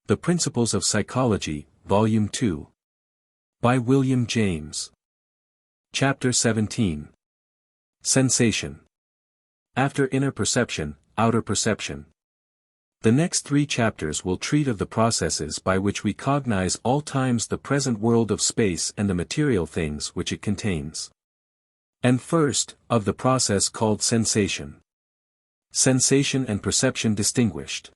The Principles of Psychology, Volume 2. By William James. Chapter 17. Sensation. After inner perception, outer perception. The next 3 chapters will treat of the processes by which we cognize all times the present world of space and the material things which it contains. And first, of the process called sensation. Sensation and perception distinguished.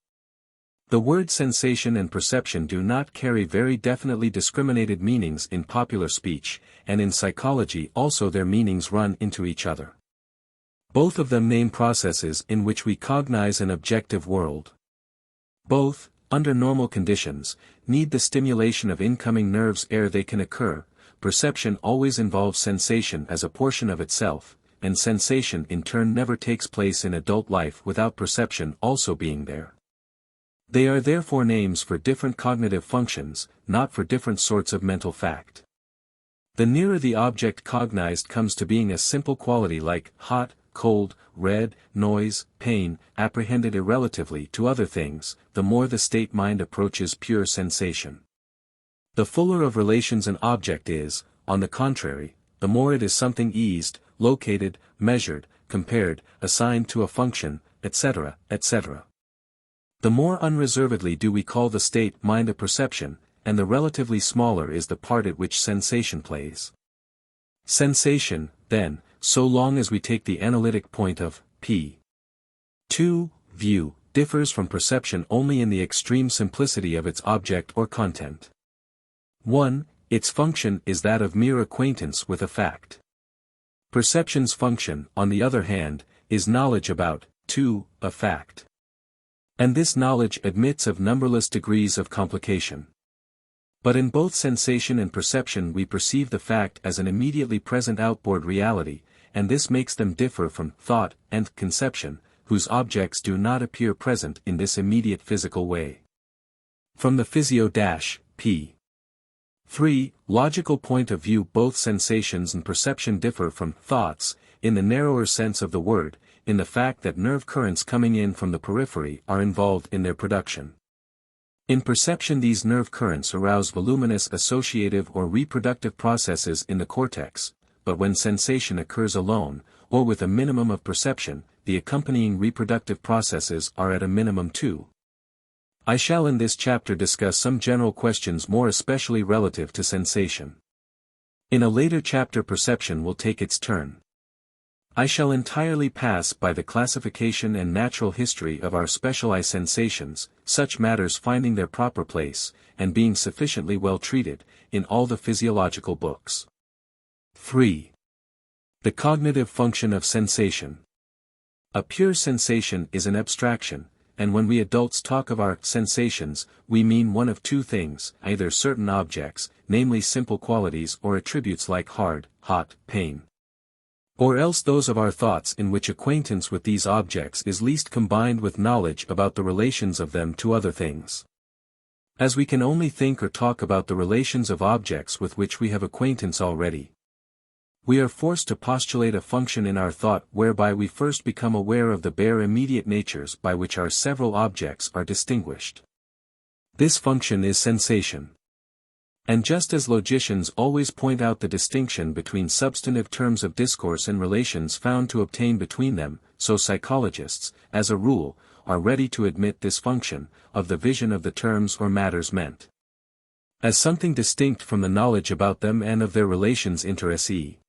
The words sensation and perception do not carry very definitely discriminated meanings in popular speech, and in psychology also their meanings run into each other. Both of them name processes in which we cognize an objective world. Both, under normal conditions, need the stimulation of incoming nerves ere they can occur. Perception always involves sensation as a portion of itself, and sensation in turn never takes place in adult life without perception also being there. They are therefore names for different cognitive functions, not for different sorts of mental fact. The nearer the object cognized comes to being a simple quality like hot, cold, red, noise, pain, apprehended irrelatively to other things, the more the state mind approaches pure sensation. The fuller of relations an object is, on the contrary, the more it is something eased, located, measured, compared, assigned to a function, etc., etc. The more unreservedly do we call the state mind a perception, and the relatively smaller is the part at which sensation plays. Sensation, then, so long as we take the analytic point of p2 view, differs from perception only in the extreme simplicity of its object or content. 1. Its function is that of mere acquaintance with a fact. Perception's function, on the other hand, is knowledge about, 2, a fact. And this knowledge admits of numberless degrees of complication. But in both sensation and perception we perceive the fact as an immediately present outboard reality, and this makes them differ from thought and conception, whose objects do not appear present in this immediate physical way. From the physio-p. 3. Logical point of view, both sensations and perception differ from thoughts, in the narrower sense of the word, in the fact that nerve currents coming in from the periphery are involved in their production. In perception these nerve currents arouse voluminous associative or reproductive processes in the cortex, but when sensation occurs alone, or with a minimum of perception, the accompanying reproductive processes are at a minimum too. I shall in this chapter discuss some general questions more especially relative to sensation. In a later chapter perception will take its turn. I shall entirely pass by the classification and natural history of our specialized sensations, such matters finding their proper place, and being sufficiently well treated, in all the physiological books. 3. The cognitive function of sensation. A pure sensation is an abstraction, and when we adults talk of our sensations, we mean one of 2 things, either certain objects, namely simple qualities or attributes like hard, hot, pain. Or else those of our thoughts in which acquaintance with these objects is least combined with knowledge about the relations of them to other things. As we can only think or talk about the relations of objects with which we have acquaintance already, we are forced to postulate a function in our thought whereby we first become aware of the bare immediate natures by which our several objects are distinguished. This function is sensation. And just as logicians always point out the distinction between substantive terms of discourse and relations found to obtain between them, so psychologists, as a rule, are ready to admit this function, of the vision of the terms or matters meant, as something distinct from the knowledge about them and of their relations inter se.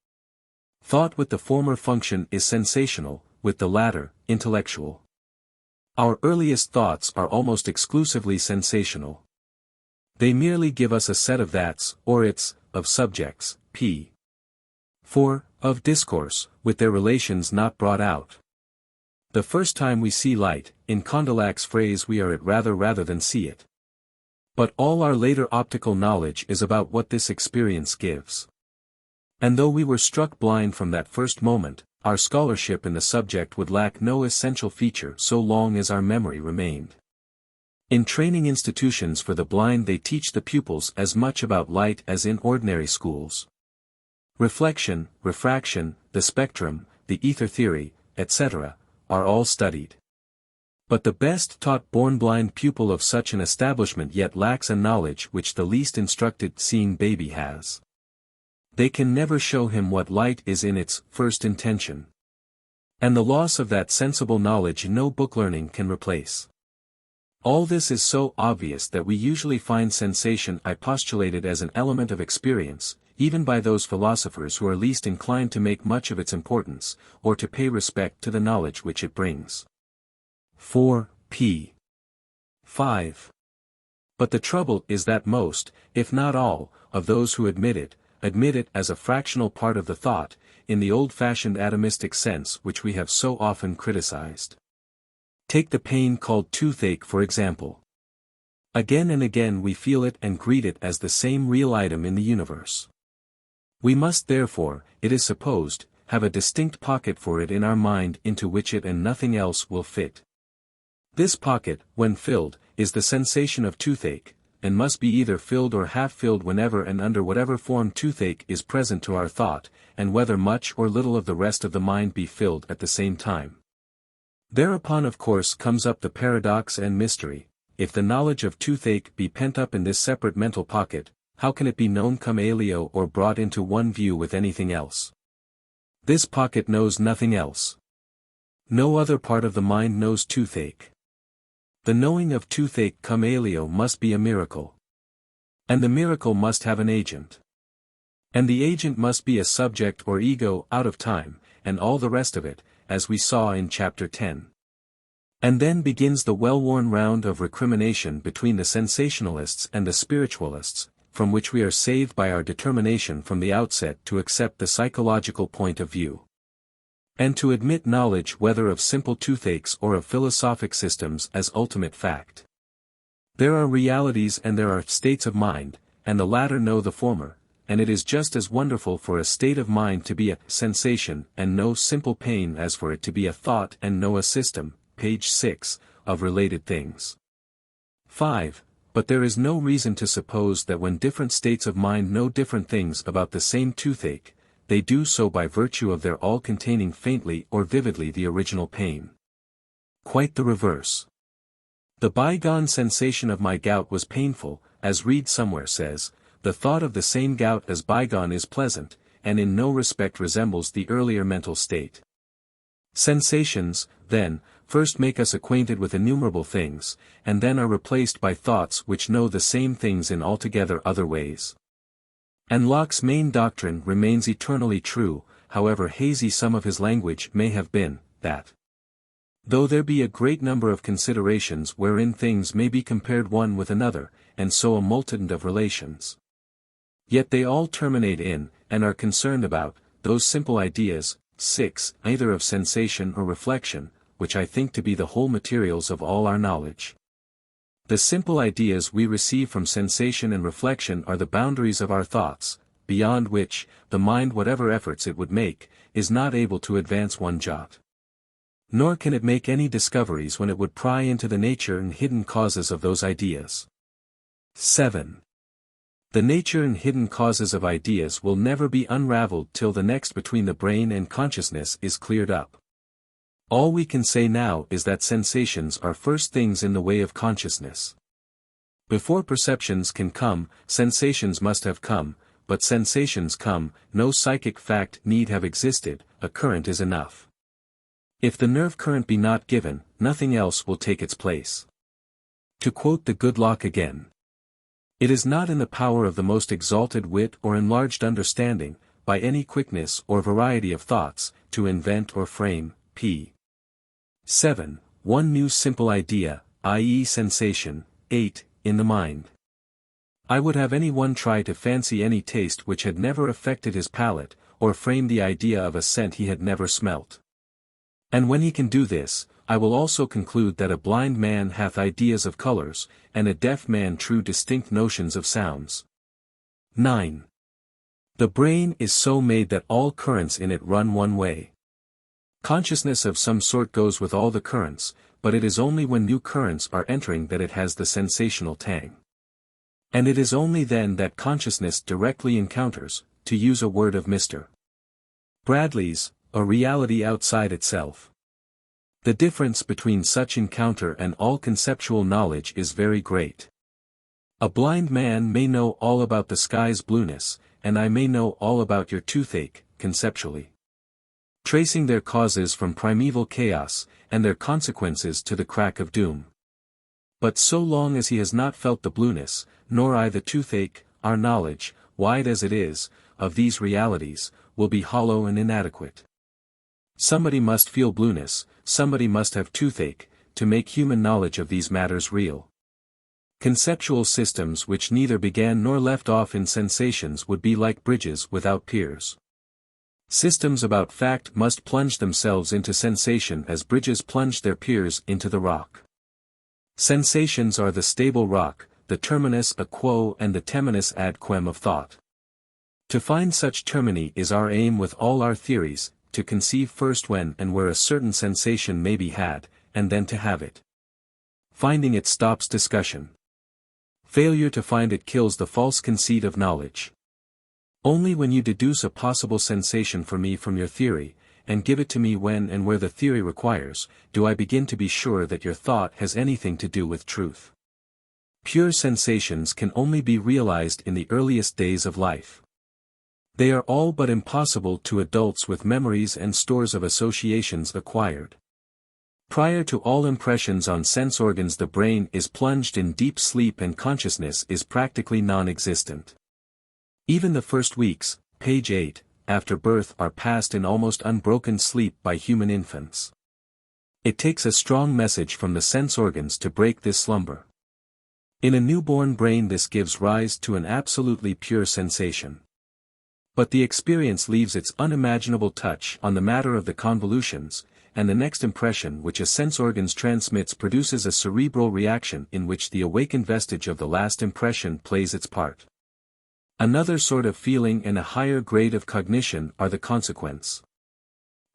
Thought with the former function is sensational, with the latter, intellectual. Our earliest thoughts are almost exclusively sensational. They merely give us a set of that's, or its, of subjects, p4, of discourse, with their relations not brought out. The first time we see light, in Condillac's phrase we are it rather than see it. But all our later optical knowledge is about what this experience gives. And though we were struck blind from that first moment, our scholarship in the subject would lack no essential feature so long as our memory remained. In training institutions for the blind they teach the pupils as much about light as in ordinary schools. Reflection, refraction, the spectrum, the ether theory, etc., are all studied. But the best taught born-blind pupil of such an establishment yet lacks a knowledge which the least instructed seeing baby has. They can never show him what light is in its first intention. And the loss of that sensible knowledge no book learning can replace. All this is so obvious that we usually find sensation postulated as an element of experience, even by those philosophers who are least inclined to make much of its importance, or to pay respect to the knowledge which it brings. 4 p. 5. But the trouble is that most, if not all, of those who admit it as a fractional part of the thought, in the old-fashioned atomistic sense which we have so often criticized. Take the pain called toothache for example. Again and again we feel it and greet it as the same real item in the universe. We must therefore, it is supposed, have a distinct pocket for it in our mind into which it and nothing else will fit. This pocket, when filled, is the sensation of toothache, and must be either filled or half-filled whenever and under whatever form toothache is present to our thought, and whether much or little of the rest of the mind be filled at the same time. Thereupon of course comes up the paradox and mystery: if the knowledge of toothache be pent up in this separate mental pocket, how can it be known cum alio or brought into one view with anything else? This pocket knows nothing else. No other part of the mind knows toothache. The knowing of toothache cum alio must be a miracle. And the miracle must have an agent. And the agent must be a subject or ego out of time, and all the rest of it, as we saw in chapter 10. And then begins the well-worn round of recrimination between the sensationalists and the spiritualists, from which we are saved by our determination from the outset to accept the psychological point of view. And to admit knowledge whether of simple toothaches or of philosophic systems as ultimate fact. There are realities and there are states of mind, and the latter know the former, and it is just as wonderful for a state of mind to be a sensation and know simple pain as for it to be a thought and know a system, page 6, of related things. 5. But there is no reason to suppose that when different states of mind know different things about the same toothache, they do so by virtue of their all containing faintly or vividly the original pain. Quite the reverse. The bygone sensation of my gout was painful, as Reed somewhere says. The thought of the same gout as bygone is pleasant, and in no respect resembles the earlier mental state. Sensations, then, first make us acquainted with innumerable things, and then are replaced by thoughts which know the same things in altogether other ways. And Locke's main doctrine remains eternally true, however hazy some of his language may have been, that though there be a great number of considerations wherein things may be compared one with another, and so a multitude of relations, yet they all terminate in, and are concerned about, those simple ideas, 6, either of sensation or reflection, which I think to be the whole materials of all our knowledge. The simple ideas we receive from sensation and reflection are the boundaries of our thoughts, beyond which, the mind whatever efforts it would make, is not able to advance one jot. Nor can it make any discoveries when it would pry into the nature and hidden causes of those ideas. 7. The nature and hidden causes of ideas will never be unraveled till the next between the brain and consciousness is cleared up. All we can say now is that sensations are first things in the way of consciousness. Before perceptions can come, sensations must have come, but sensations come, no psychic fact need have existed, a current is enough. If the nerve current be not given, nothing else will take its place. To quote the good Locke again: it is not in the power of the most exalted wit or enlarged understanding, by any quickness or variety of thoughts, to invent or frame, p. 7, one new simple idea, i.e. sensation, 8, in the mind. I would have any one try to fancy any taste which had never affected his palate, or frame the idea of a scent he had never smelt. And when he can do this, I will also conclude that a blind man hath ideas of colors, and a deaf man true distinct notions of sounds. 9. The brain is so made that all currents in it run one way. Consciousness of some sort goes with all the currents, but it is only when new currents are entering that it has the sensational tang. And it is only then that consciousness directly encounters, to use a word of Mr. Bradley's, a reality outside itself. The difference between such encounter and all conceptual knowledge is very great. A blind man may know all about the sky's blueness, and I may know all about your toothache, conceptually. Tracing their causes from primeval chaos, and their consequences to the crack of doom. But so long as he has not felt the blueness, nor I the toothache, our knowledge, wide as it is, of these realities, will be hollow and inadequate. Somebody must feel blueness, somebody must have toothache, to make human knowledge of these matters real. Conceptual systems which neither began nor left off in sensations would be like bridges without piers. Systems about fact must plunge themselves into sensation as bridges plunge their piers into the rock. Sensations are the stable rock, the terminus a quo and the teminus ad quem of thought. To find such termini is our aim with all our theories, to conceive first when and where a certain sensation may be had, and then to have it. Finding it stops discussion. Failure to find it kills the false conceit of knowledge. Only when you deduce a possible sensation for me from your theory, and give it to me when and where the theory requires, do I begin to be sure that your thought has anything to do with truth. Pure sensations can only be realized in the earliest days of life. They are all but impossible to adults with memories and stores of associations acquired. Prior to all impressions on sense organs, the brain is plunged in deep sleep and consciousness is practically non-existent. Even the first weeks, page 8, after birth are passed in almost unbroken sleep by human infants. It takes a strong message from the sense organs to break this slumber. In a newborn brain this gives rise to an absolutely pure sensation. But the experience leaves its unimaginable touch on the matter of the convolutions, and the next impression which a sense organs transmits produces a cerebral reaction in which the awakened vestige of the last impression plays its part. Another sort of feeling and a higher grade of cognition are the consequence.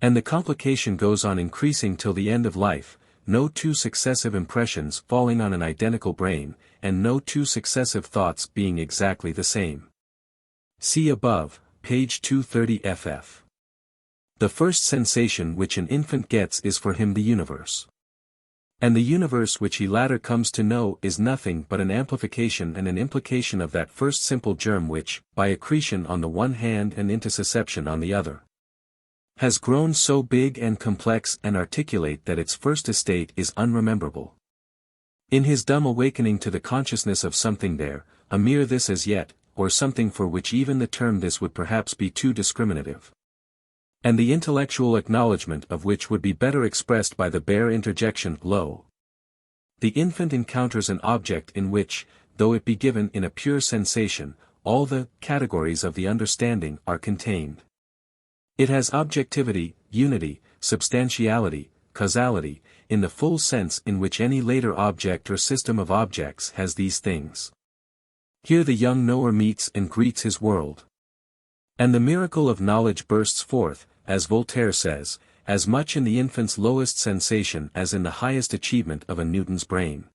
And the complication goes on increasing till the end of life, no two successive impressions falling on an identical brain, and no two successive thoughts being exactly the same. See above, page 230 ff. The first sensation which an infant gets is for him the universe. And the universe which he later comes to know is nothing but an amplification and an implication of that first simple germ which, by accretion on the one hand and intussusception on the other, has grown so big and complex and articulate that its first estate is unrememberable. In his dumb awakening to the consciousness of something there, a mere this as yet, or something for which even the term this would perhaps be too discriminative, and the intellectual acknowledgement of which would be better expressed by the bare interjection lo. The infant encounters an object in which, though it be given in a pure sensation, all the categories of the understanding are contained. It has objectivity, unity, substantiality, causality, in the full sense in which any later object or system of objects has these things. Here the young knower meets and greets his world. And the miracle of knowledge bursts forth, as Voltaire says, as much in the infant's lowest sensation as in the highest achievement of a Newton's brain.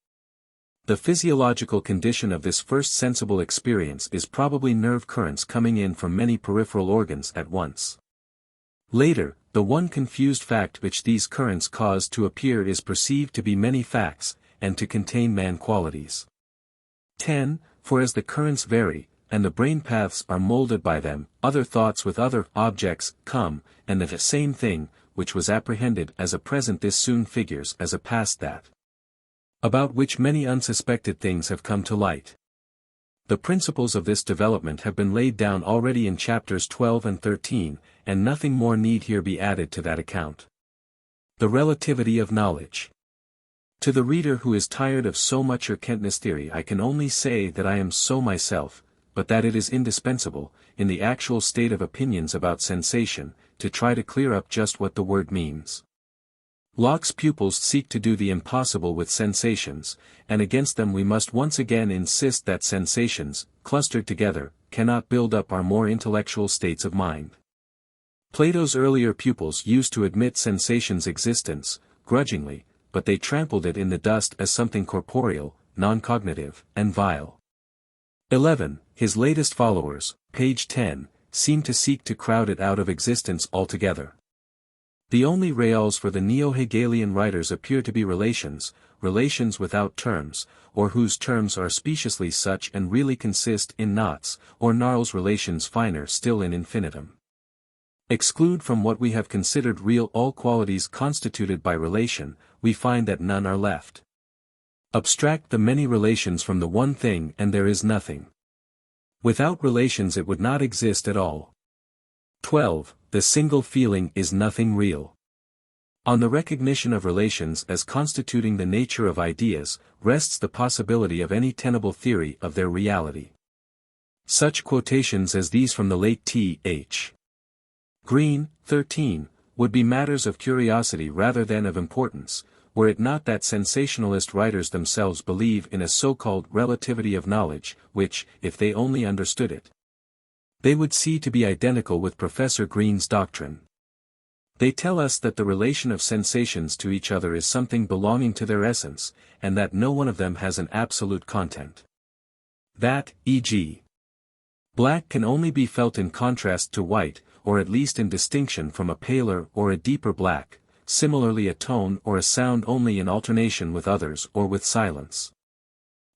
The physiological condition of this first sensible experience is probably nerve currents coming in from many peripheral organs at once. Later, the one confused fact which these currents cause to appear is perceived to be many facts, and to contain man qualities. 10. For as the currents vary, and the brain paths are molded by them, other thoughts with other objects come, and the same thing, which was apprehended as a present this soon figures as a past that, about which many unsuspected things have come to light. The principles of this development have been laid down already in chapters 12 and 13, and nothing more need here be added to that account. The relativity of knowledge. To the reader who is tired of so much Erkenntnis theory I can only say that I am so myself, but that it is indispensable, in the actual state of opinions about sensation, to try to clear up just what the word means. Locke's pupils seek to do the impossible with sensations, and against them we must once again insist that sensations, clustered together, cannot build up our more intellectual states of mind. Plato's earlier pupils used to admit sensations' existence, grudgingly, but they trampled it in the dust as something corporeal, non-cognitive, and vile. 11. His latest followers, page 10, seem to seek to crowd it out of existence altogether. The only reals for the neo-Hegelian writers appear to be relations, relations without terms, or whose terms are speciously such and really consist in knots, or Narl's relations finer still in infinitum. Exclude from what we have considered real all qualities constituted by relation, we find that none are left. Abstract the many relations from the one thing and there is nothing. Without relations it would not exist at all. 12. The single feeling is nothing real. On the recognition of relations as constituting the nature of ideas, rests the possibility of any tenable theory of their reality. Such quotations as these from the late T.H. Green, 13, would be matters of curiosity rather than of importance, were it not that sensationalist writers themselves believe in a so-called relativity of knowledge, which, if they only understood it, they would see to be identical with Professor Green's doctrine. They tell us that the relation of sensations to each other is something belonging to their essence, and that no one of them has an absolute content. That, e.g., black can only be felt in contrast to white, or at least in distinction from a paler or a deeper black, similarly a tone or a sound only in alternation with others or with silence.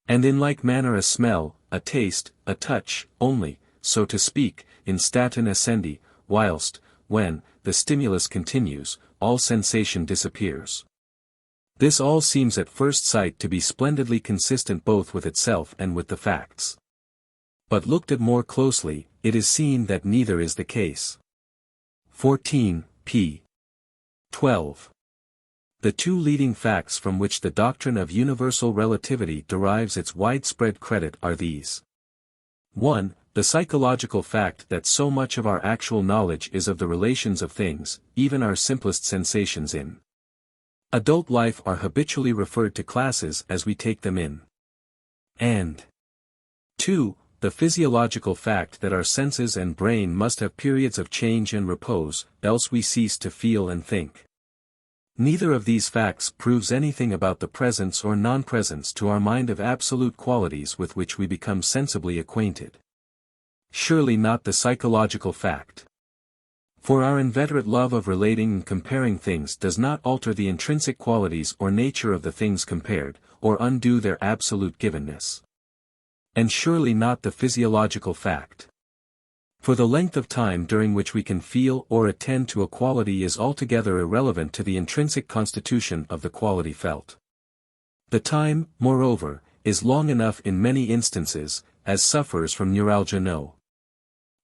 And in like manner a smell, a taste, a touch, only, so to speak, in statum essendi, whilst, when, the stimulus continues, all sensation disappears. This all seems at first sight to be splendidly consistent both with itself and with the facts. But looked at more closely, it is seen that neither is the case. 14, p. 12. The two leading facts from which the doctrine of universal relativity derives its widespread credit are these. 1. The psychological fact that so much of our actual knowledge is of the relations of things, even our simplest sensations in adult life are habitually referred to classes as we take them in. And 2. The physiological fact that our senses and brain must have periods of change and repose, else we cease to feel and think. Neither of these facts proves anything about the presence or non-presence to our mind of absolute qualities with which we become sensibly acquainted. Surely not the psychological fact. For our inveterate love of relating and comparing things does not alter the intrinsic qualities or nature of the things compared, or undo their absolute givenness. And surely not the physiological fact. For the length of time during which we can feel or attend to a quality is altogether irrelevant to the intrinsic constitution of the quality felt. The time, moreover, is long enough in many instances, as sufferers from neuralgia know.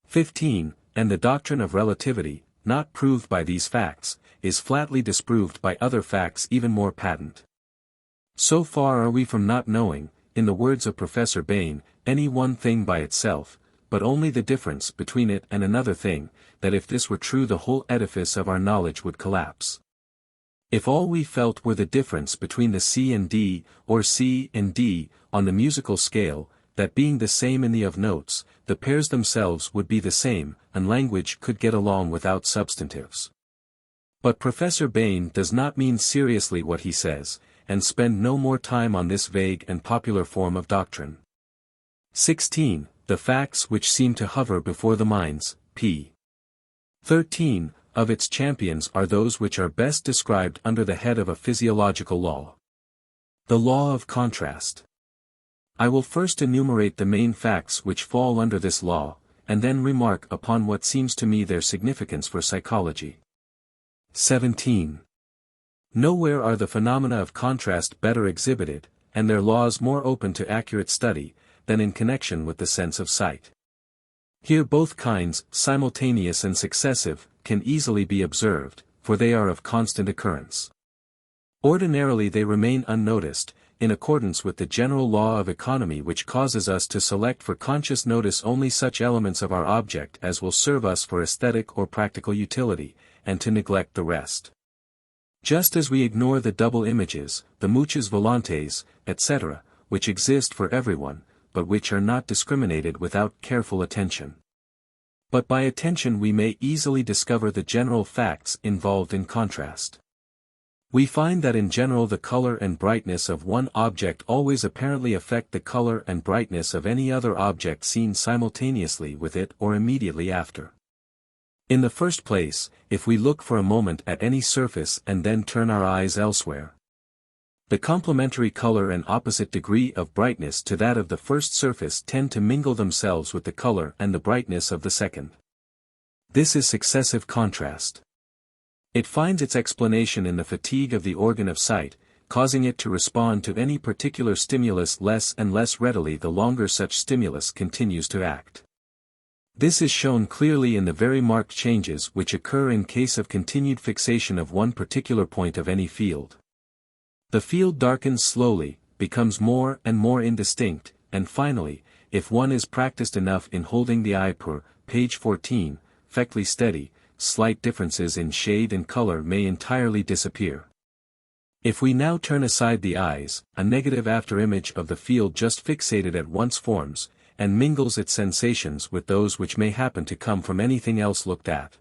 15. And the doctrine of relativity, not proved by these facts, is flatly disproved by other facts even more patent. So far are we from not knowing, in the words of Professor Bain, any one thing by itself, but only the difference between it and another thing, that if this were true the whole edifice of our knowledge would collapse. If all we felt were the difference between the C and D, or C and D, on the musical scale, that being the same in the of notes, the pairs themselves would be the same, and language could get along without substantives. But Professor Bain does not mean seriously what he says, and spend no more time on this vague and popular form of doctrine. 16. The facts which seem to hover before the minds, p. 13, of its champions are those which are best described under the head of a physiological law. The law of contrast. I will first enumerate the main facts which fall under this law, and then remark upon what seems to me their significance for psychology. 17. Nowhere are the phenomena of contrast better exhibited, and their laws more open to accurate study, than in connection with the sense of sight. Here both kinds, simultaneous and successive, can easily be observed, for they are of constant occurrence. Ordinarily they remain unnoticed, in accordance with the general law of economy which causes us to select for conscious notice only such elements of our object as will serve us for aesthetic or practical utility, and to neglect the rest. Just as we ignore the double images, the muchas volantes, etc., which exist for everyone, but which are not discriminated without careful attention. But by attention we may easily discover the general facts involved in contrast. We find that in general the color and brightness of one object always apparently affect the color and brightness of any other object seen simultaneously with it or immediately after. In the first place, if we look for a moment at any surface and then turn our eyes elsewhere, the complementary color and opposite degree of brightness to that of the first surface tend to mingle themselves with the color and the brightness of the second. This is successive contrast. It finds its explanation in the fatigue of the organ of sight, causing it to respond to any particular stimulus less and less readily the longer such stimulus continues to act. This is shown clearly in the very marked changes which occur in case of continued fixation of one particular point of any field. The field darkens slowly, becomes more and more indistinct, and finally, if one is practiced enough in holding the eye per, page 14, perfectly steady, slight differences in shade and color may entirely disappear. If we now turn aside the eyes, a negative afterimage of the field just fixated at once forms, and mingles its sensations with those which may happen to come from anything else looked at.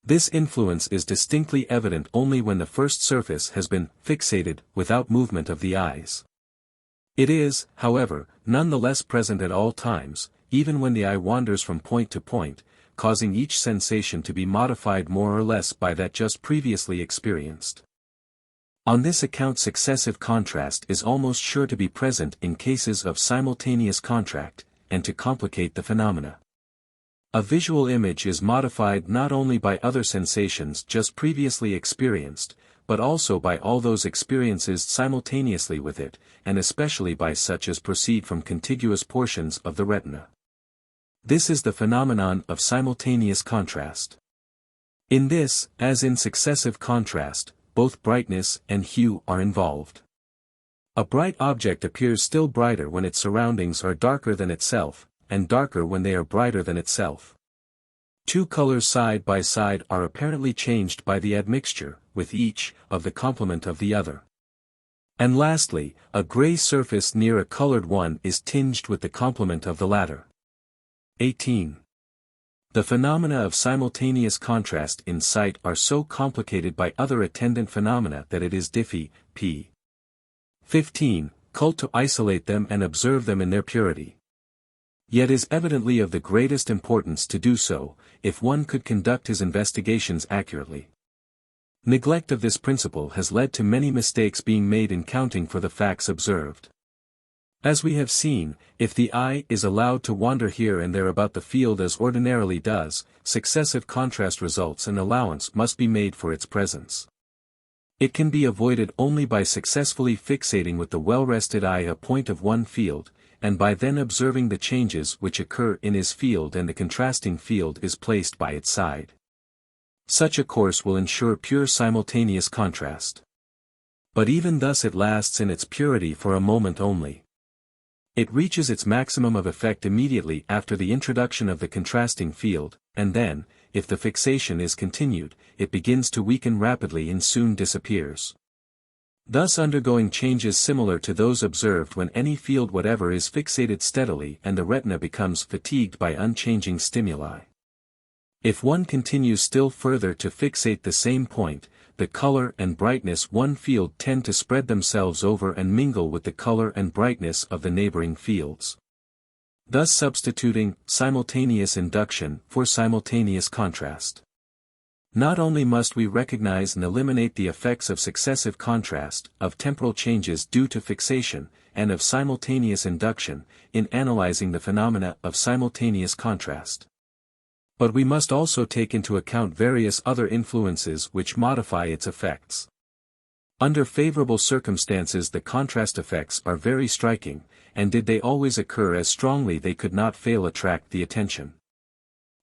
This influence is distinctly evident only when the first surface has been fixated without movement of the eyes. It is, however, none the less present at all times, even when the eye wanders from point to point, causing each sensation to be modified more or less by that just previously experienced. On this account successive contrast is almost sure to be present in cases of simultaneous contract, and to complicate the phenomena. A visual image is modified not only by other sensations just previously experienced, but also by all those experiences simultaneously with it, and especially by such as proceed from contiguous portions of the retina. This is the phenomenon of simultaneous contrast. In this, as in successive contrast, both brightness and hue are involved. A bright object appears still brighter when its surroundings are darker than itself, and darker when they are brighter than itself. Two colors side by side are apparently changed by the admixture, with each, of the complement of the other. And lastly, a gray surface near a colored one is tinged with the complement of the latter. 18. The phenomena of simultaneous contrast in sight are so complicated by other attendant phenomena that it is difficult, p. 15, to isolate them and observe them in their purity. Yet is evidently of the greatest importance to do so, if one could conduct his investigations accurately. Neglect of this principle has led to many mistakes being made in counting for the facts observed. As we have seen, if the eye is allowed to wander here and there about the field as ordinarily does, successive contrast results and allowance must be made for its presence. It can be avoided only by successfully fixating with the well-rested eye a point of one field, and by then observing the changes which occur in his field and the contrasting field is placed by its side. Such a course will ensure pure simultaneous contrast. But even thus it lasts in its purity for a moment only. It reaches its maximum of effect immediately after the introduction of the contrasting field, and then, if the fixation is continued, it begins to weaken rapidly and soon disappears. Thus undergoing changes similar to those observed when any field whatever is fixated steadily and the retina becomes fatigued by unchanging stimuli. If one continues still further to fixate the same point, the color and brightness one field tend to spread themselves over and mingle with the color and brightness of the neighboring fields. Thus substituting simultaneous induction for simultaneous contrast. Not only must we recognize and eliminate the effects of successive contrast, of temporal changes due to fixation, and of simultaneous induction, in analyzing the phenomena of simultaneous contrast. But we must also take into account various other influences which modify its effects. Under favorable circumstances the contrast effects are very striking, and did they always occur as strongly they could not fail attract the attention.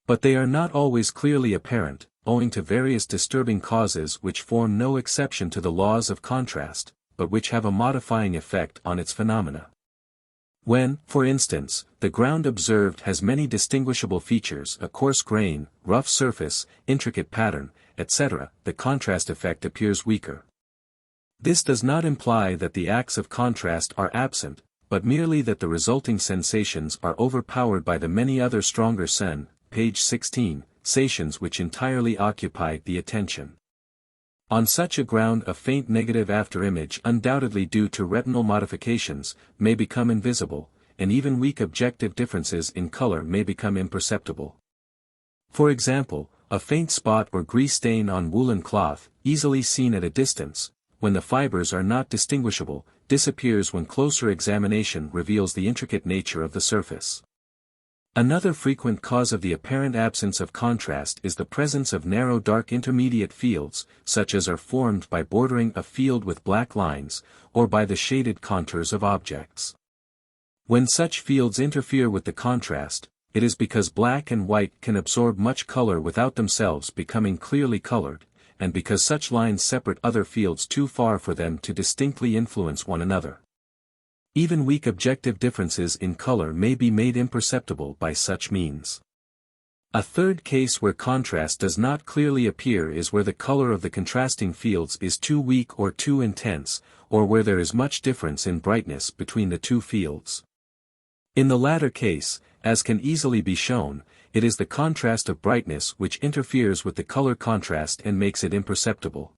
But they are not always clearly apparent, owing to various disturbing causes which form no exception to the laws of contrast, but which have a modifying effect on its phenomena. When, for instance, the ground observed has many distinguishable features, a coarse grain, rough surface, intricate pattern, etc., the contrast effect appears weaker. This does not imply that the acts of contrast are absent, but merely that the resulting sensations are overpowered by the many other stronger page 16, sensations which entirely occupy the attention. On such a ground a faint negative afterimage undoubtedly due to retinal modifications, may become invisible, and even weak objective differences in color may become imperceptible. For example, a faint spot or grease stain on woolen cloth, easily seen at a distance, when the fibers are not distinguishable, disappears when closer examination reveals the intricate nature of the surface. Another frequent cause of the apparent absence of contrast is the presence of narrow dark intermediate fields, such as are formed by bordering a field with black lines, or by the shaded contours of objects. When such fields interfere with the contrast, it is because black and white can absorb much color without themselves becoming clearly colored, and because such lines separate other fields too far for them to distinctly influence one another. Even weak objective differences in color may be made imperceptible by such means. A third case where contrast does not clearly appear is where the color of the contrasting fields is too weak or too intense, or where there is much difference in brightness between the two fields. In the latter case, as can easily be shown, it is the contrast of brightness which interferes with the color contrast and makes it imperceptible.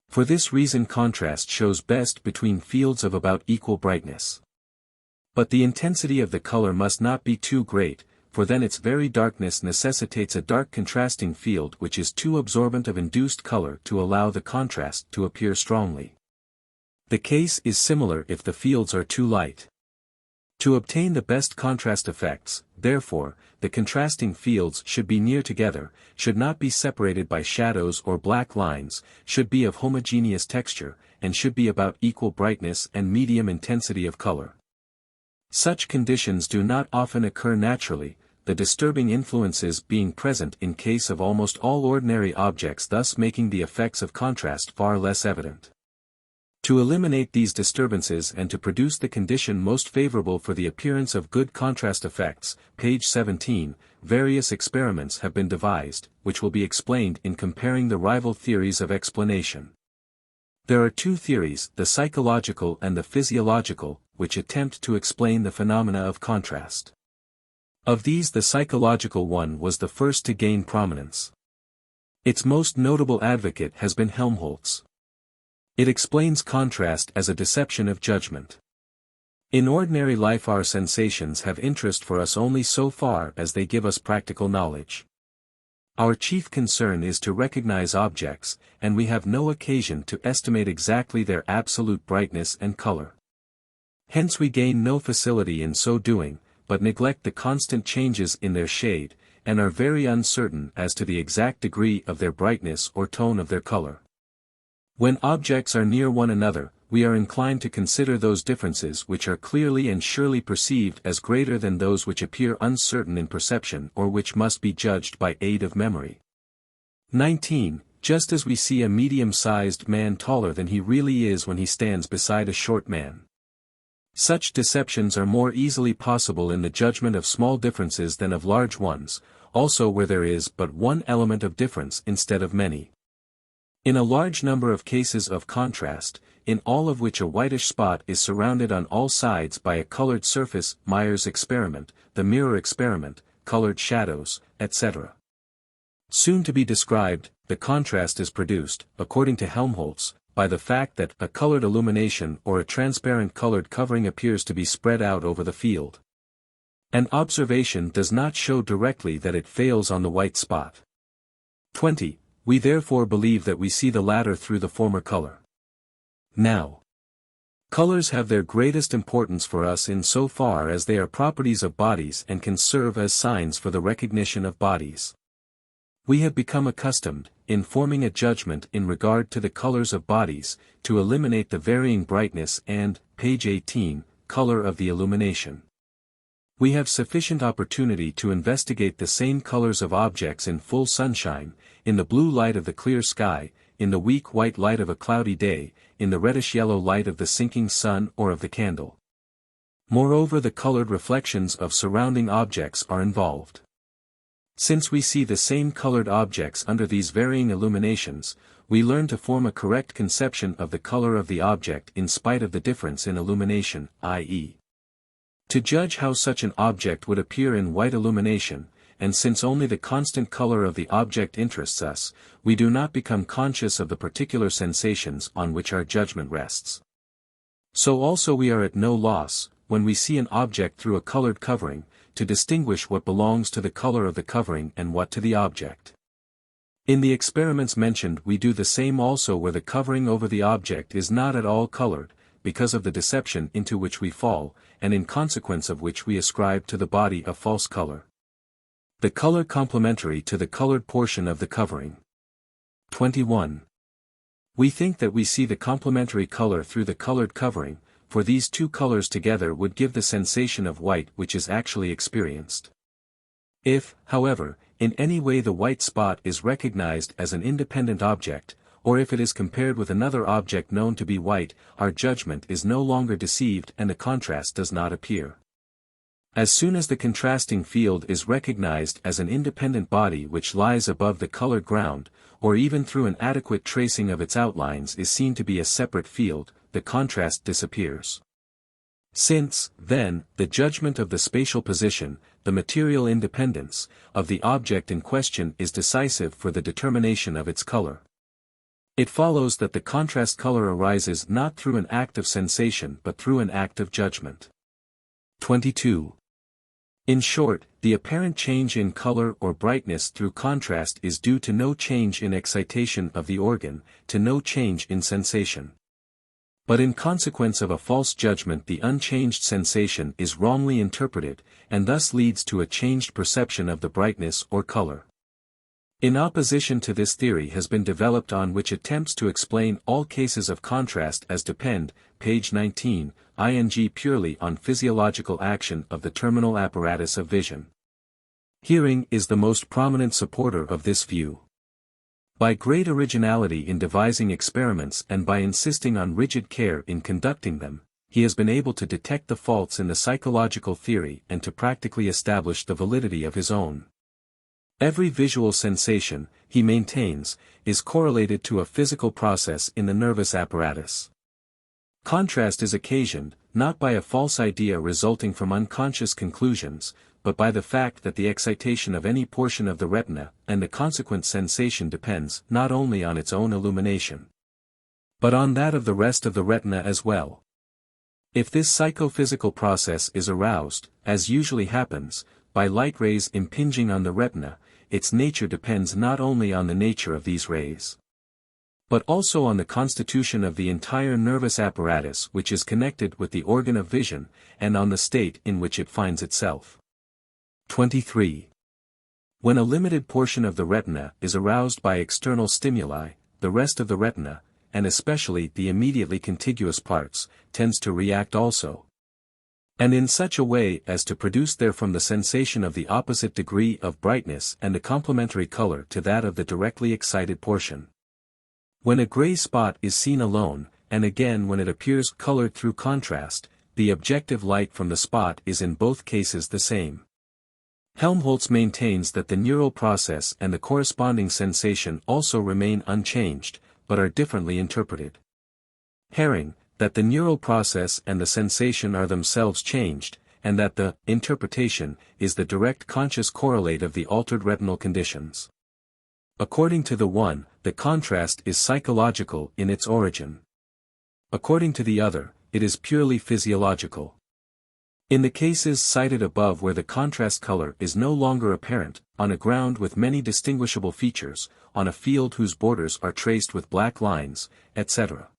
For this reason contrast shows best between fields of about equal brightness. But the intensity of the color must not be too great, for then its very darkness necessitates a dark contrasting field which is too absorbent of induced color to allow the contrast to appear strongly. The case is similar if the fields are too light. To obtain the best contrast effects, therefore, the contrasting fields should be near together, should not be separated by shadows or black lines, should be of homogeneous texture, and should be about equal brightness and medium intensity of color. Such conditions do not often occur naturally, the disturbing influences being present in case of almost all ordinary objects, thus making the effects of contrast far less evident. To eliminate these disturbances and to produce the condition most favorable for the appearance of good contrast effects, page 17, various experiments have been devised, which will be explained in comparing the rival theories of explanation. There are two theories, the psychological and the physiological, which attempt to explain the phenomena of contrast. Of these the psychological one was the first to gain prominence. Its most notable advocate has been Helmholtz. It explains contrast as a deception of judgment. In ordinary life our sensations have interest for us only so far as they give us practical knowledge. Our chief concern is to recognize objects, and we have no occasion to estimate exactly their absolute brightness and color. Hence we gain no facility in so doing, but neglect the constant changes in their shade, and are very uncertain as to the exact degree of their brightness or tone of their color. When objects are near one another, we are inclined to consider those differences which are clearly and surely perceived as greater than those which appear uncertain in perception or which must be judged by aid of memory. 19. Just as we see a medium-sized man taller than he really is when he stands beside a short man. Such deceptions are more easily possible in the judgment of small differences than of large ones, also where there is but one element of difference instead of many. In a large number of cases of contrast, in all of which a whitish spot is surrounded on all sides by a colored surface, Meyer's experiment, the mirror experiment, colored shadows, etc. Soon to be described, the contrast is produced, according to Helmholtz, by the fact that a colored illumination or a transparent colored covering appears to be spread out over the field. An observation does not show directly that it fails on the white spot. 20. We therefore believe that we see the latter through the former color. Now, colors have their greatest importance for us in so far as they are properties of bodies and can serve as signs for the recognition of bodies. We have become accustomed, in forming a judgment in regard to the colors of bodies, to eliminate the varying brightness and, page 18, color of the illumination. We have sufficient opportunity to investigate the same colors of objects in full sunshine, in the blue light of the clear sky, in the weak white light of a cloudy day, in the reddish-yellow light of the sinking sun or of the candle. Moreover, the colored reflections of surrounding objects are involved. Since we see the same colored objects under these varying illuminations, we learn to form a correct conception of the color of the object in spite of the difference in illumination, i.e., to judge how such an object would appear in white illumination, and since only the constant color of the object interests us, we do not become conscious of the particular sensations on which our judgment rests. So also we are at no loss, when we see an object through a colored covering, to distinguish what belongs to the color of the covering and what to the object. In the experiments mentioned we do the same also where the covering over the object is not at all colored, because of the deception into which we fall, and in consequence of which we ascribe to the body a false color. The color complementary to the colored portion of the covering. 21. We think that we see the complementary color through the colored covering, for these two colors together would give the sensation of white which is actually experienced. If, however, in any way the white spot is recognized as an independent object, or if it is compared with another object known to be white, our judgment is no longer deceived and the contrast does not appear. As soon as the contrasting field is recognized as an independent body which lies above the colored ground, or even through an adequate tracing of its outlines is seen to be a separate field, the contrast disappears. Since, then, the judgment of the spatial position, the material independence, of the object in question is decisive for the determination of its color. It follows that the contrast color arises not through an act of sensation but through an act of judgment. 22. In short, the apparent change in color or brightness through contrast is due to no change in excitation of the organ, to no change in sensation. But in consequence of a false judgment the unchanged sensation is wrongly interpreted, and thus leads to a changed perception of the brightness or color. In opposition to this theory has been developed on which attempts to explain all cases of contrast as depend, page 19, ing purely on physiological action of the terminal apparatus of vision. Hearing is the most prominent supporter of this view. By great originality in devising experiments and by insisting on rigid care in conducting them, he has been able to detect the faults in the psychological theory and to practically establish the validity of his own. Every visual sensation, he maintains, is correlated to a physical process in the nervous apparatus. Contrast is occasioned, not by a false idea resulting from unconscious conclusions, but by the fact that the excitation of any portion of the retina and the consequent sensation depends not only on its own illumination, but on that of the rest of the retina as well. If this psychophysical process is aroused, as usually happens, by light rays impinging on the retina, its nature depends not only on the nature of these rays, but also on the constitution of the entire nervous apparatus which is connected with the organ of vision, and on the state in which it finds itself. 23. When a limited portion of the retina is aroused by external stimuli, the rest of the retina, and especially the immediately contiguous parts, tends to react also, and in such a way as to produce therefrom the sensation of the opposite degree of brightness and the complementary color to that of the directly excited portion. When a gray spot is seen alone, and again when it appears colored through contrast, the objective light from the spot is in both cases the same. Helmholtz maintains that the neural process and the corresponding sensation also remain unchanged, but are differently interpreted. Herring, that the neural process and the sensation are themselves changed, and that the interpretation is the direct conscious correlate of the altered retinal conditions. According to the one, the contrast is psychological in its origin. According to the other, it is purely physiological. In the cases cited above where the contrast color is no longer apparent, on a ground with many distinguishable features, on a field whose borders are traced with black lines, etc.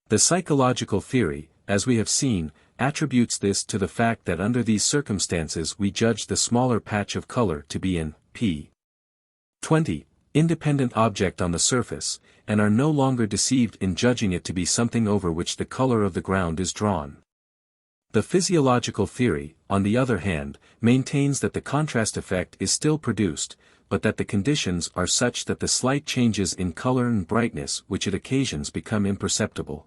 The psychological theory, as we have seen, attributes this to the fact that under these circumstances we judge the smaller patch of color to be an p. 20. Independent object on the surface, and are no longer deceived in judging it to be something over which the color of the ground is drawn. The physiological theory, on the other hand, maintains that the contrast effect is still produced, but that the conditions are such that the slight changes in color and brightness which it occasions become imperceptible.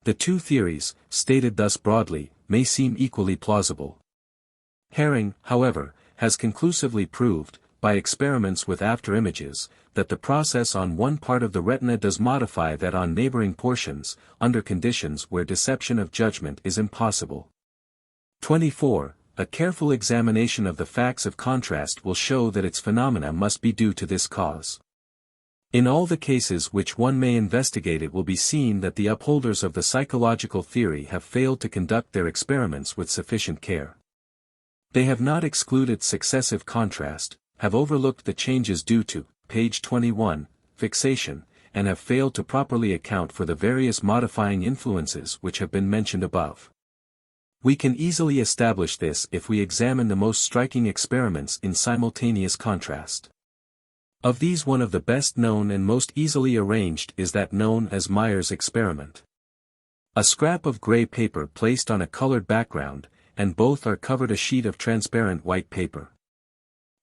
The two theories, stated thus broadly, may seem equally plausible. Herring, however, has conclusively proved, by experiments with afterimages, that the process on one part of the retina does modify that on neighboring portions, under conditions where deception of judgment is impossible. 24. A careful examination of the facts of contrast will show that its phenomena must be due to this cause. In all the cases which one may investigate it will be seen that the upholders of the psychological theory have failed to conduct their experiments with sufficient care. They have not excluded successive contrast, have overlooked the changes due to page 21, fixation, and have failed to properly account for the various modifying influences which have been mentioned above. We can easily establish this if we examine the most striking experiments in simultaneous contrast. Of these, one of the best known and most easily arranged is that known as Meyer's experiment. A scrap of gray paper placed on a colored background, and both are covered a sheet of transparent white paper.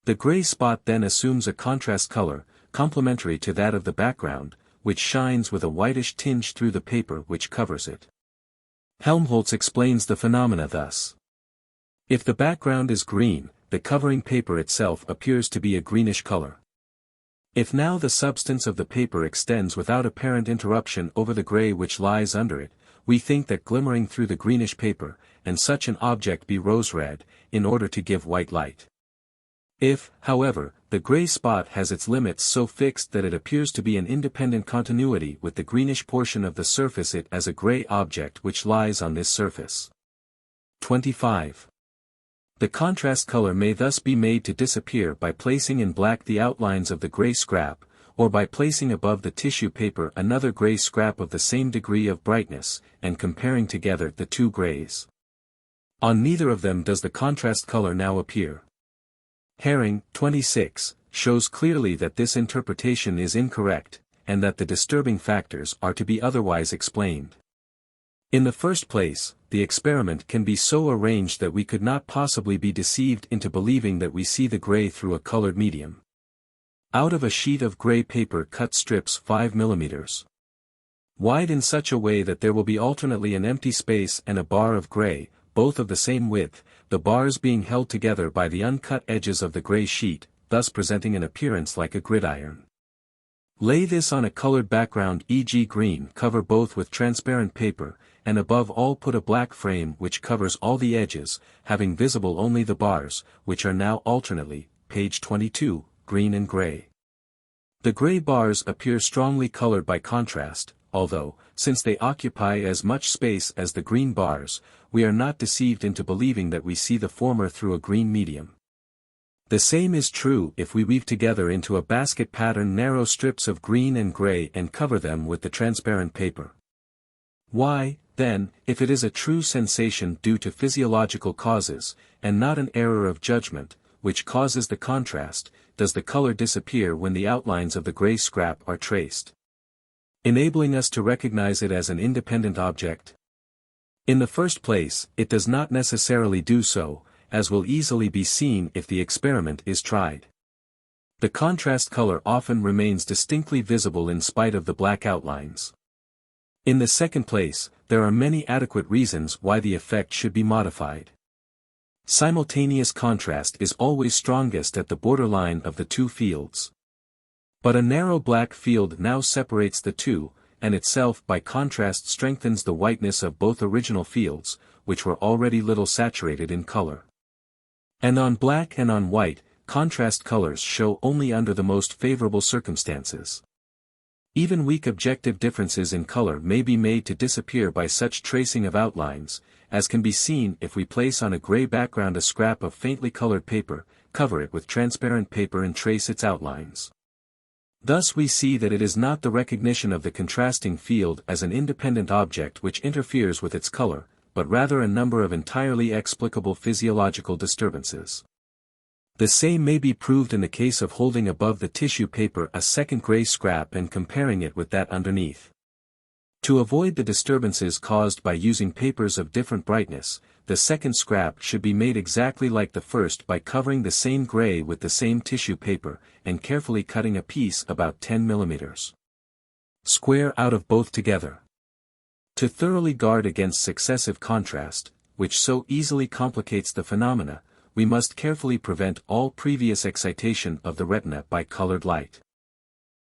The gray spot then assumes a contrast color, complementary to that of the background, which shines with a whitish tinge through the paper which covers it. Helmholtz explains the phenomena thus. If the background is green, the covering paper itself appears to be a greenish color. If now the substance of the paper extends without apparent interruption over the gray which lies under it, we think that glimmering through the greenish paper, and such an object be rose-red, in order to give white light. If, however, the gray spot has its limits so fixed that it appears to be an independent continuity with the greenish portion of the surface, it as a gray object which lies on this surface. 25. The contrast color may thus be made to disappear by placing in black the outlines of the gray scrap, or by placing above the tissue paper another gray scrap of the same degree of brightness, and comparing together the two grays. On neither of them does the contrast color now appear. Herring, 26, shows clearly that this interpretation is incorrect, and that the disturbing factors are to be otherwise explained. In the first place, the experiment can be so arranged that we could not possibly be deceived into believing that we see the gray through a colored medium. Out of a sheet of gray paper cut strips 5 mm wide in such a way that there will be alternately an empty space and a bar of gray, both of the same width, the bars being held together by the uncut edges of the gray sheet, thus presenting an appearance like a gridiron. Lay this on a colored background, e.g. green, cover both with transparent paper, and above all put a black frame which covers all the edges, having visible only the bars, which are now alternately, page 22, green and gray. The gray bars appear strongly colored by contrast, although, since they occupy as much space as the green bars, we are not deceived into believing that we see the former through a green medium. The same is true if we weave together into a basket pattern narrow strips of green and gray and cover them with the transparent paper. Why, then, if it is a true sensation due to physiological causes, and not an error of judgment, which causes the contrast, does the color disappear when the outlines of the gray scrap are traced, enabling us to recognize it as an independent object? In the first place, it does not necessarily do so, as will easily be seen if the experiment is tried. The contrast color often remains distinctly visible in spite of the black outlines. In the second place, there are many adequate reasons why the effect should be modified. Simultaneous contrast is always strongest at the borderline of the two fields. But a narrow black field now separates the two, and itself by contrast strengthens the whiteness of both original fields, which were already little saturated in color. And on black and on white, contrast colors show only under the most favorable circumstances. Even weak objective differences in color may be made to disappear by such tracing of outlines, as can be seen if we place on a gray background a scrap of faintly colored paper, cover it with transparent paper and trace its outlines. Thus we see that it is not the recognition of the contrasting field as an independent object which interferes with its color, but rather a number of entirely explicable physiological disturbances. The same may be proved in the case of holding above the tissue paper a second gray scrap and comparing it with that underneath. To avoid the disturbances caused by using papers of different brightness, the second scrap should be made exactly like the first by covering the same gray with the same tissue paper, and carefully cutting a piece about 10 mm square out of both together. To thoroughly guard against successive contrast, which so easily complicates the phenomena, we must carefully prevent all previous excitation of the retina by colored light.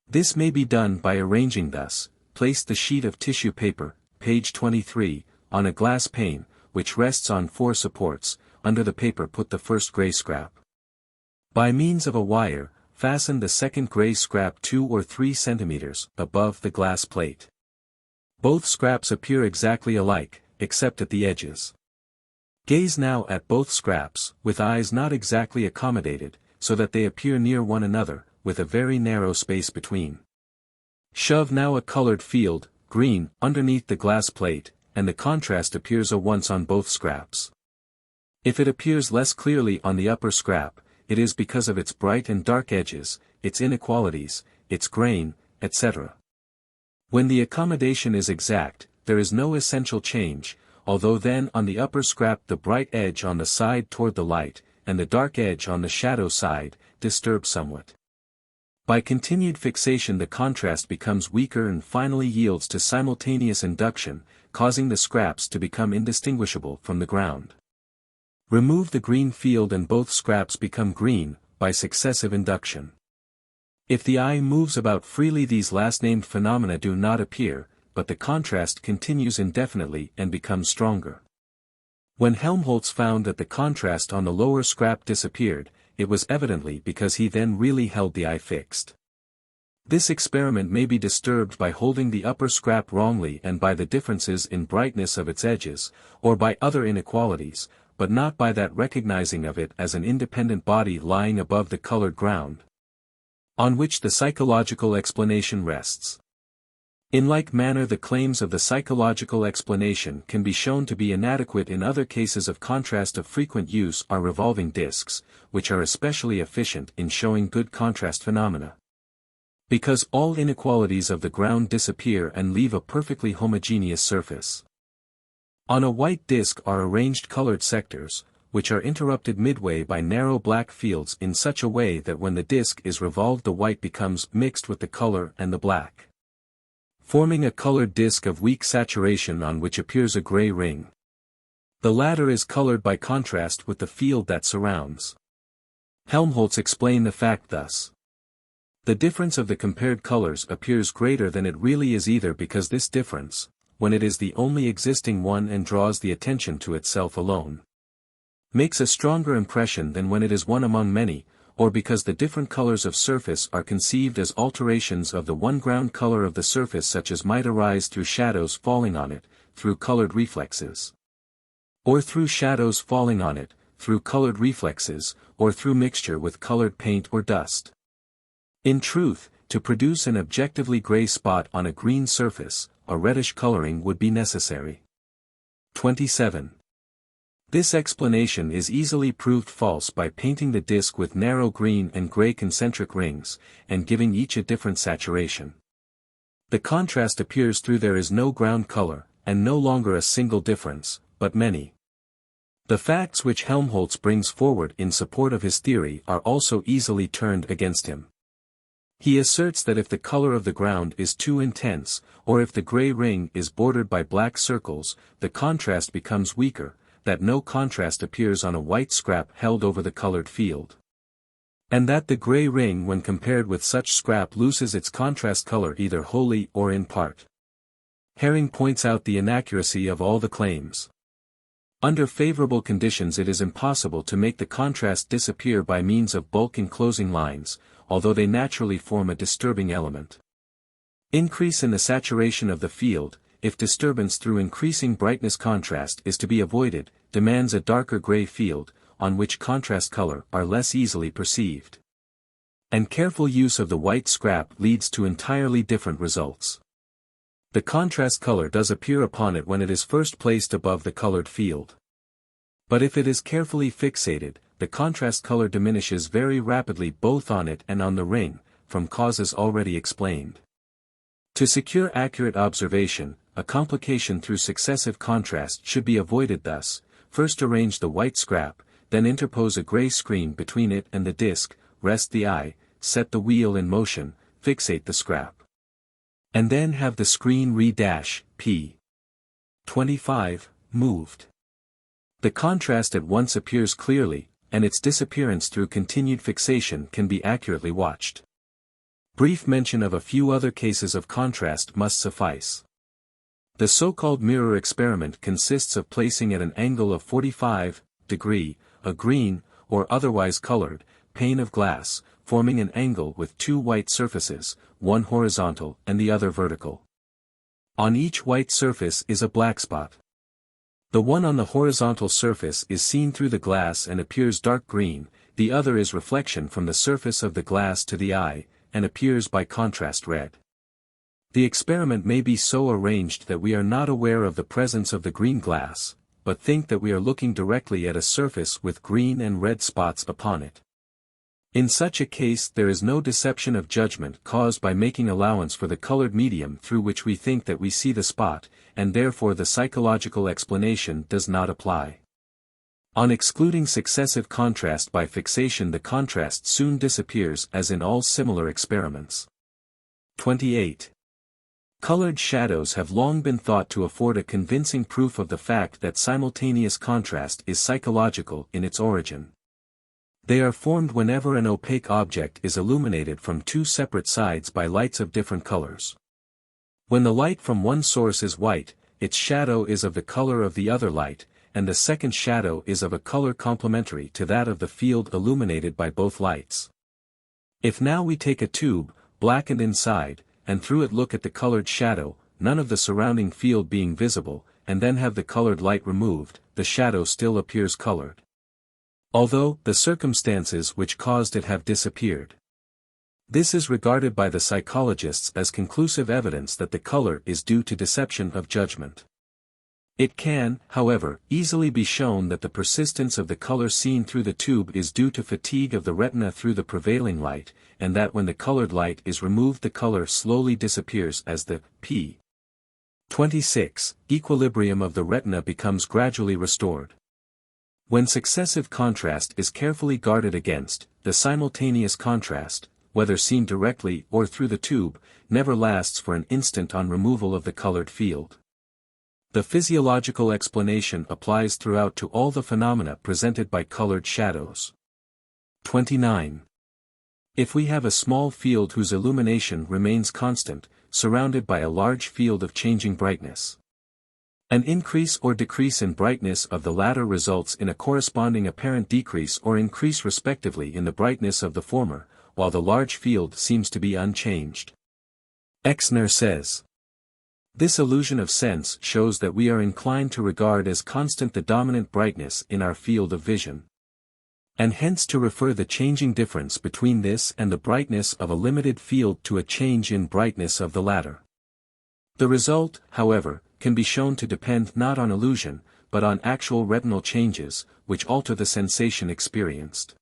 This may be done by arranging thus: place the sheet of tissue paper, page 23, on a glass pane, which rests on 4 supports. Under the paper put the first gray scrap. By means of a wire, fasten the second gray scrap 2 or 3 centimeters above the glass plate. Both scraps appear exactly alike, except at the edges. Gaze now at both scraps, with eyes not exactly accommodated, so that they appear near one another, with a very narrow space between. Shove now a colored field, green, underneath the glass plate, and the contrast appears at once on both scraps. If it appears less clearly on the upper scrap, it is because of its bright and dark edges, its inequalities, its grain, etc. When the accommodation is exact, there is no essential change, although then on the upper scrap the bright edge on the side toward the light, and the dark edge on the shadow side, disturb somewhat. By continued fixation the contrast becomes weaker and finally yields to simultaneous induction, causing the scraps to become indistinguishable from the ground. Remove the green field and both scraps become green, by successive induction. If the eye moves about freely these last-named phenomena do not appear, but the contrast continues indefinitely and becomes stronger. When Helmholtz found that the contrast on the lower scrap disappeared, it was evidently because he then really held the eye fixed. This experiment may be disturbed by holding the upper scrap wrongly and by the differences in brightness of its edges, or by other inequalities, but not by that recognizing of it as an independent body lying above the colored ground, on which the psychological explanation rests. In like manner the claims of the psychological explanation can be shown to be inadequate in other cases of contrast of frequent use are revolving discs, which are especially efficient in showing good contrast phenomena. Because all inequalities of the ground disappear and leave a perfectly homogeneous surface. On a white disk are arranged colored sectors, which are interrupted midway by narrow black fields in such a way that when the disk is revolved the white becomes mixed with the color and the black, forming a colored disk of weak saturation on which appears a gray ring. The latter is colored by contrast with the field that surrounds. Helmholtz explained the fact thus. The difference of the compared colors appears greater than it really is either because this difference, when it is the only existing one and draws the attention to itself alone, makes a stronger impression than when it is one among many, or because the different colors of surface are conceived as alterations of the one ground color of the surface such as might arise through shadows falling on it, through colored reflexes, or through shadows falling on it, through colored reflexes, or through mixture with colored paint or dust. In truth, to produce an objectively gray spot on a green surface, a reddish coloring would be necessary. 27. This explanation is easily proved false by painting the disk with narrow green and gray concentric rings, and giving each a different saturation. The contrast appears through there is no ground color, and no longer a single difference, but many. The facts which Helmholtz brings forward in support of his theory are also easily turned against him. He asserts that if the color of the ground is too intense, or if the gray ring is bordered by black circles, the contrast becomes weaker, that no contrast appears on a white scrap held over the colored field, and that the gray ring when compared with such scrap loses its contrast color either wholly or in part. Herring points out the inaccuracy of all the claims. Under favorable conditions it is impossible to make the contrast disappear by means of bulk enclosing lines, although they naturally form a disturbing element. Increase in the saturation of the field, if disturbance through increasing brightness contrast is to be avoided, demands a darker gray field, on which contrast color are less easily perceived. And careful use of the white scrap leads to entirely different results. The contrast color does appear upon it when it is first placed above the colored field. But if it is carefully fixated, the contrast color diminishes very rapidly both on it and on the ring, from causes already explained. To secure accurate observation, a complication through successive contrast should be avoided thus: first arrange the white scrap, then interpose a gray screen between it and the disk, rest the eye, set the wheel in motion, fixate the scrap, and then have the screen p. 25, moved. The contrast at once appears clearly, and its disappearance through continued fixation can be accurately watched. Brief mention of a few other cases of contrast must suffice. The so-called mirror experiment consists of placing at an angle of 45 degrees, a green, or otherwise colored, pane of glass, forming an angle with two white surfaces, one horizontal and the other vertical. On each white surface is a black spot. The one on the horizontal surface is seen through the glass and appears dark green, the other is reflection from the surface of the glass to the eye, and appears by contrast red. The experiment may be so arranged that we are not aware of the presence of the green glass, but think that we are looking directly at a surface with green and red spots upon it. In such a case there is no deception of judgment caused by making allowance for the colored medium through which we think that we see the spot, and therefore the psychological explanation does not apply. On excluding successive contrast by fixation, the contrast soon disappears, as in all similar experiments. 28. Colored shadows have long been thought to afford a convincing proof of the fact that simultaneous contrast is psychological in its origin. They are formed whenever an opaque object is illuminated from two separate sides by lights of different colors. When the light from one source is white, its shadow is of the color of the other light, and the second shadow is of a color complementary to that of the field illuminated by both lights. If now we take a tube, blackened inside, and through it look at the colored shadow, none of the surrounding field being visible, and then have the colored light removed, the shadow still appears colored, although the circumstances which caused it have disappeared. This is regarded by the psychologists as conclusive evidence that the color is due to deception of judgment. It can, however, easily be shown that the persistence of the color seen through the tube is due to fatigue of the retina through the prevailing light, and that when the colored light is removed the color slowly disappears as the p. 26 equilibrium of the retina becomes gradually restored. When successive contrast is carefully guarded against, the simultaneous contrast, whether seen directly or through the tube, never lasts for an instant on removal of the colored field. The physiological explanation applies throughout to all the phenomena presented by colored shadows. 29. If we have a small field whose illumination remains constant, surrounded by a large field of changing brightness, an increase or decrease in brightness of the latter results in a corresponding apparent decrease or increase respectively in the brightness of the former, while the large field seems to be unchanged. Exner says, this illusion of sense shows that we are inclined to regard as constant the dominant brightness in our field of vision, and hence to refer the changing difference between this and the brightness of a limited field to a change in brightness of the latter. The result, however, can be shown to depend not on illusion, but on actual retinal changes, which alter the sensation experienced.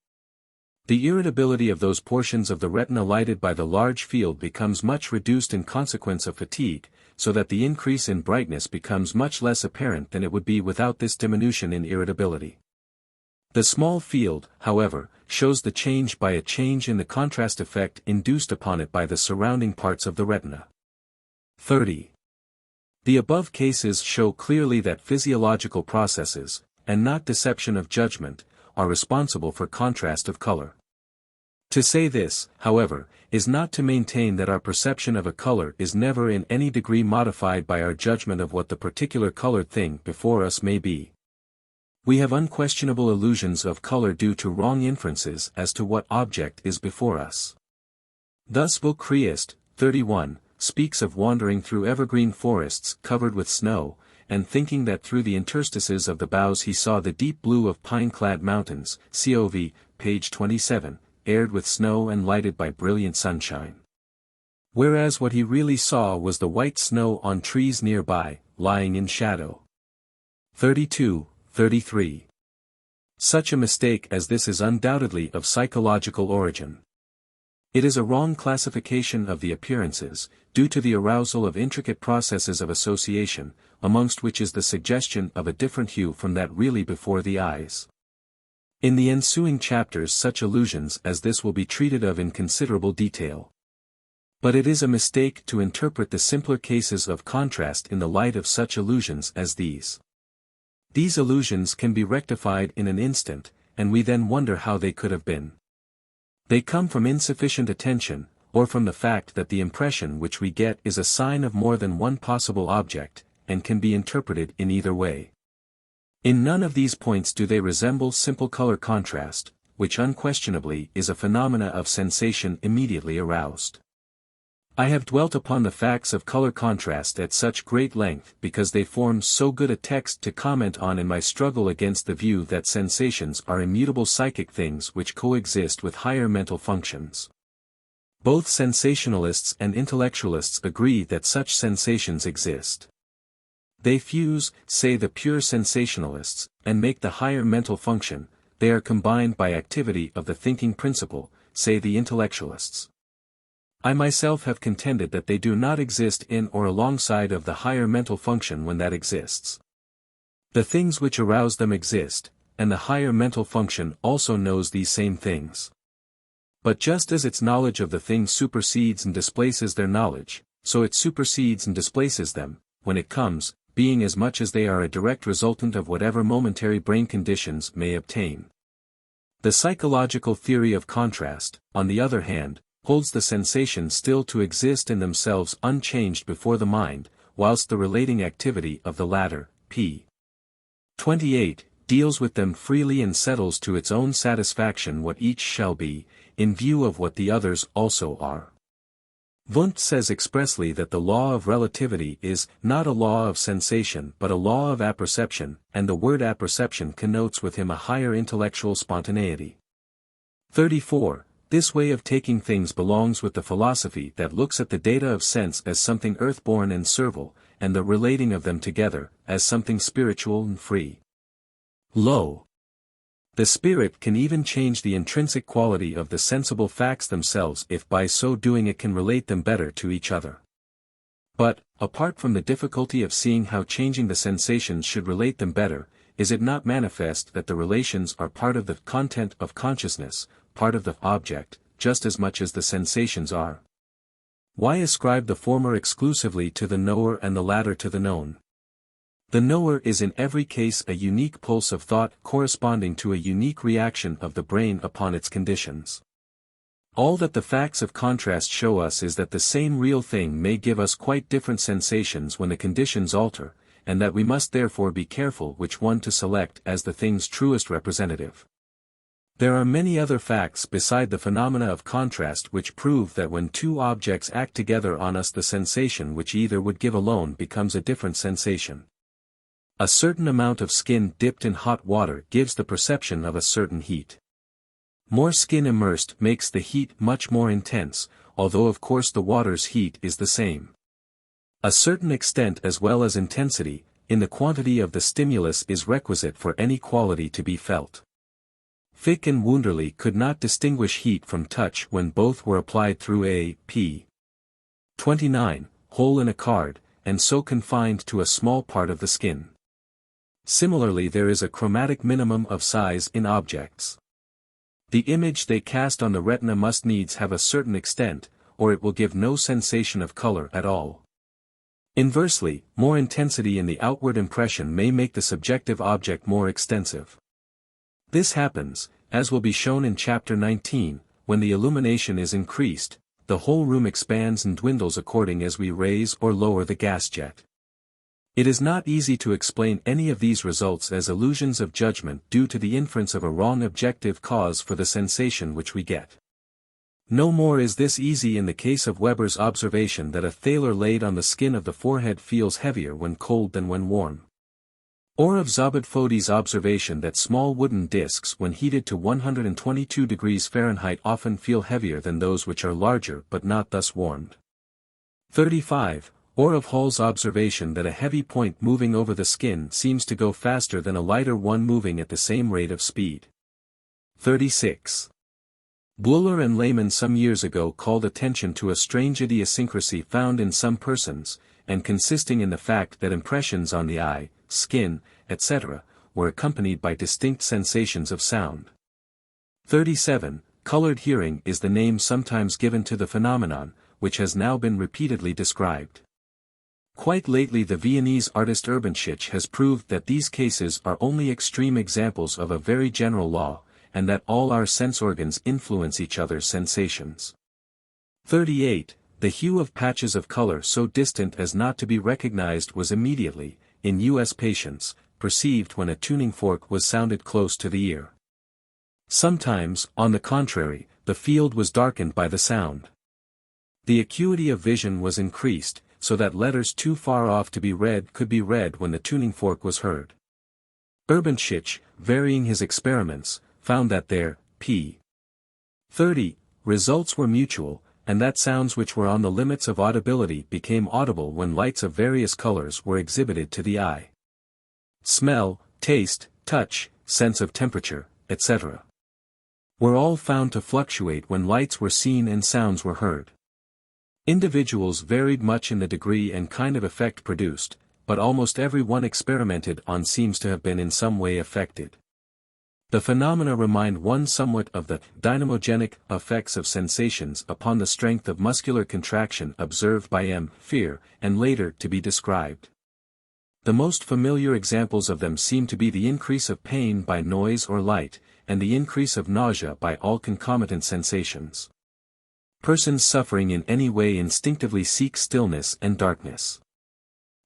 The irritability of those portions of the retina lighted by the large field becomes much reduced in consequence of fatigue, so that the increase in brightness becomes much less apparent than it would be without this diminution in irritability. The small field, however, shows the change by a change in the contrast effect induced upon it by the surrounding parts of the retina. 30. The above cases show clearly that physiological processes, and not deception of judgment, are responsible for contrast of color. To say this, however, is not to maintain that our perception of a color is never in any degree modified by our judgment of what the particular colored thing before us may be. We have unquestionable illusions of color due to wrong inferences as to what object is before us. Thus Vocrist, 31, speaks of wandering through evergreen forests covered with snow, and thinking that through the interstices of the boughs he saw the deep blue of pine-clad mountains, Cov. Page 27, aired with snow and lighted by brilliant sunshine. Whereas what he really saw was the white snow on trees nearby, lying in shadow. 32, 33. Such a mistake as this is undoubtedly of psychological origin. It is a wrong classification of the appearances, due to the arousal of intricate processes of association, amongst which is the suggestion of a different hue from that really before the eyes. In the ensuing chapters such illusions as this will be treated of in considerable detail. But it is a mistake to interpret the simpler cases of contrast in the light of such illusions as these. These illusions can be rectified in an instant, and we then wonder how they could have been. They come from insufficient attention, or from the fact that the impression which we get is a sign of more than one possible object, and can be interpreted in either way. In none of these points do they resemble simple color contrast, which unquestionably is a phenomena of sensation immediately aroused. I have dwelt upon the facts of color contrast at such great length because they form so good a text to comment on in my struggle against the view that sensations are immutable psychic things which coexist with higher mental functions. Both sensationalists and intellectualists agree that such sensations exist. They fuse, say the pure sensationalists, and make the higher mental function, they are combined by activity of the thinking principle, say the intellectualists. I myself have contended that they do not exist in or alongside of the higher mental function when that exists. The things which arouse them exist, and the higher mental function also knows these same things. But just as its knowledge of the things supersedes and displaces their knowledge, so it supersedes and displaces them, when it comes, being as much as they are a direct resultant of whatever momentary brain conditions may obtain. The psychological theory of contrast, on the other hand, holds the sensations still to exist in themselves unchanged before the mind, whilst the relating activity of the latter, p. 28, deals with them freely and settles to its own satisfaction what each shall be, in view of what the others also are. Wundt says expressly that the law of relativity is not a law of sensation but a law of apperception, and the word apperception connotes with him a higher intellectual spontaneity. 34. This way of taking things belongs with the philosophy that looks at the data of sense as something earth-born and servile, and the relating of them together, as something spiritual and free. Lo! The spirit can even change the intrinsic quality of the sensible facts themselves if by so doing it can relate them better to each other. But, apart from the difficulty of seeing how changing the sensations should relate them better, is it not manifest that the relations are part of the content of consciousness, part of the object, just as much as the sensations are? Why ascribe the former exclusively to the knower and the latter to the known? The knower is in every case a unique pulse of thought corresponding to a unique reaction of the brain upon its conditions. All that the facts of contrast show us is that the same real thing may give us quite different sensations when the conditions alter, and that we must therefore be careful which one to select as the thing's truest representative. There are many other facts beside the phenomena of contrast which prove that when two objects act together on us the sensation which either would give alone becomes a different sensation. A certain amount of skin dipped in hot water gives the perception of a certain heat. More skin immersed makes the heat much more intense, although of course the water's heat is the same. A certain extent as well as intensity, in the quantity of the stimulus is requisite for any quality to be felt. Fick and Wunderlich could not distinguish heat from touch when both were applied through a p. 29 hole in a card, and so confined to a small part of the skin. Similarly there is a chromatic minimum of size in objects. The image they cast on the retina must needs have a certain extent, or it will give no sensation of color at all. Inversely, more intensity in the outward impression may make the subjective object more extensive. This happens, as will be shown in chapter 19, when the illumination is increased, the whole room expands and dwindles according as we raise or lower the gas jet. It is not easy to explain any of these results as illusions of judgment due to the inference of a wrong objective cause for the sensation which we get. No more is this easy in the case of Weber's observation that a thaler laid on the skin of the forehead feels heavier when cold than when warm. Or of Zabudfodi's observation that small wooden discs when heated to 122 degrees Fahrenheit often feel heavier than those which are larger but not thus warmed. 35. Or of Hall's observation that a heavy point moving over the skin seems to go faster than a lighter one moving at the same rate of speed. 36. Buhler and Lehmann some years ago called attention to a strange idiosyncrasy found in some persons, and consisting in the fact that impressions on the eye, skin, etc., were accompanied by distinct sensations of sound. 37. Colored hearing is the name sometimes given to the phenomenon, which has now been repeatedly described. Quite lately the Viennese artist Urbanschich has proved that these cases are only extreme examples of a very general law, and that all our sense organs influence each other's sensations. 38. The hue of patches of color so distant as not to be recognized was immediately, in U.S. patients, perceived when a tuning fork was sounded close to the ear. Sometimes, on the contrary, the field was darkened by the sound. The acuity of vision was increased, so that letters too far off to be read could be read when the tuning fork was heard. Urbanschich, varying his experiments, found that their p. 30 results were mutual, and that sounds which were on the limits of audibility became audible when lights of various colors were exhibited to the eye. Smell, taste, touch, sense of temperature, etc. were all found to fluctuate when lights were seen and sounds were heard. Individuals varied much in the degree and kind of effect produced, but almost every one experimented on seems to have been in some way affected. The phenomena remind one somewhat of the dynamogenic effects of sensations upon the strength of muscular contraction observed by M. Fear, and later to be described. The most familiar examples of them seem to be the increase of pain by noise or light, and the increase of nausea by all concomitant sensations. Persons suffering in any way instinctively seek stillness and darkness.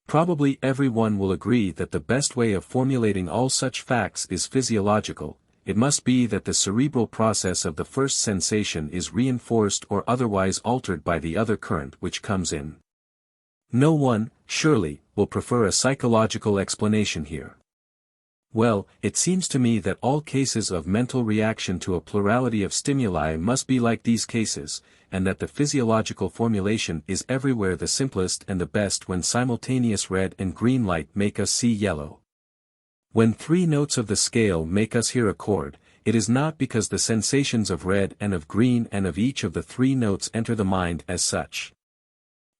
Probably everyone will agree that the best way of formulating all such facts is physiological. It must be that the cerebral process of the first sensation is reinforced or otherwise altered by the other current which comes in. No one, surely, will prefer a psychological explanation here. Well, it seems to me that all cases of mental reaction to a plurality of stimuli must be like these cases, and that the physiological formulation is everywhere the simplest and the best when simultaneous red and green light make us see yellow. When 3 notes of the scale make us hear a chord, it is not because the sensations of red and of green and of each of the 3 notes enter the mind as such.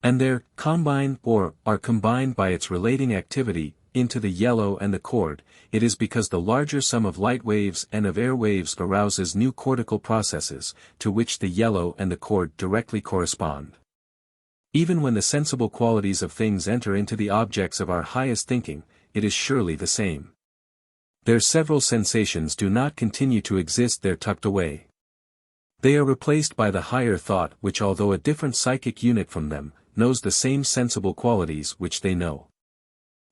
And there, combine or are combined by its relating activity, into the yellow and the chord, it is because the larger sum of light waves and of air waves arouses new cortical processes, to which the yellow and the chord directly correspond. Even when the sensible qualities of things enter into the objects of our highest thinking, it is surely the same. Their several sensations do not continue to exist there tucked away. They are replaced by the higher thought which, although a different psychic unit from them, knows the same sensible qualities which they know.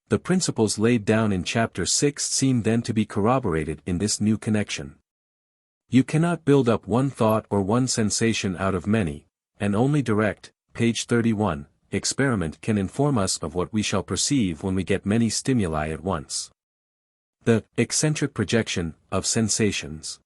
The principles laid down in Chapter 6 seem then to be corroborated in this new connection. You cannot build up one thought or one sensation out of many, and only direct, page 31, experiment can inform us of what we shall perceive when we get many stimuli at once. The eccentric projection of sensations.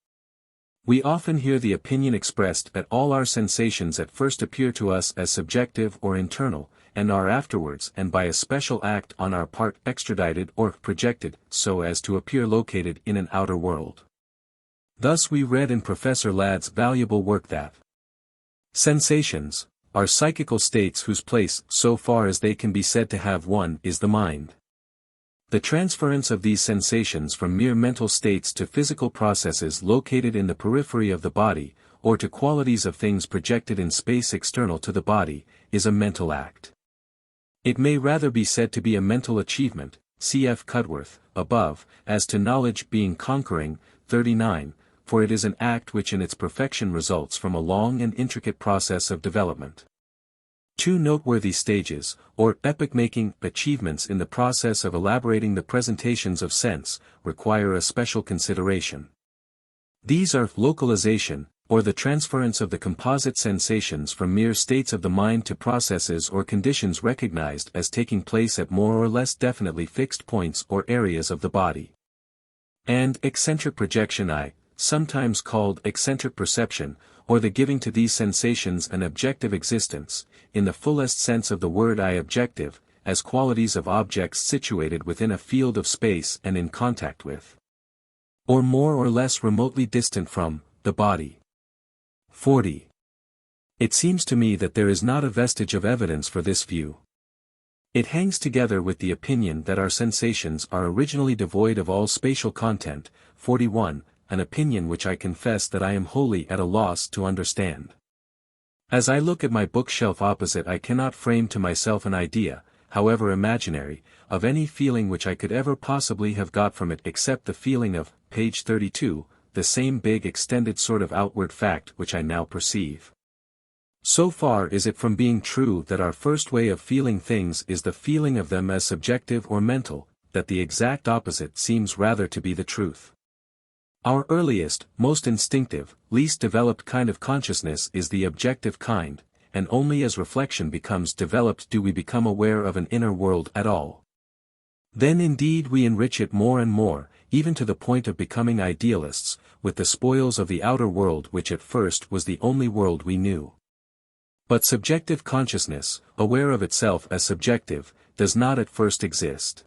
We often hear the opinion expressed that all our sensations at first appear to us as subjective or internal, and are afterwards and by a special act on our part extradited or projected so as to appear located in an outer world. Thus we read in Professor Ladd's valuable work that sensations are psychical states whose place, so far as they can be said to have one, is the mind. The transference of these sensations from mere mental states to physical processes located in the periphery of the body, or to qualities of things projected in space external to the body, is a mental act. It may rather be said to be a mental achievement, cf. Cudworth, above, as to knowledge being conquering, 39, for it is an act which in its perfection results from a long and intricate process of development. 2 noteworthy stages, or epoch-making achievements in the process of elaborating the presentations of sense, require a special consideration. These are localization, or the transference of the composite sensations from mere states of the mind to processes or conditions recognized as taking place at more or less definitely fixed points or areas of the body. And eccentric projection I, sometimes called eccentric perception, or the giving to these sensations an objective existence, in the fullest sense of the word I objective, as qualities of objects situated within a field of space and in contact with, or more or less remotely distant from, the body. 40. It seems to me that there is not a vestige of evidence for this view. It hangs together with the opinion that our sensations are originally devoid of all spatial content, 41, an opinion which I confess that I am wholly at a loss to understand. As I look at my bookshelf opposite, I cannot frame to myself an idea, however imaginary, of any feeling which I could ever possibly have got from it except the feeling of, page 32, the same big extended sort of outward fact which I now perceive. So far is it from being true that our first way of feeling things is the feeling of them as subjective or mental, that the exact opposite seems rather to be the truth. Our earliest, most instinctive, least developed kind of consciousness is the objective kind, and only as reflection becomes developed do we become aware of an inner world at all. Then indeed we enrich it more and more, even to the point of becoming idealists, with the spoils of the outer world which at first was the only world we knew. But subjective consciousness, aware of itself as subjective, does not at first exist.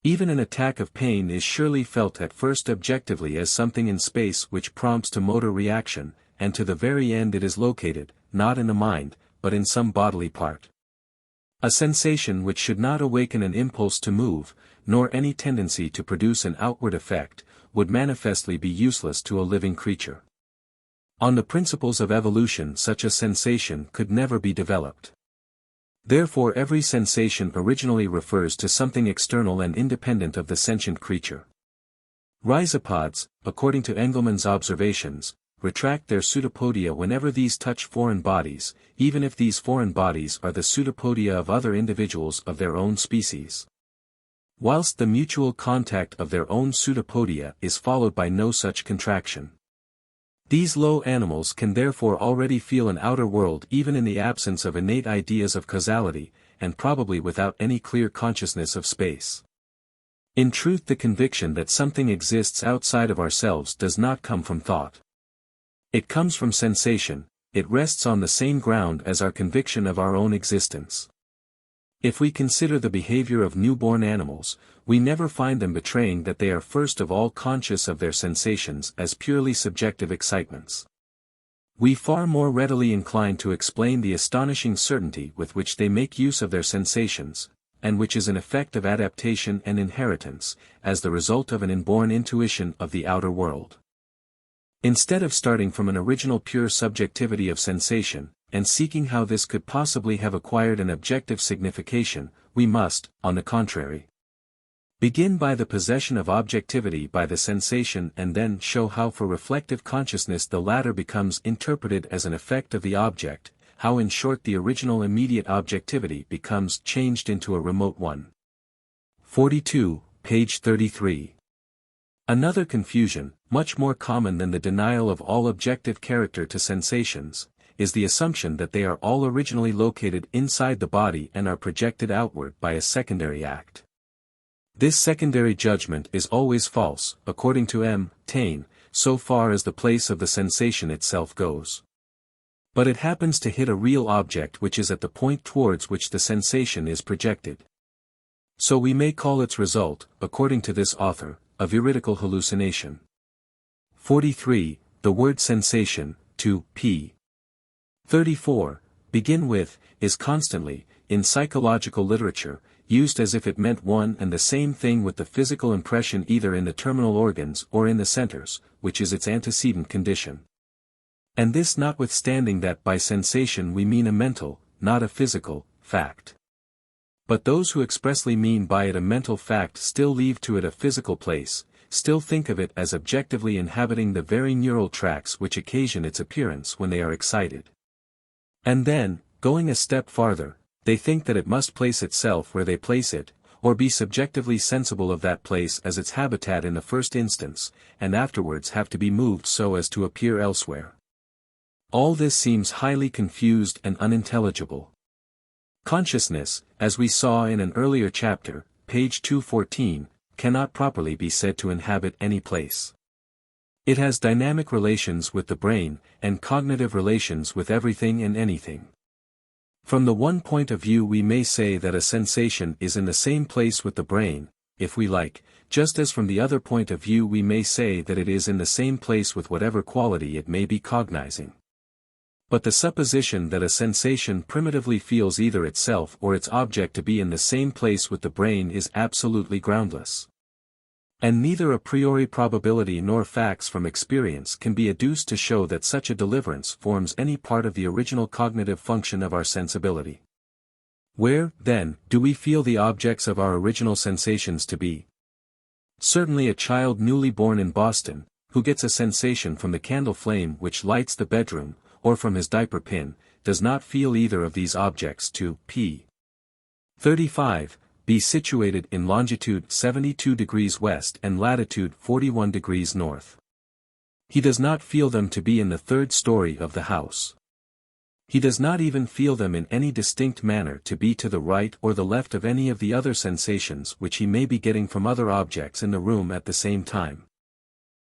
Even an attack of pain is surely felt at first objectively as something in space which prompts to motor reaction, and to the very end it is located, not in the mind, but in some bodily part. A sensation which should not awaken an impulse to move, nor any tendency to produce an outward effect, would manifestly be useless to a living creature. On the principles of evolution such a sensation could never be developed. Therefore every sensation originally refers to something external and independent of the sentient creature. Rhizopods, according to Engelmann's observations, retract their pseudopodia whenever these touch foreign bodies, even if these foreign bodies are the pseudopodia of other individuals of their own species. Whilst the mutual contact of their own pseudopodia is followed by no such contraction. These low animals can therefore already feel an outer world even in the absence of innate ideas of causality, and probably without any clear consciousness of space. In truth, the conviction that something exists outside of ourselves does not come from thought. It comes from sensation, it rests on the same ground as our conviction of our own existence. If we consider the behavior of newborn animals, we never find them betraying that they are first of all conscious of their sensations as purely subjective excitements. We far more readily incline to explain the astonishing certainty with which they make use of their sensations, and which is an effect of adaptation and inheritance, as the result of an inborn intuition of the outer world. Instead of starting from an original pure subjectivity of sensation, and seeking how this could possibly have acquired an objective signification, we must, on the contrary, begin by the possession of objectivity by the sensation and then show how for reflective consciousness the latter becomes interpreted as an effect of the object, how in short the original immediate objectivity becomes changed into a remote one. 42, page 33. Another confusion, much more common than the denial of all objective character to sensations, is the assumption that they are all originally located inside the body and are projected outward by a secondary act. This secondary judgment is always false, according to M. Taine, so far as the place of the sensation itself goes. But it happens to hit a real object which is at the point towards which the sensation is projected. So we may call its result, according to this author, a veridical hallucination. 43. The word sensation, to p. 34, begin with, is constantly, in psychological literature, used as if it meant one and the same thing with the physical impression either in the terminal organs or in the centers, which is its antecedent condition. And this notwithstanding that by sensation we mean a mental, not a physical, fact. But those who expressly mean by it a mental fact still leave to it a physical place, still think of it as objectively inhabiting the very neural tracts which occasion its appearance when they are excited. And then, going a step farther, they think that it must place itself where they place it, or be subjectively sensible of that place as its habitat in the first instance, and afterwards have to be moved so as to appear elsewhere. All this seems highly confused and unintelligible. Consciousness, as we saw in an earlier chapter, page 214, cannot properly be said to inhabit any place. It has dynamic relations with the brain, and cognitive relations with everything and anything. From the one point of view we may say that a sensation is in the same place with the brain, if we like, just as from the other point of view we may say that it is in the same place with whatever quality it may be cognizing. But the supposition that a sensation primitively feels either itself or its object to be in the same place with the brain is absolutely groundless. And neither a priori probability nor facts from experience can be adduced to show that such a deliverance forms any part of the original cognitive function of our sensibility. Where, then, do we feel the objects of our original sensations to be? Certainly a child newly born in Boston, who gets a sensation from the candle flame which lights the bedroom, or from his diaper pin, does not feel either of these objects to p. 35, be situated in longitude 72 degrees west and latitude 41 degrees north. He does not feel them to be in the third story of the house. He does not even feel them in any distinct manner to be to the right or the left of any of the other sensations which he may be getting from other objects in the room at the same time.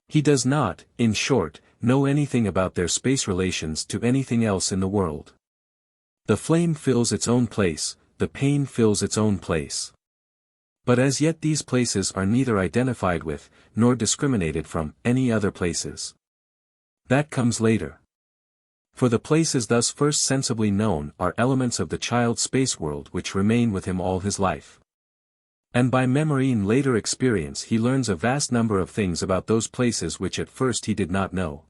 He does not, in short, know anything about their space relations to anything else in the world. The flame fills its own place, the pain fills its own place. But as yet these places are neither identified with, nor discriminated from, any other places. That comes later. For the places thus first sensibly known are elements of the child's space world which remain with him all his life. And by memory and later experience he learns a vast number of things about those places which at first he did not know.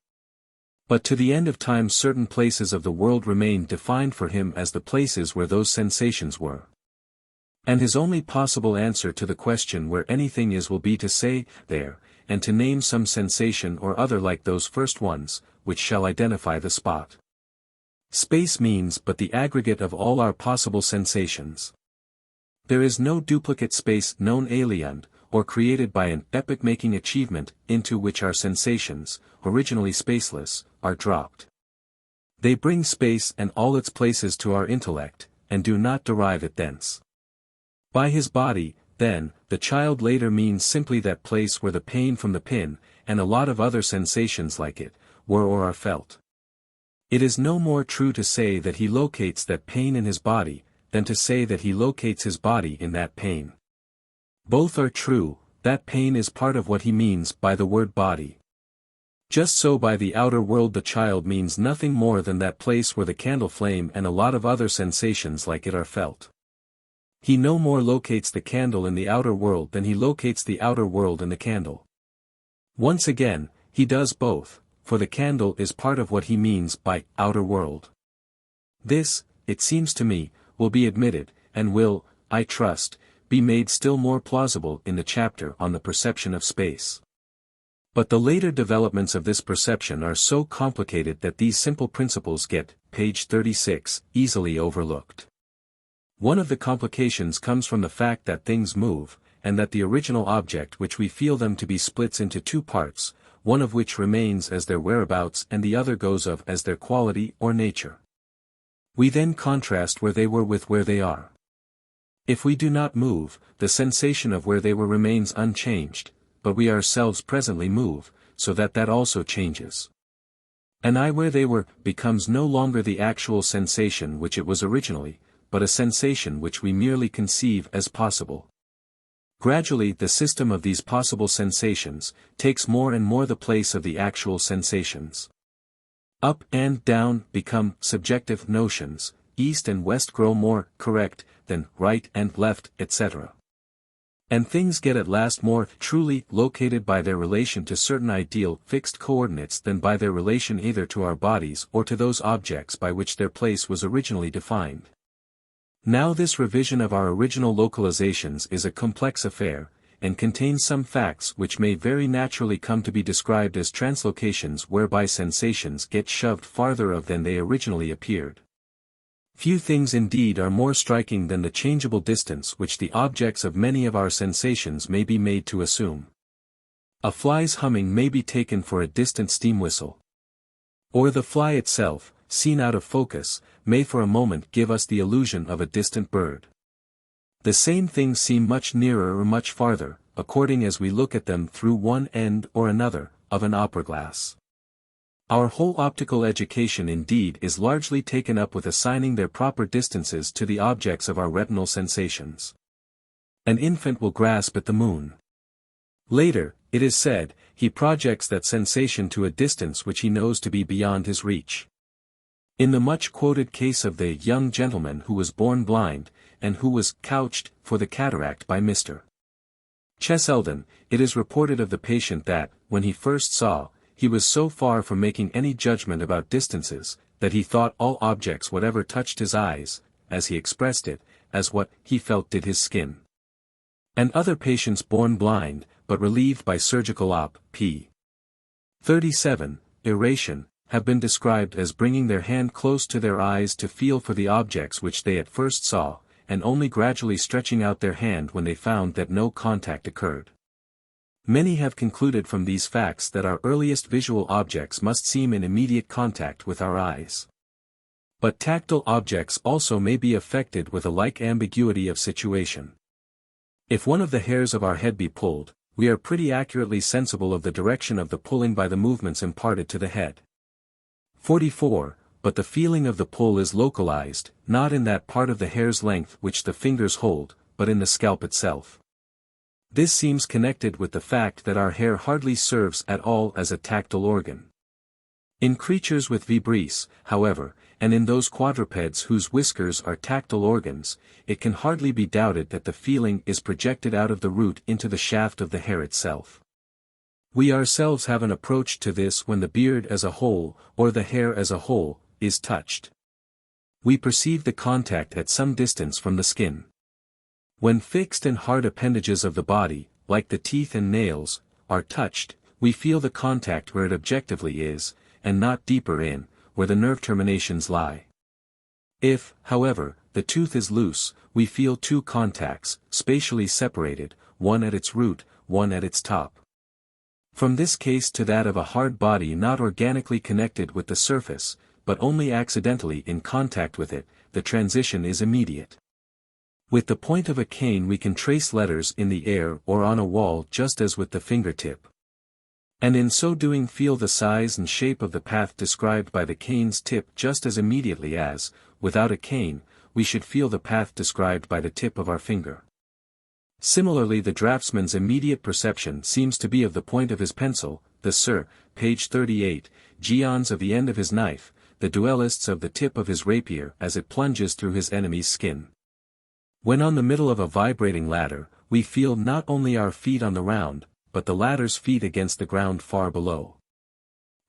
But to the end of time certain places of the world remain defined for him as the places where those sensations were. And his only possible answer to the question where anything is will be to say, there, and to name some sensation or other like those first ones, which shall identify the spot. Space means but the aggregate of all our possible sensations. There is no duplicate space known aliened, or created by an epoch-making achievement, into which our sensations, originally spaceless, are dropped. They bring space and all its places to our intellect, and do not derive it thence. By his body, then, the child later means simply that place where the pain from the pin, and a lot of other sensations like it, were or are felt. It is no more true to say that he locates that pain in his body, than to say that he locates his body in that pain. Both are true, that pain is part of what he means by the word body. Just so by the outer world the child means nothing more than that place where the candle flame and a lot of other sensations like it are felt. He no more locates the candle in the outer world than he locates the outer world in the candle. Once again, he does both, for the candle is part of what he means by outer world. This, it seems to me, will be admitted, and will, I trust, be made still more plausible in the chapter on the perception of space. But the later developments of this perception are so complicated that these simple principles get, page 36, easily overlooked. One of the complications comes from the fact that things move, and that the original object which we feel them to be splits into two parts, one of which remains as their whereabouts and the other goes of as their quality or nature. We then contrast where they were with where they are. If we do not move, the sensation of where they were remains unchanged, but we ourselves presently move, so that also changes. And I where they were becomes no longer the actual sensation which it was originally, but a sensation which we merely conceive as possible. Gradually the system of these possible sensations takes more and more the place of the actual sensations. Up and down become subjective notions, east and west grow more correct than right and left, etc. And things get at last more truly located by their relation to certain ideal fixed coordinates than by their relation either to our bodies or to those objects by which their place was originally defined. Now this revision of our original localizations is a complex affair, and contains some facts which may very naturally come to be described as translocations whereby sensations get shoved farther of than they originally appeared. Few things indeed are more striking than the changeable distance which the objects of many of our sensations may be made to assume. A fly's humming may be taken for a distant steam whistle. Or the fly itself, seen out of focus, may for a moment give us the illusion of a distant bird. The same things seem much nearer or much farther, according as we look at them through one end or another, of an opera glass. Our whole optical education indeed is largely taken up with assigning their proper distances to the objects of our retinal sensations. An infant will grasp at the moon. Later, it is said, he projects that sensation to a distance which he knows to be beyond his reach. In the much-quoted case of the young gentleman who was born blind, and who was couched for the cataract by Mr. Cheselden, it is reported of the patient that, when he first saw, he was so far from making any judgment about distances, that he thought all objects whatever touched his eyes, as he expressed it, as what he felt did his skin. And other patients born blind, but relieved by surgical p. 37, irration, have been described as bringing their hand close to their eyes to feel for the objects which they at first saw, and only gradually stretching out their hand when they found that no contact occurred. Many have concluded from these facts that our earliest visual objects must seem in immediate contact with our eyes. But tactile objects also may be affected with a like ambiguity of situation. If one of the hairs of our head be pulled, we are pretty accurately sensible of the direction of the pulling by the movements imparted to the head. 44. But the feeling of the pull is localized, not in that part of the hair's length which the fingers hold, but in the scalp itself. This seems connected with the fact that our hair hardly serves at all as a tactile organ. In creatures with vibrissae, however, and in those quadrupeds whose whiskers are tactile organs, it can hardly be doubted that the feeling is projected out of the root into the shaft of the hair itself. We ourselves have an approach to this when the beard as a whole, or the hair as a whole, is touched. We perceive the contact at some distance from the skin. When fixed and hard appendages of the body, like the teeth and nails, are touched, we feel the contact where it objectively is, and not deeper in, where the nerve terminations lie. If, however, the tooth is loose, we feel two contacts, spatially separated, one at its root, one at its top. From this case to that of a hard body not organically connected with the surface, but only accidentally in contact with it, the transition is immediate. With the point of a cane we can trace letters in the air or on a wall just as with the fingertip. And in so doing feel the size and shape of the path described by the cane's tip just as immediately as, without a cane, we should feel the path described by the tip of our finger. Similarly the draftsman's immediate perception seems to be of the point of his pencil, the sir, page 38, geons of the end of his knife, the duellists of the tip of his rapier as it plunges through his enemy's skin. When on the middle of a vibrating ladder, we feel not only our feet on the round, but the ladder's feet against the ground far below.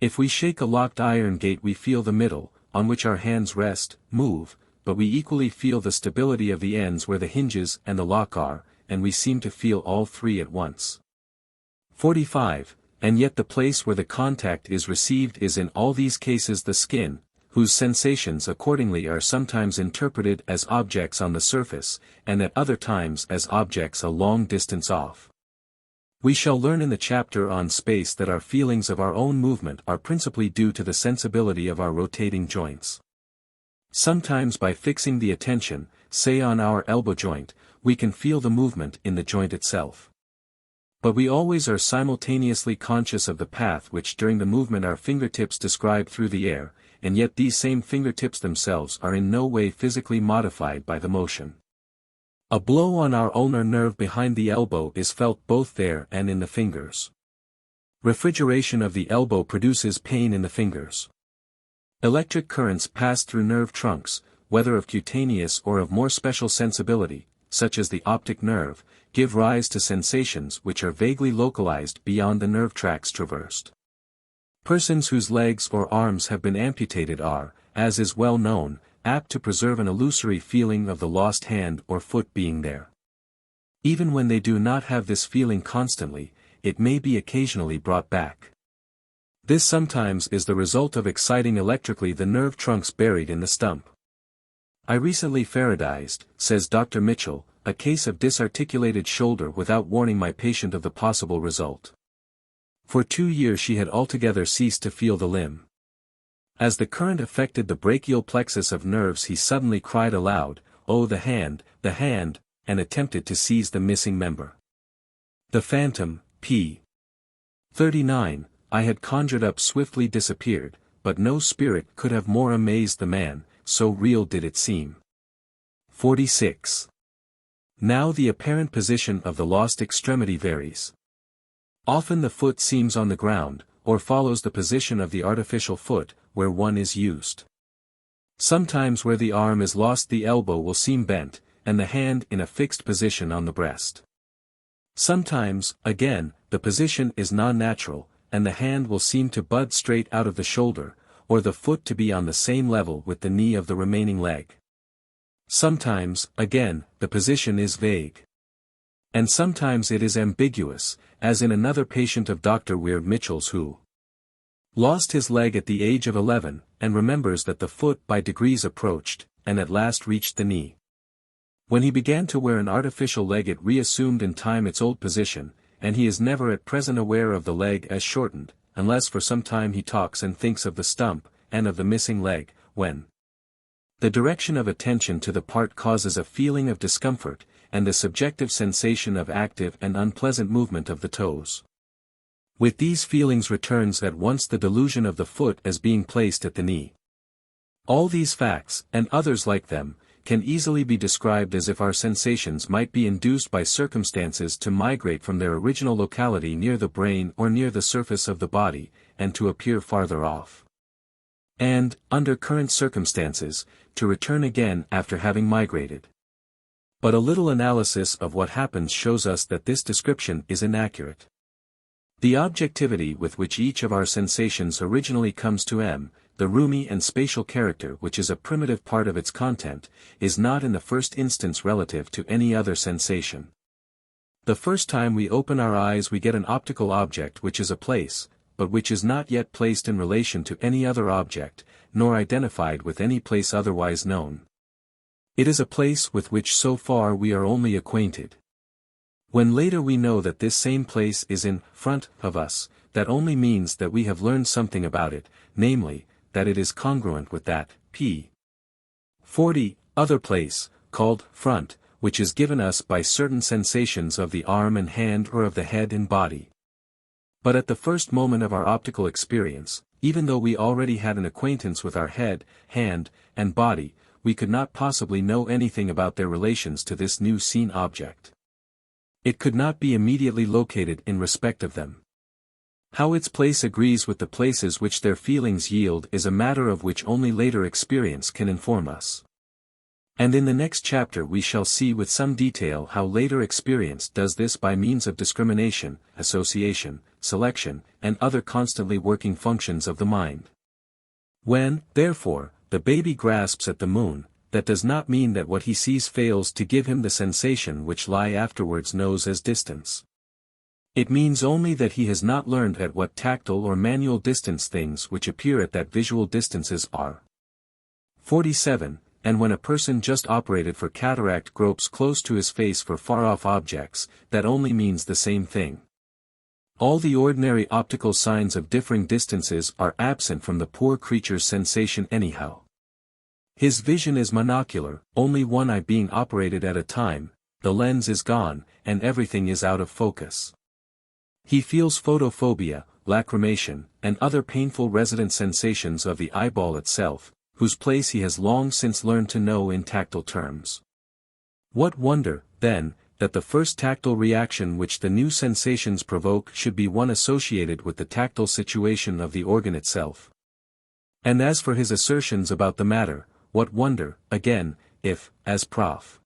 If we shake a locked iron gate we feel the middle, on which our hands rest, move, but we equally feel the stability of the ends where the hinges and the lock are, and we seem to feel all three at once. 45. And yet the place where the contact is received is in all these cases the skin, whose sensations accordingly are sometimes interpreted as objects on the surface, and at other times as objects a long distance off. We shall learn in the chapter on space that our feelings of our own movement are principally due to the sensibility of our rotating joints. Sometimes by fixing the attention, say on our elbow joint, we can feel the movement in the joint itself. But we always are simultaneously conscious of the path which during the movement our fingertips describe through the air, and yet these same fingertips themselves are in no way physically modified by the motion. A blow on our ulnar nerve behind the elbow is felt both there and in the fingers. Refrigeration of the elbow produces pain in the fingers. Electric currents pass through nerve trunks, whether of cutaneous or of more special sensibility, such as the optic nerve, give rise to sensations which are vaguely localized beyond the nerve tracts traversed. Persons whose legs or arms have been amputated are, as is well known, apt to preserve an illusory feeling of the lost hand or foot being there. Even when they do not have this feeling constantly, it may be occasionally brought back. This sometimes is the result of exciting electrically the nerve trunks buried in the stump. I recently Faradayized, says Dr. Mitchell, a case of disarticulated shoulder without warning my patient of the possible result. For 2 years she had altogether ceased to feel the limb. As the current affected the brachial plexus of nerves he suddenly cried aloud, "Oh the hand," and attempted to seize the missing member. The phantom, p. 39, I had conjured up swiftly disappeared, but no spirit could have more amazed the man, so real did it seem. 46. Now the apparent position of the lost extremity varies. Often the foot seems on the ground, or follows the position of the artificial foot, where one is used. Sometimes where the arm is lost the elbow will seem bent, and the hand in a fixed position on the breast. Sometimes, again, the position is non-natural, and the hand will seem to bud straight out of the shoulder, or the foot to be on the same level with the knee of the remaining leg. Sometimes, again, the position is vague. And sometimes it is ambiguous, as in another patient of Dr. Weir Mitchell's who lost his leg at the age of 11, and remembers that the foot by degrees approached, and at last reached the knee. When he began to wear an artificial leg it reassumed in time its old position, and he is never at present aware of the leg as shortened, unless for some time he talks and thinks of the stump, and of the missing leg, when The direction of attention to the part causes a feeling of discomfort, and the subjective sensation of active and unpleasant movement of the toes. With these feelings returns at once the delusion of the foot as being placed at the knee. All these facts, and others like them, can easily be described as if our sensations might be induced by circumstances to migrate from their original locality near the brain or near the surface of the body, and to appear farther off. And, under current circumstances, to return again after having migrated. But a little analysis of what happens shows us that this description is inaccurate. The objectivity with which each of our sensations originally comes to the roomy and spatial character which is a primitive part of its content, is not in the first instance relative to any other sensation. The first time we open our eyes we get an optical object which is a place, but which is not yet placed in relation to any other object, nor identified with any place otherwise known. It is a place with which so far we are only acquainted. When later we know that this same place is in front of us, that only means that we have learned something about it, namely, that it is congruent with that, p. 40, other place, called front, which is given us by certain sensations of the arm and hand or of the head and body. But at the first moment of our optical experience, even though we already had an acquaintance with our head, hand, and body, we could not possibly know anything about their relations to this new seen object. It could not be immediately located in respect of them. How its place agrees with the places which their feelings yield is a matter of which only later experience can inform us. And in the next chapter we shall see with some detail how later experience does this by means of discrimination, association, selection, and other constantly working functions of the mind. When, therefore, the baby grasps at the moon, that does not mean that what he sees fails to give him the sensation which lie afterwards knows as distance. It means only that he has not learned at what tactile or manual distance things which appear at that visual distances are. 47. And when a person just operated for cataract gropes close to his face for far-off objects, that only means the same thing. All the ordinary optical signs of differing distances are absent from the poor creature's sensation anyhow. His vision is monocular, only one eye being operated at a time, the lens is gone, and everything is out of focus. He feels photophobia, lacrimation, and other painful resident sensations of the eyeball itself, whose place he has long since learned to know in tactile terms. What wonder, then, that the first tactile reaction which the new sensations provoke should be one associated with the tactile situation of the organ itself. And as for his assertions about the matter, what wonder, again, if, as Prof.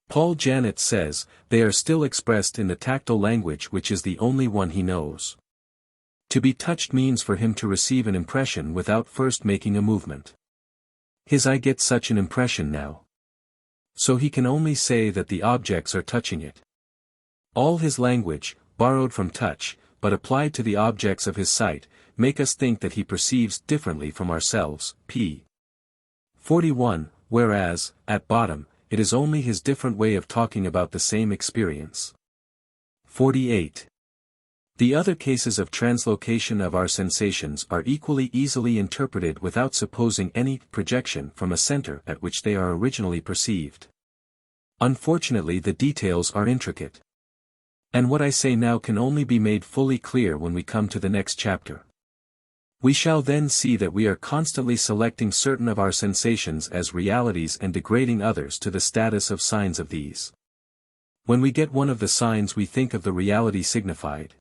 Paul Janet says, they are still expressed in the tactile language which is the only one he knows. To be touched means for him to receive an impression without first making a movement. His eye gets such an impression now. So he can only say that the objects are touching it. All his language, borrowed from touch, but applied to the objects of his sight, make us think that he perceives differently from ourselves, p. 41, whereas, at bottom, it is only his different way of talking about the same experience. 48. The other cases of translocation of our sensations are equally easily interpreted without supposing any projection from a center at which they are originally perceived. Unfortunately the details are intricate. And what I say now can only be made fully clear when we come to the next chapter. We shall then see that we are constantly selecting certain of our sensations as realities and degrading others to the status of signs of these. When we get one of the signs we think of the reality signified.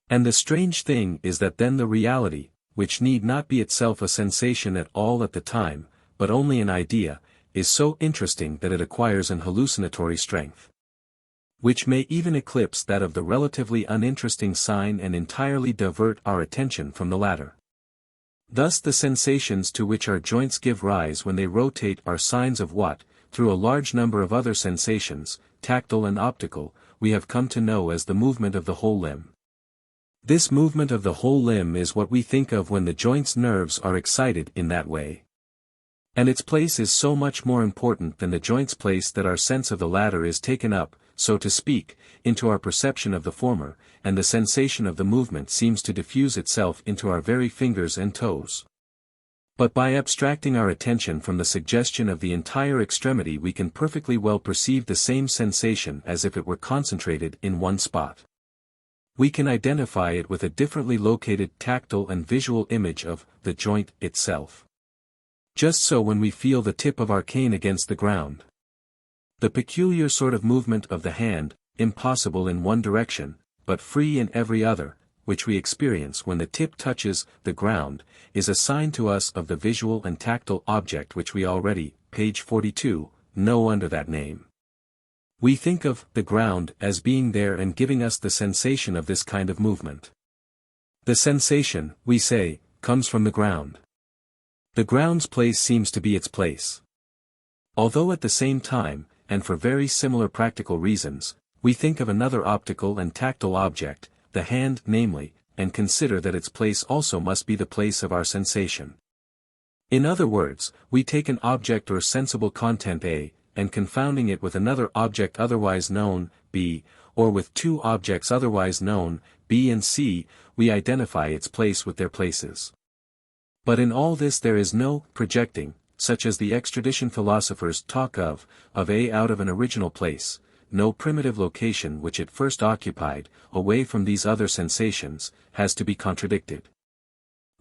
And the strange thing is that then the reality, which need not be itself a sensation at all at the time, but only an idea, is so interesting that it acquires an hallucinatory strength, which may even eclipse that of the relatively uninteresting sign and entirely divert our attention from the latter. Thus the sensations to which our joints give rise when they rotate are signs of what, through a large number of other sensations, tactile and optical, we have come to know as the movement of the whole limb. This movement of the whole limb is what we think of when the joint's nerves are excited in that way. And its place is so much more important than the joint's place that our sense of the latter is taken up, so to speak, into our perception of the former, and the sensation of the movement seems to diffuse itself into our very fingers and toes. But by abstracting our attention from the suggestion of the entire extremity we can perfectly well perceive the same sensation as if it were concentrated in one spot. We can identify it with a differently located tactile and visual image of the joint itself. Just so when we feel the tip of our cane against the ground. The peculiar sort of movement of the hand, impossible in one direction, but free in every other, which we experience when the tip touches the ground, is a sign to us of the visual and tactile object which we already, page 42, know under that name. We think of the ground as being there and giving us the sensation of this kind of movement. The sensation, we say, comes from the ground. The ground's place seems to be its place. Although at the same time, and for very similar practical reasons, we think of another optical and tactile object, the hand namely, and consider that its place also must be the place of our sensation. In other words, we take an object or sensible content A, and confounding it with another object otherwise known, B, or with two objects otherwise known, B and C, we identify its place with their places. But in all this there is no projecting, such as the extradition philosophers talk of A out of an original place, no primitive location which it first occupied, away from these other sensations, has to be contradicted.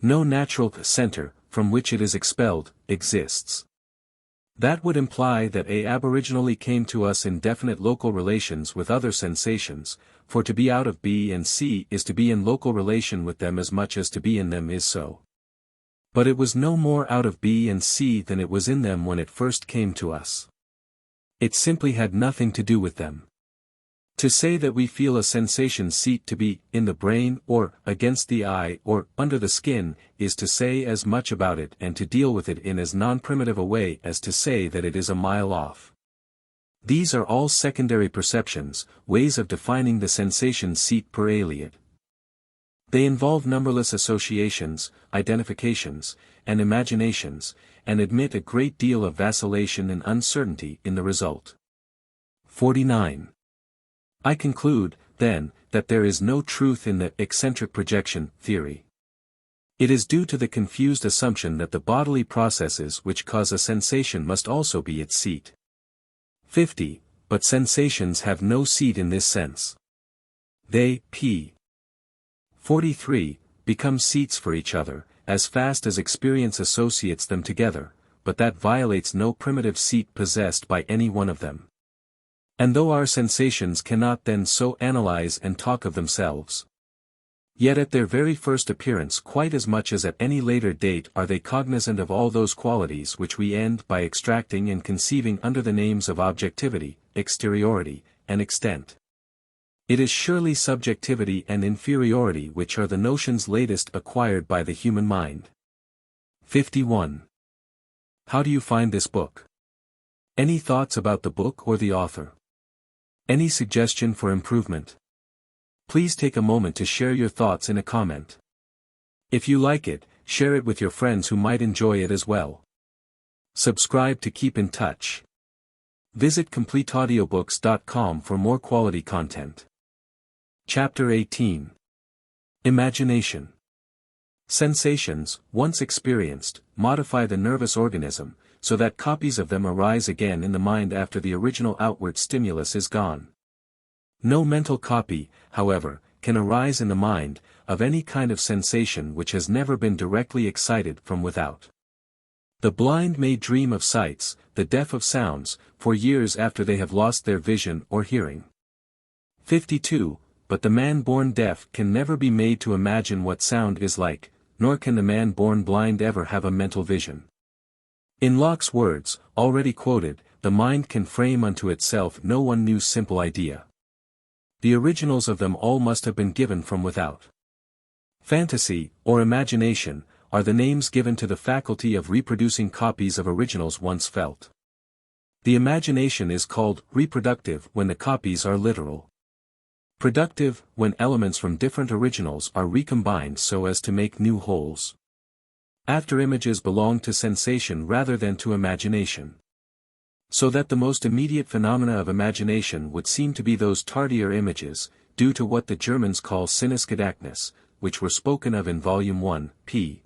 No natural center, from which it is expelled, exists. That would imply that A aboriginally came to us in definite local relations with other sensations, for to be out of B and C is to be in local relation with them as much as to be in them is so. But it was no more out of B and C than it was in them when it first came to us. It simply had nothing to do with them. To say that we feel a sensation seat to be in the brain or against the eye or under the skin is to say as much about it and to deal with it in as non-primitive a way as to say that it is a mile off. These are all secondary perceptions, ways of defining the sensation seat per aliud. They involve numberless associations, identifications, and imaginations, and admit a great deal of vacillation and uncertainty in the result. 49. I conclude, then, that there is no truth in the eccentric projection theory. It is due to the confused assumption that the bodily processes which cause a sensation must also be its seat. 50. But sensations have no seat in this sense. They, p. 43, become seats for each other, as fast as experience associates them together, but that violates no primitive seat possessed by any one of them. And though our sensations cannot then so analyze and talk of themselves, yet at their very first appearance quite as much as at any later date are they cognizant of all those qualities which we end by extracting and conceiving under the names of objectivity, exteriority, and extent. It is surely subjectivity and inferiority which are the notions latest acquired by the human mind. 51. How do you find this book? Any thoughts about the book or the author? Any suggestion for improvement? Please take a moment to share your thoughts in a comment. If you like it, share it with your friends who might enjoy it as well. Subscribe to keep in touch. Visit CompleteAudiobooks.com for more quality content. Chapter 18. Imagination. Sensations, once experienced, modify the nervous organism, so that copies of them arise again in the mind after the original outward stimulus is gone. No mental copy, however, can arise in the mind, of any kind of sensation which has never been directly excited from without. The blind may dream of sights, the deaf of sounds, for years after they have lost their vision or hearing. 52. But the man born deaf can never be made to imagine what sound is like, nor can the man born blind ever have a mental vision. In Locke's words, already quoted, the mind can frame unto itself no one new simple idea. The originals of them all must have been given from without. Fantasy, or imagination, are the names given to the faculty of reproducing copies of originals once felt. The imagination is called reproductive when the copies are literal. Productive, when elements from different originals are recombined so as to make new wholes. After images belong to sensation rather than to imagination. So that the most immediate phenomena of imagination would seem to be those tardier images, due to what the Germans call Sinnesgedächtnis, which were spoken of in Volume 1, p.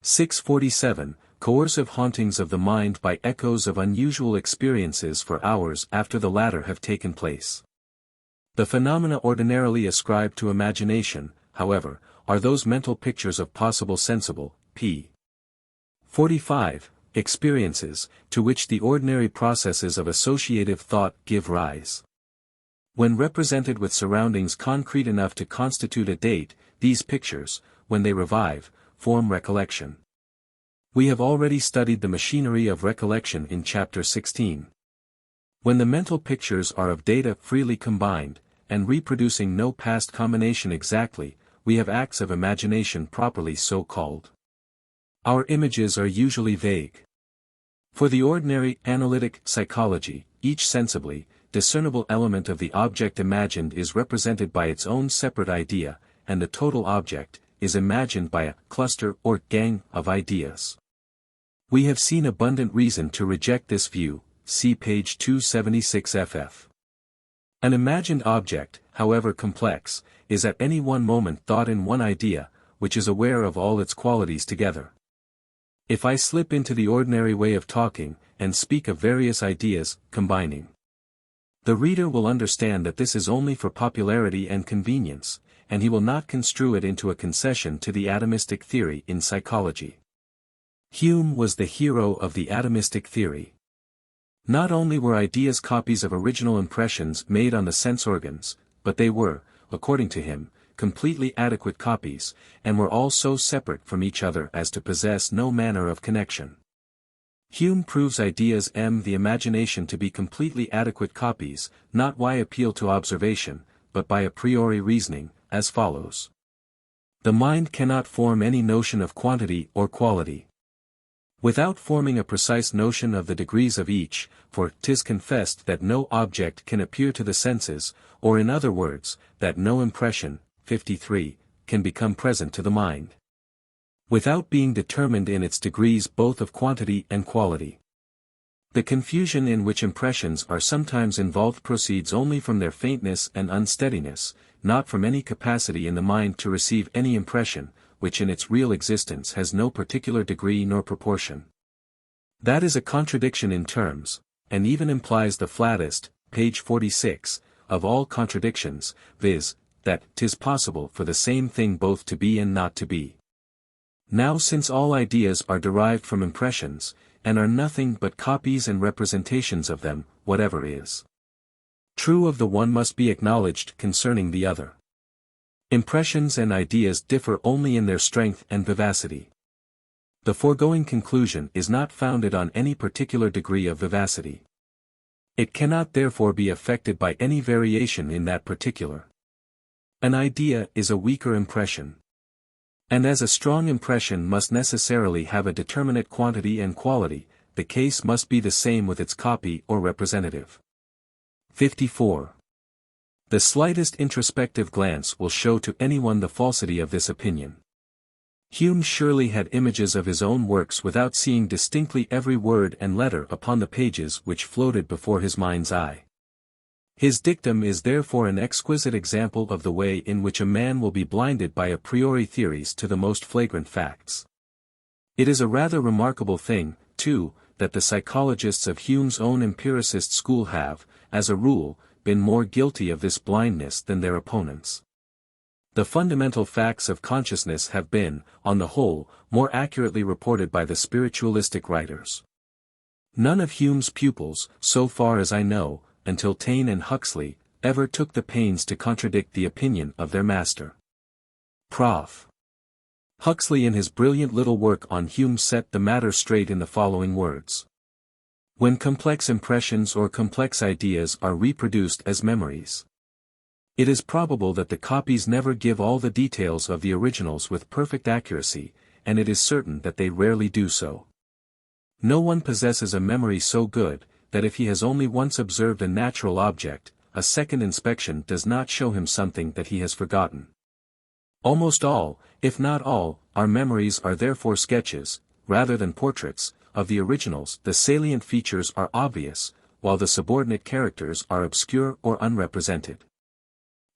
647, coercive hauntings of the mind by echoes of unusual experiences for hours after the latter have taken place. The phenomena ordinarily ascribed to imagination, however, are those mental pictures of possible sensible, p. 45, experiences, to which the ordinary processes of associative thought give rise. When represented with surroundings concrete enough to constitute a date, these pictures, when they revive, form recollection. We have already studied the machinery of recollection in Chapter 16. When the mental pictures are of data freely combined, and reproducing no past combination exactly, we have acts of imagination properly so called. Our images are usually vague. For the ordinary analytic psychology, each sensibly discernible element of the object imagined is represented by its own separate idea, and the total object is imagined by a cluster or gang of ideas. We have seen abundant reason to reject this view, see page 276 ff. An imagined object, however complex, is at any one moment thought in one idea, which is aware of all its qualities together. If I slip into the ordinary way of talking, and speak of various ideas, combining, the reader will understand that this is only for popularity and convenience, and he will not construe it into a concession to the atomistic theory in psychology. Hume was the hero of the atomistic theory. Not only were ideas copies of original impressions made on the sense organs, but they were, according to him, completely adequate copies, and were all so separate from each other as to possess no manner of connection. Hume proves ideas the imagination to be completely adequate copies, not by appeal to observation, but by a priori reasoning, as follows. The mind cannot form any notion of quantity or quality, without forming a precise notion of the degrees of each, for 'tis confessed that no object can appear to the senses, or in other words, that no impression, 53, can become present to the mind, without being determined in its degrees both of quantity and quality. The confusion in which impressions are sometimes involved proceeds only from their faintness and unsteadiness, not from any capacity in the mind to receive any impression, which in its real existence has no particular degree nor proportion. That is a contradiction in terms, and even implies the flattest, page 46, of all contradictions, viz., that 'tis possible for the same thing both to be and not to be. Now since all ideas are derived from impressions, and are nothing but copies and representations of them, whatever is true of the one must be acknowledged concerning the other. Impressions and ideas differ only in their strength and vivacity. The foregoing conclusion is not founded on any particular degree of vivacity. It cannot therefore be affected by any variation in that particular. An idea is a weaker impression. And as a strong impression must necessarily have a determinate quantity and quality, the case must be the same with its copy or representative. 54. The slightest introspective glance will show to anyone the falsity of this opinion. Hume surely had images of his own works without seeing distinctly every word and letter upon the pages which floated before his mind's eye. His dictum is therefore an exquisite example of the way in which a man will be blinded by a priori theories to the most flagrant facts. It is a rather remarkable thing, too, that the psychologists of Hume's own empiricist school have, as a rule, been more guilty of this blindness than their opponents. The fundamental facts of consciousness have been, on the whole, more accurately reported by the spiritualistic writers. None of Hume's pupils, so far as I know, until Taine and Huxley, ever took the pains to contradict the opinion of their master. Prof. Huxley in his brilliant little work on Hume set the matter straight in the following words. When complex impressions or complex ideas are reproduced as memories, it is probable that the copies never give all the details of the originals with perfect accuracy, and it is certain that they rarely do so. No one possesses a memory so good, that if he has only once observed a natural object, a second inspection does not show him something that he has forgotten. Almost all, if not all, our memories are therefore sketches, rather than portraits, of the originals. The salient features are obvious, while the subordinate characters are obscure or unrepresented.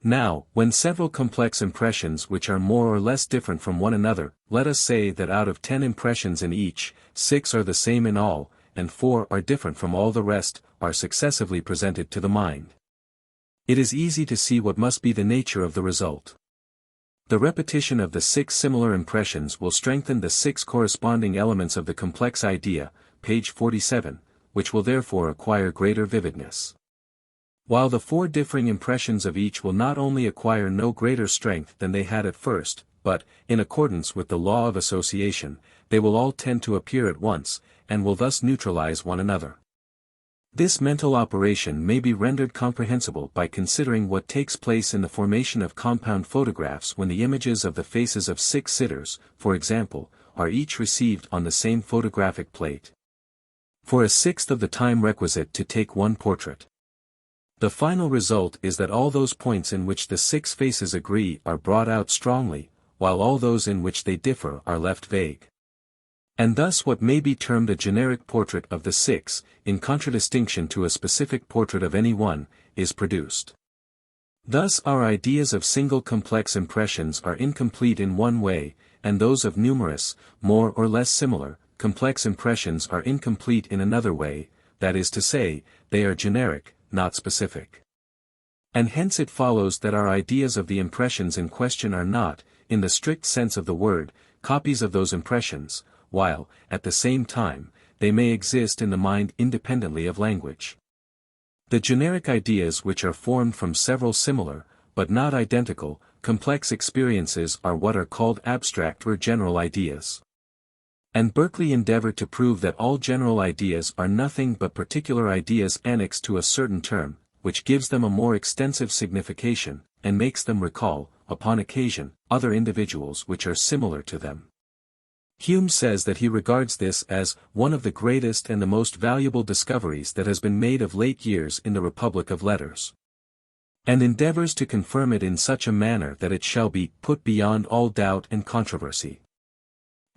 Now, when several complex impressions which are more or less different from one another, let us say that out of 10 impressions in each, 6 are the same in all, and 4 are different from all the rest, are successively presented to the mind. It is easy to see what must be the nature of the result. The repetition of the 6 similar impressions will strengthen the 6 corresponding elements of the complex idea, page 47, which will therefore acquire greater vividness. While the 4 differing impressions of each will not only acquire no greater strength than they had at first, but, in accordance with the law of association, they will all tend to appear at once, and will thus neutralize one another. This mental operation may be rendered comprehensible by considering what takes place in the formation of compound photographs when the images of the faces of 6 sitters, for example, are each received on the same photographic plate. For a sixth of the time requisite to take one portrait. The final result is that all those points in which the 6 faces agree are brought out strongly, while all those in which they differ are left vague. And thus what may be termed a generic portrait of the 6, in contradistinction to a specific portrait of any one, is produced. Thus our ideas of single complex impressions are incomplete in one way, and those of numerous, more or less similar, complex impressions are incomplete in another way, that is to say, they are generic, not specific. And hence it follows that our ideas of the impressions in question are not, in the strict sense of the word, copies of those impressions, while, at the same time, they may exist in the mind independently of language. The generic ideas which are formed from several similar, but not identical, complex experiences are what are called abstract or general ideas. And Berkeley endeavored to prove that all general ideas are nothing but particular ideas annexed to a certain term, which gives them a more extensive signification, and makes them recall, upon occasion, other individuals which are similar to them. Hume says that he regards this as one of the greatest and the most valuable discoveries that has been made of late years in the Republic of Letters, and endeavors to confirm it in such a manner that it shall be put beyond all doubt and controversy.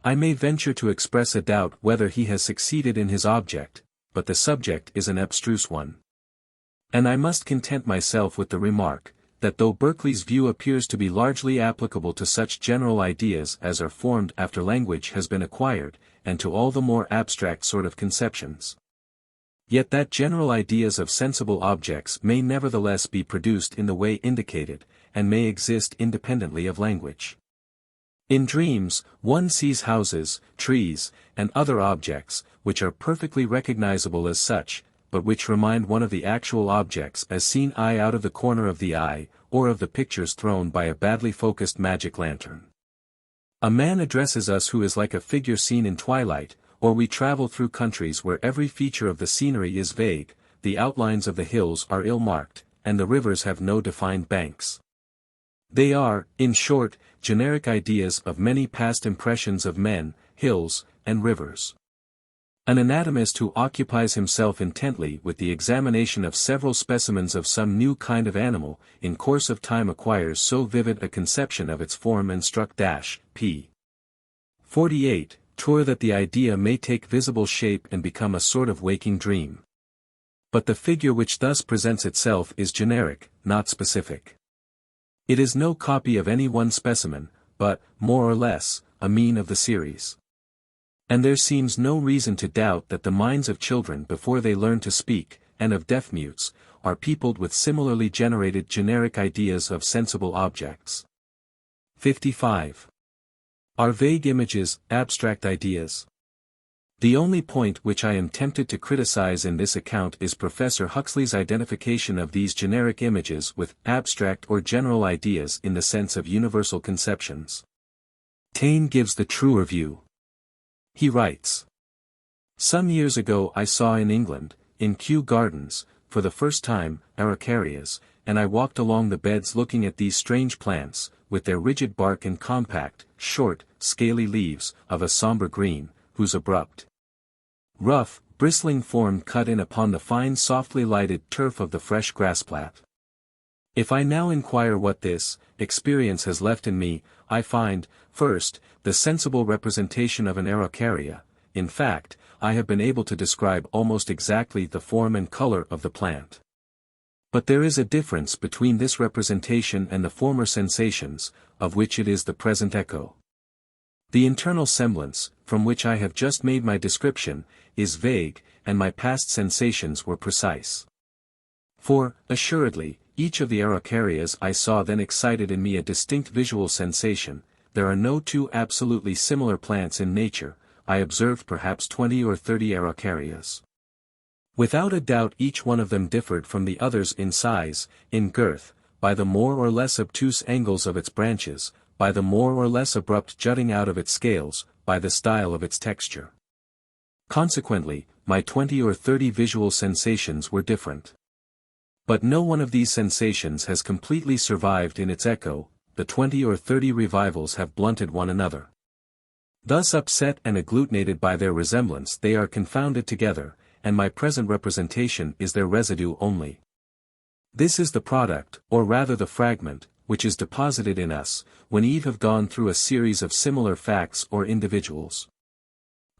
I may venture to express a doubt whether he has succeeded in his object, but the subject is an abstruse one. And I must content myself with the remark, that though Berkeley's view appears to be largely applicable to such general ideas as are formed after language has been acquired, and to all the more abstract sort of conceptions, yet that general ideas of sensible objects may nevertheless be produced in the way indicated, and may exist independently of language. In dreams, one sees houses, trees, and other objects, which are perfectly recognizable as such, but which remind one of the actual objects as seen eye out of the corner of the eye, or of the pictures thrown by a badly focused magic lantern. A man addresses us who is like a figure seen in twilight, or we travel through countries where every feature of the scenery is vague, the outlines of the hills are ill-marked, and the rivers have no defined banks. They are, in short, generic ideas of many past impressions of men, hills, and rivers. An anatomist who occupies himself intently with the examination of several specimens of some new kind of animal, in course of time acquires so vivid a conception of its form and p. 48, that the idea may take visible shape and become a sort of waking dream. But the figure which thus presents itself is generic, not specific. It is no copy of any one specimen, but, more or less, a mean of the series. And there seems no reason to doubt that the minds of children before they learn to speak, and of deaf-mutes, are peopled with similarly generated generic ideas of sensible objects. 55. Are vague images, abstract ideas? The only point which I am tempted to criticize in this account is Professor Huxley's identification of these generic images with abstract or general ideas in the sense of universal conceptions. Taine gives the truer view. He writes, "Some years ago I saw in England, in Kew Gardens, for the first time, araucarias, and I walked along the beds looking at these strange plants, with their rigid bark and compact, short, scaly leaves, of a somber green, whose abrupt, rough, bristling form cut in upon the fine softly lighted turf of the fresh grassplat. If I now inquire what this experience has left in me, I find, first, the sensible representation of an araucaria. In fact, I have been able to describe almost exactly the form and color of the plant. But there is a difference between this representation and the former sensations, of which it is the present echo. The internal semblance, from which I have just made my description, is vague, and my past sensations were precise. For, assuredly, each of the araucarias I saw then excited in me a distinct visual sensation. There are no two absolutely similar plants in nature. I observed perhaps 20 or 30 araucarias. Without a doubt each one of them differed from the others in size, in girth, by the more or less obtuse angles of its branches, by the more or less abrupt jutting out of its scales, by the style of its texture. Consequently, my 20 or 30 visual sensations were different. But no one of these sensations has completely survived in its echo. The 20 or 30 revivals have blunted one another. Thus upset and agglutinated by their resemblance they are confounded together, and my present representation is their residue only. This is the product, or rather the fragment, which is deposited in us, when Eve have gone through a series of similar facts or individuals.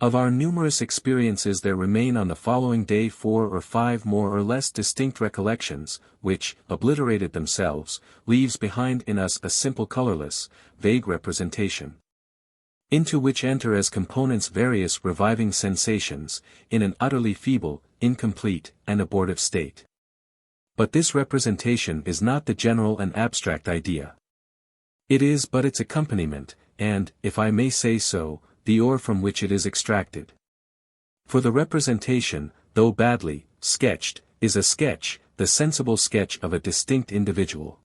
Of our numerous experiences there remain on the following day 4 or 5 more or less distinct recollections, which, obliterated themselves, leaves behind in us a simple colorless, vague representation, into which enter as components various reviving sensations, in an utterly feeble, incomplete, and abortive state. But this representation is not the general and abstract idea. It is but its accompaniment, and, if I may say so, the ore from which it is extracted. For the representation, though badly sketched, is a sketch, the sensible sketch of a distinct individual.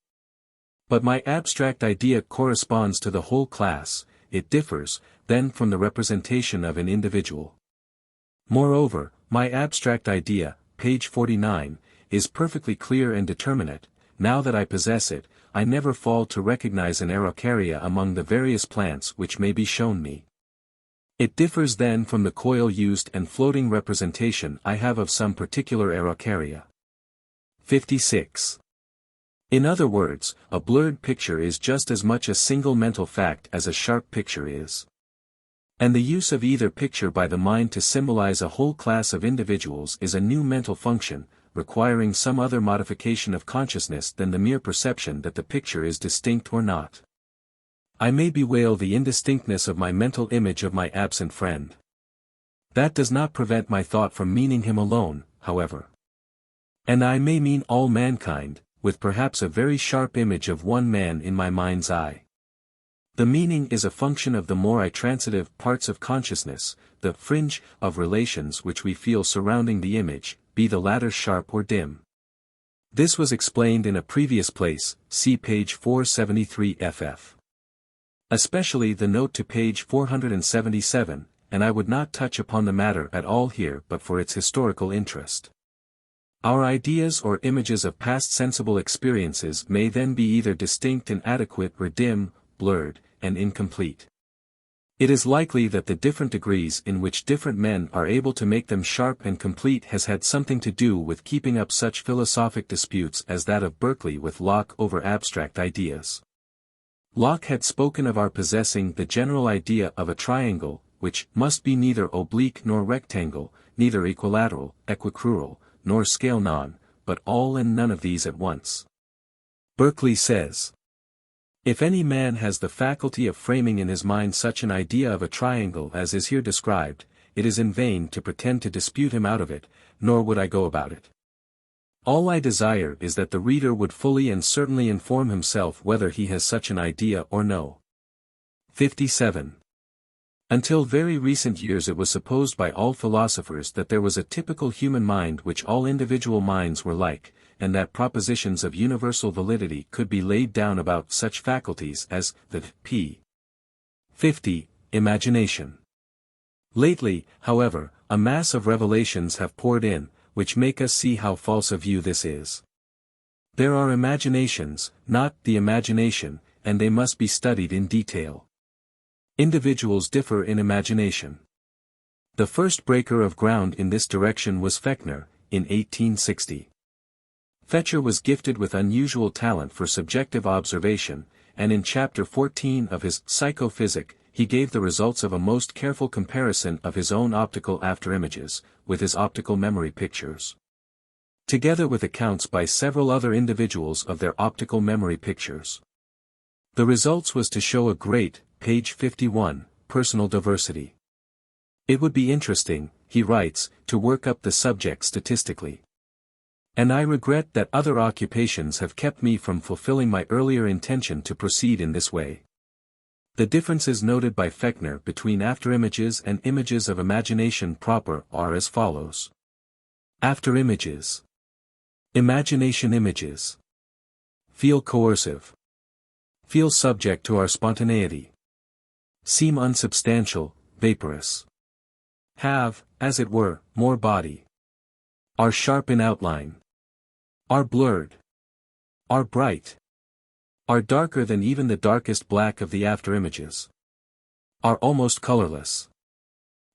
But my abstract idea corresponds to the whole class. It differs, then, from the representation of an individual. Moreover, my abstract idea, page 49, is perfectly clear and determinate. Now that I possess it, I never fall to recognize an araucaria among the various plants which may be shown me. It differs then from the coil-used and floating representation I have of some particular araucaria. 56. In other words, a blurred picture is just as much a single mental fact as a sharp picture is. And the use of either picture by the mind to symbolize a whole class of individuals is a new mental function, requiring some other modification of consciousness than the mere perception that the picture is distinct or not. I may bewail the indistinctness of my mental image of my absent friend. That does not prevent my thought from meaning him alone, however. And I may mean all mankind, with perhaps a very sharp image of one man in my mind's eye. The meaning is a function of the more transitive parts of consciousness, the fringe of relations which we feel surrounding the image, be the latter sharp or dim. This was explained in a previous place, see page 473 ff. Especially the note to page 477, and I would not touch upon the matter at all here but for its historical interest. Our ideas or images of past sensible experiences may then be either distinct and adequate or dim, blurred, and incomplete. It is likely that the different degrees in which different men are able to make them sharp and complete has had something to do with keeping up such philosophic disputes as that of Berkeley with Locke over abstract ideas. Locke had spoken of our possessing the general idea of a triangle, which must be neither oblique nor rectangle, neither equilateral, equicrural, nor scale none, but all and none of these at once. Berkeley says, if any man has the faculty of framing in his mind such an idea of a triangle as is here described, it is in vain to pretend to dispute him out of it, nor would I go about it. All I desire is that the reader would fully and certainly inform himself whether he has such an idea or no. 57. Until very recent years it was supposed by all philosophers that there was a typical human mind which all individual minds were like, and that propositions of universal validity could be laid down about such faculties as the p. 50. Imagination. Lately, however, a mass of revelations have poured in, which make us see how false a view this is. There are imaginations, not the imagination, and they must be studied in detail. Individuals differ in imagination. The first breaker of ground in this direction was Fechner, in 1860. Fechner was gifted with unusual talent for subjective observation, and in chapter 14 of his Psychophysic, he gave the results of a most careful comparison of his own optical afterimages, with his optical memory pictures. together with accounts by several other individuals of their optical memory pictures. The results was to show a great, page 51, personal diversity. It would be interesting, he writes, to work up the subject statistically. And I regret that other occupations have kept me from fulfilling my earlier intention to proceed in this way. The differences noted by Fechner between afterimages and images of imagination proper are as follows. Afterimages. Imagination images. Feel coercive. Feel subject to our spontaneity. Seem unsubstantial, vaporous. Have, as it were, more body. Are sharp in outline. Are blurred. Are bright. Are darker than even the darkest black of the afterimages. Are almost colorless.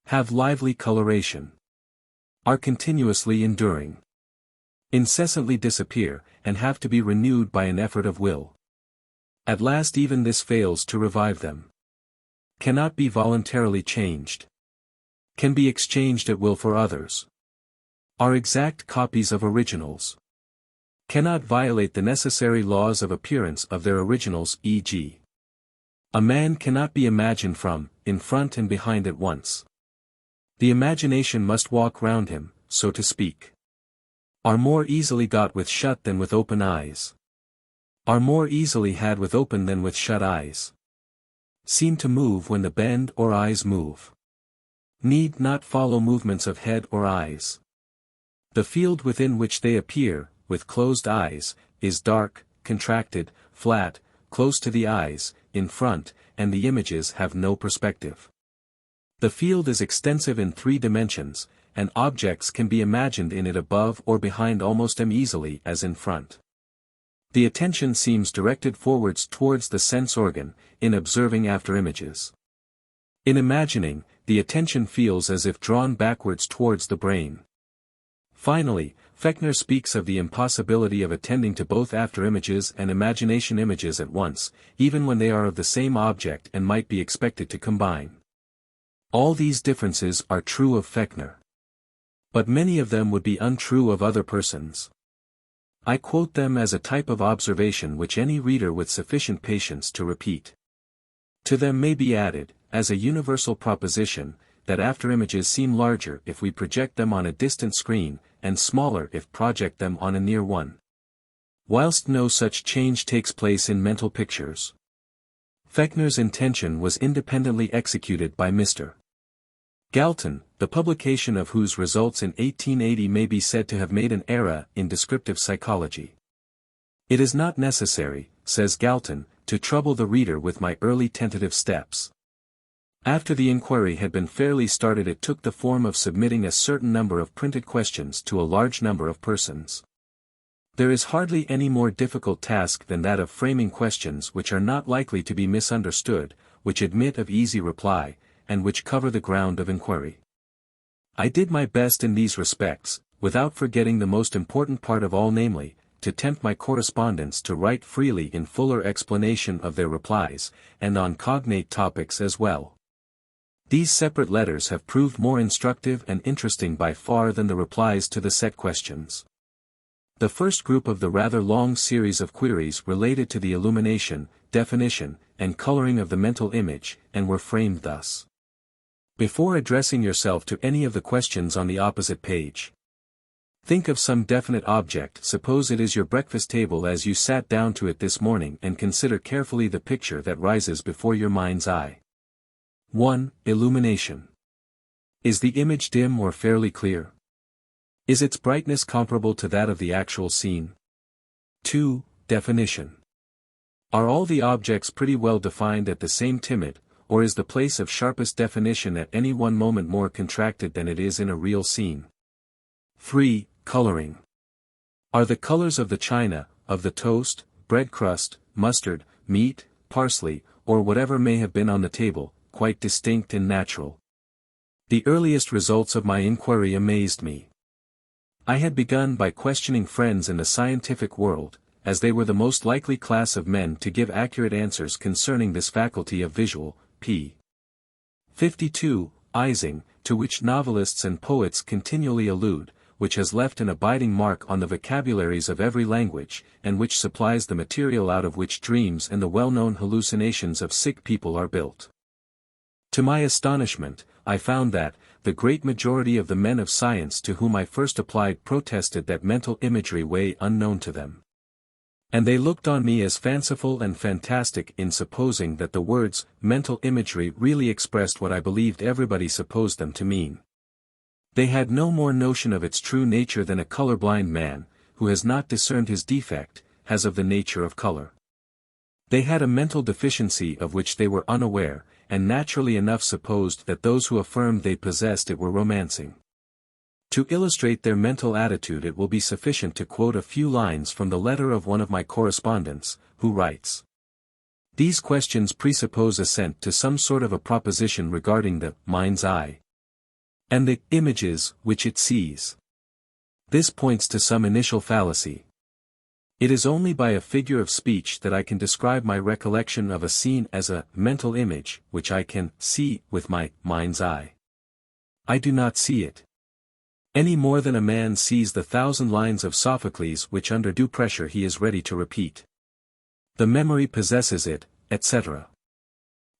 Have lively coloration. Are continuously enduring. Incessantly disappear, and have to be renewed by an effort of will. At last even this fails to revive them. Cannot be voluntarily changed. Can be exchanged at will for others. Are exact copies of originals. Cannot violate the necessary laws of appearance of their originals, e.g. a man cannot be imagined from, in front and behind at once. The imagination must walk round him, so to speak. Are more easily got with shut than with open eyes. Are more easily had with open than with shut eyes. Seem to move when the bend or eyes move. Need not follow movements of head or eyes. The field within which they appear, with closed eyes, is dark, contracted, flat, close to the eyes, in front, and the images have no perspective. The field is extensive in 3 dimensions, and objects can be imagined in it above or behind almost as easily as in front. The attention seems directed forwards towards the sense organ, in observing afterimages. In imagining, the attention feels as if drawn backwards towards the brain. Finally, Fechner speaks of the impossibility of attending to both afterimages and imagination images at once, even when they are of the same object and might be expected to combine. All these differences are true of Fechner. But many of them would be untrue of other persons. I quote them as a type of observation which any reader with sufficient patience to repeat. To them may be added, as a universal proposition, that afterimages seem larger if we project them on a distant screen, and smaller if project them on a near one. Whilst no such change takes place in mental pictures. Fechner's intention was independently executed by Mr. Galton, the publication of whose results in 1880 may be said to have made an era in descriptive psychology. It is not necessary, says Galton, to trouble the reader with my early tentative steps. After the inquiry had been fairly started, it took the form of submitting a certain number of printed questions to a large number of persons. There is hardly any more difficult task than that of framing questions which are not likely to be misunderstood, which admit of easy reply, and which cover the ground of inquiry. I did my best in these respects, without forgetting the most important part of all, namely, to tempt my correspondents to write freely in fuller explanation of their replies, and on cognate topics as well. These separate letters have proved more instructive and interesting by far than the replies to the set questions. The first group of the rather long series of queries related to the illumination, definition, and coloring of the mental image, and were framed thus. Before addressing yourself to any of the questions on the opposite page, think of some definite object. Suppose it is your breakfast table as you sat down to it this morning, and consider carefully the picture that rises before your mind's eye. 1. Illumination. Is the image dim or fairly clear? Is its brightness comparable to that of the actual scene? 2. Definition. Are all the objects pretty well defined at the same timid, or is the place of sharpest definition at any one moment more contracted than it is in a real scene? 3. Coloring. Are the colors of the china, of the toast, bread crust, mustard, meat, parsley, or whatever may have been on the table, quite distinct and natural? The earliest results of my inquiry amazed me. I had begun by questioning friends in the scientific world, as they were the most likely class of men to give accurate answers concerning this faculty of visual, p. 52, Ising, to which novelists and poets continually allude, which has left an abiding mark on the vocabularies of every language, and which supplies the material out of which dreams and the well-known hallucinations of sick people are built. To my astonishment, I found that, the great majority of the men of science to whom I first applied protested that mental imagery way unknown to them. And they looked on me as fanciful and fantastic in supposing that the words, mental imagery really expressed what I believed everybody supposed them to mean. They had no more notion of its true nature than a colorblind man, who has not discerned his defect, has of the nature of color. They had a mental deficiency of which they were unaware, and naturally enough supposed that those who affirmed they possessed it were romancing. To illustrate their mental attitude it will be sufficient to quote a few lines from the letter of one of my correspondents, who writes: "These questions presuppose assent to some sort of a proposition regarding the mind's eye and the images which it sees. This points to some initial fallacy. It is only by a figure of speech that I can describe my recollection of a scene as a mental image, which I can see with my mind's eye. I do not see it any more than a man sees the 1,000 lines of Sophocles which under due pressure he is ready to repeat. The memory possesses it, etc."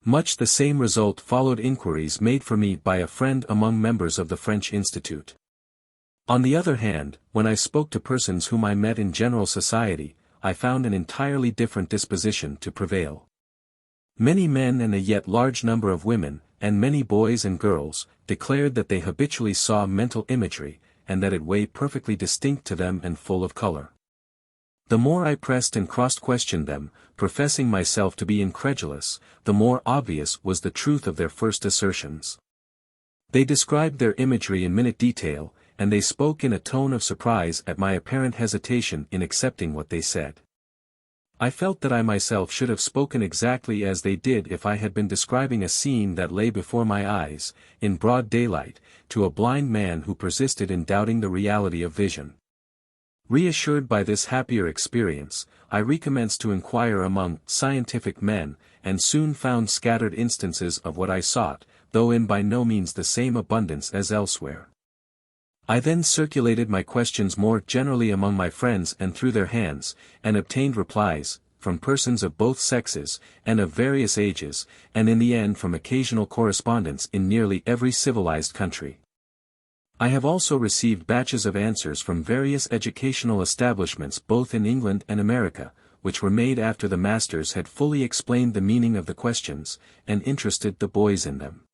Much the same result followed inquiries made for me by a friend among members of the French Institute. On the other hand, when I spoke to persons whom I met in general society, I found an entirely different disposition to prevail. Many men and a yet large number of women, and many boys and girls, declared that they habitually saw mental imagery, and that it way perfectly distinct to them and full of color. The more I pressed and cross-questioned them, professing myself to be incredulous, the more obvious was the truth of their first assertions. They described their imagery in minute detail, and they spoke in a tone of surprise at my apparent hesitation in accepting what they said. I felt that I myself should have spoken exactly as they did if I had been describing a scene that lay before my eyes, in broad daylight, to a blind man who persisted in doubting the reality of vision. Reassured by this happier experience, I recommenced to inquire among scientific men, and soon found scattered instances of what I sought, though in by no means the same abundance as elsewhere. I then circulated my questions more generally among my friends and through their hands, and obtained replies, from persons of both sexes, and of various ages, and in the end from occasional correspondents in nearly every civilized country. I have also received batches of answers from various educational establishments both in England and America, which were made after the masters had fully explained the meaning of the questions, and interested the boys in them.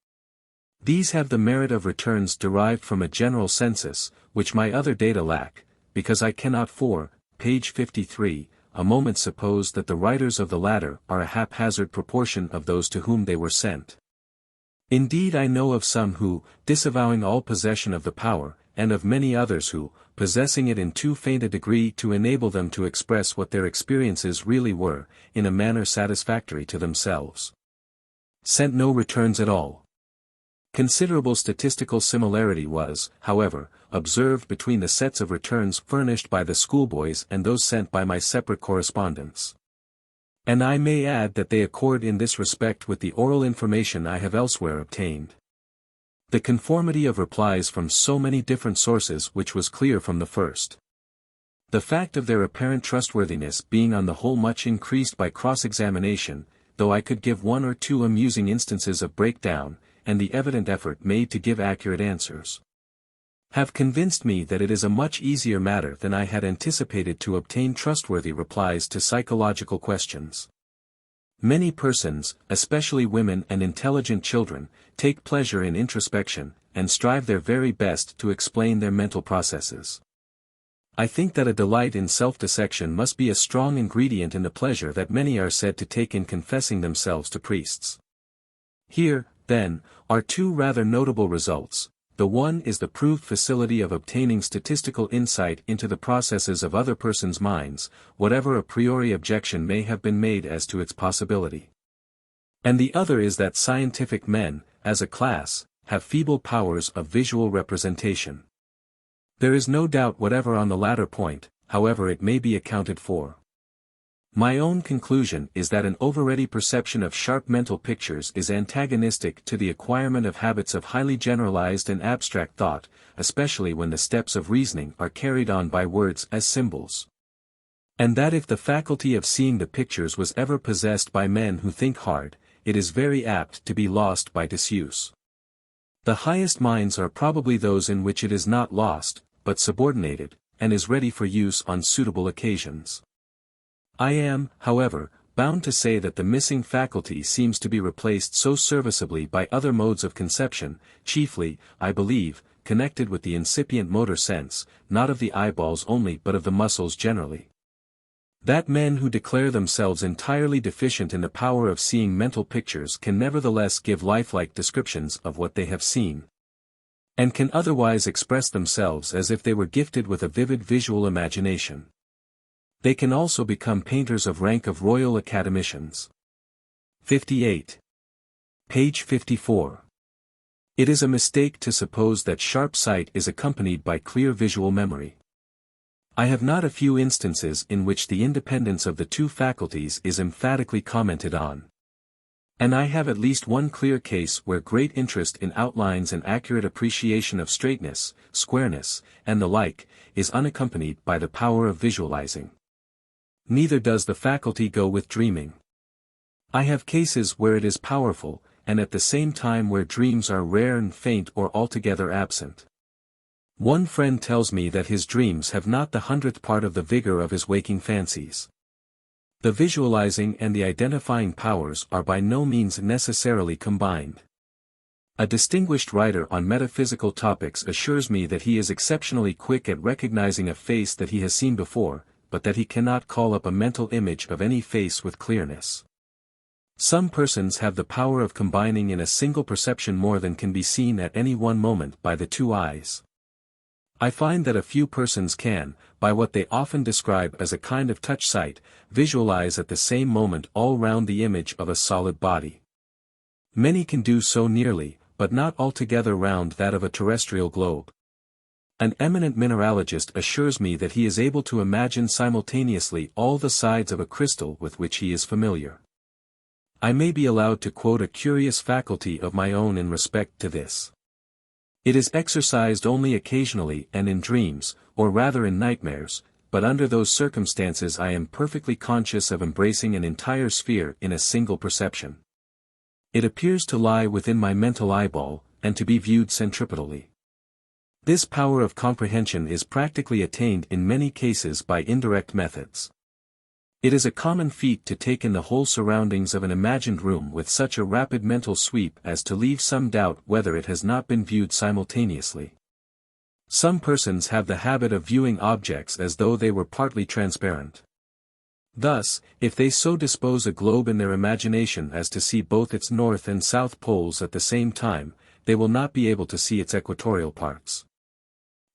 These have the merit of returns derived from a general census, which my other data lack, because I cannot for, page 53, a moment suppose that the writers of the latter are a haphazard proportion of those to whom they were sent. Indeed I know of some who, disavowing all possession of the power, and of many others who, possessing it in too faint a degree to enable them to express what their experiences really were, in a manner satisfactory to themselves, sent no returns at all. Considerable statistical similarity was, however, observed between the sets of returns furnished by the schoolboys and those sent by my separate correspondents. And I may add that they accord in this respect with the oral information I have elsewhere obtained. The conformity of replies from so many different sources which was clear from the first. The fact of their apparent trustworthiness being on the whole much increased by cross-examination, though I could give one or two amusing instances of breakdown, and the evident effort made to give accurate answers, have convinced me that it is a much easier matter than I had anticipated to obtain trustworthy replies to psychological questions. Many persons, especially women and intelligent children, take pleasure in introspection, and strive their very best to explain their mental processes. I think that a delight in self-dissection must be a strong ingredient in the pleasure that many are said to take in confessing themselves to priests. Here, then, are two rather notable results. The one is the proved facility of obtaining statistical insight into the processes of other persons' minds, whatever a priori objection may have been made as to its possibility. And the other is that scientific men, as a class, have feeble powers of visual representation. There is no doubt whatever on the latter point, however it may be accounted for. My own conclusion is that an overready perception of sharp mental pictures is antagonistic to the acquirement of habits of highly generalized and abstract thought, especially when the steps of reasoning are carried on by words as symbols. And that if the faculty of seeing the pictures was ever possessed by men who think hard, it is very apt to be lost by disuse. The highest minds are probably those in which it is not lost, but subordinated, and is ready for use on suitable occasions. I am, however, bound to say that the missing faculty seems to be replaced so serviceably by other modes of conception, chiefly, I believe, connected with the incipient motor sense, not of the eyeballs only but of the muscles generally. That men who declare themselves entirely deficient in the power of seeing mental pictures can nevertheless give lifelike descriptions of what they have seen, and can otherwise express themselves as if they were gifted with a vivid visual imagination. They can also become painters of rank of royal academicians. 58. Page 54. It is a mistake to suppose that sharp sight is accompanied by clear visual memory. I have not a few instances in which the independence of the two faculties is emphatically commented on. And I have at least one clear case where great interest in outlines and accurate appreciation of straightness, squareness, and the like, is unaccompanied by the power of visualizing. Neither does the faculty go with dreaming. I have cases where it is powerful, and at the same time where dreams are rare and faint or altogether absent. One friend tells me that his dreams have not the 100th part of the vigor of his waking fancies. The visualizing and the identifying powers are by no means necessarily combined. A distinguished writer on metaphysical topics assures me that he is exceptionally quick at recognizing a face that he has seen before, but that he cannot call up a mental image of any face with clearness. Some persons have the power of combining in a single perception more than can be seen at any one moment by the two eyes. I find that a few persons can, by what they often describe as a kind of touch sight, visualize at the same moment all round the image of a solid body. Many can do so nearly, but not altogether round that of a terrestrial globe. An eminent mineralogist assures me that he is able to imagine simultaneously all the sides of a crystal with which he is familiar. I may be allowed to quote a curious faculty of my own in respect to this. It is exercised only occasionally and in dreams, or rather in nightmares, but under those circumstances I am perfectly conscious of embracing an entire sphere in a single perception. It appears to lie within my mental eyeball, and to be viewed centripetally. This power of comprehension is practically attained in many cases by indirect methods. It is a common feat to take in the whole surroundings of an imagined room with such a rapid mental sweep as to leave some doubt whether it has not been viewed simultaneously. Some persons have the habit of viewing objects as though they were partly transparent. Thus, if they so dispose a globe in their imagination as to see both its north and south poles at the same time, they will not be able to see its equatorial parts.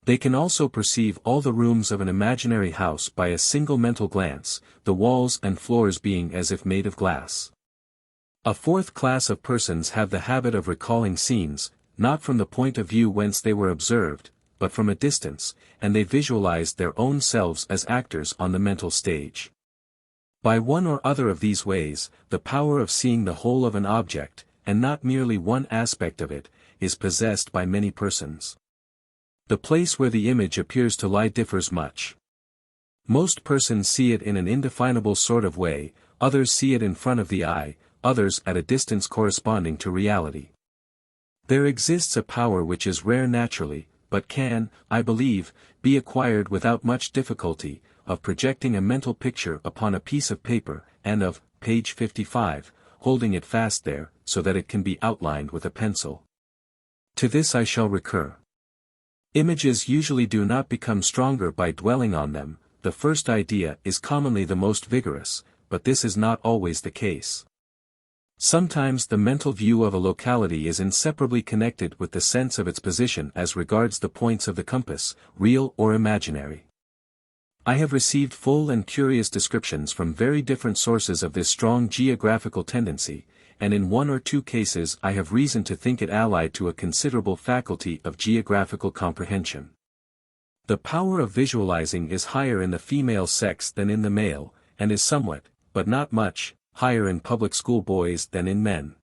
They can also perceive all the rooms of an imaginary house by a single mental glance, the walls and floors being as if made of glass. A fourth class of persons have the habit of recalling scenes, not from the point of view whence they were observed, but from a distance, and they visualize their own selves as actors on the mental stage. By one or other of these ways, the power of seeing the whole of an object, and not merely one aspect of it, is possessed by many persons. The place where the image appears to lie differs much. Most persons see it in an indefinable sort of way, others see it in front of the eye, others at a distance corresponding to reality. There exists a power which is rare naturally, but can, I believe, be acquired without much difficulty, of projecting a mental picture upon a piece of paper, and of, page 55, holding it fast there, so that it can be outlined with a pencil. To this I shall recur. Images usually do not become stronger by dwelling on them. The first idea is commonly the most vigorous, but this is not always the case. Sometimes the mental view of a locality is inseparably connected with the sense of its position as regards the points of the compass, real or imaginary. I have received full and curious descriptions from very different sources of this strong geographical tendency, and in one or two cases I have reason to think it allied to a considerable faculty of geographical comprehension. The power of visualizing is higher in the female sex than in the male, and is somewhat, but not much, higher in public school boys than in men.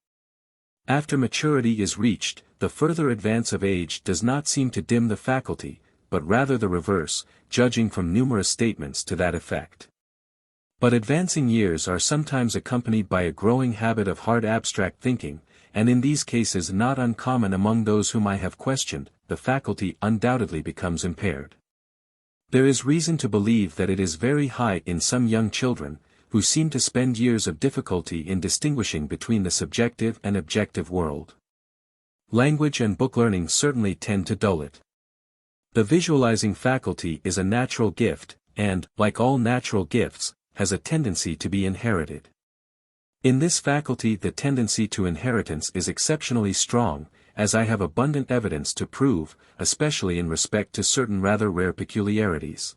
After maturity is reached, the further advance of age does not seem to dim the faculty, but rather the reverse, judging from numerous statements to that effect. But advancing years are sometimes accompanied by a growing habit of hard abstract thinking, and in these cases not uncommon among those whom I have questioned, the faculty undoubtedly becomes impaired. There is reason to believe that it is very high in some young children, who seem to spend years of difficulty in distinguishing between the subjective and objective world. Language and book learning certainly tend to dull it. The visualizing faculty is a natural gift, and, like all natural gifts, has a tendency to be inherited. In this faculty the tendency to inheritance is exceptionally strong, as I have abundant evidence to prove, especially in respect to certain rather rare peculiarities,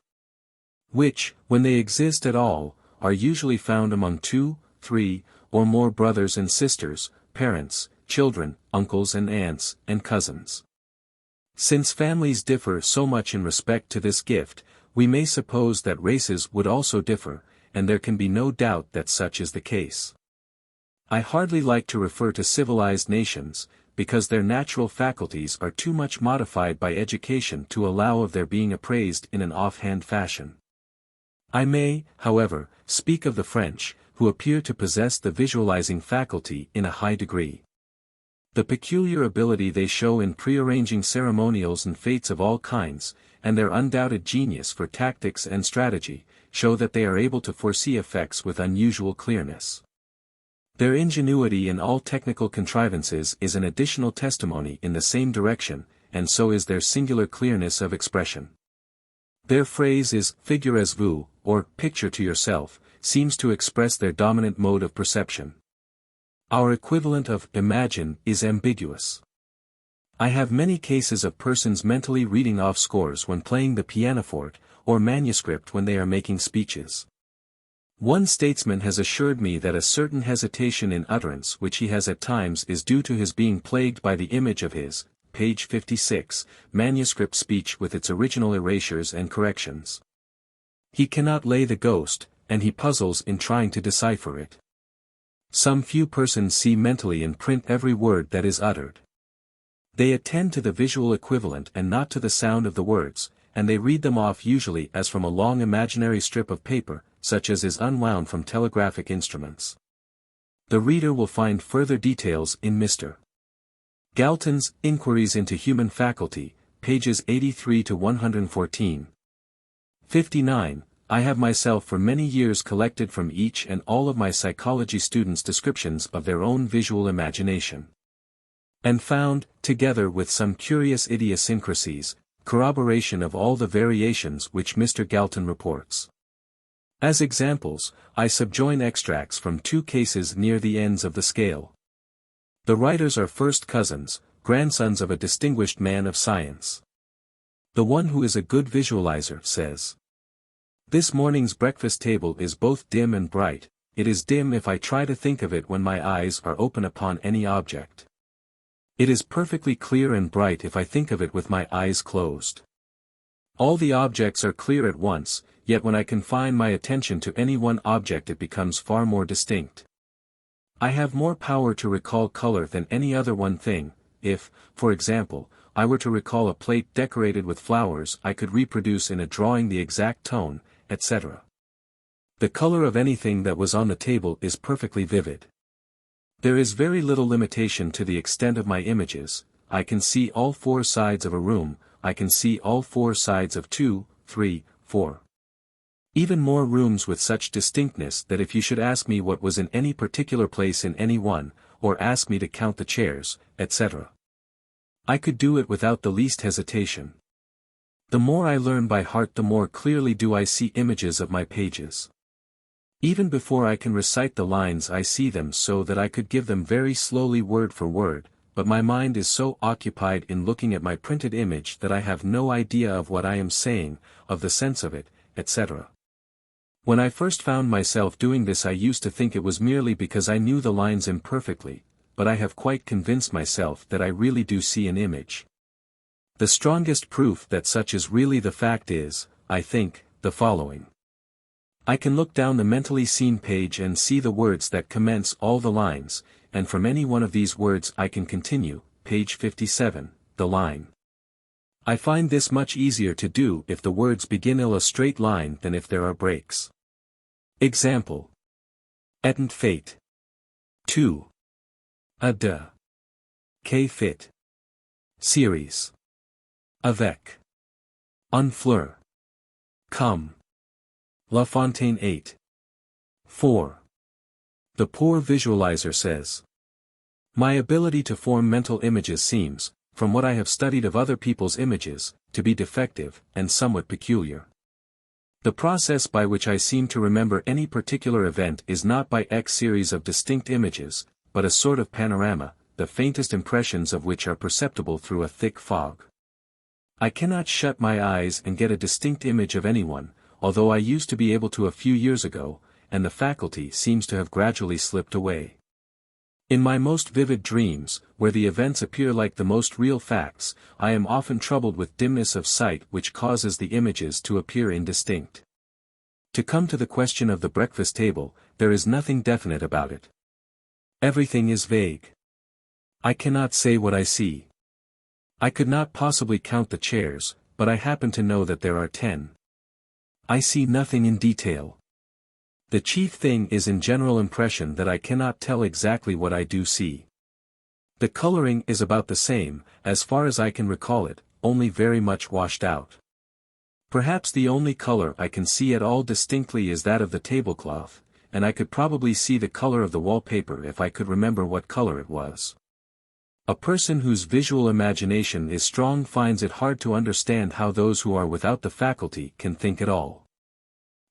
which, when they exist at all, are usually found among 2, 3, or more brothers and sisters, parents, children, uncles and aunts, and cousins. Since families differ so much in respect to this gift, we may suppose that races would also differ, and there can be no doubt that such is the case. I hardly like to refer to civilized nations, because their natural faculties are too much modified by education to allow of their being appraised in an offhand fashion. I may, however, speak of the French, who appear to possess the visualizing faculty in a high degree. The peculiar ability they show in prearranging ceremonials and fetes of all kinds, and their undoubted genius for tactics and strategy, show that they are able to foresee effects with unusual clearness. Their ingenuity in all technical contrivances is an additional testimony in the same direction, and so is their singular clearness of expression. Their phrase is figurez-vous, or picture to yourself, seems to express their dominant mode of perception. Our equivalent of imagine is ambiguous. I have many cases of persons mentally reading off scores when playing the pianoforte, or manuscript when they are making speeches. One statesman has assured me that a certain hesitation in utterance which he has at times is due to his being plagued by the image of his, page 56, manuscript speech with its original erasures and corrections. He cannot lay the ghost, and he puzzles in trying to decipher it. Some few persons see mentally in print every word that is uttered. They attend to the visual equivalent and not to the sound of the words, and they read them off usually as from a long imaginary strip of paper, such as is unwound from telegraphic instruments. The reader will find further details in Mr. Galton's Inquiries into Human Faculty, pages 83 to 114. 59. I have myself for many years collected from each and all of my psychology students descriptions of their own visual imagination, and found, together with some curious idiosyncrasies, corroboration of all the variations which Mr. Galton reports. As examples, I subjoin extracts from 2 cases near the ends of the scale. The writers are first cousins, grandsons of a distinguished man of science. The one who is a good visualizer says, "This morning's breakfast table is both dim and bright. It is dim if I try to think of it when my eyes are open upon any object. It is perfectly clear and bright if I think of it with my eyes closed. All the objects are clear at once, yet when I confine my attention to any one object it becomes far more distinct. I have more power to recall color than any other one thing. If, for example, I were to recall a plate decorated with flowers I could reproduce in a drawing the exact tone, etc. The color of anything that was on the table is perfectly vivid. There is very little limitation to the extent of my images. I can see all 4 sides of a room, I can see all 4 sides of 2, 3, 4. Even more rooms with such distinctness that if you should ask me what was in any particular place in any one, or ask me to count the chairs, etc., I could do it without the least hesitation. The more I learn by heart the more clearly do I see images of my pages. Even before I can recite the lines I see them so that I could give them very slowly word for word, but my mind is so occupied in looking at my printed image that I have no idea of what I am saying, of the sense of it, etc. When I first found myself doing this I used to think it was merely because I knew the lines imperfectly, but I have quite convinced myself that I really do see an image. The strongest proof that such is really the fact is, I think, the following. I can look down the mentally seen page and see the words that commence all the lines, and from any one of these words I can continue, page 57, the line. I find this much easier to do if the words begin in a straight line than if there are breaks. Example. Etant fate. 2. A de. K fit. Series. Avec. Un fleur. Come. La Fontaine 8. 4. The poor visualizer says. My ability to form mental images seems, from what I have studied of other people's images, to be defective, and somewhat peculiar. The process by which I seem to remember any particular event is not by X series of distinct images, but a sort of panorama, the faintest impressions of which are perceptible through a thick fog. I cannot shut my eyes and get a distinct image of anyone, although I used to be able to a few years ago, and the faculty seems to have gradually slipped away. In my most vivid dreams, where the events appear like the most real facts, I am often troubled with dimness of sight which causes the images to appear indistinct. To come to the question of the breakfast table, there is nothing definite about it. Everything is vague. I cannot say what I see. I could not possibly count the chairs, but I happen to know that there are 10. I see nothing in detail. The chief thing is in general impression that I cannot tell exactly what I do see. The coloring is about the same, as far as I can recall it, only very much washed out. Perhaps the only color I can see at all distinctly is that of the tablecloth, and I could probably see the color of the wallpaper if I could remember what color it was. A person whose visual imagination is strong finds it hard to understand how those who are without the faculty can think at all.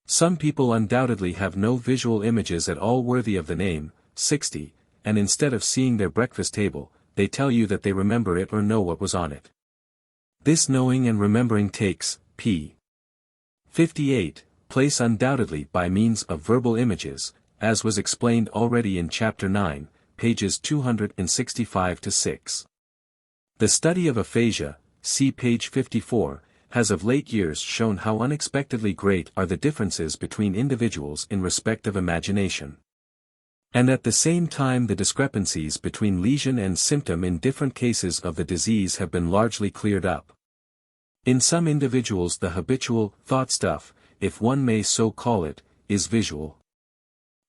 Some people undoubtedly have no visual images at all worthy of the name, 60, and instead of seeing their breakfast table, they tell you that they remember it or know what was on it. This knowing and remembering takes, p. 58, place undoubtedly by means of verbal images, as was explained already in Chapter 9, pages 265-6. The study of aphasia, see page 54, has of late years shown how unexpectedly great are the differences between individuals in respect of imagination. And at the same time the discrepancies between lesion and symptom in different cases of the disease have been largely cleared up. In some individuals the habitual thought stuff, if one may so call it, is visual.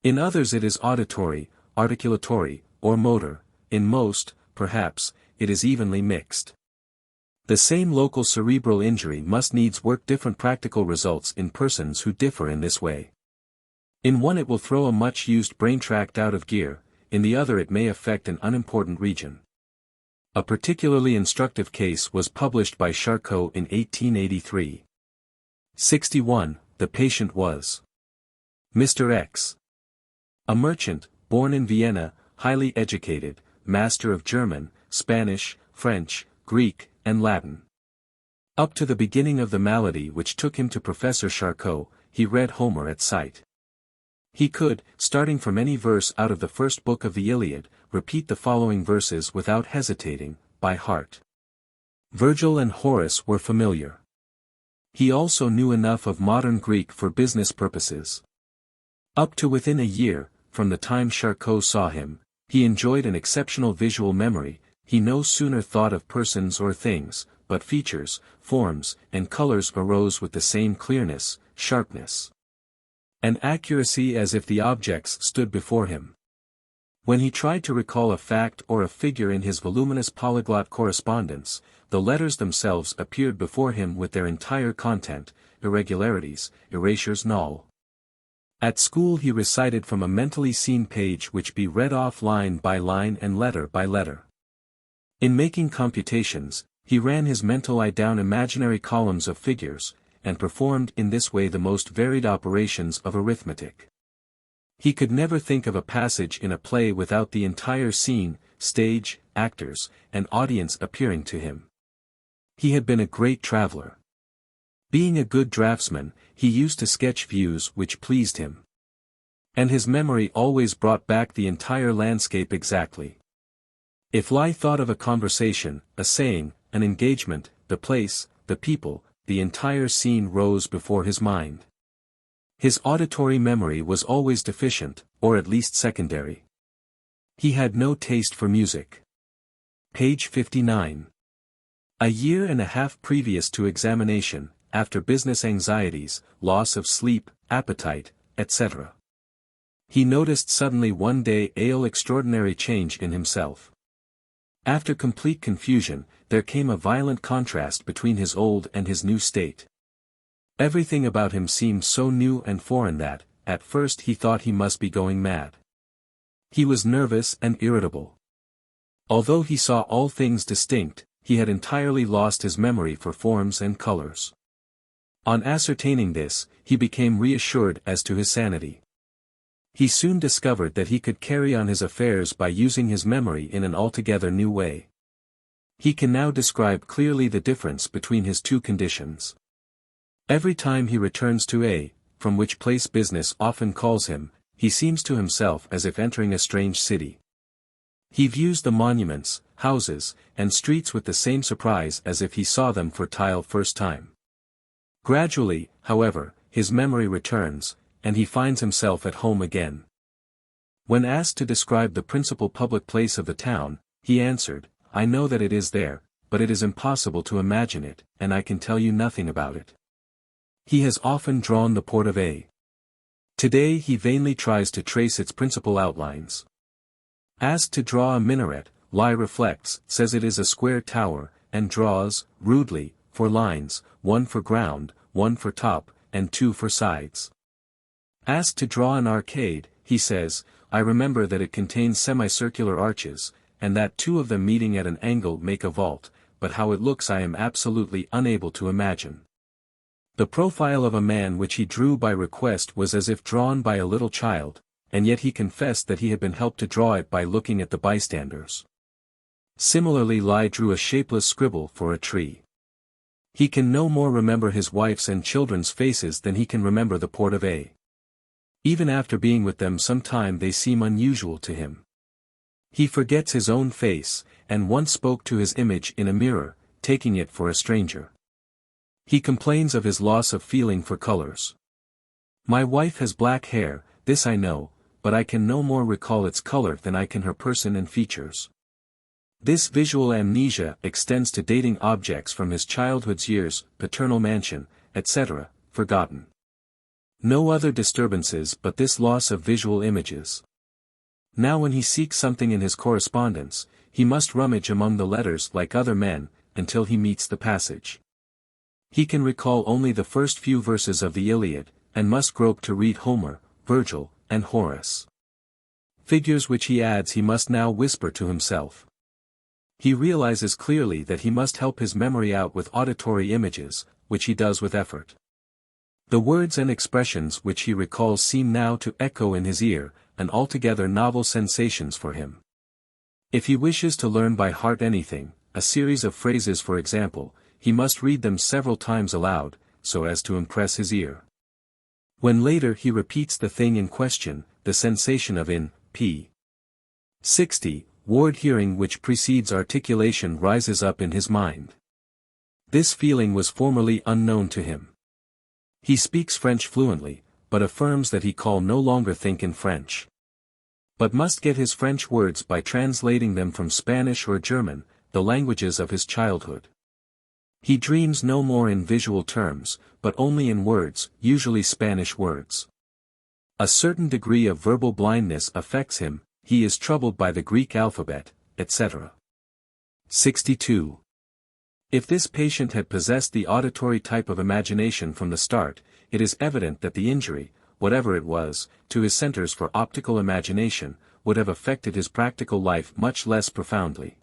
In others it is auditory, articulatory, or motor, in most, perhaps, it is evenly mixed. The same local cerebral injury must needs work different practical results in persons who differ in this way. In one it will throw a much-used brain tract out of gear, in the other it may affect an unimportant region. A particularly instructive case was published by Charcot in 1883. 61. The patient was Mr. X. A merchant, born in Vienna, highly educated, master of German, Spanish, French, Greek, and Latin. Up to the beginning of the malady which took him to Professor Charcot, he read Homer at sight. He could, starting from any verse out of the first book of the Iliad, repeat the following verses without hesitating, by heart. Virgil and Horace were familiar. He also knew enough of modern Greek for business purposes. Up to within a year, from the time Charcot saw him, he enjoyed an exceptional visual memory. He no sooner thought of persons or things, but features, forms, and colors arose with the same clearness, sharpness, and accuracy as if the objects stood before him. When he tried to recall a fact or a figure in his voluminous polyglot correspondence, the letters themselves appeared before him with their entire content, irregularities, erasures null. At school he recited from a mentally seen page which be read off line by line and letter by letter. In making computations, he ran his mental eye down imaginary columns of figures, and performed in this way the most varied operations of arithmetic. He could never think of a passage in a play without the entire scene, stage, actors, and audience appearing to him. He had been a great traveler. Being a good draftsman, he used to sketch views which pleased him. And his memory always brought back the entire landscape exactly. If Lai thought of a conversation, a saying, an engagement, the place, the people, the entire scene rose before his mind. His auditory memory was always deficient, or at least secondary. He had no taste for music. Page 59. A year and a half previous to examination, after business anxieties, loss of sleep, appetite, etc. He noticed suddenly one day an extraordinary change in himself. After complete confusion, there came a violent contrast between his old and his new state. Everything about him seemed so new and foreign that, at first he thought he must be going mad. He was nervous and irritable. Although he saw all things distinct, he had entirely lost his memory for forms and colors. On ascertaining this, he became reassured as to his sanity. He soon discovered that he could carry on his affairs by using his memory in an altogether new way. He can now describe clearly the difference between his two conditions. Every time he returns to A, from which place business often calls him, he seems to himself as if entering a strange city. He views the monuments, houses, and streets with the same surprise as if he saw them for the first time. Gradually, however, his memory returns, and he finds himself at home again. When asked to describe the principal public place of the town, he answered, "I know that it is there, but it is impossible to imagine it, and I can tell you nothing about it." He has often drawn the port of A. Today he vainly tries to trace its principal outlines. Asked to draw a minaret, Lai reflects, says it is a square tower, and draws, rudely, 4 lines, 1 for ground, 1 for top, and 2 for sides. Asked to draw an arcade, he says, "I remember that it contains semicircular arches, and that 2 of them meeting at an angle make a vault, but how it looks I am absolutely unable to imagine." The profile of a man which he drew by request was as if drawn by a little child, and yet he confessed that he had been helped to draw it by looking at the bystanders. Similarly, Lai drew a shapeless scribble for a tree. He can no more remember his wife's and children's faces than he can remember the port of A. Even after being with them some time they seem unusual to him. He forgets his own face, and once spoke to his image in a mirror, taking it for a stranger. He complains of his loss of feeling for colors. "My wife has black hair, this I know, but I can no more recall its color than I can her person and features." This visual amnesia extends to dating objects from his childhood's years, paternal mansion, etc., forgotten. No other disturbances but this loss of visual images. Now when he seeks something in his correspondence, he must rummage among the letters like other men, until he meets the passage. He can recall only the first few verses of the Iliad, and must grope to read Homer, Virgil, and Horace. Figures which he adds he must now whisper to himself. He realizes clearly that he must help his memory out with auditory images, which he does with effort. The words and expressions which he recalls seem now to echo in his ear, and altogether novel sensations for him. If he wishes to learn by heart anything, a series of phrases for example, he must read them several times aloud, so as to impress his ear. When later he repeats the thing in question, the sensation of in p. 60, word hearing which precedes articulation rises up in his mind. This feeling was formerly unknown to him. He speaks French fluently, but affirms that he can no longer think in French, but must get his French words by translating them from Spanish or German, the languages of his childhood. He dreams no more in visual terms, but only in words, usually Spanish words. A certain degree of verbal blindness affects him, he is troubled by the Greek alphabet, etc. 62. If this patient had possessed the auditory type of imagination from the start, it is evident that the injury, whatever it was, to his centers for optical imagination, would have affected his practical life much less profoundly.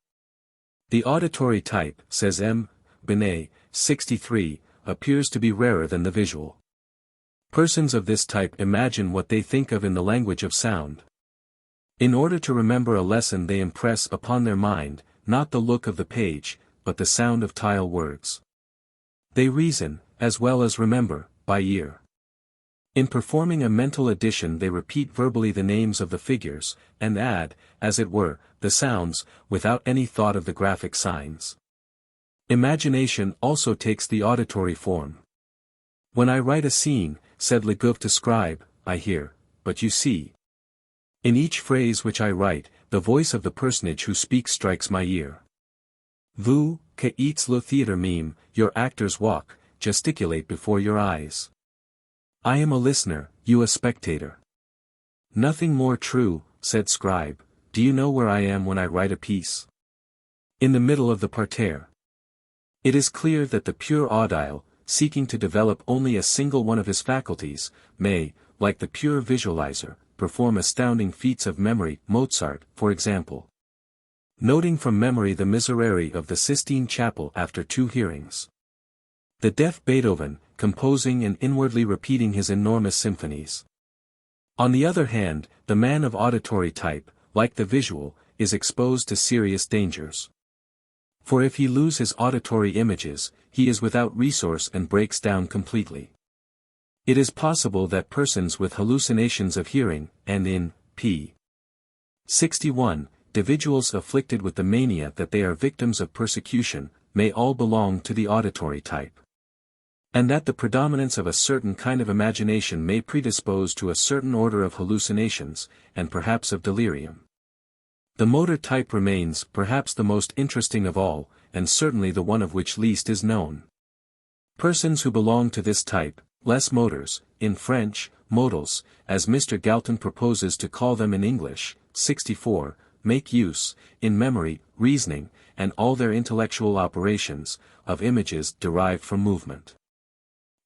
The auditory type, says M. Binet, 63, appears to be rarer than the visual. Persons of this type imagine what they think of in the language of sound. In order to remember a lesson they impress upon their mind, not the look of the page, but the sound of tile words. They reason, as well as remember, by ear. In performing a mental addition they repeat verbally the names of the figures, and add, as it were, the sounds, without any thought of the graphic signs. Imagination also takes the auditory form. When I write a scene, said Legouf to Scribe, I hear, but you see. In each phrase which I write, the voice of the personage who speaks strikes my ear. Vous, que êtes le théâtre mime, your actors walk, gesticulate before your eyes. I am a listener, you a spectator. Nothing more true, said Scribe. Do you know where I am when I write a piece? In the middle of the parterre. It is clear that the pure audile, seeking to develop only a single one of his faculties, may, like the pure visualizer, perform astounding feats of memory. Mozart, for example. Noting from memory the Miserere of the Sistine Chapel after 2 hearings. The deaf Beethoven, composing and inwardly repeating his enormous symphonies. On the other hand, the man of auditory type, like the visual, is exposed to serious dangers. For if he lose his auditory images, he is without resource and breaks down completely. It is possible that persons with hallucinations of hearing, and in p. 61, individuals afflicted with the mania that they are victims of persecution, may all belong to the auditory type. And that the predominance of a certain kind of imagination may predispose to a certain order of hallucinations, and perhaps of delirium. The motor type remains perhaps the most interesting of all, and certainly the one of which least is known. Persons who belong to this type, les motors, in French, modals, as Mr. Galton proposes to call them in English, 64, make use, in memory, reasoning, and all their intellectual operations, of images derived from movement.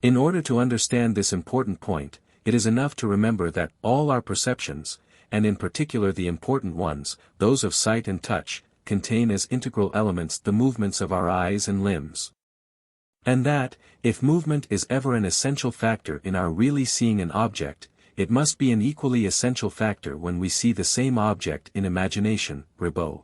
In order to understand this important point, it is enough to remember that all our perceptions, and in particular the important ones, those of sight and touch, contain as integral elements the movements of our eyes and limbs. And that, if movement is ever an essential factor in our really seeing an object, it must be an equally essential factor when we see the same object in imagination. Ribot.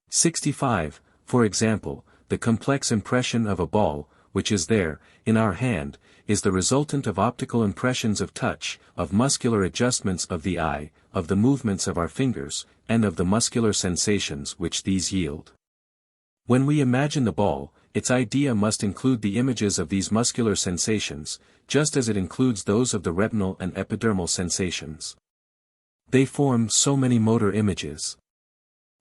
65, for example, the complex impression of a ball, which is there, in our hand, is the resultant of optical impressions of touch, of muscular adjustments of the eye, of the movements of our fingers, and of the muscular sensations which these yield. When we imagine the ball, its idea must include the images of these muscular sensations, just as it includes those of the retinal and epidermal sensations. They form so many motor images.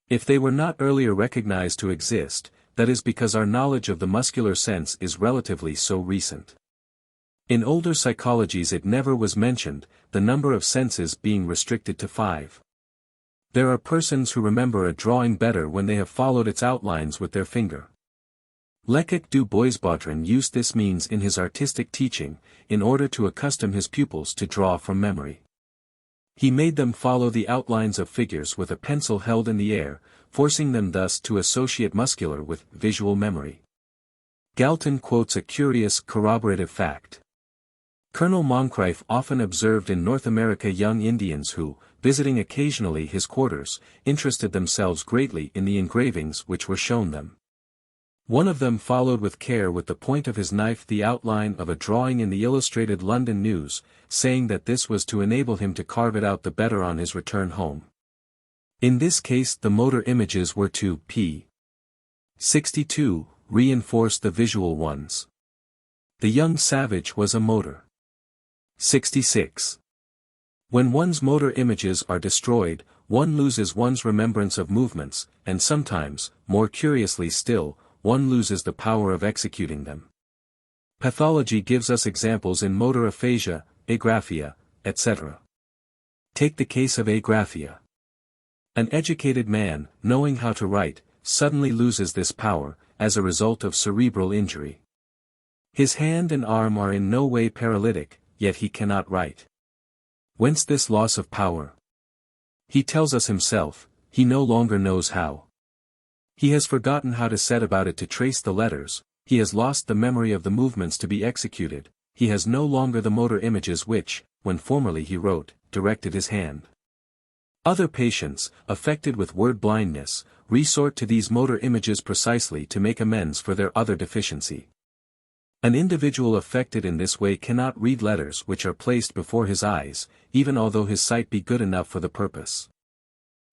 If they were not earlier recognized to exist, that is because our knowledge of the muscular sense is relatively so recent. In older psychologies it never was mentioned, the number of senses being restricted to 5. There are persons who remember a drawing better when they have followed its outlines with their finger. Lecoq du Boisbaudran used this means in his artistic teaching, in order to accustom his pupils to draw from memory. He made them follow the outlines of figures with a pencil held in the air, forcing them thus to associate muscular with visual memory. Galton quotes a curious corroborative fact. Colonel Moncrieff often observed in North America young Indians who, visiting occasionally his quarters, interested themselves greatly in the engravings which were shown them. One of them followed with care with the point of his knife the outline of a drawing in the Illustrated London News, saying that this was to enable him to carve it out the better on his return home. In this case the motor images were to p. 62, reinforce the visual ones. The young savage was a motor. 66. When one's motor images are destroyed, one loses one's remembrance of movements, and sometimes, more curiously still, one loses the power of executing them. Pathology gives us examples in motor aphasia, agraphia, etc. Take the case of agraphia. An educated man, knowing how to write, suddenly loses this power, as a result of cerebral injury. His hand and arm are in no way paralytic, yet he cannot write. Whence this loss of power? He tells us himself, he no longer knows how. He has forgotten how to set about it to trace the letters, he has lost the memory of the movements to be executed, he has no longer the motor images which, when formerly he wrote, directed his hand. Other patients, affected with word blindness, resort to these motor images precisely to make amends for their other deficiency. An individual affected in this way cannot read letters which are placed before his eyes, even although his sight be good enough for the purpose.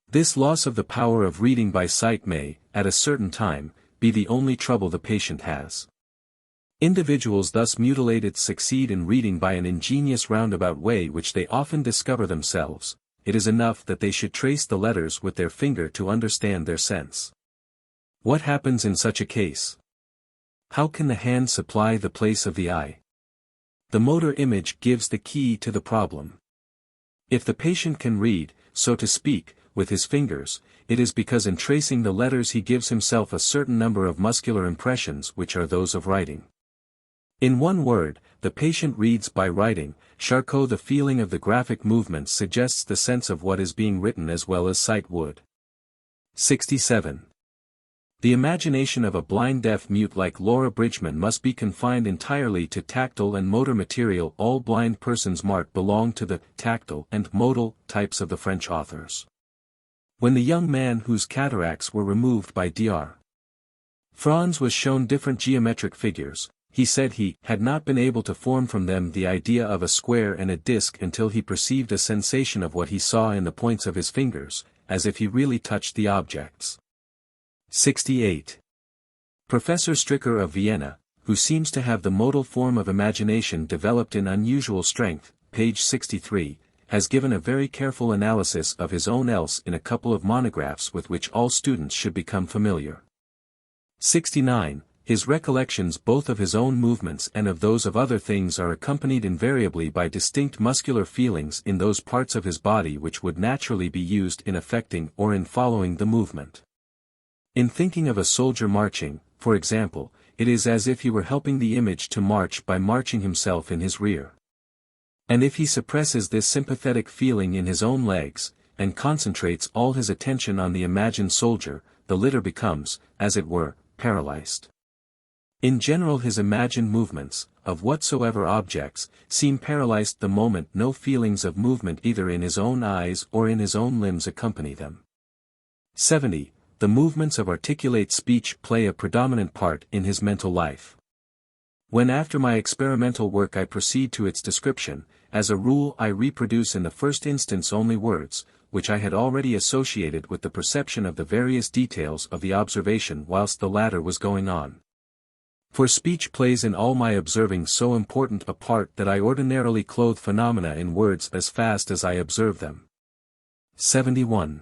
This loss of the power of reading by sight may, at a certain time, be the only trouble the patient has. Individuals thus mutilated succeed in reading by an ingenious roundabout way which they often discover themselves. It is enough that they should trace the letters with their finger to understand their sense. What happens in such a case? How can the hand supply the place of the eye? The motor image gives the key to the problem. If the patient can read, so to speak, with his fingers, it is because in tracing the letters he gives himself a certain number of muscular impressions which are those of writing. In one word, the patient reads by writing. Charcot. The feeling of the graphic movements suggests the sense of what is being written as well as sight would. 67. The imagination of a blind deaf-mute like Laura Bridgman must be confined entirely to tactile and motor material. All blind persons marked belong to the tactile and modal types of the French authors. When the young man whose cataracts were removed by Dr. Franz was shown different geometric figures, he said he had not been able to form from them the idea of a square and a disk until he perceived a sensation of what he saw in the points of his fingers, as if he really touched the objects. 68. Professor Stricker of Vienna, who seems to have the modal form of imagination developed in unusual strength, page 63, has given a very careful analysis of his own else in a couple of monographs with which all students should become familiar. 69. His recollections both of his own movements and of those of other things are accompanied invariably by distinct muscular feelings in those parts of his body which would naturally be used in affecting or in following the movement. In thinking of a soldier marching, for example, it is as if he were helping the image to march by marching himself in his rear. And if he suppresses this sympathetic feeling in his own legs, and concentrates all his attention on the imagined soldier, the litter becomes, as it were, paralyzed. In general his imagined movements, of whatsoever objects, seem paralyzed the moment no feelings of movement either in his own eyes or in his own limbs accompany them. 70. The movements of articulate speech play a predominant part in his mental life. When after my experimental work I proceed to its description, as a rule I reproduce in the first instance only words, which I had already associated with the perception of the various details of the observation whilst the latter was going on. For speech plays in all my observing so important a part that I ordinarily clothe phenomena in words as fast as I observe them. 71.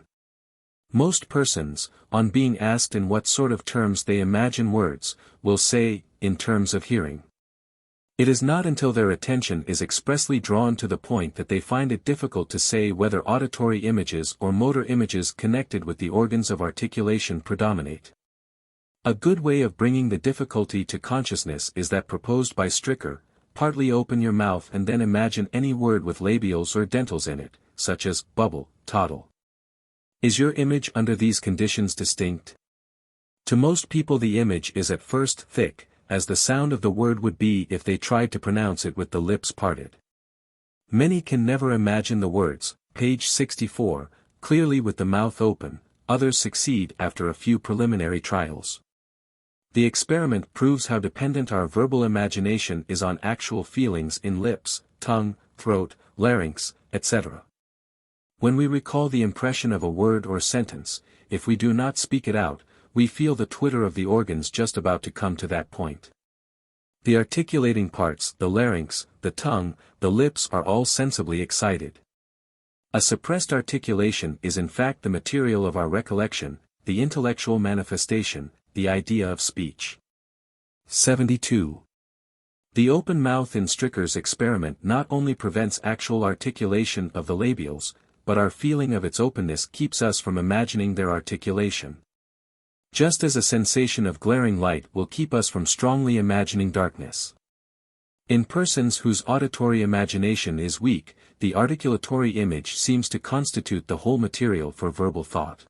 Most persons, on being asked in what sort of terms they imagine words, will say, in terms of hearing. It is not until their attention is expressly drawn to the point that they find it difficult to say whether auditory images or motor images connected with the organs of articulation predominate. A good way of bringing the difficulty to consciousness is that proposed by Stricker: partly open your mouth and then imagine any word with labials or dentals in it, such as bubble, toddle. Is your image under these conditions distinct? To most people the image is at first thick, as the sound of the word would be if they tried to pronounce it with the lips parted. Many can never imagine the words, page 64, clearly with the mouth open, others succeed after a few preliminary trials. The experiment proves how dependent our verbal imagination is on actual feelings in lips, tongue, throat, larynx, etc. When we recall the impression of a word or sentence, if we do not speak it out, we feel the twitter of the organs just about to come to that point. The articulating parts, the larynx, the tongue, the lips are all sensibly excited. A suppressed articulation is in fact the material of our recollection, the intellectual manifestation, the idea of speech. 72. The open mouth in Stricker's experiment not only prevents actual articulation of the labials, but our feeling of its openness keeps us from imagining their articulation. Just as a sensation of glaring light will keep us from strongly imagining darkness. In persons whose auditory imagination is weak, the articulatory image seems to constitute the whole material for verbal thought.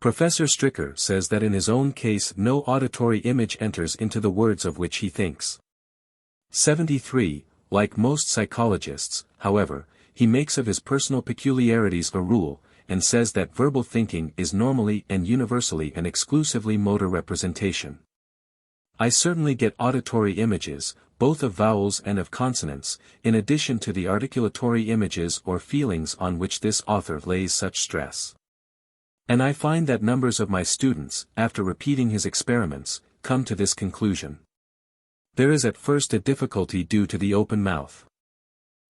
Professor Stricker says that in his own case no auditory image enters into the words of which he thinks. 73. Like most psychologists, however, he makes of his personal peculiarities a rule, and says that verbal thinking is normally and universally and exclusively motor representation. I certainly get auditory images, both of vowels and of consonants, in addition to the articulatory images or feelings on which this author lays such stress. And I find that numbers of my students, after repeating his experiments, come to this conclusion. There is at first a difficulty due to the open mouth.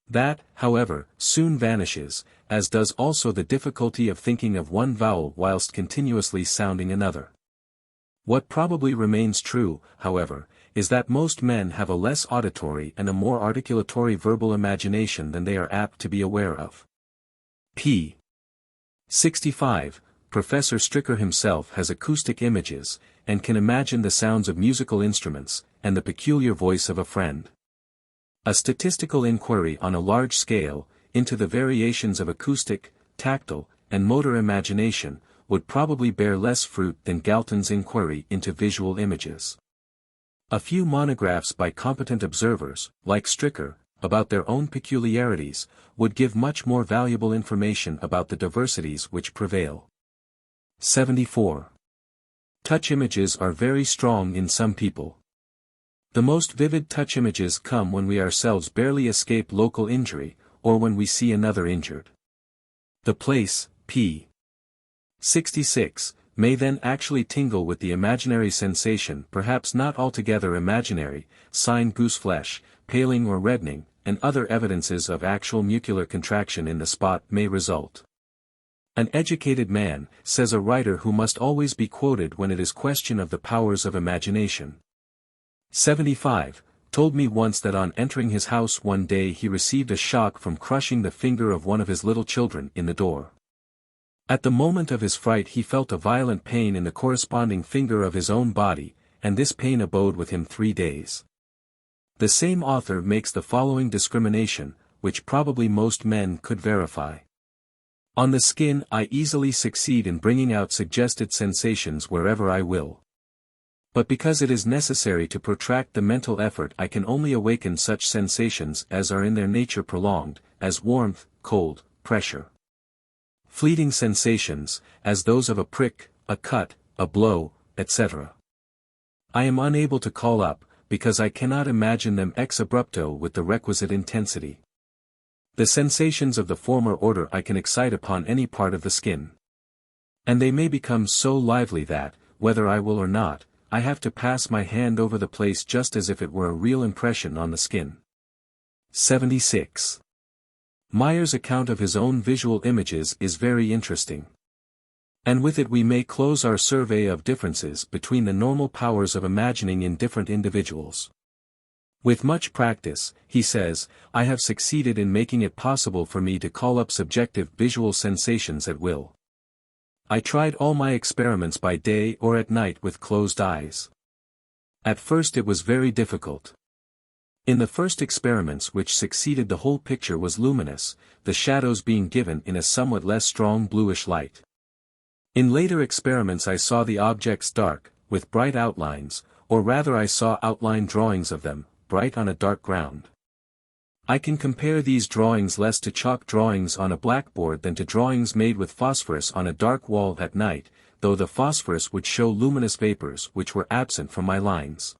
That, however, soon vanishes, as does also the difficulty of thinking of one vowel whilst continuously sounding another. What probably remains true, however, is that most men have a less auditory and a more articulatory verbal imagination than they are apt to be aware of. p. 65. Professor Stricker himself has acoustic images, and can imagine the sounds of musical instruments, and the peculiar voice of a friend. A statistical inquiry on a large scale, into the variations of acoustic, tactile, and motor imagination, would probably bear less fruit than Galton's inquiry into visual images. A few monographs by competent observers, like Stricker, about their own peculiarities, would give much more valuable information about the diversities which prevail. 74. Touch images are very strong in some people. The most vivid touch images come when we ourselves barely escape local injury, or when we see another injured. The place, p. 66, may then actually tingle with the imaginary sensation, perhaps not altogether imaginary, sign gooseflesh, paling or reddening, and other evidences of actual mucular contraction in the spot may result. An educated man, says a writer who must always be quoted when it is question of the powers of imagination. 75, told me once that on entering his house one day he received a shock from crushing the finger of one of his little children in the door. At the moment of his fright he felt a violent pain in the corresponding finger of his own body, and this pain abode with him 3 days. The same author makes the following discrimination, which probably most men could verify. On the skin I easily succeed in bringing out suggested sensations wherever I will. But because it is necessary to protract the mental effort I can only awaken such sensations as are in their nature prolonged, as warmth, cold, pressure. Fleeting sensations, as those of a prick, a cut, a blow, etc. I am unable to call up, because I cannot imagine them ex abrupto with the requisite intensity. The sensations of the former order I can excite upon any part of the skin. And they may become so lively that, whether I will or not, I have to pass my hand over the place just as if it were a real impression on the skin. 76. Meyer's account of his own visual images is very interesting. And with it we may close our survey of differences between the normal powers of imagining in different individuals. With much practice, he says, I have succeeded in making it possible for me to call up subjective visual sensations at will. I tried all my experiments by day or at night with closed eyes. At first it was very difficult. In the first experiments which succeeded the whole picture was luminous, the shadows being given in a somewhat less strong bluish light. In later experiments I saw the objects dark, with bright outlines, or rather I saw outline drawings of them, bright on a dark ground. I can compare these drawings less to chalk drawings on a blackboard than to drawings made with phosphorus on a dark wall at night, though the phosphorus would show luminous vapors which were absent from my lines.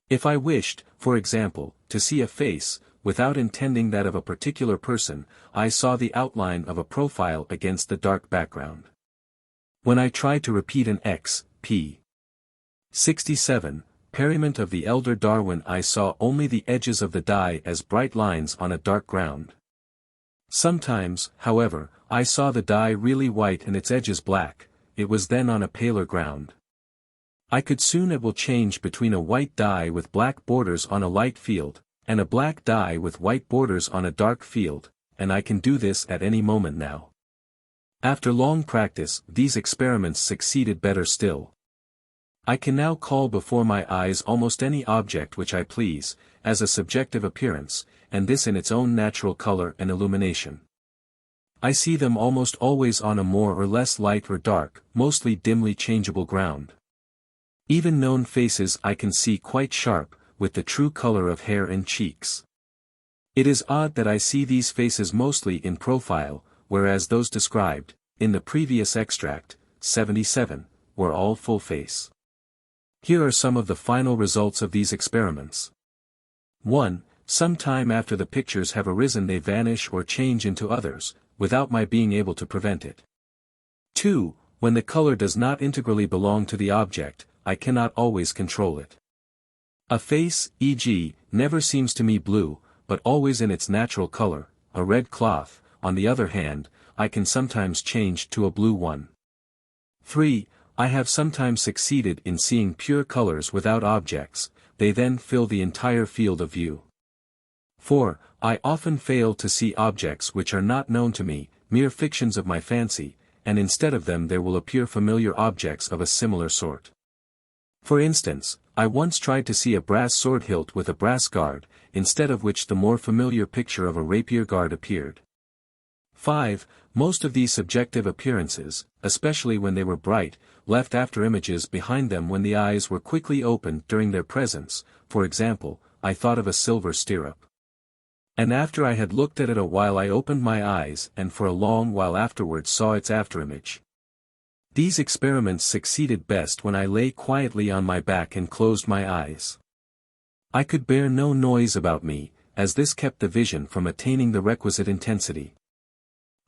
If I wished, for example, to see a face, without intending that of a particular person, I saw the outline of a profile against the dark background. When I tried to repeat an X, p. 67, Periment of the elder Darwin I saw only the edges of the die as bright lines on a dark ground. Sometimes, however, I saw the die really white and its edges black, it was then on a paler ground. I could soon it will change between a white die with black borders on a light field, and a black die with white borders on a dark field, and I can do this at any moment now. After long practice, these experiments succeeded better still. I can now call before my eyes almost any object which I please, as a subjective appearance, and this in its own natural color and illumination. I see them almost always on a more or less light or dark, mostly dimly changeable ground. Even known faces I can see quite sharp, with the true color of hair and cheeks. It is odd that I see these faces mostly in profile, whereas those described, in the previous extract, 77, were all full face. Here are some of the final results of these experiments. 1. Some time after the pictures have arisen they vanish or change into others, without my being able to prevent it. 2. When the color does not integrally belong to the object, I cannot always control it. A face, e.g., never seems to me blue, but always in its natural color. A red cloth, on the other hand, I can sometimes change to a blue one. 3. I have sometimes succeeded in seeing pure colors without objects, they then fill the entire field of view. 4. I often fail to see objects which are not known to me, mere fictions of my fancy, and instead of them there will appear familiar objects of a similar sort. For instance, I once tried to see a brass sword hilt with a brass guard, instead of which the more familiar picture of a rapier guard appeared. 5. Most of these subjective appearances, especially when they were bright, left after images behind them when the eyes were quickly opened during their presence. For example, I thought of a silver stirrup. And after I had looked at it a while I opened my eyes and for a long while afterwards saw its afterimage. These experiments succeeded best when I lay quietly on my back and closed my eyes. I could bear no noise about me, as this kept the vision from attaining the requisite intensity.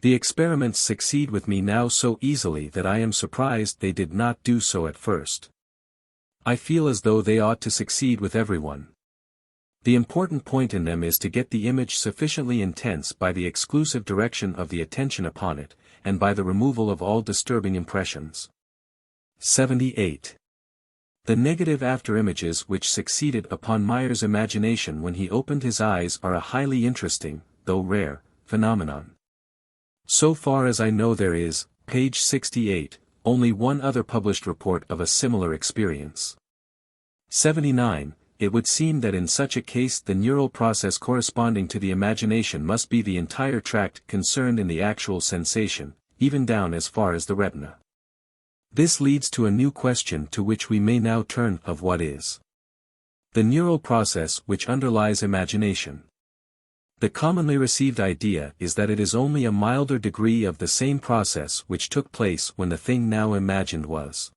The experiments succeed with me now so easily that I am surprised they did not do so at first. I feel as though they ought to succeed with everyone. The important point in them is to get the image sufficiently intense by the exclusive direction of the attention upon it, and by the removal of all disturbing impressions. 78. The negative afterimages which succeeded upon Meyer's imagination when he opened his eyes are a highly interesting, though rare, phenomenon. So far as I know there is, page 68, only one other published report of a similar experience. 79. It would seem that in such a case the neural process corresponding to the imagination must be the entire tract concerned in the actual sensation, even down as far as the retina. This leads to a new question to which we may now turn of what is the neural process which underlies imagination. The commonly received idea is that it is only a milder degree of the same process which took place when the thing now imagined was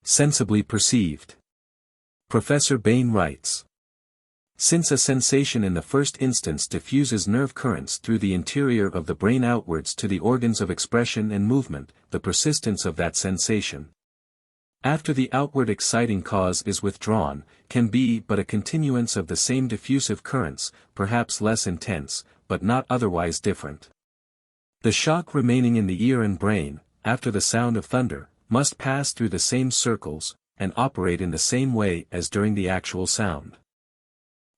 sensibly perceived. Professor Bain writes, since a sensation in the first instance diffuses nerve currents through the interior of the brain outwards to the organs of expression and movement, the persistence of that sensation, after the outward exciting cause is withdrawn, can be but a continuance of the same diffusive currents, perhaps less intense, but not otherwise different. The shock remaining in the ear and brain, after the sound of thunder, must pass through the same circles, and operate in the same way as during the actual sound.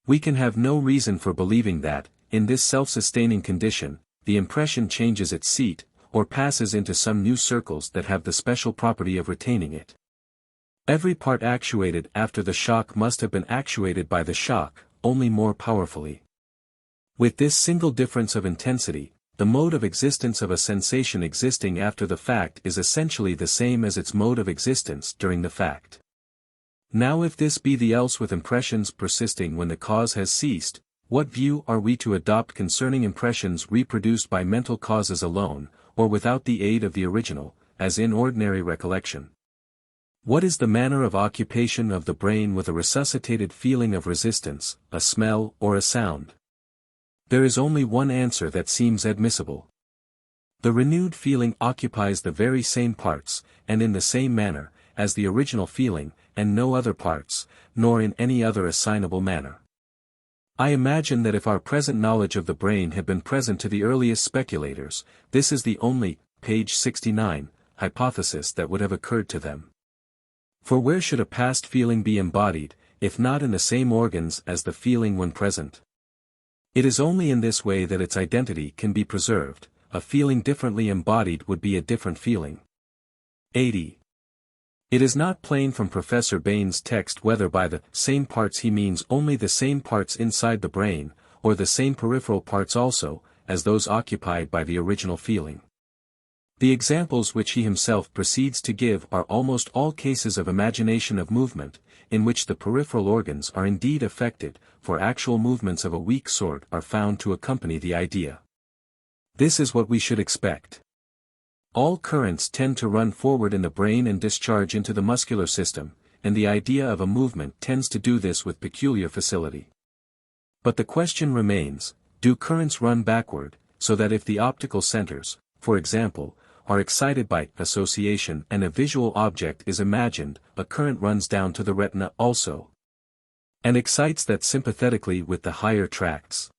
We can have no reason for believing that, in this self-sustaining condition, the impression changes its seat, or passes into some new circles that have the special property of retaining it. Every part actuated after the shock must have been actuated by the shock, only more powerfully. With this single difference of intensity, the mode of existence of a sensation existing after the fact is essentially the same as its mode of existence during the fact. Now if this be the else with impressions persisting when the cause has ceased, what view are we to adopt concerning impressions reproduced by mental causes alone, or without the aid of the original, as in ordinary recollection? What is the manner of occupation of the brain with a resuscitated feeling of resistance, a smell or a sound? There is only one answer that seems admissible. The renewed feeling occupies the very same parts, and in the same manner, as the original feeling, and no other parts, nor in any other assignable manner. I imagine that if our present knowledge of the brain had been present to the earliest speculators, this is the only, page 69, hypothesis that would have occurred to them. For where should a past feeling be embodied, if not in the same organs as the feeling when present? It is only in this way that its identity can be preserved. A feeling differently embodied would be a different feeling. 80. It is not plain from Professor Bain's text whether by the same parts he means only the same parts inside the brain, or the same peripheral parts also, as those occupied by the original feeling. The examples which he himself proceeds to give are almost all cases of imagination of movement, in which the peripheral organs are indeed affected, for actual movements of a weak sort are found to accompany the idea. This is what we should expect. All currents tend to run forward in the brain and discharge into the muscular system, and the idea of a movement tends to do this with peculiar facility. But the question remains, do currents run backward, so that if the optical centers, for example, are excited by association and a visual object is imagined, a current runs down to the retina also? and excites that sympathetically with the higher tracts.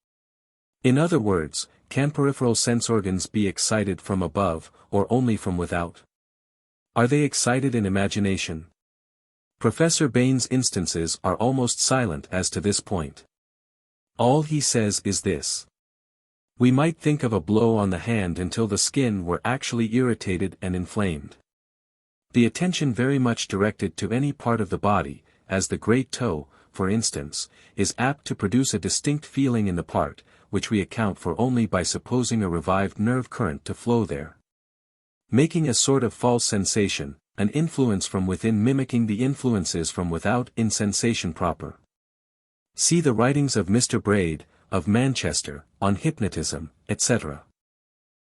In other words, can peripheral sense organs be excited from above, or only from without? Are they excited in imagination? Professor Bain's instances are almost silent as to this point. All he says is this. We might think of a blow on the hand until the skin were actually irritated and inflamed. The attention very much directed to any part of the body, as the great toe, for instance, is apt to produce a distinct feeling in the part, which we account for only by supposing a revived nerve current to flow there. Making a sort of false sensation, an influence from within mimicking the influences from without in sensation proper. See the writings of Mr. Braid, of Manchester, on hypnotism, etc.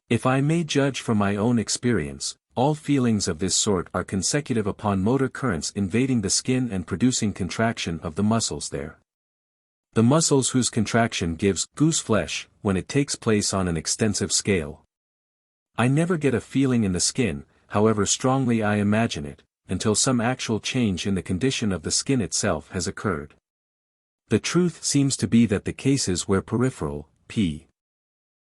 If I may judge from my own experience, all feelings of this sort are consecutive upon motor currents invading the skin and producing contraction of the muscles there. The muscles whose contraction gives goose flesh when it takes place on an extensive scale. I never get a feeling in the skin, however strongly I imagine it, until some actual change in the condition of the skin itself has occurred. The truth seems to be that the cases where peripheral, p.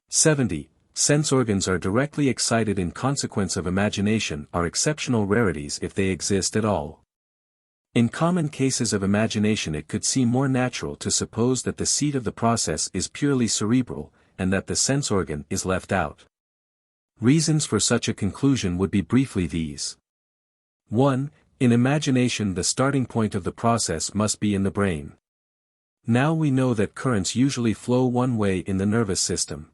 70, sense organs are directly excited in consequence of imagination are exceptional rarities if they exist at all. In common cases of imagination it could seem more natural to suppose that the seat of the process is purely cerebral, and that the sense organ is left out. Reasons for such a conclusion would be briefly these. 1. In imagination the starting point of the process must be in the brain. Now we know that currents usually flow one way in the nervous system.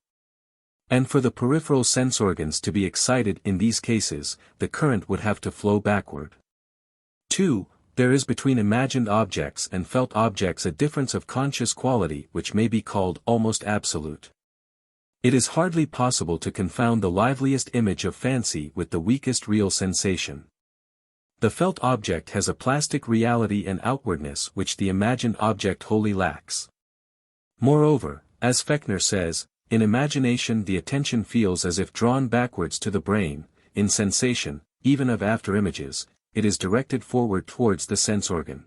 And for the peripheral sense organs to be excited in these cases, the current would have to flow backward. 2. There is between imagined objects and felt objects a difference of conscious quality which may be called almost absolute. It is hardly possible to confound the liveliest image of fancy with the weakest real sensation. The felt object has a plastic reality and outwardness which the imagined object wholly lacks. Moreover, as Fechner says, in imagination the attention feels as if drawn backwards to the brain, in sensation, even of after-images, it is directed forward towards the sense organ.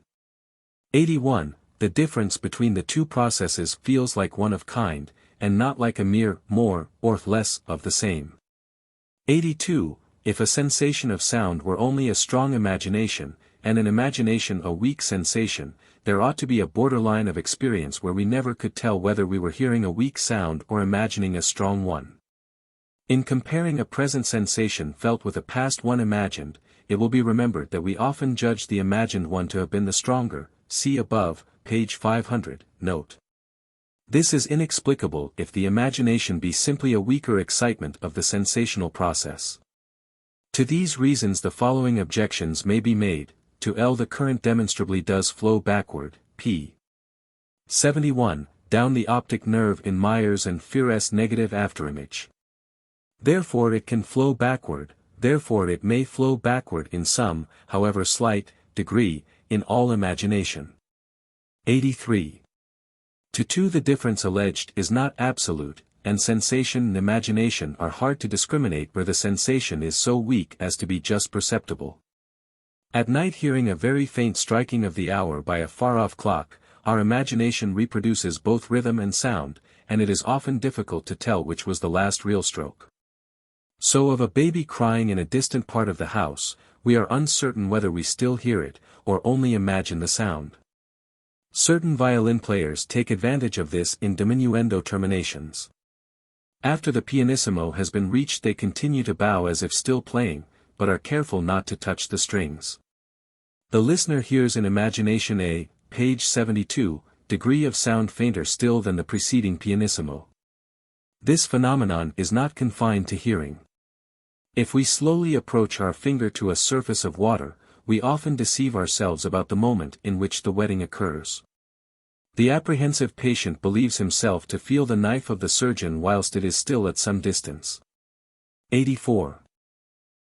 81. The difference between the two processes feels like one of kind, and not like a mere more or less of the same. 82. If a sensation of sound were only a strong imagination, and an imagination a weak sensation, there ought to be a borderline of experience where we never could tell whether we were hearing a weak sound or imagining a strong one. In comparing a present sensation felt with a past one imagined, it will be remembered that we often judge the imagined one to have been the stronger, see above, page 500, note. This is inexplicable if the imagination be simply a weaker excitement of the sensational process. To these reasons the following objections may be made. To L the current demonstrably does flow backward, p. 71, down the optic nerve in Meyer's and Fier's negative afterimage. Therefore it can flow backward, therefore it may flow backward in some, however slight, degree, in all imagination. 83. To 2 the difference alleged is not absolute, and sensation and imagination are hard to discriminate where the sensation is so weak as to be just perceptible. At night hearing a very faint striking of the hour by a far-off clock, our imagination reproduces both rhythm and sound, and it is often difficult to tell which was the last real stroke. So of a baby crying in a distant part of the house, we are uncertain whether we still hear it, or only imagine the sound. Certain violin players take advantage of this in diminuendo terminations. After the pianissimo has been reached they continue to bow as if still playing, but are careful not to touch the strings. The listener hears in imagination a, page 72, degree of sound fainter still than the preceding pianissimo. This phenomenon is not confined to hearing. If we slowly approach our finger to a surface of water, we often deceive ourselves about the moment in which the wetting occurs. The apprehensive patient believes himself to feel the knife of the surgeon whilst it is still at some distance. 84.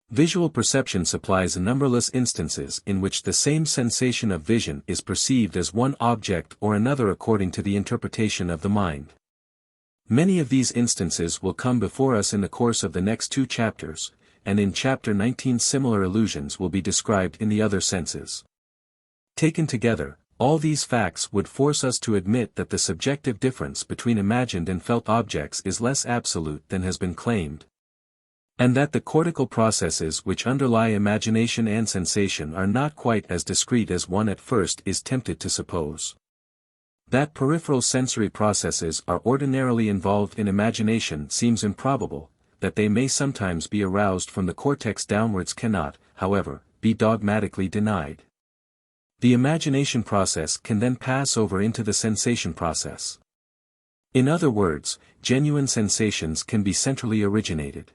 Visual perception supplies numberless instances in which the same sensation of vision is perceived as one object or another according to the interpretation of the mind. Many of these instances will come before us in the course of the next 2 chapters, and in chapter 19 similar illusions will be described in the other senses. Taken together, all these facts would force us to admit that the subjective difference between imagined and felt objects is less absolute than has been claimed. And that the cortical processes which underlie imagination and sensation are not quite as discrete as one at first is tempted to suppose. That peripheral sensory processes are ordinarily involved in imagination seems improbable, that they may sometimes be aroused from the cortex downwards cannot, however, be dogmatically denied. The imagination process can then pass over into the sensation process. In other words, genuine sensations can be centrally originated.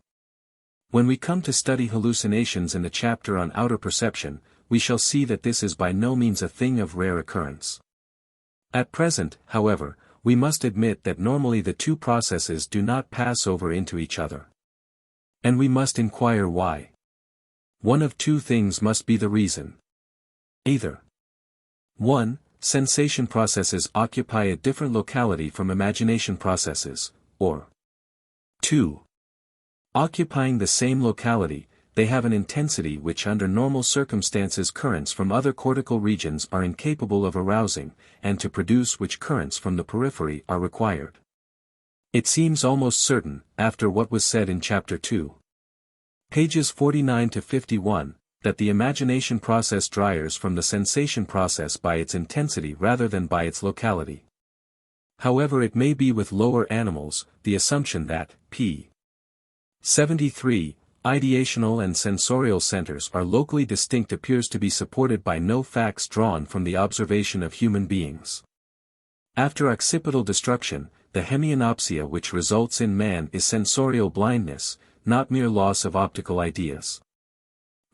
When we come to study hallucinations in the chapter on outer perception, we shall see that this is by no means a thing of rare occurrence. At present, however, we must admit that normally the two processes do not pass over into each other. And we must inquire why. One of two things must be the reason. Either 1. Sensation processes occupy a different locality from imagination processes, or 2. Occupying the same locality, they have an intensity which under normal circumstances currents from other cortical regions are incapable of arousing, and to produce which currents from the periphery are required. It seems almost certain, after what was said in Chapter 2. Pages 49 to 51, that the imagination process derives from the sensation process by its intensity rather than by its locality. However, it may be with lower animals, the assumption that, p. 73, ideational and sensorial centers are locally distinct appears to be supported by no facts drawn from the observation of human beings. After occipital destruction, the hemianopsia which results in man is sensorial blindness, not mere loss of optical ideas.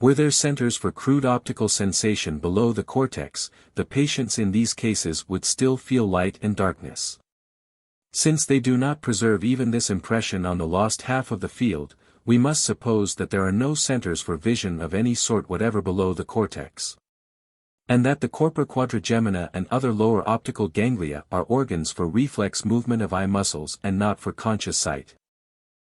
Were there centers for crude optical sensation below the cortex, the patients in these cases would still feel light and darkness. Since they do not preserve even this impression on the lost half of the field, we must suppose that there are no centers for vision of any sort whatever below the cortex. And that the corpora quadrigemina and other lower optical ganglia are organs for reflex movement of eye muscles and not for conscious sight.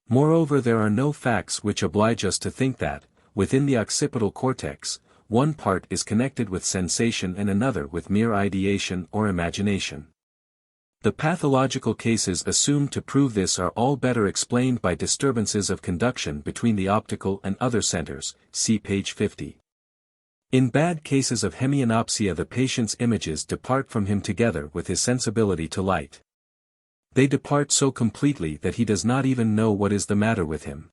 Moreover, there are no facts which oblige us to think that, within the occipital cortex, one part is connected with sensation and another with mere ideation or imagination. The pathological cases assumed to prove this are all better explained by disturbances of conduction between the optical and other centers, see page 50. In bad cases of hemianopsia, the patient's images depart from him together with his sensibility to light. They depart so completely that he does not even know what is the matter with him.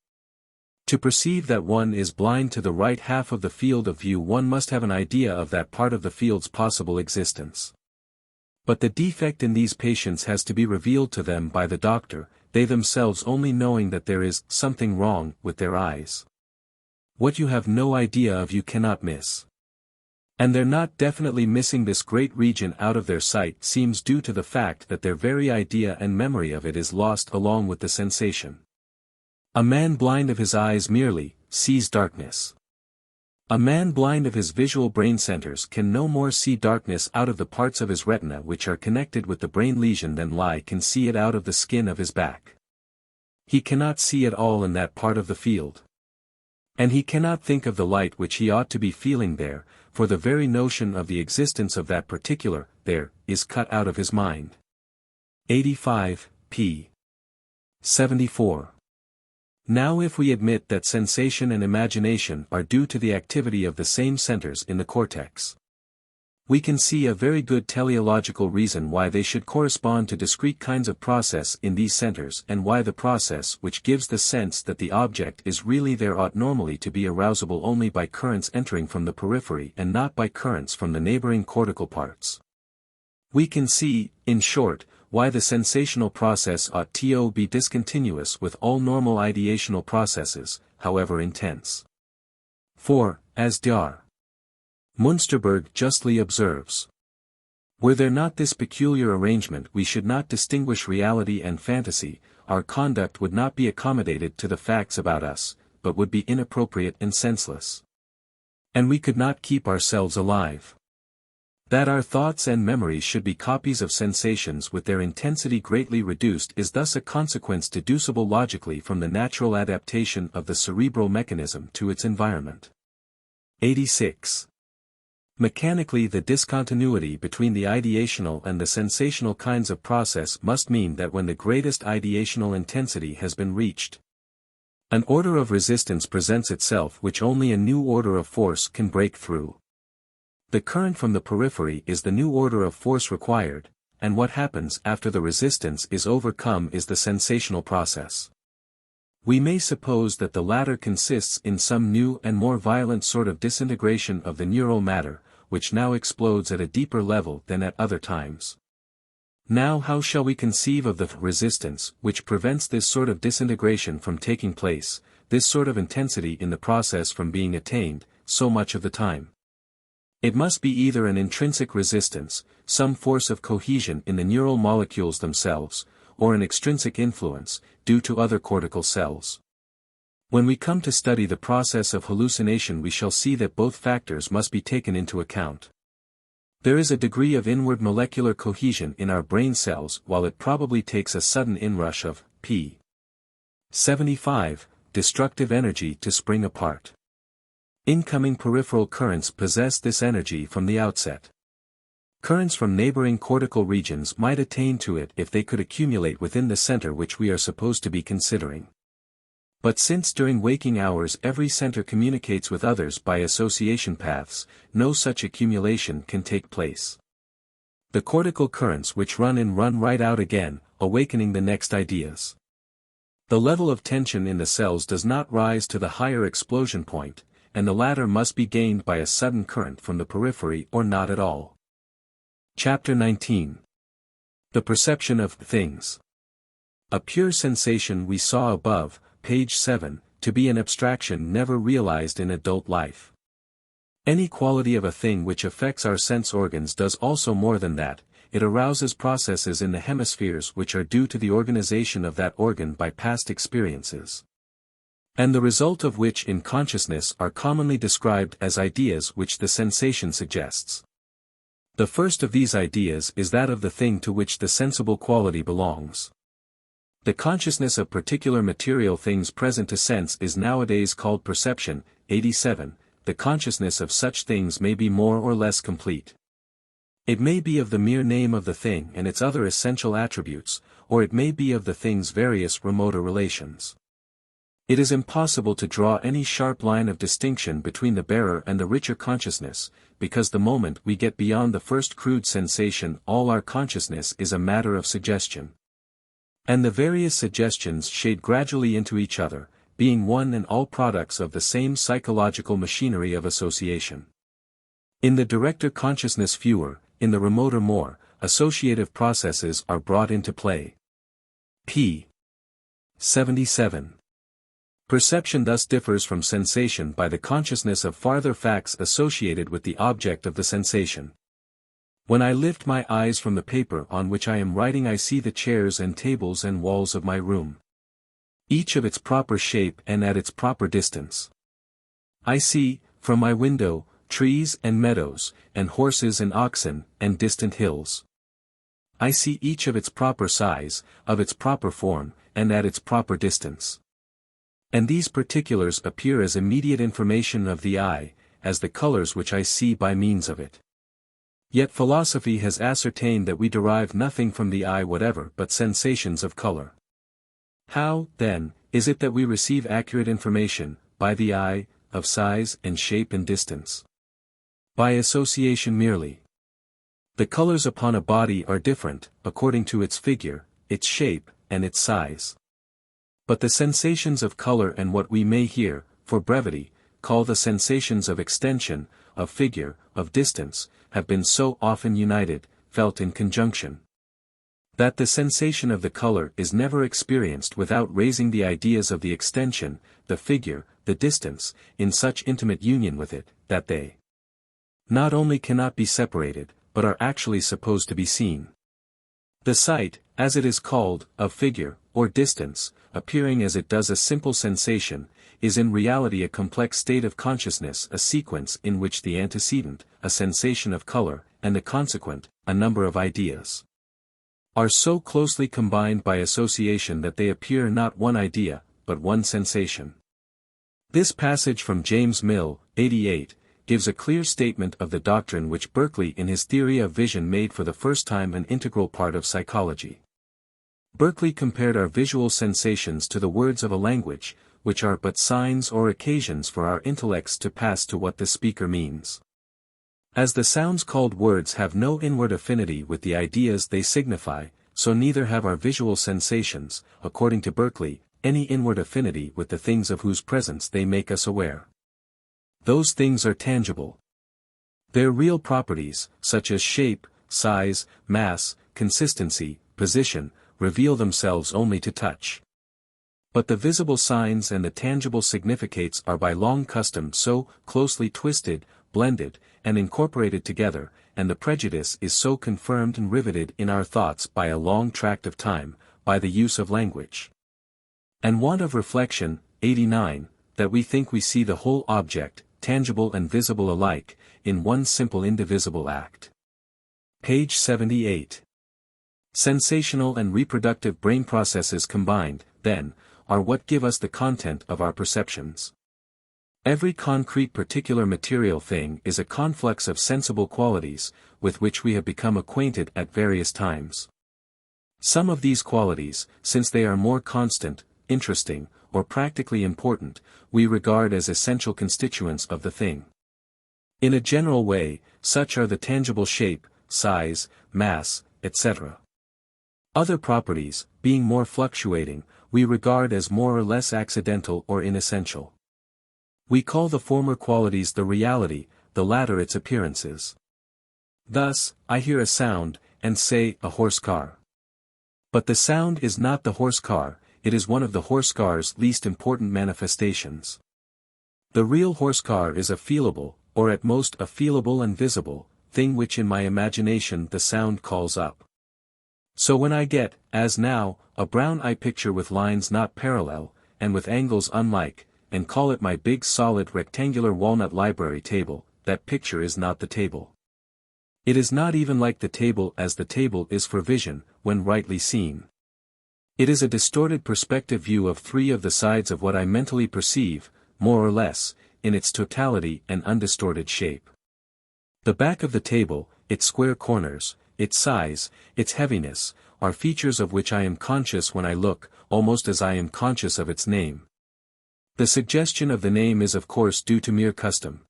To perceive that one is blind to the right half of the field of view, one must have an idea of that part of the field's possible existence. But the defect in these patients has to be revealed to them by the doctor, they themselves only knowing that there is something wrong with their eyes. What you have no idea of you cannot miss. And their not definitely missing this great region out of their sight seems due to the fact that their very idea and memory of it is lost along with the sensation. A man blind of his eyes merely sees darkness. A man blind of his visual brain centers can no more see darkness out of the parts of his retina which are connected with the brain lesion than lie can see it out of the skin of his back. He cannot see at all in that part of the field. And he cannot think of the light which he ought to be feeling there, for the very notion of the existence of that particular there is cut out of his mind. 85, p. 74. Now if we admit that sensation and imagination are due to the activity of the same centers in the cortex, we can see a very good teleological reason why they should correspond to discrete kinds of process in these centers, and why the process which gives the sense that the object is really there ought normally to be arousable only by currents entering from the periphery and not by currents from the neighboring cortical parts. We can see, in short, why the sensational process ought to be discontinuous with all normal ideational processes, however intense. For, as Dr. Munsterberg justly observes, were there not this peculiar arrangement, we should not distinguish reality and fantasy, our conduct would not be accommodated to the facts about us, but would be inappropriate and senseless. And we could not keep ourselves alive. That our thoughts and memories should be copies of sensations with their intensity greatly reduced is thus a consequence deducible logically from the natural adaptation of the cerebral mechanism to its environment. 86. Mechanically, the discontinuity between the ideational and the sensational kinds of process must mean that when the greatest ideational intensity has been reached, an order of resistance presents itself which only a new order of force can break through. The current from the periphery is the new order of force required, and what happens after the resistance is overcome is the sensational process. We may suppose that the latter consists in some new and more violent sort of disintegration of the neural matter, which now explodes at a deeper level than at other times. Now how shall we conceive of the resistance which prevents this sort of disintegration from taking place, this sort of intensity in the process from being attained, so much of the time? It must be either an intrinsic resistance, some force of cohesion in the neural molecules themselves, or an extrinsic influence, due to other cortical cells. When we come to study the process of hallucination, we shall see that both factors must be taken into account. There is a degree of inward molecular cohesion in our brain cells, while it probably takes a sudden inrush of p. 75, destructive energy to spring apart. Incoming peripheral currents possess this energy from the outset. Currents from neighboring cortical regions might attain to it if they could accumulate within the center which we are supposed to be considering. But since during waking hours every center communicates with others by association paths, no such accumulation can take place. The cortical currents which run in run right out again, awakening the next ideas. The level of tension in the cells does not rise to the higher explosion point, and the latter must be gained by a sudden current from the periphery or not at all. Chapter 19. The perception of things. A pure sensation we saw above, page 7, to be an abstraction never realized in adult life. Any quality of a thing which affects our sense organs does also more than that, it arouses processes in the hemispheres which are due to the organization of that organ by past experiences, and the result of which in consciousness are commonly described as ideas which the sensation suggests. The first of these ideas is that of the thing to which the sensible quality belongs. The consciousness of particular material things present to sense is nowadays called perception. 87. The consciousness of such things may be more or less complete. It may be of the mere name of the thing and its other essential attributes, or it may be of the thing's various remoter relations. It is impossible to draw any sharp line of distinction between the bearer and the richer consciousness, because the moment we get beyond the first crude sensation all our consciousness is a matter of suggestion. And the various suggestions shade gradually into each other, being one and all products of the same psychological machinery of association. In the directer consciousness fewer, in the remoter more, associative processes are brought into play. p. 77. Perception thus differs from sensation by the consciousness of farther facts associated with the object of the sensation. When I lift my eyes from the paper on which I am writing, I see the chairs and tables and walls of my room, each of its proper shape and at its proper distance. I see, from my window, trees and meadows, and horses and oxen, and distant hills. I see each of its proper size, of its proper form, and at its proper distance. And these particulars appear as immediate information of the eye, as the colors which I see by means of it. Yet philosophy has ascertained that we derive nothing from the eye whatever but sensations of color. How, then, is it that we receive accurate information, by the eye, of size and shape and distance? By association merely. The colors upon a body are different, according to its figure, its shape, and its size. But the sensations of color and what we may here, for brevity, call the sensations of extension, of figure, of distance, have been so often united, felt in conjunction, that the sensation of the color is never experienced without raising the ideas of the extension, the figure, the distance, in such intimate union with it, that they not only cannot be separated, but are actually supposed to be seen. The sight, as it is called, of figure, or distance, appearing as it does a simple sensation, is in reality a complex state of consciousness, a sequence in which the antecedent, a sensation of color, and the consequent, a number of ideas, are so closely combined by association that they appear not one idea, but one sensation. This passage from James Mill, 88, gives a clear statement of the doctrine which Berkeley in his theory of vision made for the first time an integral part of psychology. Berkeley compared our visual sensations to the words of a language, which are but signs or occasions for our intellects to pass to what the speaker means. As the sounds called words have no inward affinity with the ideas they signify, so neither have our visual sensations, according to Berkeley, any inward affinity with the things of whose presence they make us aware. Those things are tangible. Their real properties, such as shape, size, mass, consistency, position, reveal themselves only to touch. But the visible signs and the tangible significates are by long custom so closely twisted, blended, and incorporated together, and the prejudice is so confirmed and riveted in our thoughts by a long tract of time, by the use of language and want of reflection, 89, that we think we see the whole object, tangible and visible alike, in one simple indivisible act. Page 78. Sensational and reproductive brain processes combined, then, are what give us the content of our perceptions. Every concrete particular material thing is a conflux of sensible qualities, with which we have become acquainted at various times. Some of these qualities, since they are more constant, interesting, or practically important, we regard as essential constituents of the thing. In a general way, such are the tangible shape, size, mass, etc. Other properties, being more fluctuating, we regard as more or less accidental or inessential. We call the former qualities the reality, the latter its appearances. Thus, I hear a sound, and say, a horse car. But the sound is not the horse car, it is one of the horse car's least important manifestations. The real horse car is a feelable, or at most a feelable and visible, thing which in my imagination the sound calls up. So when I get, as now, a brown eye picture with lines not parallel, and with angles unlike, and call it my big solid rectangular walnut library table, that picture is not the table. It is not even like the table as the table is for vision, when rightly seen. It is a distorted perspective view of three of the sides of what I mentally perceive, more or less, in its totality and undistorted shape. The back of the table, its square corners, its size, its heaviness, are features of which I am conscious when I look, almost as I am conscious of its name. The suggestion of the name is of course due to mere custom.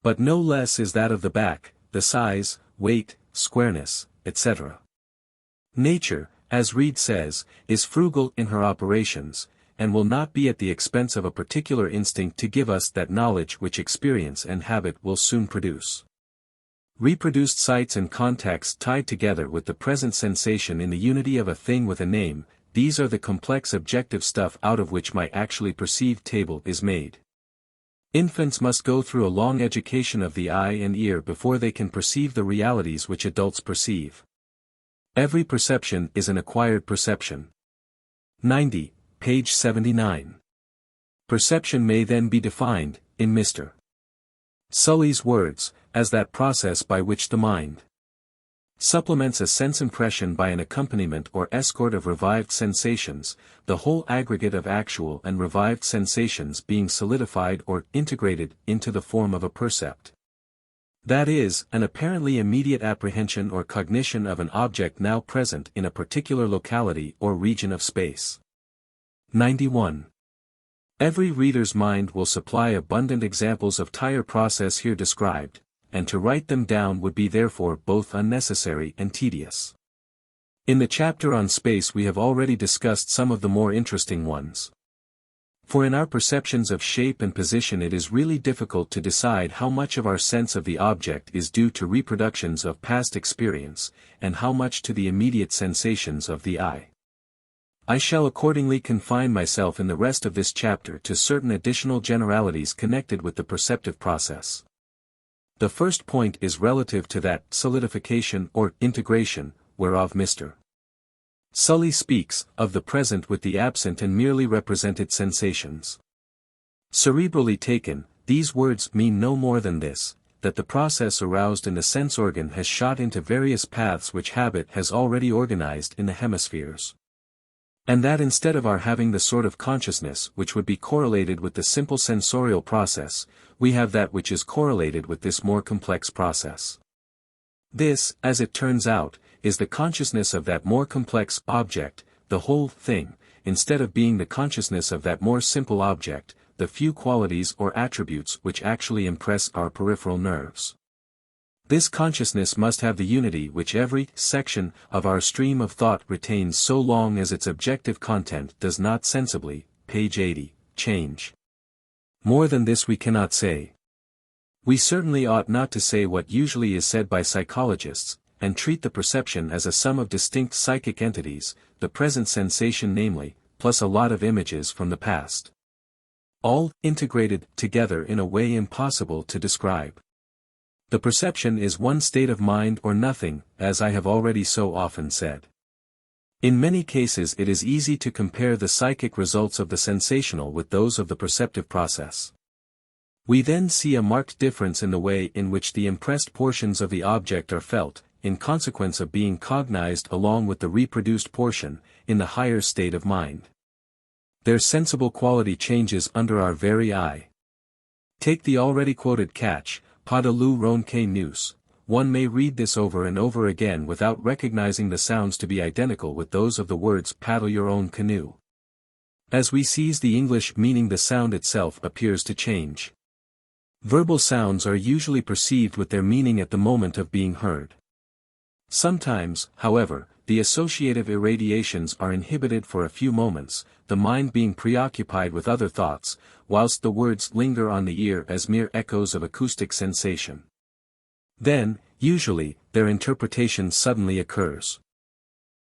But no less is that of the back, the size, weight, squareness, etc. Nature, as Reid says, is frugal in her operations, and will not be at the expense of a particular instinct to give us that knowledge which experience and habit will soon produce. Reproduced sights and contacts tied together with the present sensation in the unity of a thing with a name, these are the complex objective stuff out of which my actually perceived table is made. Infants must go through a long education of the eye and ear before they can perceive the realities which adults perceive. Every perception is an acquired perception. 90, page 79. Perception may then be defined, in Mr. Sully's words, as that process by which the mind supplements a sense impression by an accompaniment or escort of revived sensations, the whole aggregate of actual and revived sensations being solidified or integrated into the form of a percept. That is, an apparently immediate apprehension or cognition of an object now present in a particular locality or region of space. 91. Every reader's mind will supply abundant examples of entire process here described, and to write them down would be therefore both unnecessary and tedious. In the chapter on space we have already discussed some of the more interesting ones. For in our perceptions of shape and position it is really difficult to decide how much of our sense of the object is due to reproductions of past experience, and how much to the immediate sensations of the eye. I shall accordingly confine myself in the rest of this chapter to certain additional generalities connected with the perceptive process. The first point is relative to that solidification or integration, whereof Mr. Sully speaks, of the present with the absent and merely represented sensations. Cerebrally taken, these words mean no more than this, that the process aroused in the sense organ has shot into various paths which habit has already organized in the hemispheres. And that instead of our having the sort of consciousness which would be correlated with the simple sensorial process, we have that which is correlated with this more complex process. This, as it turns out, is the consciousness of that more complex object, the whole thing, instead of being the consciousness of that more simple object, the few qualities or attributes which actually impress our peripheral nerves. This consciousness must have the unity which every section of our stream of thought retains so long as its objective content does not sensibly, page 80, change. More than this we cannot say. We certainly ought not to say what usually is said by psychologists, and treat the perception as a sum of distinct psychic entities, the present sensation namely, plus a lot of images from the past. All integrated together in a way impossible to describe. The perception is one state of mind or nothing, as I have already so often said. In many cases it is easy to compare the psychic results of the sensational with those of the perceptive process. We then see a marked difference in the way in which the impressed portions of the object are felt, in consequence of being cognized along with the reproduced portion, in the higher state of mind. Their sensible quality changes under our very eye. Take the already quoted catch, pas de loup ronque nous. One may read this over and over again without recognizing the sounds to be identical with those of the words paddle your own canoe. As we seize the English meaning, the sound itself appears to change. Verbal sounds are usually perceived with their meaning at the moment of being heard. Sometimes, however, the associative irradiations are inhibited for a few moments, the mind being preoccupied with other thoughts, whilst the words linger on the ear as mere echoes of acoustic sensation. Then, usually, their interpretation suddenly occurs.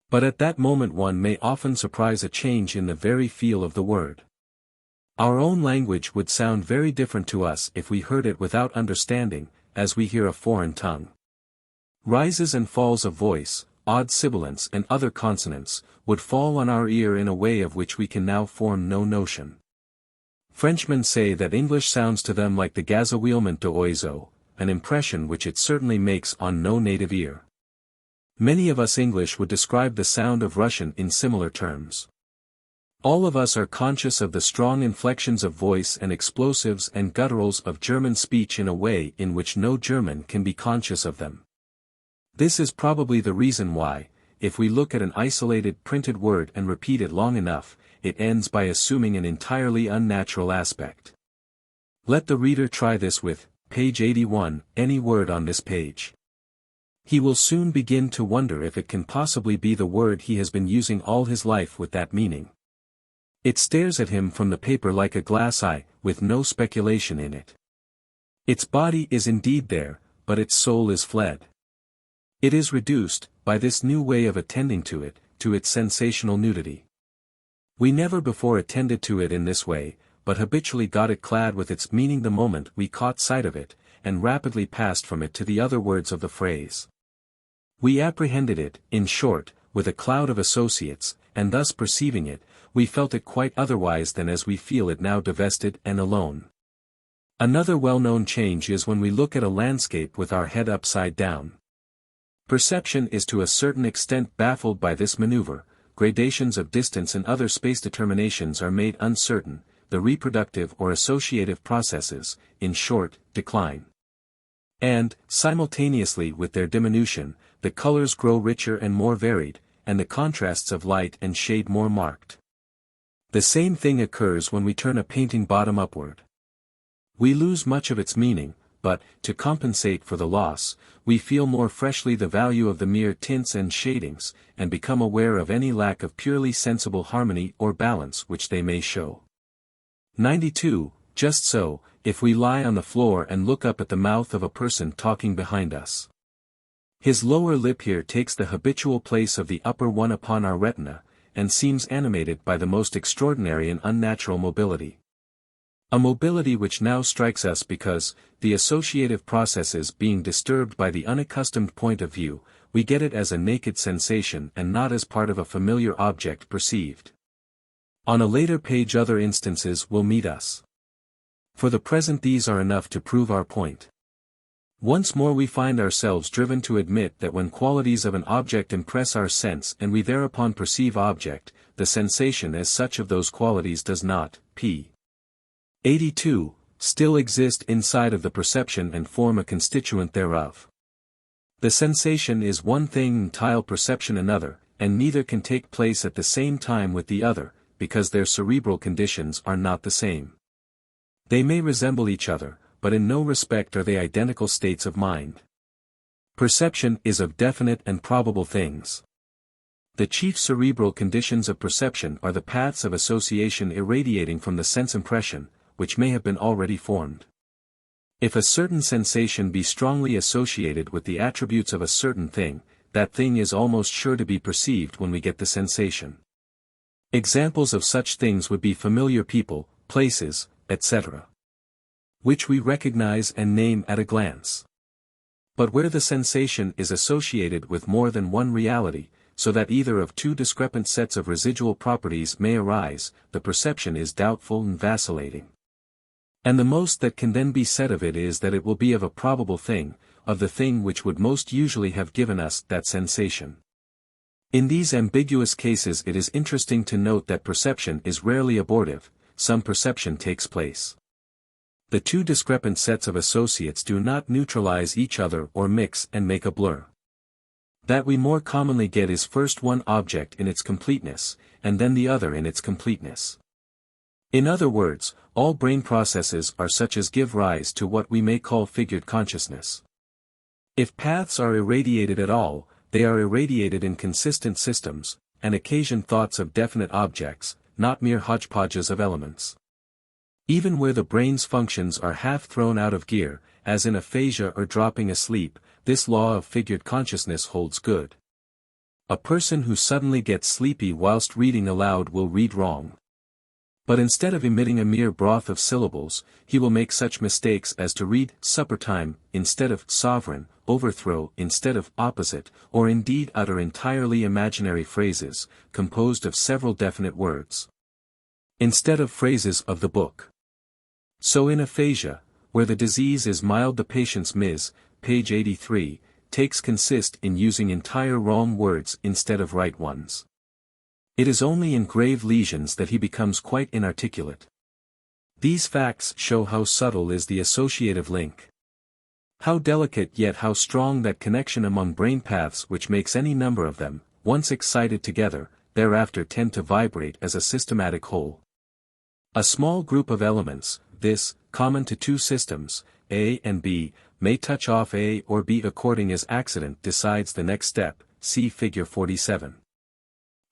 But at that moment one may often surprise a change in the very feel of the word. Our own language would sound very different to us if we heard it without understanding, as we hear a foreign tongue. Rises and falls of voice, odd sibilants and other consonants, would fall on our ear in a way of which we can now form no notion. Frenchmen say that English sounds to them like the gazouillement d'oiseau, an impression which it certainly makes on no native ear. Many of us English would describe the sound of Russian in similar terms. All of us are conscious of the strong inflections of voice and explosives and gutturals of German speech in a way in which no German can be conscious of them. This is probably the reason why, if we look at an isolated printed word and repeat it long enough, it ends by assuming an entirely unnatural aspect. Let the reader try this with, page 81, any word on this page. He will soon begin to wonder if it can possibly be the word he has been using all his life with that meaning. It stares at him from the paper like a glass eye, with no speculation in it. Its body is indeed there, but its soul is fled. It is reduced, by this new way of attending to it, to its sensational nudity. We never before attended to it in this way, but habitually got it clad with its meaning the moment we caught sight of it, and rapidly passed from it to the other words of the phrase. We apprehended it, in short, with a cloud of associates, and thus perceiving it, we felt it quite otherwise than as we feel it now divested and alone. Another well-known change is when we look at a landscape with our head upside down. Perception is to a certain extent baffled by this maneuver, gradations of distance and other space determinations are made uncertain, the reproductive or associative processes, in short, decline. And, simultaneously with their diminution, the colors grow richer and more varied, and the contrasts of light and shade more marked. The same thing occurs when we turn a painting bottom upward. We lose much of its meaning, but, to compensate for the loss, we feel more freshly the value of the mere tints and shadings, and become aware of any lack of purely sensible harmony or balance which they may show. 92. Just so, if we lie on the floor and look up at the mouth of a person talking behind us. His lower lip here takes the habitual place of the upper one upon our retina, and seems animated by the most extraordinary and unnatural mobility. A mobility which now strikes us because, the associative processes being disturbed by the unaccustomed point of view, we get it as a naked sensation and not as part of a familiar object perceived. On a later page other instances will meet us. For the present these are enough to prove our point. Once more we find ourselves driven to admit that when qualities of an object impress our sense and we thereupon perceive object, the sensation as such of those qualities does not, p. 82, still exist inside of the perception and form a constituent thereof. The sensation is one thing and perception another, and neither can take place at the same time with the other, because their cerebral conditions are not the same. They may resemble each other, but in no respect are they identical states of mind. Perception is of definite and probable things. The chief cerebral conditions of perception are the paths of association irradiating from the sense impression, which may have been already formed. If a certain sensation be strongly associated with the attributes of a certain thing, that thing is almost sure to be perceived when we get the sensation. Examples of such things would be familiar people, places, etc., which we recognize and name at a glance. But where the sensation is associated with more than one reality, so that either of two discrepant sets of residual properties may arise, the perception is doubtful and vacillating. And the most that can then be said of it is that it will be of a probable thing, of the thing which would most usually have given us that sensation. In these ambiguous cases it is interesting to note that perception is rarely abortive, some perception takes place. The two discrepant sets of associates do not neutralize each other or mix and make a blur. That we more commonly get is first one object in its completeness, and then the other in its completeness. In other words, all brain processes are such as give rise to what we may call figured consciousness. If paths are irradiated at all, they are irradiated in consistent systems, and occasion thoughts of definite objects, not mere hodgepodges of elements. Even where the brain's functions are half thrown out of gear, as in aphasia or dropping asleep, this law of figured consciousness holds good. A person who suddenly gets sleepy whilst reading aloud will read wrong. But instead of emitting a mere broth of syllables, he will make such mistakes as to read supper time instead of sovereign, overthrow instead of opposite, or indeed utter entirely imaginary phrases, composed of several definite words, instead of phrases of the book. So in aphasia, where the disease is mild, the patient's page 83, takes consist in using entire wrong words instead of right ones. It is only in grave lesions that he becomes quite inarticulate. These facts show how subtle is the associative link. How delicate yet how strong that connection among brain paths which makes any number of them, once excited together, thereafter tend to vibrate as a systematic whole. A small group of elements, this, common to two systems, A and B, may touch off A or B according as accident decides the next step, see figure 47.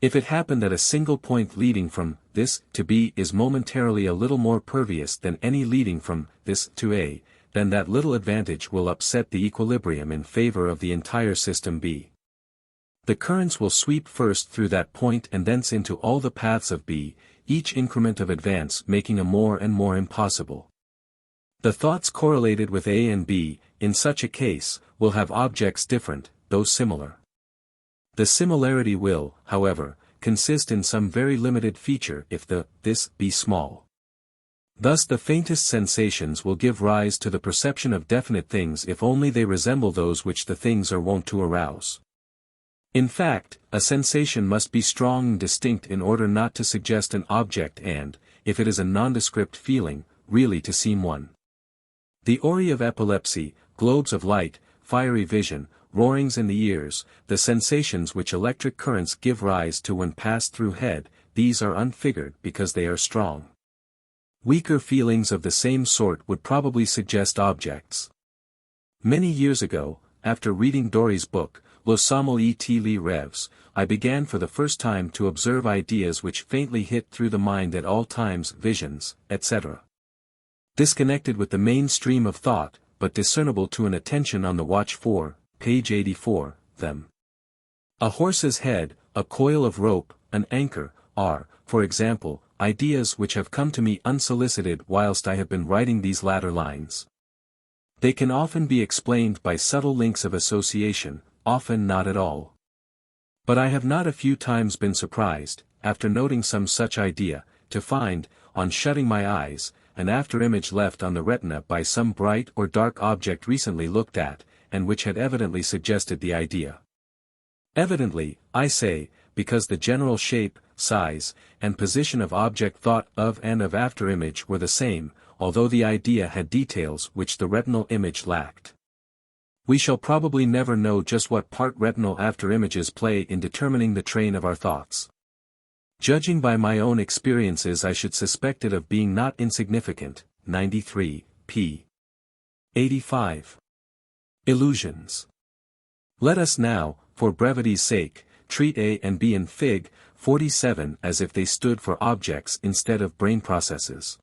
If it happen that a single point leading from this to B is momentarily a little more pervious than any leading from this to A, then that little advantage will upset the equilibrium in favor of the entire system B. The currents will sweep first through that point and thence into all the paths of B, each increment of advance making a more and more impossible. The thoughts correlated with A and B, in such a case, will have objects different, though similar. The similarity will, however, consist in some very limited feature if this be small. Thus the faintest sensations will give rise to the perception of definite things if only they resemble those which the things are wont to arouse. In fact, a sensation must be strong and distinct in order not to suggest an object and, if it is a nondescript feeling, really to seem one. The ori of epilepsy, globes of light, fiery vision, roarings in the ears, the sensations which electric currents give rise to when passed through head, these are unfigured because they are strong. Weaker feelings of the same sort would probably suggest objects. Many years ago, after reading Dory's book, L'Ensemble et les rêves, I began for the first time to observe ideas which faintly hit through the mind at all times, visions, etc. Disconnected with the main stream of thought, but discernible to an attention on the watch for, page 84, them. A horse's head, a coil of rope, an anchor, are, for example, ideas which have come to me unsolicited whilst I have been writing these latter lines. They can often be explained by subtle links of association, often not at all. But I have not a few times been surprised, after noting some such idea, to find, on shutting my eyes, an afterimage left on the retina by some bright or dark object recently looked at, and which had evidently suggested the idea. Evidently, I say, because the general shape, size, and position of object thought of and of afterimage were the same, although the idea had details which the retinal image lacked. We shall probably never know just what part retinal afterimages play in determining the train of our thoughts. Judging by my own experiences, I should suspect it of being not insignificant. 93, p. 85. Illusions. Let us now, for brevity's sake, treat A and B in Fig. 47 as if they stood for objects instead of brain processes.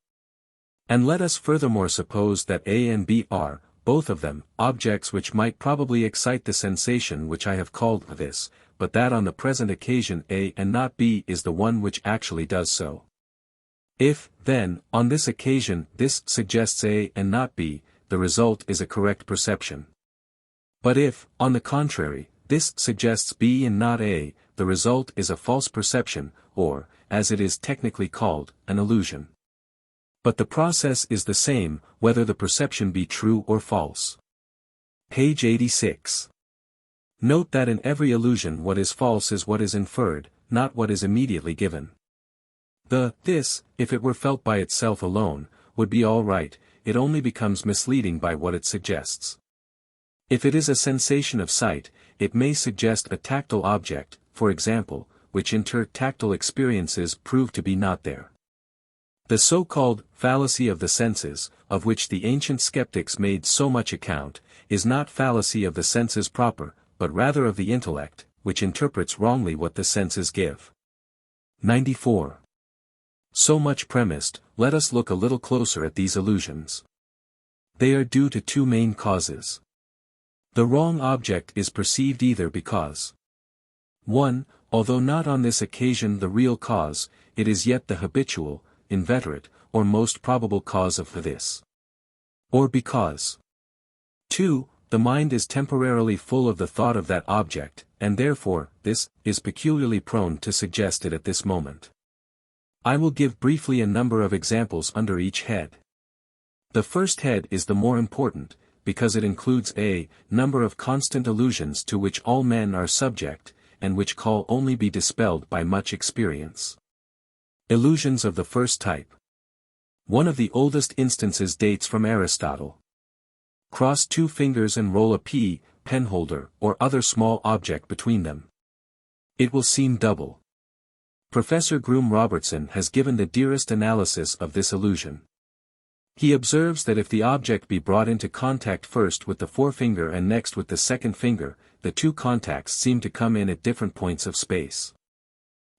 And let us furthermore suppose that A and B are, both of them, objects which might probably excite the sensation which I have called this, but that on the present occasion A and not B is the one which actually does so. If, then, on this occasion this suggests A and not B, the result is a correct perception. But if, on the contrary, this suggests B and not A, the result is a false perception, or, as it is technically called, an illusion. But the process is the same, whether the perception be true or false. Page 86. Note that in every illusion what is false is what is inferred, not what is immediately given. This, if it were felt by itself alone, would be all right, it only becomes misleading by what it suggests. If it is a sensation of sight, it may suggest a tactile object, for example, which tactile experiences prove to be not there. The so-called fallacy of the senses, of which the ancient skeptics made so much account, is not fallacy of the senses proper, but rather of the intellect, which interprets wrongly what the senses give. 94. So much premised, let us look a little closer at these illusions. They are due to two main causes. The wrong object is perceived either because 1. Although not on this occasion the real cause, it is yet the habitual, inveterate, or most probable cause of this. Or because 2. The mind is temporarily full of the thought of that object, and therefore, this, is peculiarly prone to suggest it at this moment. I will give briefly a number of examples under each head. The first head is the more important, because it includes a number of constant illusions to which all men are subject, and which can only be dispelled by much experience. Illusions of the first type. One of the oldest instances dates from Aristotle. Cross two fingers and roll a penholder or other small object between them. It will seem double. Professor Groom Robertson has given the dearest analysis of this illusion. He observes that if the object be brought into contact first with the forefinger and next with the second finger, the two contacts seem to come in at different points of space.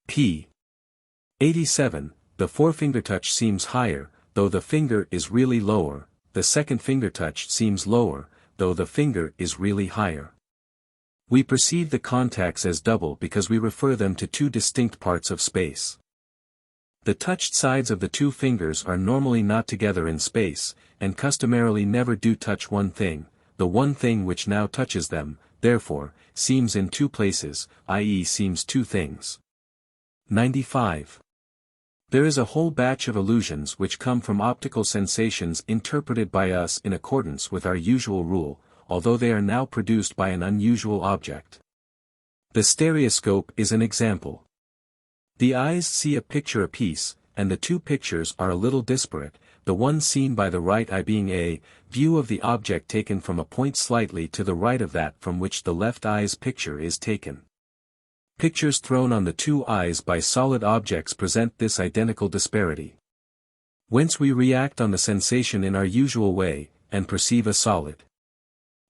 p. 87, the forefinger touch seems higher, though the finger is really lower, the second finger touch seems lower, though the finger is really higher. We perceive the contacts as double because we refer them to two distinct parts of space. The touched sides of the two fingers are normally not together in space, and customarily never do touch one thing, the one thing which now touches them, therefore, seems in two places, i.e. seems two things. 95. There is a whole batch of illusions which come from optical sensations interpreted by us in accordance with our usual rule, although they are now produced by an unusual object. The stereoscope is an example. The eyes see a picture apiece, and the two pictures are a little disparate, the one seen by the right eye being a view of the object taken from a point slightly to the right of that from which the left eye's picture is taken. Pictures thrown on the two eyes by solid objects present this identical disparity. Whence we react on the sensation in our usual way, and perceive a solid.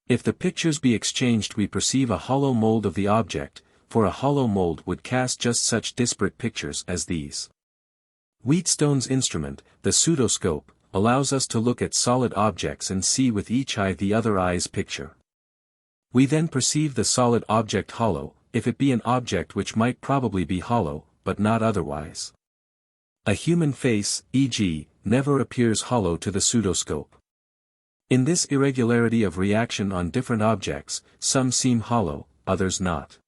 If the pictures be exchanged we perceive a hollow mold of the object, for a hollow mold would cast just such disparate pictures as these. Wheatstone's instrument, the pseudoscope, allows us to look at solid objects and see with each eye the other eye's picture. We then perceive the solid object hollow, if it be an object which might probably be hollow, but not otherwise. A human face, e.g., never appears hollow to the pseudoscope. In this irregularity of reaction on different objects, some seem hollow, others not.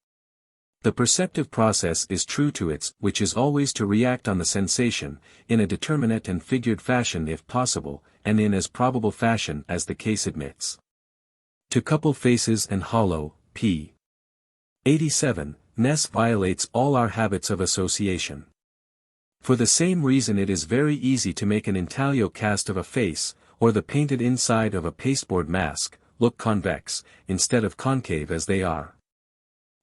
The perceptive process is true to its, which is always to react on the sensation, in a determinate and figured fashion if possible, and in as probable fashion as the case admits. To couple faces and hollow, p. 87, ness violates all our habits of association. For the same reason it is very easy to make an intaglio cast of a face, or the painted inside of a pasteboard mask, look convex, instead of concave as they are.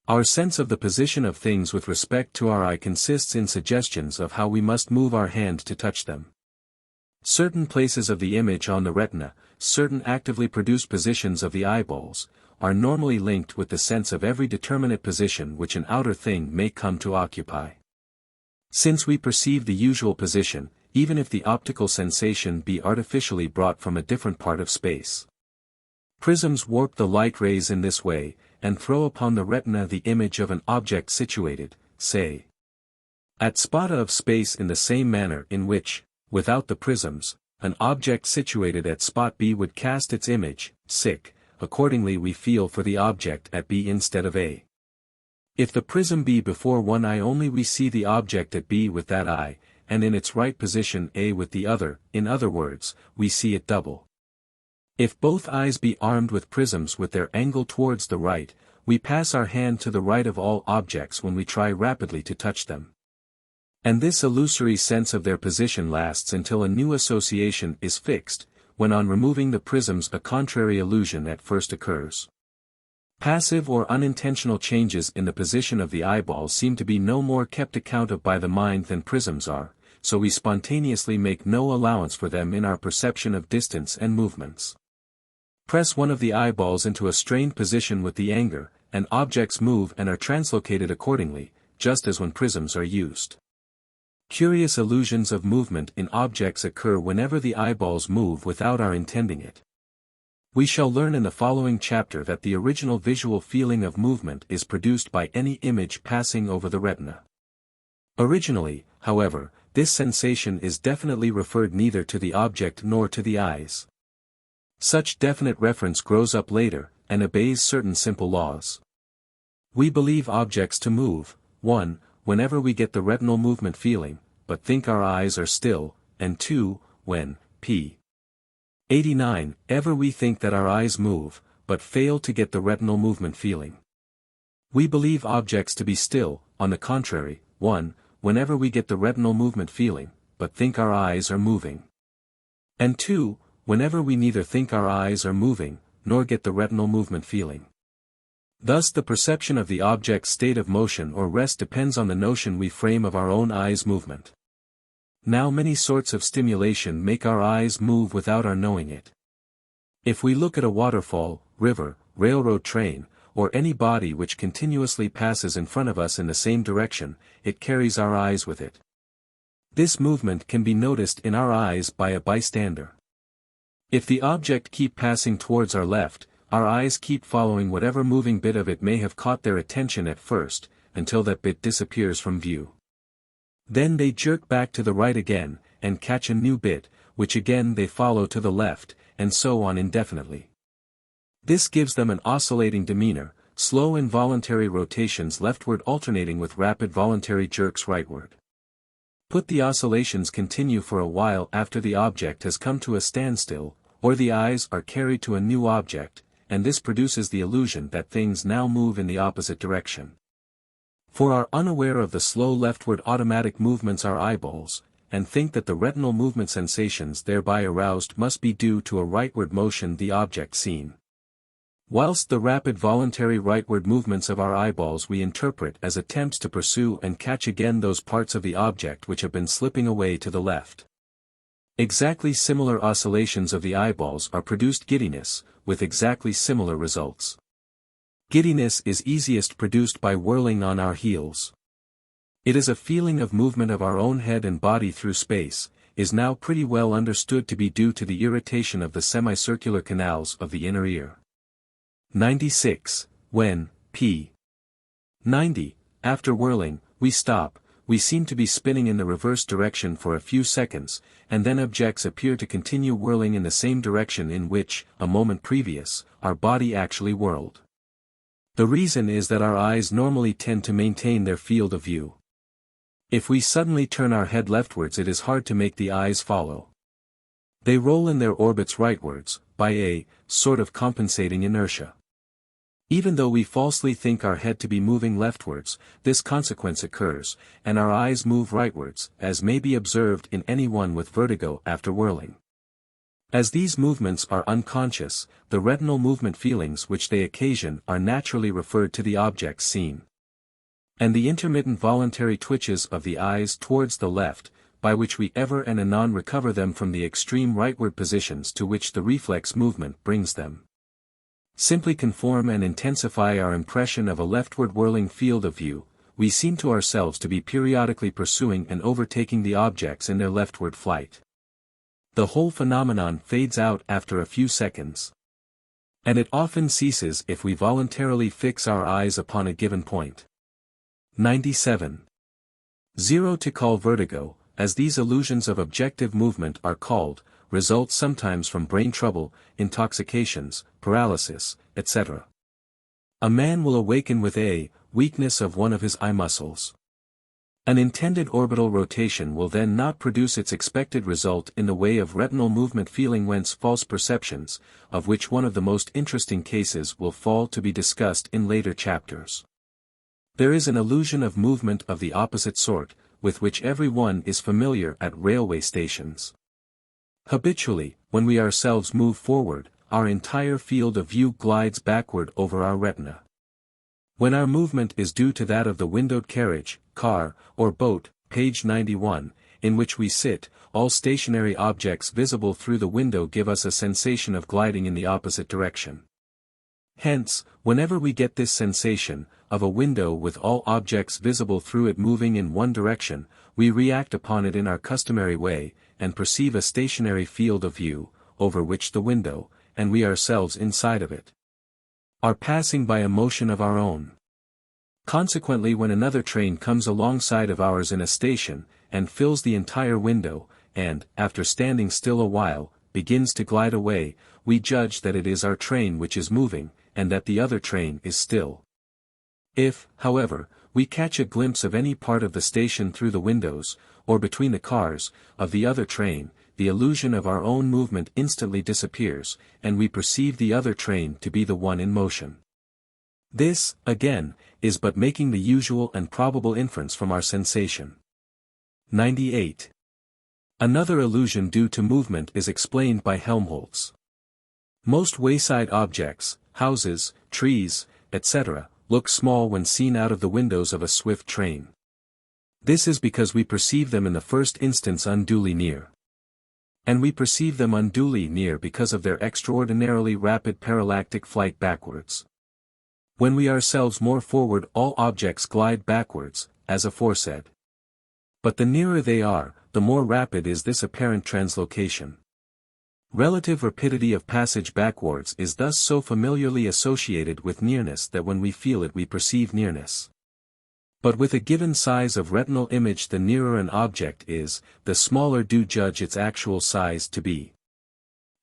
Our sense of the position of things with respect to our eye consists in suggestions of how we must move our hand to touch them. Certain places of the image on the retina, certain actively produced positions of the eyeballs, are normally linked with the sense of every determinate position which an outer thing may come to occupy. Since we perceive the usual position, even if the optical sensation be artificially brought from a different part of space. Prisms warp the light rays in this way, and throw upon the retina the image of an object situated, say, at spot of space in the same manner in which, without the prisms, an object situated at spot B would cast its image, accordingly we feel for the object at B instead of A. If the prism be before one eye only we see the object at B with that eye, and in its right position A with the other, in other words, we see it double. If both eyes be armed with prisms with their angle towards the right, we pass our hand to the right of all objects when we try rapidly to touch them. And this illusory sense of their position lasts until a new association is fixed, when on removing the prisms a contrary illusion at first occurs. Passive or unintentional changes in the position of the eyeballs seem to be no more kept account of by the mind than prisms are, so we spontaneously make no allowance for them in our perception of distance and movements. Press one of the eyeballs into a strained position with the anger, and objects move and are translocated accordingly, just as when prisms are used. Curious illusions of movement in objects occur whenever the eyeballs move without our intending it. We shall learn in the following chapter that the original visual feeling of movement is produced by any image passing over the retina. Originally, however, this sensation is definitely referred neither to the object nor to the eyes. Such definite reference grows up later, and obeys certain simple laws. We believe objects to move, 1, whenever we get the retinal movement feeling, but think our eyes are still, and 2, when, p. 89, ever we think that our eyes move, but fail to get the retinal movement feeling. We believe objects to be still, on the contrary, 1, whenever we get the retinal movement feeling, but think our eyes are moving. And 2, whenever we neither think our eyes are moving, nor get the retinal movement feeling. Thus the perception of the object's state of motion or rest depends on the notion we frame of our own eyes' movement. Now many sorts of stimulation make our eyes move without our knowing it. If we look at a waterfall, river, railroad train, or any body which continuously passes in front of us in the same direction, it carries our eyes with it. This movement can be noticed in our eyes by a bystander. If the object keep passing towards our left, our eyes keep following whatever moving bit of it may have caught their attention at first, until that bit disappears from view. Then they jerk back to the right again, and catch a new bit, which again they follow to the left, and so on indefinitely. This gives them an oscillating demeanor, slow involuntary rotations leftward alternating with rapid voluntary jerks rightward. Put the oscillations continue for a while after the object has come to a standstill, or the eyes are carried to a new object, and this produces the illusion that things now move in the opposite direction. For are unaware of the slow leftward automatic movements our eyeballs, and think that the retinal movement sensations thereby aroused must be due to a rightward motion the object seen. Whilst the rapid voluntary rightward movements of our eyeballs we interpret as attempts to pursue and catch again those parts of the object which have been slipping away to the left. Exactly similar oscillations of the eyeballs are produced giddiness, with exactly similar results. Giddiness is easiest produced by whirling on our heels. It is a feeling of movement of our own head and body through space, is now pretty well understood to be due to the irritation of the semicircular canals of the inner ear. 96. When, p. 90, after whirling, we stop, we seem to be spinning in the reverse direction for a few seconds, and then objects appear to continue whirling in the same direction in which, a moment previous, our body actually whirled. The reason is that our eyes normally tend to maintain their field of view. If we suddenly turn our head leftwards, it is hard to make the eyes follow. They roll in their orbits rightwards, by a sort of compensating inertia. Even though we falsely think our head to be moving leftwards, this consequence occurs, and our eyes move rightwards, as may be observed in anyone with vertigo after whirling. As these movements are unconscious, the retinal movement feelings which they occasion are naturally referred to the objects seen. And the intermittent voluntary twitches of the eyes towards the left, by which we ever and anon recover them from the extreme rightward positions to which the reflex movement brings them, simply conform and intensify our impression of a leftward whirling field of view. We seem to ourselves to be periodically pursuing and overtaking the objects in their leftward flight. The whole phenomenon fades out after a few seconds. And it often ceases if we voluntarily fix our eyes upon a given point. 97. 0 To call vertigo, as these illusions of objective movement are called, results sometimes from brain trouble, intoxications, paralysis, etc. A man will awaken with a weakness of one of his eye muscles. An intended orbital rotation will then not produce its expected result in the way of retinal movement feeling, whence false perceptions, of which one of the most interesting cases will fall to be discussed in later chapters. There is an illusion of movement of the opposite sort, with which every one is familiar at railway stations. Habitually, when we ourselves move forward, our entire field of view glides backward over our retina. When our movement is due to that of the windowed carriage, car, or boat, page 91, in which we sit, all stationary objects visible through the window give us a sensation of gliding in the opposite direction. Hence, whenever we get this sensation, of a window with all objects visible through it moving in one direction, we react upon it in our customary way, and perceive a stationary field of view, over which the window, and we ourselves inside of it, are passing by a motion of our own. Consequently, when another train comes alongside of ours in a station, and fills the entire window, and, after standing still a while, begins to glide away, we judge that it is our train which is moving, and that the other train is still. If, however, we catch a glimpse of any part of the station through the windows, or between the cars, of the other train, the illusion of our own movement instantly disappears, and we perceive the other train to be the one in motion. This, again, is but making the usual and probable inference from our sensation. 98. Another illusion due to movement is explained by Helmholtz. Most wayside objects, houses, trees, etc., look small when seen out of the windows of a swift train. This is because we perceive them in the first instance unduly near. And we perceive them unduly near because of their extraordinarily rapid parallactic flight backwards. When we ourselves more forward, all objects glide backwards, as aforesaid. But the nearer they are, the more rapid is this apparent translocation. Relative rapidity of passage backwards is thus so familiarly associated with nearness that when we feel it we perceive nearness. But with a given size of retinal image, the nearer an object is, the smaller do judge its actual size to be.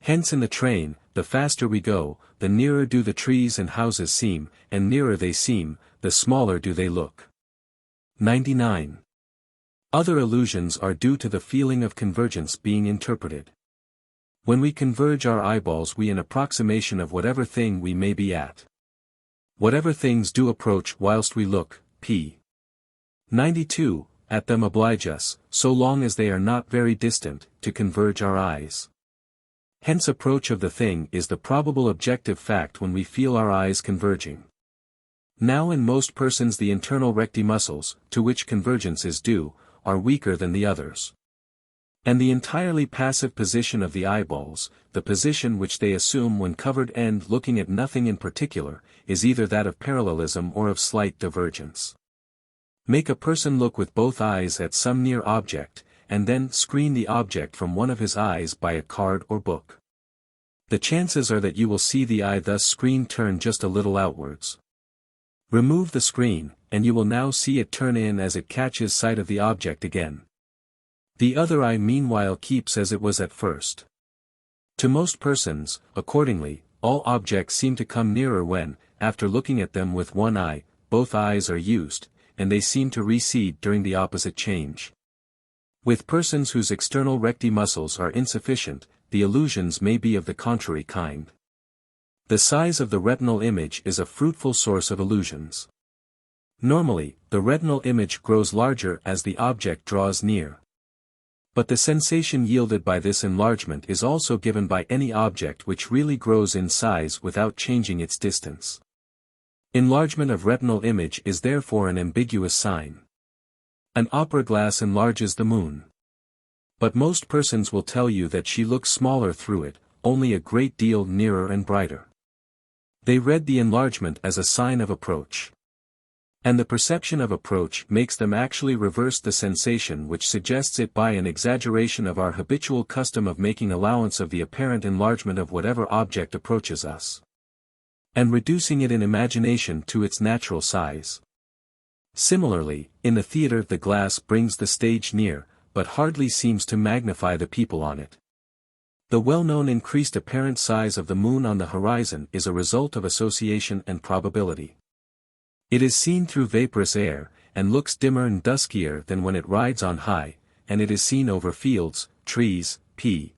Hence in the train, the faster we go, the nearer do the trees and houses seem, and nearer they seem, the smaller do they look. 99. Other illusions are due to the feeling of convergence being interpreted. When we converge our eyeballs, we an approximation of whatever thing we may be at. Whatever things do approach whilst we look, p. 92, at them oblige us, so long as they are not very distant, to converge our eyes. Hence approach of the thing is the probable objective fact when we feel our eyes converging. Now in most persons the internal recti muscles, to which convergence is due, are weaker than the others. And the entirely passive position of the eyeballs, the position which they assume when covered and looking at nothing in particular, is either that of parallelism or of slight divergence. Make a person look with both eyes at some near object, and then screen the object from one of his eyes by a card or book. The chances are that you will see the eye thus screened turn just a little outwards. Remove the screen, and you will now see it turn in as it catches sight of the object again. The other eye meanwhile keeps as it was at first. To most persons, accordingly, all objects seem to come nearer when, after looking at them with one eye, both eyes are used, and they seem to recede during the opposite change. With persons whose external recti muscles are insufficient, the illusions may be of the contrary kind. The size of the retinal image is a fruitful source of illusions. Normally, the retinal image grows larger as the object draws near. But the sensation yielded by this enlargement is also given by any object which really grows in size without changing its distance. Enlargement of retinal image is therefore an ambiguous sign. An opera glass enlarges the moon. But most persons will tell you that she looks smaller through it, only a great deal nearer and brighter. They read the enlargement as a sign of approach. And the perception of approach makes them actually reverse the sensation which suggests it by an exaggeration of our habitual custom of making allowance of the apparent enlargement of whatever object approaches us, and reducing it in imagination to its natural size. Similarly, in the theater the glass brings the stage near, but hardly seems to magnify the people on it. The well-known increased apparent size of the moon on the horizon is a result of association and probability. It is seen through vaporous air, and looks dimmer and duskier than when it rides on high, and it is seen over fields, trees, p.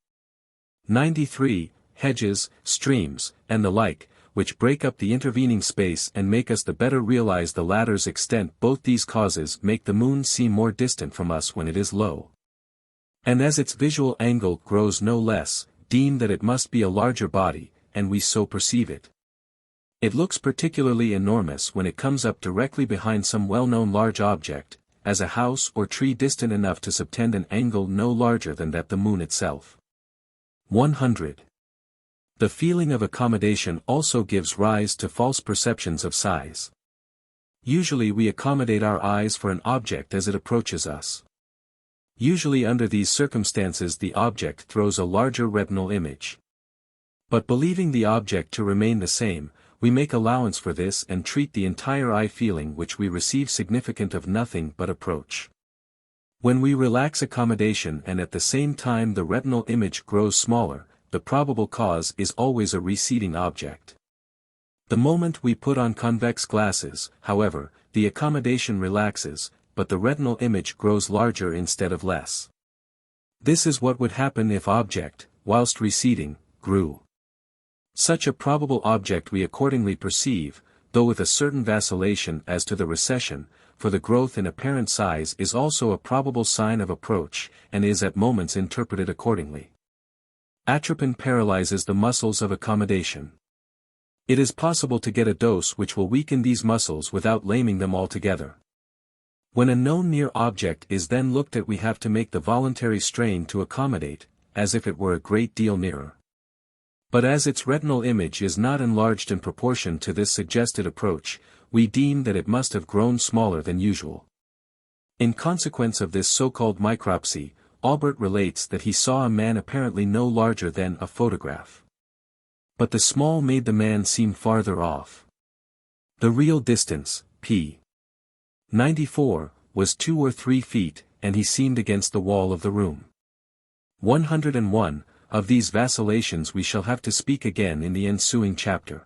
93, hedges, streams, and the like, which break up the intervening space and make us the better realize the latter's extent. Both these causes make the moon seem more distant from us when it is low. And as its visual angle grows no less, deem that it must be a larger body, and we so perceive it. It looks particularly enormous when it comes up directly behind some well-known large object, as a house or tree distant enough to subtend an angle no larger than that the moon itself. 100. The feeling of accommodation also gives rise to false perceptions of size. Usually we accommodate our eyes for an object as it approaches us. Usually under these circumstances the object throws a larger retinal image. But believing the object to remain the same, we make allowance for this and treat the entire eye feeling which we receive significant of nothing but approach. When we relax accommodation and at the same time the retinal image grows smaller, the probable cause is always a receding object. The moment we put on convex glasses, however, the accommodation relaxes, but the retinal image grows larger instead of less. This is what would happen if object, whilst receding, grew. Such a probable object we accordingly perceive, though with a certain vacillation as to the recession, for the growth in apparent size is also a probable sign of approach, and is at moments interpreted accordingly. Atropine paralyzes the muscles of accommodation. It is possible to get a dose which will weaken these muscles without laming them altogether. When a known near object is then looked at we have to make the voluntary strain to accommodate, as if it were a great deal nearer. But as its retinal image is not enlarged in proportion to this suggested approach, we deem that it must have grown smaller than usual. In consequence of this so-called micropsy, Albert relates that he saw a man apparently no larger than a photograph. But the small made the man seem farther off. The real distance, p. 94, was 2 or 3 feet, and he seemed against the wall of the room. 101, of these vacillations we shall have to speak again in the ensuing chapter.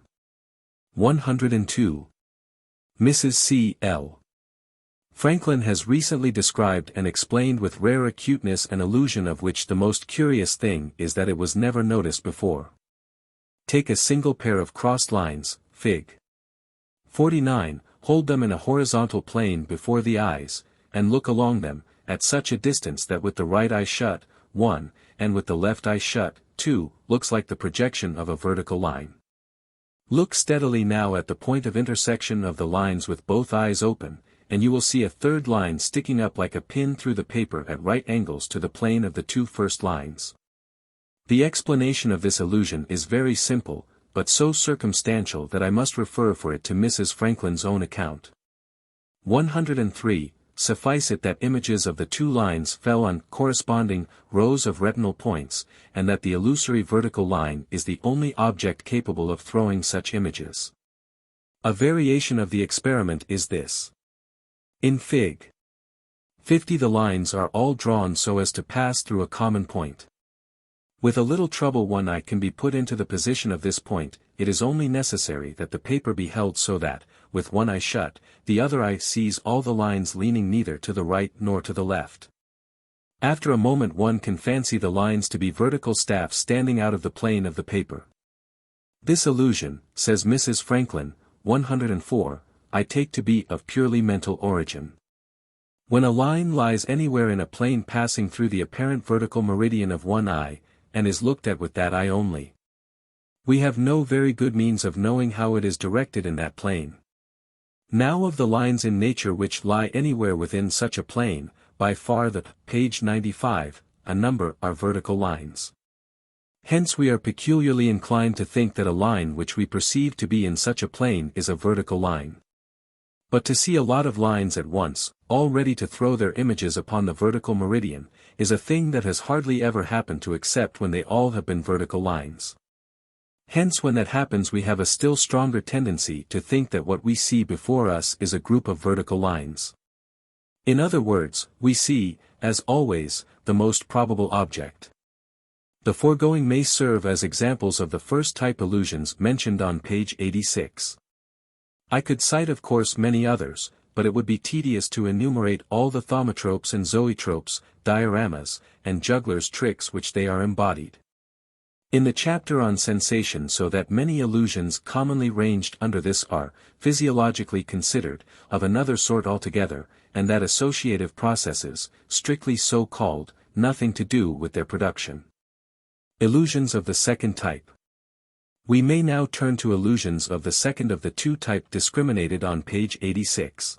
102. Mrs. C. L. Franklin has recently described and explained with rare acuteness an illusion of which the most curious thing is that it was never noticed before. Take a single pair of crossed lines, Fig. 49, hold them in a horizontal plane before the eyes, and look along them, at such a distance that with the right eye shut, 1, and with the left eye shut, 2, looks like the projection of a vertical line. Look steadily now at the point of intersection of the lines with both eyes open, and you will see a third line sticking up like a pin through the paper at right angles to the plane of the 2 first lines. The explanation of this illusion is very simple, but so circumstantial that I must refer for it to Mrs. Franklin's own account. 103, suffice it that images of the 2 lines fell on corresponding rows of retinal points, and that the illusory vertical line is the only object capable of throwing such images. A variation of the experiment is this. In Fig. 50 the lines are all drawn so as to pass through a common point. With a little trouble one eye can be put into the position of this point, it is only necessary that the paper be held so that, with one eye shut, the other eye sees all the lines leaning neither to the right nor to the left. After a moment one can fancy the lines to be vertical staffs standing out of the plane of the paper. This illusion, says Mrs. Franklin, 104, I take to be of purely mental origin. When a line lies anywhere in a plane passing through the apparent vertical meridian of one eye, and is looked at with that eye only, we have no very good means of knowing how it is directed in that plane. Now of the lines in nature which lie anywhere within such a plane, by far the, page 95, a number are vertical lines. Hence we are peculiarly inclined to think that a line which we perceive to be in such a plane is a vertical line. But to see a lot of lines at once, all ready to throw their images upon the vertical meridian, is a thing that has hardly ever happened to except when they all have been vertical lines. Hence when that happens we have a still stronger tendency to think that what we see before us is a group of vertical lines. In other words, we see, as always, the most probable object. The foregoing may serve as examples of the first type illusions mentioned on page 86. I could cite of course many others, but it would be tedious to enumerate all the thaumatropes and zoetropes, dioramas, and jugglers' tricks which they are embodied in the chapter on sensation, so that many illusions commonly ranged under this are, physiologically considered, of another sort altogether, and that associative processes, strictly so called, nothing to do with their production. Illusions of the second type. We may now turn to illusions of the second of the two type discriminated on page 86.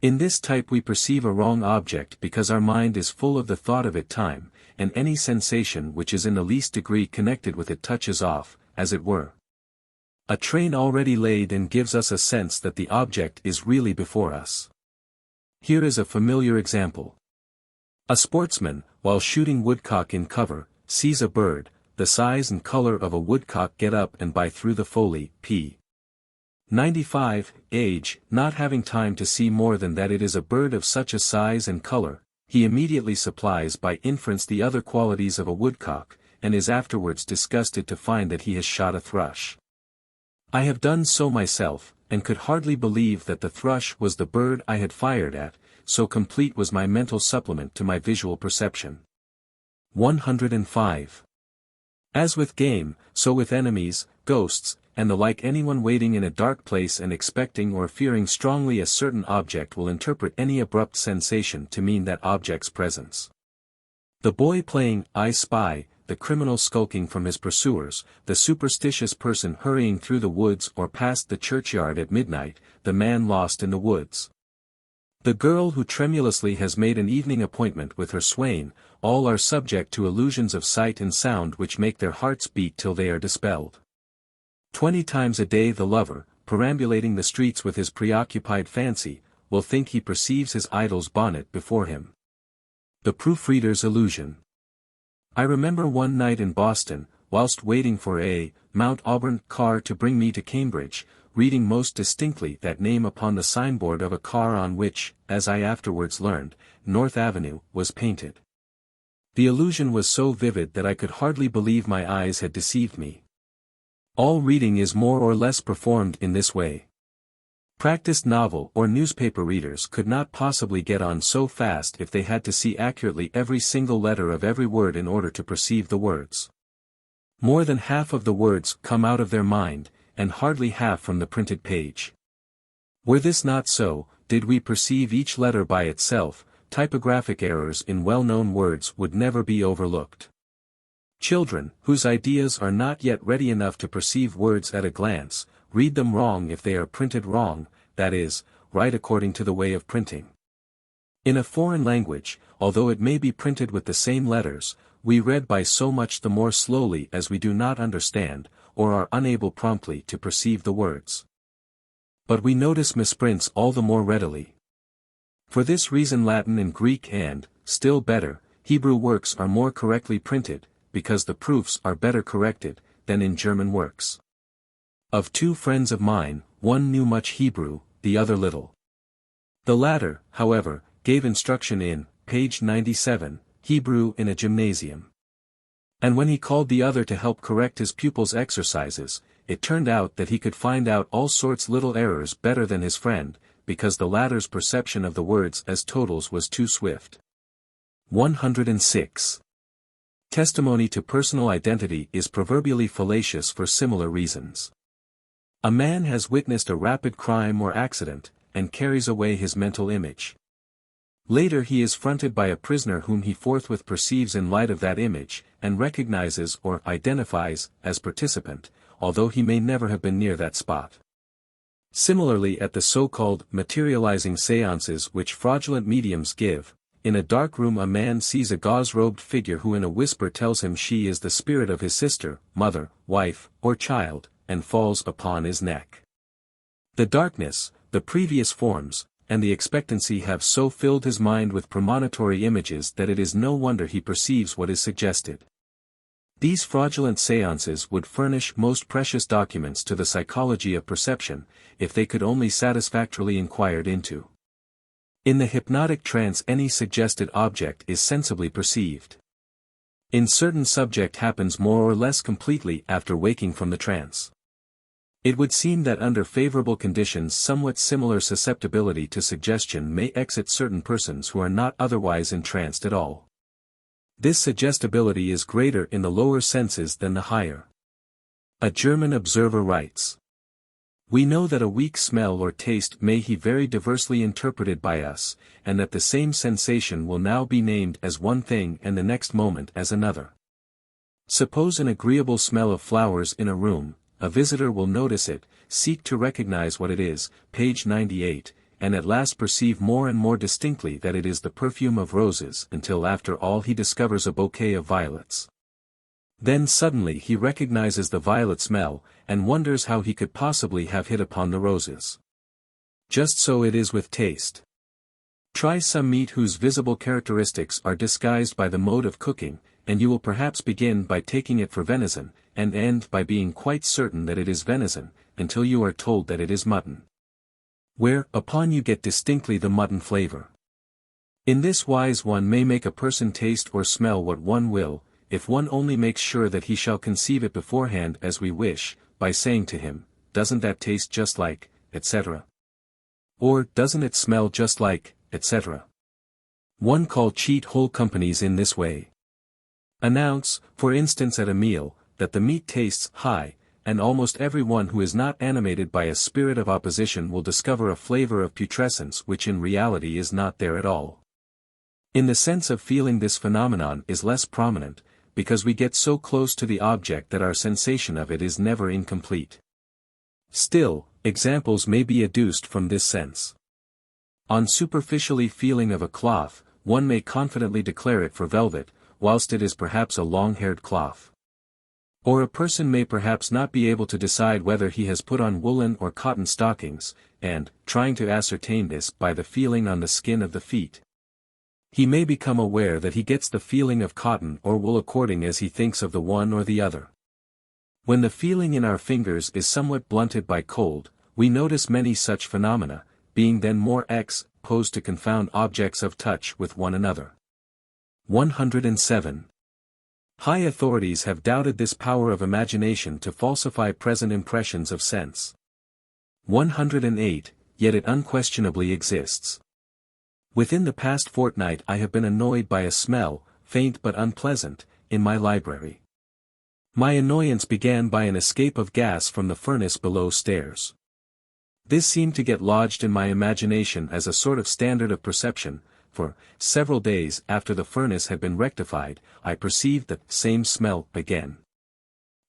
In this type we perceive a wrong object because our mind is full of the thought of it time, and any sensation which is in the least degree connected with it touches off, as it were, a train already laid and gives us a sense that the object is really before us. Here is a familiar example. A sportsman, while shooting woodcock in cover, sees a bird, the size and color of a woodcock get up and by through the foley, p. 95, age, not having time to see more than that it is a bird of such a size and color, he immediately supplies by inference the other qualities of a woodcock, and is afterwards disgusted to find that he has shot a thrush. I have done so myself, and could hardly believe that the thrush was the bird I had fired at, so complete was my mental supplement to my visual perception. 105. As with game, so with enemies, ghosts, and the like, anyone waiting in a dark place and expecting or fearing strongly a certain object will interpret any abrupt sensation to mean that object's presence. The boy playing I Spy, the criminal skulking from his pursuers, the superstitious person hurrying through the woods or past the churchyard at midnight, the man lost in the woods, the girl who tremulously has made an evening appointment with her swain, all are subject to illusions of sight and sound which make their hearts beat till they are dispelled. 20 times a day the lover, perambulating the streets with his preoccupied fancy, will think he perceives his idol's bonnet before him. The proofreader's illusion. I remember one night in Boston, whilst waiting for a Mount Auburn car to bring me to Cambridge, reading most distinctly that name upon the signboard of a car on which, as I afterwards learned, North Avenue was painted. The illusion was so vivid that I could hardly believe my eyes had deceived me. All reading is more or less performed in this way. Practiced novel or newspaper readers could not possibly get on so fast if they had to see accurately every single letter of every word in order to perceive the words. More than half of the words come out of their mind, and hardly half from the printed page. Were this not so, did we perceive each letter by itself, typographic errors in well-known words would never be overlooked. Children, whose ideas are not yet ready enough to perceive words at a glance, read them wrong if they are printed wrong, that is, right according to the way of printing. In a foreign language, although it may be printed with the same letters, we read by so much the more slowly as we do not understand, or are unable promptly to perceive the words. But we notice misprints all the more readily. For this reason Latin and Greek and, still better, Hebrew works are more correctly printed, because the proofs are better corrected, than in German works. Of two friends of mine, one knew much Hebrew, the other little. The latter, however, gave instruction in, page 97, Hebrew in a gymnasium. And when he called the other to help correct his pupil's exercises, it turned out that he could find out all sorts little errors better than his friend, because the latter's perception of the words as totals was too swift. 106. Testimony to personal identity is proverbially fallacious for similar reasons. A man has witnessed a rapid crime or accident, and carries away his mental image. Later he is fronted by a prisoner whom he forthwith perceives in light of that image, and recognizes or identifies as participant, although he may never have been near that spot. Similarly at the so-called materializing seances which fraudulent mediums give, in a dark room a man sees a gauze-robed figure who in a whisper tells him she is the spirit of his sister, mother, wife, or child, and falls upon his neck. The darkness, the previous forms, and the expectancy have so filled his mind with premonitory images that it is no wonder he perceives what is suggested. These fraudulent seances would furnish most precious documents to the psychology of perception, if they could only satisfactorily inquired into. In the hypnotic trance any suggested object is sensibly perceived. In certain subject happens more or less completely after waking from the trance. It would seem that under favorable conditions somewhat similar susceptibility to suggestion may exit certain persons who are not otherwise entranced at all. This suggestibility is greater in the lower senses than the higher. A German observer writes, "We know that a weak smell or taste may be very diversely interpreted by us, and that the same sensation will now be named as one thing and the next moment as another. Suppose an agreeable smell of flowers in a room, a visitor will notice it, seek to recognize what it is, page 98, and at last perceive more and more distinctly that it is the perfume of roses until after all he discovers a bouquet of violets. Then suddenly he recognizes the violet smell, and wonders how he could possibly have hit upon the roses. Just so it is with taste. Try some meat whose visible characteristics are disguised by the mode of cooking, and you will perhaps begin by taking it for venison, and end by being quite certain that it is venison, until you are told that it is mutton. Whereupon you get distinctly the mutton flavor. In this wise one may make a person taste or smell what one will, if one only makes sure that he shall conceive it beforehand as we wish, by saying to him, doesn't that taste just like, etc. Or doesn't it smell just like, etc. One call cheat whole companies in this way. Announce, for instance at a meal, that the meat tastes high, and almost every one who is not animated by a spirit of opposition will discover a flavor of putrescence which in reality is not there at all. In the sense of feeling this phenomenon is less prominent, because we get so close to the object that our sensation of it is never incomplete. Still, examples may be adduced from this sense. On superficially feeling of a cloth, one may confidently declare it for velvet, whilst it is perhaps a long-haired cloth. Or a person may perhaps not be able to decide whether he has put on woolen or cotton stockings, and, trying to ascertain this by the feeling on the skin of the feet, he may become aware that he gets the feeling of cotton or wool according as he thinks of the one or the other. When the feeling in our fingers is somewhat blunted by cold, we notice many such phenomena, being then more exposed to confound objects of touch with one another. 107. High authorities have doubted this power of imagination to falsify present impressions of sense. 108, yet it unquestionably exists. Within the past fortnight I have been annoyed by a smell, faint but unpleasant, in my library. My annoyance began by an escape of gas from the furnace below stairs. This seemed to get lodged in my imagination as a sort of standard of perception, for, several days after the furnace had been rectified, I perceived the same smell again.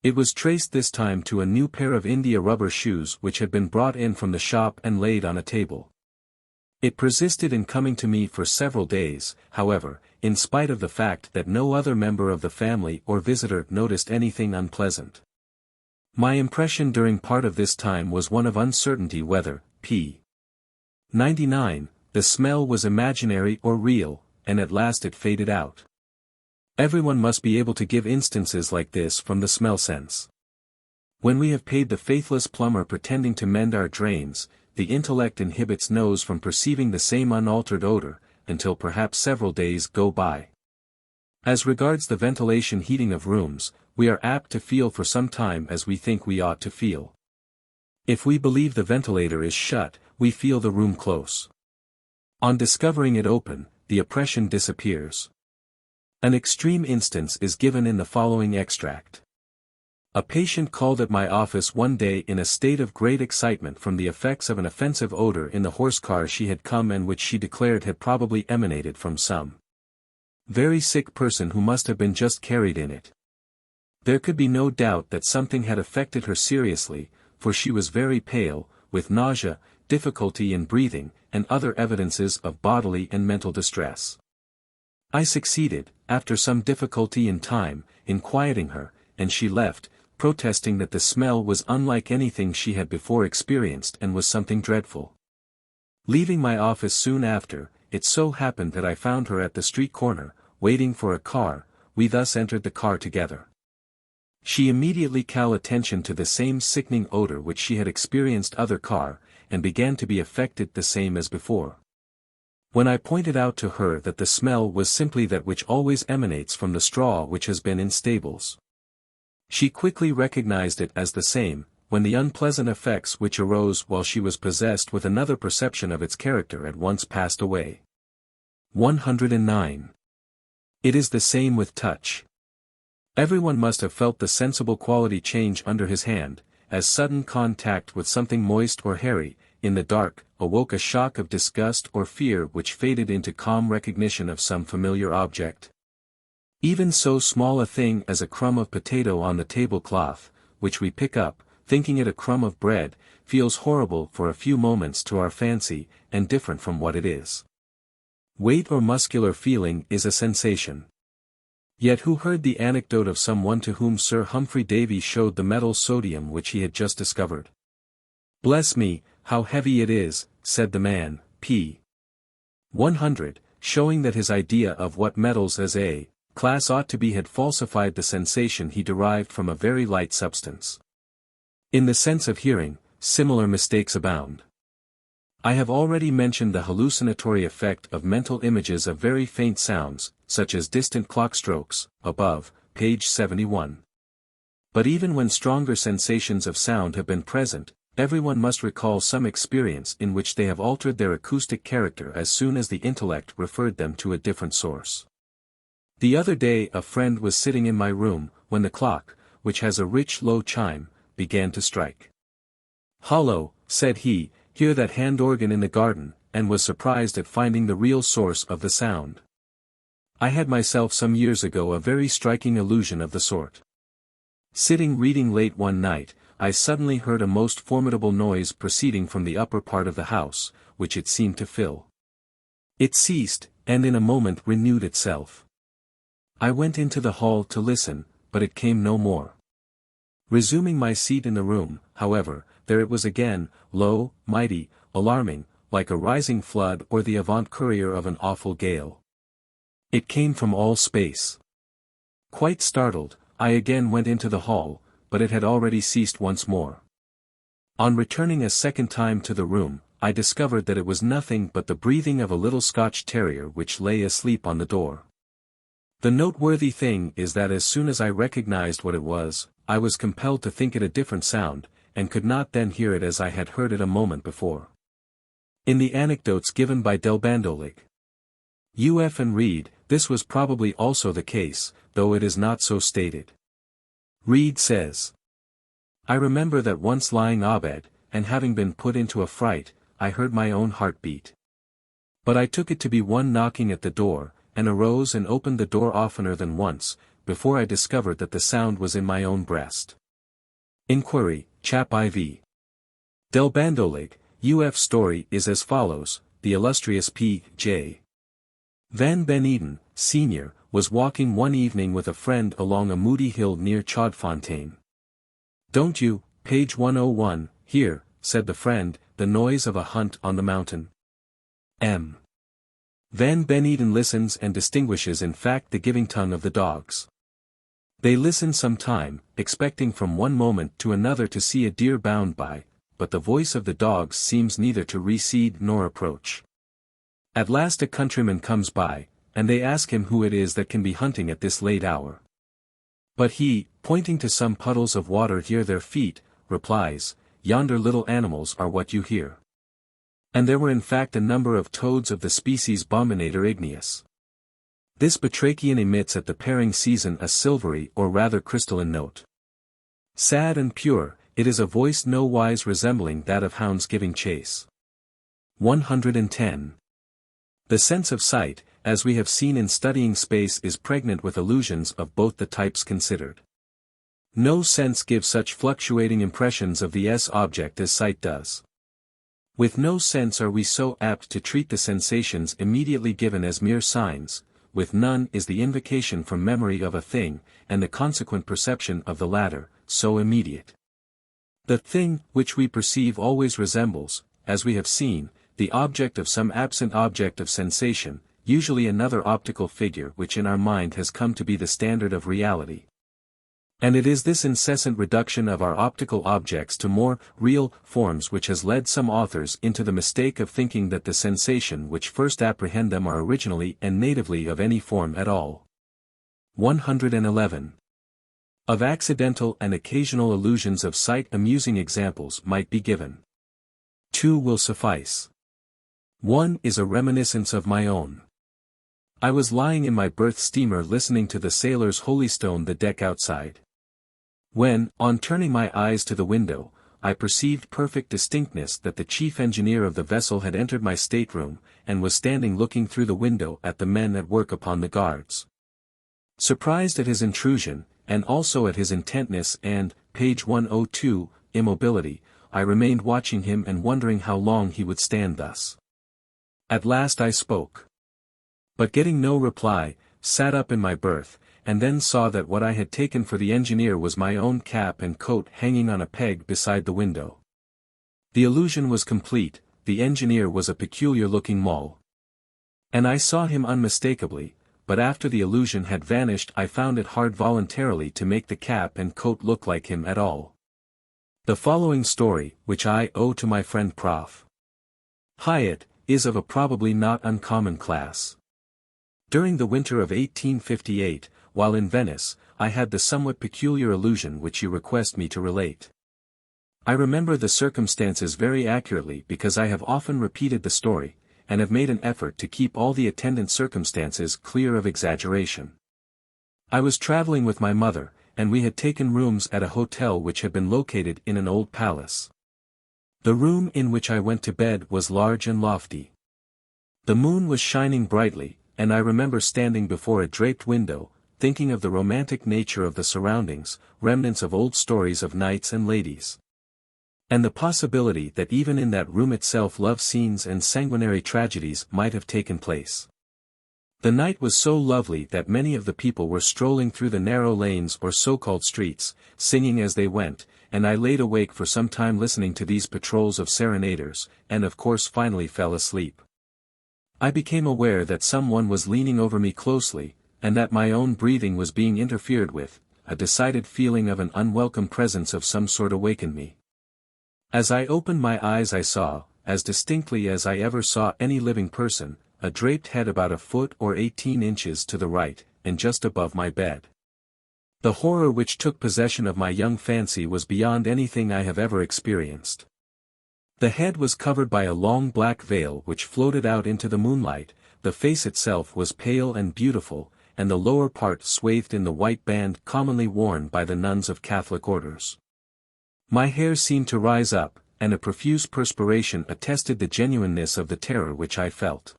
It was traced this time to a new pair of India rubber shoes which had been brought in from the shop and laid on a table. It persisted in coming to me for several days, however, in spite of the fact that no other member of the family or visitor noticed anything unpleasant. My impression during part of this time was one of uncertainty whether, p. 99, the smell was imaginary or real, and at last it faded out. Everyone must be able to give instances like this from the smell sense. When we have paid the faithless plumber pretending to mend our drains, the intellect inhibits nose from perceiving the same unaltered odor, until perhaps several days go by. As regards the ventilation heating of rooms, we are apt to feel for some time as we think we ought to feel. If we believe the ventilator is shut, we feel the room close. On discovering it open, the oppression disappears. An extreme instance is given in the following extract. A patient called at my office one day in a state of great excitement from the effects of an offensive odor in the horse car she had come and which she declared had probably emanated from some very sick person who must have been just carried in it. There could be no doubt that something had affected her seriously, for she was very pale, with nausea, difficulty in breathing, and other evidences of bodily and mental distress. I succeeded, after some difficulty in time, in quieting her, and she left, protesting that the smell was unlike anything she had before experienced and was something dreadful. Leaving my office soon after, it so happened that I found her at the street corner, waiting for a car. We thus entered the car together. She immediately called attention to the same sickening odor which she had experienced other car, and began to be affected the same as before. When I pointed out to her that the smell was simply that which always emanates from the straw which has been in stables, she quickly recognized it as the same, when the unpleasant effects which arose while she was possessed with another perception of its character at once passed away. 109. It is the same with touch. Everyone must have felt the sensible quality change under his hand, as sudden contact with something moist or hairy, in the dark, awoke a shock of disgust or fear which faded into calm recognition of some familiar object. Even so small a thing as a crumb of potato on the tablecloth, which we pick up, thinking it a crumb of bread, feels horrible for a few moments to our fancy, and different from what it is. Weight or muscular feeling is a sensation. Yet who heard the anecdote of some one to whom Sir Humphrey Davy showed the metal sodium which he had just discovered? "Bless me, how heavy it is," said the man, p. 100, showing that his idea of what metals as a class ought to be had falsified the sensation he derived from a very light substance. In the sense of hearing, similar mistakes abound. I have already mentioned the hallucinatory effect of mental images of very faint sounds, such as distant clock strokes, above, page 71. But even when stronger sensations of sound have been present, everyone must recall some experience in which they have altered their acoustic character as soon as the intellect referred them to a different source. The other day a friend was sitting in my room, when the clock, which has a rich low chime, began to strike. "Hollow," said he, "hear that hand organ in the garden," and was surprised at finding the real source of the sound. I had myself some years ago a very striking illusion of the sort. Sitting reading late one night, I suddenly heard a most formidable noise proceeding from the upper part of the house, which it seemed to fill. It ceased, and in a moment renewed itself. I went into the hall to listen, but it came no more. Resuming my seat in the room, however, there it was again, low, mighty, alarming, like a rising flood or the avant-courier of an awful gale. It came from all space. Quite startled, I again went into the hall, but it had already ceased once more. On returning a second time to the room, I discovered that it was nothing but the breathing of a little Scotch terrier which lay asleep on the door. The noteworthy thing is that as soon as I recognized what it was, I was compelled to think it a different sound, and could not then hear it as I had heard it a moment before. In the anecdotes given by Delbandolig, U.F. and Reed, this was probably also the case, though it is not so stated. Reed says, "I remember that once lying abed, and having been put into a fright, I heard my own heart beat. But I took it to be one knocking at the door, and arose and opened the door oftener than once, before I discovered that the sound was in my own breast." Inquiry, Chap IV. Delbandolig, U.F. story is as follows: the illustrious P.J. Van Beneden, Sr., was walking one evening with a friend along a moody hill near Chaudfontaine. "Don't you, page 101, hear," said the friend, "the noise of a hunt on the mountain?" M. Van Beneden listens and distinguishes in fact the giving tongue of the dogs. They listen some time, expecting from one moment to another to see a deer bound by, but the voice of the dogs seems neither to recede nor approach. At last a countryman comes by, and they ask him who it is that can be hunting at this late hour. But he, pointing to some puddles of water near their feet, replies, "Yonder little animals are what you hear." And there were in fact a number of toads of the species Bominator igneus. This batrachian emits at the pairing season a silvery or rather crystalline note. Sad and pure, it is a voice no wise resembling that of hounds giving chase. 110. The sense of sight, as we have seen in studying space, is pregnant with illusions of both the types considered. No sense gives such fluctuating impressions of the object as sight does. With no sense are we so apt to treat the sensations immediately given as mere signs, with none is the invocation from memory of a thing, and the consequent perception of the latter, so immediate. The thing which we perceive always resembles, as we have seen, the object of some absent object of sensation, usually another optical figure which in our mind has come to be the standard of reality. And it is this incessant reduction of our optical objects to more real forms which has led some authors into the mistake of thinking that the sensation which first apprehend them are originally and natively of any form at all. 111. Of accidental and occasional illusions of sight amusing examples might be given. 2 will suffice. 1 is a reminiscence of my own. I was lying in my berth steamer listening to the sailors holystone the deck outside. When, on turning my eyes to the window, I perceived perfect distinctness that the chief engineer of the vessel had entered my stateroom, and was standing looking through the window at the men at work upon the guards. Surprised at his intrusion, and also at his intentness and, page 102, immobility, I remained watching him and wondering how long he would stand thus. At last I spoke. But getting no reply, sat up in my berth, and then saw that what I had taken for the engineer was my own cap and coat hanging on a peg beside the window. The illusion was complete, the engineer was a peculiar-looking mole. And I saw him unmistakably, but after the illusion had vanished I found it hard voluntarily to make the cap and coat look like him at all. The following story, which I owe to my friend Prof. Hyatt, is of a probably not uncommon class. During the winter of 1858, while in Venice, I had the somewhat peculiar illusion which you request me to relate. I remember the circumstances very accurately because I have often repeated the story, and have made an effort to keep all the attendant circumstances clear of exaggeration. I was traveling with my mother, and we had taken rooms at a hotel which had been located in an old palace. The room in which I went to bed was large and lofty. The moon was shining brightly, and I remember standing before a draped window, thinking of the romantic nature of the surroundings, remnants of old stories of knights and ladies. And the possibility that even in that room itself love scenes and sanguinary tragedies might have taken place. The night was so lovely that many of the people were strolling through the narrow lanes or so-called streets, singing as they went, and I laid awake for some time listening to these patrols of serenaders, and of course finally fell asleep. I became aware that someone was leaning over me closely, and that my own breathing was being interfered with. A decided feeling of an unwelcome presence of some sort awakened me. As I opened my eyes I saw, as distinctly as I ever saw any living person, a draped head about a foot or 18 inches to the right, and just above my bed. The horror which took possession of my young fancy was beyond anything I have ever experienced. The head was covered by a long black veil which floated out into the moonlight, the face itself was pale and beautiful, and the lower part swathed in the white band commonly worn by the nuns of Catholic orders. My hair seemed to rise up, and a profuse perspiration attested the genuineness of the terror which I felt.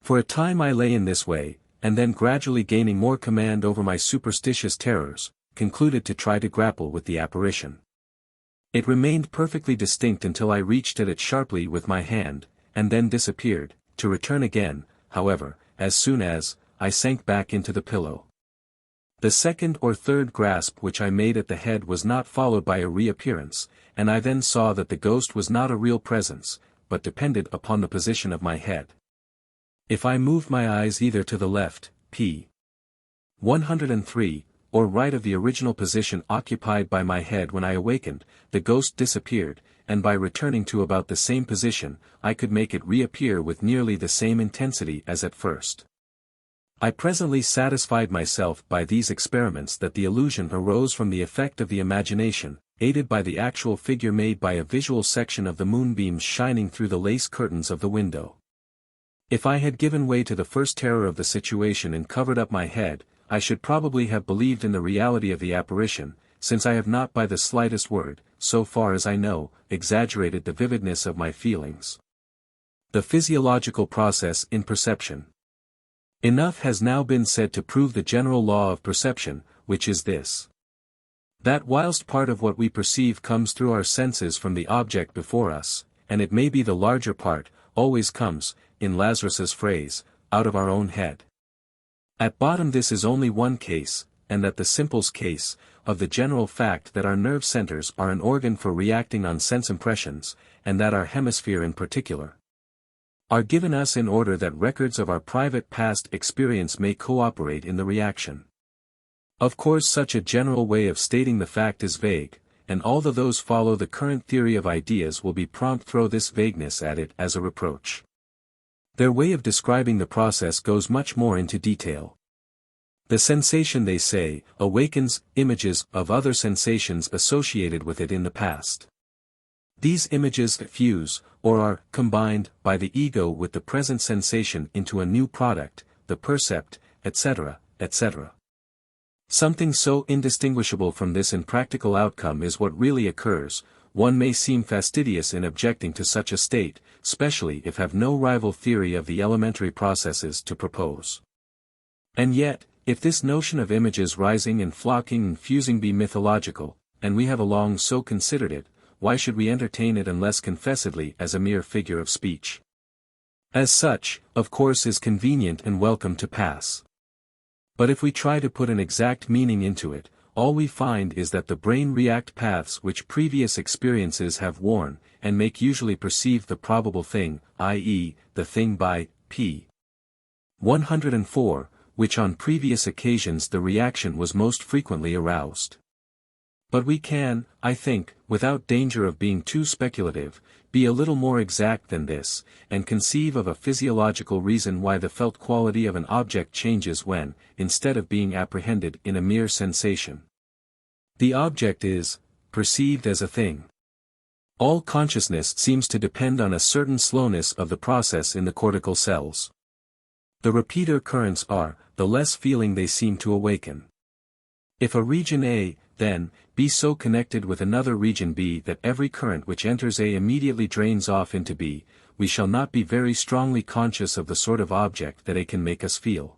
For a time I lay in this way, and then gradually gaining more command over my superstitious terrors, concluded to try to grapple with the apparition. It remained perfectly distinct until I reached at it sharply with my hand, and then disappeared, to return again, however, as soon as I sank back into the pillow. The second or third grasp which I made at the head was not followed by a reappearance, and I then saw that the ghost was not a real presence, but depended upon the position of my head. If I moved my eyes either to the left, p. 103, or right of the original position occupied by my head when I awakened, the ghost disappeared, and by returning to about the same position, I could make it reappear with nearly the same intensity as at first. I presently satisfied myself by these experiments that the illusion arose from the effect of the imagination, aided by the actual figure made by a visual section of the moonbeams shining through the lace curtains of the window. If I had given way to the first terror of the situation and covered up my head, I should probably have believed in the reality of the apparition, since I have not by the slightest word, so far as I know, exaggerated the vividness of my feelings. The physiological process in perception. Enough has now been said to prove the general law of perception, which is this: that whilst part of what we perceive comes through our senses from the object before us, and it may be the larger part, always comes, in Lazarus's phrase, out of our own head. At bottom this is only one case, and that the simple's case, of the general fact that our nerve centers are an organ for reacting on sense impressions, and that our hemisphere in particular are given us in order that records of our private past experience may cooperate in the reaction. Of course such a general way of stating the fact is vague, and although those follow the current theory of ideas will be prompt to throw this vagueness at it as a reproach. Their way of describing the process goes much more into detail. The sensation, they say, awakens images of other sensations associated with it in the past. These images fuse, or are combined, by the ego with the present sensation into a new product, the percept, etc., etc. Something so indistinguishable from this in practical outcome is what really occurs. One may seem fastidious in objecting to such a state, especially if have no rival theory of the elementary processes to propose. And yet, if this notion of images rising and flocking and fusing be mythological, and we have long so considered it, why should we entertain it unless confessedly as a mere figure of speech? As such, of course is convenient and welcome to pass. But if we try to put an exact meaning into it, all we find is that the brain react paths which previous experiences have worn, and make usually perceive the probable thing, i.e., the thing by p. 104, which on previous occasions the reaction was most frequently aroused. But we can, I think, without danger of being too speculative, be a little more exact than this, and conceive of a physiological reason why the felt quality of an object changes when, instead of being apprehended in a mere sensation, the object is perceived as a thing. All consciousness seems to depend on a certain slowness of the process in the cortical cells. The repeater currents are, the less feeling they seem to awaken. If a region A, then, be so connected with another region B that every current which enters A immediately drains off into B, we shall not be very strongly conscious of the sort of object that A can make us feel.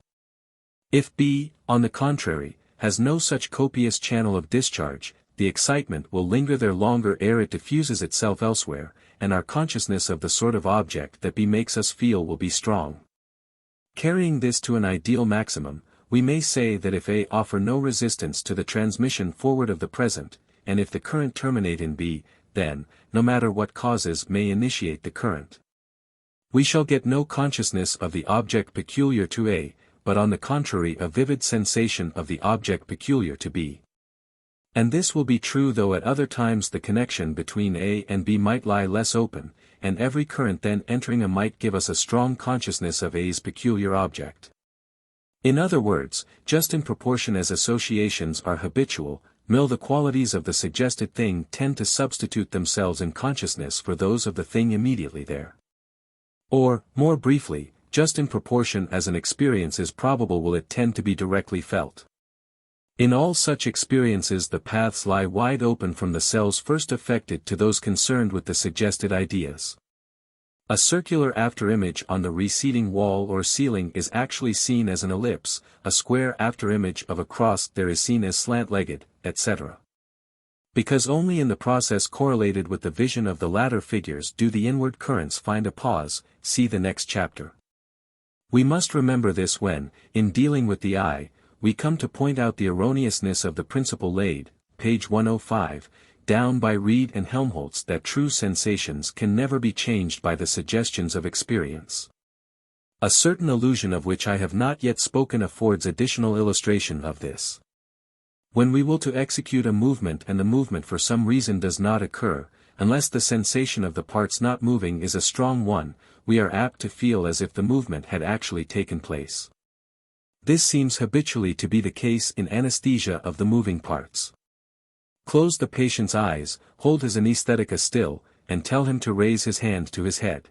If B, on the contrary, has no such copious channel of discharge, the excitement will linger there longer ere it diffuses itself elsewhere, and our consciousness of the sort of object that B makes us feel will be strong. Carrying this to an ideal maximum, we may say that if A offer no resistance to the transmission forward of the present, and if the current terminate in B, then, no matter what causes may initiate the current, we shall get no consciousness of the object peculiar to A, but on the contrary a vivid sensation of the object peculiar to B. And this will be true though at other times the connection between A and B might lie less open, and every current then entering A might give us a strong consciousness of A's peculiar object. In other words, just in proportion as associations are habitual, the qualities of the suggested thing tend to substitute themselves in consciousness for those of the thing immediately there. Or, more briefly, just in proportion as an experience is probable will it tend to be directly felt. In all such experiences the paths lie wide open from the cells first affected to those concerned with the suggested ideas. A circular afterimage on the receding wall or ceiling is actually seen as an ellipse, a square afterimage of a cross there is seen as slant-legged, etc. Because only in the process correlated with the vision of the latter figures do the inward currents find a pause, see the next chapter. We must remember this when, in dealing with the eye, we come to point out the erroneousness of the principle laid, page 105, down by Reed and Helmholtz that true sensations can never be changed by the suggestions of experience. A certain illusion of which I have not yet spoken affords additional illustration of this. When we will to execute a movement and the movement for some reason does not occur, unless the sensation of the parts not moving is a strong one, we are apt to feel as if the movement had actually taken place. This seems habitually to be the case in anesthesia of the moving parts. Close the patient's eyes, hold his anesthetica still, and tell him to raise his hand to his head.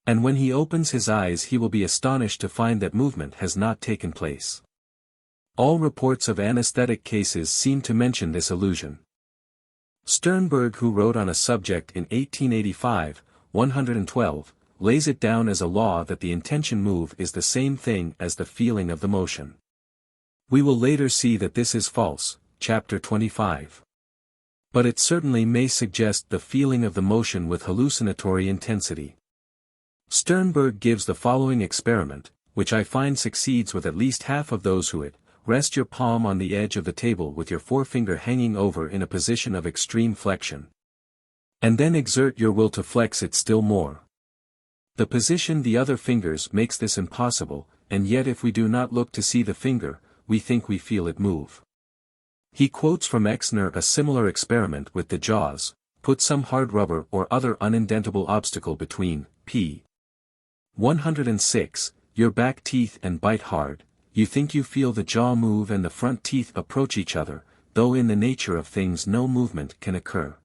And when he opens his eyes he will be astonished to find that movement has not taken place. All reports of anesthetic cases seem to mention this illusion. Sternberg, who wrote on a subject in 1885, 112, lays it down as a law that the intention move is the same thing as the feeling of the motion. We will later see that this is false, chapter 25. But it certainly may suggest the feeling of the motion with hallucinatory intensity. Sternberg gives the following experiment, which I find succeeds with at least half of those who it. Rest your palm on the edge of the table with your forefinger hanging over in a position of extreme flexion. And then exert your will to flex it still more. The position the other fingers makes this impossible, and yet if we do not look to see the finger, we think we feel it move. He quotes from Exner a similar experiment with the jaws: put some hard rubber or other unindentable obstacle between, p. 106, your back teeth and bite hard. You think you feel the jaw move and the front teeth approach each other, though in the nature of things no movement can occur.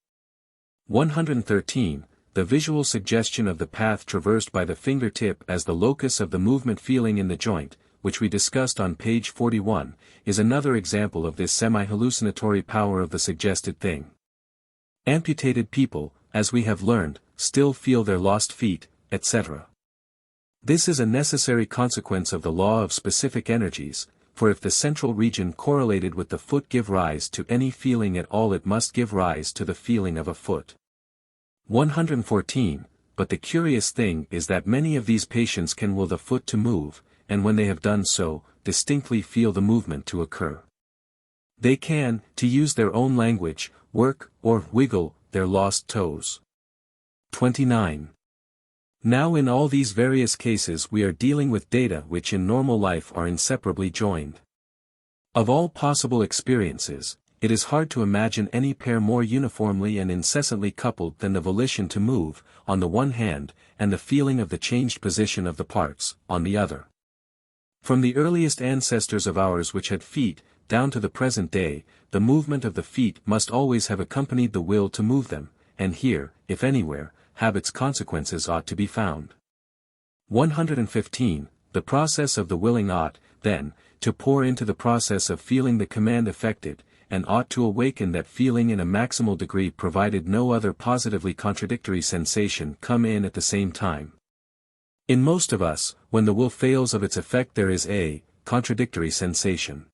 113. The visual suggestion of the path traversed by the fingertip as the locus of the movement feeling in the joint, which we discussed on page 41, is another example of this semi-hallucinatory power of the suggested thing. Amputated people, as we have learned, still feel their lost feet, etc. This is a necessary consequence of the law of specific energies, for if the central region correlated with the foot give rise to any feeling at all, it must give rise to the feeling of a foot. 114. But the curious thing is that many of these patients can will the foot to move, and when they have done so, distinctly feel the movement to occur. They can, to use their own language, work, or wiggle, their lost toes. 29. Now in all these various cases we are dealing with data which in normal life are inseparably joined. Of all possible experiences, it is hard to imagine any pair more uniformly and incessantly coupled than the volition to move, on the one hand, and the feeling of the changed position of the parts, on the other. From the earliest ancestors of ours which had feet, down to the present day, the movement of the feet must always have accompanied the will to move them, and here, if anywhere, habit's consequences ought to be found. 115. The process of the willing ought, then, to pour into the process of feeling the command effected, and ought to awaken that feeling in a maximal degree provided no other positively contradictory sensation come in at the same time. In most of us, when the will fails of its effect there is a contradictory sensation.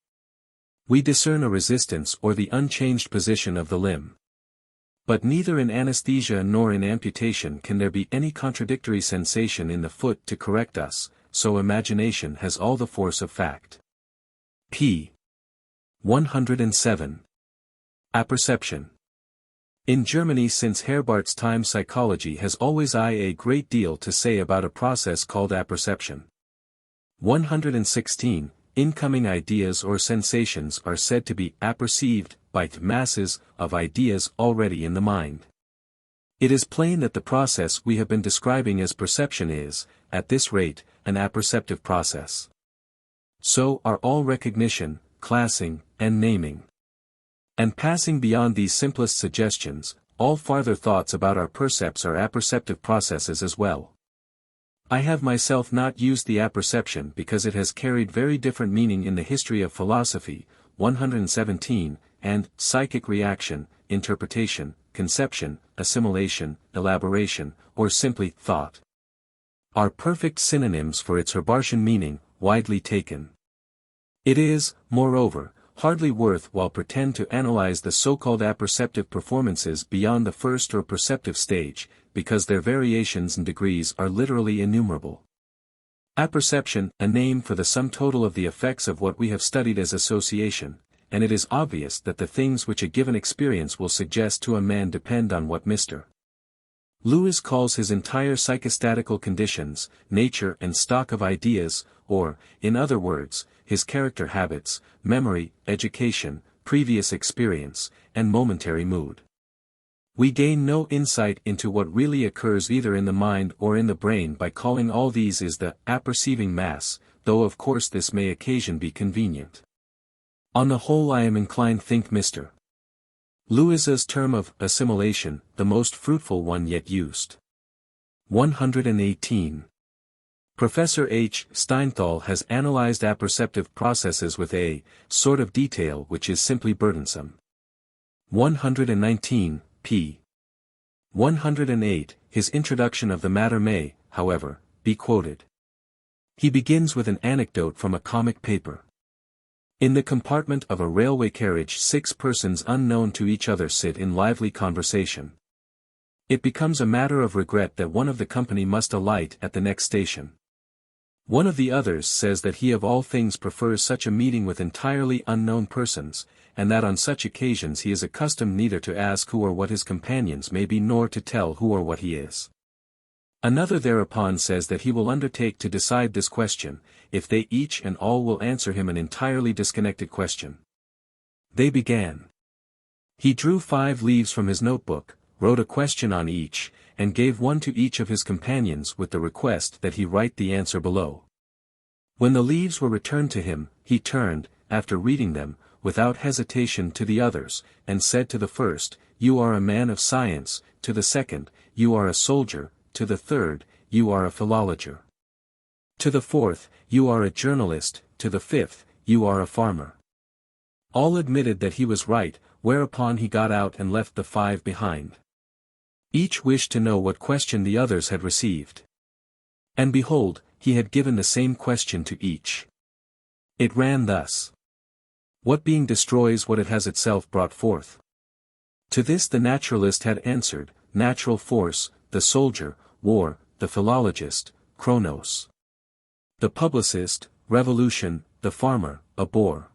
We discern a resistance or the unchanged position of the limb. But neither in anesthesia nor in amputation can there be any contradictory sensation in the foot to correct us, so imagination has all the force of fact. p. 107. Apperception. In Germany since Herbart's time psychology has always a great deal to say about a process called apperception. 116. Incoming ideas or sensations are said to be apperceived by masses of ideas already in the mind. It is plain that the process we have been describing as perception is, at this rate, an apperceptive process. So are all recognition, classing, and naming. And passing beyond these simplest suggestions, all farther thoughts about our percepts are apperceptive processes as well. I have myself not used the apperception because it has carried very different meaning in the history of philosophy, 117, and psychic reaction, interpretation, conception, assimilation, elaboration, or simply thought. Are perfect synonyms for its Herbartian meaning, widely taken. It is, moreover, hardly worth while pretend to analyze the so-called apperceptive performances beyond the first or perceptive stage, because their variations and degrees are literally innumerable. Apperception, a name for the sum total of the effects of what we have studied as association, and it is obvious that the things which a given experience will suggest to a man depend on what Mr. Lewis calls his entire psychostatical conditions, nature and stock of ideas, or, in other words, his character habits, memory, education, previous experience, and momentary mood. We gain no insight into what really occurs either in the mind or in the brain by calling all these is the apperceiving mass, though of course this may occasion be convenient. On the whole I am inclined think Mr. Lewis's term of assimilation, the most fruitful one yet used. 118. Professor H. Steinthal has analyzed apperceptive processes with a sort of detail which is simply burdensome. 119, p. 108, his introduction of the matter may, however, be quoted. He begins with an anecdote from a comic paper. In the compartment of a railway carriage 6 persons unknown to each other sit in lively conversation. It becomes a matter of regret that one of the company must alight at the next station. One of the others says that he of all things prefers such a meeting with entirely unknown persons, and that on such occasions he is accustomed neither to ask who or what his companions may be nor to tell who or what he is. Another thereupon says that he will undertake to decide this question, if they each and all will answer him an entirely disconnected question. They began. He drew 5 leaves from his notebook, wrote a question on each, and gave one to each of his companions with the request that he write the answer below. When the leaves were returned to him, he turned, after reading them, without hesitation to the others, and said to the first, "You are a man of science," to the second, "You are a soldier," to the third, "You are a philologist," to the fourth, "You are a journalist," to the fifth, "You are a farmer." All admitted that he was right, whereupon he got out and left the 5 behind. Each wished to know what question the others had received. And behold, he had given the same question to each. It ran thus. What being destroys what it has itself brought forth? To this the naturalist had answered, natural force, the soldier, war, the philologist, chronos. The publicist, revolution, the farmer, a bore.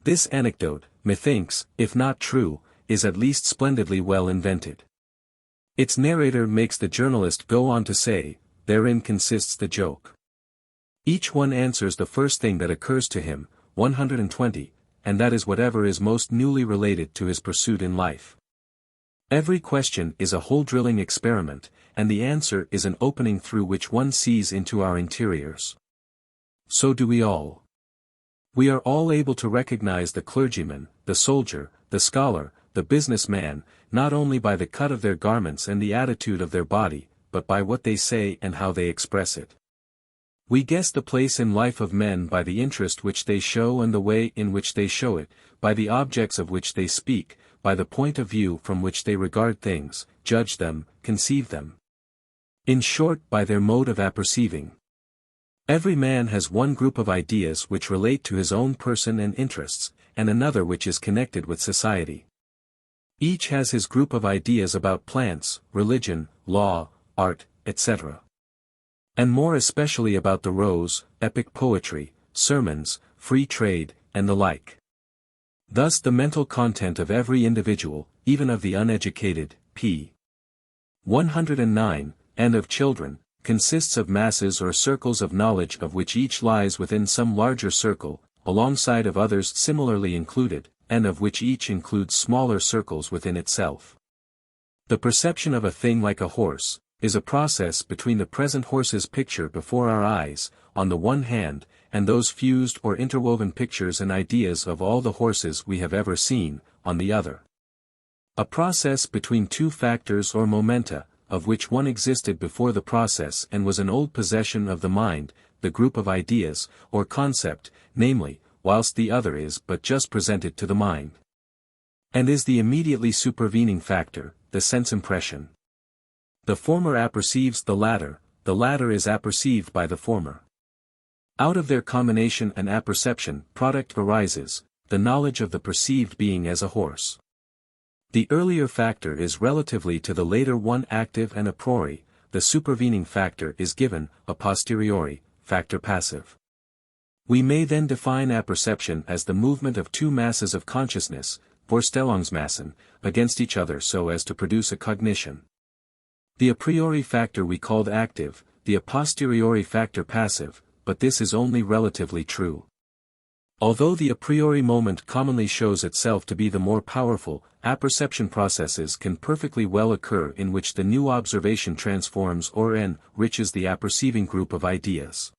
This anecdote, methinks, if not true, is at least splendidly well invented. Its narrator makes the journalist go on to say, therein consists the joke. Each one answers the first thing that occurs to him, 120, and that is whatever is most newly related to his pursuit in life. Every question is a hole drilling experiment, and the answer is an opening through which one sees into our interiors. So do we all. We are all able to recognize the clergyman, the soldier, the scholar, the businessman, not only by the cut of their garments and the attitude of their body, but by what they say and how they express it. We guess the place in life of men by the interest which they show and the way in which they show it, by the objects of which they speak, by the point of view from which they regard things, judge them, conceive them. In short, by their mode of apperceiving. Every man has one group of ideas which relate to his own person and interests, and another which is connected with society. Each has his group of ideas about plants, religion, law, art, etc. And more especially about the rose, epic poetry, sermons, free trade, and the like. Thus the mental content of every individual, even of the uneducated, p. 109, and of children, consists of masses or circles of knowledge of which each lies within some larger circle, alongside of others similarly included, and of which each includes smaller circles within itself. The perception of a thing like a horse, is a process between the present horse's picture before our eyes, on the one hand, and those fused or interwoven pictures and ideas of all the horses we have ever seen, on the other. A process between 2 factors or momenta, of which one existed before the process and was an old possession of the mind, the group of ideas, or concept, namely, whilst the other is but just presented to the mind. And is the immediately supervening factor, the sense impression. The former apperceives the latter is apperceived by the former. Out of their combination and apperception product arises, the knowledge of the perceived being as a horse. The earlier factor is relatively to the later one active and a priori, the supervening factor is given, a posteriori, factor passive. We may then define apperception as the movement of 2 masses of consciousness, Vorstellungsmassen, against each other so as to produce a cognition. The a priori factor we called active, the a posteriori factor passive, but this is only relatively true. Although the a priori moment commonly shows itself to be the more powerful, apperception processes can perfectly well occur in which the new observation transforms or enriches the apperceiving group of ideas.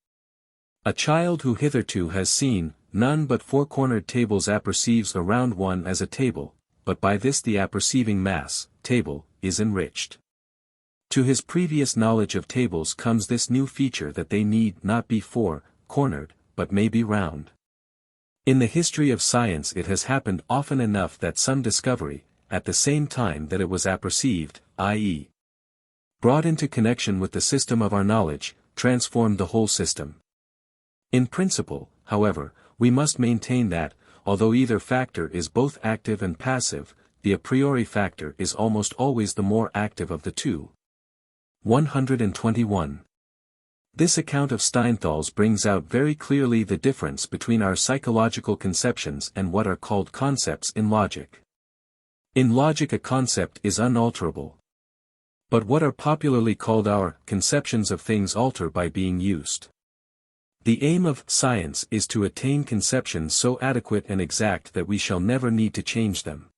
A child who hitherto has seen none but four-cornered tables apperceives a round one as a table, but by this the apperceiving mass, table, is enriched. To his previous knowledge of tables comes this new feature that they need not be four-cornered, but may be round. In the history of science it has happened often enough that some discovery, at the same time that it was apperceived, i.e., brought into connection with the system of our knowledge, transformed the whole system. In principle, however, we must maintain that, although either factor is both active and passive, the a priori factor is almost always the more active of the two. 121. This account of Steinthal's brings out very clearly the difference between our psychological conceptions and what are called concepts in logic. In logic a concept is unalterable. But what are popularly called our conceptions of things alter by being used. The aim of science is to attain conceptions so adequate and exact that we shall never need to change them.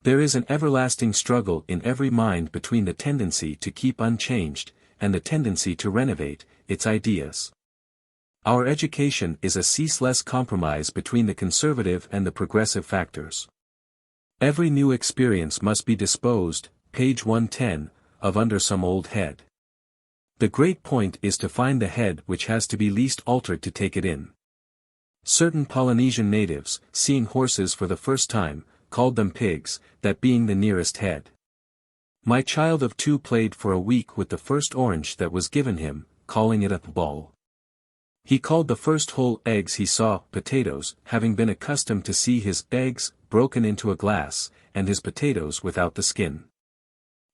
There is an everlasting struggle in every mind between the tendency to keep unchanged, and the tendency to renovate its ideas. Our education is a ceaseless compromise between the conservative and the progressive factors. Every new experience must be disposed, page 110, of under some old head. The great point is to find the head which has to be least altered to take it in. Certain Polynesian natives, seeing horses for the first time, called them pigs, that being the nearest head. My child of 2 played for a week with the first orange that was given him, calling it a ball. He called the first whole eggs he saw potatoes, having been accustomed to see his eggs broken into a glass, and his potatoes without the skin.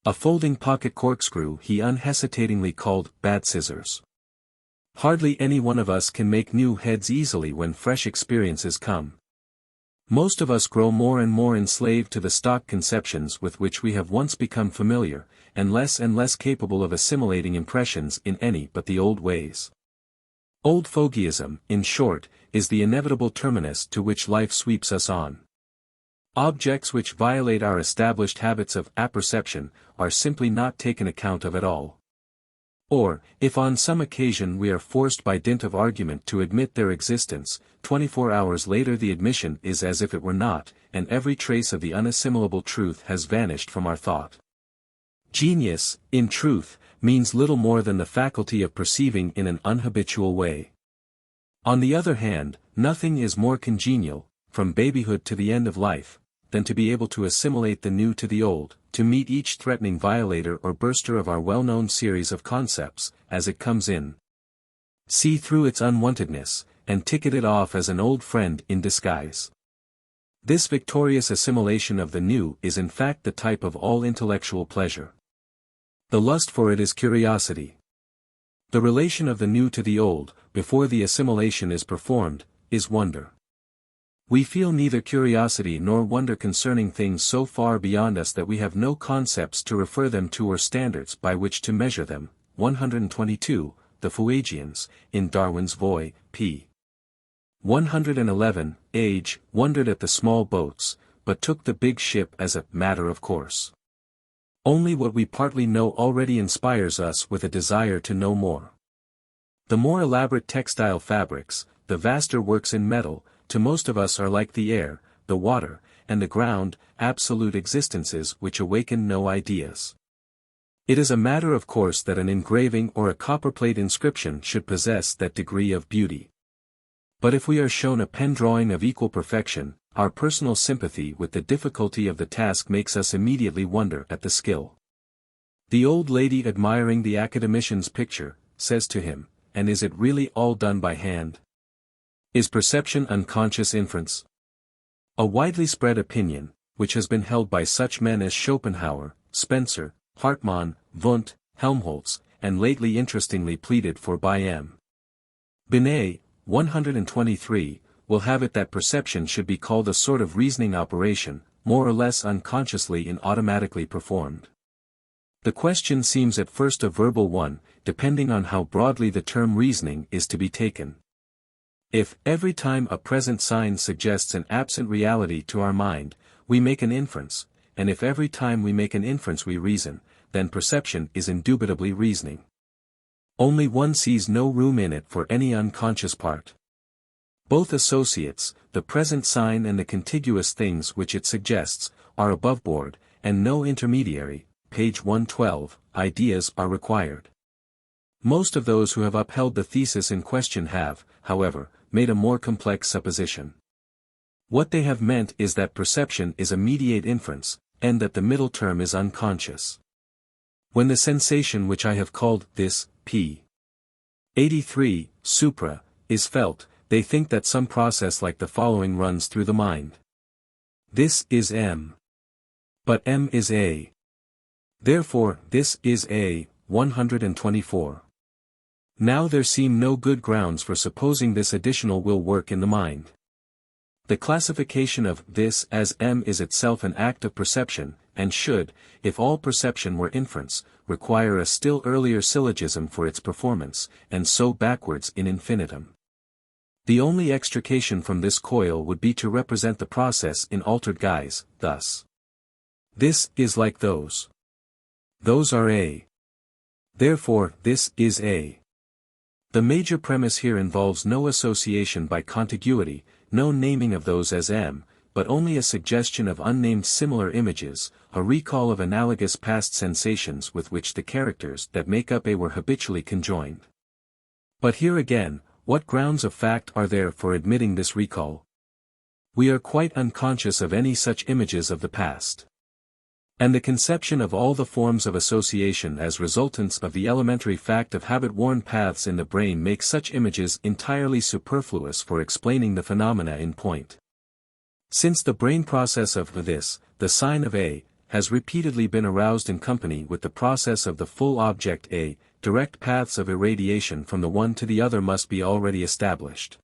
A folding pocket corkscrew he unhesitatingly called bad scissors. Hardly any one of us can make new heads easily when fresh experiences come. Most of us grow more and more enslaved to the stock conceptions with which we have once become familiar, and less capable of assimilating impressions in any but the old ways. Old fogyism, in short, is the inevitable terminus to which life sweeps us on. Objects which violate our established habits of apperception are simply not taken account of at all. Or, if on some occasion we are forced by dint of argument to admit their existence, 24 hours later the admission is as if it were not, and every trace of the unassimilable truth has vanished from our thought. Genius, in truth, means little more than the faculty of perceiving in an unhabitual way. On the other hand, nothing is more congenial, from babyhood to the end of life, than to be able to assimilate the new to the old, to meet each threatening violator or burster of our well-known series of concepts, as it comes in. See through its unwantedness, and ticket it off as an old friend in disguise. This victorious assimilation of the new is in fact the type of all intellectual pleasure. The lust for it is curiosity. The relation of the new to the old, before the assimilation is performed, is wonder. We feel neither curiosity nor wonder concerning things so far beyond us that we have no concepts to refer them to or standards by which to measure them. 122, the Fuegians, in Darwin's Voy, p. 111, age, wondered at the small boats, but took the big ship as a matter of course. Only what we partly know already inspires us with a desire to know more. The more elaborate textile fabrics, the vaster works in metal, to most of us are like the air, the water, and the ground, absolute existences which awaken no ideas. It is a matter of course that an engraving or a copperplate inscription should possess that degree of beauty. But if we are shown a pen drawing of equal perfection, our personal sympathy with the difficulty of the task makes us immediately wonder at the skill. The old lady admiring the academician's picture, says to him, "And is it really all done by hand? Is perception unconscious inference?" A widely spread opinion, which has been held by such men as Schopenhauer, Spencer, Hartmann, Wundt, Helmholtz, and lately interestingly pleaded for by M. Binet, 123, will have it that perception should be called a sort of reasoning operation, more or less unconsciously and automatically performed. The question seems at first a verbal one, depending on how broadly the term reasoning is to be taken. If, every time a present sign suggests an absent reality to our mind, we make an inference, and if every time we make an inference we reason, then perception is indubitably reasoning. Only one sees no room in it for any unconscious part. Both associates, the present sign and the contiguous things which it suggests, are aboveboard, and no intermediary, page 112, ideas are required. Most of those who have upheld the thesis in question have, however, made a more complex supposition. What they have meant is that perception is a mediate inference, and that the middle term is unconscious. When the sensation which I have called this, p. 83, supra, is felt, they think that some process like the following runs through the mind. This is M. But M is A. Therefore, this is A, 124. Now there seem no good grounds for supposing this additional will work in the mind. The classification of this as M is itself an act of perception, and should, if all perception were inference, require a still earlier syllogism for its performance, and so backwards in infinitum. The only extrication from this coil would be to represent the process in altered guise, thus. This is like those. Those are A. Therefore, this is A. The major premise here involves no association by contiguity, no naming of those as M, but only a suggestion of unnamed similar images, a recall of analogous past sensations with which the characters that make up A were habitually conjoined. But here again, what grounds of fact are there for admitting this recall? We are quite unconscious of any such images of the past. And the conception of all the forms of association as resultants of the elementary fact of habit-worn paths in the brain makes such images entirely superfluous for explaining the phenomena in point. Since the brain process of this, the sign of A, has repeatedly been aroused in company with the process of the full object A, direct paths of irradiation from the one to the other must be already established.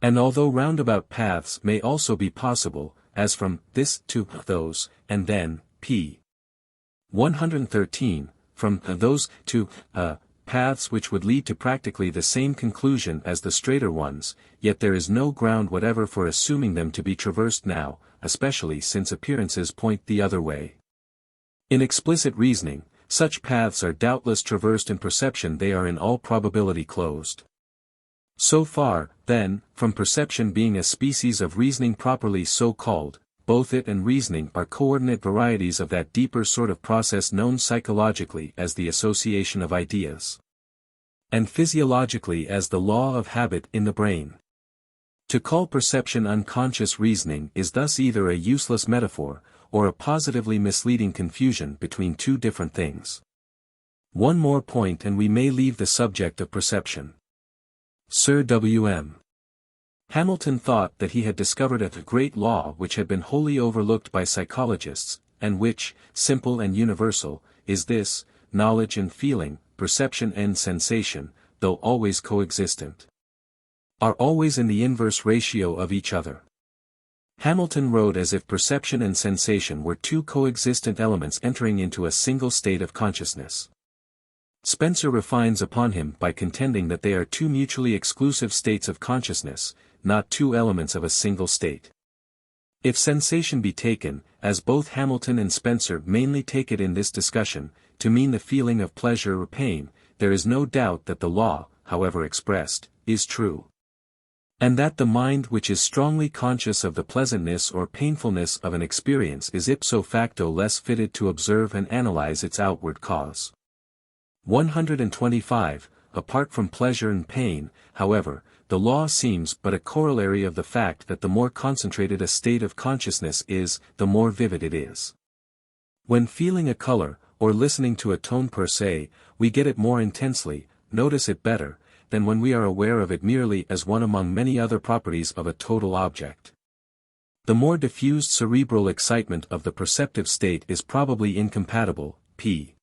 And although roundabout paths may also be possible, as from this to those, and then, p. 113, from those to paths which would lead to practically the same conclusion as the straighter ones, yet there is no ground whatever for assuming them to be traversed now, especially since appearances point the other way. In explicit reasoning, such paths are doubtless traversed in perception, they are in all probability closed. So far, then, from perception being a species of reasoning properly so called, both it and reasoning are coordinate varieties of that deeper sort of process known psychologically as the association of ideas, and physiologically as the law of habit in the brain. To call perception unconscious reasoning is thus either a useless metaphor, or a positively misleading confusion between two different things. One more point and we may leave the subject of perception. Sir W.M. Hamilton thought that he had discovered a great law which had been wholly overlooked by psychologists, and which, simple and universal, is this: knowledge and feeling, perception and sensation, though always coexistent, are always in the inverse ratio of each other. Hamilton wrote as if perception and sensation were two coexistent elements entering into a single state of consciousness. Spencer refines upon him by contending that they are two mutually exclusive states of consciousness, not two elements of a single state. If sensation be taken, as both Hamilton and Spencer mainly take it in this discussion, to mean the feeling of pleasure or pain, there is no doubt that the law, however expressed, is true. And that the mind which is strongly conscious of the pleasantness or painfulness of an experience is ipso facto less fitted to observe and analyze its outward cause. 125. Apart from pleasure and pain, however, the law seems but a corollary of the fact that the more concentrated a state of consciousness is, the more vivid it is. When feeling a color, or listening to a tone per se, we get it more intensely, notice it better, than when we are aware of it merely as one among many other properties of a total object. The more diffused cerebral excitement of the perceptive state is probably incompatible, p.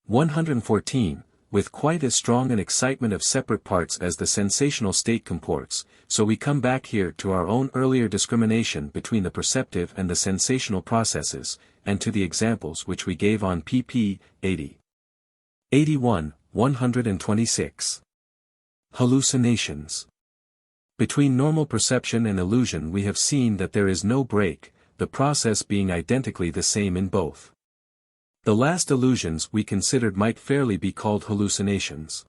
114, with quite as strong an excitement of separate parts as the sensational state comports, so we come back here to our own earlier discrimination between the perceptive and the sensational processes, and to the examples which we gave on pp. 80. 81, 126. Hallucinations. Between normal perception and illusion we have seen that there is no break, the process being identically the same in both. The last illusions we considered might fairly be called hallucinations.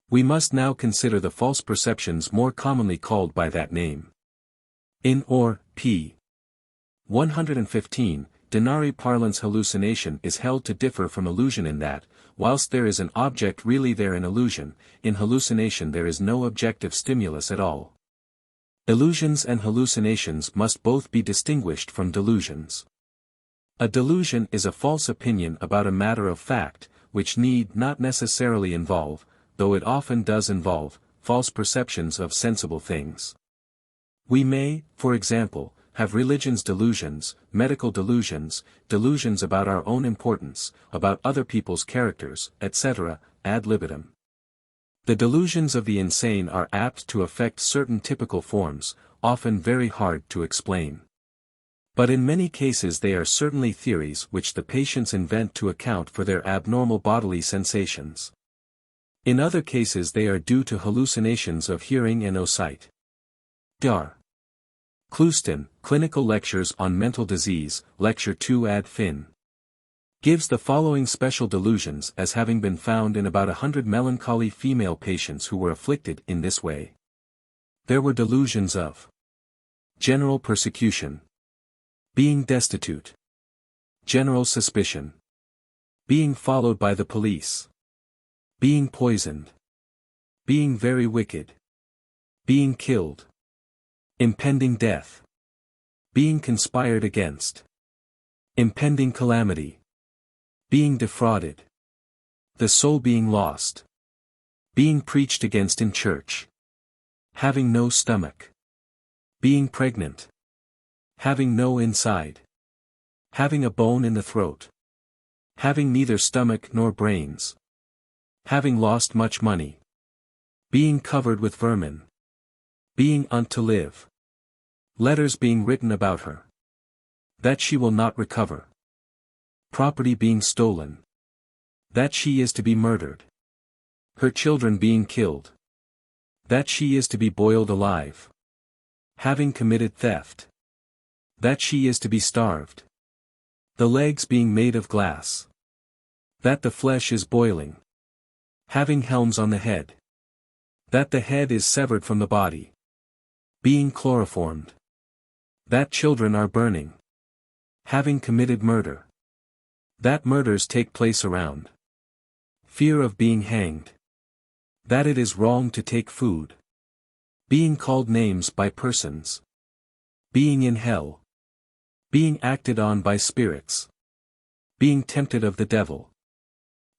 We must now consider the false perceptions more commonly called by that name. In or, p. 115, Denari parlance hallucination is held to differ from illusion in that, whilst there is an object really there in illusion, in hallucination there is no objective stimulus at all. Illusions and hallucinations must both be distinguished from delusions. A delusion is a false opinion about a matter of fact, which need not necessarily involve, though it often does involve, false perceptions of sensible things. We may, for example, have religion's delusions, medical delusions, delusions about our own importance, about other people's characters, etc., ad libitum. The delusions of the insane are apt to affect certain typical forms, often very hard to explain. But in many cases they are certainly theories which the patients invent to account for their abnormal bodily sensations. In other cases they are due to hallucinations of hearing and sight. Dr. Clouston, Clinical Lectures on Mental Disease, Lecture 2 ad fin. Gives the following special delusions as having been found in about 100 melancholy female patients who were afflicted in this way. There were delusions of general persecution, being destitute, general suspicion, being followed by the police, being poisoned, being very wicked, being killed, impending death, being conspired against, impending calamity, being defrauded, the soul being lost, being preached against in church, having no stomach, being pregnant, having no inside, having a bone in the throat, having neither stomach nor brains, having lost much money, being covered with vermin, being un't to live, letters being written about her, that she will not recover, property being stolen, that she is to be murdered, her children being killed, that she is to be boiled alive, having committed theft, that she is to be starved, the legs being made of glass, that the flesh is boiling, having helms on the head, that the head is severed from the body, being chloroformed, that children are burning, having committed murder, that murders take place around, fear of being hanged, that it is wrong to take food, being called names by persons, being in hell, being acted on by spirits, being tempted of the devil,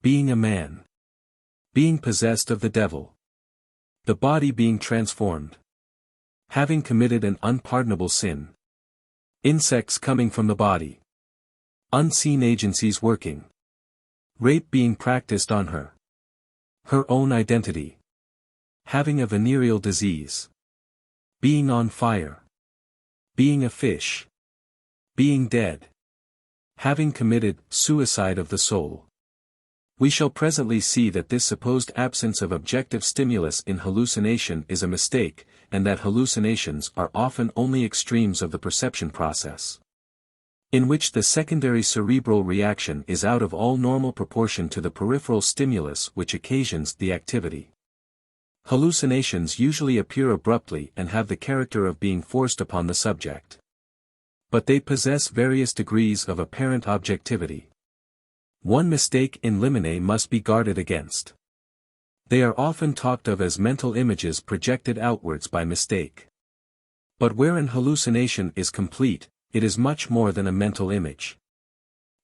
being a man, being possessed of the devil, the body being transformed, having committed an unpardonable sin, insects coming from the body, unseen agencies working, rape being practiced on her, her own identity, having a venereal disease, being on fire, being a fish, being dead, having committed suicide of the soul. We shall presently see that this supposed absence of objective stimulus in hallucination is a mistake, and that hallucinations are often only extremes of the perception process, in which the secondary cerebral reaction is out of all normal proportion to the peripheral stimulus which occasions the activity. Hallucinations usually appear abruptly and have the character of being forced upon the subject. But they possess various degrees of apparent objectivity. One mistake in limine must be guarded against. They are often talked of as mental images projected outwards by mistake. But where an hallucination is complete, it is much more than a mental image.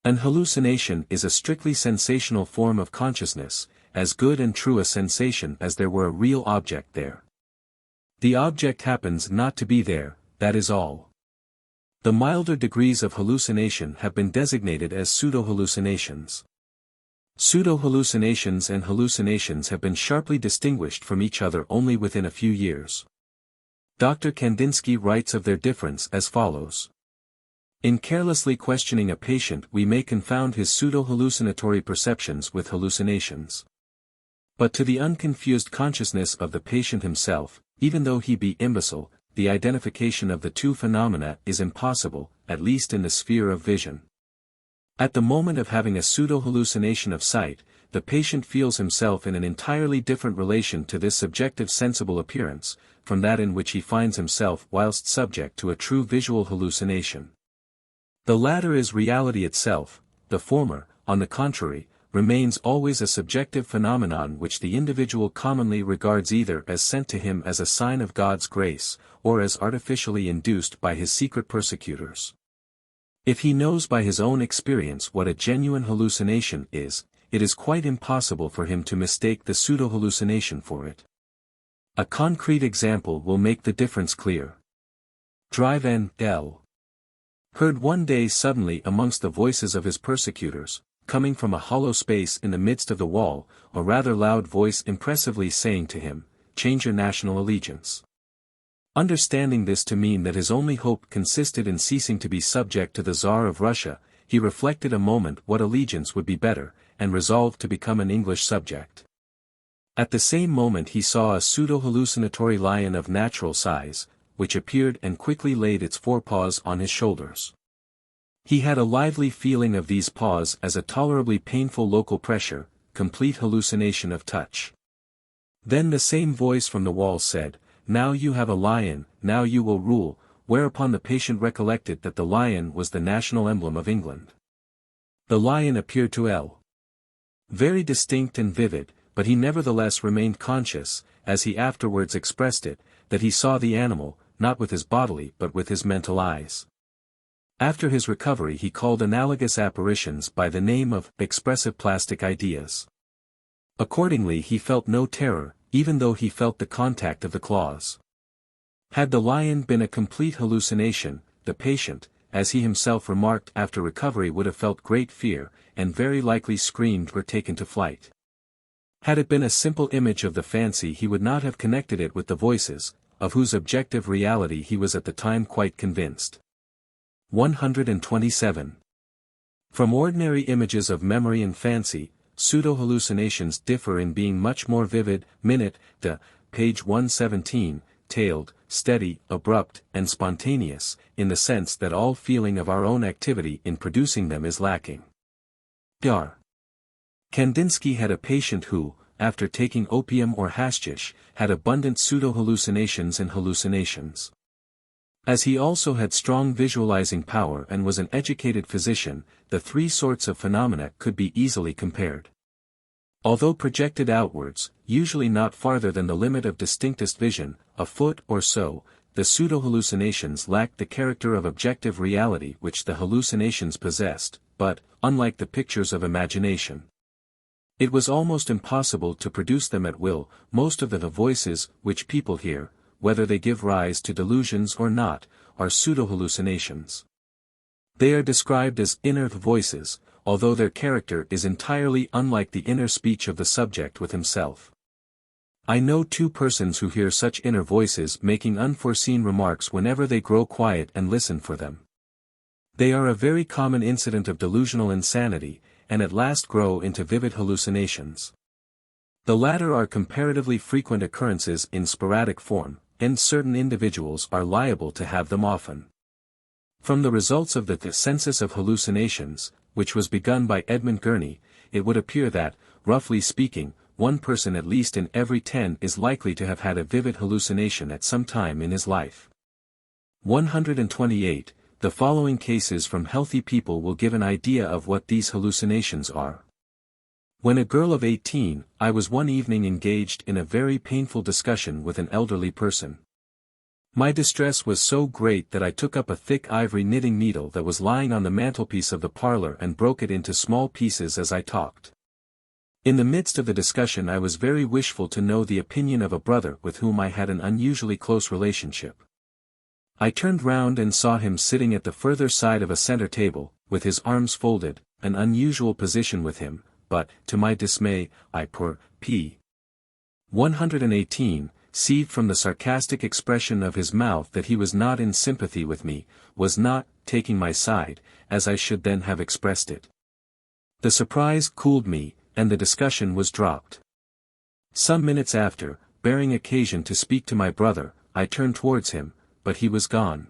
An hallucination is a strictly sensational form of consciousness, as good and true a sensation as there were a real object there. The object happens not to be there, that is all. The milder degrees of hallucination have been designated as pseudo-hallucinations. Pseudo-hallucinations and hallucinations have been sharply distinguished from each other only within a few years. Dr. Kandinsky writes of their difference as follows. In carelessly questioning a patient we may confound his pseudo-hallucinatory perceptions with hallucinations. But to the unconfused consciousness of the patient himself, even though he be imbecile, the identification of the two phenomena is impossible, at least in the sphere of vision. At the moment of having a pseudo-hallucination of sight, the patient feels himself in an entirely different relation to this subjective sensible appearance, from that in which he finds himself whilst subject to a true visual hallucination. The latter is reality itself, the former, on the contrary, remains always a subjective phenomenon which the individual commonly regards either as sent to him as a sign of God's grace, or as artificially induced by his secret persecutors. If he knows by his own experience what a genuine hallucination is, it is quite impossible for him to mistake the pseudo-hallucination for it. A concrete example will make the difference clear. Drive N.L. heard one day suddenly amongst the voices of his persecutors, coming from a hollow space in the midst of the wall, a rather loud voice impressively saying to him, "Change your national allegiance." Understanding this to mean that his only hope consisted in ceasing to be subject to the Tsar of Russia, he reflected a moment what allegiance would be better, and resolved to become an English subject. At the same moment he saw a pseudo-hallucinatory lion of natural size, which appeared and quickly laid its forepaws on his shoulders. He had a lively feeling of these paws as a tolerably painful local pressure, complete hallucination of touch. Then the same voice from the wall said, "Now you have a lion, now you will rule," whereupon the patient recollected that the lion was the national emblem of England. The lion appeared to L. very distinct and vivid, but he nevertheless remained conscious, as he afterwards expressed it, that he saw the animal, not with his bodily but with his mental eyes. After his recovery he called analogous apparitions by the name of expressive plastic ideas. Accordingly he felt no terror, even though he felt the contact of the claws. Had the lion been a complete hallucination, the patient, as he himself remarked after recovery, would have felt great fear, and very likely screamed or taken to flight. Had it been a simple image of the fancy he would not have connected it with the voices, of whose objective reality he was at the time quite convinced. 127. From ordinary images of memory and fancy, pseudo-hallucinations differ in being much more vivid, minute, page 117, tailed, steady, abrupt, and spontaneous, in the sense that all feeling of our own activity in producing them is lacking. Dr. Kandinsky had a patient who, after taking opium or hashish, had abundant pseudo-hallucinations and hallucinations. As he also had strong visualizing power and was an educated physician, the three sorts of phenomena could be easily compared. Although projected outwards, usually not farther than the limit of distinctest vision, a foot or so, the pseudo-hallucinations lacked the character of objective reality which the hallucinations possessed, but, unlike the pictures of imagination, it was almost impossible to produce them at will. Most of the voices which people hear, whether they give rise to delusions or not, are pseudo-hallucinations. They are described as inner voices, although their character is entirely unlike the inner speech of the subject with himself. I know two persons who hear such inner voices making unforeseen remarks whenever they grow quiet and listen for them. They are a very common incident of delusional insanity, and at last grow into vivid hallucinations. The latter are comparatively frequent occurrences in sporadic form, and certain individuals are liable to have them often. From the results of the census of hallucinations, which was begun by Edmund Gurney, it would appear that, roughly speaking, one person at least in every 10 is likely to have had a vivid hallucination at some time in his life. 128. The following cases from healthy people will give an idea of what these hallucinations are. When a girl of 18, I was one evening engaged in a very painful discussion with an elderly person. My distress was so great that I took up a thick ivory knitting needle that was lying on the mantelpiece of the parlor and broke it into small pieces as I talked. In the midst of the discussion I was very wishful to know the opinion of a brother with whom I had an unusually close relationship. I turned round and saw him sitting at the further side of a center table, with his arms folded, an unusual position with him, but, to my dismay, I p. 118, seized from the sarcastic expression of his mouth that he was not in sympathy with me, was not taking my side, as I should then have expressed it. The surprise cooled me, and the discussion was dropped. Some minutes after, bearing occasion to speak to my brother, I turned towards him, but he was gone.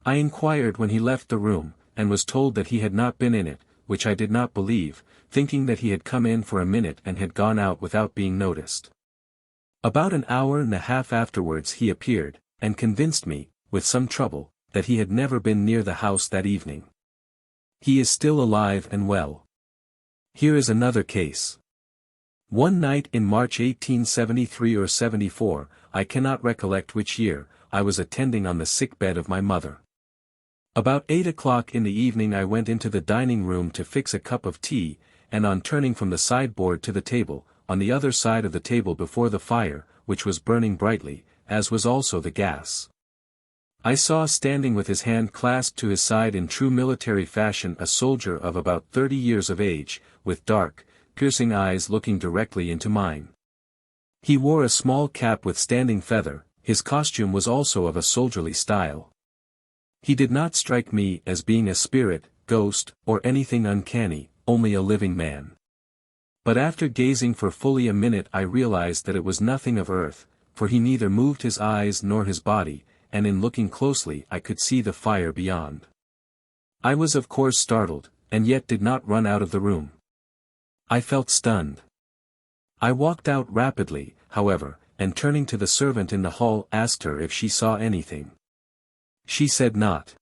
I inquired when he left the room, and was told that he had not been in it, which I did not believe, thinking that he had come in for a minute and had gone out without being noticed. About an hour and a half afterwards he appeared, and convinced me, with some trouble, that he had never been near the house that evening. He is still alive and well. Here is another case. One night in March 1873 or 74, I cannot recollect which year, I was attending on the sick bed of my mother. About 8 o'clock in the evening I went into the dining room to fix a cup of tea, and on turning from the sideboard to the table, on the other side of the table before the fire, which was burning brightly, as was also the gas, I saw standing with his hand clasped to his side in true military fashion a soldier of about 30 years of age, with dark, piercing eyes looking directly into mine. He wore a small cap with standing feather, his costume was also of a soldierly style. He did not strike me as being a spirit, ghost, or anything uncanny, only a living man. But after gazing for fully a minute I realized that it was nothing of earth, for he neither moved his eyes nor his body, and in looking closely I could see the fire beyond. I was of course startled, and yet did not run out of the room. I felt stunned. I walked out rapidly, however, and turning to the servant in the hall asked her if she saw anything. She said not.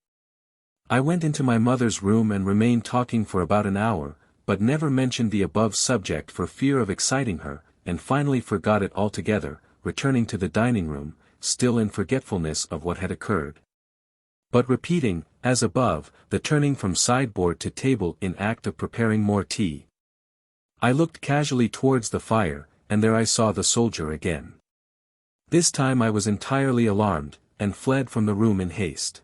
I went into my mother's room and remained talking for about an hour, but never mentioned the above subject for fear of exciting her, and finally forgot it altogether, returning to the dining room, still in forgetfulness of what had occurred. But repeating, as above, the turning from sideboard to table in act of preparing more tea. I looked casually towards the fire, and there I saw the soldier again. This time I was entirely alarmed, and fled from the room in haste.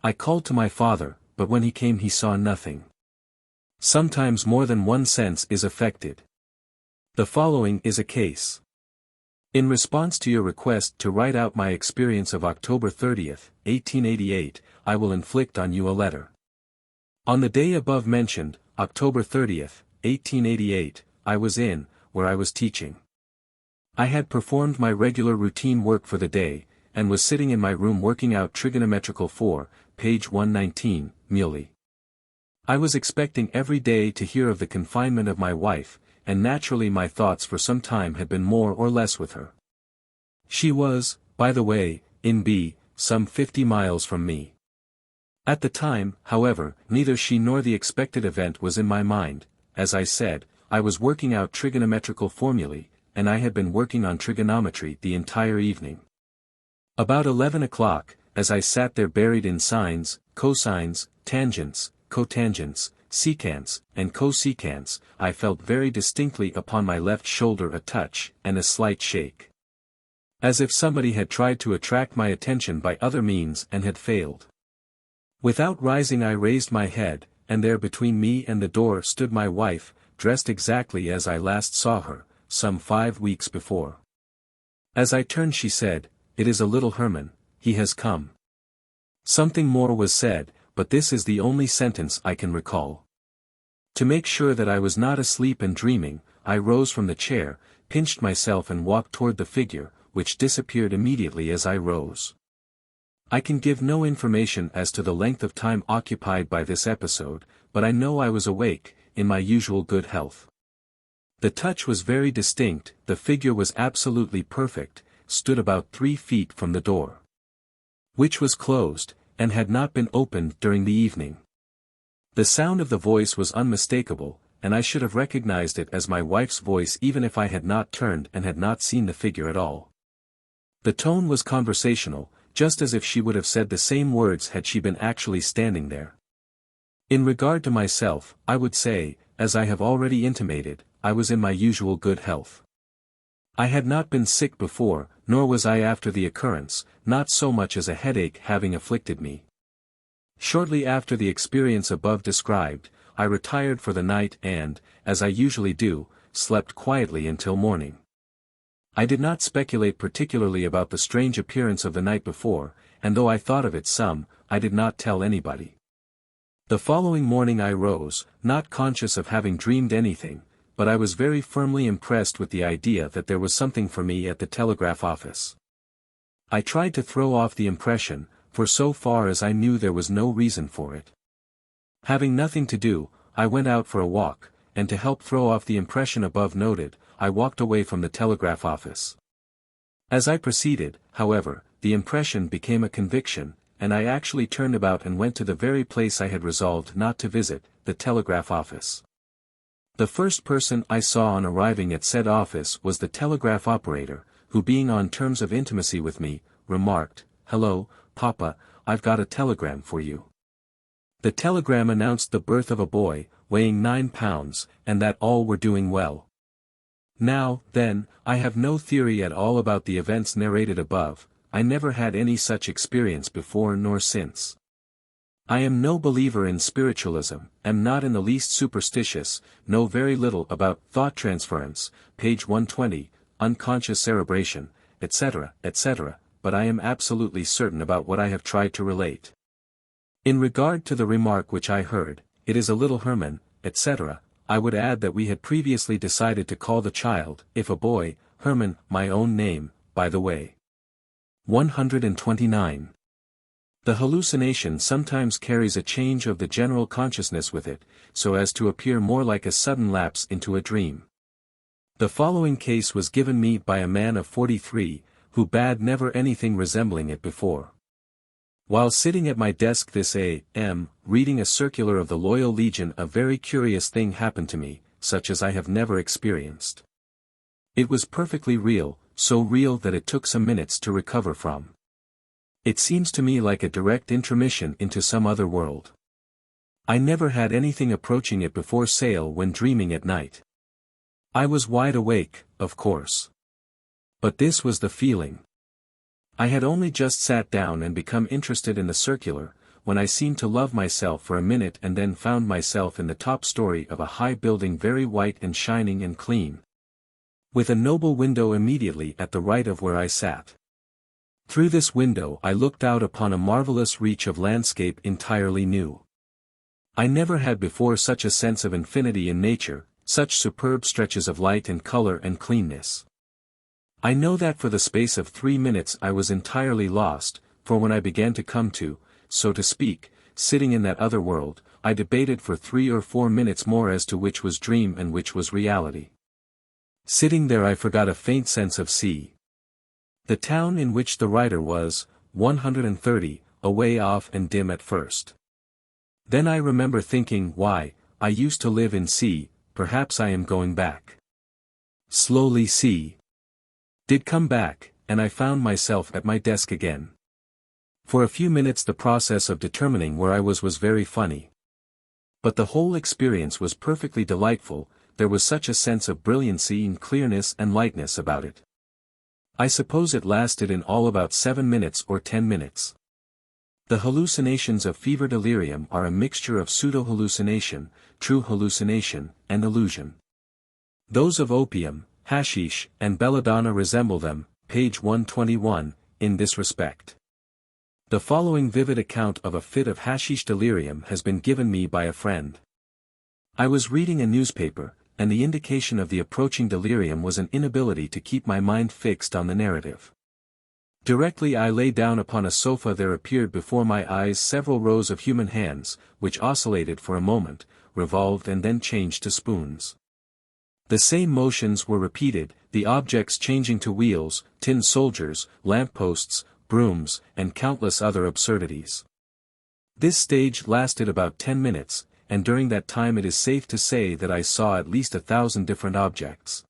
I called to my father, but when he came he saw nothing. Sometimes more than one sense is affected. The following is a case. In response to your request to write out my experience of October 30th, 1888, I will inflict on you a letter. On the day above mentioned, October 30th, 1888, I was in, where I was teaching. I had performed my regular routine work for the day, and was sitting in my room working out trigonometrical 4, page 119, Muley. I was expecting every day to hear of the confinement of my wife, and naturally my thoughts for some time had been more or less with her. She was, by the way, in B, some 50 miles from me. At the time, however, neither she nor the expected event was in my mind. As I said, I was working out trigonometrical formulae, and I had been working on trigonometry the entire evening. About 11 o'clock, as I sat there buried in sines, cosines, tangents, cotangents, secants, and cosecants, I felt very distinctly upon my left shoulder a touch, and a slight shake. As if somebody had tried to attract my attention by other means and had failed. Without rising I raised my head, and there between me and the door stood my wife, dressed exactly as I last saw her, some 5 weeks before. As I turned she said, "It is a little Hermann, he has come." Something more was said, but this is the only sentence I can recall. To make sure that I was not asleep and dreaming, I rose from the chair, pinched myself and walked toward the figure, which disappeared immediately as I rose. I can give no information as to the length of time occupied by this episode, but I know I was awake, in my usual good health. The touch was very distinct, the figure was absolutely perfect, stood about 3 feet from the door, which was closed, and had not been opened during the evening. The sound of the voice was unmistakable, and I should have recognized it as my wife's voice even if I had not turned and had not seen the figure at all. The tone was conversational, just as if she would have said the same words had she been actually standing there. In regard to myself, I would say, as I have already intimated, I was in my usual good health. I had not been sick before, nor was I after the occurrence, not so much as a headache having afflicted me. Shortly after the experience above described, I retired for the night and, as I usually do, slept quietly until morning. I did not speculate particularly about the strange appearance of the night before, and though I thought of it some, I did not tell anybody. The following morning I rose, not conscious of having dreamed anything, but I was very firmly impressed with the idea that there was something for me at the telegraph office. I tried to throw off the impression, for so far as I knew there was no reason for it. Having nothing to do, I went out for a walk, and to help throw off the impression above noted, I walked away from the telegraph office. As I proceeded, however, the impression became a conviction, and I actually turned about and went to the very place I had resolved not to visit, the telegraph office. The first person I saw on arriving at said office was the telegraph operator, who being on terms of intimacy with me, remarked, "Hello, Papa, I've got a telegram for you." The telegram announced the birth of a boy, weighing 9 pounds, and that all were doing well. Now, then, I have no theory at all about the events narrated above. I never had any such experience before nor since. I am no believer in spiritualism, am not in the least superstitious, know very little about thought transference, page 120, unconscious cerebration, etc., etc., but I am absolutely certain about what I have tried to relate. In regard to the remark which I heard, "It is a little Herman," etc., I would add that we had previously decided to call the child, if a boy, Herman, my own name, by the way. 129. The hallucination sometimes carries a change of the general consciousness with it, so as to appear more like a sudden lapse into a dream. The following case was given me by a man of 43, who bade never anything resembling it before. While sitting at my desk this a.m., reading a circular of the Loyal Legion, a very curious thing happened to me, such as I have never experienced. It was perfectly real, so real that it took some minutes to recover from. It seems to me like a direct intromission into some other world. I never had anything approaching it before sale when dreaming at night. I was wide awake, of course. But this was the feeling. I had only just sat down and become interested in the circular, when I seemed to love myself for a minute and then found myself in the top story of a high building, very white and shining and clean, with a noble window immediately at the right of where I sat. Through this window I looked out upon a marvelous reach of landscape entirely new. I never had before such a sense of infinity in nature, such superb stretches of light and color and cleanness. I know that for the space of 3 minutes I was entirely lost, for when I began to come to, so to speak, sitting in that other world, I debated for 3 or 4 minutes more as to which was dream and which was reality. Sitting there I forgot a faint sense of sea. The town in which the writer was, 130, away off and dim at first. Then I remember thinking, why, I used to live in C, perhaps I am going back. Slowly C did come back, and I found myself at my desk again. For a few minutes the process of determining where I was very funny. But the whole experience was perfectly delightful, there was such a sense of brilliancy and clearness and lightness about it. I suppose it lasted in all about 7 minutes or 10 minutes. The hallucinations of fever delirium are a mixture of pseudo-hallucination, true hallucination, and illusion. Those of opium, hashish, and belladonna resemble them, page 121, in this respect. The following vivid account of a fit of hashish delirium has been given me by a friend. I was reading a newspaper, and the indication of the approaching delirium was an inability to keep my mind fixed on the narrative. Directly I lay down upon a sofa there appeared before my eyes several rows of human hands, which oscillated for a moment, revolved and then changed to spoons. The same motions were repeated, the objects changing to wheels, tin soldiers, lampposts, brooms, and countless other absurdities. This stage lasted about 10 minutes, and during that time it is safe to say that I saw at least 1,000 different objects.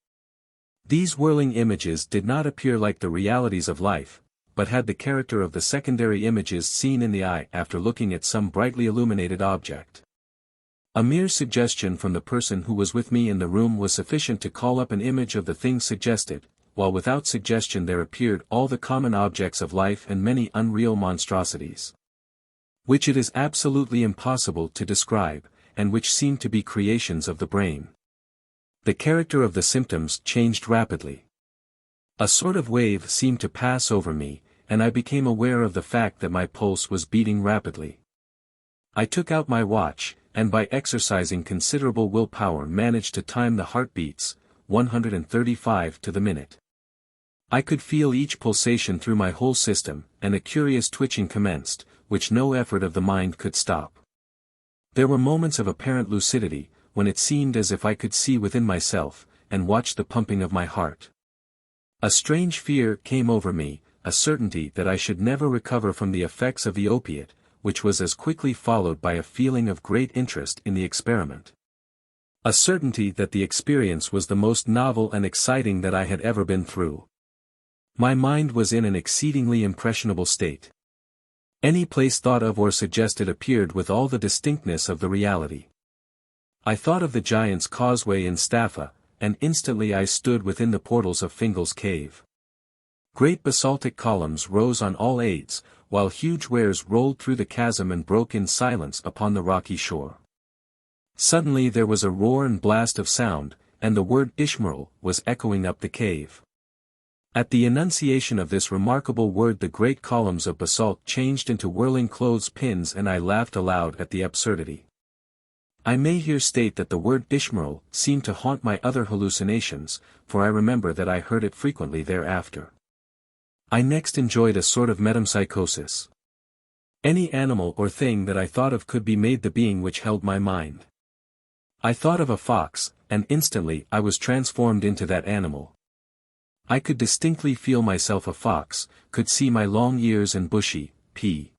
These whirling images did not appear like the realities of life, but had the character of the secondary images seen in the eye after looking at some brightly illuminated object. A mere suggestion from the person who was with me in the room was sufficient to call up an image of the thing suggested, while without suggestion there appeared all the common objects of life and many unreal monstrosities, which it is absolutely impossible to describe, and which seemed to be creations of the brain. The character of the symptoms changed rapidly. A sort of wave seemed to pass over me, and I became aware of the fact that my pulse was beating rapidly. I took out my watch, and by exercising considerable willpower managed to time the heartbeats, 135 to the minute. I could feel each pulsation through my whole system, and a curious twitching commenced, which no effort of the mind could stop. There were moments of apparent lucidity, when it seemed as if I could see within myself, and watch the pumping of my heart. A strange fear came over me, a certainty that I should never recover from the effects of the opiate, which was as quickly followed by a feeling of great interest in the experiment. A certainty that the experience was the most novel and exciting that I had ever been through. My mind was in an exceedingly impressionable state. Any place thought of or suggested appeared with all the distinctness of the reality. I thought of the Giant's Causeway in Staffa, and instantly I stood within the portals of Fingal's cave. Great basaltic columns rose on all aids, while huge waves rolled through the chasm and broke in silence upon the rocky shore. Suddenly there was a roar and blast of sound, and the word Ishmael was echoing up the cave. At the enunciation of this remarkable word the great columns of basalt changed into whirling clothespins, and I laughed aloud at the absurdity. I may here state that the word Ishmael seemed to haunt my other hallucinations, for I remember that I heard it frequently thereafter. I next enjoyed a sort of metempsychosis. Any animal or thing that I thought of could be made the being which held my mind. I thought of a fox, and instantly I was transformed into that animal. I could distinctly feel myself a fox, could see my long ears and bushy, p.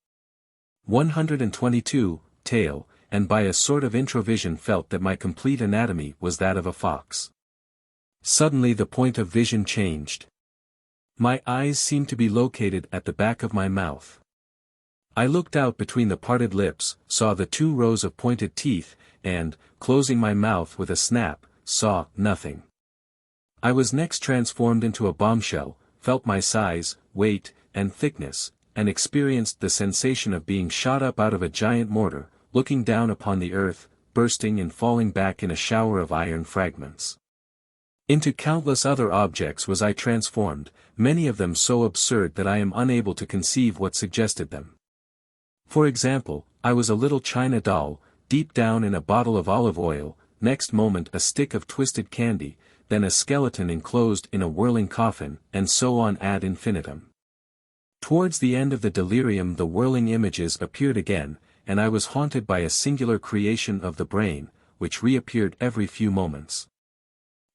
122, tail, and by a sort of introvision felt that my complete anatomy was that of a fox. Suddenly the point of vision changed. My eyes seemed to be located at the back of my mouth. I looked out between the parted lips, saw the 2 rows of pointed teeth, and, closing my mouth with a snap, saw nothing. I was next transformed into a bombshell, felt my size, weight, and thickness, and experienced the sensation of being shot up out of a giant mortar, looking down upon the earth, bursting and falling back in a shower of iron fragments. Into countless other objects was I transformed, many of them so absurd that I am unable to conceive what suggested them. For example, I was a little china doll, deep down in a bottle of olive oil, next moment a stick of twisted candy, then a skeleton enclosed in a whirling coffin, and so on ad infinitum. Towards the end of the delirium the whirling images appeared again, and I was haunted by a singular creation of the brain, which reappeared every few moments.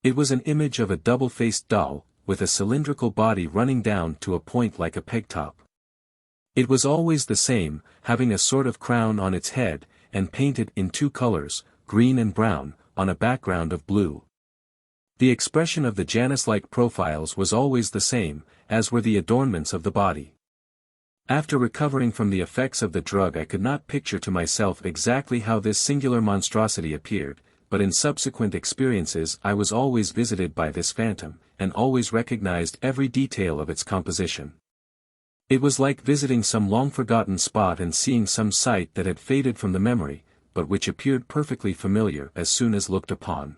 It was an image of a double-faced doll, with a cylindrical body running down to a point like a pegtop. It was always the same, having a sort of crown on its head, and painted in 2 colors, green and brown, on a background of blue. The expression of the Janus-like profiles was always the same, as were the adornments of the body. After recovering from the effects of the drug I could not picture to myself exactly how this singular monstrosity appeared, but in subsequent experiences I was always visited by this phantom, and always recognized every detail of its composition. It was like visiting some long-forgotten spot and seeing some sight that had faded from the memory, but which appeared perfectly familiar as soon as looked upon.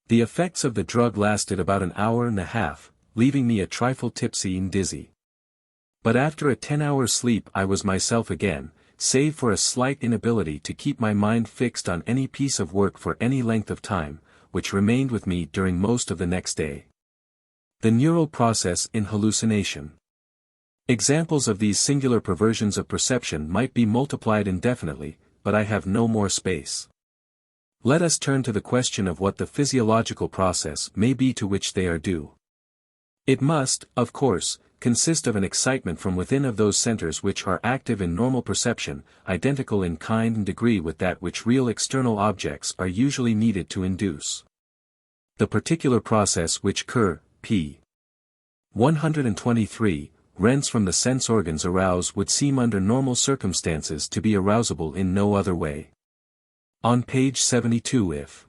The effects of the drug lasted about an hour and a half, leaving me a trifle tipsy and dizzy. But after a 10-hour sleep I was myself again, save for a slight inability to keep my mind fixed on any piece of work for any length of time, which remained with me during most of the next day. The neural process in hallucination. Examples of these singular perversions of perception might be multiplied indefinitely, but I have no more space. Let us turn to the question of what the physiological process may be to which they are due. It must, of course, consist of an excitement from within of those centers which are active in normal perception, identical in kind and degree with that which real external objects are usually needed to induce. The particular process which Kerr, p. 123, rents from the sense organs arouse would seem under normal circumstances to be arousable in no other way. On page 72 if.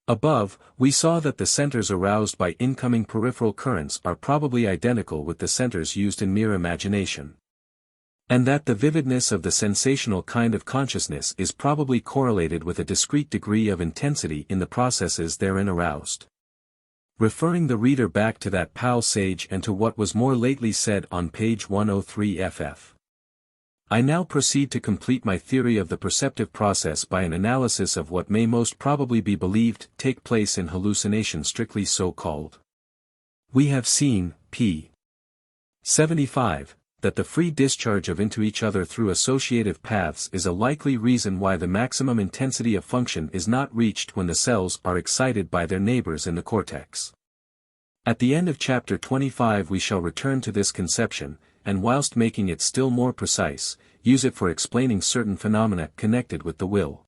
Above, we saw that the centers aroused by incoming peripheral currents are probably identical with the centers used in mere imagination. And that the vividness of the sensational kind of consciousness is probably correlated with a discrete degree of intensity in the processes therein aroused. Referring the reader back to that pal sage and to what was more lately said on page 103 ff. I now proceed to complete my theory of the perceptive process by an analysis of what may most probably be believed take place in hallucination strictly so called. We have seen, p. 75, that the free discharge of into each other through associative paths is a likely reason why the maximum intensity of function is not reached when the cells are excited by their neighbors in the cortex. At the end of chapter 25 we shall return to this conception, and whilst making it still more precise, use it for explaining certain phenomena connected with the will.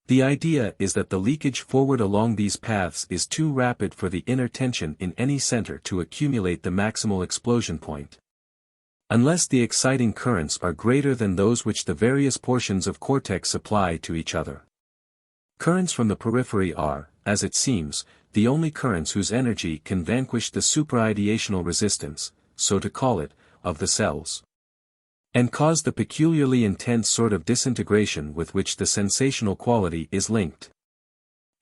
The idea is that the leakage forward along these paths is too rapid for the inner tension in any center to accumulate the maximal explosion point. Unless the exciting currents are greater than those which the various portions of cortex supply to each other. Currents from the periphery are, as it seems, the only currents whose energy can vanquish the supra-ideational resistance, so to call it, of the cells, and cause the peculiarly intense sort of disintegration with which the sensational quality is linked.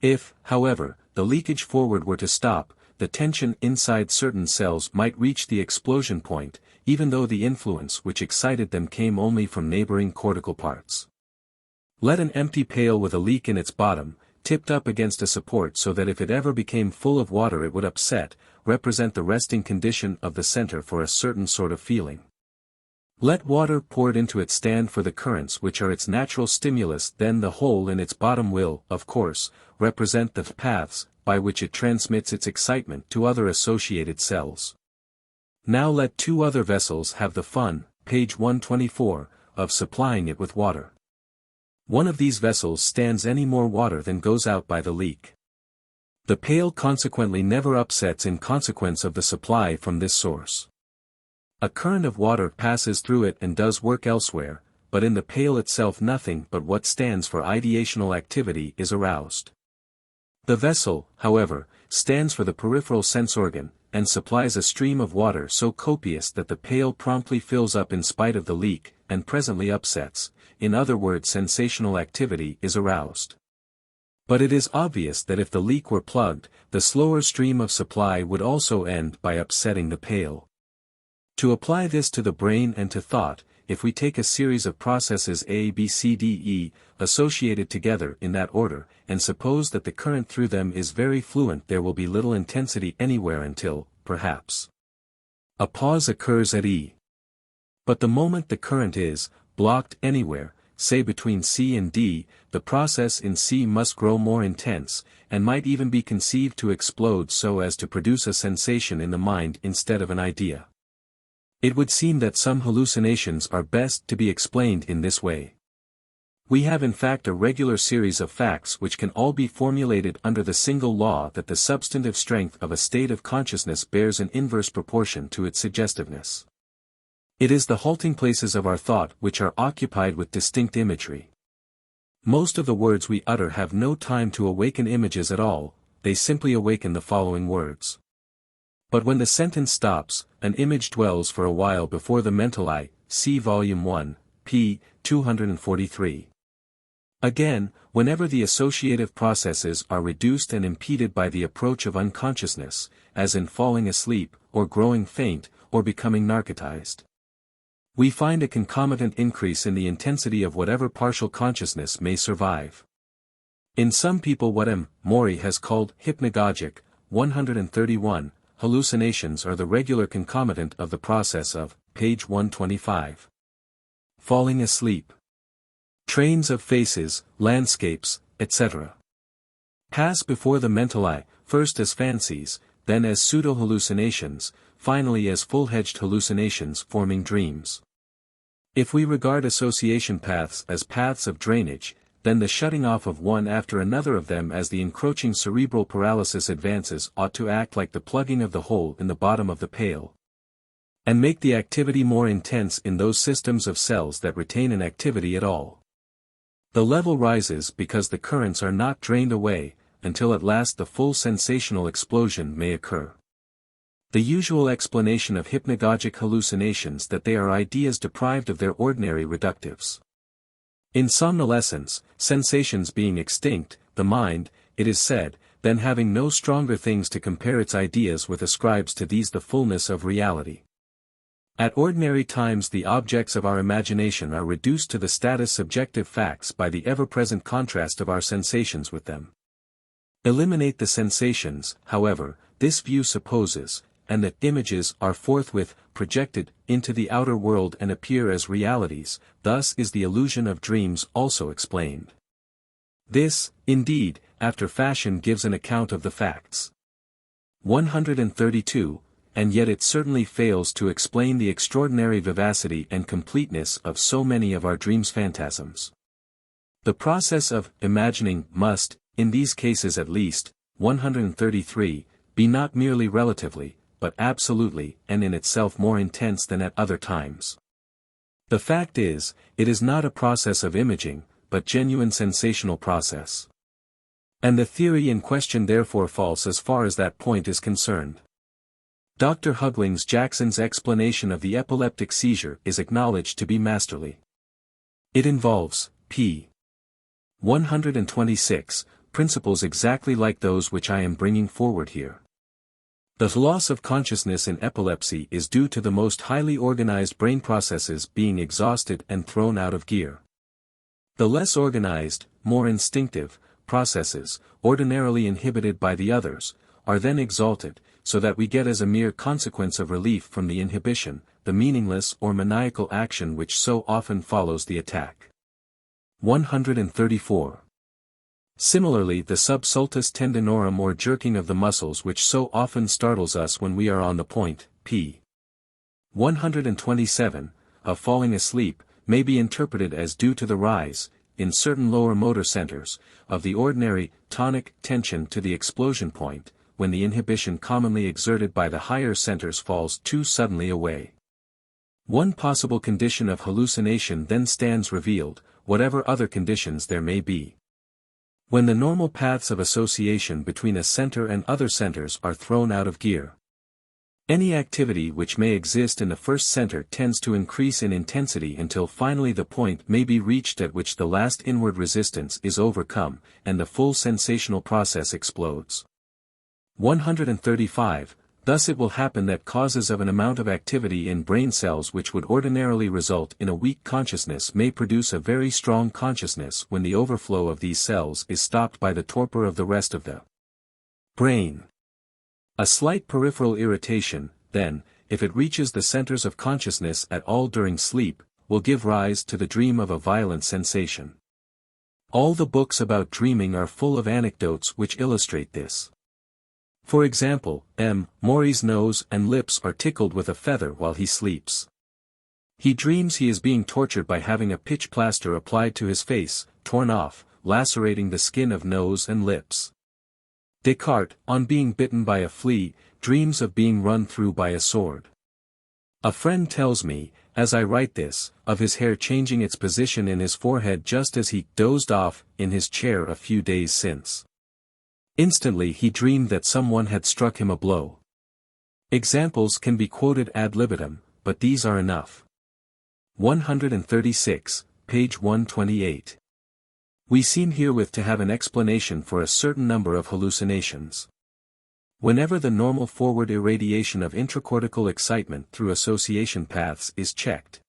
If, however, the leakage forward were to stop, the tension inside certain cells might reach the explosion point, even though the influence which excited them came only from neighboring cortical parts. Let an empty pail with a leak in its bottom, tipped up against a support so that if it ever became full of water it would upset, represent the resting condition of the center for a certain sort of feeling. Let water poured into it stand for the currents which are its natural stimulus, then the hole in its bottom will, of course, represent the paths by which it transmits its excitement to other associated cells. Now let two other vessels have the fun, page 124, of supplying it with water. One of these vessels stands any more water than goes out by the leak. The pail consequently never upsets in consequence of the supply from this source. A current of water passes through it and does work elsewhere, but in the pail itself nothing but what stands for ideational activity is aroused. The vessel, however, stands for the peripheral sense organ, and supplies a stream of water so copious that the pail promptly fills up in spite of the leak, and presently upsets, in other words sensational activity is aroused. But it is obvious that if the leak were plugged, the slower stream of supply would also end by upsetting the pail. To apply this to the brain and to thought, if we take a series of processes A, B, C, D, E, associated together in that order, and suppose that the current through them is very fluent, there will be little intensity anywhere until, perhaps, a pause occurs at E. But the moment the current is blocked anywhere, say between C and D, the process in C must grow more intense, and might even be conceived to explode so as to produce a sensation in the mind instead of an idea. It would seem that some hallucinations are best to be explained in this way. We have in fact a regular series of facts which can all be formulated under the single law that the substantive strength of a state of consciousness bears an inverse proportion to its suggestiveness. It is the halting places of our thought which are occupied with distinct imagery. Most of the words we utter have no time to awaken images at all, they simply awaken the following words. But when the sentence stops, an image dwells for a while before the mental eye, see Volume 1, p. 243. Again, whenever the associative processes are reduced and impeded by the approach of unconsciousness, as in falling asleep, or growing faint, or becoming narcotized, we find a concomitant increase in the intensity of whatever partial consciousness may survive. In some people what M. Mori has called hypnagogic, 131, hallucinations are the regular concomitant of the process of, page 125. Falling asleep. Trains of faces, landscapes, etc. pass before the mental eye, first as fancies, then as pseudo-hallucinations, finally as full-hedged hallucinations forming dreams. If we regard association paths as paths of drainage, then the shutting off of one after another of them as the encroaching cerebral paralysis advances ought to act like the plugging of the hole in the bottom of the pail, and make the activity more intense in those systems of cells that retain an activity at all. The level rises because the currents are not drained away, until at last the full sensational explosion may occur. The usual explanation of hypnagogic hallucinations that they are ideas deprived of their ordinary reductives. In somnolescence, sensations being extinct, the mind, it is said, then having no stronger things to compare its ideas with ascribes to these the fullness of reality. At ordinary times the objects of our imagination are reduced to the status subjective facts by the ever-present contrast of our sensations with them. Eliminate the sensations, however, this view supposes, and that images are forthwith projected into the outer world and appear as realities. Thus is the illusion of dreams also explained. This, indeed, after fashion gives an account of the facts. 132, and yet it certainly fails to explain the extraordinary vivacity and completeness of so many of our dreams' phantasms. The process of imagining must, in these cases at least, 133, be not merely relatively, but absolutely and in itself more intense than at other times. The fact is, it is not a process of imaging, but genuine sensational process. And the theory in question therefore false as far as that point is concerned. Dr. Huggins Jackson's explanation of the epileptic seizure is acknowledged to be masterly. It involves, p. 126, principles exactly like those which I am bringing forward here. The loss of consciousness in epilepsy is due to the most highly organized brain processes being exhausted and thrown out of gear. The less organized, more instinctive, processes, ordinarily inhibited by the others, are then exalted, so that we get as a mere consequence of relief from the inhibition, the meaningless or maniacal action which so often follows the attack. 134. Similarly the subsultus tendinorum or jerking of the muscles which so often startles us when we are on the point, p. 127, of falling asleep, may be interpreted as due to the rise, in certain lower motor centers, of the ordinary, tonic, tension to the explosion point, when the inhibition commonly exerted by the higher centers falls too suddenly away. One possible condition of hallucination then stands revealed, whatever other conditions there may be. When the normal paths of association between a center and other centers are thrown out of gear. Any activity which may exist in the first center tends to increase in intensity until finally the point may be reached at which the last inward resistance is overcome, and the full sensational process explodes. 135, thus it will happen that causes of an amount of activity in brain cells which would ordinarily result in a weak consciousness may produce a very strong consciousness when the overflow of these cells is stopped by the torpor of the rest of the brain. A slight peripheral irritation, then, if it reaches the centers of consciousness at all during sleep, will give rise to the dream of a violent sensation. All the books about dreaming are full of anecdotes which illustrate this. For example, M. Maury's nose and lips are tickled with a feather while he sleeps. He dreams he is being tortured by having a pitch plaster applied to his face, torn off, lacerating the skin of nose and lips. Descartes, on being bitten by a flea, dreams of being run through by a sword. A friend tells me, as I write this, of his hair changing its position in his forehead just as he dozed off in his chair a few days since. Instantly he dreamed that someone had struck him a blow. Examples can be quoted ad libitum, but these are enough. 136, page 128. We seem herewith to have an explanation for a certain number of hallucinations. Whenever the normal forward irradiation of intracortical excitement through association paths is checked.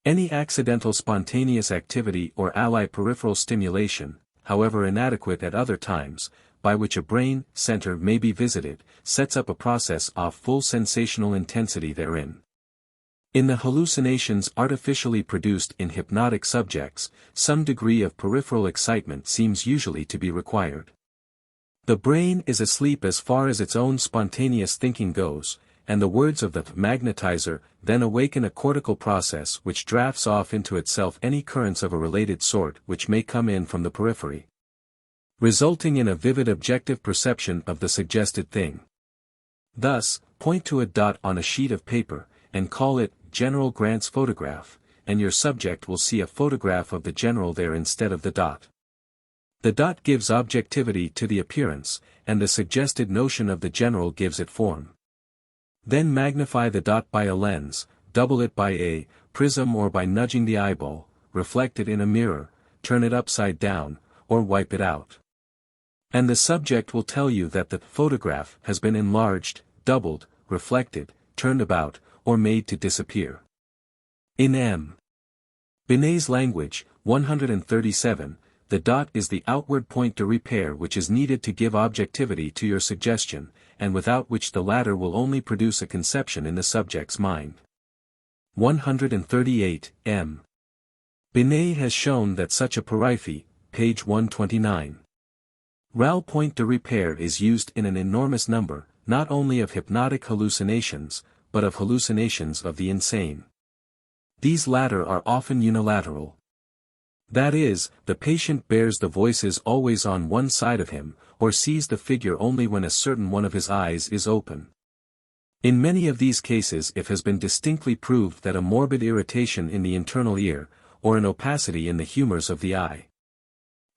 Any accidental spontaneous activity or ally peripheral stimulation, however inadequate at other times, by which a brain center may be visited, sets up a process of full sensational intensity therein. In the hallucinations artificially produced in hypnotic subjects, some degree of peripheral excitement seems usually to be required. The brain is asleep as far as its own spontaneous thinking goes, and the words of the magnetizer then awaken a cortical process which drafts off into itself any currents of a related sort which may come in from the periphery, resulting in a vivid objective perception of the suggested thing. Thus, point to a dot on a sheet of paper, and call it General Grant's photograph, and your subject will see a photograph of the general there instead of the dot. The dot gives objectivity to the appearance, and the suggested notion of the general gives it form. Then magnify the dot by a lens, double it by a prism or by nudging the eyeball, reflect it in a mirror, turn it upside down, or wipe it out. And the subject will tell you that the photograph has been enlarged, doubled, reflected, turned about, or made to disappear. In M. Binet's language, 137, the dot is the outward point de repere which is needed to give objectivity to your suggestion, and without which the latter will only produce a conception in the subject's mind. 138, M. Binet has shown that such a periphery, page 129. Real point de repere is used in an enormous number, not only of hypnotic hallucinations, but of hallucinations of the insane. These latter are often unilateral. That is, the patient bears the voices always on one side of him, or sees the figure only when a certain one of his eyes is open. In many of these cases it has been distinctly proved that a morbid irritation in the internal ear, or an opacity in the humors of the eye,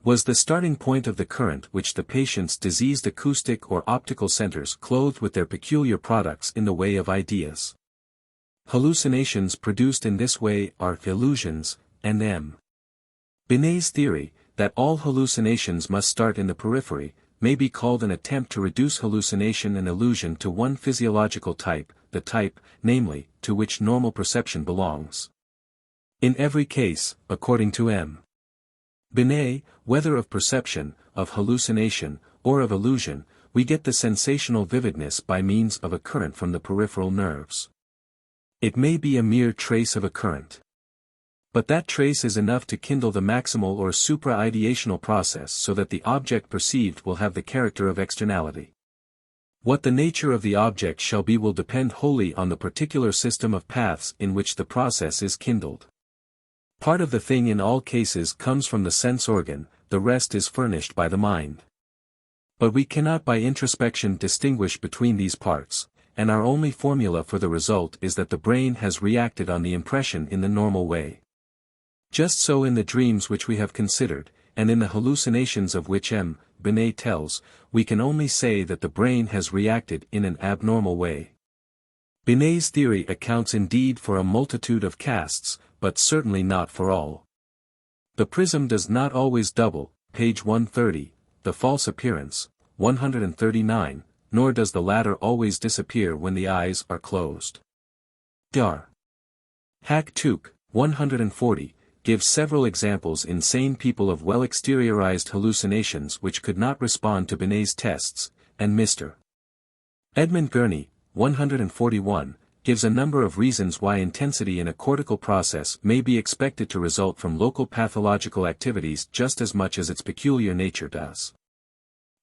was the starting point of the current which the patient's diseased acoustic or optical centers clothed with their peculiar products in the way of ideas. Hallucinations produced in this way are illusions, and M. Binet's theory, that all hallucinations must start in the periphery, may be called an attempt to reduce hallucination and illusion to one physiological type, the type, namely, to which normal perception belongs. In every case, according to M. Binet, whether of perception, of hallucination, or of illusion, we get the sensational vividness by means of a current from the peripheral nerves. It may be a mere trace of a current. But that trace is enough to kindle the maximal or supra-ideational process so that the object perceived will have the character of externality. What the nature of the object shall be will depend wholly on the particular system of paths in which the process is kindled. Part of the thing in all cases comes from the sense organ, the rest is furnished by the mind. But we cannot by introspection distinguish between these parts, and our only formula for the result is that the brain has reacted on the impression in the normal way. Just so in the dreams which we have considered, and in the hallucinations of which M. Binet tells, we can only say that the brain has reacted in an abnormal way. Binet's theory accounts indeed for a multitude of casts, but certainly not for all. The prism does not always double, page 130, the false appearance, 139, nor does the latter always disappear when the eyes are closed. Dar. Hack-Tuk, 140, gives several examples in sane people of well-exteriorized hallucinations which could not respond to Binet's tests, and Mr. Edmund Gurney, 141, gives a number of reasons why intensity in a cortical process may be expected to result from local pathological activities just as much as its peculiar nature does.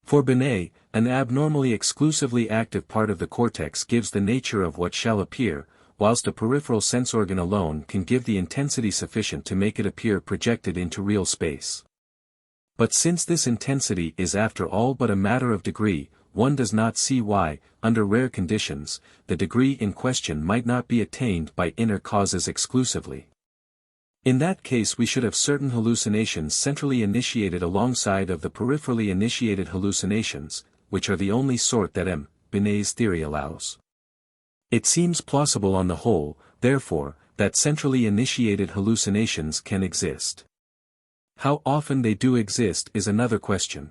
For Binet, an abnormally exclusively active part of the cortex gives the nature of what shall appear, whilst a peripheral sense organ alone can give the intensity sufficient to make it appear projected into real space. But since this intensity is after all but a matter of degree, one does not see why, under rare conditions, the degree in question might not be attained by inner causes exclusively. In that case we should have certain hallucinations centrally initiated alongside of the peripherally initiated hallucinations, which are the only sort that M. Binet's theory allows. It seems plausible on the whole, therefore, that centrally initiated hallucinations can exist. How often they do exist is another question.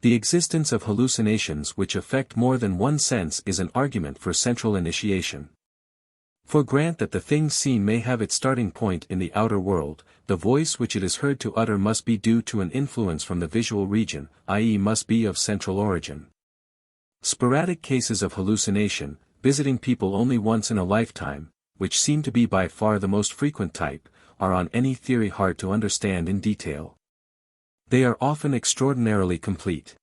The existence of hallucinations which affect more than one sense is an argument for central initiation. For grant that the thing seen may have its starting point in the outer world, the voice which it is heard to utter must be due to an influence from the visual region, i.e. must be of central origin. Sporadic cases of hallucination, visiting people only once in a lifetime, which seem to be by far the most frequent type, are on any theory hard to understand in detail. They are often extraordinarily complete.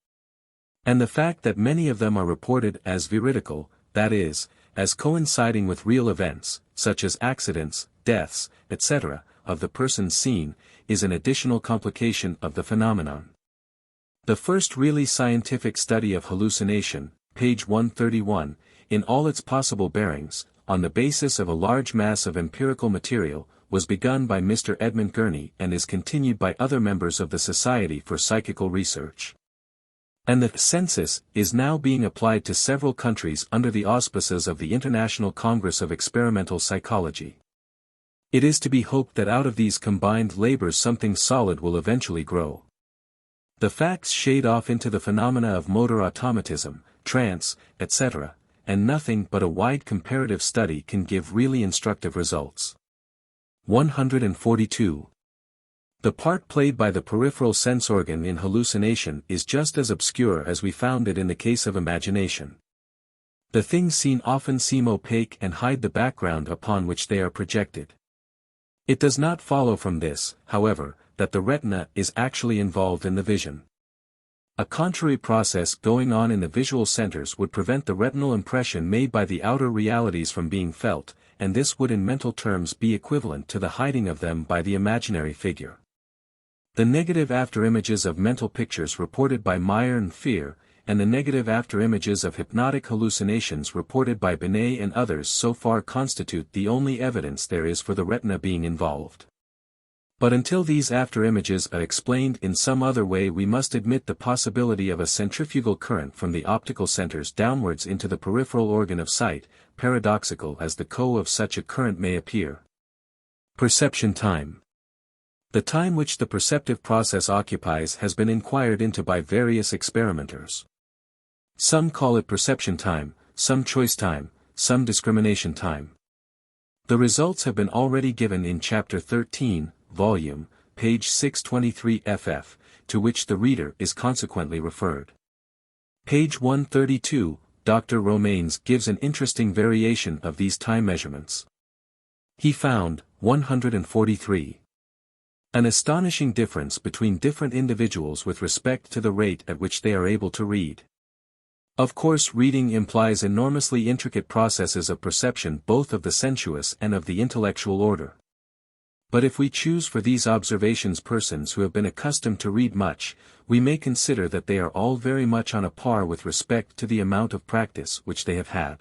And the fact that many of them are reported as veridical, that is, as coinciding with real events, such as accidents, deaths, etc., of the persons seen, is an additional complication of the phenomenon. The first really scientific study of hallucination, page 131, in all its possible bearings, on the basis of a large mass of empirical material, was begun by Mr. Edmund Gurney and is continued by other members of the Society for Psychical Research. And the census is now being applied to several countries under the auspices of the International Congress of Experimental Psychology. It is to be hoped that out of these combined labors something solid will eventually grow. The facts shade off into the phenomena of motor automatism, trance, etc., and nothing but a wide comparative study can give really instructive results. 142. The part played by the peripheral sense organ in hallucination is just as obscure as we found it in the case of imagination. The things seen often seem opaque and hide the background upon which they are projected. It does not follow from this, however, that the retina is actually involved in the vision. A contrary process going on in the visual centers would prevent the retinal impression made by the outer realities from being felt, and this would in mental terms be equivalent to the hiding of them by the imaginary figure. The negative afterimages of mental pictures reported by Meyer and Fear, and the negative afterimages of hypnotic hallucinations reported by Binet and others so far constitute the only evidence there is for the retina being involved. But until these afterimages are explained in some other way, we must admit the possibility of a centrifugal current from the optical centers downwards into the peripheral organ of sight, paradoxical as the core of such a current may appear. Perception time. The time which the perceptive process occupies has been inquired into by various experimenters. Some call it perception time, some choice time, some discrimination time. The results have been already given in Chapter 13, Volume, page 623 ff, to which the reader is consequently referred. Page 132, Dr. Romanes gives an interesting variation of these time measurements. He found, 143. An astonishing difference between different individuals with respect to the rate at which they are able to read. Of course, reading implies enormously intricate processes of perception both of the sensuous and of the intellectual order. But if we choose for these observations persons who have been accustomed to read much, we may consider that they are all very much on a par with respect to the amount of practice which they have had.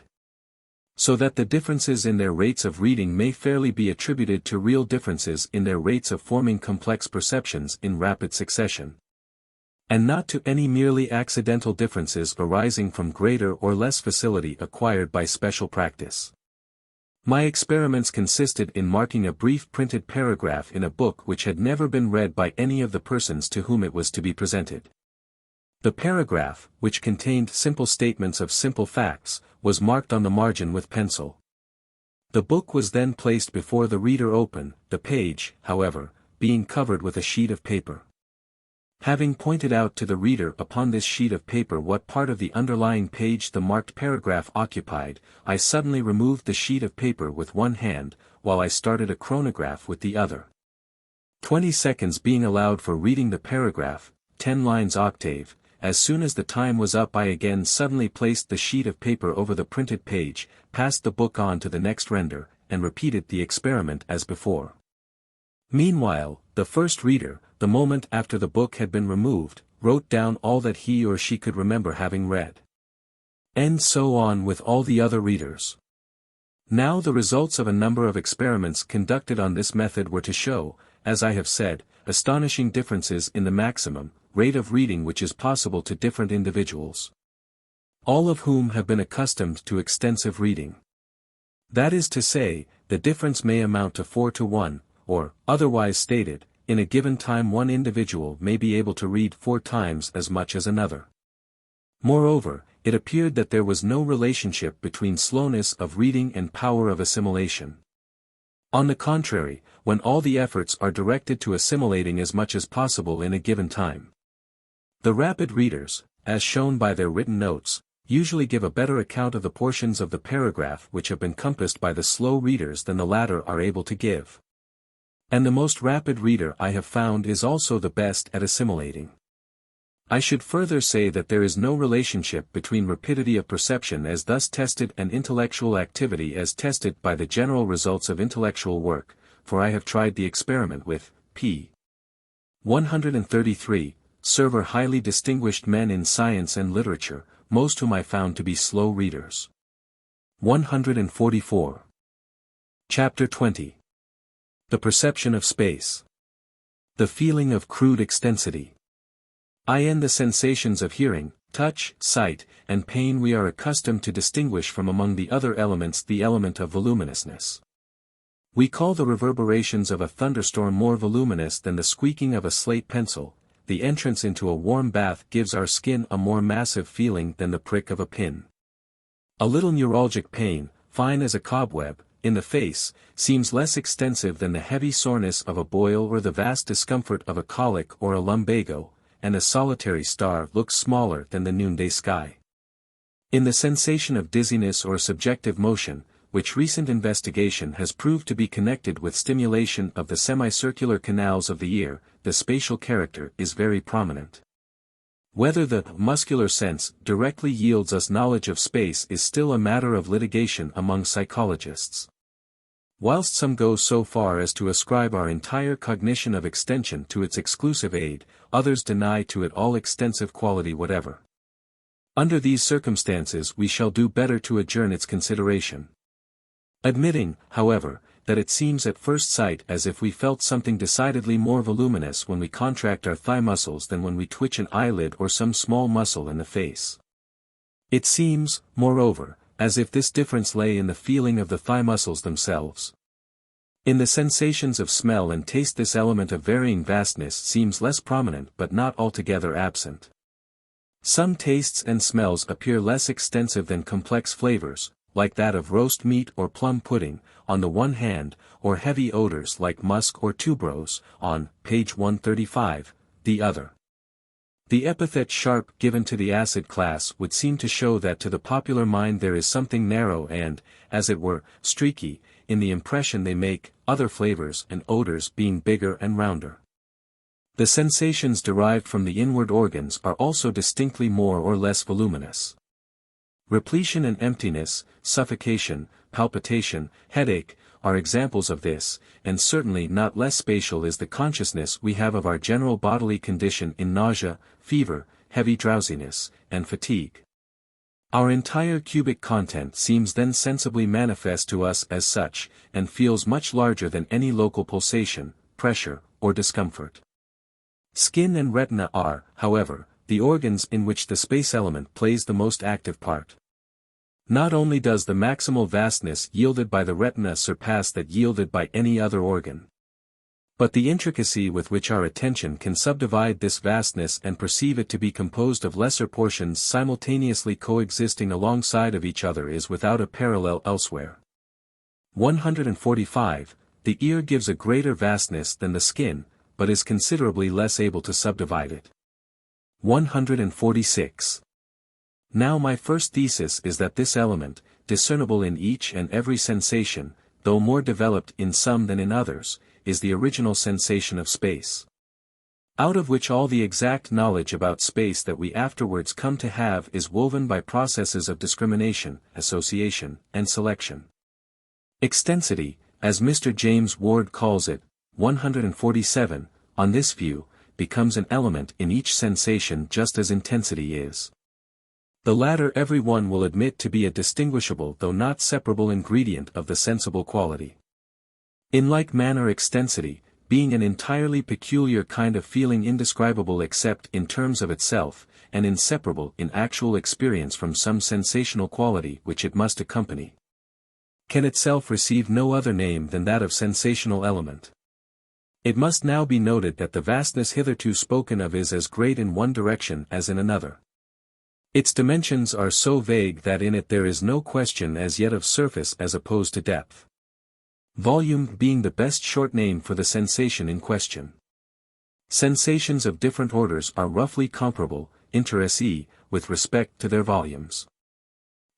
So that the differences in their rates of reading may fairly be attributed to real differences in their rates of forming complex perceptions in rapid succession, and not to any merely accidental differences arising from greater or less facility acquired by special practice. My experiments consisted in marking a brief printed paragraph in a book which had never been read by any of the persons to whom it was to be presented. The paragraph, which contained simple statements of simple facts, was marked on the margin with pencil. The book was then placed before the reader open, the page, however, being covered with a sheet of paper. Having pointed out to the reader upon this sheet of paper what part of the underlying page the marked paragraph occupied, I suddenly removed the sheet of paper with one hand, while I started a chronograph with the other. 20 seconds being allowed for reading the paragraph, 10 lines octave. As soon as the time was up, I again suddenly placed the sheet of paper over the printed page, passed the book on to the next render, and repeated the experiment as before. Meanwhile, the first reader, the moment after the book had been removed, wrote down all that he or she could remember having read. And so on with all the other readers. Now the results of a number of experiments conducted on this method were to show, as I have said, astonishing differences in the maximum rate of reading which is possible to different individuals, all of whom have been accustomed to extensive reading. That is to say, the difference may amount to 4 to 1, or, otherwise stated, in a given time one individual may be able to read 4 times as much as another. Moreover, it appeared that there was no relationship between slowness of reading and power of assimilation. On the contrary, when all the efforts are directed to assimilating as much as possible in a given time, the rapid readers, as shown by their written notes, usually give a better account of the portions of the paragraph which have been compassed by the slow readers than the latter are able to give. And the most rapid reader I have found is also the best at assimilating. I should further say that there is no relationship between rapidity of perception as thus tested and intellectual activity as tested by the general results of intellectual work, for I have tried the experiment with p. 133, server highly distinguished men in science and literature, most whom I found to be slow readers. 144. Chapter 20. The perception of space. The feeling of crude extensity. In the sensations of hearing, touch, sight, and pain we are accustomed to distinguish from among the other elements the element of voluminousness. We call the reverberations of a thunderstorm more voluminous than the squeaking of a slate pencil. The entrance into a warm bath gives our skin a more massive feeling than the prick of a pin. A little neuralgic pain, fine as a cobweb, in the face, seems less extensive than the heavy soreness of a boil or the vast discomfort of a colic or a lumbago, and a solitary star looks smaller than the noonday sky. In the sensation of dizziness or subjective motion, which recent investigation has proved to be connected with stimulation of the semicircular canals of the ear, the spatial character is very prominent. Whether the muscular sense directly yields us knowledge of space is still a matter of litigation among psychologists. Whilst some go so far as to ascribe our entire cognition of extension to its exclusive aid, others deny to it all extensive quality whatever. Under these circumstances we shall do better to adjourn its consideration. Admitting, however, that it seems at first sight as if we felt something decidedly more voluminous when we contract our thigh muscles than when we twitch an eyelid or some small muscle in the face. It seems, moreover, as if this difference lay in the feeling of the thigh muscles themselves. In the sensations of smell and taste this element of varying vastness seems less prominent but not altogether absent. Some tastes and smells appear less extensive than complex flavors, like that of roast meat or plum pudding, on the one hand, or heavy odors like musk or tuberose, on page 135, the other. The epithet sharp given to the acid class would seem to show that to the popular mind there is something narrow and, as it were, streaky, in the impression they make, other flavors and odors being bigger and rounder. The sensations derived from the inward organs are also distinctly more or less voluminous. Repletion and emptiness, suffocation, palpitation, headache, are examples of this, and certainly not less spatial is the consciousness we have of our general bodily condition in nausea, fever, heavy drowsiness, and fatigue. Our entire cubic content seems then sensibly manifest to us as such, and feels much larger than any local pulsation, pressure, or discomfort. Skin and retina are, however, the organs in which the space element plays the most active part. Not only does the maximal vastness yielded by the retina surpass that yielded by any other organ, but the intricacy with which our attention can subdivide this vastness and perceive it to be composed of lesser portions simultaneously coexisting alongside of each other is without a parallel elsewhere. 145. The ear gives a greater vastness than the skin, but is considerably less able to subdivide it. 146. Now my first thesis is that this element, discernible in each and every sensation, though more developed in some than in others, is the original sensation of space, out of which all the exact knowledge about space that we afterwards come to have is woven by processes of discrimination, association, and selection. Extensity, as Mr. James Ward calls it, 147, on this view, becomes an element in each sensation just as intensity is. The latter every one will admit to be a distinguishable though not separable ingredient of the sensible quality. In like manner extensity, being an entirely peculiar kind of feeling indescribable except in terms of itself, and inseparable in actual experience from some sensational quality which it must accompany, can itself receive no other name than that of sensational element. It must now be noted that the vastness hitherto spoken of is as great in one direction as in another. Its dimensions are so vague that in it there is no question as yet of surface as opposed to depth. Volume being the best short name for the sensation in question. Sensations of different orders are roughly comparable, inter se, with respect to their volumes.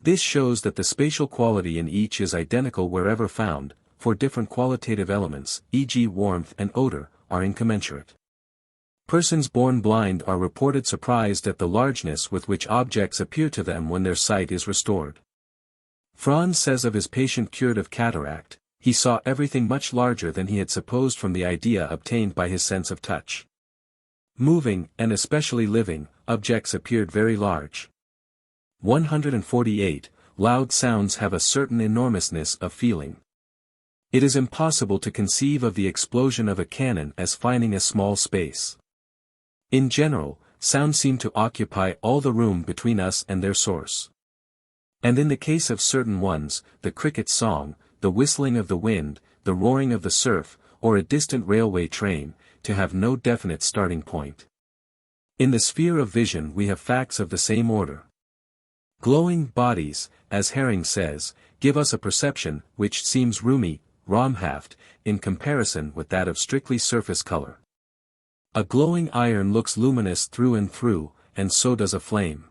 This shows that the spatial quality in each is identical wherever found, for different qualitative elements, e.g. warmth and odor, are incommensurate. Persons born blind are reported surprised at the largeness with which objects appear to them when their sight is restored. Franz says of his patient cured of cataract, he saw everything much larger than he had supposed from the idea obtained by his sense of touch. Moving, and especially living, objects appeared very large. 148. Loud sounds have a certain enormousness of feeling. It is impossible to conceive of the explosion of a cannon as finding a small space. In general, sounds seem to occupy all the room between us and their source. And in the case of certain ones, the cricket's song, the whistling of the wind, the roaring of the surf, or a distant railway train, to have no definite starting point. In the sphere of vision we have facts of the same order. Glowing bodies, as Herring says, give us a perception which seems roomy, raumhaft, in comparison with that of strictly surface color. A glowing iron looks luminous through and through, and so does a flame.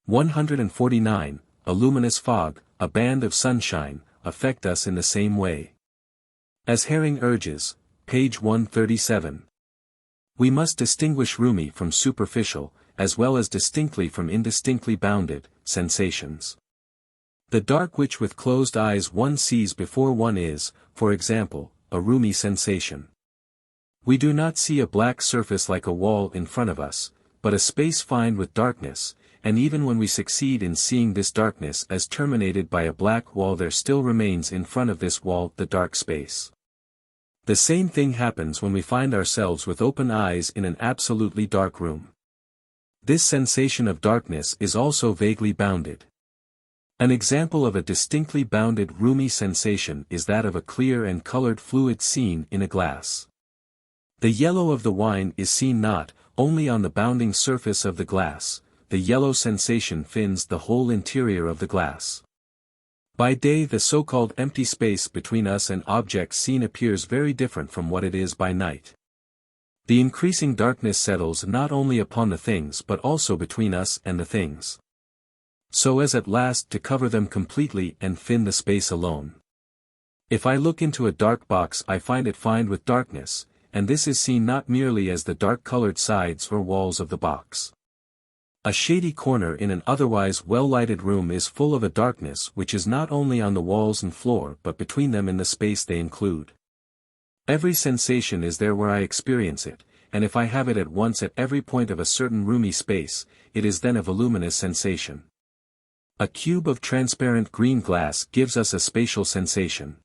149. A luminous fog, a band of sunshine, affect us in the same way. As Herring urges, page 137. We must distinguish roomy from superficial, as well as distinctly from indistinctly bounded, sensations. The dark which with closed eyes one sees before one is, for example, a roomy sensation. We do not see a black surface like a wall in front of us, but a space fined with darkness, and even when we succeed in seeing this darkness as terminated by a black wall, there still remains in front of this wall the dark space. The same thing happens when we find ourselves with open eyes in an absolutely dark room. This sensation of darkness is also vaguely bounded. An example of a distinctly bounded roomy sensation is that of a clear and colored fluid seen in a glass. The yellow of the wine is seen not only on the bounding surface of the glass, the yellow sensation fins the whole interior of the glass. By day the so-called empty space between us and objects seen appears very different from what it is by night. The increasing darkness settles not only upon the things but also between us and the things, so as at last to cover them completely and fin the space alone. If I look into a dark box I find it fined with darkness, and this is seen not merely as the dark-colored sides or walls of the box. A shady corner in an otherwise well-lighted room is full of a darkness which is not only on the walls and floor but between them in the space they include. Every sensation is there where I experience it, and if I have it at once at every point of a certain roomy space, it is then a voluminous sensation. A cube of transparent green glass gives us a spatial sensation.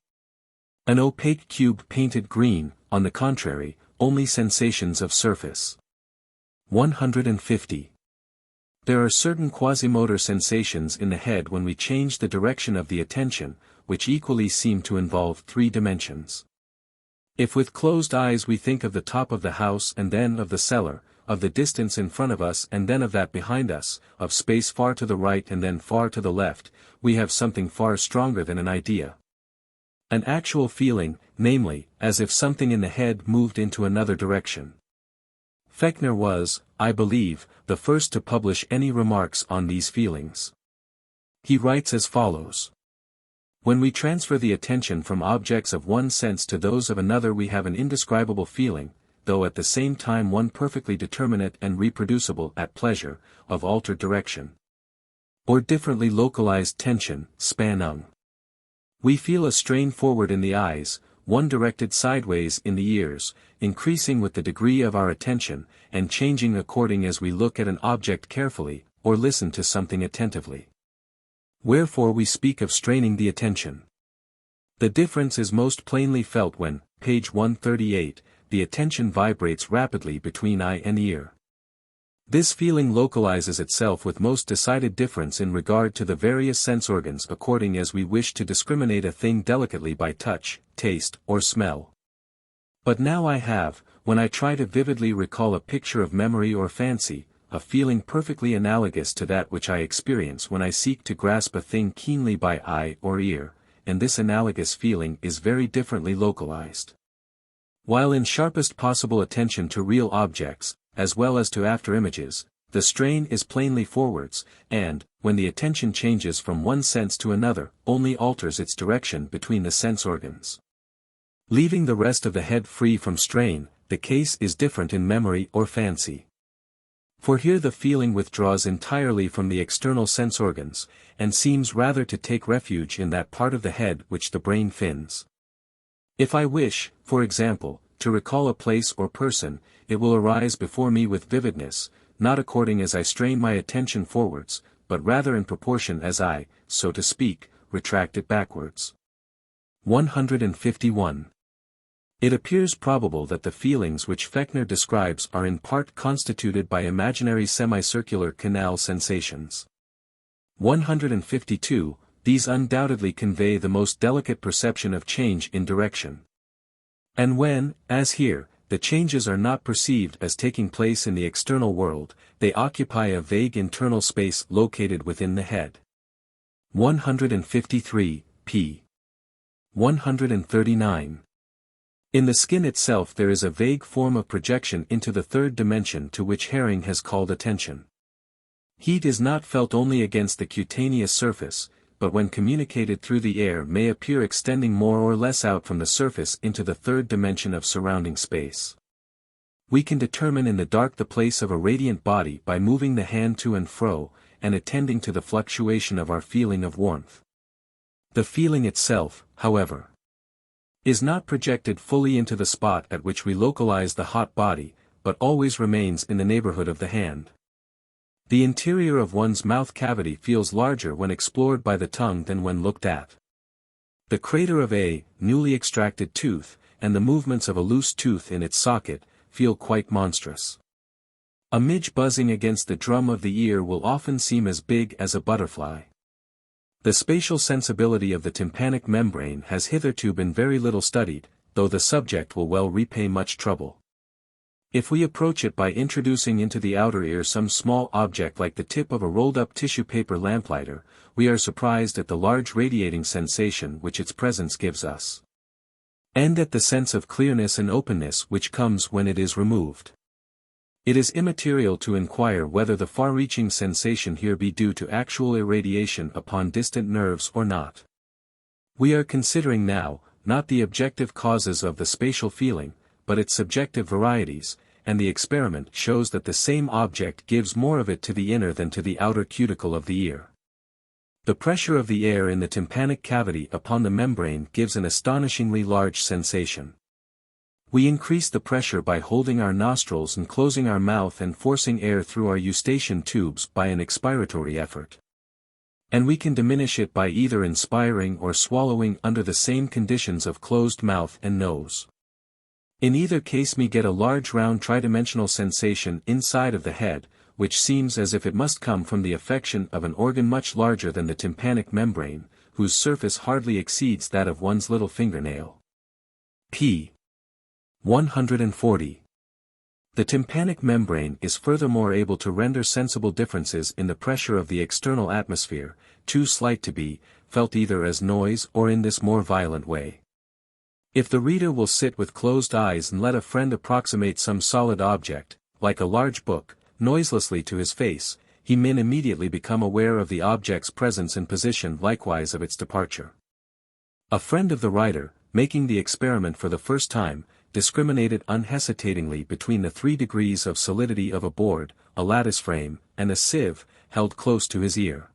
An opaque cube painted green, on the contrary, only sensations of surface. 150. There are certain quasimotor sensations in the head when we change the direction of the attention, which equally seem to involve three dimensions. If with closed eyes we think of the top of the house and then of the cellar, of the distance in front of us and then of that behind us, of space far to the right and then far to the left, we have something far stronger than an idea. An actual feeling, namely, as if something in the head moved into another direction. Fechner was, I believe, the first to publish any remarks on these feelings. He writes as follows. When we transfer the attention from objects of one sense to those of another we have an indescribable feeling, though at the same time one perfectly determinate and reproducible at pleasure, of altered direction. Or differently localized tension, Spannung. We feel a strain forward in the eyes, one directed sideways in the ears, increasing with the degree of our attention, and changing according as we look at an object carefully, or listen to something attentively. Wherefore we speak of straining the attention. The difference is most plainly felt when, page 138, the attention vibrates rapidly between eye and ear. This feeling localizes itself with most decided difference in regard to the various sense organs according as we wish to discriminate a thing delicately by touch, taste, or smell. But now I have, when I try to vividly recall a picture of memory or fancy, a feeling perfectly analogous to that which I experience when I seek to grasp a thing keenly by eye or ear, and this analogous feeling is very differently localized. While in sharpest possible attention to real objects, as well as to after images, the strain is plainly forwards, and, when the attention changes from one sense to another, only alters its direction between the sense organs. Leaving the rest of the head free from strain, the case is different in memory or fancy. For here the feeling withdraws entirely from the external sense organs, and seems rather to take refuge in that part of the head which the brain fins. If I wish, for example, to recall a place or person, it will arise before me with vividness, not according as I strain my attention forwards, but rather in proportion as I, so to speak, retract it backwards. 151. It appears probable that the feelings which Fechner describes are in part constituted by imaginary semicircular canal sensations. 152. These undoubtedly convey the most delicate perception of change in direction. And when, as here, the changes are not perceived as taking place in the external world, they occupy a vague internal space located within the head. 153, p. 139. In the skin itself there is a vague form of projection into the third dimension to which Herring has called attention. Heat is not felt only against the cutaneous surface, but when communicated through the air may appear extending more or less out from the surface into the third dimension of surrounding space. We can determine in the dark the place of a radiant body by moving the hand to and fro, and attending to the fluctuation of our feeling of warmth. The feeling itself, however, is not projected fully into the spot at which we localize the hot body, but always remains in the neighborhood of the hand. The interior of one's mouth cavity feels larger when explored by the tongue than when looked at. The crater of a newly extracted tooth, and the movements of a loose tooth in its socket, feel quite monstrous. A midge buzzing against the drum of the ear will often seem as big as a butterfly. The spatial sensibility of the tympanic membrane has hitherto been very little studied, though the subject will well repay much trouble. If we approach it by introducing into the outer ear some small object like the tip of a rolled-up tissue paper lamplighter, we are surprised at the large radiating sensation which its presence gives us. And at the sense of clearness and openness which comes when it is removed. It is immaterial to inquire whether the far-reaching sensation here be due to actual irradiation upon distant nerves or not. We are considering now, not the objective causes of the spatial feeling, but its subjective varieties, and the experiment shows that the same object gives more of it to the inner than to the outer cuticle of the ear. The pressure of the air in the tympanic cavity upon the membrane gives an astonishingly large sensation. We increase the pressure by holding our nostrils and closing our mouth and forcing air through our eustachian tubes by an expiratory effort. And we can diminish it by either inspiring or swallowing under the same conditions of closed mouth and nose. In either case we get a large round tridimensional sensation inside of the head, which seems as if it must come from the affection of an organ much larger than the tympanic membrane, whose surface hardly exceeds that of one's little fingernail. p. 140. The tympanic membrane is furthermore able to render sensible differences in the pressure of the external atmosphere, too slight to be felt either as noise or in this more violent way. If the reader will sit with closed eyes and let a friend approximate some solid object, like a large book, noiselessly to his face, he may immediately become aware of the object's presence and position, likewise of its departure. A friend of the writer, making the experiment for the first time, discriminated unhesitatingly between the 3 degrees of solidity of a board, a lattice frame, and a sieve, held close to his ear.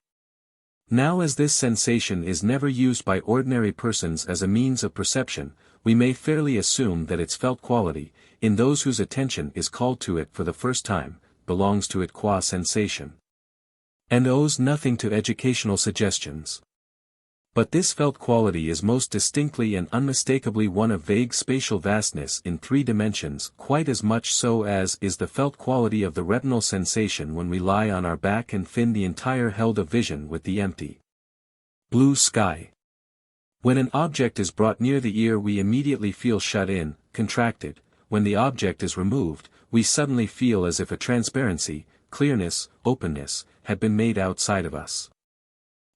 Now as this sensation is never used by ordinary persons as a means of perception, we may fairly assume that its felt quality, in those whose attention is called to it for the first time, belongs to it qua sensation. And owes nothing to educational suggestions. But this felt quality is most distinctly and unmistakably one of vague spatial vastness in 3 dimensions, quite as much so as is the felt quality of the retinal sensation when we lie on our back and fin the entire held of vision with the empty blue sky. When an object is brought near the ear we immediately feel shut in, contracted. When the object is removed, we suddenly feel as if a transparency, clearness, openness, had been made outside of us.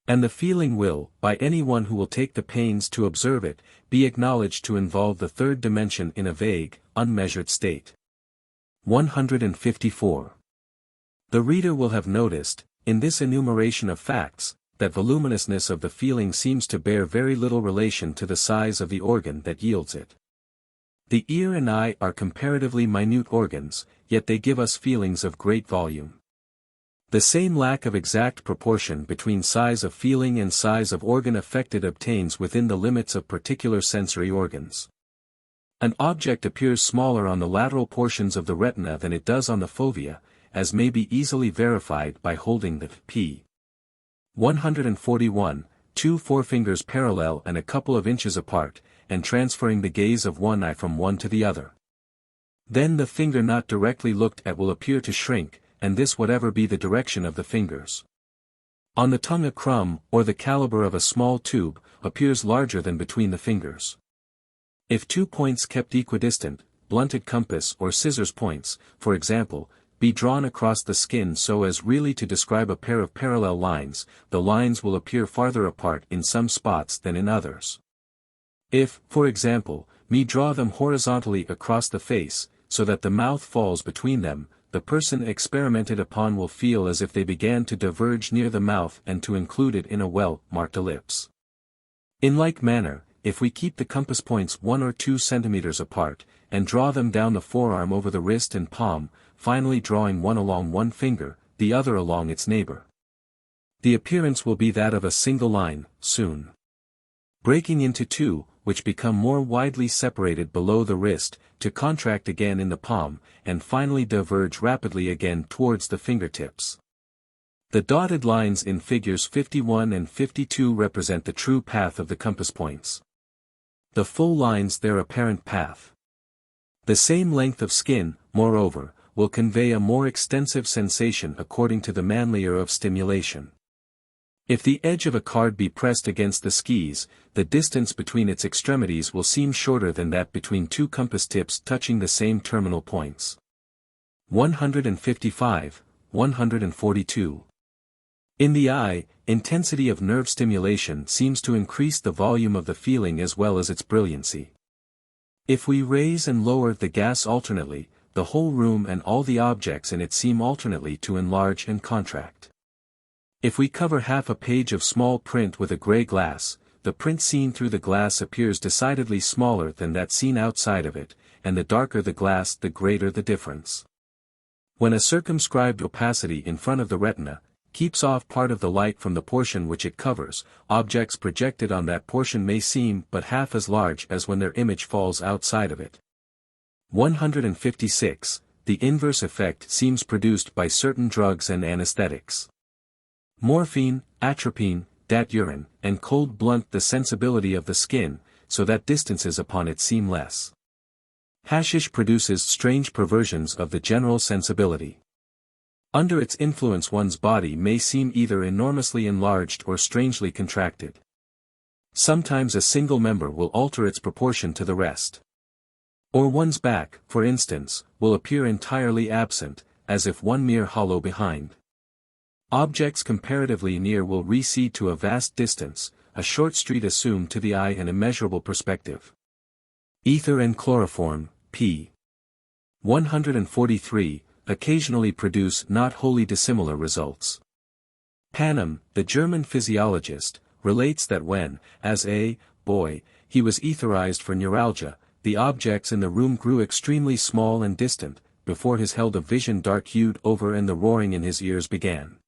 And the feeling will, by anyone who will take the pains to observe it, be acknowledged to involve the third dimension in a vague, unmeasured state. 154. The reader will have noticed, in this enumeration of facts, that voluminousness of the feeling seems to bear very little relation to the size of the organ that yields it. The ear and eye are comparatively minute organs, yet they give us feelings of great volume. The same lack of exact proportion between size of feeling and size of organ affected obtains within the limits of particular sensory organs. An object appears smaller on the lateral portions of the retina than it does on the fovea, as may be easily verified by holding the p. 141, 2 forefingers parallel and a couple of inches apart, and transferring the gaze of one eye from one to the other. Then the finger not directly looked at will appear to shrink, and this whatever be the direction of the fingers. On the tongue a crumb, or the caliber of a small tube, appears larger than between the fingers. If 2 points kept equidistant, blunted compass or scissors points, for example, be drawn across the skin so as really to describe a pair of parallel lines, the lines will appear farther apart in some spots than in others. If, for example, me draw them horizontally across the face, so that the mouth falls between them, the person experimented upon will feel as if they began to diverge near the mouth and to include it in a well-marked ellipse. In like manner, if we keep the compass points 1 or 2 centimeters apart, and draw them down the forearm over the wrist and palm, finally drawing one along one finger, the other along its neighbor, the appearance will be that of a single line, soon breaking into two, which become more widely separated below the wrist, to contract again in the palm, and finally diverge rapidly again towards the fingertips. The dotted lines in figures 51 and 52 represent the true path of the compass points. The full lines their apparent path. The same length of skin, moreover, will convey a more extensive sensation according to the manlier of stimulation. If the edge of a card be pressed against the skis, the distance between its extremities will seem shorter than that between two compass tips touching the same terminal points. 155, 142. In the eye, intensity of nerve stimulation seems to increase the volume of the feeling as well as its brilliancy. If we raise and lower the gas alternately, the whole room and all the objects in it seem alternately to enlarge and contract. If we cover half a page of small print with a gray glass, the print seen through the glass appears decidedly smaller than that seen outside of it, and the darker the glass the greater the difference. When a circumscribed opacity in front of the retina keeps off part of the light from the portion which it covers, objects projected on that portion may seem but half as large as when their image falls outside of it. 156. The inverse effect seems produced by certain drugs and anesthetics. Morphine, atropine, daturine, and cold blunt the sensibility of the skin, so that distances upon it seem less. Hashish produces strange perversions of the general sensibility. Under its influence one's body may seem either enormously enlarged or strangely contracted. Sometimes a single member will alter its proportion to the rest. Or one's back, for instance, will appear entirely absent, as if one mere hollow behind. Objects comparatively near will recede to a vast distance, a short street assume to the eye an immeasurable perspective. Ether and chloroform, p. 143, occasionally produce not wholly dissimilar results. Panem, the German physiologist, relates that when, as a boy, he was etherized for neuralgia, the objects in the room grew extremely small and distant, before his held of vision dark-hued over and the roaring in his ears began.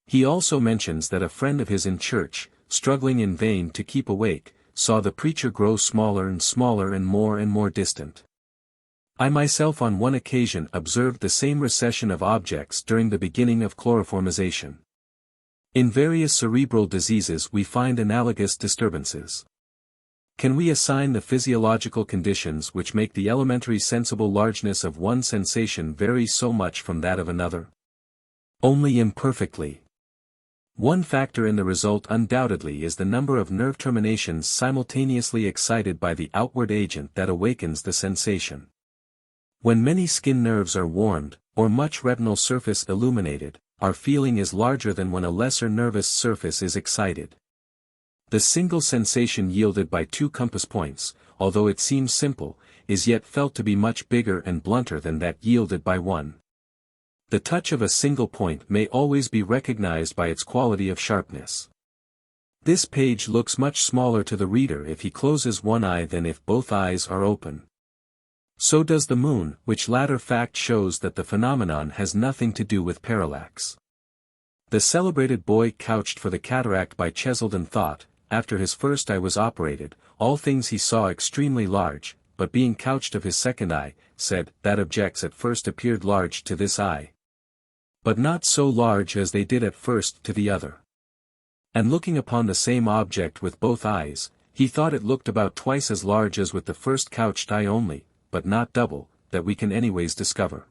He also mentions that a friend of his in church, struggling in vain to keep awake, saw the preacher grow smaller and more distant. I myself on one occasion observed the same recession of objects during the beginning of chloroformization. In various cerebral diseases we find analogous disturbances. Can we assign the physiological conditions which make the elementary sensible largeness of one sensation vary so much from that of another? Only imperfectly. One factor in the result undoubtedly is the number of nerve terminations simultaneously excited by the outward agent that awakens the sensation. When many skin nerves are warmed, or much retinal surface illuminated, our feeling is larger than when a lesser nervous surface is excited. The single sensation yielded by two compass points, although it seems simple, is yet felt to be much bigger and blunter than that yielded by one. The touch of a single point may always be recognized by its quality of sharpness. This page looks much smaller to the reader if he closes one eye than if both eyes are open. So does the moon, which latter fact shows that the phenomenon has nothing to do with parallax. The celebrated boy couched for the cataract by Cheselden thought, after his first eye was operated, all things he saw extremely large, but being couched of his second eye, said, that objects at first appeared large to this eye, but not so large as they did at first to the other. And looking upon the same object with both eyes, he thought it looked about twice as large as with the first couched eye only, but not double, that we can anyways discover.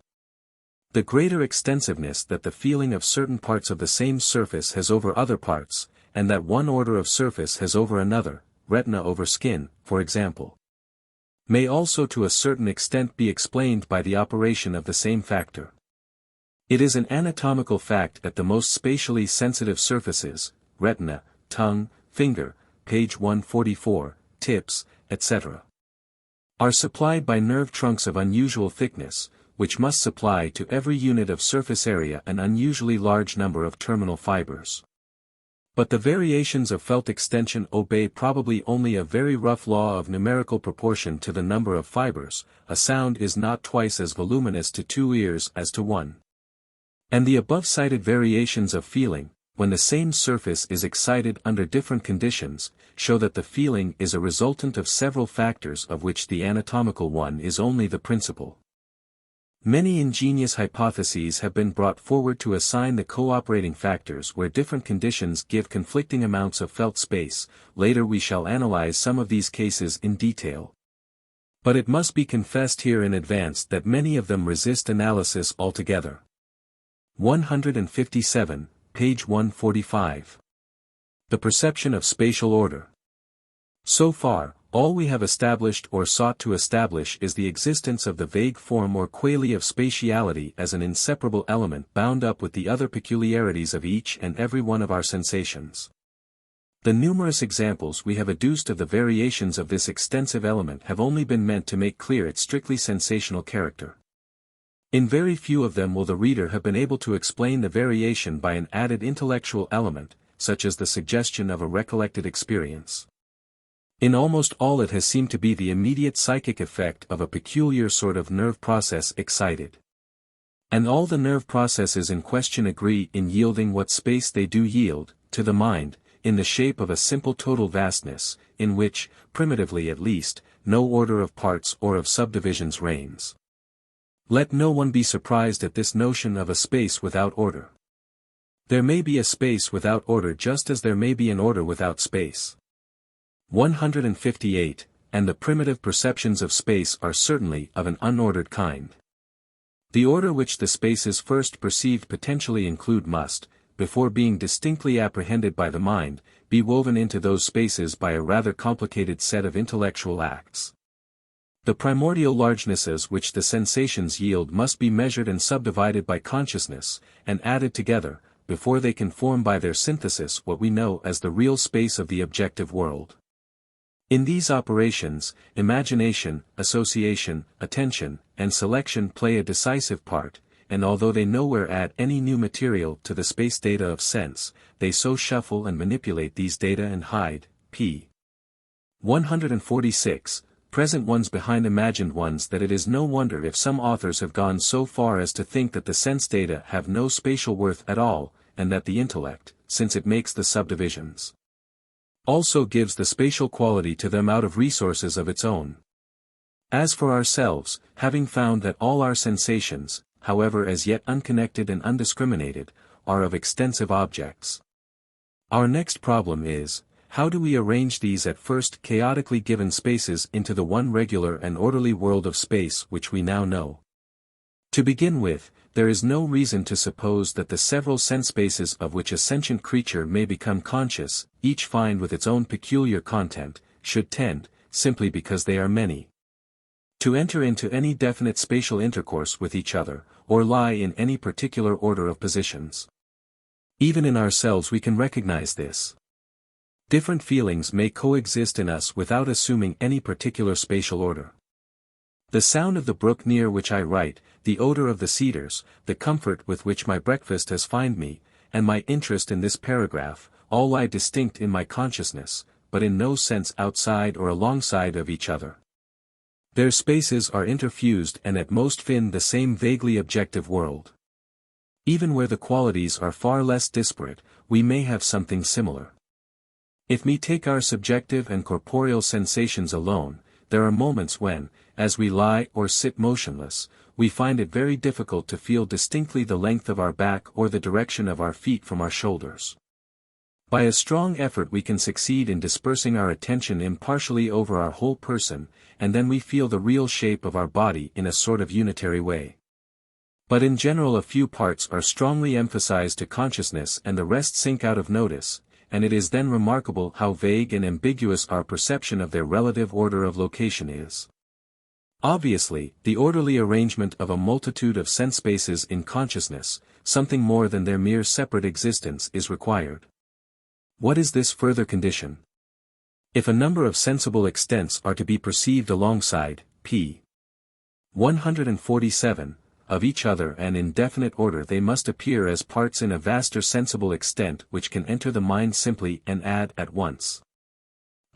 The greater extensiveness that the feeling of certain parts of the same surface has over other parts, and that one order of surface has over another, retina over skin, for example, may also to a certain extent be explained by the operation of the same factor. It is an anatomical fact that the most spatially sensitive surfaces, retina, tongue, finger, page 144, tips, etc., are supplied by nerve trunks of unusual thickness, which must supply to every unit of surface area an unusually large number of terminal fibers. But the variations of felt extension obey probably only a very rough law of numerical proportion to the number of fibers. A sound is not twice as voluminous to two ears as to one. And the above-cited variations of feeling, when the same surface is excited under different conditions, show that the feeling is a resultant of several factors of which the anatomical one is only the principal. Many ingenious hypotheses have been brought forward to assign the cooperating factors where different conditions give conflicting amounts of felt space. Later we shall analyze some of these cases in detail. But it must be confessed here in advance that many of them resist analysis altogether. 157, page 145. The perception of spatial order. So far, all we have established or sought to establish is the existence of the vague form or quality of spatiality as an inseparable element bound up with the other peculiarities of each and every one of our sensations. The numerous examples we have adduced of the variations of this extensive element have only been meant to make clear its strictly sensational character. In very few of them will the reader have been able to explain the variation by an added intellectual element, such as the suggestion of a recollected experience. In almost all it has seemed to be the immediate psychic effect of a peculiar sort of nerve process excited. And all the nerve processes in question agree in yielding what space they do yield, to the mind, in the shape of a simple total vastness, in which, primitively at least, no order of parts or of subdivisions reigns. Let no one be surprised at this notion of a space without order. There may be a space without order just as there may be an order without space. 158, and the primitive perceptions of space are certainly of an unordered kind. The order which the spaces first perceived potentially include must, before being distinctly apprehended by the mind, be woven into those spaces by a rather complicated set of intellectual acts. The primordial largenesses which the sensations yield must be measured and subdivided by consciousness, and added together, before they can form by their synthesis what we know as the real space of the objective world. In these operations, imagination, association, attention, and selection play a decisive part, and although they nowhere add any new material to the space data of sense, they so shuffle and manipulate these data and hide, p. 146, present ones behind imagined ones that it is no wonder if some authors have gone so far as to think that the sense data have no spatial worth at all, and that the intellect, since it makes the subdivisions, also gives the spatial quality to them out of resources of its own. As for ourselves, having found that all our sensations, however as yet unconnected and undiscriminated, are of extensive objects, our next problem is, how do we arrange these at first chaotically given spaces into the one regular and orderly world of space which we now know? To begin with, there is no reason to suppose that the several sense spaces of which a sentient creature may become conscious, each find with its own peculiar content, should tend, simply because they are many, to enter into any definite spatial intercourse with each other, or lie in any particular order of positions. Even in ourselves we can recognize this. Different feelings may coexist in us without assuming any particular spatial order. The sound of the brook near which I write, the odor of the cedars, the comfort with which my breakfast has fined me, and my interest in this paragraph, all lie distinct in my consciousness, but in no sense outside or alongside of each other. Their spaces are interfused and at most fin the same vaguely objective world. Even where the qualities are far less disparate, we may have something similar. If we take our subjective and corporeal sensations alone, there are moments when, as we lie or sit motionless, we find it very difficult to feel distinctly the length of our back or the direction of our feet from our shoulders. By a strong effort we can succeed in dispersing our attention impartially over our whole person, and then we feel the real shape of our body in a sort of unitary way. But in general a few parts are strongly emphasized to consciousness and the rest sink out of notice, and it is then remarkable how vague and ambiguous our perception of their relative order of location is. Obviously, the orderly arrangement of a multitude of sense spaces in consciousness, something more than their mere separate existence, is required. What is this further condition? If a number of sensible extents are to be perceived alongside, p. 147, of each other and in definite order, they must appear as parts in a vaster sensible extent which can enter the mind simply and add at once.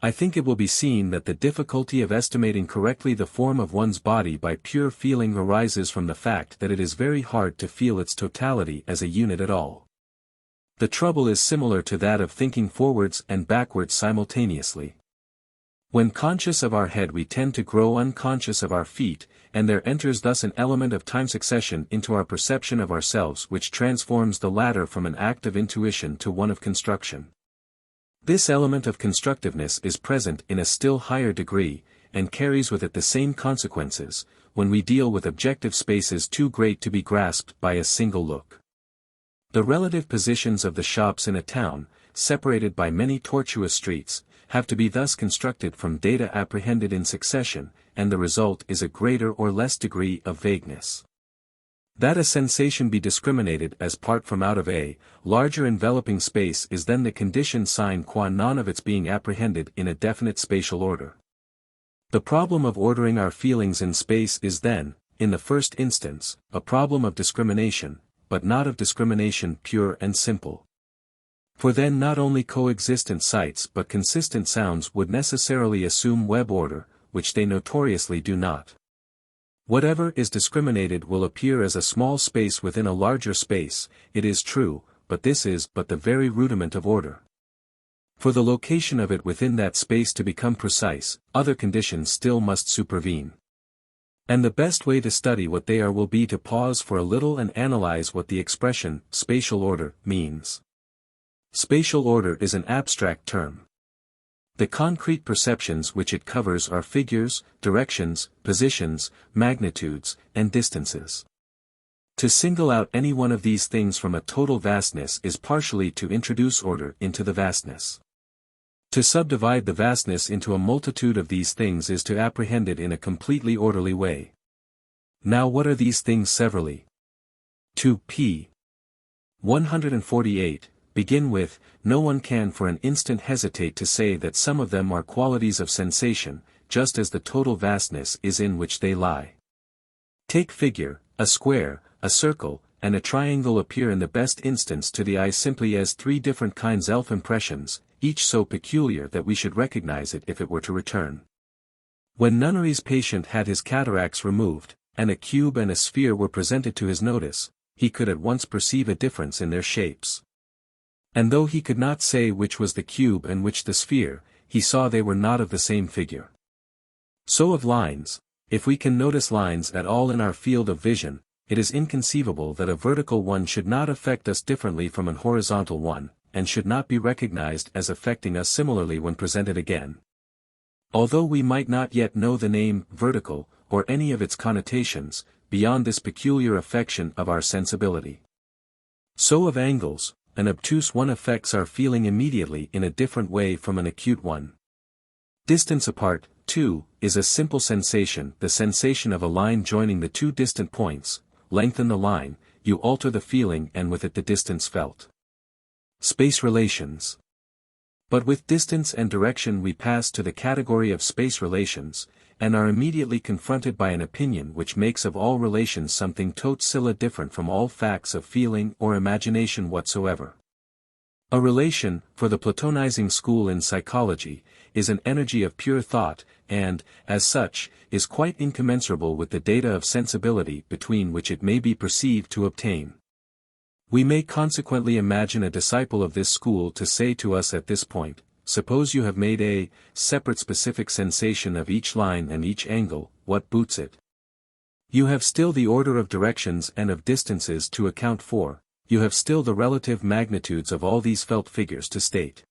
I think it will be seen that the difficulty of estimating correctly the form of one's body by pure feeling arises from the fact that it is very hard to feel its totality as a unit at all. The trouble is similar to that of thinking forwards and backwards simultaneously. When conscious of our head, we tend to grow unconscious of our feet, and there enters thus an element of time succession into our perception of ourselves which transforms the latter from an act of intuition to one of construction. This element of constructiveness is present in a still higher degree, and carries with it the same consequences, when we deal with objective spaces too great to be grasped by a single look. The relative positions of the shops in a town, separated by many tortuous streets, have to be thus constructed from data apprehended in succession, and the result is a greater or less degree of vagueness. That a sensation be discriminated as part from out of a larger enveloping space is then the condition sine qua non of its being apprehended in a definite spatial order. The problem of ordering our feelings in space is then, in the first instance, a problem of discrimination, but not of discrimination pure and simple. For then not only coexistent sights but consistent sounds would necessarily assume web order, which they notoriously do not. Whatever is discriminated will appear as a small space within a larger space, it is true, but this is but the very rudiment of order. For the location of it within that space to become precise, other conditions still must supervene. And the best way to study what they are will be to pause for a little and analyze what the expression, spatial order, means. Spatial order is an abstract term. The concrete perceptions which it covers are figures, directions, positions, magnitudes, and distances. To single out any one of these things from a total vastness is partially to introduce order into the vastness. To subdivide the vastness into a multitude of these things is to apprehend it in a completely orderly way. Now what are these things severally? To p. 148. Begin with, no one can for an instant hesitate to say that some of them are qualities of sensation, just as the total vastness is in which they lie. Take figure, a square, a circle, and a triangle appear in the best instance to the eye simply as three different kinds of impressions, each so peculiar that we should recognize it if it were to return. When Nunnery's patient had his cataracts removed, and a cube and a sphere were presented to his notice, he could at once perceive a difference in their shapes. And though he could not say which was the cube and which the sphere, he saw they were not of the same figure. So of lines, if we can notice lines at all in our field of vision, it is inconceivable that a vertical one should not affect us differently from an horizontal one, and should not be recognized as affecting us similarly when presented again. Although we might not yet know the name vertical, or any of its connotations, beyond this peculiar affection of our sensibility. So of angles, an obtuse one affects our feeling immediately in a different way from an acute one. Distance apart, too, is a simple sensation, the sensation of a line joining the two distant points. Lengthen the line, you alter the feeling and with it the distance felt. Space relations. But with distance and direction we pass to the category of space relations, and are immediately confronted by an opinion which makes of all relations something tot cilla different from all facts of feeling or imagination whatsoever. A relation, for the Platonizing school in psychology, is an energy of pure thought, and, as such, is quite incommensurable with the data of sensibility between which it may be perceived to obtain. We may consequently imagine a disciple of this school to say to us at this point, suppose you have made a separate specific sensation of each line and each angle, what boots it? You have still the order of directions and of distances to account for, you have still the relative magnitudes of all these felt figures to state.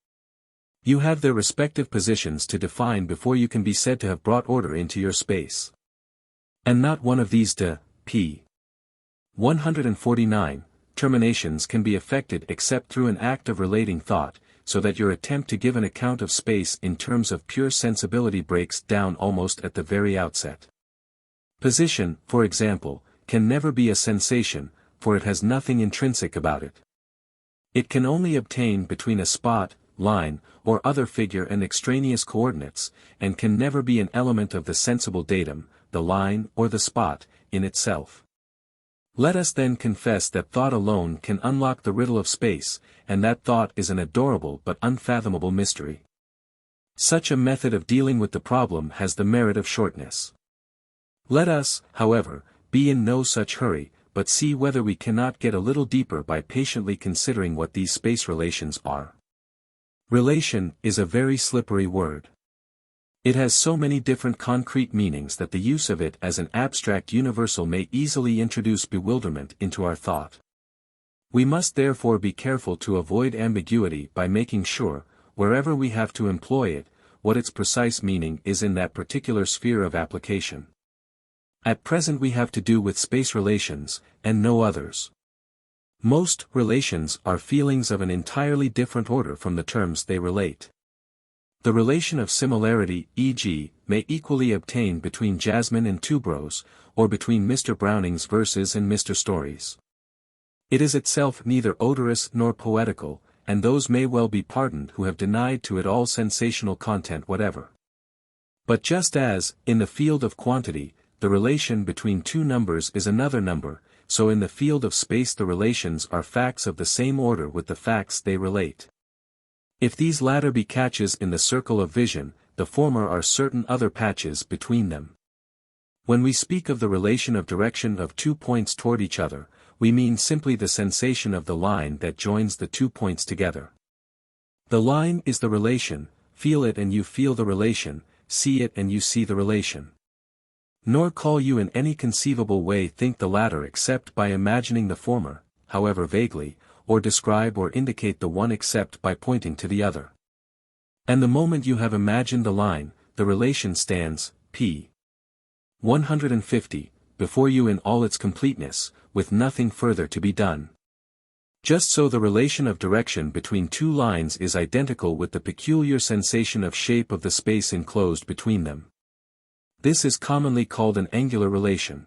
You have their respective positions to define before you can be said to have brought order into your space. And not one of these p. 149, terminations can be effected except through an act of relating thought, so that your attempt to give an account of space in terms of pure sensibility breaks down almost at the very outset. Position, for example, can never be a sensation, for it has nothing intrinsic about it. It can only obtain between a spot, line, or other figure and extraneous coordinates, and can never be an element of the sensible datum, the line or the spot, in itself. Let us then confess that thought alone can unlock the riddle of space, and that thought is an adorable but unfathomable mystery. Such a method of dealing with the problem has the merit of shortness. Let us, however, be in no such hurry, but see whether we cannot get a little deeper by patiently considering what these space relations are. Relation is a very slippery word. It has so many different concrete meanings that the use of it as an abstract universal may easily introduce bewilderment into our thought. We must therefore be careful to avoid ambiguity by making sure, wherever we have to employ it, what its precise meaning is in that particular sphere of application. At present we have to do with space relations, and no others. Most relations are feelings of an entirely different order from the terms they relate. The relation of similarity, e.g., may equally obtain between Jasmine and Tuberose, or between Mr. Browning's verses and Mr. Story's. It is itself neither odorous nor poetical, and those may well be pardoned who have denied to it all sensational content whatever. But just as, in the field of quantity, the relation between two numbers is another number, so in the field of space the relations are facts of the same order with the facts they relate. If these latter be catches in the circle of vision, the former are certain other patches between them. When we speak of the relation of direction of 2 points toward each other, we mean simply the sensation of the line that joins the 2 points together. The line is the relation, feel it and you feel the relation, see it and you see the relation. Nor call you in any conceivable way think the latter except by imagining the former, however vaguely, or describe or indicate the one except by pointing to the other. And the moment you have imagined the line, the relation stands, p. 150, before you in all its completeness, with nothing further to be done. Just so the relation of direction between two lines is identical with the peculiar sensation of shape of the space enclosed between them. This is commonly called an angular relation.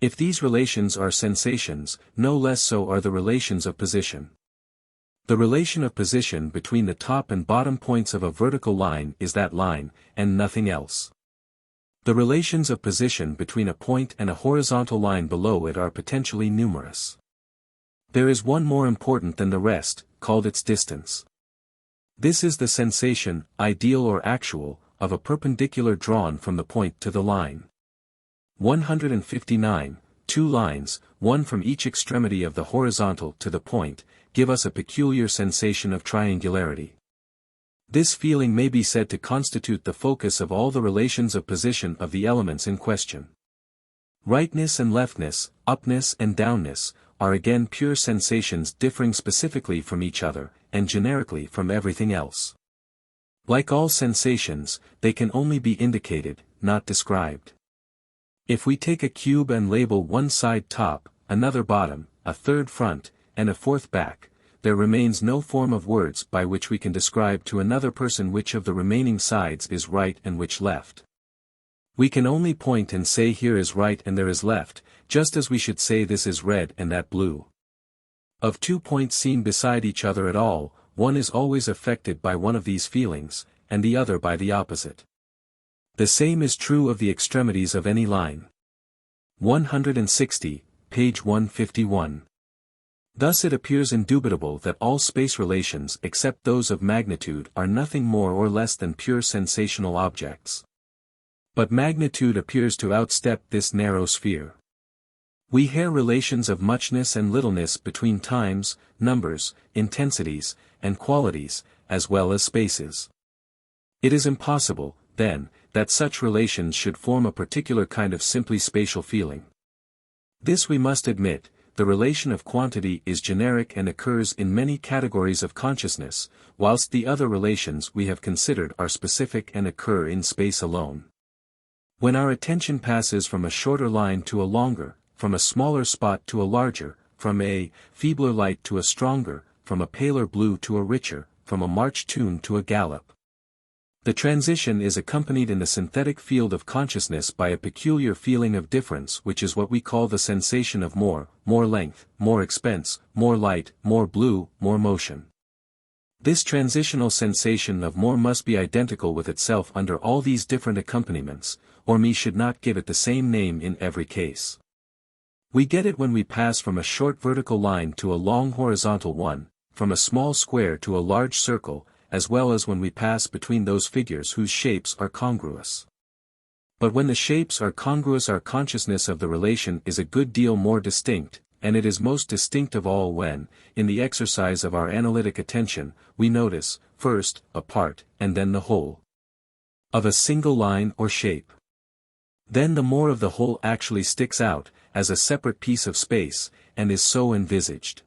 If these relations are sensations, no less so are the relations of position. The relation of position between the top and bottom points of a vertical line is that line, and nothing else. The relations of position between a point and a horizontal line below it are potentially numerous. There is one more important than the rest, called its distance. This is the sensation, ideal or actual, of a perpendicular drawn from the point to the line. 159, two lines, one from each extremity of the horizontal to the point, give us a peculiar sensation of triangularity. This feeling may be said to constitute the focus of all the relations of position of the elements in question. Rightness and leftness, upness and downness, are again pure sensations differing specifically from each other, and generically from everything else. Like all sensations, they can only be indicated, not described. If we take a cube and label one side top, another bottom, a third front, and a fourth back, there remains no form of words by which we can describe to another person which of the remaining sides is right and which left. We can only point and say here is right and there is left, just as we should say this is red and that blue. Of 2 points seen beside each other at all, one is always affected by one of these feelings, and the other by the opposite. The same is true of the extremities of any line. 160, page 151. Thus it appears indubitable that all space relations except those of magnitude are nothing more or less than pure sensational objects. But magnitude appears to outstep this narrow sphere. We hear relations of muchness and littleness between times, numbers, intensities, and qualities, as well as spaces. It is impossible, then, that such relations should form a particular kind of simply spatial feeling. This we must admit. The relation of quantity is generic and occurs in many categories of consciousness, whilst the other relations we have considered are specific and occur in space alone. When our attention passes from a shorter line to a longer, from a smaller spot to a larger, from a feebler light to a stronger, from a paler blue to a richer, from a march tune to a gallop, The transition is accompanied in the synthetic field of consciousness by a peculiar feeling of difference, which is what we call the sensation of more length, more expense, more light, more blue, more motion. This transitional sensation of more must be identical with itself under all these different accompaniments, or me should not give it the same name in every case. We get it when we pass from a short vertical line to a long horizontal one, from a small square to a large circle, as well as when we pass between those figures whose shapes are congruous. But when the shapes are congruous, our consciousness of the relation is a good deal more distinct, and it is most distinct of all when, in the exercise of our analytic attention, we notice, first, a part, and then the whole of a single line or shape. Then the more of the whole actually sticks out, as a separate piece of space, and is so envisaged.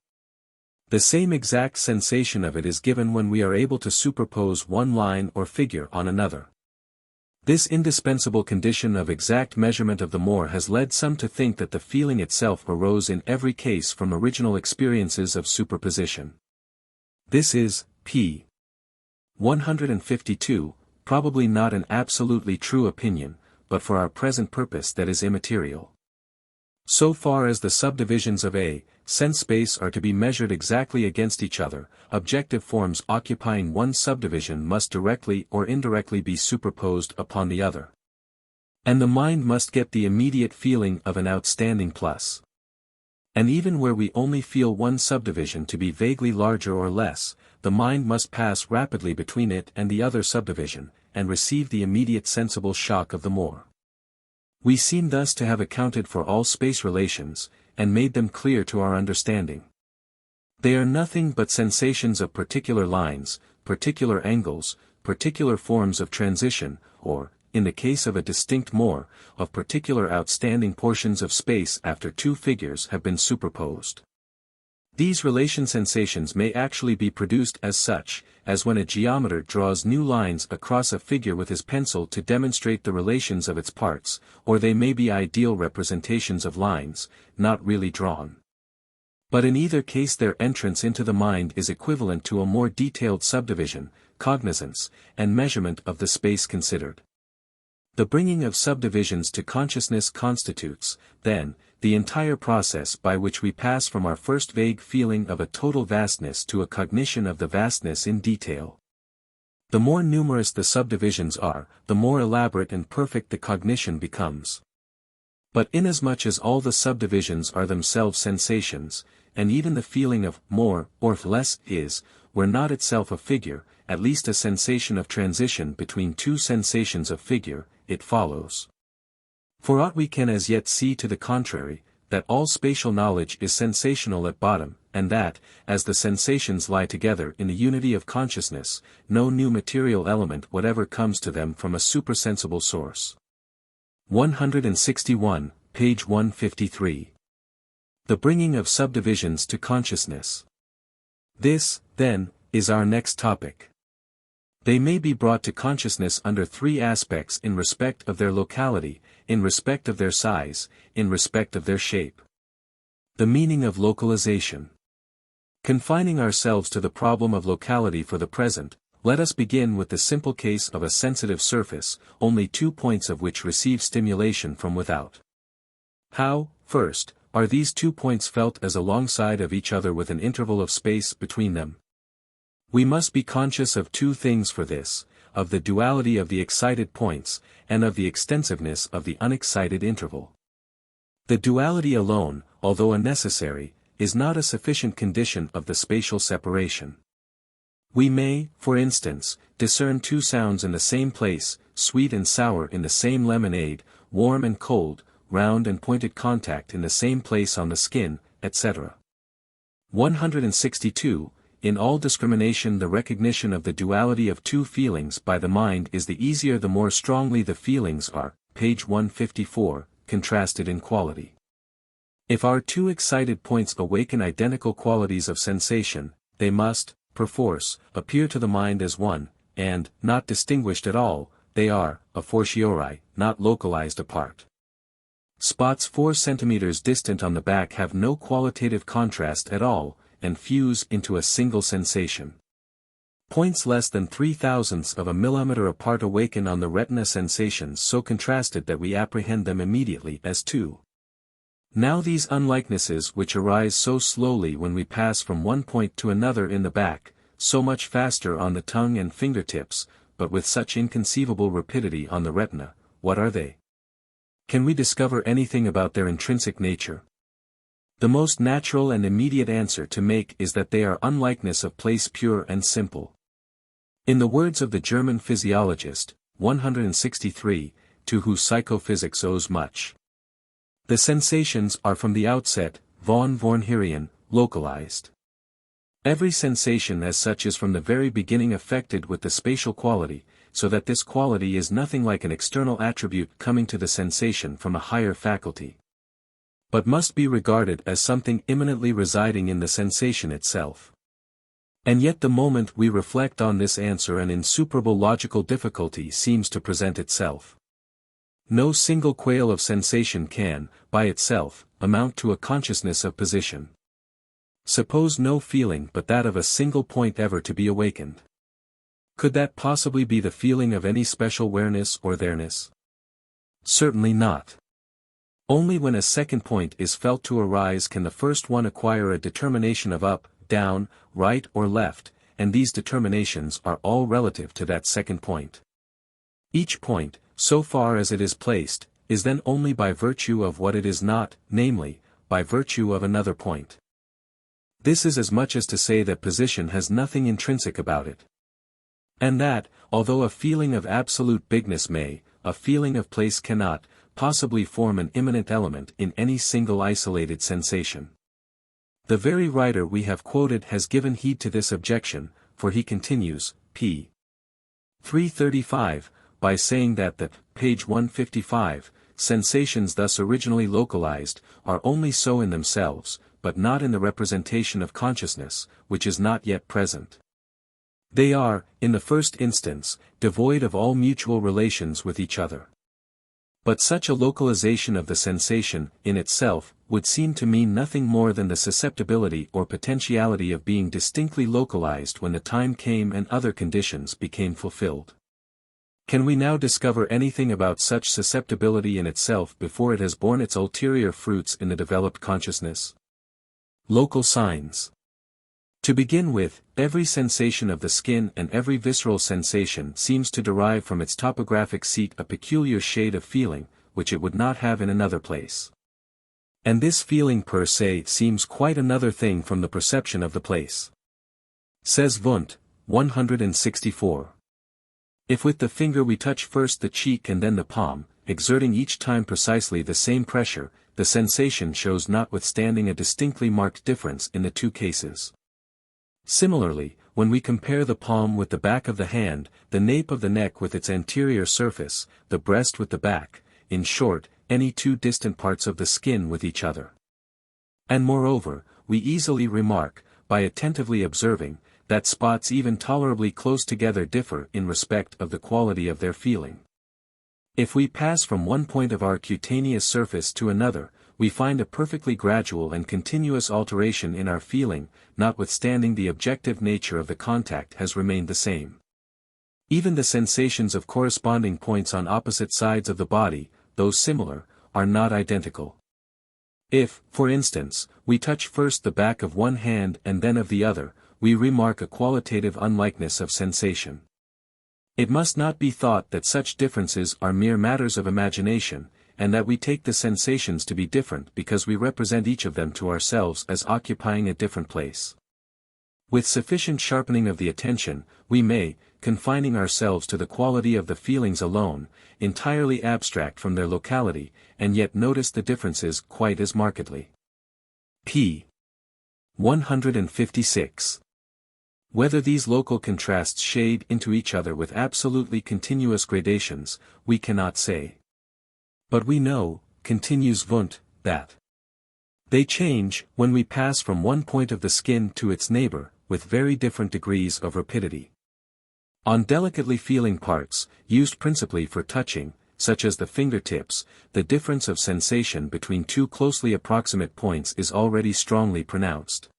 The same exact sensation of it is given when we are able to superpose one line or figure on another. This indispensable condition of exact measurement of the more has led some to think that the feeling itself arose in every case from original experiences of superposition. This is, p. 152, probably not an absolutely true opinion, but for our present purpose that is immaterial. So far as the subdivisions of a sense space are to be measured exactly against each other, objective forms occupying one subdivision must directly or indirectly be superposed upon the other. And the mind must get the immediate feeling of an outstanding plus. And even where we only feel one subdivision to be vaguely larger or less, the mind must pass rapidly between it and the other subdivision, and receive the immediate sensible shock of the more. We seem thus to have accounted for all space relations, and made them clear to our understanding. They are nothing but sensations of particular lines, particular angles, particular forms of transition, or, in the case of a distinct more, of particular outstanding portions of space after two figures have been superposed. These relation sensations may actually be produced as such, as when a geometer draws new lines across a figure with his pencil to demonstrate the relations of its parts, or they may be ideal representations of lines, not really drawn. But in either case their entrance into the mind is equivalent to a more detailed subdivision, cognizance, and measurement of the space considered. The bringing of subdivisions to consciousness constitutes, then, the entire process by which we pass from our first vague feeling of a total vastness to a cognition of the vastness in detail. The more numerous the subdivisions are, the more elaborate and perfect the cognition becomes. But inasmuch as all the subdivisions are themselves sensations, and even the feeling of more or less is, where not itself a figure, at least a sensation of transition between two sensations of figure, it follows, for aught we can as yet see to the contrary, that all spatial knowledge is sensational at bottom, and that, as the sensations lie together in the unity of consciousness, no new material element whatever comes to them from a supersensible source. 161, page 153. The bringing of subdivisions to consciousness. This, then, is our next topic. They may be brought to consciousness under three aspects: in respect of their locality, in respect of their size, in respect of their shape. The meaning of localization. Confining ourselves to the problem of locality for the present, let us begin with the simple case of a sensitive surface, only 2 points of which receive stimulation from without. How, first, are these 2 points felt as alongside of each other with an interval of space between them? We must be conscious of two things for this, of the duality of the excited points, and of the extensiveness of the unexcited interval. The duality alone, although a necessary, is not a sufficient condition of the spatial separation. We may, for instance, discern two sounds in the same place, sweet and sour in the same lemonade, warm and cold, round and pointed contact in the same place on the skin, etc. 162. In all discrimination, the recognition of the duality of two feelings by the mind is the easier the more strongly the feelings are, page 154, contrasted in quality. If our two excited points awaken identical qualities of sensation, they must, perforce, appear to the mind as one, and, not distinguished at all, they are, a fortiori, not localized apart. Spots 4 cm distant on the back have no qualitative contrast at all, and fuse into a single sensation. Points less than 0.003 of a millimeter apart awaken on the retina sensations so contrasted that we apprehend them immediately as two. Now these unlikenesses which arise so slowly when we pass from one point to another in the back, so much faster on the tongue and fingertips, but with such inconceivable rapidity on the retina, what are they? Can we discover anything about their intrinsic nature? The most natural and immediate answer to make is that they are unlikeness of place pure and simple. In the words of the German physiologist, 163, to whose psychophysics owes much. The sensations are from the outset, von vornherein, localized. Every sensation as such is from the very beginning affected with the spatial quality, so that this quality is nothing like an external attribute coming to the sensation from a higher faculty, but must be regarded as something immanently residing in the sensation itself. And yet the moment we reflect on this answer an insuperable logical difficulty seems to present itself. No single quale of sensation can, by itself, amount to a consciousness of position. Suppose no feeling but that of a single point ever to be awakened. Could that possibly be the feeling of any special where-ness or there-ness? Certainly not. Only when a second point is felt to arise can the first one acquire a determination of up, down, right or left, and these determinations are all relative to that second point. Each point, so far as it is placed, is then only by virtue of what it is not, namely, by virtue of another point. This is as much as to say that position has nothing intrinsic about it. And that, although a feeling of absolute bigness may, a feeling of place cannot, possibly form an immanent element in any single isolated sensation. The very writer we have quoted has given heed to this objection, for he continues, p. 335, by saying that the, page 155, sensations thus originally localized, are only so in themselves, but not in the representation of consciousness, which is not yet present. They are, in the first instance, devoid of all mutual relations with each other. But such a localization of the sensation, in itself, would seem to mean nothing more than the susceptibility or potentiality of being distinctly localized when the time came and other conditions became fulfilled. Can we now discover anything about such susceptibility in itself before it has borne its ulterior fruits in the developed consciousness? Local signs. To begin with, every sensation of the skin and every visceral sensation seems to derive from its topographic seat a peculiar shade of feeling, which it would not have in another place. And this feeling per se seems quite another thing from the perception of the place. Says Wundt, 164. If with the finger we touch first the cheek and then the palm, exerting each time precisely the same pressure, the sensation shows notwithstanding a distinctly marked difference in the two cases. Similarly, when we compare the palm with the back of the hand, the nape of the neck with its anterior surface, the breast with the back, in short, any two distant parts of the skin with each other. And moreover, we easily remark, by attentively observing, that spots even tolerably close together differ in respect of the quality of their feeling. If we pass from one point of our cutaneous surface to another, we find a perfectly gradual and continuous alteration in our feeling, notwithstanding the objective nature of the contact has remained the same. Even the sensations of corresponding points on opposite sides of the body, though similar, are not identical. If, for instance, we touch first the back of one hand and then of the other, we remark a qualitative unlikeness of sensation. It must not be thought that such differences are mere matters of imagination, and that we take the sensations to be different because we represent each of them to ourselves as occupying a different place. With sufficient sharpening of the attention, we may, confining ourselves to the quality of the feelings alone, entirely abstract from their locality, and yet notice the differences quite as markedly. p. 156. Whether these local contrasts shade into each other with absolutely continuous gradations, we cannot say. But we know, continues Wundt, that they change, when we pass from one point of the skin to its neighbor, with very different degrees of rapidity. On delicately feeling parts, used principally for touching, such as the fingertips, the difference of sensation between two closely approximate points is already strongly pronounced.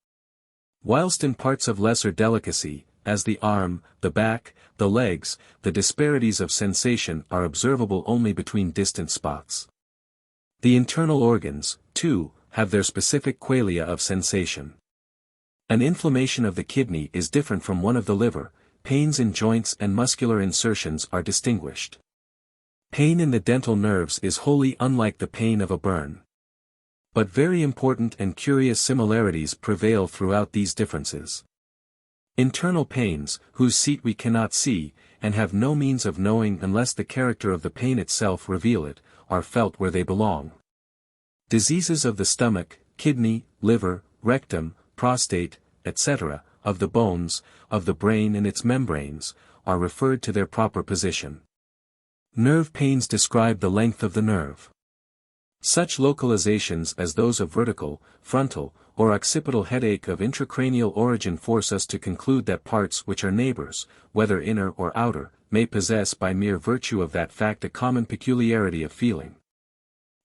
Whilst in parts of lesser delicacy, as the arm, the back, the legs, the disparities of sensation are observable only between distant spots. The internal organs, too, have their specific qualia of sensation. An inflammation of the kidney is different from one of the liver, pains in joints and muscular insertions are distinguished. Pain in the dental nerves is wholly unlike the pain of a burn. But very important and curious similarities prevail throughout these differences. Internal pains, whose seat we cannot see, and have no means of knowing unless the character of the pain itself reveal it, are felt where they belong. Diseases of the stomach, kidney, liver, rectum, prostate, etc., of the bones, of the brain and its membranes, are referred to their proper position. Nerve pains describe the length of the nerve. Such localizations as those of vertical, frontal, or occipital headache of intracranial origin force us to conclude that parts which are neighbors, whether inner or outer, may possess by mere virtue of that fact a common peculiarity of feeling.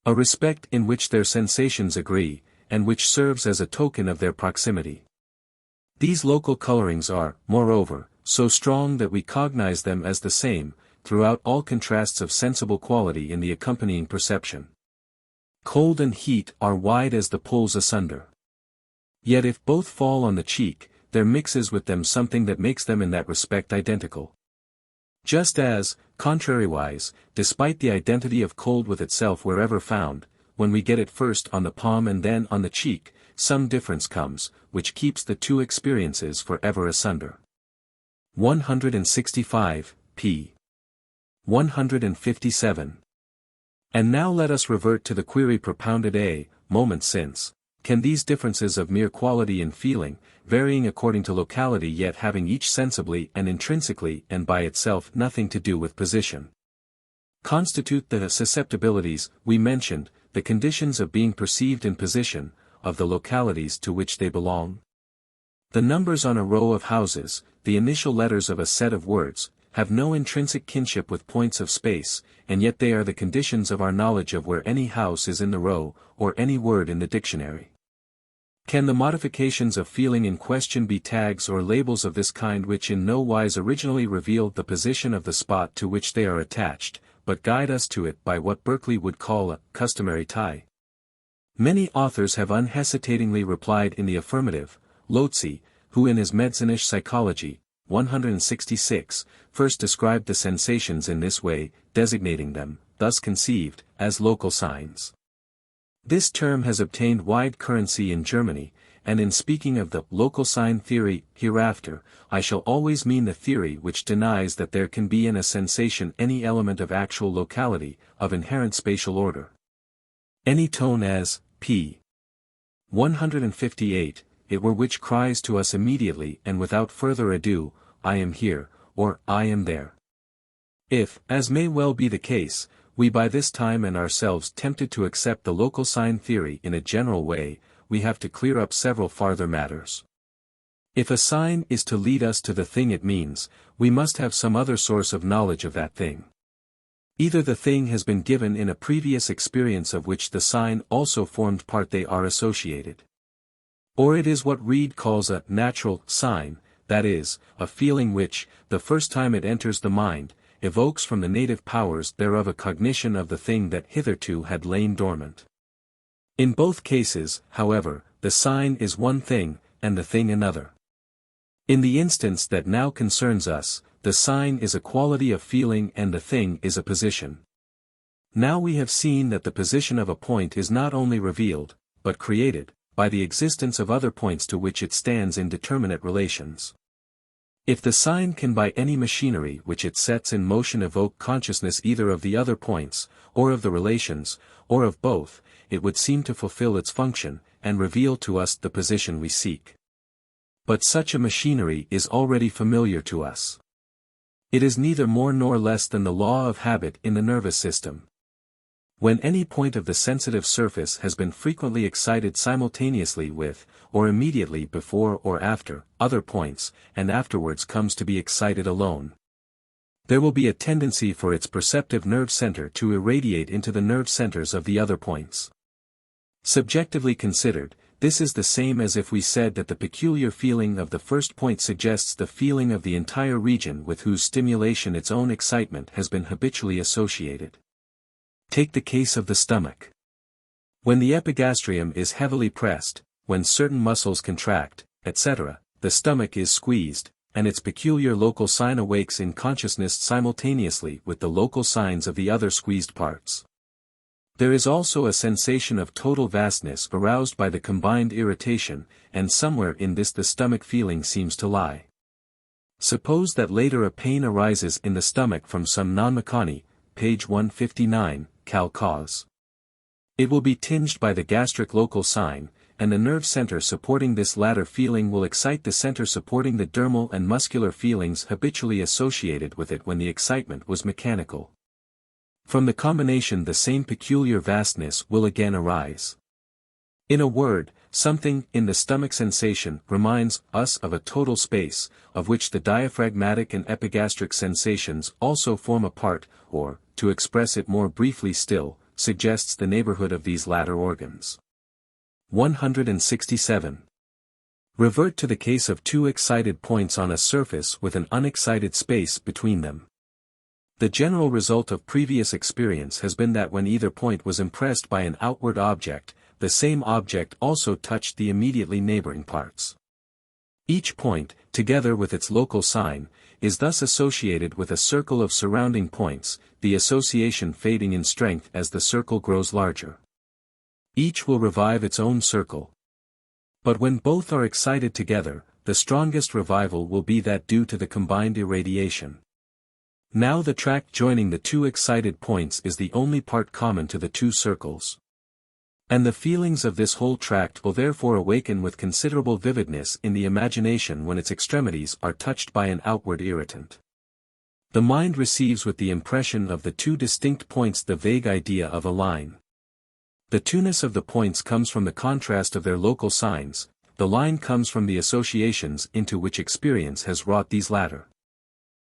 A respect in which their sensations agree, and which serves as a token of their proximity. These local colorings are, moreover, so strong that we cognize them as the same, throughout all contrasts of sensible quality in the accompanying perception. Cold and heat are wide as the poles asunder. Yet if both fall on the cheek, there mixes with them something that makes them in that respect identical. Just as, contrariwise, despite the identity of cold with itself wherever found, when we get it first on the palm and then on the cheek, some difference comes, which keeps the two experiences forever asunder. 165, p. 157. And now let us revert to the query propounded a moment since: can these differences of mere quality in feeling, varying according to locality yet having each sensibly and intrinsically and by itself nothing to do with position, constitute the susceptibilities we mentioned, the conditions of being perceived in position, of the localities to which they belong? The numbers on a row of houses, the initial letters of a set of words, have no intrinsic kinship with points of space, and yet they are the conditions of our knowledge of where any house is in the row, or any word in the dictionary. Can the modifications of feeling in question be tags or labels of this kind which in no wise originally reveal the position of the spot to which they are attached, but guide us to it by what Berkeley would call a customary tie? Many authors have unhesitatingly replied in the affirmative. Lotze, who in his Medicinische Psychology, 166, first described the sensations in this way, designating them, thus conceived, as local signs. This term has obtained wide currency in Germany, and in speaking of the local sign theory hereafter, I shall always mean the theory which denies that there can be in a sensation any element of actual locality, of inherent spatial order. Any tone as, p. 158, it were which cries to us immediately and without further ado, I am here, or I am there. If, as may well be the case, we by this time and ourselves tempted to accept the local sign theory in a general way, we have to clear up several farther matters. If a sign is to lead us to the thing it means, we must have some other source of knowledge of that thing. Either the thing has been given in a previous experience of which the sign also formed part, they are associated. Or it is what Reid calls a natural sign, that is, a feeling which, the first time it enters the mind, evokes from the native powers thereof a cognition of the thing that hitherto had lain dormant. In both cases, however, the sign is one thing, and the thing another. In the instance that now concerns us, the sign is a quality of feeling and the thing is a position. Now we have seen that the position of a point is not only revealed, but created, by the existence of other points to which it stands in determinate relations. If the sign can by any machinery which it sets in motion evoke consciousness either of the other points, or of the relations, or of both, it would seem to fulfill its function, and reveal to us the position we seek. But such a machinery is already familiar to us. It is neither more nor less than the law of habit in the nervous system. When any point of the sensitive surface has been frequently excited simultaneously with, or immediately before or after, other points, and afterwards comes to be excited alone, there will be a tendency for its perceptive nerve center to irradiate into the nerve centers of the other points. Subjectively considered, This is the same as if we said that the peculiar feeling of the first point suggests the feeling of the entire region with whose stimulation its own excitement has been habitually associated. Take the case of the stomach. When the epigastrium is heavily pressed, when certain muscles contract, etc., the stomach is squeezed, and its peculiar local sign awakes in consciousness simultaneously with the local signs of the other squeezed parts. There is also a sensation of total vastness aroused by the combined irritation, and somewhere in this the stomach feeling seems to lie. Suppose that later a pain arises in the stomach from some non-mecani, page 159, cause. It will be tinged by the gastric local sign, and the nerve center supporting this latter feeling will excite the center supporting the dermal and muscular feelings habitually associated with it when the excitement was mechanical. From the combination the same peculiar vastness will again arise. In a word, something in the stomach sensation reminds us of a total space, of which the diaphragmatic and epigastric sensations also form a part, or, to express it more briefly still, suggests the neighborhood of these latter organs. 167. Revert to the case of two excited points on a surface with an unexcited space between them. The general result of previous experience has been that when either point was impressed by an outward object, the same object also touched the immediately neighboring parts. Each point, together with its local sign, is thus associated with a circle of surrounding points, the association fading in strength as the circle grows larger. Each will revive its own circle. But when both are excited together, the strongest revival will be that due to the combined irradiation. Now the tract joining the two excited points is the only part common to the two circles. And the feelings of this whole tract will therefore awaken with considerable vividness in the imagination when its extremities are touched by an outward irritant. The mind receives with the impression of the two distinct points the vague idea of a line. The two-ness of the points comes from the contrast of their local signs, the line comes from the associations into which experience has wrought these latter.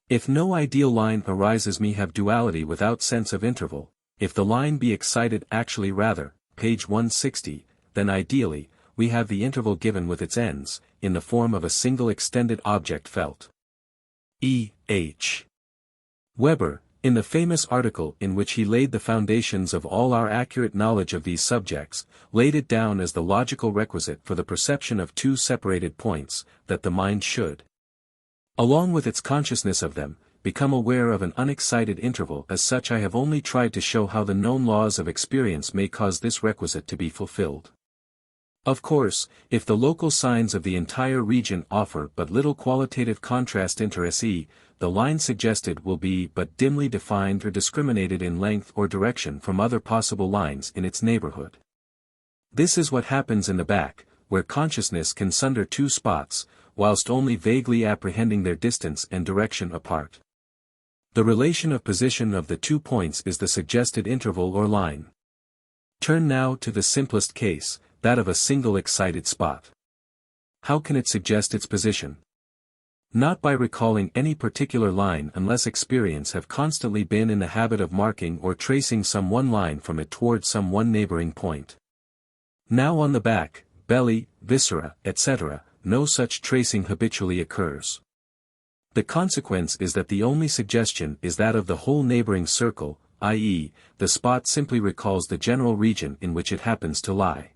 If no ideal line arises me have duality without sense of interval, if the line be excited actually rather, page 160, then ideally, we have the interval given with its ends, in the form of a single extended object felt. E. H. Weber, in the famous article in which he laid the foundations of all our accurate knowledge of these subjects, laid it down as the logical requisite for the perception of two separated points, that the mind should, along with its consciousness of them, become aware of an unexcited interval. As such I have only tried to show how the known laws of experience may cause this requisite to be fulfilled. Of course, if the local signs of the entire region offer but little qualitative contrast inter se, the line suggested will be but dimly defined or discriminated in length or direction from other possible lines in its neighborhood. This is what happens in the back, where consciousness can sunder two spots, whilst only vaguely apprehending their distance and direction apart. The relation of position of the 2 points is the suggested interval or line. Turn now to the simplest case, that of a single excited spot. How can it suggest its position? Not by recalling any particular line unless experience have constantly been in the habit of marking or tracing some one line from it towards some one neighboring point. Now on the back, belly, viscera, etc., no such tracing habitually occurs. The consequence is that the only suggestion is that of the whole neighboring circle, i.e., the spot simply recalls the general region in which it happens to lie.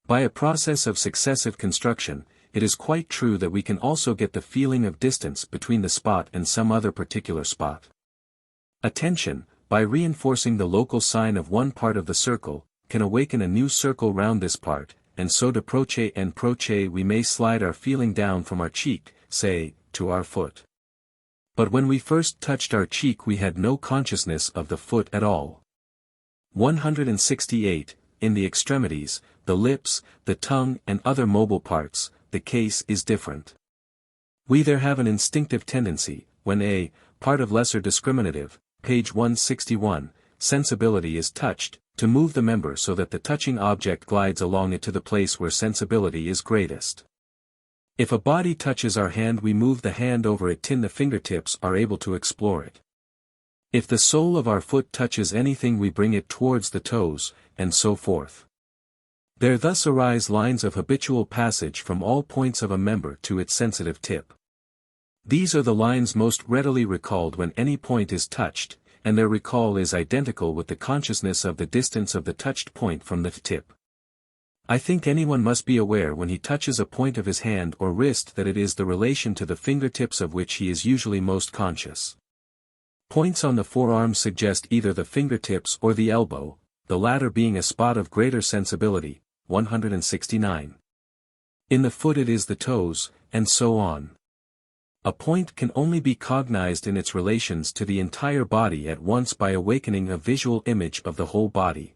By a process of successive construction, it is quite true that we can also get the feeling of distance between the spot and some other particular spot. Attention, by reinforcing the local sign of one part of the circle, can awaken a new circle round this part, and so de proche en proche we may slide our feeling down from our cheek, say, to our foot. But when we first touched our cheek we had no consciousness of the foot at all. 168. In the extremities, the lips, the tongue and other mobile parts, the case is different. We there have an instinctive tendency, when a part of lesser discriminative, page 161, sensibility is touched, to move the member so that the touching object glides along it to the place where sensibility is greatest. If a body touches our hand we move the hand over it till the fingertips are able to explore it. If the sole of our foot touches anything we bring it towards the toes, and so forth. There thus arise lines of habitual passage from all points of a member to its sensitive tip. These are the lines most readily recalled when any point is touched, and their recall is identical with the consciousness of the distance of the touched point from the tip. I think anyone must be aware when he touches a point of his hand or wrist that it is the relation to the fingertips of which he is usually most conscious. Points on the forearm suggest either the fingertips or the elbow, the latter being a spot of greater sensibility, 169. In the foot it is the toes, and so on. A point can only be cognized in its relations to the entire body at once by awakening a visual image of the whole body.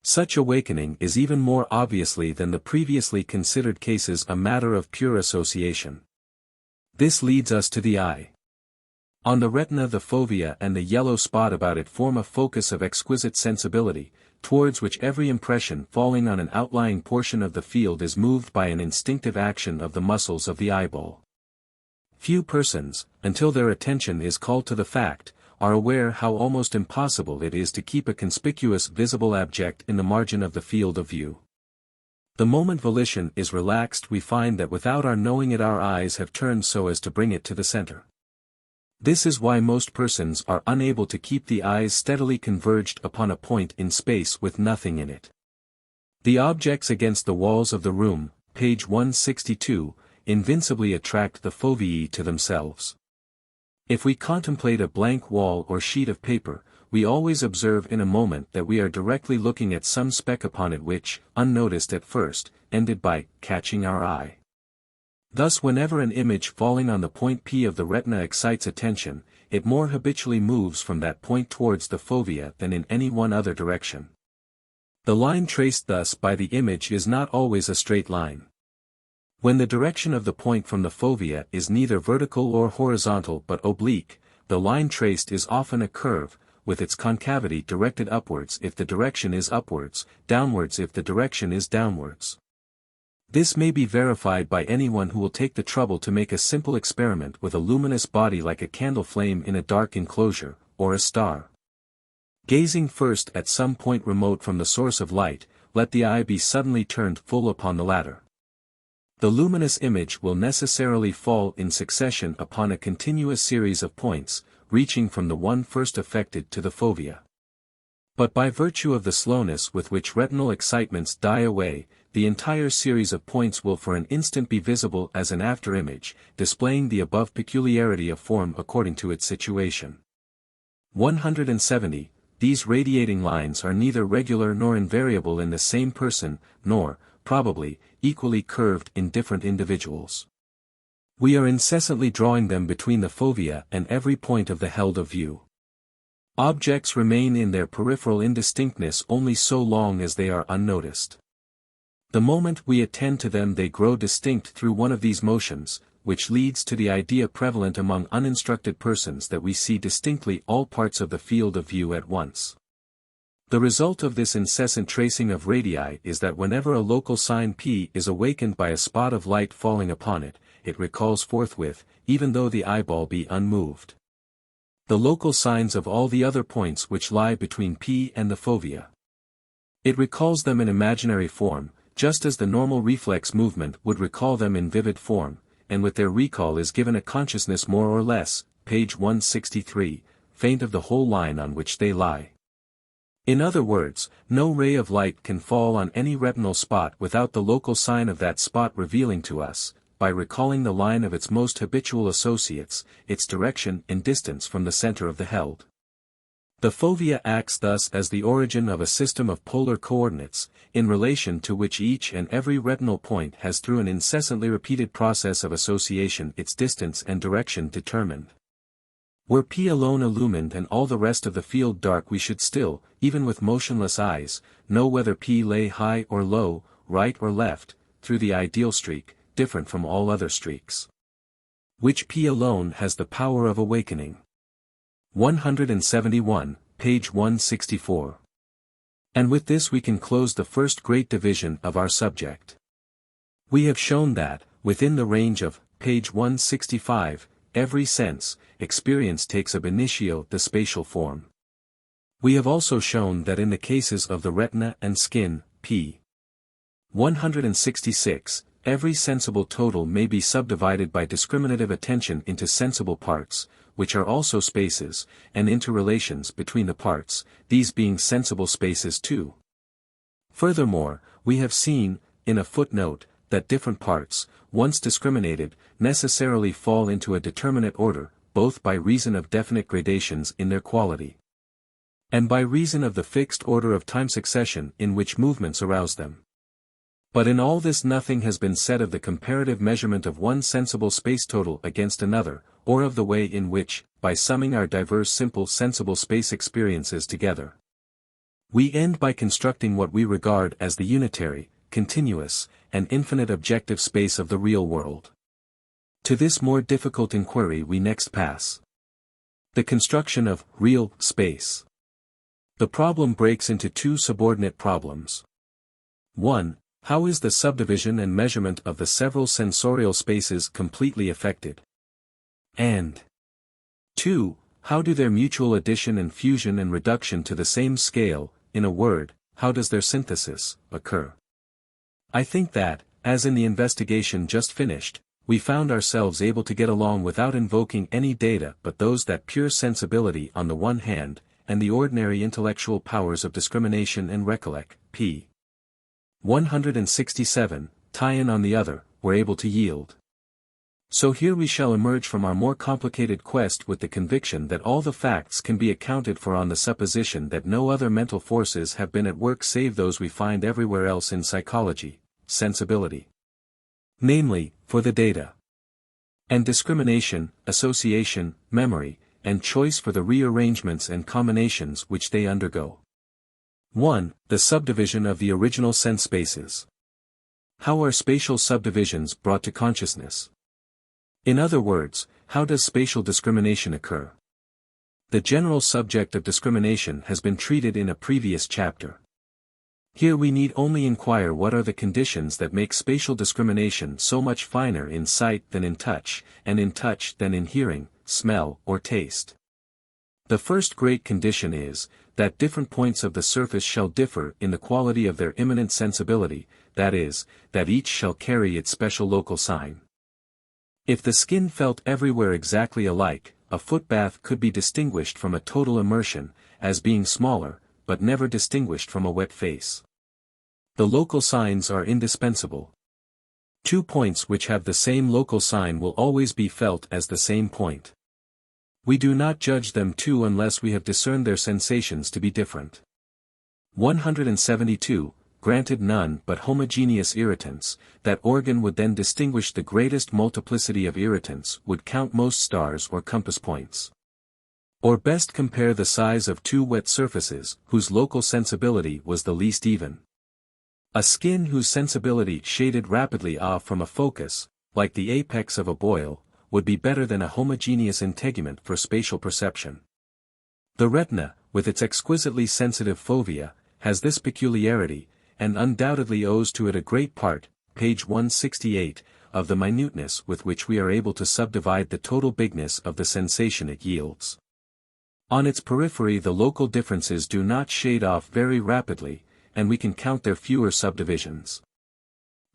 Such awakening is even more obviously than the previously considered cases a matter of pure association. This leads us to the eye. On the retina the fovea and the yellow spot about it form a focus of exquisite sensibility, towards which every impression falling on an outlying portion of the field is moved by an instinctive action of the muscles of the eyeball. Few persons, until their attention is called to the fact, are aware how almost impossible it is to keep a conspicuous visible object in the margin of the field of view. The moment volition is relaxed we find that without our knowing it our eyes have turned so as to bring it to the center. This is why most persons are unable to keep the eyes steadily converged upon a point in space with nothing in it. The objects against the walls of the room, page 162, invincibly attract the foveae to themselves. If we contemplate a blank wall or sheet of paper, we always observe in a moment that we are directly looking at some speck upon it which, unnoticed at first, ended by catching our eye. Thus whenever an image falling on the point P of the retina excites attention, it more habitually moves from that point towards the fovea than in any one other direction. The line traced thus by the image is not always a straight line. When the direction of the point from the fovea is neither vertical or horizontal but oblique, the line traced is often a curve, with its concavity directed upwards if the direction is upwards, downwards if the direction is downwards. This may be verified by anyone who will take the trouble to make a simple experiment with a luminous body like a candle flame in a dark enclosure, or a star. Gazing first at some point remote from the source of light, let the eye be suddenly turned full upon the latter. The luminous image will necessarily fall in succession upon a continuous series of points, reaching from the one first affected to the fovea. But by virtue of the slowness with which retinal excitements die away, the entire series of points will for an instant be visible as an after-image, displaying the above peculiarity of form according to its situation. 170. These radiating lines are neither regular nor invariable in the same person, nor, probably, equally curved in different individuals. We are incessantly drawing them between the fovea and every point of the held of view. Objects remain in their peripheral indistinctness only so long as they are unnoticed. The moment we attend to them they grow distinct through one of these motions, which leads to the idea prevalent among uninstructed persons that we see distinctly all parts of the field of view at once. The result of this incessant tracing of radii is that whenever a local sign P is awakened by a spot of light falling upon it, it recalls forthwith, even though the eyeball be unmoved, the local signs of all the other points which lie between P and the fovea. It recalls them in imaginary form, just as the normal reflex movement would recall them in vivid form, and with their recall is given a consciousness more or less, page 163, faint of the whole line on which they lie. In other words, no ray of light can fall on any retinal spot without the local sign of that spot revealing to us, by recalling the line of its most habitual associates, its direction and distance from the center of the held. The fovea acts thus as the origin of a system of polar coordinates, in relation to which each and every retinal point has through an incessantly repeated process of association its distance and direction determined. Were P alone illumined and all the rest of the field dark we should still, even with motionless eyes, know whether P lay high or low, right or left, through the ideal streak, different from all other streaks, which P alone has the power of awakening. 171, page 164. And with this we can close the first great division of our subject. We have shown that, within the range of, page 165, every sense, experience takes ab initio the spatial form. We have also shown that in the cases of the retina and skin, P 166. Every sensible total may be subdivided by discriminative attention into sensible parts, which are also spaces, and interrelations between the parts, these being sensible spaces too. Furthermore, we have seen, in a footnote, that different parts, once discriminated, necessarily fall into a determinate order, both by reason of definite gradations in their quality, and by reason of the fixed order of time succession in which movements arouse them. But in all this nothing has been said of the comparative measurement of one sensible space total against another, or of the way in which, by summing our diverse simple sensible space experiences together, we end by constructing what we regard as the unitary, continuous, and infinite objective space of the real world. To this more difficult inquiry we next pass. The construction of real space. The problem breaks into two subordinate problems. 1. How is the subdivision and measurement of the several sensorial spaces completely effected? And 2. How do their mutual addition and fusion and reduction to the same scale, in a word, how does their synthesis occur? I think that, as in the investigation just finished, we found ourselves able to get along without invoking any data but those that pure sensibility on the one hand, and the ordinary intellectual powers of discrimination and recollect, p. 167, tie-in on the other, were able to yield. So here we shall emerge from our more complicated quest with the conviction that all the facts can be accounted for on the supposition that no other mental forces have been at work save those we find everywhere else in psychology, sensibility. Namely, for the data. And discrimination, association, memory, and choice for the rearrangements and combinations which they undergo. 1. The subdivision of the original sense spaces. How are spatial subdivisions brought to consciousness? In other words, how does spatial discrimination occur? The general subject of discrimination has been treated in a previous chapter. Here we need only inquire what are the conditions that make spatial discrimination so much finer in sight than in touch, and in touch than in hearing, smell, or taste. The first great condition is, that different points of the surface shall differ in the quality of their immanent sensibility, that is, that each shall carry its special local sign. If the skin felt everywhere exactly alike, a footbath could be distinguished from a total immersion, as being smaller, but never distinguished from a wet face. The local signs are indispensable. 2 points which have the same local sign will always be felt as the same point. We do not judge them two unless we have discerned their sensations to be different. 172. Granted none but homogeneous irritants, that organ would then distinguish the greatest multiplicity of irritants, would count most stars or compass points. Or best compare the size of two wet surfaces, whose local sensibility was the least even. A skin whose sensibility shaded rapidly off from a focus, like the apex of a boil, would be better than a homogeneous integument for spatial perception. The retina, with its exquisitely sensitive fovea, has this peculiarity, and undoubtedly owes to it a great part, page 168, of the minuteness with which we are able to subdivide the total bigness of the sensation it yields. On its periphery the local differences do not shade off very rapidly, and we can count their fewer subdivisions.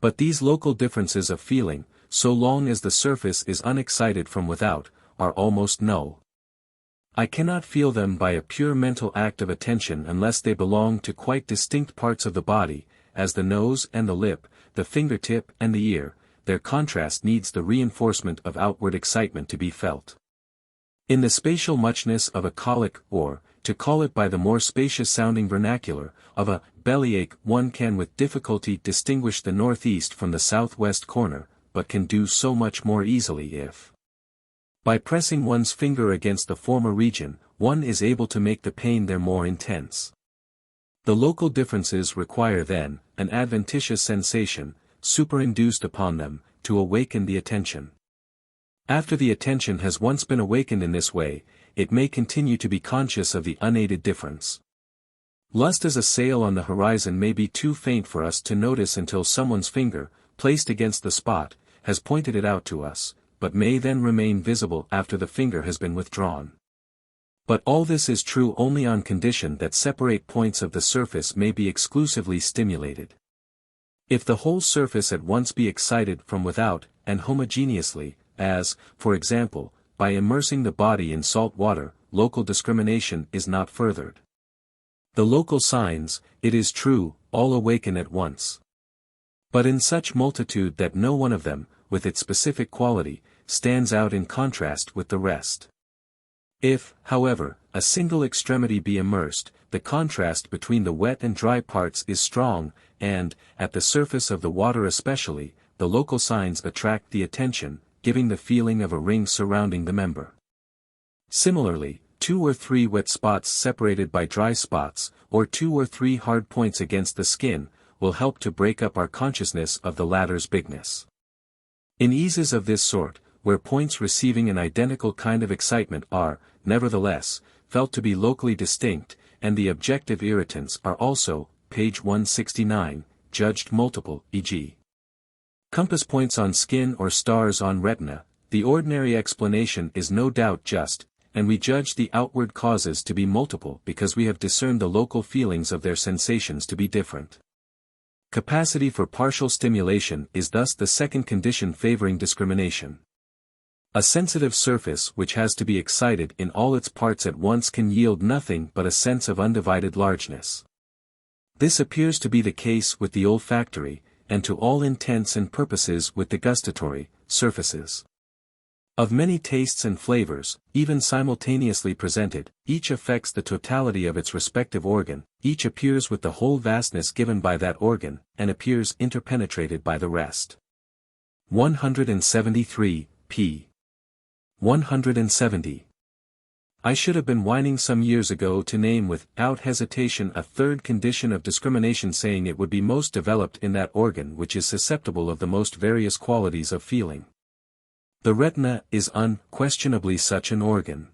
But these local differences of feeling, so long as the surface is unexcited from without, are almost null. I cannot feel them by a pure mental act of attention unless they belong to quite distinct parts of the body, as the nose and the lip, the fingertip and the ear. Their contrast needs the reinforcement of outward excitement to be felt. In the spatial muchness of a colic or, to call it by the more spacious-sounding vernacular, of a bellyache, one can with difficulty distinguish the northeast from the southwest corner, but can do so much more easily if, by pressing one's finger against the former region, one is able to make the pain there more intense. The local differences require then, an adventitious sensation, superinduced upon them, to awaken the attention. After the attention has once been awakened in this way, it may continue to be conscious of the unaided difference. Lust as a sail on the horizon may be too faint for us to notice until someone's finger, placed against the spot, has pointed it out to us, but may then remain visible after the finger has been withdrawn. But all this is true only on condition that separate points of the surface may be exclusively stimulated. If the whole surface at once be excited from without, and homogeneously, as, for example, by immersing the body in salt water, local discrimination is not furthered. The local signs, it is true, all awaken at once. But in such multitude that no one of them, with its specific quality, stands out in contrast with the rest. If, however, a single extremity be immersed, the contrast between the wet and dry parts is strong, and, at the surface of the water especially, the local signs attract the attention, giving the feeling of a ring surrounding the member. Similarly, 2 or 3 wet spots separated by dry spots, or 2 or 3 hard points against the skin, will help to break up our consciousness of the latter's bigness. In eases of this sort, where points receiving an identical kind of excitement are, nevertheless, felt to be locally distinct, and the objective irritants are also, page 169, judged multiple, e.g. compass points on skin or stars on retina, the ordinary explanation is no doubt just, and we judge the outward causes to be multiple because we have discerned the local feelings of their sensations to be different. Capacity for partial stimulation is thus the second condition favoring discrimination. A sensitive surface which has to be excited in all its parts at once can yield nothing but a sense of undivided largeness. This appears to be the case with the olfactory, and to all intents and purposes with the gustatory, surfaces. Of many tastes and flavors, even simultaneously presented, each affects the totality of its respective organ, each appears with the whole vastness given by that organ, and appears interpenetrated by the rest. 173, p. 170. I should have been whining some years ago to name without hesitation a third condition of discrimination, saying it would be most developed in that organ which is susceptible of the most various qualities of feeling. The retina is unquestionably such an organ.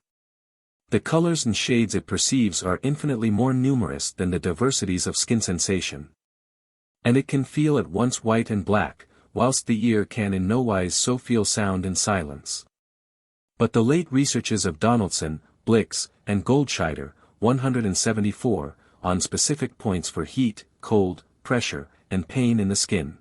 The colors and shades it perceives are infinitely more numerous than the diversities of skin sensation. And it can feel at once white and black, whilst the ear can in no wise so feel sound and silence. But the late researches of Donaldson, Blix, and Goldscheider, 174, on specific points for heat, cold, pressure, and pain in the skin.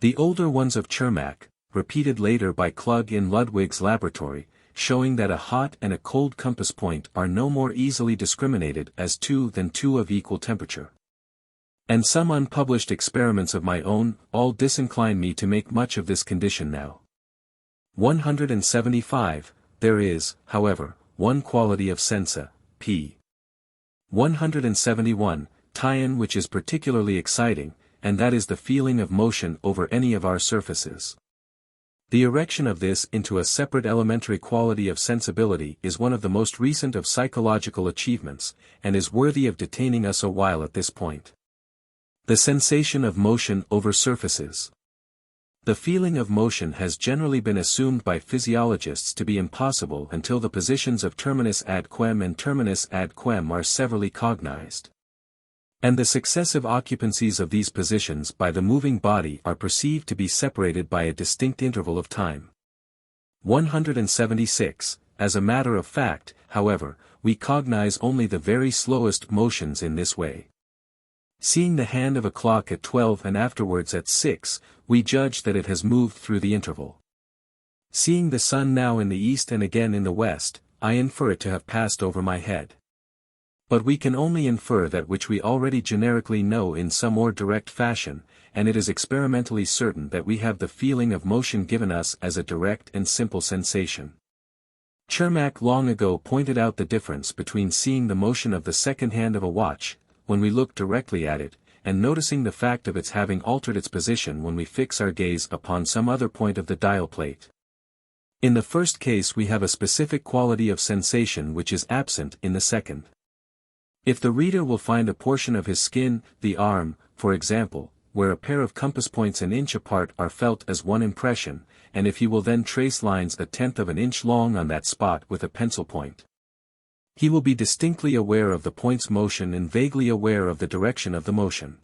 The older ones of Chermak, repeated later by Klug in Ludwig's laboratory, showing that a hot and a cold compass point are no more easily discriminated as two than two of equal temperature. And some unpublished experiments of my own, all disincline me to make much of this condition now. 175, there is, however, one quality of sensa, p. 171, tie-in which is particularly exciting, and that is the feeling of motion over any of our surfaces. The erection of this into a separate elementary quality of sensibility is one of the most recent of psychological achievements, and is worthy of detaining us a while at this point. The sensation of motion over surfaces. The feeling of motion has generally been assumed by physiologists to be impossible until the positions of terminus ad quem and terminus ad quem are severally cognized. And the successive occupancies of these positions by the moving body are perceived to be separated by a distinct interval of time. 176, as a matter of fact, however, we cognize only the very slowest motions in this way. Seeing the hand of a clock at 12 and afterwards at 6, we judge that it has moved through the interval. Seeing the sun now in the east and again in the west, I infer it to have passed over my head. But we can only infer that which we already generically know in some more direct fashion, and it is experimentally certain that we have the feeling of motion given us as a direct and simple sensation. Chermak long ago pointed out the difference between seeing the motion of the second hand of a watch, when we look directly at it, and noticing the fact of its having altered its position when we fix our gaze upon some other point of the dial plate. In the first case we have a specific quality of sensation which is absent in the second. If the reader will find a portion of his skin, the arm, for example, where a pair of compass points an inch apart are felt as one impression, and if he will then trace lines 1/10 of an inch long on that spot with a pencil point, he will be distinctly aware of the point's motion and vaguely aware of the direction of the motion.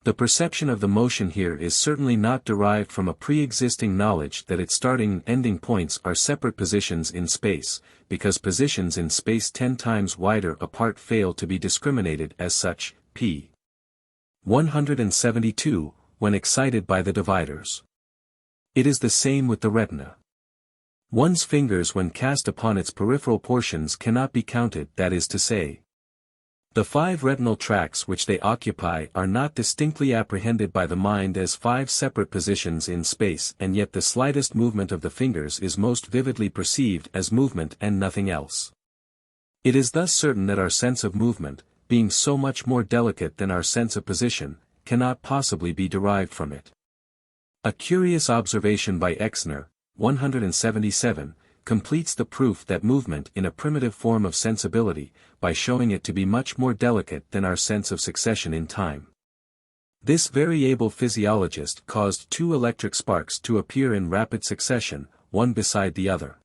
The perception of the motion here is certainly not derived from a pre-existing knowledge that its starting and ending points are separate positions in space, because positions in space 10 times wider apart fail to be discriminated as such, p. 172, when excited by the dividers. It is the same with the retina. One's fingers when cast upon its peripheral portions cannot be counted, that is to say, the 5 retinal tracts which they occupy are not distinctly apprehended by the mind as 5 separate positions in space, and yet the slightest movement of the fingers is most vividly perceived as movement and nothing else. It is thus certain that our sense of movement, being so much more delicate than our sense of position, cannot possibly be derived from it. A curious observation by Exner, 177, completes the proof that movement in a primitive form of sensibility, by showing it to be much more delicate than our sense of succession in time. This very able physiologist caused 2 electric sparks to appear in rapid succession, one beside the other.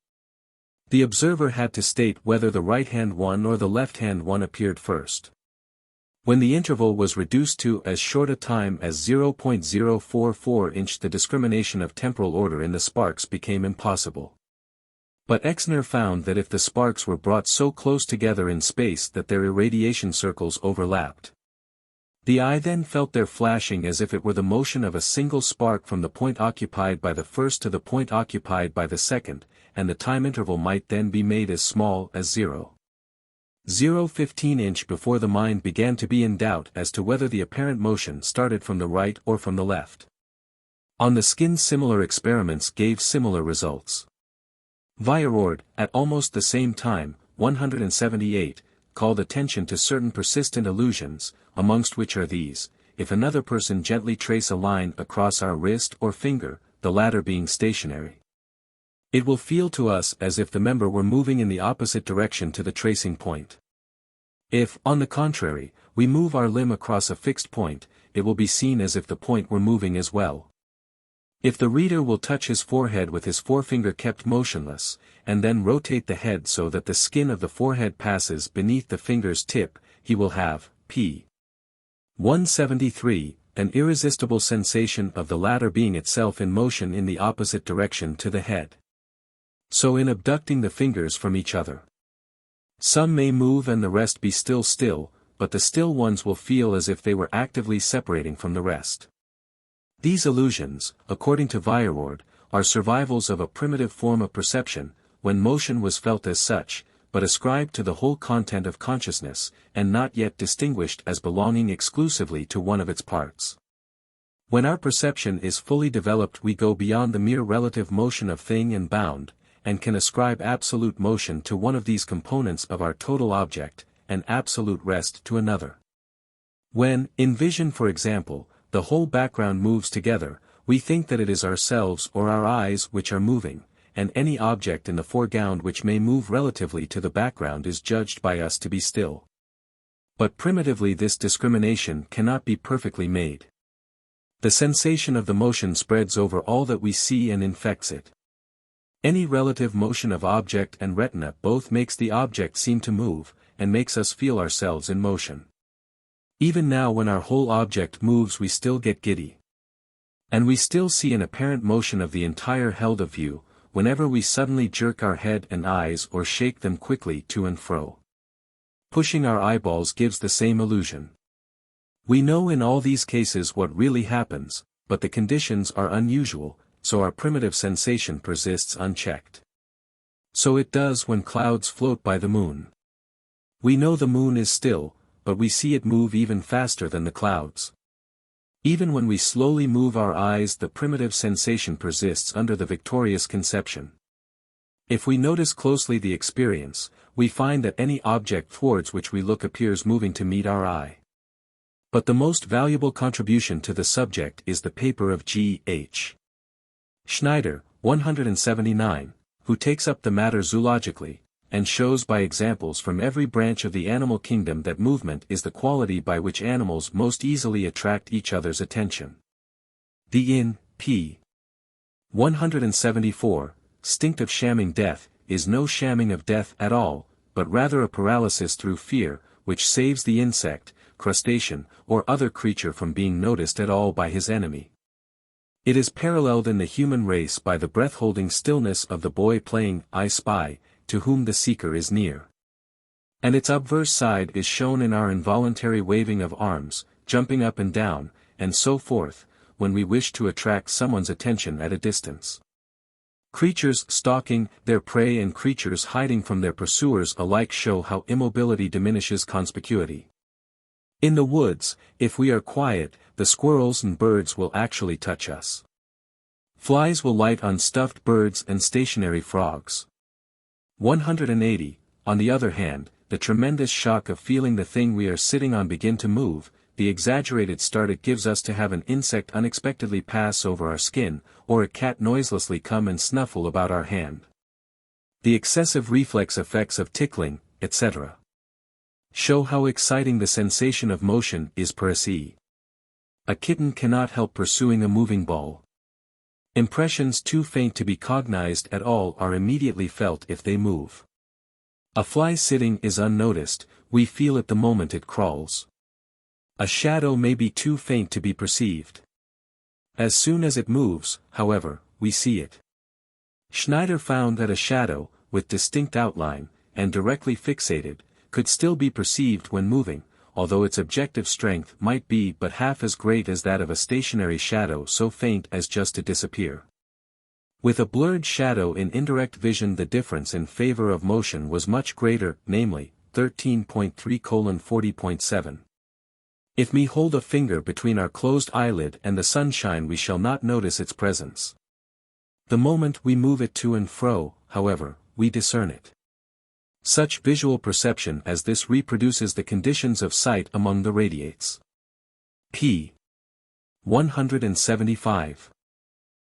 The observer had to state whether the right-hand one or the left-hand one appeared first. When the interval was reduced to as short a time as 0.044 inch, the discrimination of temporal order in the sparks became impossible. But Exner found that if the sparks were brought so close together in space that their irradiation circles overlapped, the eye then felt their flashing as if it were the motion of a single spark from the point occupied by the first to the point occupied by the second, and the time interval might then be made as small as 0.015 inch before the mind began to be in doubt as to whether the apparent motion started from the right or from the left. On the skin similar experiments gave similar results. Weierord, at almost the same time, 178, called attention to certain persistent illusions, amongst which are these: if another person gently trace a line across our wrist or finger, the latter being stationary, it will feel to us as if the member were moving in the opposite direction to the tracing point. If, on the contrary, we move our limb across a fixed point, it will be seen as if the point were moving as well. If the reader will touch his forehead with his forefinger kept motionless, and then rotate the head so that the skin of the forehead passes beneath the finger's tip, he will have, p. 173, an irresistible sensation of the latter being itself in motion in the opposite direction to the head. So in abducting the fingers from each other, some may move and the rest be still, but the still ones will feel as if they were actively separating from the rest. These illusions, according to Weierord, are survivals of a primitive form of perception, when motion was felt as such, but ascribed to the whole content of consciousness, and not yet distinguished as belonging exclusively to one of its parts. When our perception is fully developed, we go beyond the mere relative motion of thing and bound, and can ascribe absolute motion to one of these components of our total object, and absolute rest to another. When, in vision for example, the whole background moves together, we think that it is ourselves or our eyes which are moving, and any object in the foreground which may move relatively to the background is judged by us to be still. But primitively this discrimination cannot be perfectly made. The sensation of the motion spreads over all that we see and infects it. Any relative motion of object and retina both makes the object seem to move, and makes us feel ourselves in motion. Even now when our whole object moves we still get giddy. And we still see an apparent motion of the entire held of view, whenever we suddenly jerk our head and eyes or shake them quickly to and fro. Pushing our eyeballs gives the same illusion. We know in all these cases what really happens, but the conditions are unusual, so our primitive sensation persists unchecked. So it does when clouds float by the moon. We know the moon is still, but we see it move even faster than the clouds. Even when we slowly move our eyes, the primitive sensation persists under the victorious conception. If we notice closely the experience, we find that any object towards which we look appears moving to meet our eye. But the most valuable contribution to the subject is the paper of G.H. Schneider, 179, who takes up the matter zoologically, and shows by examples from every branch of the animal kingdom that movement is the quality by which animals most easily attract each other's attention. The in p. 174, stinct of shamming death, is no shamming of death at all, but rather a paralysis through fear, which saves the insect, crustacean, or other creature from being noticed at all by his enemy. It is paralleled in the human race by the breath-holding stillness of the boy playing I Spy, to whom the seeker is near. And its obverse side is shown in our involuntary waving of arms, jumping up and down, and so forth, when we wish to attract someone's attention at a distance. Creatures stalking their prey and creatures hiding from their pursuers alike show how immobility diminishes conspicuity. In the woods, if we are quiet, the squirrels and birds will actually touch us. Flies will light on stuffed birds and stationary frogs. 180. On the other hand, the tremendous shock of feeling the thing we are sitting on begin to move, the exaggerated start it gives us to have an insect unexpectedly pass over our skin, or a cat noiselessly come and snuffle about our hand. The excessive reflex effects of tickling, etc. show how exciting the sensation of motion is per se. A kitten cannot help pursuing a moving ball. Impressions too faint to be cognized at all are immediately felt if they move. A fly sitting is unnoticed, we feel it the moment it crawls. A shadow may be too faint to be perceived. As soon as it moves, however, we see it. Schneider found that a shadow, with distinct outline, and directly fixated, could still be perceived when moving, although its objective strength might be but half as great as that of a stationary shadow so faint as just to disappear. With a blurred shadow in indirect vision the difference in favor of motion was much greater, namely, 13.3:40.7. If we hold a finger between our closed eyelid and the sunshine we shall not notice its presence. The moment we move it to and fro, however, we discern it. Such visual perception as this reproduces the conditions of sight among the radiates. p. 175.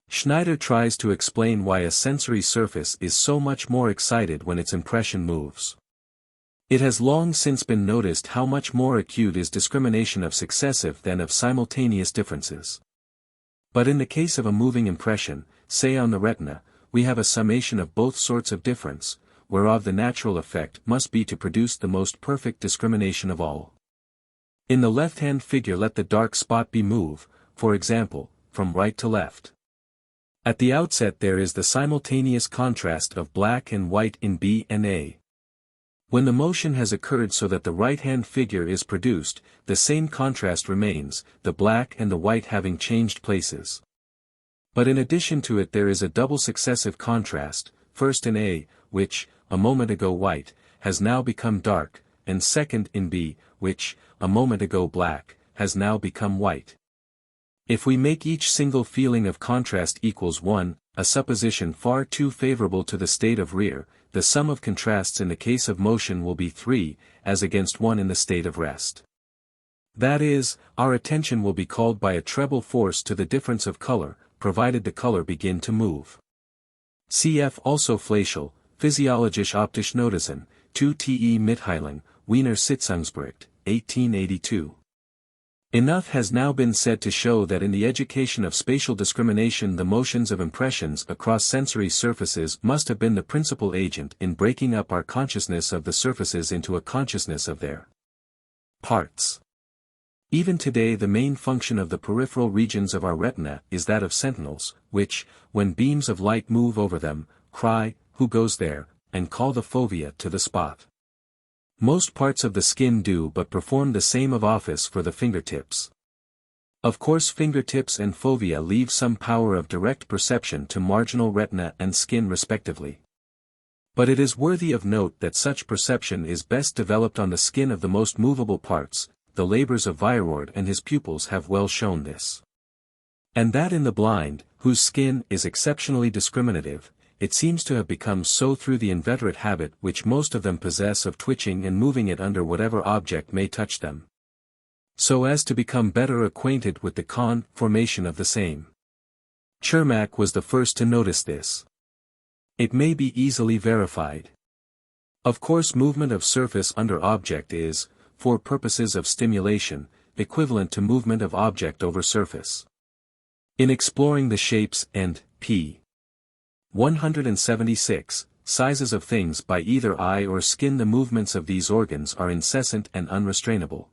Schneider tries to explain why a sensory surface is so much more excited when its impression moves. It has long since been noticed how much more acute is discrimination of successive than of simultaneous differences. But in the case of a moving impression, say on the retina, we have a summation of both sorts of difference, whereof the natural effect must be to produce the most perfect discrimination of all. In the left-hand figure let the dark spot be move, for example, from right to left. At the outset there is the simultaneous contrast of black and white in B and A. When the motion has occurred so that the right-hand figure is produced, the same contrast remains, the black and the white having changed places. But in addition to it there is a double successive contrast, first in A, which, a moment ago white, has now become dark, and second in B, which, a moment ago black, has now become white. If we make each single feeling of contrast equals 1, a supposition far too favorable to the state of rear, the sum of contrasts in the case of motion will be 3, as against 1 in the state of rest. That is, our attention will be called by a treble force to the difference of color, provided the color begin to move. Cf. also Fleischl, Physiologische optische Notizen, 2te Mitteilung, Wiener Sitzungsbericht, 1882. Enough has now been said to show that in the education of spatial discrimination the motions of impressions across sensory surfaces must have been the principal agent in breaking up our consciousness of the surfaces into a consciousness of their parts. Even today the main function of the peripheral regions of our retina is that of sentinels, which, when beams of light move over them, cry, "Who goes there?" and call the fovea to the spot. Most parts of the skin do but perform the same of office for the fingertips. Of course fingertips and fovea leave some power of direct perception to marginal retina and skin respectively. But it is worthy of note that such perception is best developed on the skin of the most movable parts, the labors of Weyrauch and his pupils have well shown this. And that in the blind, whose skin is exceptionally discriminative, it seems to have become so through the inveterate habit which most of them possess of twitching and moving it under whatever object may touch them, so as to become better acquainted with the conformation of the same. Chermak was the first to notice this. It may be easily verified. Of course movement of surface under object is, for purposes of stimulation, equivalent to movement of object over surface. In exploring the shapes and p. 176, sizes of things by either eye or skin the movements of these organs are incessant and unrestrainable.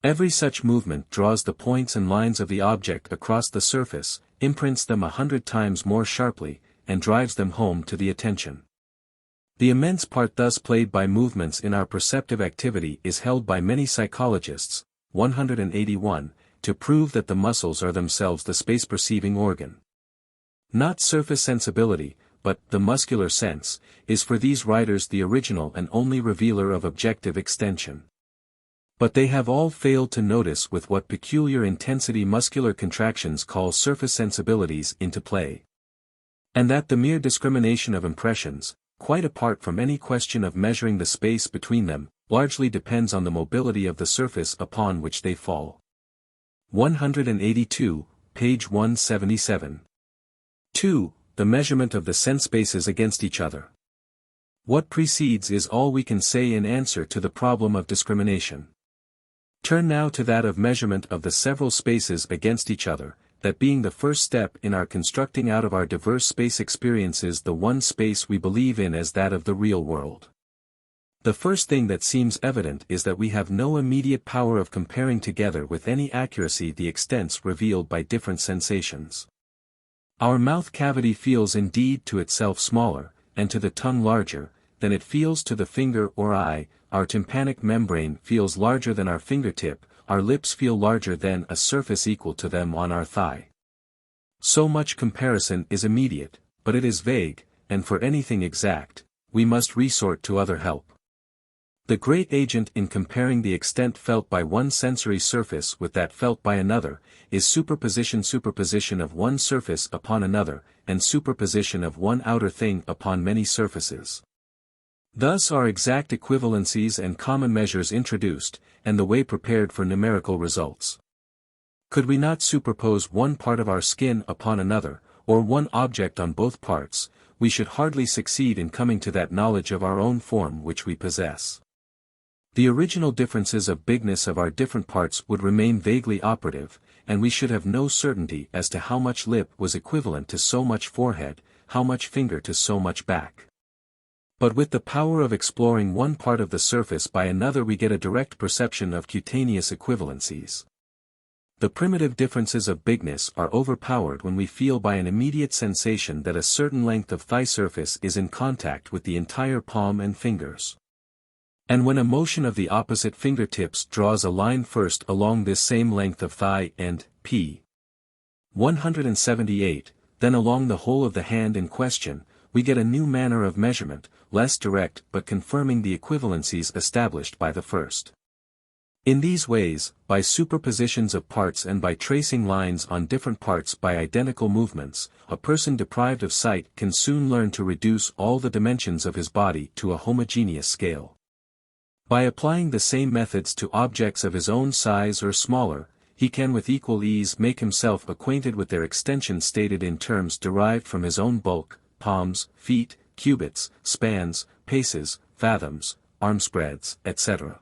Every such movement draws the points and lines of the object across the surface, imprints them 100 times more sharply, and drives them home to the attention. The immense part thus played by movements in our perceptive activity is held by many psychologists, 181, to prove that the muscles are themselves the space-perceiving organ. Not surface sensibility, but the muscular sense, is for these writers the original and only revealer of objective extension. But they have all failed to notice with what peculiar intensity muscular contractions call surface sensibilities into play. And that the mere discrimination of impressions, quite apart from any question of measuring the space between them, largely depends on the mobility of the surface upon which they fall. 182, page 177. 2. The measurement of the sense spaces against each other. What precedes is all we can say in answer to the problem of discrimination. Turn now to that of measurement of the several spaces against each other, that being the first step in our constructing out of our diverse space experiences the one space we believe in as that of the real world. The first thing that seems evident is that we have no immediate power of comparing together with any accuracy the extents revealed by different sensations. Our mouth cavity feels indeed to itself smaller, and to the tongue larger, than it feels to the finger or eye. Our tympanic membrane feels larger than our fingertip, our lips feel larger than a surface equal to them on our thigh. So much comparison is immediate, but it is vague, and for anything exact, we must resort to other help. The great agent in comparing the extent felt by one sensory surface with that felt by another, is superposition of one surface upon another, and superposition of one outer thing upon many surfaces. Thus are exact equivalencies and common measures introduced, and the way prepared for numerical results. Could we not superpose one part of our skin upon another, or one object on both parts, we should hardly succeed in coming to that knowledge of our own form which we possess. The original differences of bigness of our different parts would remain vaguely operative, and we should have no certainty as to how much lip was equivalent to so much forehead, how much finger to so much back. But with the power of exploring one part of the surface by another we get a direct perception of cutaneous equivalencies. The primitive differences of bigness are overpowered when we feel by an immediate sensation that a certain length of thigh surface is in contact with the entire palm and fingers. And when a motion of the opposite fingertips draws a line first along this same length of thigh and p. 178, then along the whole of the hand in question, we get a new manner of measurement, less direct but confirming the equivalencies established by the first. In these ways, by superpositions of parts and by tracing lines on different parts by identical movements, a person deprived of sight can soon learn to reduce all the dimensions of his body to a homogeneous scale. By applying the same methods to objects of his own size or smaller, he can with equal ease make himself acquainted with their extension stated in terms derived from his own bulk, palms, feet, cubits, spans, paces, fathoms, armspreads, etc.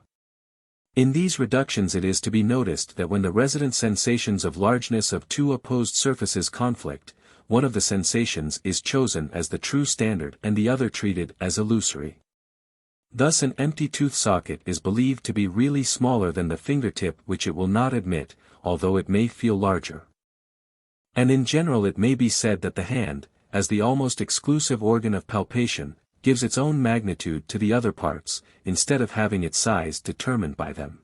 In these reductions it is to be noticed that when the resident sensations of largeness of two opposed surfaces conflict, one of the sensations is chosen as the true standard and the other treated as illusory. Thus an empty tooth socket is believed to be really smaller than the fingertip which it will not admit, although it may feel larger. And in general it may be said that the hand, as the almost exclusive organ of palpation, gives its own magnitude to the other parts, instead of having its size determined by them.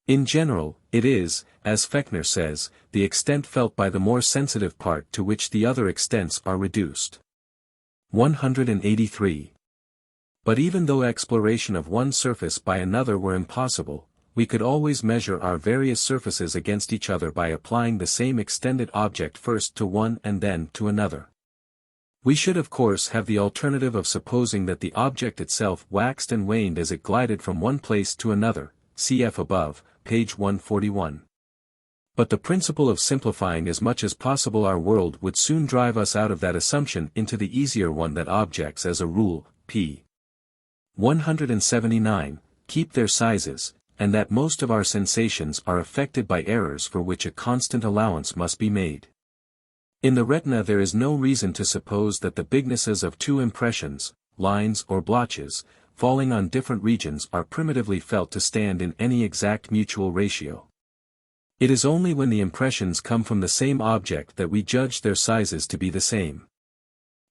In general, it is, as Fechner says, the extent felt by the more sensitive part to which the other extents are reduced. 183. But even though exploration of one surface by another were impossible, we could always measure our various surfaces against each other by applying the same extended object first to one and then to another. We should of course have the alternative of supposing that the object itself waxed and waned as it glided from one place to another, cf. above, page 141. But the principle of simplifying as much as possible our world would soon drive us out of that assumption into the easier one that objects as a rule, p. 179, keep their sizes, and that most of our sensations are affected by errors for which a constant allowance must be made. In the retina there is no reason to suppose that the bignesses of two impressions, lines or blotches, falling on different regions are primitively felt to stand in any exact mutual ratio. It is only when the impressions come from the same object that we judge their sizes to be the same.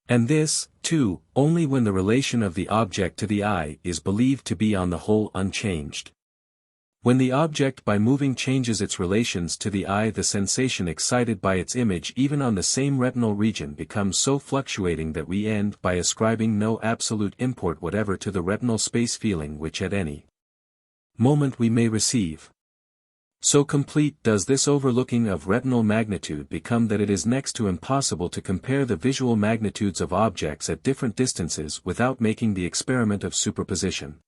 And this, too, only when the relation of the object to the eye is believed to be on the whole unchanged. When the object by moving changes its relations to the eye, the sensation excited by its image even on the same retinal region becomes so fluctuating that we end by ascribing no absolute import whatever to the retinal space feeling which at any moment we may receive. So complete does this overlooking of retinal magnitude become that it is next to impossible to compare the visual magnitudes of objects at different distances without making the experiment of superposition.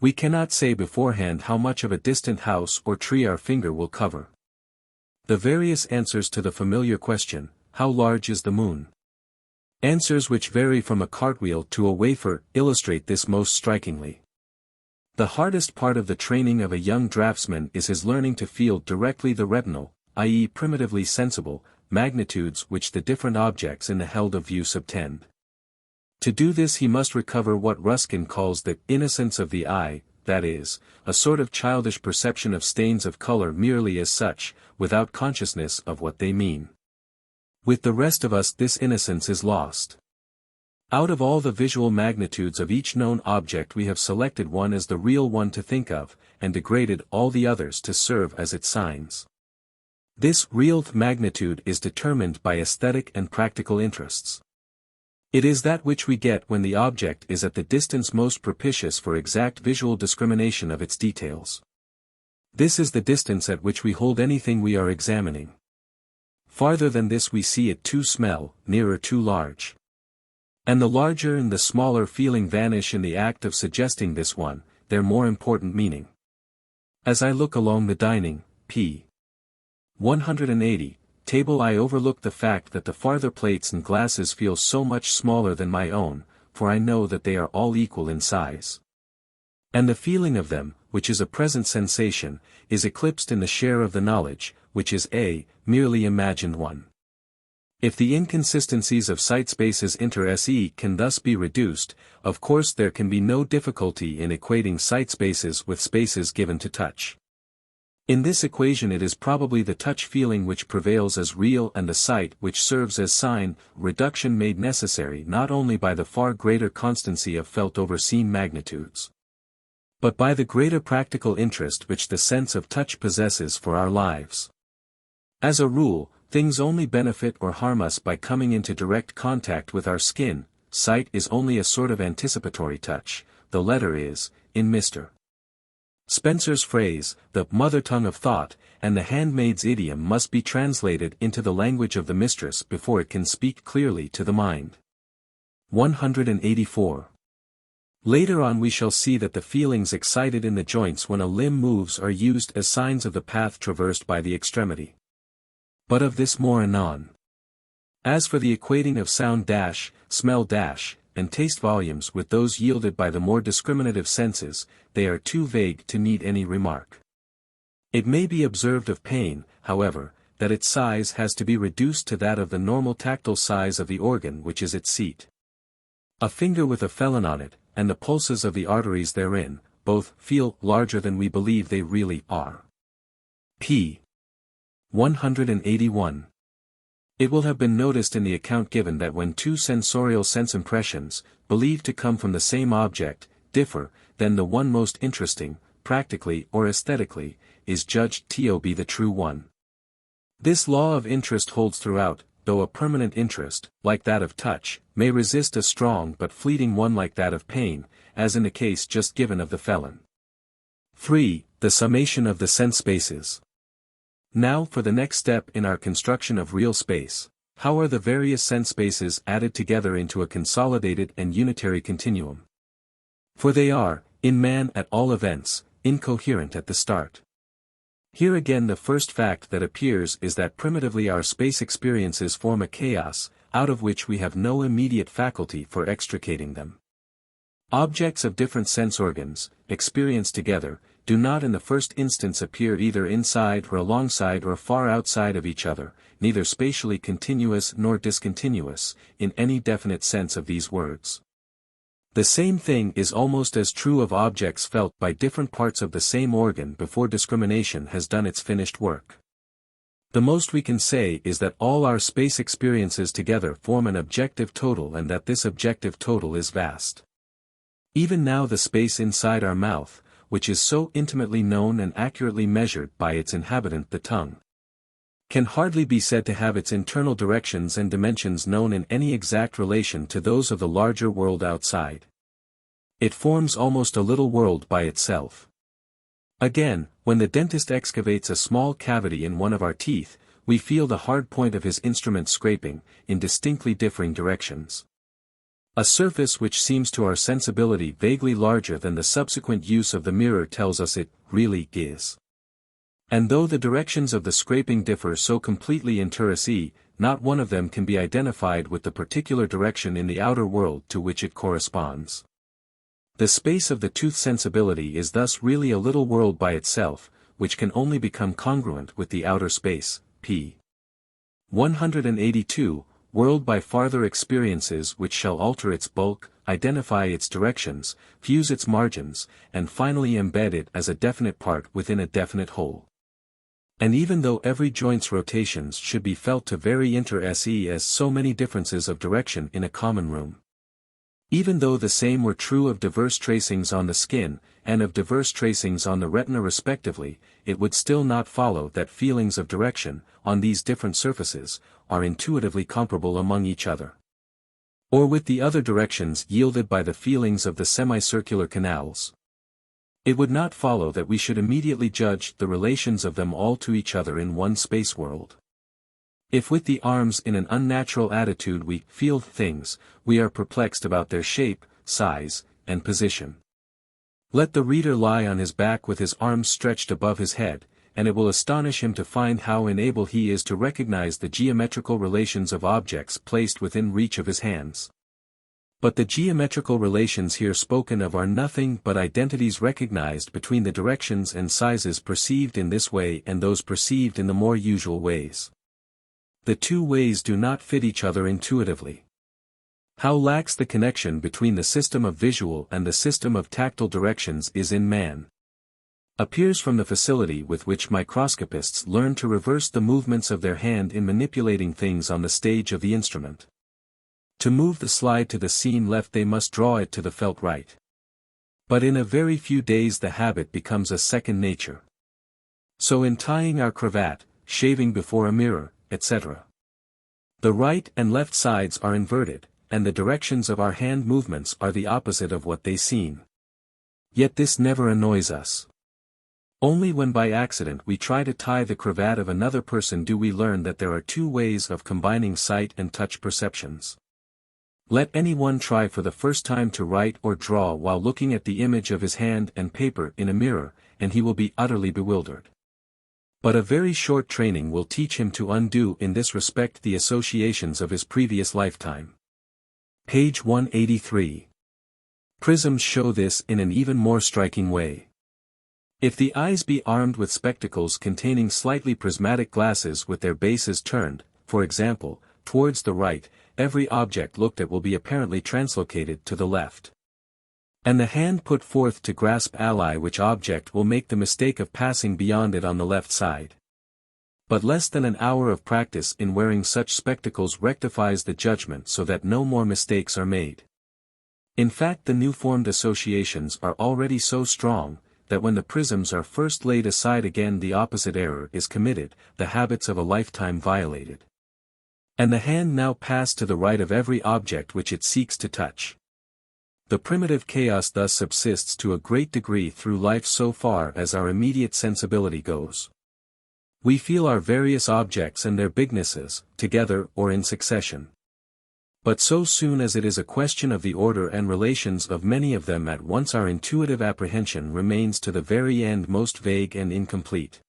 We cannot say beforehand how much of a distant house or tree our finger will cover. The various answers to the familiar question, how large is the moon? Answers which vary from a cartwheel to a wafer illustrate this most strikingly. The hardest part of the training of a young draftsman is his learning to feel directly the retinal, i.e. primitively sensible, magnitudes which the different objects in the held of view subtend. To do this he must recover what Ruskin calls the innocence of the eye, that is, a sort of childish perception of stains of color merely as such, without consciousness of what they mean. With the rest of us this innocence is lost. Out of all the visual magnitudes of each known object we have selected one as the real one to think of, and degraded all the others to serve as its signs. This real magnitude is determined by aesthetic and practical interests. It is that which we get when the object is at the distance most propitious for exact visual discrimination of its details. This is the distance at which we hold anything we are examining. Farther than this we see it too small, nearer too large. And the larger and the smaller feeling vanish in the act of suggesting this one, their more important meaning. As I look along the dining, p. 180, table I overlook the fact that the farther plates and glasses feel so much smaller than my own, for I know that they are all equal in size. And the feeling of them, which is a present sensation, is eclipsed in the share of the knowledge, which is a merely imagined one. If the inconsistencies of sight spaces inter-se can thus be reduced, of course there can be no difficulty in equating sight spaces with spaces given to touch. In this equation it is probably the touch feeling which prevails as real and the sight which serves as sign, reduction made necessary not only by the far greater constancy of felt over seen magnitudes, but by the greater practical interest which the sense of touch possesses for our lives. As a rule, things only benefit or harm us by coming into direct contact with our skin. Sight is only a sort of anticipatory touch, the letter is, in Mr. Spencer's phrase, the mother tongue of thought, and the handmaid's idiom must be translated into the language of the mistress before it can speak clearly to the mind. 184. Later on we shall see that the feelings excited in the joints when a limb moves are used as signs of the path traversed by the extremity. But of this more anon. As for the equating of sound smell and taste volumes with those yielded by the more discriminative senses, they are too vague to need any remark. It may be observed of pain, however, that its size has to be reduced to that of the normal tactile size of the organ which is its seat. A finger with a felon on it, and the pulses of the arteries therein, both feel larger than we believe they really are. p. 181. It will have been noticed in the account given that when two sensorial sense impressions, believed to come from the same object, differ, then the one most interesting, practically or aesthetically, is judged to be the true one. This law of interest holds throughout, though a permanent interest, like that of touch, may resist a strong but fleeting one like that of pain, as in the case just given of the felon. 3. The summation of the sense spaces. Now for the next step in our construction of real space. How are the various sense spaces added together into a consolidated and unitary continuum? For they are, in man at all events, incoherent at the start. Here again the first fact that appears is that primitively our space experiences form a chaos, out of which we have no immediate faculty for extricating them. Objects of different sense organs, experienced together, do not in the first instance appear either inside or alongside or far outside of each other, neither spatially continuous nor discontinuous, in any definite sense of these words. The same thing is almost as true of objects felt by different parts of the same organ before discrimination has done its finished work. The most we can say is that all our space experiences together form an objective total and that this objective total is vast. Even now the space inside our mouth, which is so intimately known and accurately measured by its inhabitant the tongue, can hardly be said to have its internal directions and dimensions known in any exact relation to those of the larger world outside. It forms almost a little world by itself. Again, when the dentist excavates a small cavity in one of our teeth, we feel the hard point of his instrument scraping, in distinctly differing directions. A surface which seems to our sensibility vaguely larger than the subsequent use of the mirror tells us it really is. And though the directions of the scraping differ so completely inter se, not one of them can be identified with the particular direction in the outer world to which it corresponds. The space of the tooth sensibility is thus really a little world by itself, which can only become congruent with the outer space, p. 182, world by farther experiences which shall alter its bulk, identify its directions, fuse its margins, and finally embed it as a definite part within a definite whole. And even though every joint's rotations should be felt to vary inter se as so many differences of direction in a common room, even though the same were true of diverse tracings on the skin, and of diverse tracings on the retina respectively, it would still not follow that feelings of direction, on these different surfaces, are intuitively comparable among each other. Or with the other directions yielded by the feelings of the semicircular canals. It would not follow that we should immediately judge the relations of them all to each other in one space world. If with the arms in an unnatural attitude we feel things, we are perplexed about their shape, size, and position. Let the reader lie on his back with his arms stretched above his head, and it will astonish him to find how unable he is to recognize the geometrical relations of objects placed within reach of his hands. But the geometrical relations here spoken of are nothing but identities recognized between the directions and sizes perceived in this way and those perceived in the more usual ways. The two ways do not fit each other intuitively. How lax the connection between the system of visual and the system of tactile directions is in man, appears from the facility with which microscopists learn to reverse the movements of their hand in manipulating things on the stage of the instrument. To move the slide to the scene left they must draw it to the felt right. But in a very few days the habit becomes a second nature. So in tying our cravat, shaving before a mirror, etc. The right and left sides are inverted, and the directions of our hand movements are the opposite of what they seem. Yet this never annoys us. Only when by accident we try to tie the cravat of another person do we learn that there are two ways of combining sight and touch perceptions. Let anyone try for the first time to write or draw while looking at the image of his hand and paper in a mirror, and he will be utterly bewildered. But a very short training will teach him to undo in this respect the associations of his previous lifetime. Page 183. Prisms show this in an even more striking way. If the eyes be armed with spectacles containing slightly prismatic glasses with their bases turned, for example, towards the right, every object looked at will be apparently translocated to the left. And the hand put forth to grasp ally which object will make the mistake of passing beyond it on the left side. But less than an hour of practice in wearing such spectacles rectifies the judgment so that no more mistakes are made. In fact, the new-formed associations are already so strong, that when the prisms are first laid aside again the opposite error is committed, the habits of a lifetime violated. And the hand now passed to the right of every object which it seeks to touch. The primitive chaos thus subsists to a great degree through life so far as our immediate sensibility goes. We feel our various objects and their bignesses, together or in succession. But so soon as it is a question of the order and relations of many of them at once our intuitive apprehension remains to the very end most vague and incomplete.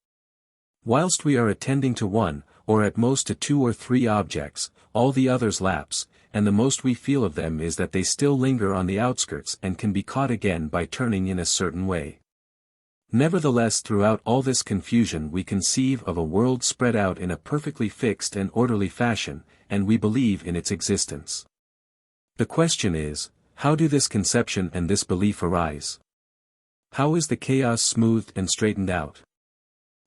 Whilst we are attending to one, or at most to two or three objects, all the others lapse, and the most we feel of them is that they still linger on the outskirts and can be caught again by turning in a certain way. Nevertheless, throughout all this confusion we conceive of a world spread out in a perfectly fixed and orderly fashion, and we believe in its existence. The question is, how do this conception and this belief arise? How is the chaos smoothed and straightened out?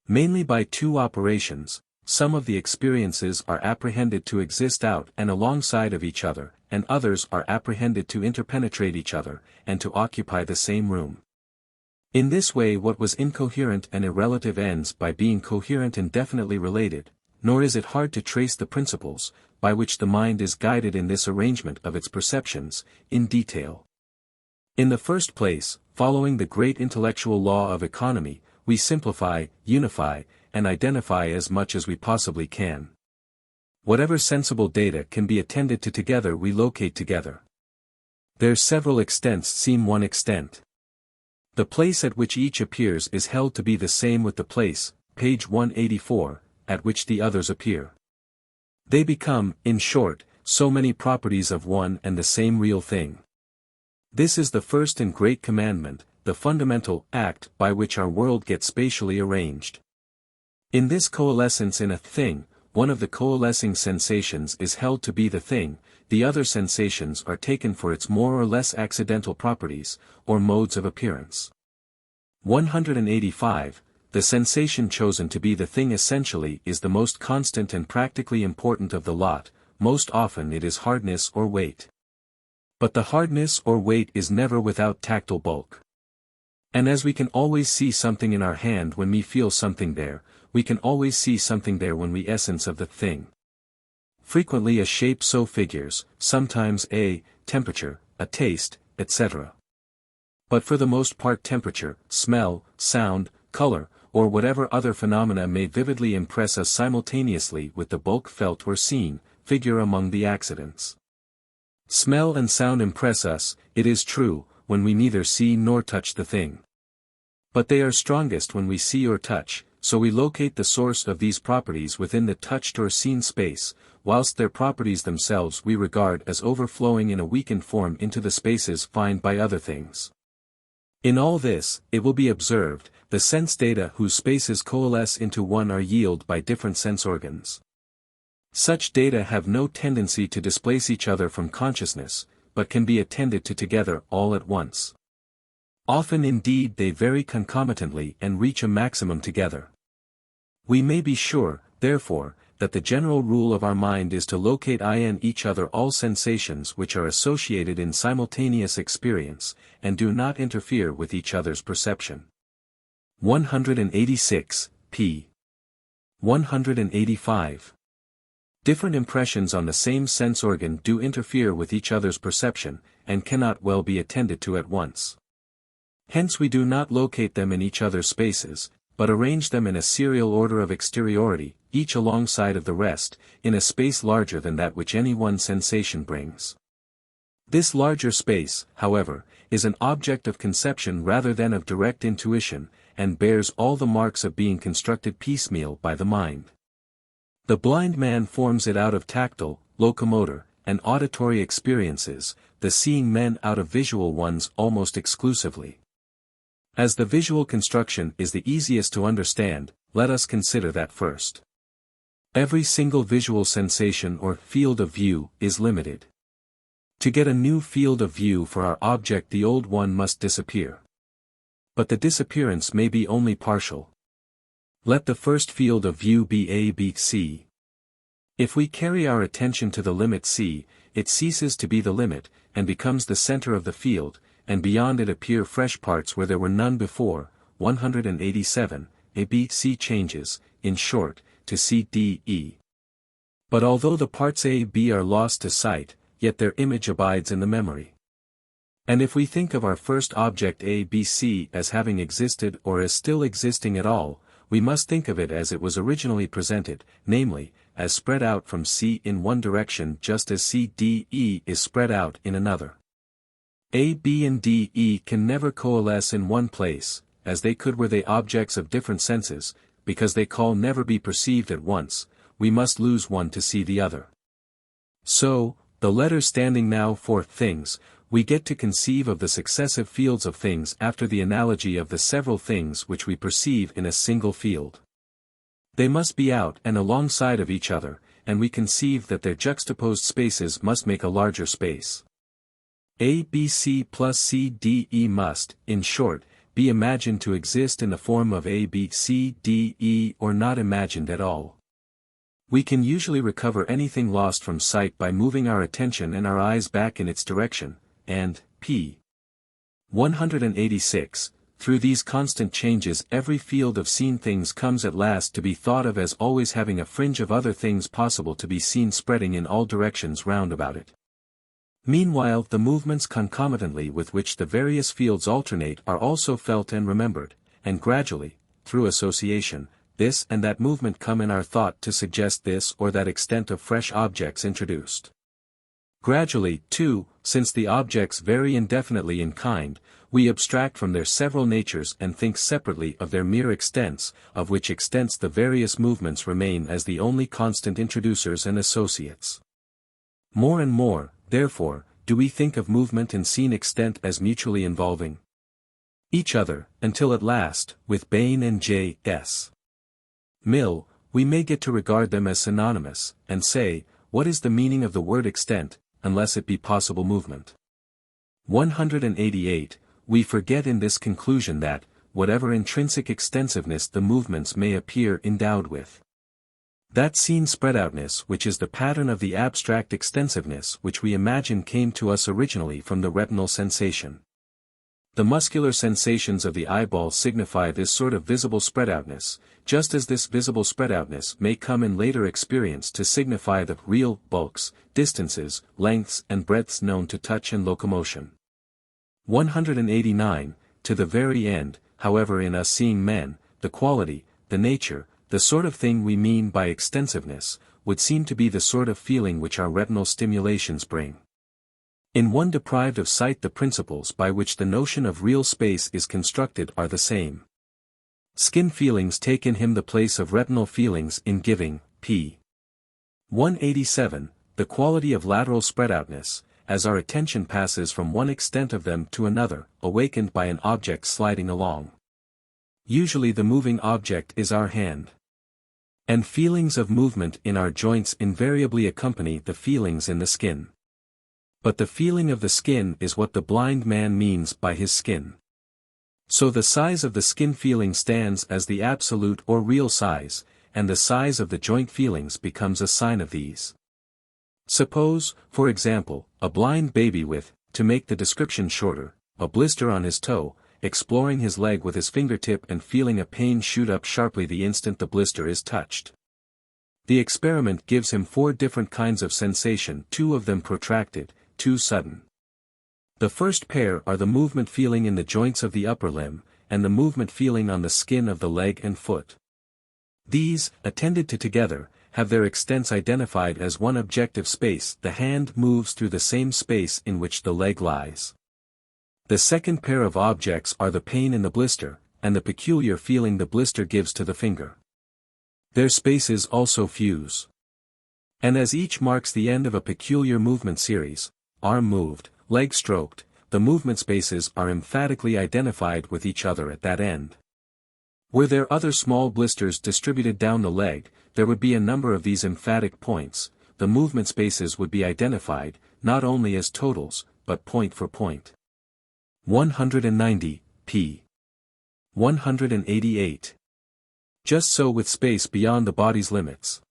Mainly by two operations. Some of the experiences are apprehended to exist out and alongside of each other, and others are apprehended to interpenetrate each other, and to occupy the same room. In this way what was incoherent and irrelative ends by being coherent and definitely related, nor is it hard to trace the principles, by which the mind is guided in this arrangement of its perceptions, in detail. In the first place, following the great intellectual law of economy, we simplify, unify, and identify as much as we possibly can. Whatever sensible data can be attended to together we locate together. Their several extents seem one extent. The place at which each appears is held to be the same with the place, page 184, at which the others appear. They become, in short, so many properties of one and the same real thing. This is the first and great commandment, the fundamental act by which our world gets spatially arranged. In this coalescence in a thing, one of the coalescing sensations is held to be the thing, the other sensations are taken for its more or less accidental properties, or modes of appearance. 185. The sensation chosen to be the thing essentially is the most constant and practically important of the lot, most often it is hardness or weight. But the hardness or weight is never without tactile bulk. And as we can always see something in our hand when we feel something there, we can always see something there when we essence of the thing. Frequently a shape so figures, sometimes a temperature, a taste, etc. But for the most part temperature, smell, sound, color, or whatever other phenomena may vividly impress us simultaneously with the bulk felt or seen, figure among the accidents. Smell and sound impress us, it is true, when we neither see nor touch the thing. But they are strongest when we see or touch, so we locate the source of these properties within the touched or seen space, whilst their properties themselves we regard as overflowing in a weakened form into the spaces found by other things. In all this, it will be observed, the sense data whose spaces coalesce into one are yielded by different sense organs. Such data have no tendency to displace each other from consciousness, but can be attended to together all at once. Often indeed they vary concomitantly and reach a maximum together. We may be sure, therefore, that the general rule of our mind is to locate in each other all sensations which are associated in simultaneous experience, and do not interfere with each other's perception. 186, p. 185. Different impressions on the same sense organ do interfere with each other's perception, and cannot well be attended to at once. Hence we do not locate them in each other's spaces, but arrange them in a serial order of exteriority, each alongside of the rest, in a space larger than that which any one sensation brings. This larger space, however, is an object of conception rather than of direct intuition, and bears all the marks of being constructed piecemeal by the mind. The blind man forms it out of tactile, locomotor, and auditory experiences, the seeing men out of visual ones almost exclusively. As the visual construction is the easiest to understand, let us consider that first. Every single visual sensation or field of view is limited. To get a new field of view for our object the old one must disappear. But the disappearance may be only partial. Let the first field of view be A, B, C. If we carry our attention to the limit C, it ceases to be the limit, and becomes the center of the field, and beyond it appear fresh parts where there were none before. 187, A, B, C changes, in short, to C, D, E. But although the parts A, B are lost to sight, yet their image abides in the memory. And if we think of our first object A, B, C as having existed or as still existing at all, we must think of it as it was originally presented, namely, as spread out from C in one direction just as C, D, E is spread out in another. A, B and D, E can never coalesce in one place, as they could were they objects of different senses, because they can never be perceived at once, we must lose one to see the other. So, the letters standing now for things, we get to conceive of the successive fields of things after the analogy of the several things which we perceive in a single field. They must be out and alongside of each other, and we conceive that their juxtaposed spaces must make a larger space. A, B, C plus C, D, E must, in short, be imagined to exist in the form of A, B, C, D, E or not imagined at all. We can usually recover anything lost from sight by moving our attention and our eyes back in its direction, and, p. 186, through these constant changes every field of seen things comes at last to be thought of as always having a fringe of other things possible to be seen spreading in all directions round about it. Meanwhile the movements concomitantly with which the various fields alternate are also felt and remembered, and gradually, through association, this and that movement come in our thought to suggest this or that extent of fresh objects introduced. Gradually, too, since the objects vary indefinitely in kind, we abstract from their several natures and think separately of their mere extents, of which extents the various movements remain as the only constant introducers and associates. More and more, therefore, do we think of movement and seen extent as mutually involving each other, until at last, with Bain and J.S. Mill, we may get to regard them as synonymous, and say, what is the meaning of the word extent, unless it be possible movement? 188. We forget in this conclusion that, whatever intrinsic extensiveness the movements may appear endowed with, that seen spreadoutness which is the pattern of the abstract extensiveness which we imagine came to us originally from the retinal sensation. The muscular sensations of the eyeball signify this sort of visible spreadoutness, just as this visible spreadoutness may come in later experience to signify the real bulks, distances, lengths and breadths known to touch and locomotion. 189. To the very end, however, in us seeing men, the quality, the nature, the sort of thing we mean by extensiveness, would seem to be the sort of feeling which our retinal stimulations bring. In one deprived of sight the principles by which the notion of real space is constructed are the same. Skin feelings take in him the place of retinal feelings in giving, p. 187, the quality of lateral spreadoutness, as our attention passes from one extent of them to another, awakened by an object sliding along. Usually the moving object is our hand. And feelings of movement in our joints invariably accompany the feelings in the skin. But the feeling of the skin is what the blind man means by his skin. So the size of the skin feeling stands as the absolute or real size, and the size of the joint feelings becomes a sign of these. Suppose, for example, a blind baby with, to make the description shorter, a blister on his toe, exploring his leg with his fingertip and feeling a pain shoot up sharply the instant the blister is touched. The experiment gives him 4 different kinds of sensation, 2 of them protracted, 2 sudden. The first pair are the movement feeling in the joints of the upper limb, and the movement feeling on the skin of the leg and foot. These, attended to together, have their extents identified as one objective space. The hand moves through the same space in which the leg lies. The second pair of objects are the pain in the blister, and the peculiar feeling the blister gives to the finger. Their spaces also fuse. And as each marks the end of a peculiar movement series, arm moved, leg stroked, the movement spaces are emphatically identified with each other at that end. Were there other small blisters distributed down the leg, there would be a number of these emphatic points. The movement spaces would be identified, not only as totals, but point for point. 190, p. 188. Just so with space beyond the body's limits.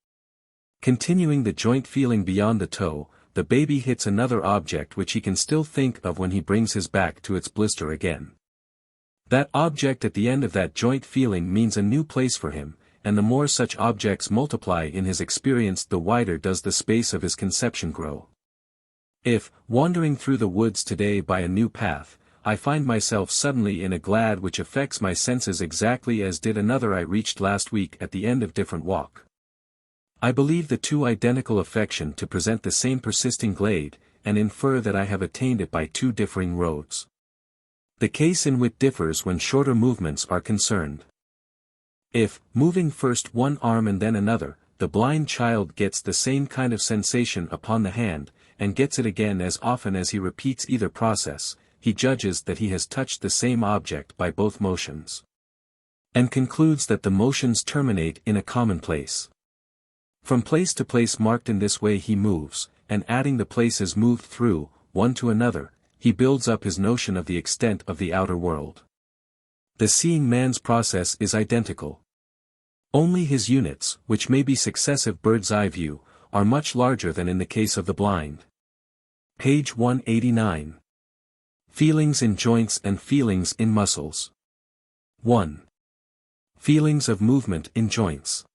Continuing the joint feeling beyond the toe, the baby hits another object which he can still think of when he brings his back to its blister again. That object at the end of that joint feeling means a new place for him, and the more such objects multiply in his experience the wider does the space of his conception grow. If, wandering through the woods today by a new path, I find myself suddenly in a glad which affects my senses exactly as did another I reached last week at the end of different walk, I believe the 2 identical affection to present the same persisting glade, and infer that I have attained it by 2 differing roads. The case in wit differs when shorter movements are concerned. If, moving first one arm and then another, the blind child gets the same kind of sensation upon the hand, and gets it again as often as he repeats either process, he judges that he has touched the same object by both motions, and concludes that the motions terminate in a common place. From place to place marked in this way he moves, and adding the places moved through, one to another, he builds up his notion of the extent of the outer world. The seeing man's process is identical. Only his units, which may be successive bird's-eye view, are much larger than in the case of the blind. Page 189. Feelings in joints and feelings in muscles. 1. Feelings of movement in joints.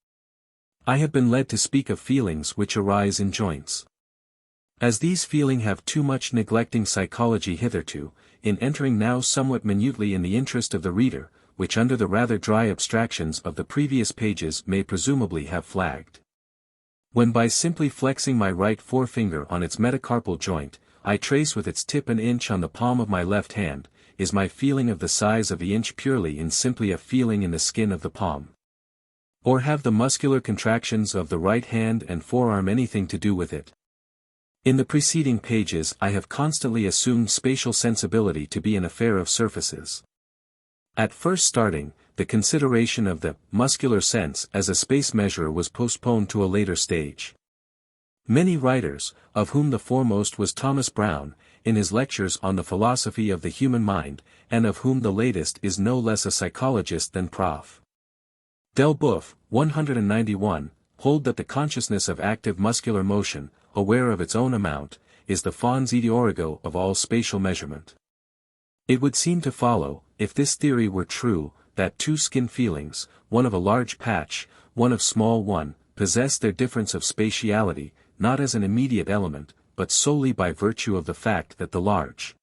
I have been led to speak of feelings which arise in joints. As these feelings have too much neglecting psychology hitherto, in entering now somewhat minutely in the interest of the reader, which under the rather dry abstractions of the previous pages may presumably have flagged. When by simply flexing my right forefinger on its metacarpal joint, I trace with its tip an inch on the palm of my left hand, is my feeling of the size of the inch purely in simply a feeling in the skin of the palm? Or have the muscular contractions of the right hand and forearm anything to do with it? In the preceding pages I have constantly assumed spatial sensibility to be an affair of surfaces. At first starting, the consideration of the muscular sense as a space measure was postponed to a later stage. Many writers, of whom the foremost was Thomas Brown, in his lectures on the philosophy of the human mind, and of whom the latest is no less a psychologist than Prof. Delboeuf, 191, hold that the consciousness of active muscular motion, aware of its own amount, is the fons ideorigo of all spatial measurement. It would seem to follow, if this theory were true, that two skin feelings, one of a large patch, one of small one, possess their difference of spatiality, not as an immediate element, but solely by virtue of the fact that the large,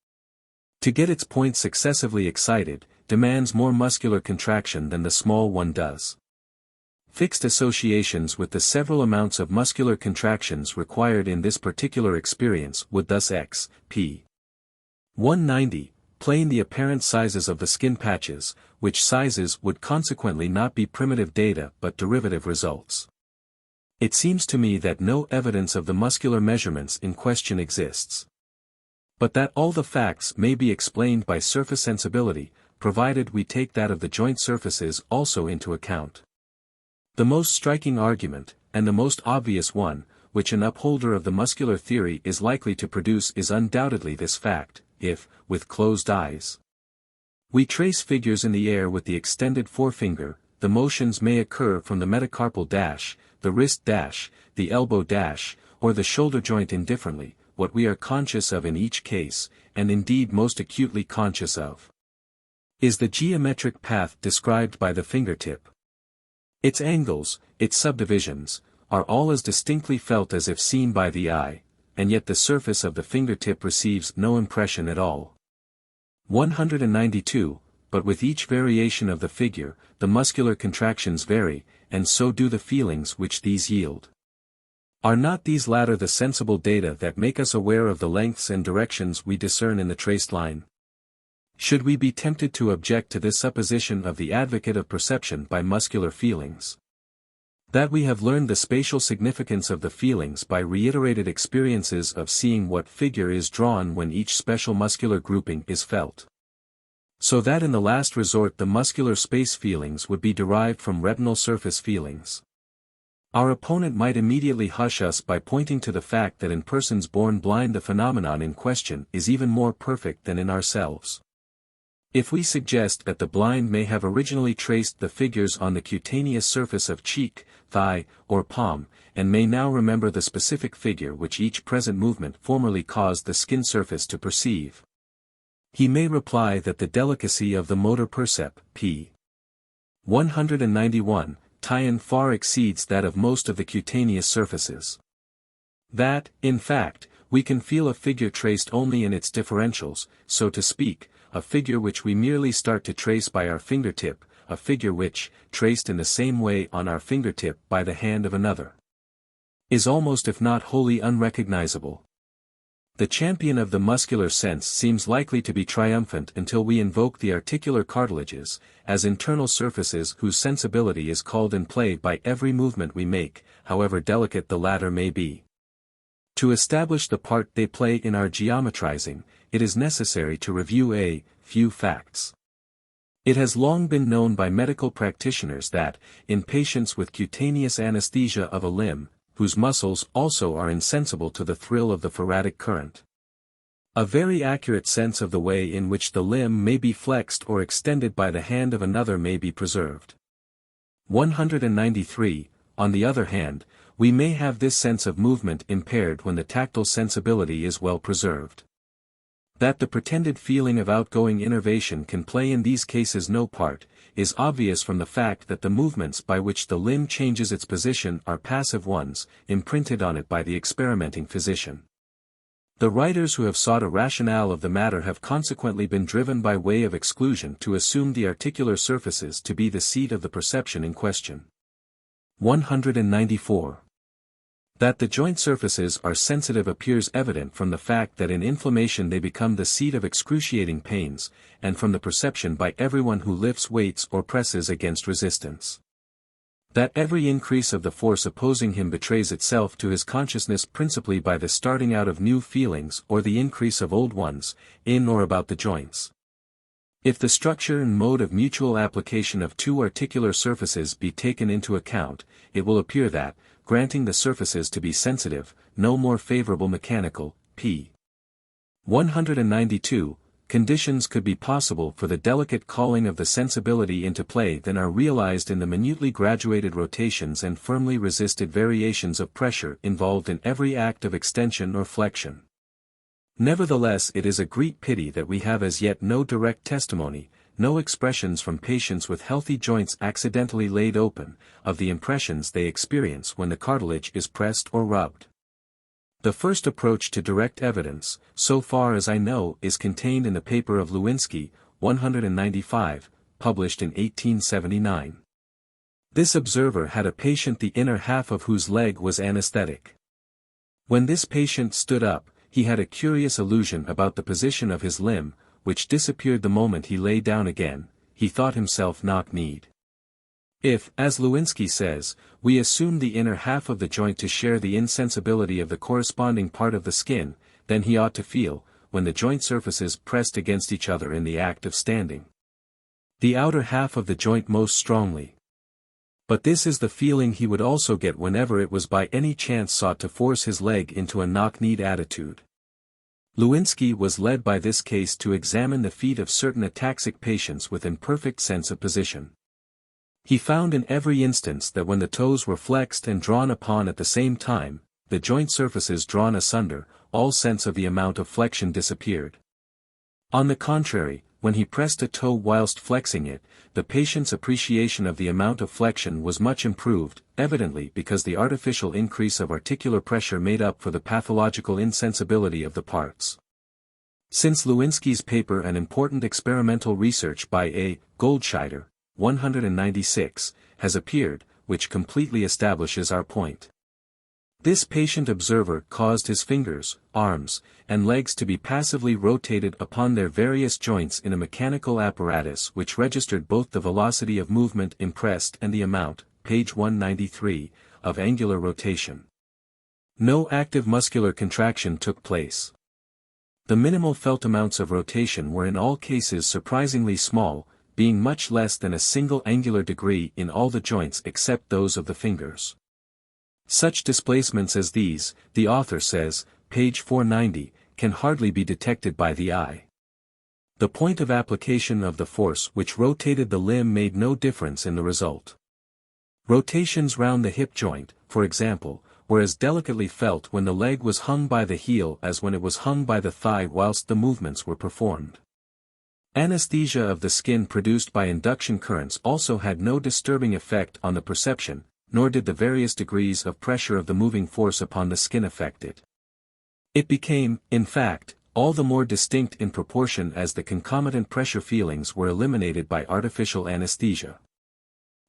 to get its points successively excited, demands more muscular contraction than the small one does. Fixed associations with the several amounts of muscular contractions required in this particular experience would thus p. 190, plane the apparent sizes of the skin patches, which sizes would consequently not be primitive data but derivative results. It seems to me that no evidence of the muscular measurements in question exists. But that all the facts may be explained by surface sensibility, provided we take that of the joint surfaces also into account. The most striking argument, and the most obvious one, which an upholder of the muscular theory is likely to produce is undoubtedly this fact: if, with closed eyes, we trace figures in the air with the extended forefinger, the motions may occur from the metacarpal dash, the wrist dash, the elbow dash, or the shoulder joint indifferently. What we are conscious of in each case, and indeed most acutely conscious of, is the geometric path described by the fingertip. Its angles, its subdivisions, are all as distinctly felt as if seen by the eye, and yet the surface of the fingertip receives no impression at all. 192, but with each variation of the figure, the muscular contractions vary, and so do the feelings which these yield. Are not these latter the sensible data that make us aware of the lengths and directions we discern in the traced line? Should we be tempted to object to this supposition of the advocate of perception by muscular feelings? That we have learned the spatial significance of the feelings by reiterated experiences of seeing what figure is drawn when each special muscular grouping is felt. So that in the last resort the muscular space feelings would be derived from retinal surface feelings. Our opponent might immediately hush us by pointing to the fact that in persons born blind the phenomenon in question is even more perfect than in ourselves. If we suggest that the blind may have originally traced the figures on the cutaneous surface of cheek, thigh, or palm, and may now remember the specific figure which each present movement formerly caused the skin surface to perceive, he may reply that the delicacy of the motor percep, p. 191, tie-in far exceeds that of most of the cutaneous surfaces. That, in fact, we can feel a figure traced only in its differentials, so to speak, a figure which we merely start to trace by our fingertip, a figure which, traced in the same way on our fingertip by the hand of another, is almost if not wholly unrecognizable. The champion of the muscular sense seems likely to be triumphant until we invoke the articular cartilages, as internal surfaces whose sensibility is called in play by every movement we make, however delicate the latter may be. To establish the part they play in our geometrizing, it is necessary to review a few facts. It has long been known by medical practitioners that, in patients with cutaneous anesthesia of a limb, whose muscles also are insensible to the thrill of the thoracic current, a very accurate sense of the way in which the limb may be flexed or extended by the hand of another may be preserved. 193, on the other hand, we may have this sense of movement impaired when the tactile sensibility is well preserved. That the pretended feeling of outgoing innervation can play in these cases no part, is obvious from the fact that the movements by which the limb changes its position are passive ones, imprinted on it by the experimenting physician. The writers who have sought a rationale of the matter have consequently been driven by way of exclusion to assume the articular surfaces to be the seat of the perception in question. 194. That the joint surfaces are sensitive appears evident from the fact that in inflammation they become the seat of excruciating pains, and from the perception by everyone who lifts weights or presses against resistance. That every increase of the force opposing him betrays itself to his consciousness principally by the starting out of new feelings or the increase of old ones, in or about the joints. If the structure and mode of mutual application of two articular surfaces be taken into account, it will appear that, granting the surfaces to be sensitive, no more favorable mechanical, p. 192, conditions could be possible for the delicate calling of the sensibility into play than are realized in the minutely graduated rotations and firmly resisted variations of pressure involved in every act of extension or flexion. Nevertheless, it is a great pity that we have as yet no direct testimony, no expressions from patients with healthy joints accidentally laid open, of the impressions they experience when the cartilage is pressed or rubbed. The first approach to direct evidence, so far as I know, is contained in the paper of Lewinsky, 195, published in 1879. This observer had a patient the inner half of whose leg was anesthetic. When this patient stood up, he had a curious illusion about the position of his limb, which disappeared the moment he lay down again. He thought himself knock-kneed. If, as Lewinsky says, we assume the inner half of the joint to share the insensibility of the corresponding part of the skin, then he ought to feel, when the joint surfaces pressed against each other in the act of standing, the outer half of the joint most strongly. But this is the feeling he would also get whenever it was by any chance sought to force his leg into a knock-kneed attitude. Lewinsky was led by this case to examine the feet of certain ataxic patients with imperfect sense of position. He found in every instance that when the toes were flexed and drawn upon at the same time, the joint surfaces drawn asunder, all sense of the amount of flexion disappeared. On the contrary, when he pressed a toe whilst flexing it, the patient's appreciation of the amount of flexion was much improved, evidently because the artificial increase of articular pressure made up for the pathological insensibility of the parts. Since Lewinsky's paper, an important experimental research by A. Goldscheider, 196, has appeared, which completely establishes our point. This patient observer caused his fingers, arms, and legs to be passively rotated upon their various joints in a mechanical apparatus which registered both the velocity of movement impressed and the amount, page 193, of angular rotation. No active muscular contraction took place. The minimal felt amounts of rotation were in all cases surprisingly small, being much less than a single angular degree in all the joints except those of the fingers. Such displacements as these, the author says, page 490, can hardly be detected by the eye. The point of application of the force which rotated the limb made no difference in the result. Rotations round the hip joint, for example, were as delicately felt when the leg was hung by the heel as when it was hung by the thigh whilst the movements were performed. Anesthesia of the skin produced by induction currents also had no disturbing effect on the perception, nor did the various degrees of pressure of the moving force upon the skin affect it. It became, in fact, all the more distinct in proportion as the concomitant pressure feelings were eliminated by artificial anesthesia.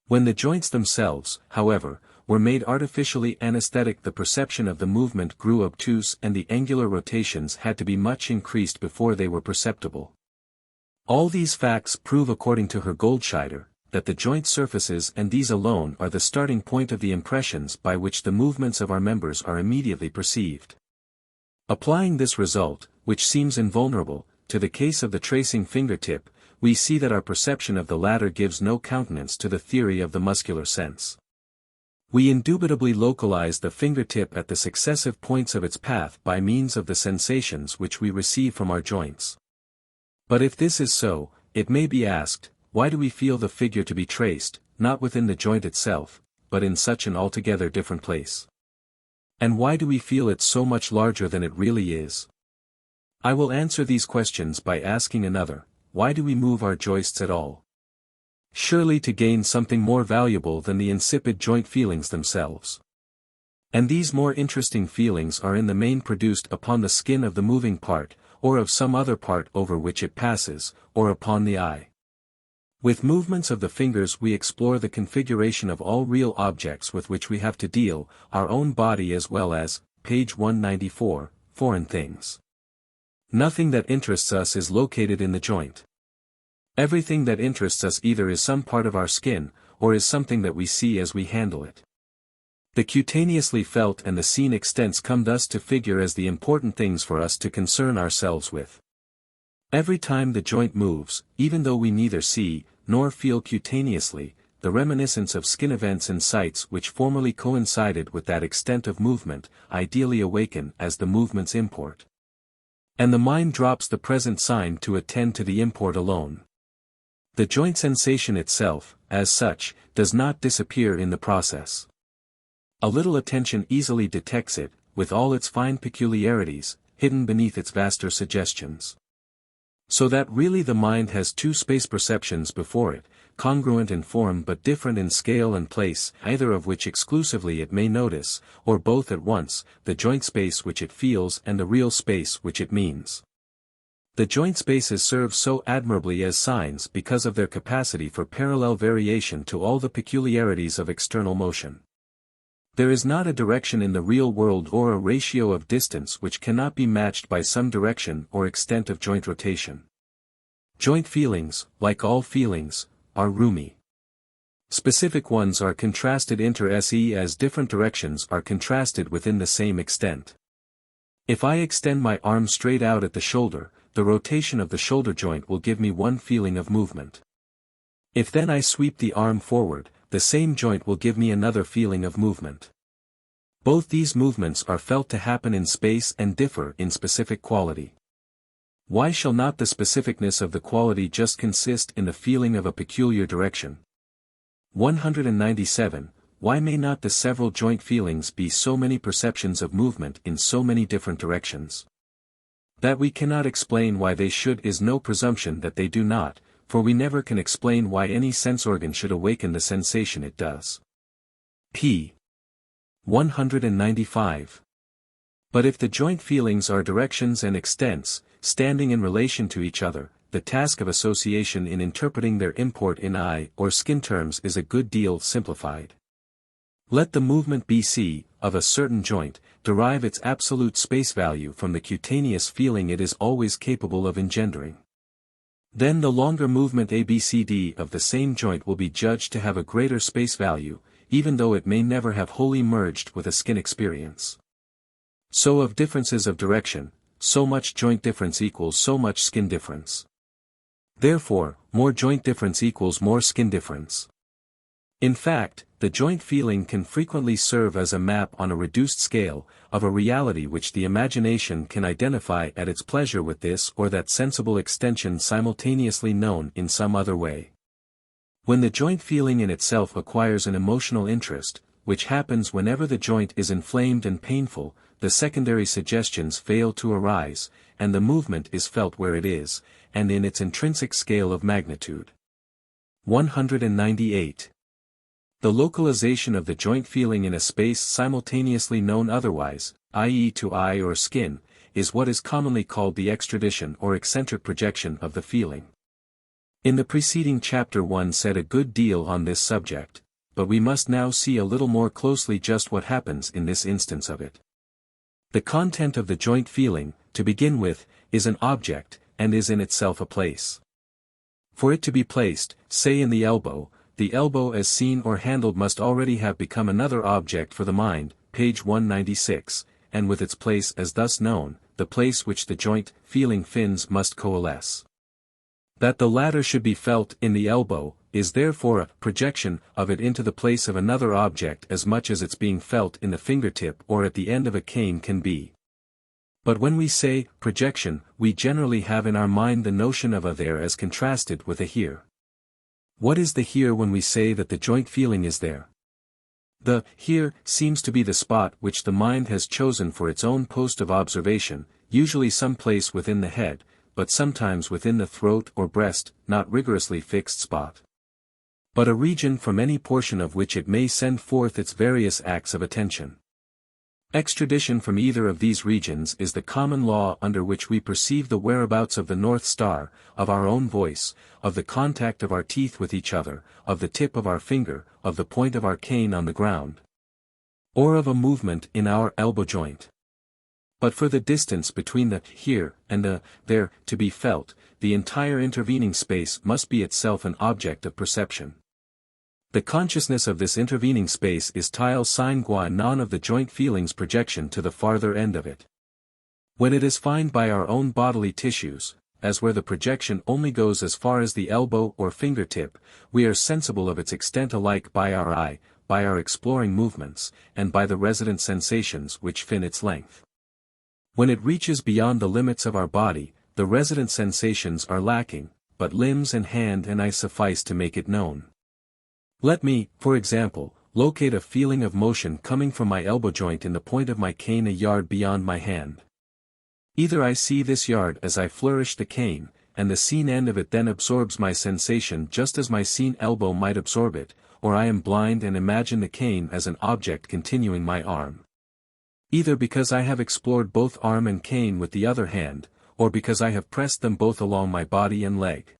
When the joints themselves, however, were made artificially anesthetic, the perception of the movement grew obtuse and the angular rotations had to be much increased before they were perceptible. All these facts prove, according to Herr Goldscheider, that the joint surfaces and these alone are the starting point of the impressions by which the movements of our members are immediately perceived. Applying this result, which seems invulnerable, to the case of the tracing fingertip, we see that our perception of the latter gives no countenance to the theory of the muscular sense. We indubitably localize the fingertip at the successive points of its path by means of the sensations which we receive from our joints. But if this is so, it may be asked, why do we feel the figure to be traced, not within the joint itself, but in such an altogether different place? And why do we feel it so much larger than it really is? I will answer these questions by asking another, why do we move our joists at all? surely to gain something more valuable than the insipid joint feelings themselves. And these more interesting feelings are in the main produced upon the skin of the moving part, or of some other part over which it passes, or upon the eye. With movements of the fingers we explore the configuration of all real objects with which we have to deal, our own body as well as, page 194, foreign things. Nothing that interests us is located in the joint. Everything that interests us either is some part of our skin, or is something that we see as we handle it. The cutaneously felt and the seen extents come thus to figure as the important things for us to concern ourselves with. Every time the joint moves, even though we neither see, nor feel cutaneously, the reminiscence of skin events and sights which formerly coincided with that extent of movement, ideally awaken as the movement's import. And the mind drops the present sign to attend to the import alone. The joint sensation itself, as such, does not disappear in the process. A little attention easily detects it, with all its fine peculiarities, hidden beneath its vaster suggestions. So that really the mind has two space perceptions before it, congruent in form but different in scale and place, either of which exclusively it may notice, or both at once, the joint space which it feels and the real space which it means. The joint spaces serve so admirably as signs because of their capacity for parallel variation to all the peculiarities of external motion. There is not a direction in the real world or a ratio of distance which cannot be matched by some direction or extent of joint rotation. Joint feelings, like all feelings, are roomy. Specific ones are contrasted inter se as different directions are contrasted within the same extent. If I extend my arm straight out at the shoulder, the rotation of the shoulder joint will give me one feeling of movement. If then I sweep the arm forward, the same joint will give me another feeling of movement. Both these movements are felt to happen in space and differ in specific quality. Why shall not the specificness of the quality just consist in the feeling of a peculiar direction? 197. Why may not the several joint feelings be so many perceptions of movement in so many different directions? That we cannot explain why they should is no presumption that they do not, for we never can explain why any sense organ should awaken the sensation it does. p. 195. But if the joint feelings are directions and extents, standing in relation to each other, the task of association in interpreting their import in eye or skin terms is a good deal simplified. Let the movement BC, of a certain joint, derive its absolute space value from the cutaneous feeling it is always capable of engendering. Then the longer movement ABCD of the same joint will be judged to have a greater space value, even though it may never have wholly merged with a skin experience. So of differences of direction, so much joint difference equals so much skin difference. Therefore, more joint difference equals more skin difference. In fact, the joint feeling can frequently serve as a map on a reduced scale, of a reality which the imagination can identify at its pleasure with this or that sensible extension simultaneously known in some other way. When the joint feeling in itself acquires an emotional interest, which happens whenever the joint is inflamed and painful, the secondary suggestions fail to arise, and the movement is felt where it is, and in its intrinsic scale of magnitude. 198. The localization of the joint feeling in a space simultaneously known otherwise, i.e. to eye or skin, is what is commonly called the extradition or eccentric projection of the feeling. In the preceding chapter 1 said a good deal on this subject, but we must now see a little more closely just what happens in this instance of it. The content of the joint feeling, to begin with, is an object, and is in itself a place. For it to be placed, say in the elbow as seen or handled must already have become another object for the mind, page 196, and with its place as thus known, the place which the joint feeling fins must coalesce. That the latter should be felt in the elbow, is therefore a projection of it into the place of another object as much as its being felt in the fingertip or at the end of a cane can be. But when we say projection, we generally have in our mind the notion of a there as contrasted with a here. What is the here when we say that the joint feeling is there? The here seems to be the spot which the mind has chosen for its own post of observation, usually some place within the head, but sometimes within the throat or breast, not rigorously fixed spot. but a region from any portion of which it may send forth its various acts of attention. Extradition from either of these regions is the common law under which we perceive the whereabouts of the North Star, of our own voice, of the contact of our teeth with each other, of the tip of our finger, of the point of our cane on the ground, or of a movement in our elbow joint. But for the distance between the here and the there to be felt, the entire intervening space must be itself an object of perception. The consciousness of this intervening space is tile sine qua non of the joint feeling's projection to the farther end of it. When it is fined by our own bodily tissues, as where the projection only goes as far as the elbow or fingertip, we are sensible of its extent alike by our eye, by our exploring movements, and by the resident sensations which fin its length. When it reaches beyond the limits of our body, the resident sensations are lacking, but limbs and hand and eye suffice to make it known. Let me, for example, locate a feeling of motion coming from my elbow joint in the point of my cane a yard beyond my hand. Either I see this yard as I flourish the cane, and the seen end of it then absorbs my sensation just as my seen elbow might absorb it, or I am blind and imagine the cane as an object continuing my arm. Either because I have explored both arm and cane with the other hand, or because I have pressed them both along my body and leg.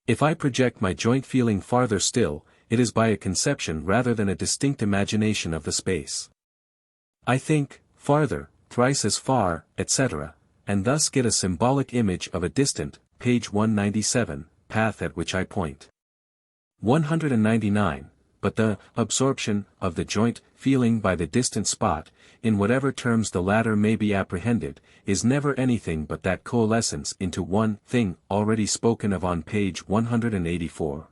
If I project my joint feeling farther still, it is by a conception rather than a distinct imagination of the space. I think, farther, thrice as far, etc., and thus get a symbolic image of a distant, page 197, path at which I point. 199, but the absorption of the joint feeling by the distant spot, in whatever terms the latter may be apprehended, is never anything but that coalescence into one thing already spoken of on page 184.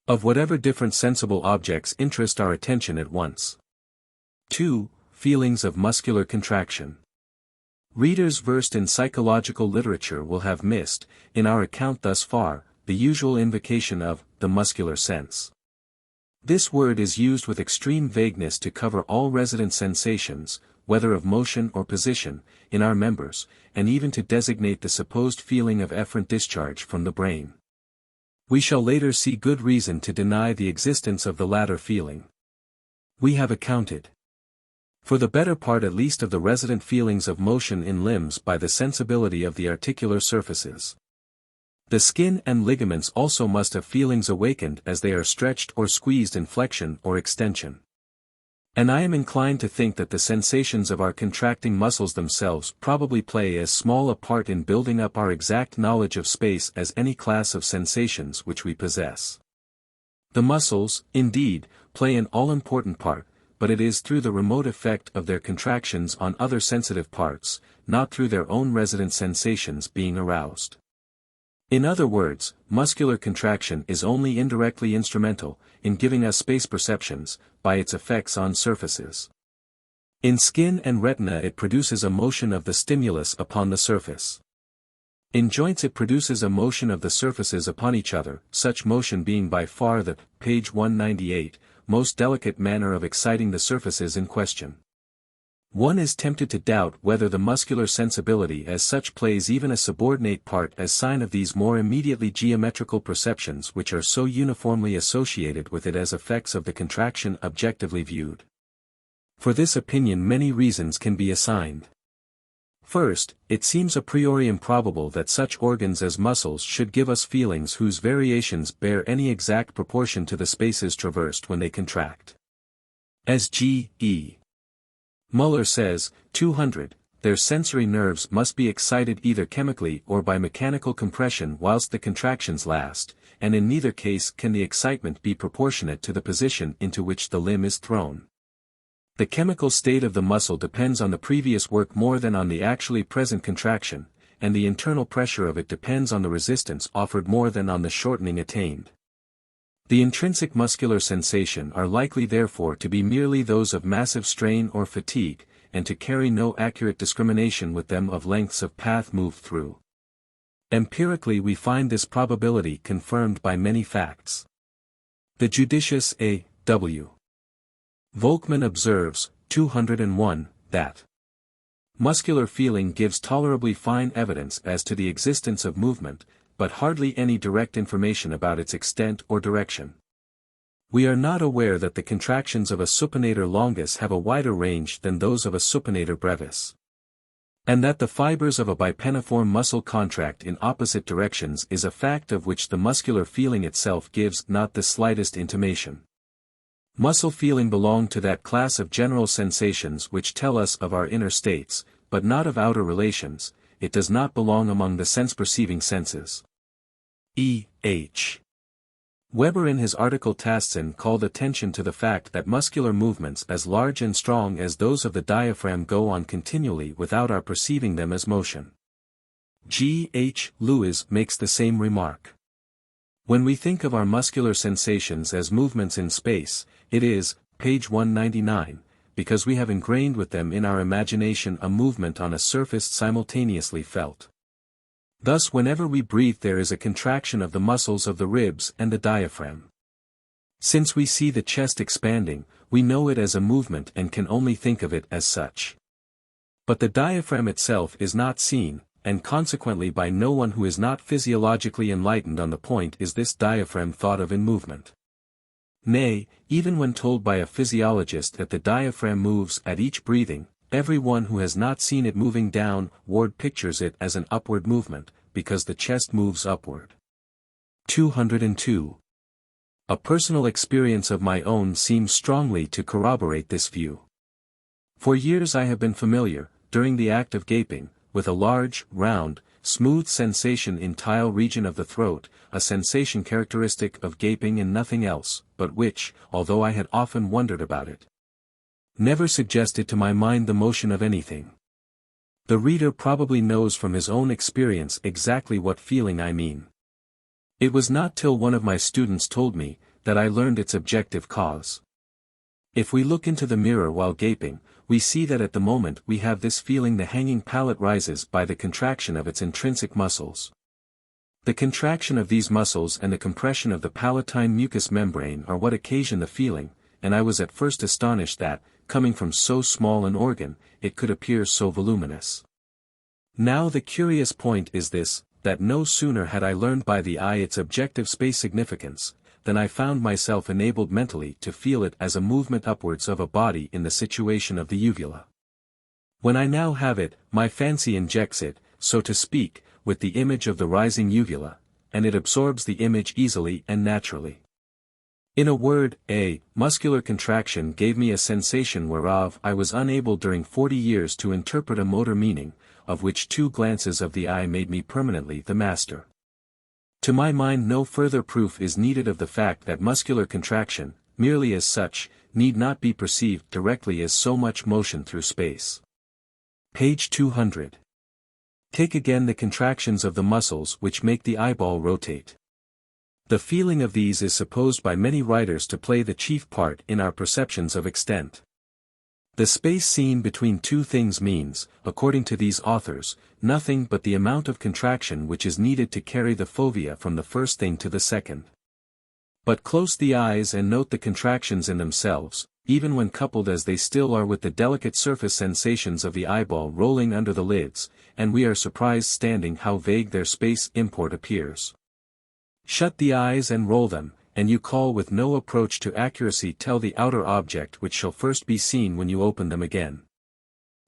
Of whatever different sensible objects interest our attention at once. 2. Feelings of muscular contraction. Readers versed in psychological literature will have missed, in our account thus far, the usual invocation of the muscular sense. This word is used with extreme vagueness to cover all resident sensations, whether of motion or position, in our members, and even to designate the supposed feeling of efferent discharge from the brain. We shall later see good reason to deny the existence of the latter feeling. We have accounted for the better part at least of the resident feelings of motion in limbs by the sensibility of the articular surfaces. The skin and ligaments also must have feelings awakened as they are stretched or squeezed in flexion or extension. And I am inclined to think that the sensations of our contracting muscles themselves probably play as small a part in building up our exact knowledge of space as any class of sensations which we possess. The muscles, indeed, play an all-important part, but it is through the remote effect of their contractions on other sensitive parts, not through their own resident sensations being aroused. In other words, muscular contraction is only indirectly instrumental, in giving us space perceptions, by its effects on surfaces. In skin and retina it produces a motion of the stimulus upon the surface. In joints it produces a motion of the surfaces upon each other, such motion being by far the, page 198, most delicate manner of exciting the surfaces in question. One is tempted to doubt whether the muscular sensibility as such plays even a subordinate part as sign of these more immediately geometrical perceptions which are so uniformly associated with it as effects of the contraction objectively viewed. For this opinion many reasons can be assigned. First, it seems a priori improbable that such organs as muscles should give us feelings whose variations bear any exact proportion to the spaces traversed when they contract. As G.E. Muller says, 200, their sensory nerves must be excited either chemically or by mechanical compression whilst the contractions last, and in neither case can the excitement be proportionate to the position into which the limb is thrown. The chemical state of the muscle depends on the previous work more than on the actually present contraction, and the internal pressure of it depends on the resistance offered more than on the shortening attained. The intrinsic muscular sensation are likely therefore to be merely those of massive strain or fatigue, and to carry no accurate discrimination with them of lengths of path moved through. Empirically we find this probability confirmed by many facts. The judicious A.W. Volkmann observes, 201, that muscular feeling gives tolerably fine evidence as to the existence of movement, but hardly any direct information about its extent or direction. We are not aware that the contractions of a supinator longus have a wider range than those of a supinator brevis. And that the fibers of a bipeniform muscle contract in opposite directions is a fact of which the muscular feeling itself gives not the slightest intimation. Muscle feeling belong to that class of general sensations which tell us of our inner states, but not of outer relations. It does not belong among the sense-perceiving senses. E. H. Weber in his article Tastsinn called attention to the fact that muscular movements as large and strong as those of the diaphragm go on continually without our perceiving them as motion. G. H. Lewis makes the same remark. When we think of our muscular sensations as movements in space, it is, page 199, because we have ingrained with them in our imagination a movement on a surface simultaneously felt. Thus whenever we breathe there is a contraction of the muscles of the ribs and the diaphragm. Since we see the chest expanding, we know it as a movement and can only think of it as such. But the diaphragm itself is not seen, and consequently by no one who is not physiologically enlightened on the point is this diaphragm thought of in movement. Nay, even when told by a physiologist that the diaphragm moves at each breathing, every one who has not seen it moving downward pictures it as an upward movement, because the chest moves upward. 202. A personal experience of my own seems strongly to corroborate this view. For years I have been familiar, during the act of gaping, with a large, round, smooth sensation in tile region of the throat, a sensation characteristic of gaping and nothing else, but which, although I had often wondered about it, never suggested to my mind the motion of anything. The reader probably knows from his own experience exactly what feeling I mean. It was not till one of my students told me, that I learned its objective cause. If we look into the mirror while gaping, we see that at the moment we have this feeling the hanging palate rises by the contraction of its intrinsic muscles. The contraction of these muscles and the compression of the palatine mucous membrane are what occasion the feeling, and I was at first astonished that, coming from so small an organ, it could appear so voluminous. Now the curious point is this, that no sooner had I learned by the eye its objective space significance, than I found myself enabled mentally to feel it as a movement upwards of a body in the situation of the uvula. When I now have it, my fancy injects it, so to speak, with the image of the rising uvula, and it absorbs the image easily and naturally. In a word, a muscular contraction gave me a sensation whereof I was unable during 40 years to interpret a motor meaning, of which 2 glances of the eye made me permanently the master. To my mind no further proof is needed of the fact that muscular contraction, merely as such, need not be perceived directly as so much motion through space. Page 200. Take again the contractions of the muscles which make the eyeball rotate. The feeling of these is supposed by many writers to play the chief part in our perceptions of extent. The space seen between two things means, according to these authors, nothing but the amount of contraction which is needed to carry the fovea from the first thing to the second. But close the eyes and note the contractions in themselves, even when coupled as they still are with the delicate surface sensations of the eyeball rolling under the lids, and we are surprised standing how vague their space import appears. Shut the eyes and roll them, and you call with no approach to accuracy tell the outer object which shall first be seen when you open them again.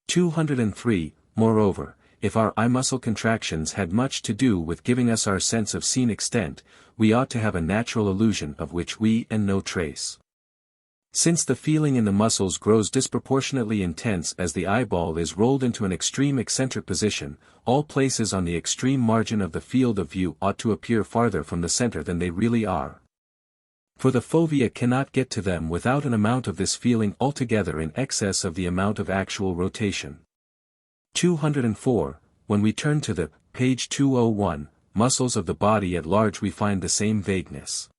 203. Moreover, if our eye muscle contractions had much to do with giving us our sense of seen extent, we ought to have a natural illusion of which we and no trace. Since the feeling in the muscles grows disproportionately intense as the eyeball is rolled into an extreme eccentric position, all places on the extreme margin of the field of view ought to appear farther from the center than they really are. For the fovea cannot get to them without an amount of this feeling altogether in excess of the amount of actual rotation. 204. When we turn to the, page 201, muscles of the body at large we find the same vagueness.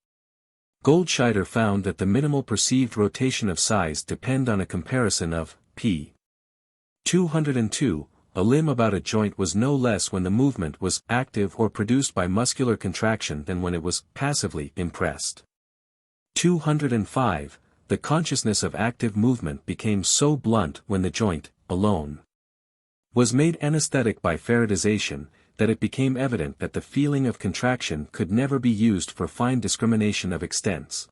Goldscheider found that the minimal perceived rotation of size depend on a comparison of, p. 202, a limb about a joint was no less when the movement was active or produced by muscular contraction than when it was passively impressed. 205, the consciousness of active movement became so blunt when the joint, alone, was made anesthetic by Faradization, that it became evident that the feeling of contraction could never be used for fine discrimination of extents.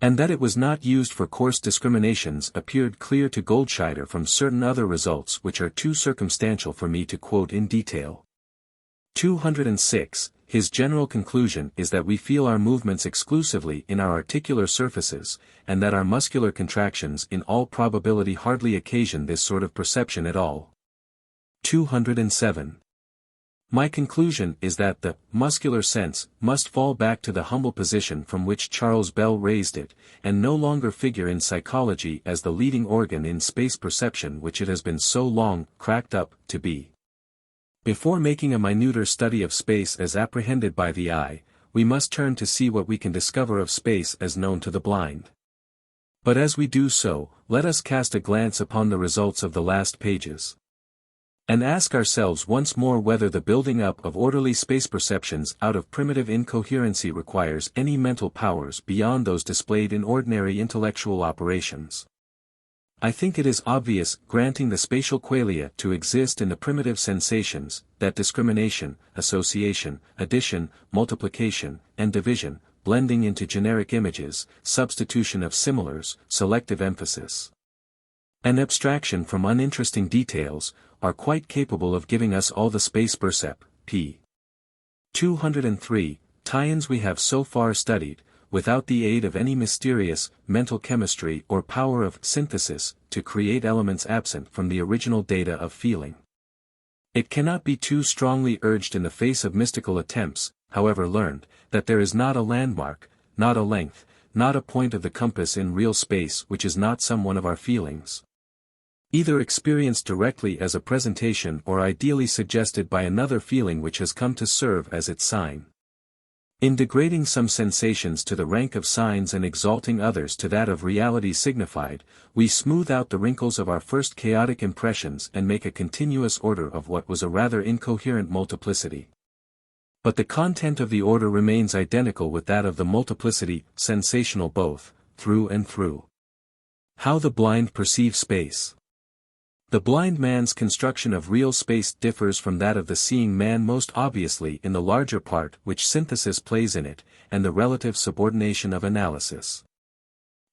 And that it was not used for coarse discriminations appeared clear to Goldscheider from certain other results which are too circumstantial for me to quote in detail. 206. His general conclusion is that we feel our movements exclusively in our articular surfaces, and that our muscular contractions in all probability hardly occasion this sort of perception at all. 207. My conclusion is that the muscular sense must fall back to the humble position from which Charles Bell raised it, and no longer figure in psychology as the leading organ in space perception which it has been so long cracked up to be. Before making a minuter study of space as apprehended by the eye, we must turn to see what we can discover of space as known to the blind. But as we do so, let us cast a glance upon the results of the last pages, and ask ourselves once more whether the building up of orderly space perceptions out of primitive incoherency requires any mental powers beyond those displayed in ordinary intellectual operations. I think it is obvious, granting the spatial qualia to exist in the primitive sensations, that discrimination, association, addition, multiplication, and division, blending into generic images, substitution of similars, selective emphasis, and abstraction from uninteresting details, are quite capable of giving us all the space percep. p. 203, tie-ins we have so far studied, without the aid of any mysterious, mental chemistry or power of synthesis, to create elements absent from the original data of feeling. It cannot be too strongly urged in the face of mystical attempts, however learned, that there is not a landmark, not a length, not a point of the compass in real space which is not some one of our feelings, either experienced directly as a presentation or ideally suggested by another feeling which has come to serve as its sign. In degrading some sensations to the rank of signs and exalting others to that of reality signified, we smooth out the wrinkles of our first chaotic impressions and make a continuous order of what was a rather incoherent multiplicity. But the content of the order remains identical with that of the multiplicity, sensational both, through and through. How the blind perceive space. The blind man's construction of real space differs from that of the seeing man most obviously in the larger part which synthesis plays in it, and the relative subordination of analysis.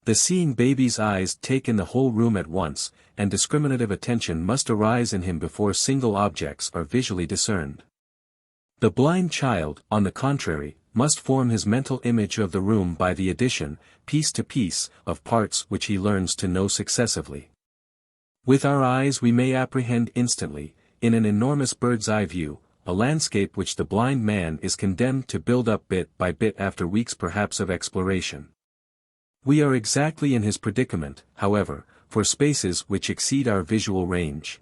The seeing baby's eyes take in the whole room at once, and discriminative attention must arise in him before single objects are visually discerned. The blind child, on the contrary, must form his mental image of the room by the addition, piece to piece, of parts which he learns to know successively. With our eyes we may apprehend instantly, in an enormous bird's-eye view, a landscape which the blind man is condemned to build up bit by bit after weeks perhaps of exploration. We are exactly in his predicament, however, for spaces which exceed our visual range.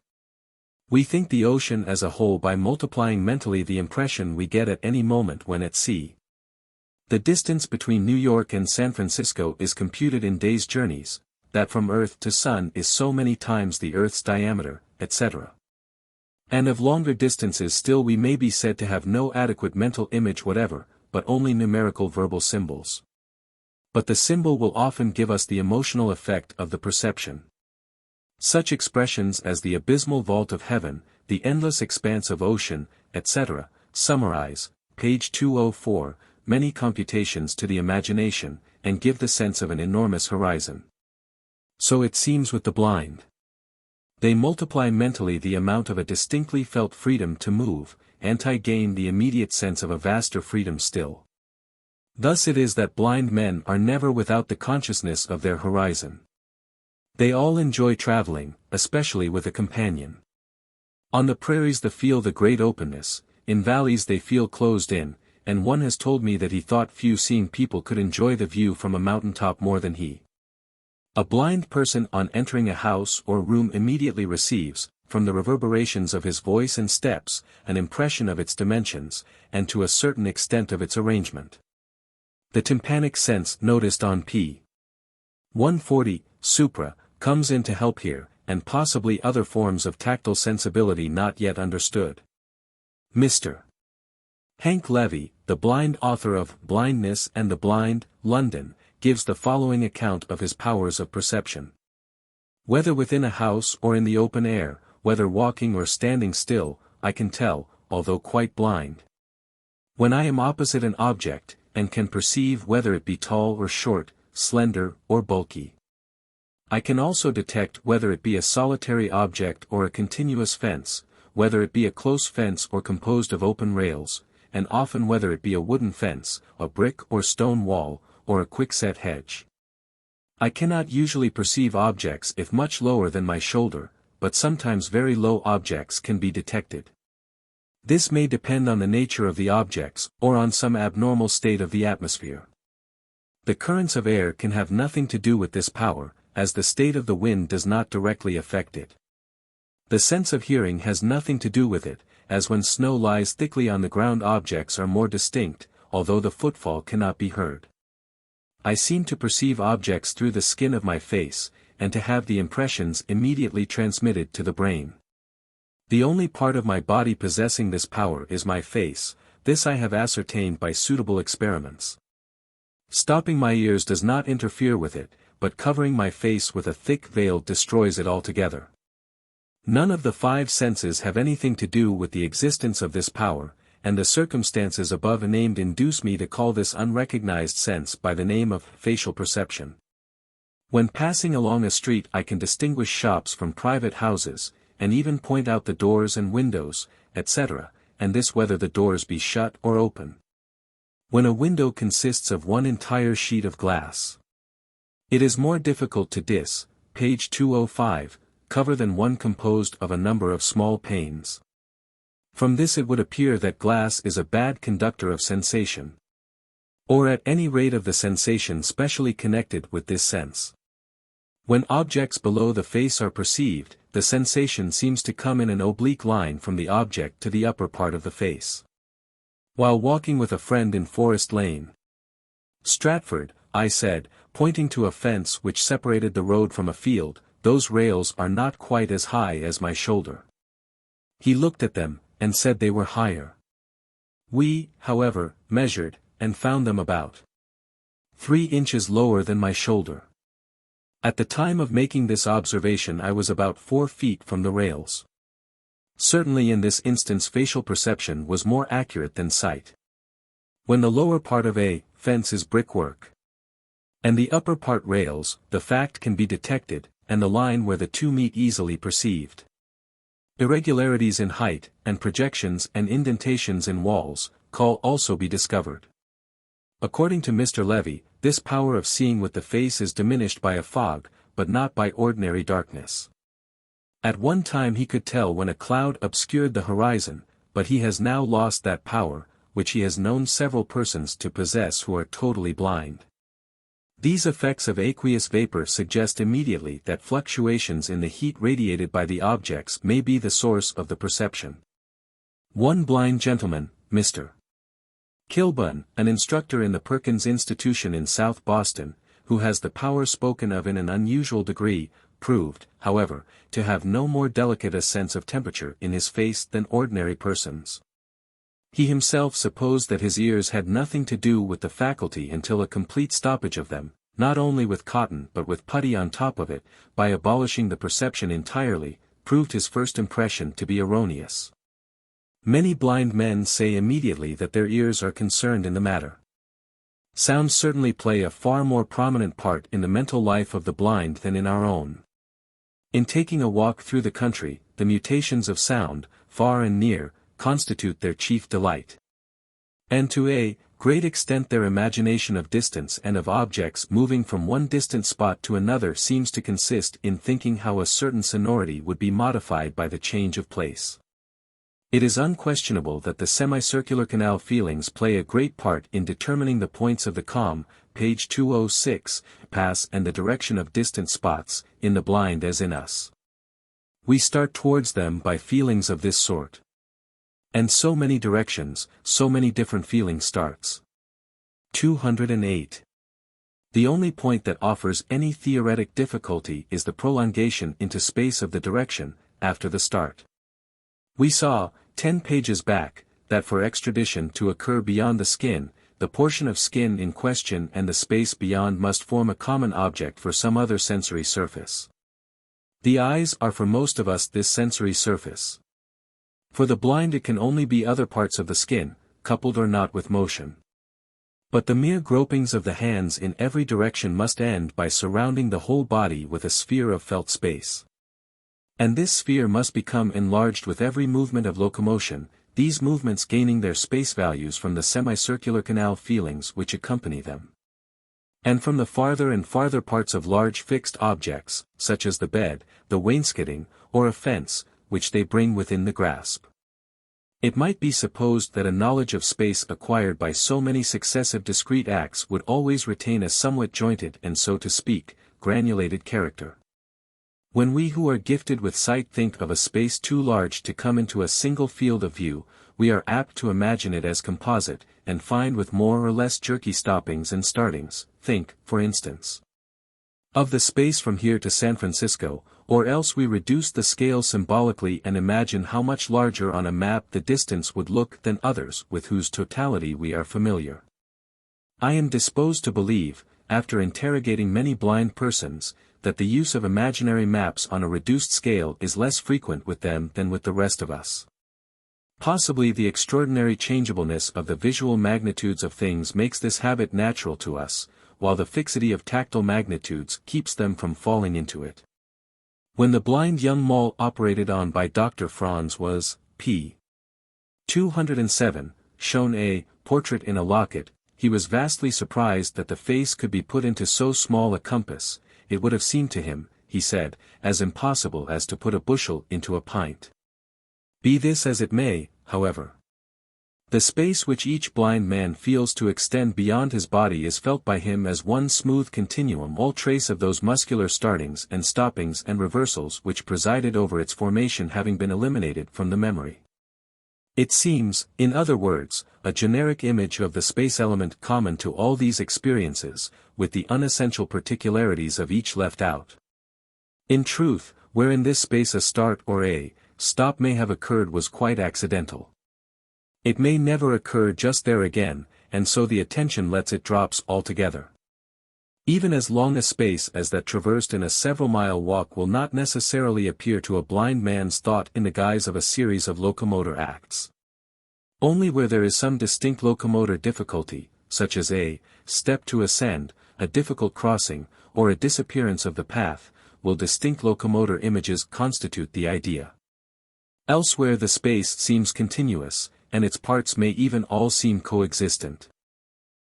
We think the ocean as a whole by multiplying mentally the impression we get at any moment when at sea. The distance between New York and San Francisco is computed in days' journeys, that from Earth to Sun is so many times the Earth's diameter, etc. And of longer distances still we may be said to have no adequate mental image whatever, but only numerical verbal symbols. But the symbol will often give us the emotional effect of the perception. Such expressions as the abysmal vault of heaven, the endless expanse of ocean, etc., summarize, page 204, many computations to the imagination, and give the sense of an enormous horizon. So it seems with the blind. They multiply mentally the amount of a distinctly felt freedom to move, gain the immediate sense of a vaster freedom still. Thus it is that blind men are never without the consciousness of their horizon. They all enjoy traveling, especially with a companion. On the prairies they feel the great openness, in valleys they feel closed in, and one has told me that he thought few seeing people could enjoy the view from a mountaintop more than he. A blind person on entering a house or room immediately receives, from the reverberations of his voice and steps, an impression of its dimensions, and to a certain extent of its arrangement. The tympanic sense noticed on p. 140, supra, comes in to help here, and possibly other forms of tactile sensibility not yet understood. Mr. Hank Levy, the blind author of Blindness and the Blind, London, gives the following account of his powers of perception. Whether within a house or in the open air, whether walking or standing still, I can tell, although quite blind. When I am opposite an object, and can perceive whether it be tall or short, slender, or bulky. I can also detect whether it be a solitary object or a continuous fence, whether it be a close fence or composed of open rails, and often whether it be a wooden fence, a brick or stone wall, or a quickset hedge. I cannot usually perceive objects if much lower than my shoulder, but sometimes very low objects can be detected. This may depend on the nature of the objects, or on some abnormal state of the atmosphere. The currents of air can have nothing to do with this power, as the state of the wind does not directly affect it. The sense of hearing has nothing to do with it, as when snow lies thickly on the ground objects are more distinct, although the footfall cannot be heard. I seem to perceive objects through the skin of my face, and to have the impressions immediately transmitted to the brain. The only part of my body possessing this power is my face. This I have ascertained by suitable experiments. Stopping my ears does not interfere with it, but covering my face with a thick veil destroys it altogether. None of the 5 senses have anything to do with the existence of this power, and the circumstances above named induce me to call this unrecognized sense by the name of facial perception. When passing along a street I can distinguish shops from private houses, and even point out the doors and windows, etc., and this whether the doors be shut or open. When a window consists of one entire sheet of glass, it is more difficult to page 205, cover than one composed of a number of small panes. From this it would appear that glass is a bad conductor of sensation. Or at any rate of the sensation specially connected with this sense. When objects below the face are perceived, the sensation seems to come in an oblique line from the object to the upper part of the face. While walking with a friend in Forest Lane, Stratford, I said, pointing to a fence which separated the road from a field, "Those rails are not quite as high as my shoulder." He looked at them, and said they were higher. We, however, measured, and found them about 3 inches lower than my shoulder. At the time of making this observation I was about 4 feet from the rails. Certainly in this instance facial perception was more accurate than sight. When the lower part of a fence is brickwork, and the upper part rails, the fact can be detected, and the line where the two meet easily perceived. Irregularities in height, and projections and indentations in walls, can also be discovered. According to Mr. Levy, this power of seeing with the face is diminished by a fog, but not by ordinary darkness. At one time he could tell when a cloud obscured the horizon, but he has now lost that power, which he has known several persons to possess who are totally blind. These effects of aqueous vapor suggest immediately that fluctuations in the heat radiated by the objects may be the source of the perception. One blind gentleman, Mr. Kilburn, an instructor in the Perkins Institution in South Boston, who has the power spoken of in an unusual degree, proved, however, to have no more delicate a sense of temperature in his face than ordinary persons. He himself supposed that his ears had nothing to do with the faculty until a complete stoppage of them, not only with cotton but with putty on top of it, by abolishing the perception entirely, proved his first impression to be erroneous. Many blind men say immediately that their ears are concerned in the matter. Sounds certainly play a far more prominent part in the mental life of the blind than in our own. In taking a walk through the country, the mutations of sound, far and near, constitute their chief delight. And to a great extent their imagination of distance and of objects moving from one distant spot to another seems to consist in thinking how a certain sonority would be modified by the change of place. It is unquestionable that the semicircular canal feelings play a great part in determining the points of the page 206, pass and the direction of distant spots, in the blind as in us. We start towards them by feelings of this sort. And so many directions, so many different feeling starts. 208. The only point that offers any theoretic difficulty is the prolongation into space of the direction, after the start. We saw, 10 pages back, that for extradition to occur beyond the skin, the portion of skin in question and the space beyond must form a common object for some other sensory surface. The eyes are for most of us this sensory surface. For the blind it can only be other parts of the skin, coupled or not with motion. But the mere gropings of the hands in every direction must end by surrounding the whole body with a sphere of felt space. And this sphere must become enlarged with every movement of locomotion, these movements gaining their space values from the semicircular canal feelings which accompany them. And from the farther and farther parts of large fixed objects, such as the bed, the wainscoting, or a fence, which they bring within the grasp. It might be supposed that a knowledge of space acquired by so many successive discrete acts would always retain a somewhat jointed and, so to speak, granulated character. When we who are gifted with sight think of a space too large to come into a single field of view, we are apt to imagine it as composite, and find with more or less jerky stoppings and startings. Think, for instance, of the space from here to San Francisco, or else we reduce the scale symbolically and imagine how much larger on a map the distance would look than others with whose totality we are familiar. I am disposed to believe, after interrogating many blind persons, that the use of imaginary maps on a reduced scale is less frequent with them than with the rest of us. Possibly the extraordinary changeableness of the visual magnitudes of things makes this habit natural to us, while the fixity of tactile magnitudes keeps them from falling into it. When the blind young mole operated on by Dr. Franz was, p. 207, shown a portrait in a locket, he was vastly surprised that the face could be put into so small a compass. It would have seemed to him, he said, as impossible as to put a bushel into a pint. Be this as it may, however, the space which each blind man feels to extend beyond his body is felt by him as one smooth continuum, all trace of those muscular startings and stoppings and reversals which presided over its formation having been eliminated from the memory. It seems, in other words, a generic image of the space element common to all these experiences, with the unessential particularities of each left out. In truth, where in this space a start or a stop may have occurred was quite accidental. It may never occur just there again, and so the attention lets it drops altogether. Even as long a space as that traversed in a several-mile walk will not necessarily appear to a blind man's thought in the guise of a series of locomotor acts. Only where there is some distinct locomotor difficulty, such as a step to ascend, a difficult crossing, or a disappearance of the path, will distinct locomotor images constitute the idea. Elsewhere the space seems continuous, and its parts may even all seem coexistent.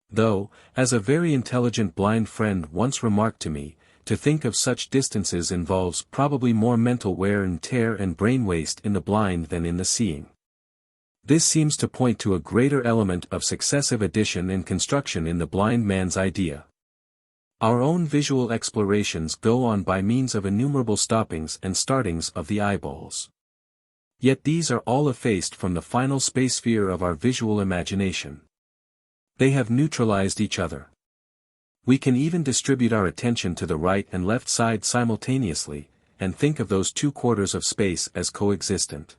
Though, as a very intelligent blind friend once remarked to me, to think of such distances involves probably more mental wear and tear and brain waste in the blind than in the seeing. This seems to point to a greater element of successive addition and construction in the blind man's idea. Our own visual explorations go on by means of innumerable stoppings and startings of the eyeballs. Yet these are all effaced from the final space sphere of our visual imagination. They have neutralized each other. We can even distribute our attention to the right and left side simultaneously, and think of those two quarters of space as coexistent.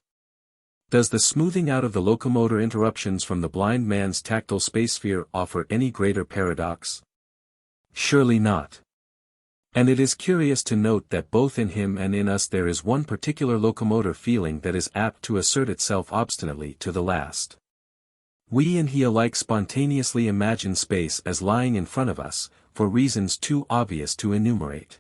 Does the smoothing out of the locomotor interruptions from the blind man's tactile space sphere offer any greater paradox? Surely not. And it is curious to note that both in him and in us there is one particular locomotor feeling that is apt to assert itself obstinately to the last. We and he alike spontaneously imagine space as lying in front of us, for reasons too obvious to enumerate.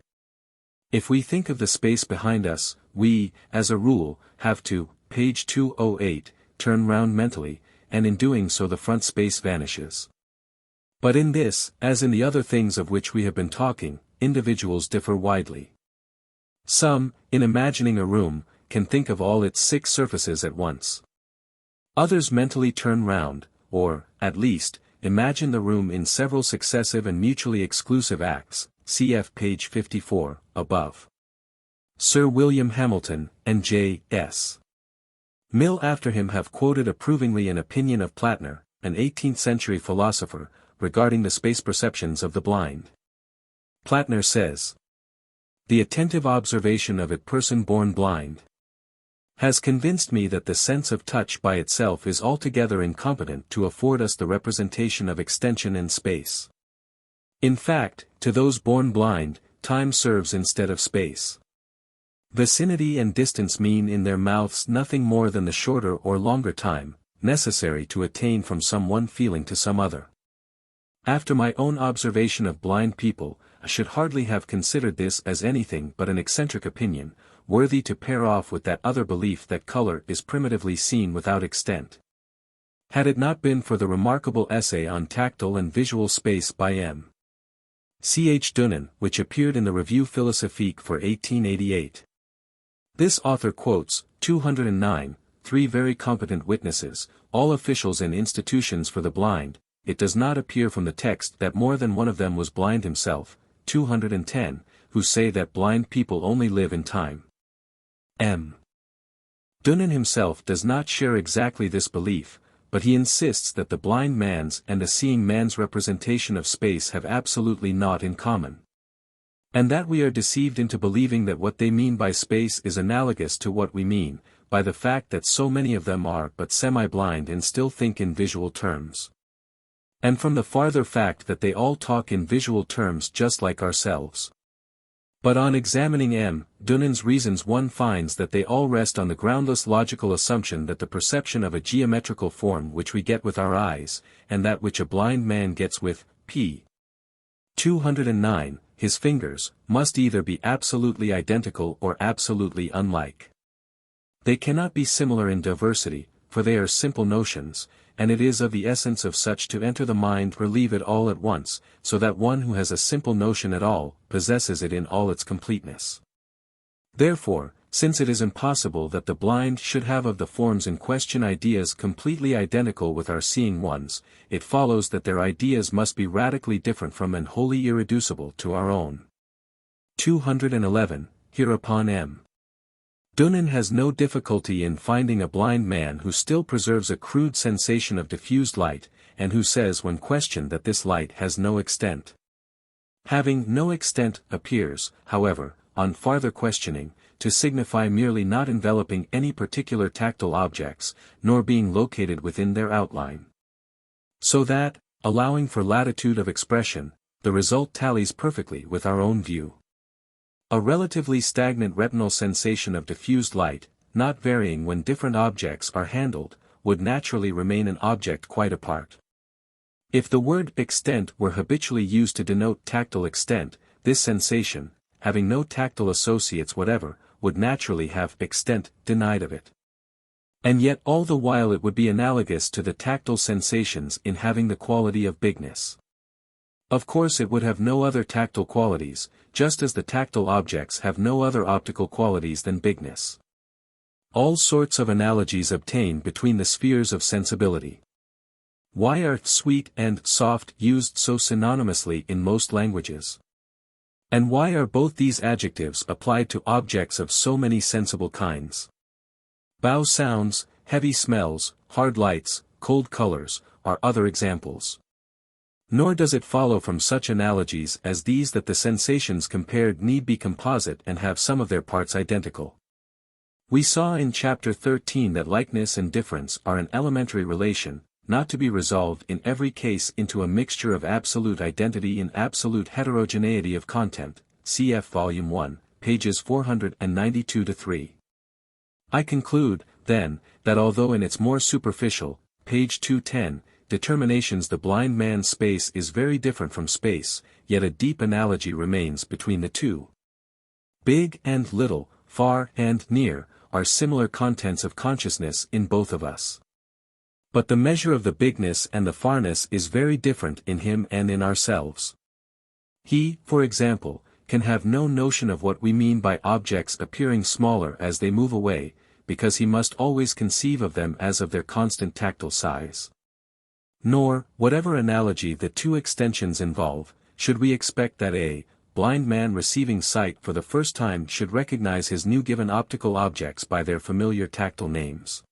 If we think of the space behind us, we, as a rule, have to, page 208, turn round mentally, and in doing so the front space vanishes. But in this, as in the other things of which we have been talking, individuals differ widely. Some, in imagining a room, can think of all its 6 surfaces at once. Others mentally turn round, or, at least, imagine the room in several successive and mutually exclusive acts, cf. page 54, above. Sir William Hamilton, and J.S. Mill after him have quoted approvingly an opinion of Platner, an 18th-century philosopher, regarding the space perceptions of the blind. Platner says, "The attentive observation of a person born blind has convinced me that the sense of touch by itself is altogether incompetent to afford us the representation of extension and space. In fact, to those born blind, time serves instead of space. Vicinity and distance mean in their mouths nothing more than the shorter or longer time, necessary to attain from some one feeling to some other. After my own observation of blind people, I should hardly have considered this as anything but an eccentric opinion, worthy to pair off with that other belief that color is primitively seen without extent. Had it not been for the remarkable essay on tactile and visual space by M. C. H. Dunin, which appeared in the Revue Philosophique for 1888. This author quotes, 209, three very competent witnesses, all officials in institutions for the blind. It does not appear from the text that more than one of them was blind himself, 210, who say that blind people only live in time. M. Dunin himself does not share exactly this belief, but he insists that the blind man's and the seeing man's representation of space have absolutely naught in common. And that we are deceived into believing that what they mean by space is analogous to what we mean, by the fact that so many of them are but semi-blind and still think in visual terms. And from the farther fact that they all talk in visual terms just like ourselves. But on examining M. Dunin's reasons one finds that they all rest on the groundless logical assumption that the perception of a geometrical form which we get with our eyes, and that which a blind man gets with, p. 209, his fingers, must either be absolutely identical or absolutely unlike. They cannot be similar in diversity, for they are simple notions, and it is of the essence of such to enter the mind or leave it all at once, so that one who has a simple notion at all, possesses it in all its completeness. Therefore, since it is impossible that the blind should have of the forms in question ideas completely identical with our seeing ones, it follows that their ideas must be radically different from and wholly irreducible to our own. 211, hereupon M. Dunin has no difficulty in finding a blind man who still preserves a crude sensation of diffused light, and who says when questioned that this light has no extent. Having no extent appears, however, on farther questioning, to signify merely not enveloping any particular tactile objects, nor being located within their outline. So that, allowing for latitude of expression, the result tallies perfectly with our own view. A relatively stagnant retinal sensation of diffused light, not varying when different objects are handled, would naturally remain an object quite apart. If the word extent were habitually used to denote tactile extent, this sensation, having no tactile associates whatever, would naturally have extent denied of it. And yet all the while it would be analogous to the tactile sensations in having the quality of bigness. Of course it would have no other tactile qualities, just as the tactile objects have no other optical qualities than bigness. All sorts of analogies obtain between the spheres of sensibility. Why are sweet and soft used so synonymously in most languages? And why are both these adjectives applied to objects of so many sensible kinds? Bow sounds, heavy smells, hard lights, cold colors, are other examples. Nor does it follow from such analogies as these that the sensations compared need be composite and have some of their parts identical. We saw in chapter 13 that likeness and difference are an elementary relation, not to be resolved in every case into a mixture of absolute identity and absolute heterogeneity of content, cf. Volume 1, pages 492-3. I conclude, then, that although in its more superficial, page 210, determinations the blind man's space is very different from space, yet a deep analogy remains between the two. Big and little, far and near, are similar contents of consciousness in both of us. But the measure of the bigness and the farness is very different in him and in ourselves. He, for example, can have no notion of what we mean by objects appearing smaller as they move away, because he must always conceive of them as of their constant tactile size. Nor, whatever analogy the two extensions involve, should we expect that a blind man receiving sight for the first time should recognize his new given optical objects by their familiar tactile names.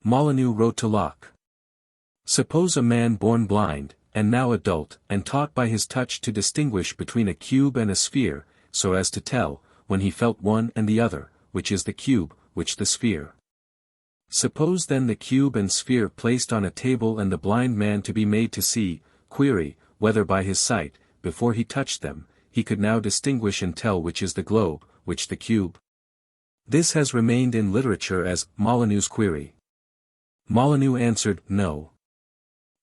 Molyneux wrote to Locke. Suppose a man born blind, and now adult, and taught by his touch to distinguish between a cube and a sphere, so as to tell, when he felt one and the other, which is the cube, which the sphere. Suppose then the cube and sphere placed on a table and the blind man to be made to see, query, whether by his sight, before he touched them, he could now distinguish and tell which is the globe, which the cube. This has remained in literature as Molyneux's query. Molyneux answered, no.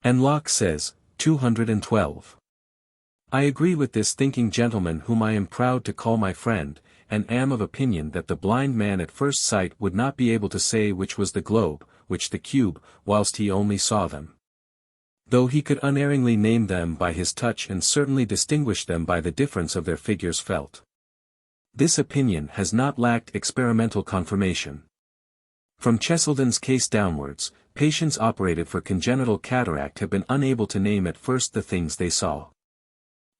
And Locke says, 212. I agree with this thinking gentleman whom I am proud to call my friend, and am of opinion that the blind man at first sight would not be able to say which was the globe, which the cube, whilst he only saw them. Though he could unerringly name them by his touch and certainly distinguish them by the difference of their figures felt. This opinion has not lacked experimental confirmation. From Cheselden's case downwards, patients operated for congenital cataract have been unable to name at first the things they saw.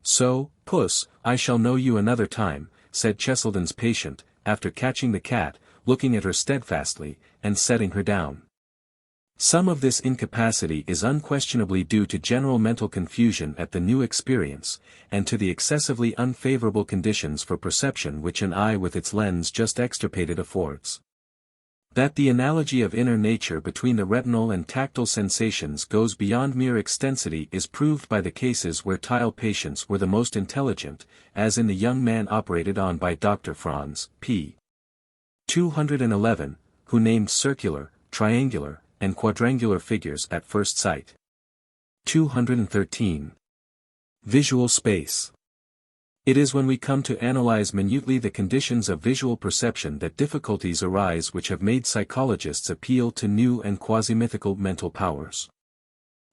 So, "Puss, I shall know you another time," said Cheselden's patient, after catching the cat, looking at her steadfastly, and setting her down. Some of this incapacity is unquestionably due to general mental confusion at the new experience, and to the excessively unfavorable conditions for perception which an eye with its lens just extirpated affords. That the analogy of inner nature between the retinal and tactile sensations goes beyond mere extensity is proved by the cases where tile patients were the most intelligent, as in the young man operated on by Dr. Franz, p. 211, who named circular, triangular, and quadrangular figures at first sight. 213. Visual space. It is when we come to analyze minutely the conditions of visual perception that difficulties arise which have made psychologists appeal to new and quasi-mythical mental powers.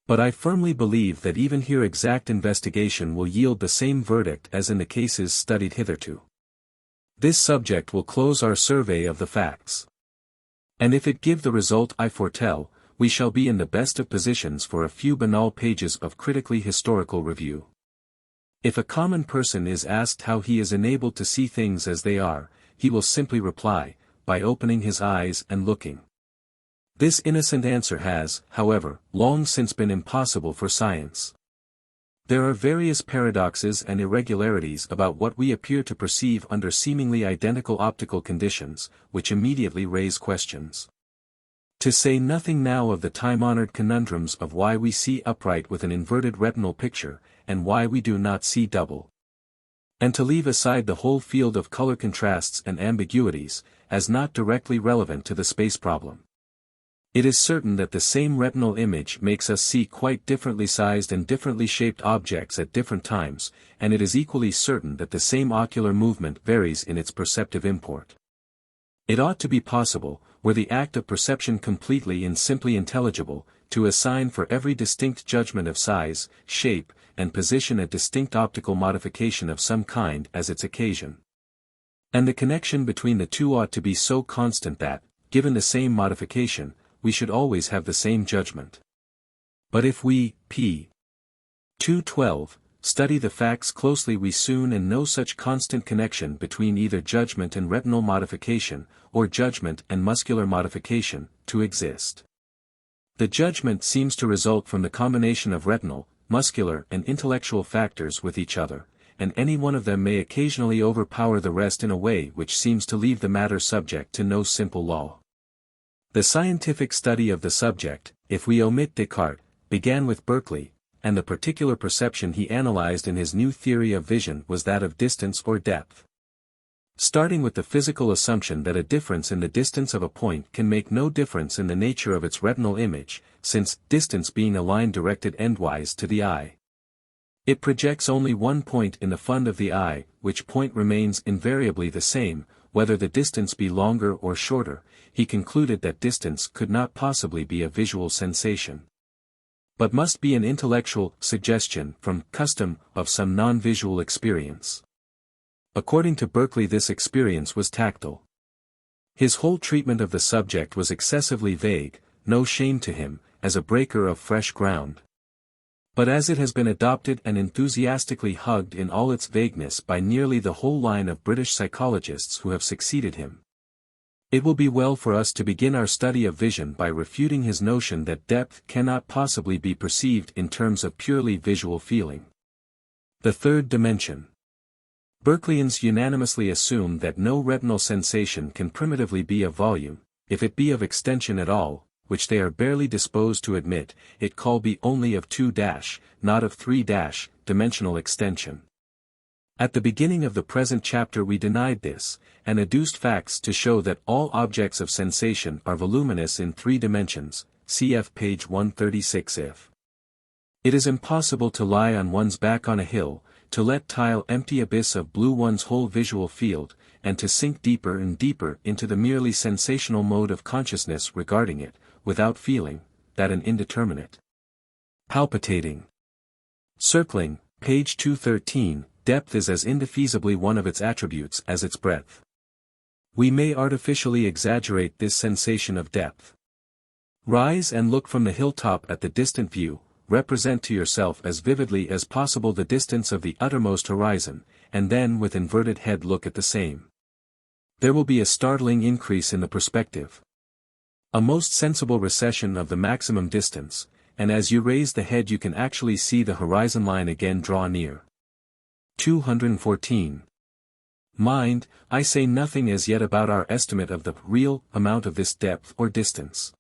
But I firmly believe that even here exact investigation will yield the same verdict as in the cases studied hitherto. This subject will close our survey of the facts. And if it give the result I foretell, we shall be in the best of positions for a few banal pages of critically historical review. If a common person is asked how he is enabled to see things as they are, he will simply reply, by opening his eyes and looking. This innocent answer has, however, long since been impossible for science. There are various paradoxes and irregularities about what we appear to perceive under seemingly identical optical conditions, which immediately raise questions. To say nothing now of the time-honored conundrums of why we see upright with an inverted retinal picture, and why we do not see double. And to leave aside the whole field of color contrasts and ambiguities, as not directly relevant to the space problem. It is certain that the same retinal image makes us see quite differently sized and differently shaped objects at different times, and it is equally certain that the same ocular movement varies in its perceptive import. It ought to be possible, were the act of perception completely and simply intelligible, to assign for every distinct judgment of size, shape, and position a distinct optical modification of some kind as its occasion. And the connection between the two ought to be so constant that, given the same modification, we should always have the same judgment. But if we, p. 212, study the facts closely, we soon and no such constant connection between either judgment and retinal modification, or judgment and muscular modification, to exist. The judgment seems to result from the combination of retinal, muscular and intellectual factors with each other, and any one of them may occasionally overpower the rest in a way which seems to leave the matter subject to no simple law. The scientific study of the subject, if we omit Descartes, began with Berkeley, and the particular perception he analyzed in his new theory of vision was that of distance or depth. Starting with the physical assumption that a difference in the distance of a point can make no difference in the nature of its retinal image, since, distance being a line directed endwise to the eye, it projects only one point in the fund of the eye, which point remains invariably the same, whether the distance be longer or shorter. He concluded that distance could not possibly be a visual sensation, but must be an intellectual suggestion from custom of some non-visual experience. According to Berkeley, this experience was tactile. His whole treatment of the subject was excessively vague, no shame to him, as a breaker of fresh ground. But as it has been adopted and enthusiastically hugged in all its vagueness by nearly the whole line of British psychologists who have succeeded him, it will be well for us to begin our study of vision by refuting his notion that depth cannot possibly be perceived in terms of purely visual feeling. The third dimension. Berkeleyans unanimously assume that no retinal sensation can primitively be of volume, if it be of extension at all, which they are barely disposed to admit, it can be only of 2-, not of 3-, dimensional extension. At the beginning of the present chapter we denied this, and adduced facts to show that all objects of sensation are voluminous in 3 dimensions, cf. page 136 if. It is impossible to lie on one's back on a hill, to let tile empty abyss of blue one's whole visual field, and to sink deeper and deeper into the merely sensational mode of consciousness regarding it, without feeling, that an indeterminate, palpitating, circling, page 213, depth is as indefeasibly one of its attributes as its breadth. We may artificially exaggerate this sensation of depth. Rise and look from the hilltop at the distant view, represent to yourself as vividly as possible the distance of the uttermost horizon, and then with inverted head look at the same. There will be a startling increase in the perspective. A most sensible recession of the maximum distance, and as you raise the head you can actually see the horizon line again draw near. 214. Mind, I say nothing as yet about our estimate of the real amount of this depth or distance.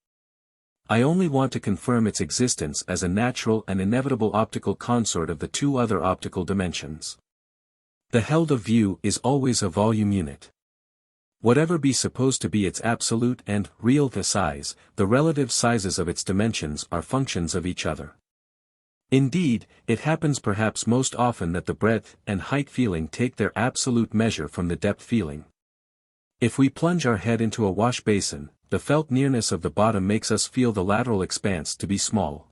I only want to confirm its existence as a natural and inevitable optical consort of the two other optical dimensions. The held of view is always a volume unit. Whatever be supposed to be its absolute and real size, the relative sizes of its dimensions are functions of each other. Indeed, it happens perhaps most often that the breadth and height feeling take their absolute measure from the depth feeling. If we plunge our head into a wash basin, the felt nearness of the bottom makes us feel the lateral expanse to be small.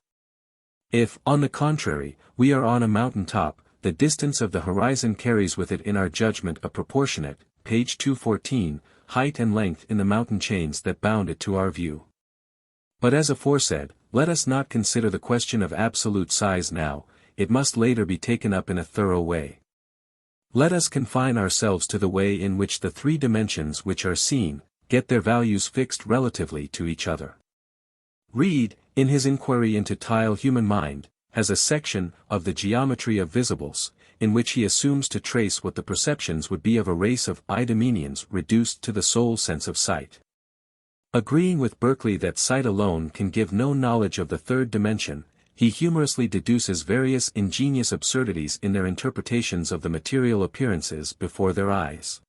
If, on the contrary, we are on a mountain top, the distance of the horizon carries with it in our judgment a proportionate, page 214, height and length in the mountain chains that bound it to our view. But as aforesaid, let us not consider the question of absolute size now, it must later be taken up in a thorough way. Let us confine ourselves to the way in which the three dimensions which are seen, get their values fixed relatively to each other. Reed, in his inquiry into tile human mind, has a section of the geometry of visibles, in which he assumes to trace what the perceptions would be of a race of Idomenians reduced to the sole sense of sight. Agreeing with Berkeley that sight alone can give no knowledge of the third dimension, he humorously deduces various ingenious absurdities in their interpretations of the material appearances before their eyes.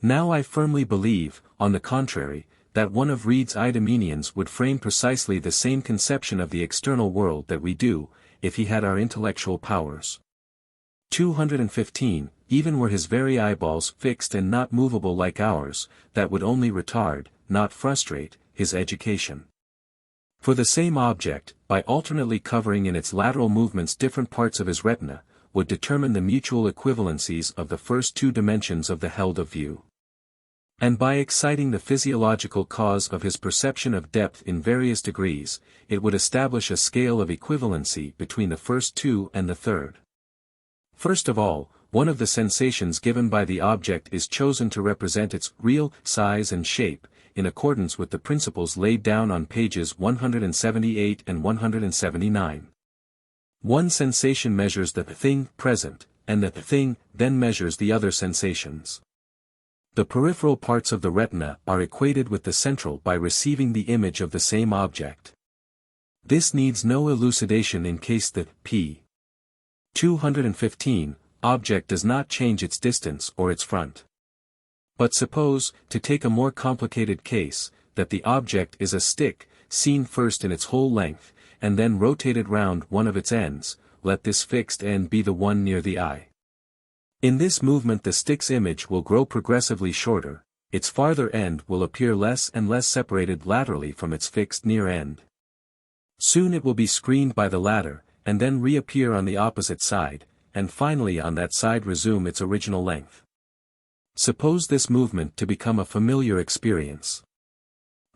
Now I firmly believe, on the contrary, that one of Reed's Idomenians would frame precisely the same conception of the external world that we do, if he had our intellectual powers. 215, even were his very eyeballs fixed and not movable like ours, that would only retard, not frustrate, his education. For the same object, by alternately covering in its lateral movements different parts of his retina, would determine the mutual equivalencies of the first two dimensions of the held of view. And by exciting the physiological cause of his perception of depth in various degrees, it would establish a scale of equivalency between the first two and the third. First of all, one of the sensations given by the object is chosen to represent its real size and shape, in accordance with the principles laid down on pages 178 and 179. One sensation measures the thing present, and the thing then measures the other sensations. The peripheral parts of the retina are equated with the central by receiving the image of the same object. This needs no elucidation in case the p. 215 object does not change its distance or its front. But suppose, to take a more complicated case, that the object is a stick, seen first in its whole length, and then rotated round one of its ends, let this fixed end be the one near the eye. In this movement the stick's image will grow progressively shorter, its farther end will appear less and less separated laterally from its fixed near end. Soon it will be screened by the latter, and then reappear on the opposite side, and finally on that side resume its original length. Suppose this movement to become a familiar experience.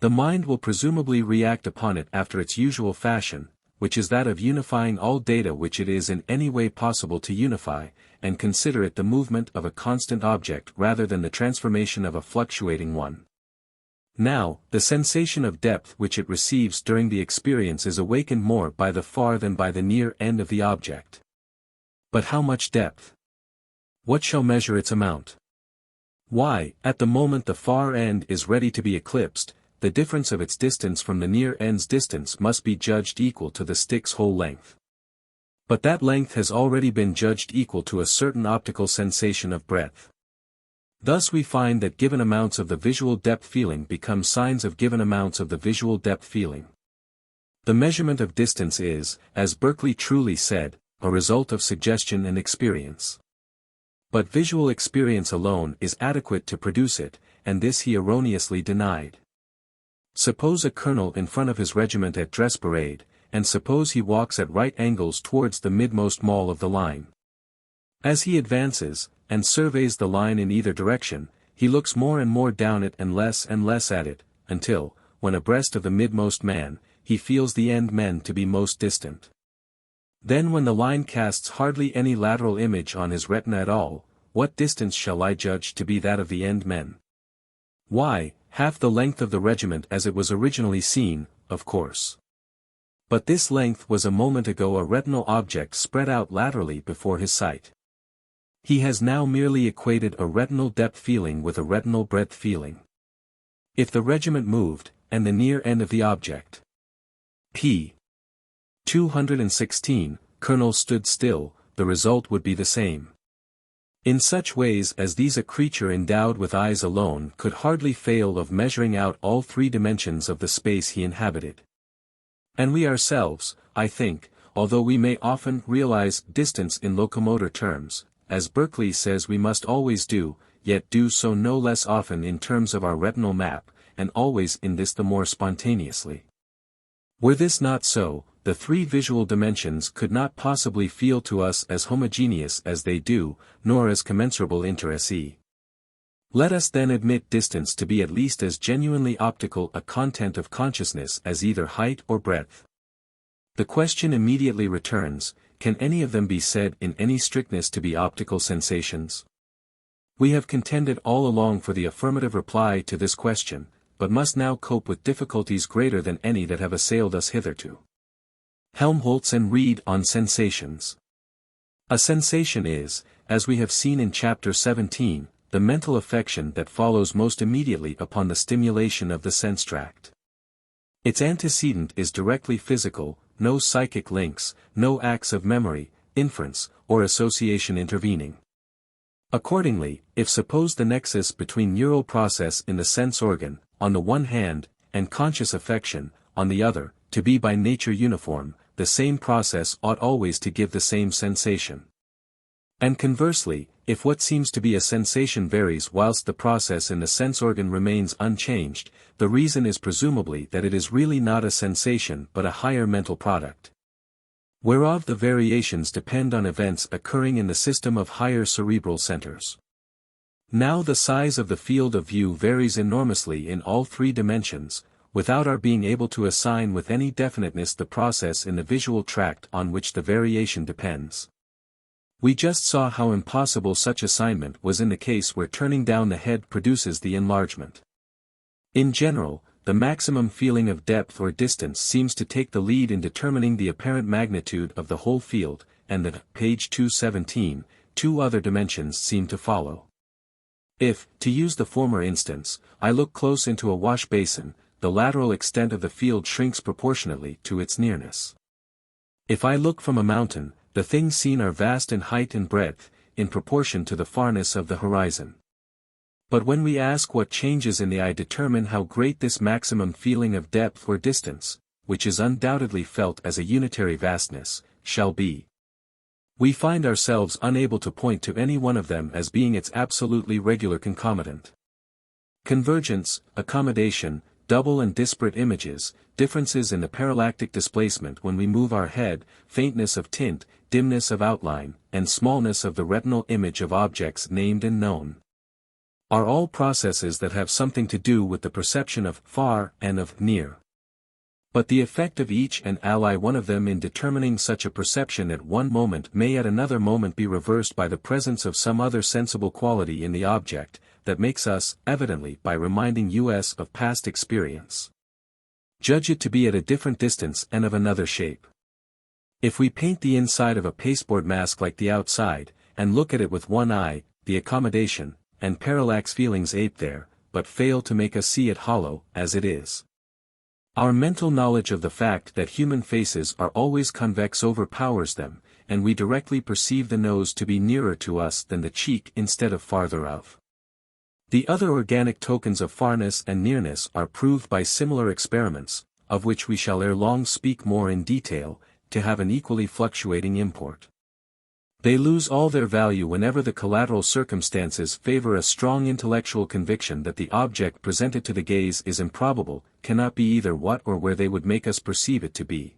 The mind will presumably react upon it after its usual fashion, which is that of unifying all data which it is in any way possible to unify, and consider it the movement of a constant object rather than the transformation of a fluctuating one. Now, the sensation of depth which it receives during the experience is awakened more by the far than by the near end of the object. But how much depth? What shall measure its amount? Why, at the moment the far end is ready to be eclipsed, the difference of its distance from the near end's distance must be judged equal to the stick's whole length. But that length has already been judged equal to a certain optical sensation of breadth. Thus we find that given amounts of the visual depth feeling become signs of given amounts of the visual depth feeling. The measurement of distance is, as Berkeley truly said, a result of suggestion and experience. But visual experience alone is adequate to produce it, and this he erroneously denied. Suppose a colonel in front of his regiment at dress parade, and suppose he walks at right angles towards the midmost mall of the line. As he advances, and surveys the line in either direction, he looks more and more down it and less at it, until, when abreast of the midmost man, he feels the end men to be most distant. Then when the line casts hardly any lateral image on his retina at all, what distance shall I judge to be that of the end men? Why, half the length of the regiment as it was originally seen, of course. But this length was a moment ago a retinal object spread out laterally before his sight. He has now merely equated a retinal depth feeling with a retinal breadth feeling. If the regiment moved, and the near end of the object, p. 216, colonel stood still, the result would be the same. In such ways as these a creature endowed with eyes alone could hardly fail of measuring out all three dimensions of the space he inhabited. And we ourselves, I think, although we may often realize distance in locomotor terms, as Berkeley says we must always do, yet do so no less often in terms of our retinal map, and always in this the more spontaneously. Were this not so, the three visual dimensions could not possibly feel to us as homogeneous as they do, nor as commensurable inter se. Let us then admit distance to be at least as genuinely optical a content of consciousness as either height or breadth. The question immediately returns, can any of them be said in any strictness to be optical sensations? We have contended all along for the affirmative reply to this question, but must now cope with difficulties greater than any that have assailed us hitherto. Helmholtz and Reed on sensations. A sensation is, as we have seen in Chapter 17, the mental affection that follows most immediately upon the stimulation of the sense tract. Its antecedent is directly physical, no psychic links, no acts of memory, inference, or association intervening. Accordingly, if suppose the nexus between neural process in the sense organ, on the one hand, and conscious affection, on the other, to be by nature uniform, the same process ought always to give the same sensation. And conversely, if what seems to be a sensation varies whilst the process in the sense organ remains unchanged, the reason is presumably that it is really not a sensation but a higher mental product, whereof the variations depend on events occurring in the system of higher cerebral centers. Now the size of the field of view varies enormously in all three dimensions, without our being able to assign with any definiteness the process in the visual tract on which the variation depends. We just saw how impossible such assignment was in the case where turning down the head produces the enlargement. In general, the maximum feeling of depth or distance seems to take the lead in determining the apparent magnitude of the whole field, and that, page 217, two other dimensions seem to follow. If, to use the former instance, I look close into a wash basin, the lateral extent of the field shrinks proportionately to its nearness. If I look from a mountain, the things seen are vast in height and breadth, in proportion to the farness of the horizon. But when we ask what changes in the eye determine how great this maximum feeling of depth or distance, which is undoubtedly felt as a unitary vastness, shall be, we find ourselves unable to point to any one of them as being its absolutely regular concomitant. Convergence, accommodation, double and disparate images, differences in the parallactic displacement when we move our head, faintness of tint, dimness of outline, and smallness of the retinal image of objects named and known, are all processes that have something to do with the perception of far and of near. But the effect of each and ally one of them in determining such a perception at one moment may at another moment be reversed by the presence of some other sensible quality in the object, that makes us, evidently by reminding us of past experience, judge it to be at a different distance and of another shape. If we paint the inside of a pasteboard mask like the outside, and look at it with one eye, the accommodation, and parallax feelings ape there, but fail to make us see it hollow, as it is. Our mental knowledge of the fact that human faces are always convex overpowers them, and we directly perceive the nose to be nearer to us than the cheek instead of farther of. The other organic tokens of farness and nearness are proved by similar experiments, of which we shall ere long speak more in detail, to have an equally fluctuating import. They lose all their value whenever the collateral circumstances favor a strong intellectual conviction that the object presented to the gaze is improbable, cannot be either what or where they would make us perceive it to be.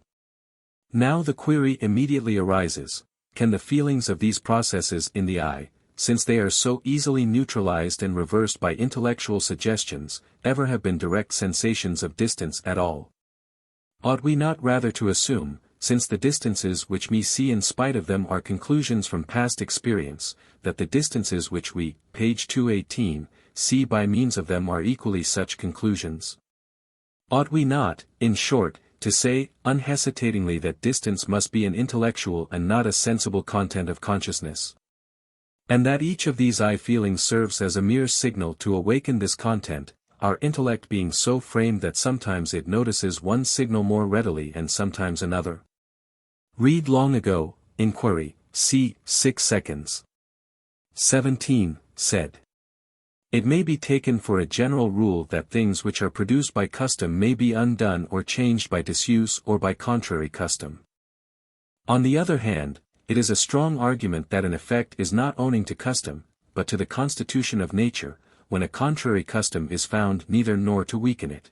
Now the query immediately arises, can the feelings of these processes in the eye, since they are so easily neutralized and reversed by intellectual suggestions, ever have been direct sensations of distance at all? Ought we not rather to assume, since the distances which we see in spite of them are conclusions from past experience, that the distances which we, page 218, see by means of them are equally such conclusions? Ought we not, in short, to say, unhesitatingly that distance must be an intellectual and not a sensible content of consciousness? And that each of these eye feelings serves as a mere signal to awaken this content, our intellect being so framed that sometimes it notices one signal more readily and sometimes another? Read long ago, inquiry, c. 6 seconds. 17, said. It may be taken for a general rule that things which are produced by custom may be undone or changed by disuse or by contrary custom. On the other hand, it is a strong argument that an effect is not owing to custom, but to the constitution of nature, when a contrary custom is found neither nor to weaken it.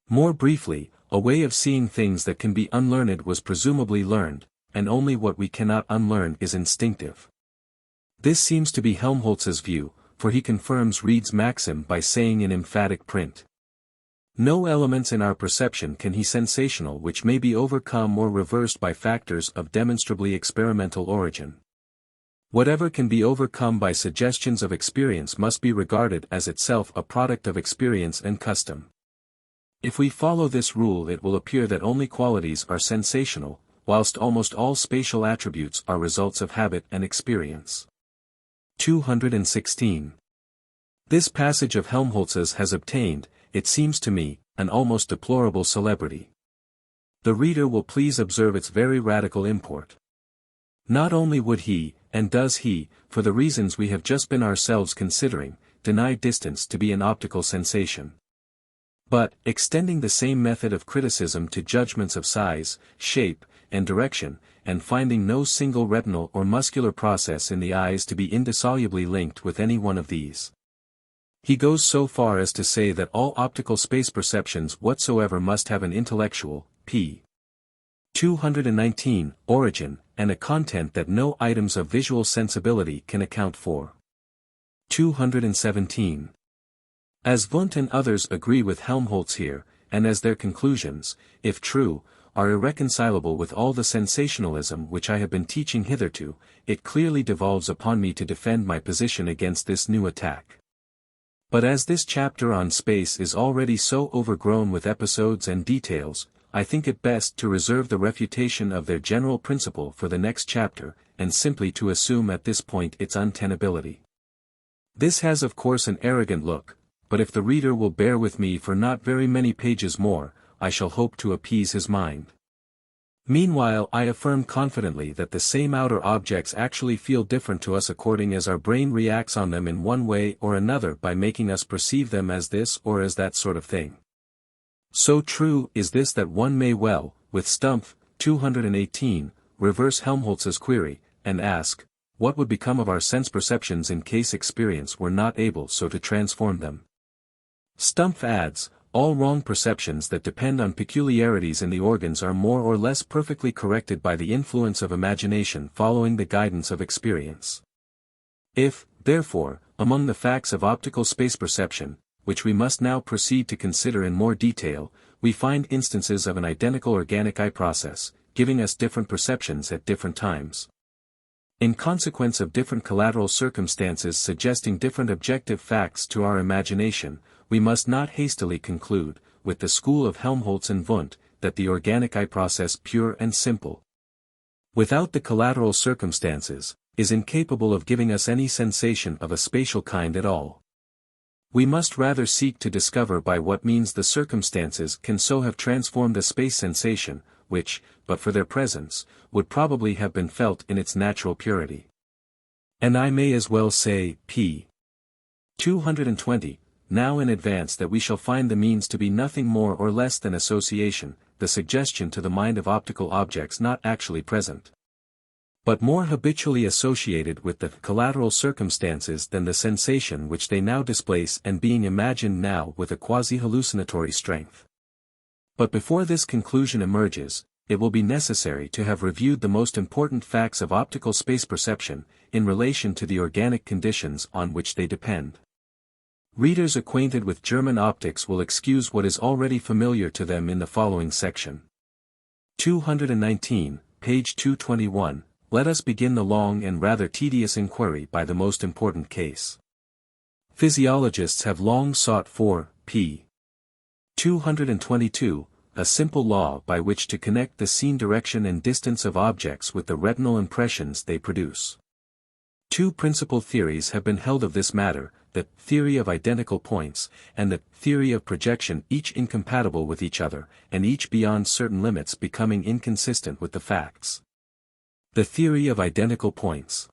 More briefly, a way of seeing things that can be unlearned was presumably learned, and only what we cannot unlearn is instinctive. This seems to be Helmholtz's view, for he confirms Reid's maxim by saying in emphatic print, "No elements in our perception can be sensational which may be overcome or reversed by factors of demonstrably experimental origin. Whatever can be overcome by suggestions of experience must be regarded as itself a product of experience and custom." If we follow this rule, it will appear that only qualities are sensational, whilst almost all spatial attributes are results of habit and experience. 216. This passage of Helmholtz's has obtained, it seems to me, an almost deplorable celebrity. The reader will please observe its very radical import. Not only would he, and does he, for the reasons we have just been ourselves considering, deny distance to be an optical sensation, but, extending the same method of criticism to judgments of size, shape, and direction, and finding no single retinal or muscular process in the eyes to be indissolubly linked with any one of these, he goes so far as to say that all optical space perceptions whatsoever must have an intellectual, p. 219, origin, and a content that no items of visual sensibility can account for. 217. As Wundt and others agree with Helmholtz here, and as their conclusions, if true, are irreconcilable with all the sensationalism which I have been teaching hitherto, it clearly devolves upon me to defend my position against this new attack. But as this chapter on space is already so overgrown with episodes and details, I think it best to reserve the refutation of their general principle for the next chapter, and simply to assume at this point its untenability. This has of course an arrogant look, but if the reader will bear with me for not very many pages more, I shall hope to appease his mind. Meanwhile I affirm confidently that the same outer objects actually feel different to us according as our brain reacts on them in one way or another by making us perceive them as this or as that sort of thing. So true is this that one may well, with Stumpf, 218, reverse Helmholtz's query, and ask, what would become of our sense perceptions in case experience were not able so to transform them? Stumpf adds, all wrong perceptions that depend on peculiarities in the organs are more or less perfectly corrected by the influence of imagination following the guidance of experience. If, therefore, among the facts of optical space perception, which we must now proceed to consider in more detail, we find instances of an identical organic eye process, giving us different perceptions at different times, in consequence of different collateral circumstances suggesting different objective facts to our imagination, we must not hastily conclude, with the school of Helmholtz and Wundt, that the organic eye process pure and simple, without the collateral circumstances, is incapable of giving us any sensation of a spatial kind at all. We must rather seek to discover by what means the circumstances can so have transformed a space sensation, which, but for their presence, would probably have been felt in its natural purity. And I may as well say, p. 220, now in advance that we shall find the means to be nothing more or less than association, the suggestion to the mind of optical objects not actually present, but more habitually associated with the collateral circumstances than the sensation which they now displace and being imagined now with a quasi-hallucinatory strength. But before this conclusion emerges, it will be necessary to have reviewed the most important facts of optical space perception, in relation to the organic conditions on which they depend. Readers acquainted with German optics will excuse what is already familiar to them in the following section. 219, page 221, let us begin the long and rather tedious inquiry by the most important case. Physiologists have long sought for, p. 222, a simple law by which to connect the seen direction and distance of objects with the retinal impressions they produce. Two principal theories have been held of this matter, the theory of identical points, and the theory of projection, each incompatible with each other, and each beyond certain limits becoming inconsistent with the facts. The theory of identical points.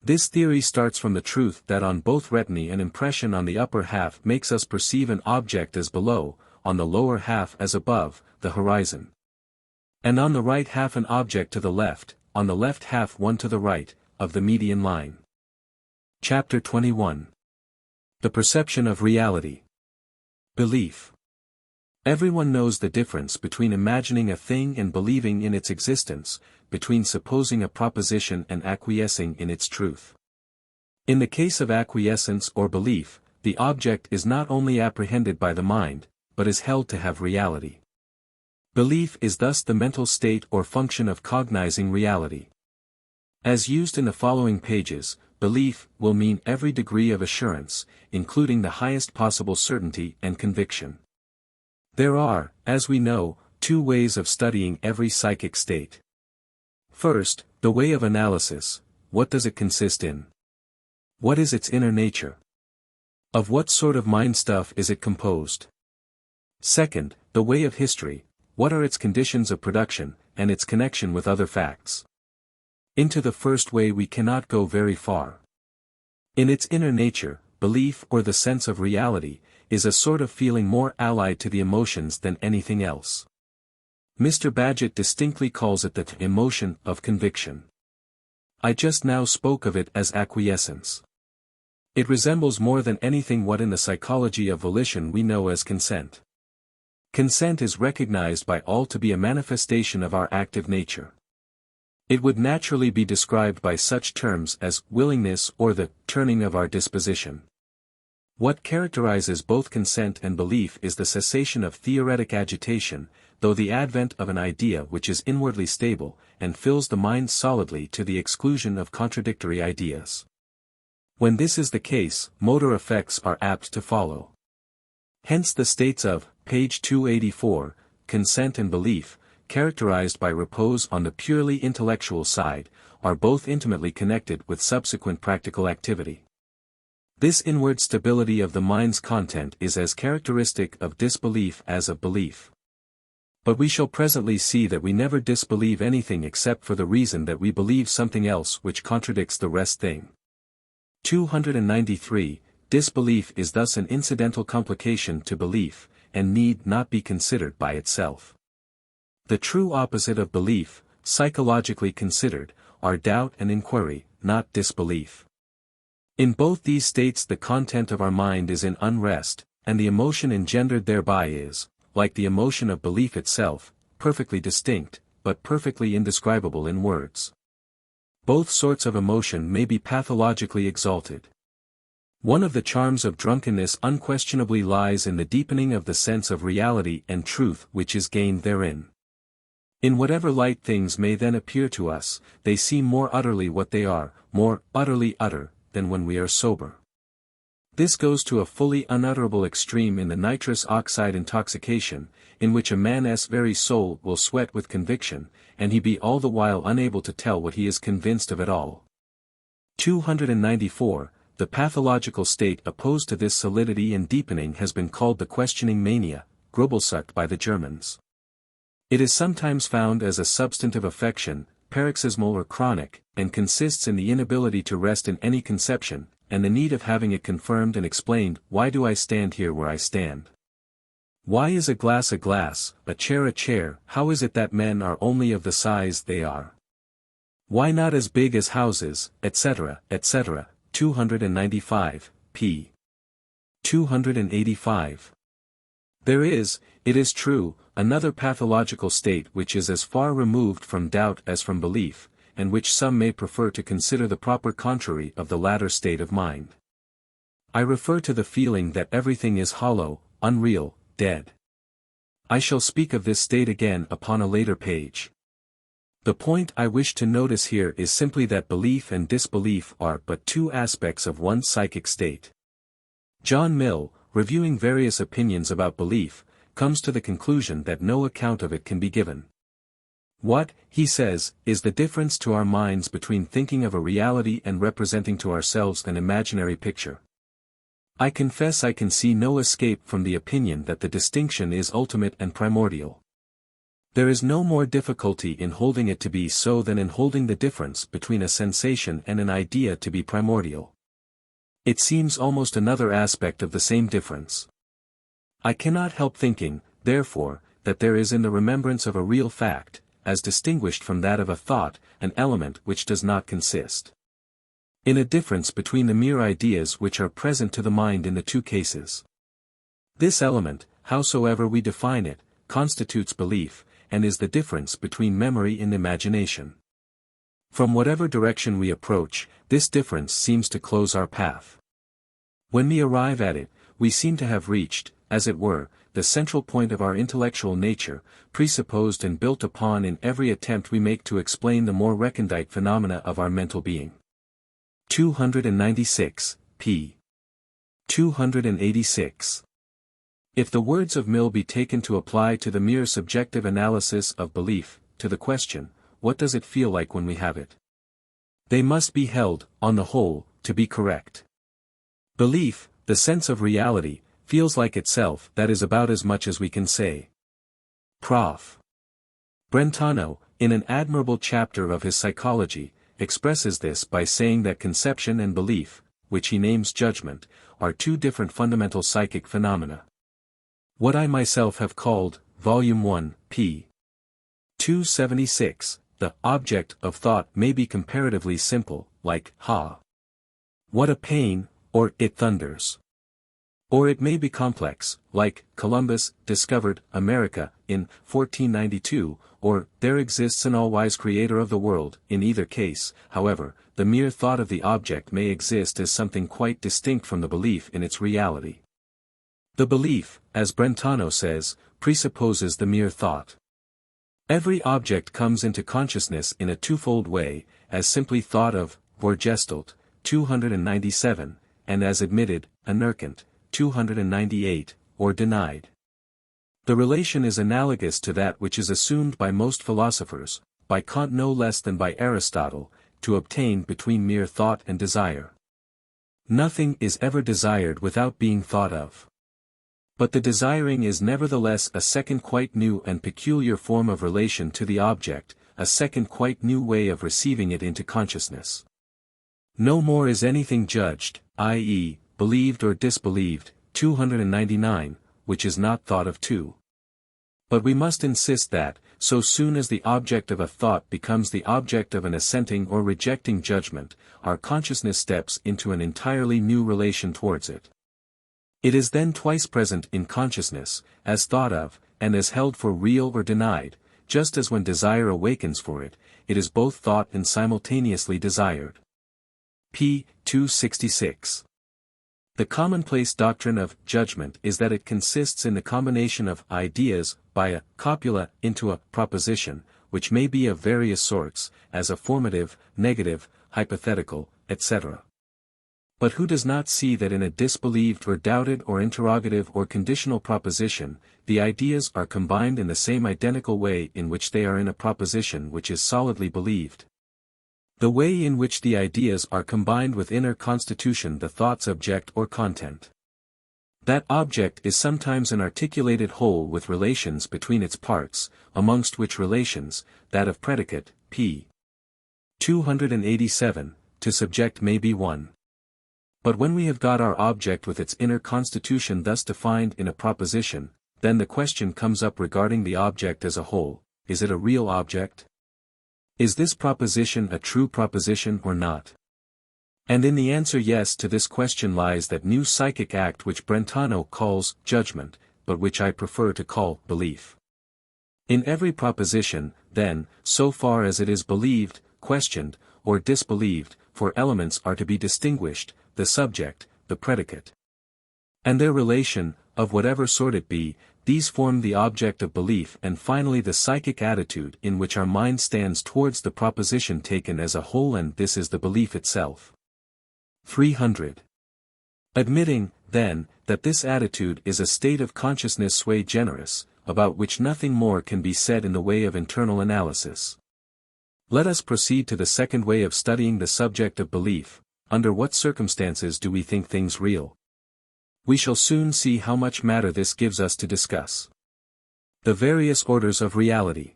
This theory starts from the truth that on both retinae an impression on the upper half makes us perceive an object as below, on the lower half as above, the horizon. And on the right half an object to the left, on the left half one to the right, of the median line. Chapter 21. The perception of reality. Belief. Everyone knows the difference between imagining a thing and believing in its existence, between supposing a proposition and acquiescing in its truth. In the case of acquiescence or belief, the object is not only apprehended by the mind, but is held to have reality. Belief is thus the mental state or function of cognizing reality. As used in the following pages, belief will mean every degree of assurance, including the highest possible certainty and conviction. There are, as we know, two ways of studying every psychic state. First, the way of analysis. What does it consist in? What is its inner nature? Of what sort of mind stuff is it composed? Second, the way of history. What are its conditions of production, and its connection with other facts? Into the first way we cannot go very far. In its inner nature, belief or the sense of reality, is a sort of feeling more allied to the emotions than anything else. Mr. Bagehot distinctly calls it the emotion of conviction. I just now spoke of it as acquiescence. It resembles more than anything what in the psychology of volition we know as consent. Consent is recognized by all to be a manifestation of our active nature. It would naturally be described by such terms as willingness or the turning of our disposition. What characterizes both consent and belief is the cessation of theoretic agitation, though the advent of an idea which is inwardly stable, and fills the mind solidly to the exclusion of contradictory ideas. When this is the case, motor effects are apt to follow. Hence the states of, page 284, consent and belief, characterized by repose on the purely intellectual side, are both intimately connected with subsequent practical activity. This inward stability of the mind's content is as characteristic of disbelief as of belief. But we shall presently see that we never disbelieve anything except for the reason that we believe something else which contradicts the rest thing. 293. Disbelief is thus an incidental complication to belief, and need not be considered by itself. The true opposite of belief, psychologically considered, are doubt and inquiry, not disbelief. In both these states the content of our mind is in unrest, and the emotion engendered thereby is, like the emotion of belief itself, perfectly distinct, but perfectly indescribable in words. Both sorts of emotion may be pathologically exalted. One of the charms of drunkenness unquestionably lies in the deepening of the sense of reality and truth which is gained therein. In whatever light things may then appear to us, they seem more utterly what they are, more utterly utter, than when we are sober. This goes to a fully unutterable extreme in the nitrous oxide intoxication, in which a man's very soul will sweat with conviction, and he be all the while unable to tell what he is convinced of at all. 294. The pathological state opposed to this solidity and deepening has been called the questioning mania, Grubelsucht by the Germans. It is sometimes found as a substantive affection, paroxysmal or chronic, and consists in the inability to rest in any conception, and the need of having it confirmed and explained. Why do I stand here where I stand? Why is a glass, a chair a chair? How is it that men are only of the size they are? Why not as big as houses, etc., etc. 295, p. 285. There is, it is true, another pathological state which is as far removed from doubt as from belief, and which some may prefer to consider the proper contrary of the latter state of mind. I refer to the feeling that everything is hollow, unreal, dead. I shall speak of this state again upon a later page. The point I wish to notice here is simply that belief and disbelief are but two aspects of one psychic state. John Mill, reviewing various opinions about belief, comes to the conclusion that no account of it can be given. What, he says, is the difference to our minds between thinking of a reality and representing to ourselves an imaginary picture? I confess I can see no escape from the opinion that the distinction is ultimate and primordial. There is no more difficulty in holding it to be so than in holding the difference between a sensation and an idea to be primordial. It seems almost another aspect of the same difference. I cannot help thinking, therefore, that there is in the remembrance of a real fact, as distinguished from that of a thought, an element which does not consist in a difference between the mere ideas which are present to the mind in the two cases. This element, howsoever we define it, constitutes belief, and is the difference between memory and imagination. From whatever direction we approach, this difference seems to close our path. When we arrive at it, we seem to have reached, as it were, the central point of our intellectual nature, presupposed and built upon in every attempt we make to explain the more recondite phenomena of our mental being. 296, p. 286. If the words of Mill be taken to apply to the mere subjective analysis of belief, to the question, what does it feel like when we have it? They must be held, on the whole, to be correct. Belief, the sense of reality, feels like itself. That is about as much as we can say. Prof. Brentano, in an admirable chapter of his Psychology, expresses this by saying that conception and belief, which he names judgment, are two different fundamental psychic phenomena. What I myself have called, Volume 1, p. 276, the object of thought may be comparatively simple, like, ha! What a pain, or it thunders. Or it may be complex, like, Columbus discovered America in 1492, or there exists an all-wise creator of the world. In either case, however, the mere thought of the object may exist as something quite distinct from the belief in its reality. The belief, as Brentano says, presupposes the mere thought. Every object comes into consciousness in a twofold way, as simply thought of, vorgestalt, 297, and as admitted, anerkannt, 298, or denied. The relation is analogous to that which is assumed by most philosophers, by Kant no less than by Aristotle, to obtain between mere thought and desire. Nothing is ever desired without being thought of. But the desiring is nevertheless a second quite new and peculiar form of relation to the object, a second quite new way of receiving it into consciousness. No more is anything judged, i.e., believed or disbelieved, 299, which is not thought of too. But we must insist that, so soon as the object of a thought becomes the object of an assenting or rejecting judgment, our consciousness steps into an entirely new relation towards it. It is then twice present in consciousness, as thought of, and as held for real or denied, just as when desire awakens for it, it is both thought and simultaneously desired. p. 266. The commonplace doctrine of judgment is that it consists in the combination of ideas, by a copula, into a proposition, which may be of various sorts, as affirmative, negative, hypothetical, etc. But who does not see that in a disbelieved or doubted or interrogative or conditional proposition, the ideas are combined in the same identical way in which they are in a proposition which is solidly believed? The way in which the ideas are combined with inner constitution the thought's object or content. That object is sometimes an articulated whole with relations between its parts, amongst which relations, that of predicate, p. 287, to subject may be one. But when we have got our object with its inner constitution thus defined in a proposition, then the question comes up regarding the object as a whole: is it a real object? Is this proposition a true proposition or not? And in the answer yes to this question lies that new psychic act which Brentano calls judgment, but which I prefer to call belief. In every proposition, then, so far as it is believed, questioned, or disbelieved, for elements are to be distinguished, the subject, the predicate, and their relation, of whatever sort it be, these form the object of belief and finally the psychic attitude in which our mind stands towards the proposition taken as a whole, and this is the belief itself. 300. Admitting, then, that this attitude is a state of consciousness sui generis, about which nothing more can be said in the way of internal analysis. Let us proceed to the second way of studying the subject of belief: under what circumstances do we think things real? We shall soon see how much matter this gives us to discuss. The various orders of reality.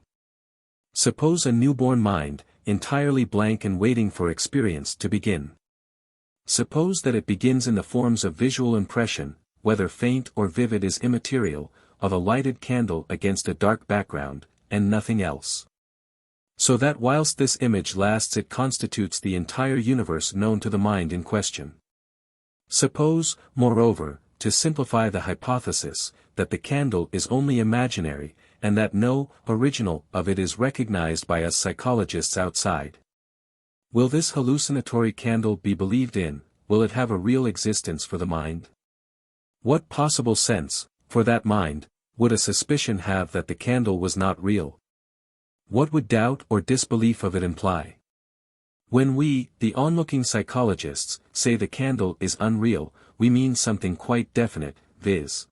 Suppose a newborn mind, entirely blank and waiting for experience to begin. Suppose that it begins in the forms of visual impression, whether faint or vivid is immaterial, of a lighted candle against a dark background, and nothing else. So that whilst this image lasts it constitutes the entire universe known to the mind in question. Suppose, moreover, to simplify the hypothesis, that the candle is only imaginary, and that no original of it is recognized by us psychologists outside. Will this hallucinatory candle be believed in? Will it have a real existence for the mind? What possible sense, for that mind, would a suspicion have that the candle was not real? What would doubt or disbelief of it imply? When we, the onlooking psychologists, say the candle is unreal, we mean something quite definite, viz.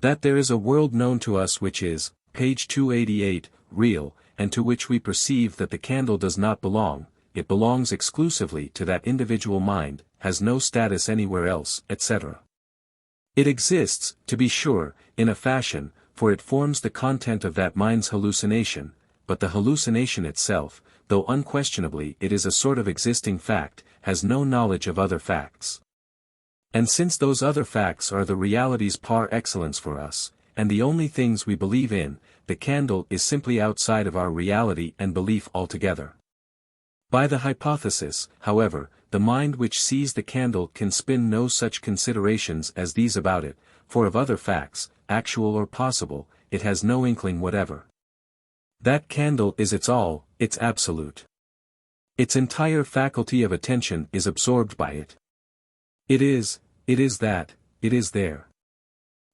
that there is a world known to us which is, page 288, real, and to which we perceive that the candle does not belong. It belongs exclusively to that individual mind, has no status anywhere else, etc. It exists, to be sure, in a fashion, for it forms the content of that mind's hallucination, but the hallucination itself, though unquestionably it is a sort of existing fact, has no knowledge of other facts. And since those other facts are the realities par excellence for us, and the only things we believe in, the candle is simply outside of our reality and belief altogether. By the hypothesis, however, the mind which sees the candle can spin no such considerations as these about it, for of other facts, actual or possible, it has no inkling whatever. That candle is its all, its absolute. Its entire faculty of attention is absorbed by it. It is that, it is there.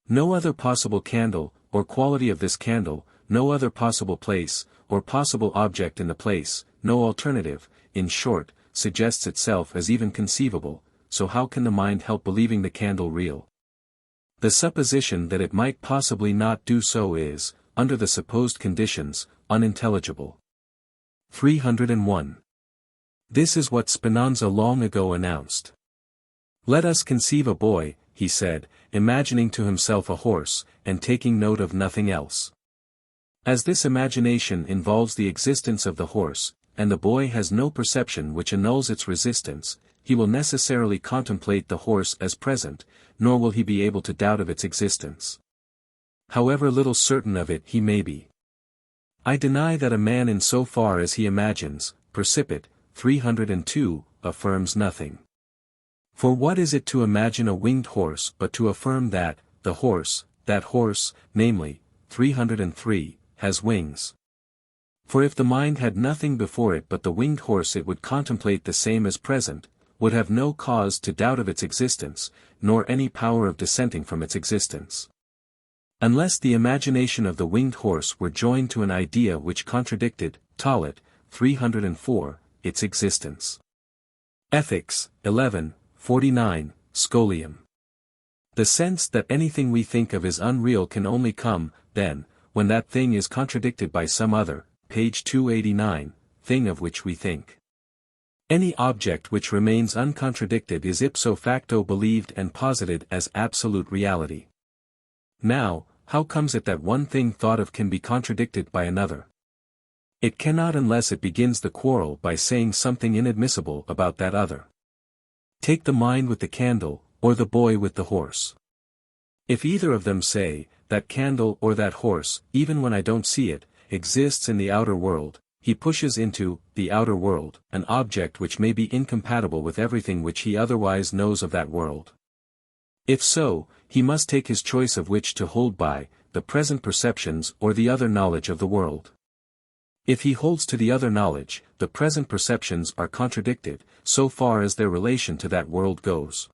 No other possible candle, or quality of this candle, no other possible place, or possible object in the place, no alternative, in short, suggests itself as even conceivable, so how can the mind help believing the candle real? The supposition that it might possibly not do so is, under the supposed conditions, unintelligible. 301. This is what Spinoza long ago announced. Let us conceive a boy, he said, imagining to himself a horse, and taking note of nothing else. As this imagination involves the existence of the horse, and the boy has no perception which annuls its resistance, he will necessarily contemplate the horse as present, nor will he be able to doubt of its existence. However little certain of it he may be. I deny that a man in so far as he imagines, percipit, 302, affirms nothing. For what is it to imagine a winged horse but to affirm that, the horse, that horse, namely, 303, has wings? For if the mind had nothing before it but the winged horse it would contemplate the same as present, would have no cause to doubt of its existence, nor any power of dissenting from its existence. Unless the imagination of the winged horse were joined to an idea which contradicted, Tollett, 304, its existence. Ethics, 11, 49, Scholium. The sense that anything we think of is unreal can only come, then, when that thing is contradicted by some other, page 289, thing of which we think. Any object which remains uncontradicted is ipso facto believed and posited as absolute reality. Now, how comes it that one thing thought of can be contradicted by another? It cannot unless it begins the quarrel by saying something inadmissible about that other. Take the mind with the candle, or the boy with the horse. If either of them say, that candle or that horse, even when I don't see it, exists in the outer world, he pushes into the outer world an object which may be incompatible with everything which he otherwise knows of that world. If so, he must take his choice of which to hold by, the present perceptions or the other knowledge of the world. If he holds to the other knowledge, the present perceptions are contradicted, so far as their relation to that world goes.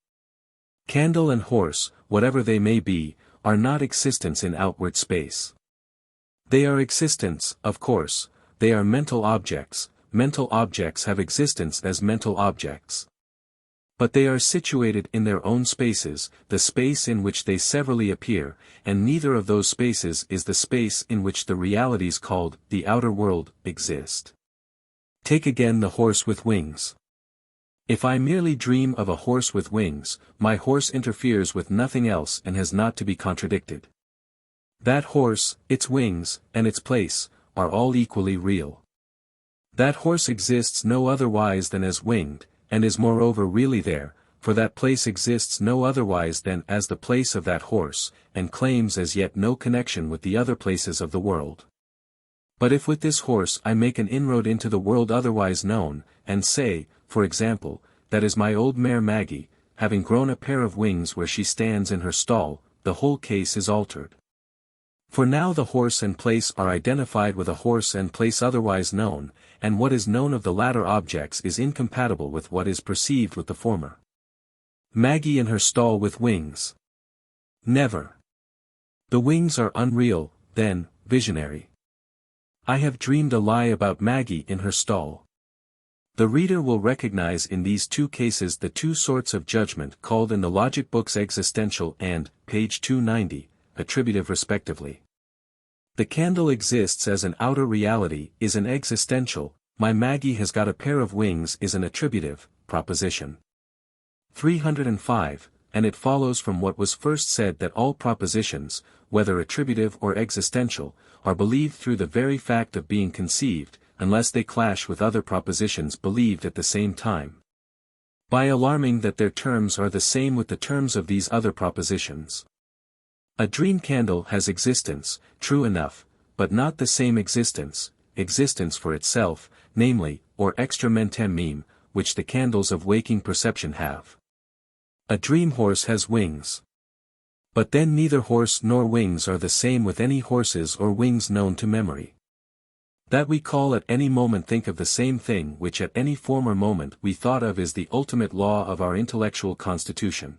Candle and horse, whatever they may be, are not existence in outward space. They are existence, of course, they are mental objects have existence as mental objects. But they are situated in their own spaces, the space in which they severally appear, and neither of those spaces is the space in which the realities called the outer world exist. Take again the horse with wings. If I merely dream of a horse with wings, my horse interferes with nothing else and has not to be contradicted. That horse, its wings, and its place, are all equally real. That horse exists no otherwise than as winged, and is moreover really there, for that place exists no otherwise than as the place of that horse, and claims as yet no connection with the other places of the world. But if with this horse I make an inroad into the world otherwise known, and say, for example, that is my old mare Maggie, having grown a pair of wings where she stands in her stall, the whole case is altered. For now the horse and place are identified with a horse and place otherwise known, and what is known of the latter objects is incompatible with what is perceived with the former. Maggie in her stall with wings. Never. The wings are unreal, then, visionary. I have dreamed a lie about Maggie in her stall. The reader will recognize in these two cases the two sorts of judgment called in the logic books existential and, page 290, attributive respectively. The candle exists as an outer reality is an existential, my Maggie has got a pair of wings is an attributive, proposition. 305, and it follows from what was first said that all propositions, whether attributive or existential, are believed through the very fact of being conceived, unless they clash with other propositions believed at the same time. By alarming that their terms are the same with the terms of these other propositions. A dream candle has existence, true enough, but not the same existence for itself, namely, or extra mentem meme, which the candles of waking perception have. A dream horse has wings. But then neither horse nor wings are the same with any horses or wings known to memory. That we call at any moment think of the same thing which at any former moment we thought of is the ultimate law of our intellectual constitution.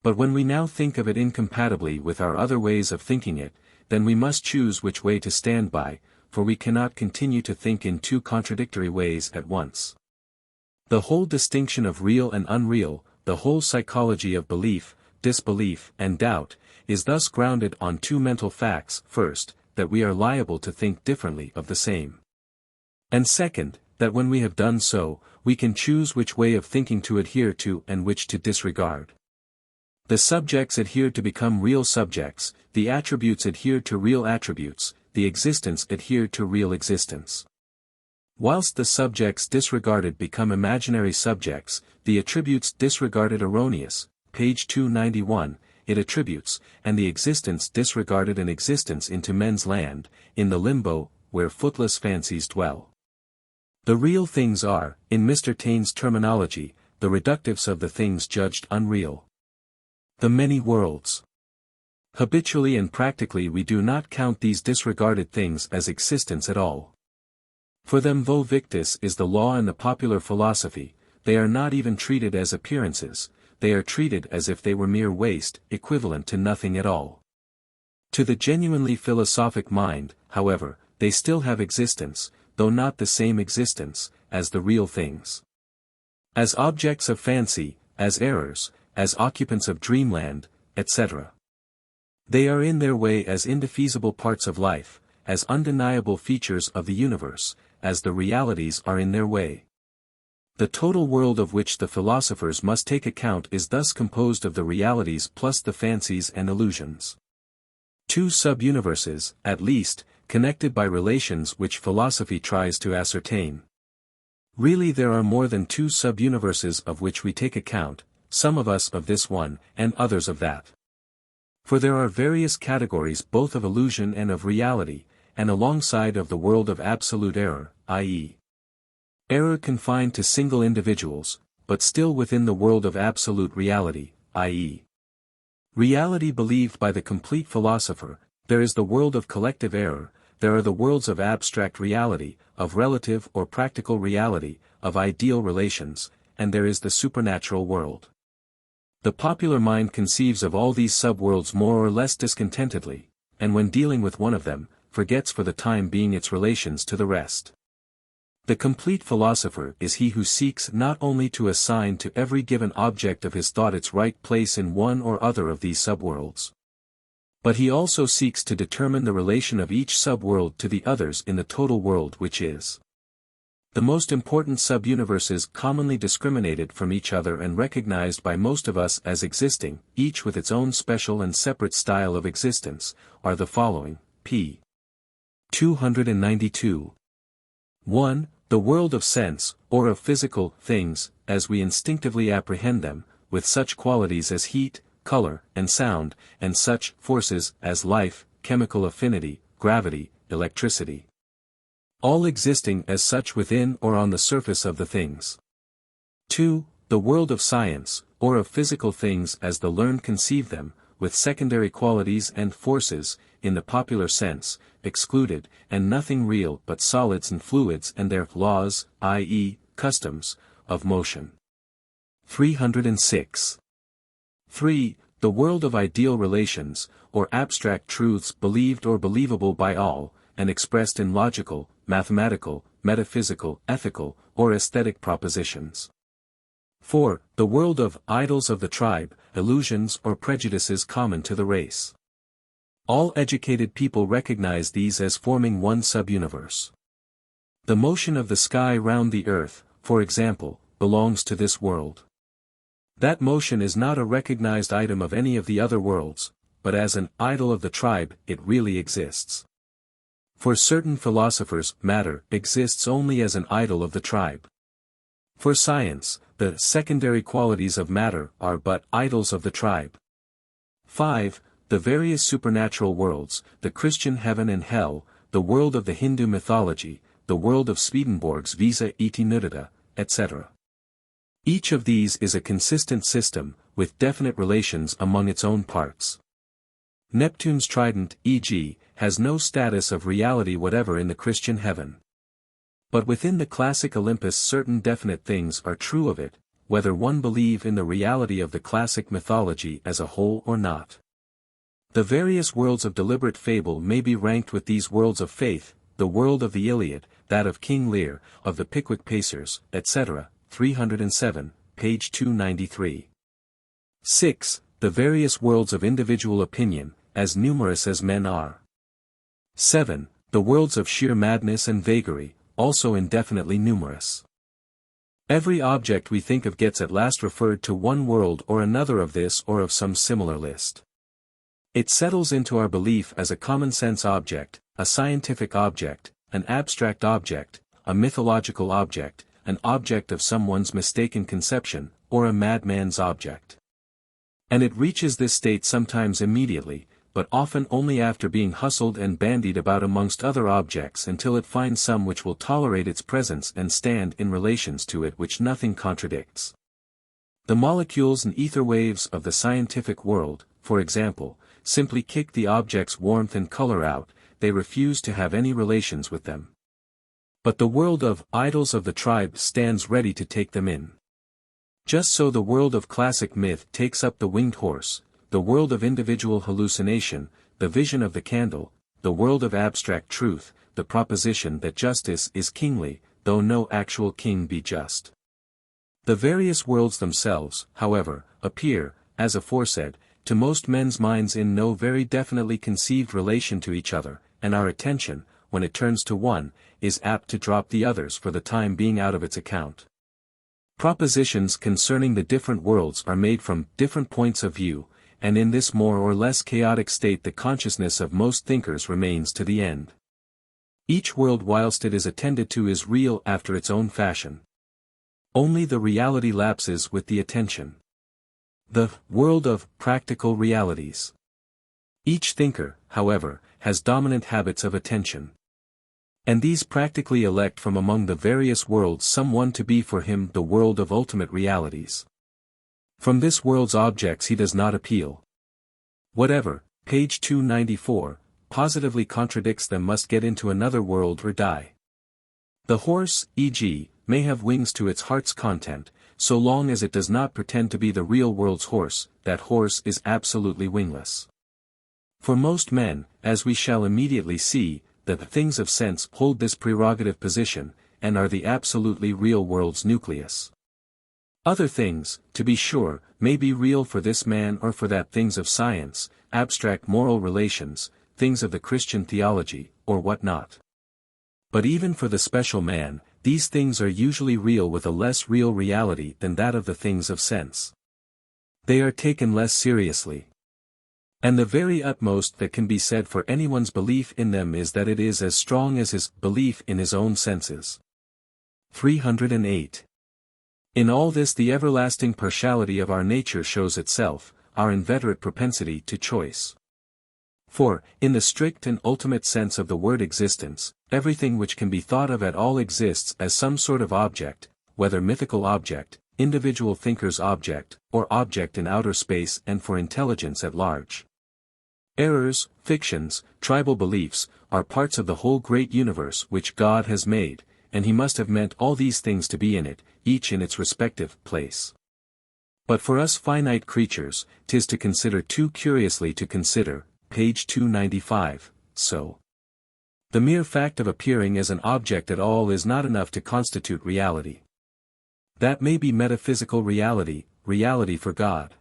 But when we now think of it incompatibly with our other ways of thinking it, then we must choose which way to stand by, for we cannot continue to think in two contradictory ways at once. The whole distinction of real and unreal, the whole psychology of belief, disbelief, and doubt, is thus grounded on two mental facts: first, that we are liable to think differently of the same. And second, that when we have done so, we can choose which way of thinking to adhere to and which to disregard. The subjects adhere to become real subjects, the attributes adhere to real attributes, the existence adhere to real existence. Whilst the subjects disregarded become imaginary subjects, the attributes disregarded erroneous, page 291, it attributes, and the existence disregarded an existence into men's land, in the limbo, where footless fancies dwell. The real things are, in Mr. Taine's terminology, the reductives of the things judged unreal. The many worlds. Habitually and practically we do not count these disregarded things as existence at all. For them vo victis is the law in the popular philosophy, they are not even treated as appearances, they are treated as if they were mere waste, equivalent to nothing at all. To the genuinely philosophic mind, however, they still have existence, though not the same existence, as the real things. As objects of fancy, as errors, as occupants of dreamland, etc. They are in their way as indefeasible parts of life, as undeniable features of the universe, as the realities are in their way. The total world of which the philosophers must take account is thus composed of the realities plus the fancies and illusions. Two sub-universes, at least, connected by relations which philosophy tries to ascertain. Really there are more than two sub-universes of which we take account, some of us of this one, and others of that. For there are various categories both of illusion and of reality, and alongside of the world of absolute error, i.e. error confined to single individuals, but still within the world of absolute reality, i.e. reality believed by the complete philosopher, there is the world of collective error, there are the worlds of abstract reality, of relative or practical reality, of ideal relations, and there is the supernatural world. The popular mind conceives of all these sub-worlds more or less discontentedly, and when dealing with one of them, forgets for the time being its relations to the rest. The complete philosopher is he who seeks not only to assign to every given object of his thought its right place in one or other of these sub-worlds, but he also seeks to determine the relation of each sub-world to the others in the total world, which is the most important sub-universes commonly discriminated from each other and recognized by most of us as existing, each with its own special and separate style of existence, are the following, p. 292. 1. The world of sense, or of physical things, as we instinctively apprehend them, with such qualities as heat, color, and sound, and such forces as life, chemical affinity, gravity, electricity. All existing as such within or on the surface of the things. 2. The world of science, or of physical things as the learned conceive them, with secondary qualities and forces, in the popular sense, excluded, and nothing real but solids and fluids and their laws, i.e., customs, of motion. 306. 3. The world of ideal relations, or abstract truths believed or believable by all, and expressed in logical, mathematical, metaphysical, ethical, or aesthetic propositions. 4. The world of idols of the tribe, illusions or prejudices common to the race. All educated people recognize these as forming one sub-universe. The motion of the sky round the earth, for example, belongs to this world. That motion is not a recognized item of any of the other worlds, but as an idol of the tribe, it really exists. For certain philosophers, matter exists only as an idol of the tribe. For science, the secondary qualities of matter are but idols of the tribe. 5. The various supernatural worlds, the Christian heaven and hell, the world of the Hindu mythology, the world of Swedenborg's Visa et Nudita, etc. Each of these is a consistent system, with definite relations among its own parts. Neptune's trident, e.g., has no status of reality whatever in the Christian heaven. But within the classic Olympus certain definite things are true of it, whether one believe in the reality of the classic mythology as a whole or not. The various worlds of deliberate fable may be ranked with these worlds of faith, the world of the Iliad, that of King Lear, of the Pickwick Pacers, etc., 307, page 293. 6. The various worlds of individual opinion, as numerous as men are. 7. The worlds of sheer madness and vagary, also indefinitely numerous. Every object we think of gets at last referred to one world or another of this or of some similar list. It settles into our belief as a common-sense object, a scientific object, an abstract object, a mythological object, an object of someone's mistaken conception, or a madman's object. And it reaches this state sometimes immediately, but often only after being hustled and bandied about amongst other objects until it finds some which will tolerate its presence and stand in relations to it which nothing contradicts. The molecules and ether waves of the scientific world, for example, simply kick the object's warmth and color out, they refuse to have any relations with them. But the world of idols of the tribe stands ready to take them in. Just so the world of classic myth takes up the winged horse, the world of individual hallucination, the vision of the candle, the world of abstract truth, the proposition that justice is kingly, though no actual king be just. The various worlds themselves, however, appear, as aforesaid, to most men's minds in no very definitely conceived relation to each other, and our attention, when it turns to one, is apt to drop the others for the time being out of its account. Propositions concerning the different worlds are made from different points of view, and in this more or less chaotic state the consciousness of most thinkers remains to the end. Each world whilst it is attended to is real after its own fashion. Only the reality lapses with the attention. The world of practical realities. Each thinker, however, has dominant habits of attention. And these practically elect from among the various worlds some one to be for him the world of ultimate realities. From this world's objects he does not appeal. Whatever, page 294, positively contradicts them must get into another world or die. The horse, e.g., may have wings to its heart's content, so long as it does not pretend to be the real world's horse, that horse is absolutely wingless. For most men, as we shall immediately see, the things of sense hold this prerogative position, and are the absolutely real world's nucleus. Other things, to be sure, may be real for this man or for that, things of science, abstract moral relations, things of the Christian theology, or what not. But even for the special man, these things are usually real with a less real reality than that of the things of sense. They are taken less seriously. And the very utmost that can be said for anyone's belief in them is that it is as strong as his belief in his own senses. 308. In all this the everlasting partiality of our nature shows itself, our inveterate propensity to choice. For, in the strict and ultimate sense of the word existence, everything which can be thought of at all exists as some sort of object, whether mythical object, individual thinker's object, or object in outer space and for intelligence at large. Errors, fictions, tribal beliefs, are parts of the whole great universe which God has made, and he must have meant all these things to be in it, each in its respective place. But for us finite creatures, 'tis to consider too curiously to consider, page 295, so. The mere fact of appearing as an object at all is not enough to constitute reality. That may be metaphysical reality, reality for God.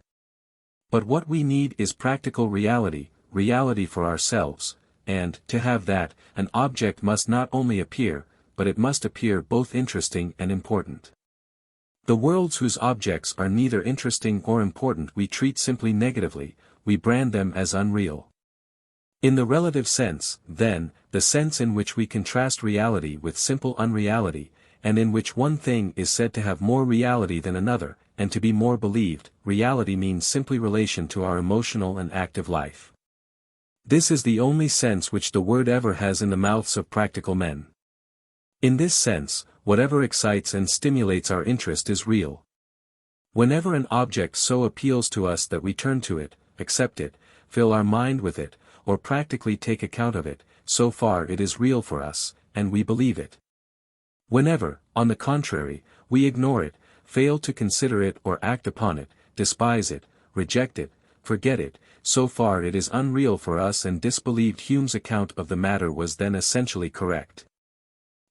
But what we need is practical reality, reality for ourselves, and, to have that, an object must not only appear, but it must appear both interesting and important. The worlds whose objects are neither interesting or important we treat simply negatively, we brand them as unreal. In the relative sense, then, the sense in which we contrast reality with simple unreality, and in which one thing is said to have more reality than another, and to be more believed, reality means simply relation to our emotional and active life. This is the only sense which the word ever has in the mouths of practical men. In this sense, whatever excites and stimulates our interest is real. Whenever an object so appeals to us that we turn to it, accept it, fill our mind with it, or practically take account of it, so far it is real for us, and we believe it. Whenever, on the contrary, we ignore it, fail to consider it or act upon it, despise it, reject it, forget it, so far it is unreal for us, and disbelieved. Hume's account of the matter was then essentially correct.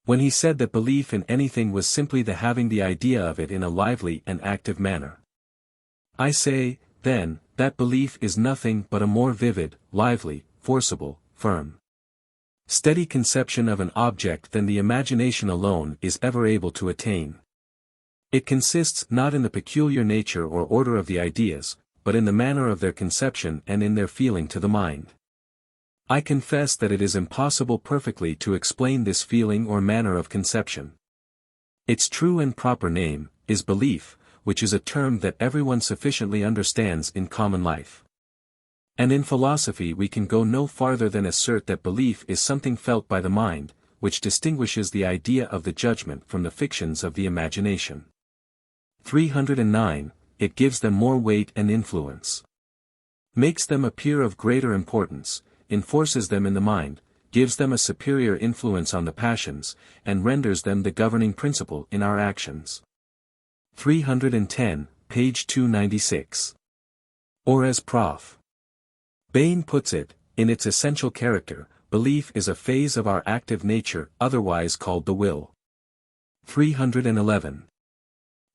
When he said that belief in anything was simply the having the idea of it in a lively and active manner. I say, then, that belief is nothing but a more vivid, lively, forcible, firm, steady conception of an object than the imagination alone is ever able to attain. It consists not in the peculiar nature or order of the ideas, but in the manner of their conception and in their feeling to the mind. I confess that it is impossible perfectly to explain this feeling or manner of conception. Its true and proper name is belief, which is a term that everyone sufficiently understands in common life. And in philosophy we can go no farther than assert that belief is something felt by the mind, which distinguishes the idea of the judgment from the fictions of the imagination. 309. It gives them more weight and influence. Makes them appear of greater importance, enforces them in the mind, gives them a superior influence on the passions, and renders them the governing principle in our actions. 310, page 296. Or as Prof. Bain puts it, in its essential character, belief is a phase of our active nature, otherwise called the will. 311.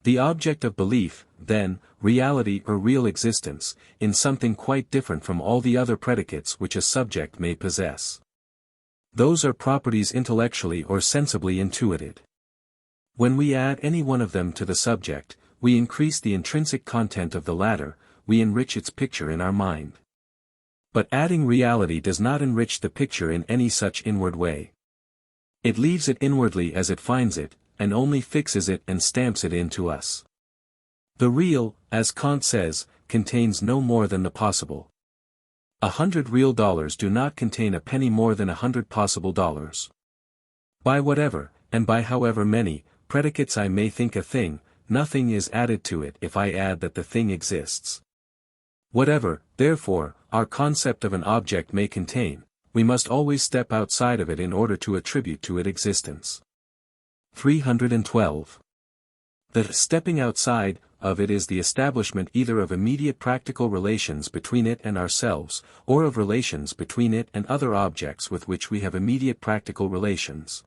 The object of belief, then, reality or real existence, in something quite different from all the other predicates which a subject may possess. Those are properties intellectually or sensibly intuited. When we add any one of them to the subject, we increase the intrinsic content of the latter, we enrich its picture in our mind. But adding reality does not enrich the picture in any such inward way. It leaves it inwardly as it finds it, and only fixes it and stamps it into us. The real, as Kant says, contains no more than the possible. 100 real dollars do not contain a penny more than 100 possible dollars. By whatever, and by however many, predicates I may think a thing, nothing is added to it if I add that the thing exists. Whatever, therefore, our concept of an object may contain, we must always step outside of it in order to attribute to it existence. 312. The stepping outside of it is the establishment either of immediate practical relations between it and ourselves, or of relations between it and other objects with which we have immediate practical relations.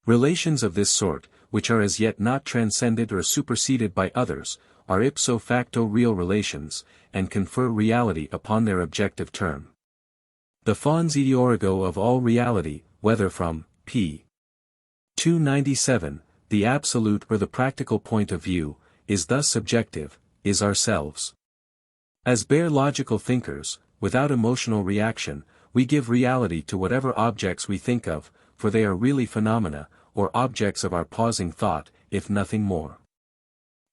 Relations of this sort, which are as yet not transcended or superseded by others, are ipso facto real relations, and confer reality upon their objective term. The fons et origo of all reality, whether from p. 297, the absolute or the practical point of view, is thus subjective, is ourselves. As bare logical thinkers, without emotional reaction, we give reality to whatever objects we think of, for they are really phenomena, or objects of our pausing thought, if nothing more.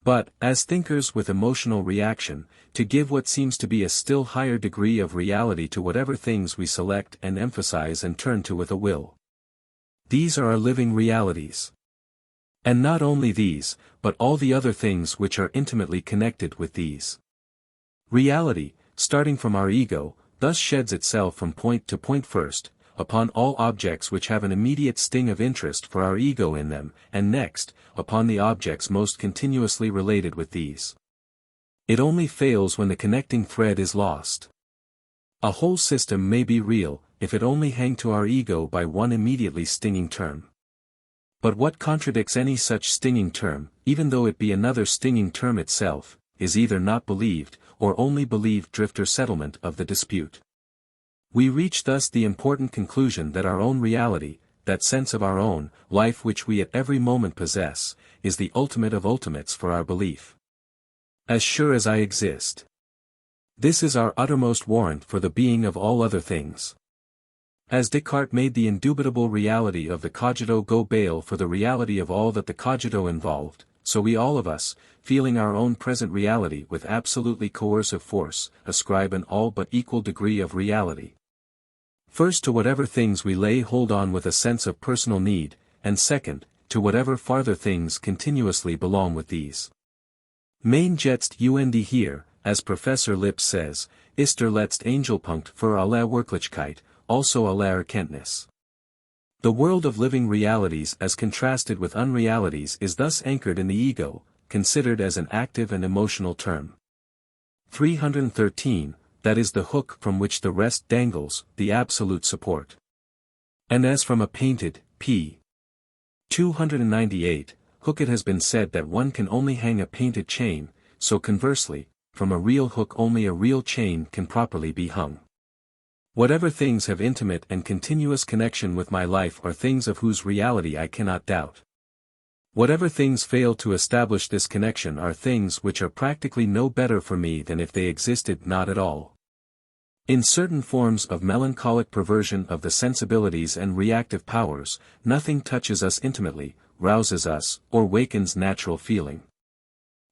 But, as thinkers with emotional reaction, to give what seems to be a still higher degree of reality to whatever things we select and emphasize and turn to with a will. These are our living realities. And not only these, but all the other things which are intimately connected with these. Reality, starting from our ego, thus sheds itself from point to point first, upon all objects which have an immediate sting of interest for our ego in them, and next, upon the objects most continuously related with these. It only fails when the connecting thread is lost. A whole system may be real, if it only hang to our ego by one immediately stinging term. But what contradicts any such stinging term, even though it be another stinging term itself, is either not believed, or only believed drifter settlement of the dispute. We reach thus the important conclusion that our own reality, that sense of our own life which we at every moment possess, is the ultimate of ultimates for our belief. As sure as I exist. This is our uttermost warrant for the being of all other things. As Descartes made the indubitable reality of the cogito go bail for the reality of all that the cogito involved, so we all of us, feeling our own present reality with absolutely coercive force, ascribe an all but equal degree of reality. First to whatever things we lay hold on with a sense of personal need, and second, to whatever farther things continuously belong with these. Mein jetzt und hier, as Professor Lips says, ist der letzte Angelpunkt für alle Wirklichkeit, also alle Erkenntnis. The world of living realities as contrasted with unrealities is thus anchored in the ego, considered as an active and emotional term. 313, that is the hook from which the rest dangles, the absolute support. And as from a painted, p. 298, hook it has been said that one can only hang a painted chain, so conversely, from a real hook only a real chain can properly be hung. Whatever things have intimate and continuous connection with my life are things of whose reality I cannot doubt. Whatever things fail to establish this connection are things which are practically no better for me than if they existed not at all. In certain forms of melancholic perversion of the sensibilities and reactive powers, nothing touches us intimately, rouses us, or wakens natural feeling.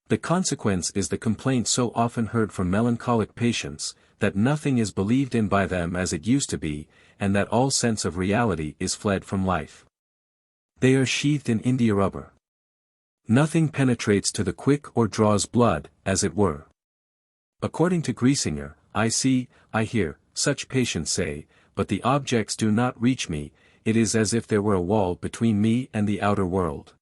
The consequence is the complaint so often heard from melancholic patients, that nothing is believed in by them as it used to be, and that all sense of reality is fled from life. They are sheathed in india rubber. Nothing penetrates to the quick or draws blood, as it were. According to Griesinger, I see, I hear, such patients say, but the objects do not reach me, it is as if there were a wall between me and the outer world.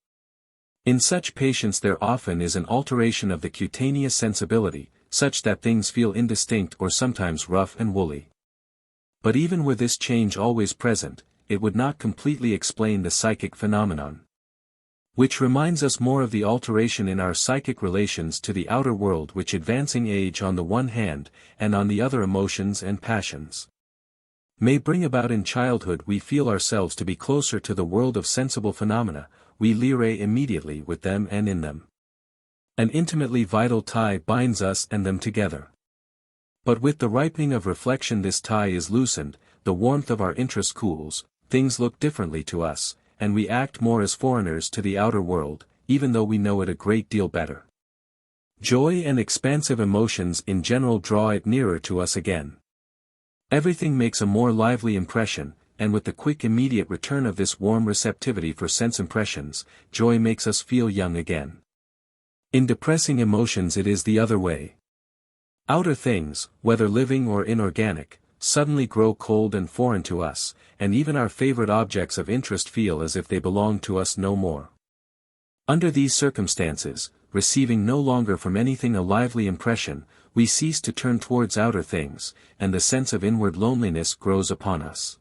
In such patients there often is an alteration of the cutaneous sensibility, such that things feel indistinct or sometimes rough and woolly. But even were this change always present, it would not completely explain the psychic phenomenon. Which reminds us more of the alteration in our psychic relations to the outer world which advancing age on the one hand, and on the other emotions and passions, may bring about. In childhood we feel ourselves to be closer to the world of sensible phenomena, we lire immediately with them and in them. An intimately vital tie binds us and them together. But with the ripening of reflection this tie is loosened, the warmth of our interest cools, things look differently to us, and we act more as foreigners to the outer world, even though we know it a great deal better. Joy and expansive emotions in general draw it nearer to us again. Everything makes a more lively impression, and with the quick immediate return of this warm receptivity for sense impressions, joy makes us feel young again. In depressing emotions it is the other way. Outer things, whether living or inorganic, suddenly grow cold and foreign to us, and even our favorite objects of interest feel as if they belong to us no more. Under these circumstances, receiving no longer from anything a lively impression, we cease to turn towards outer things, and the sense of inward loneliness grows upon us.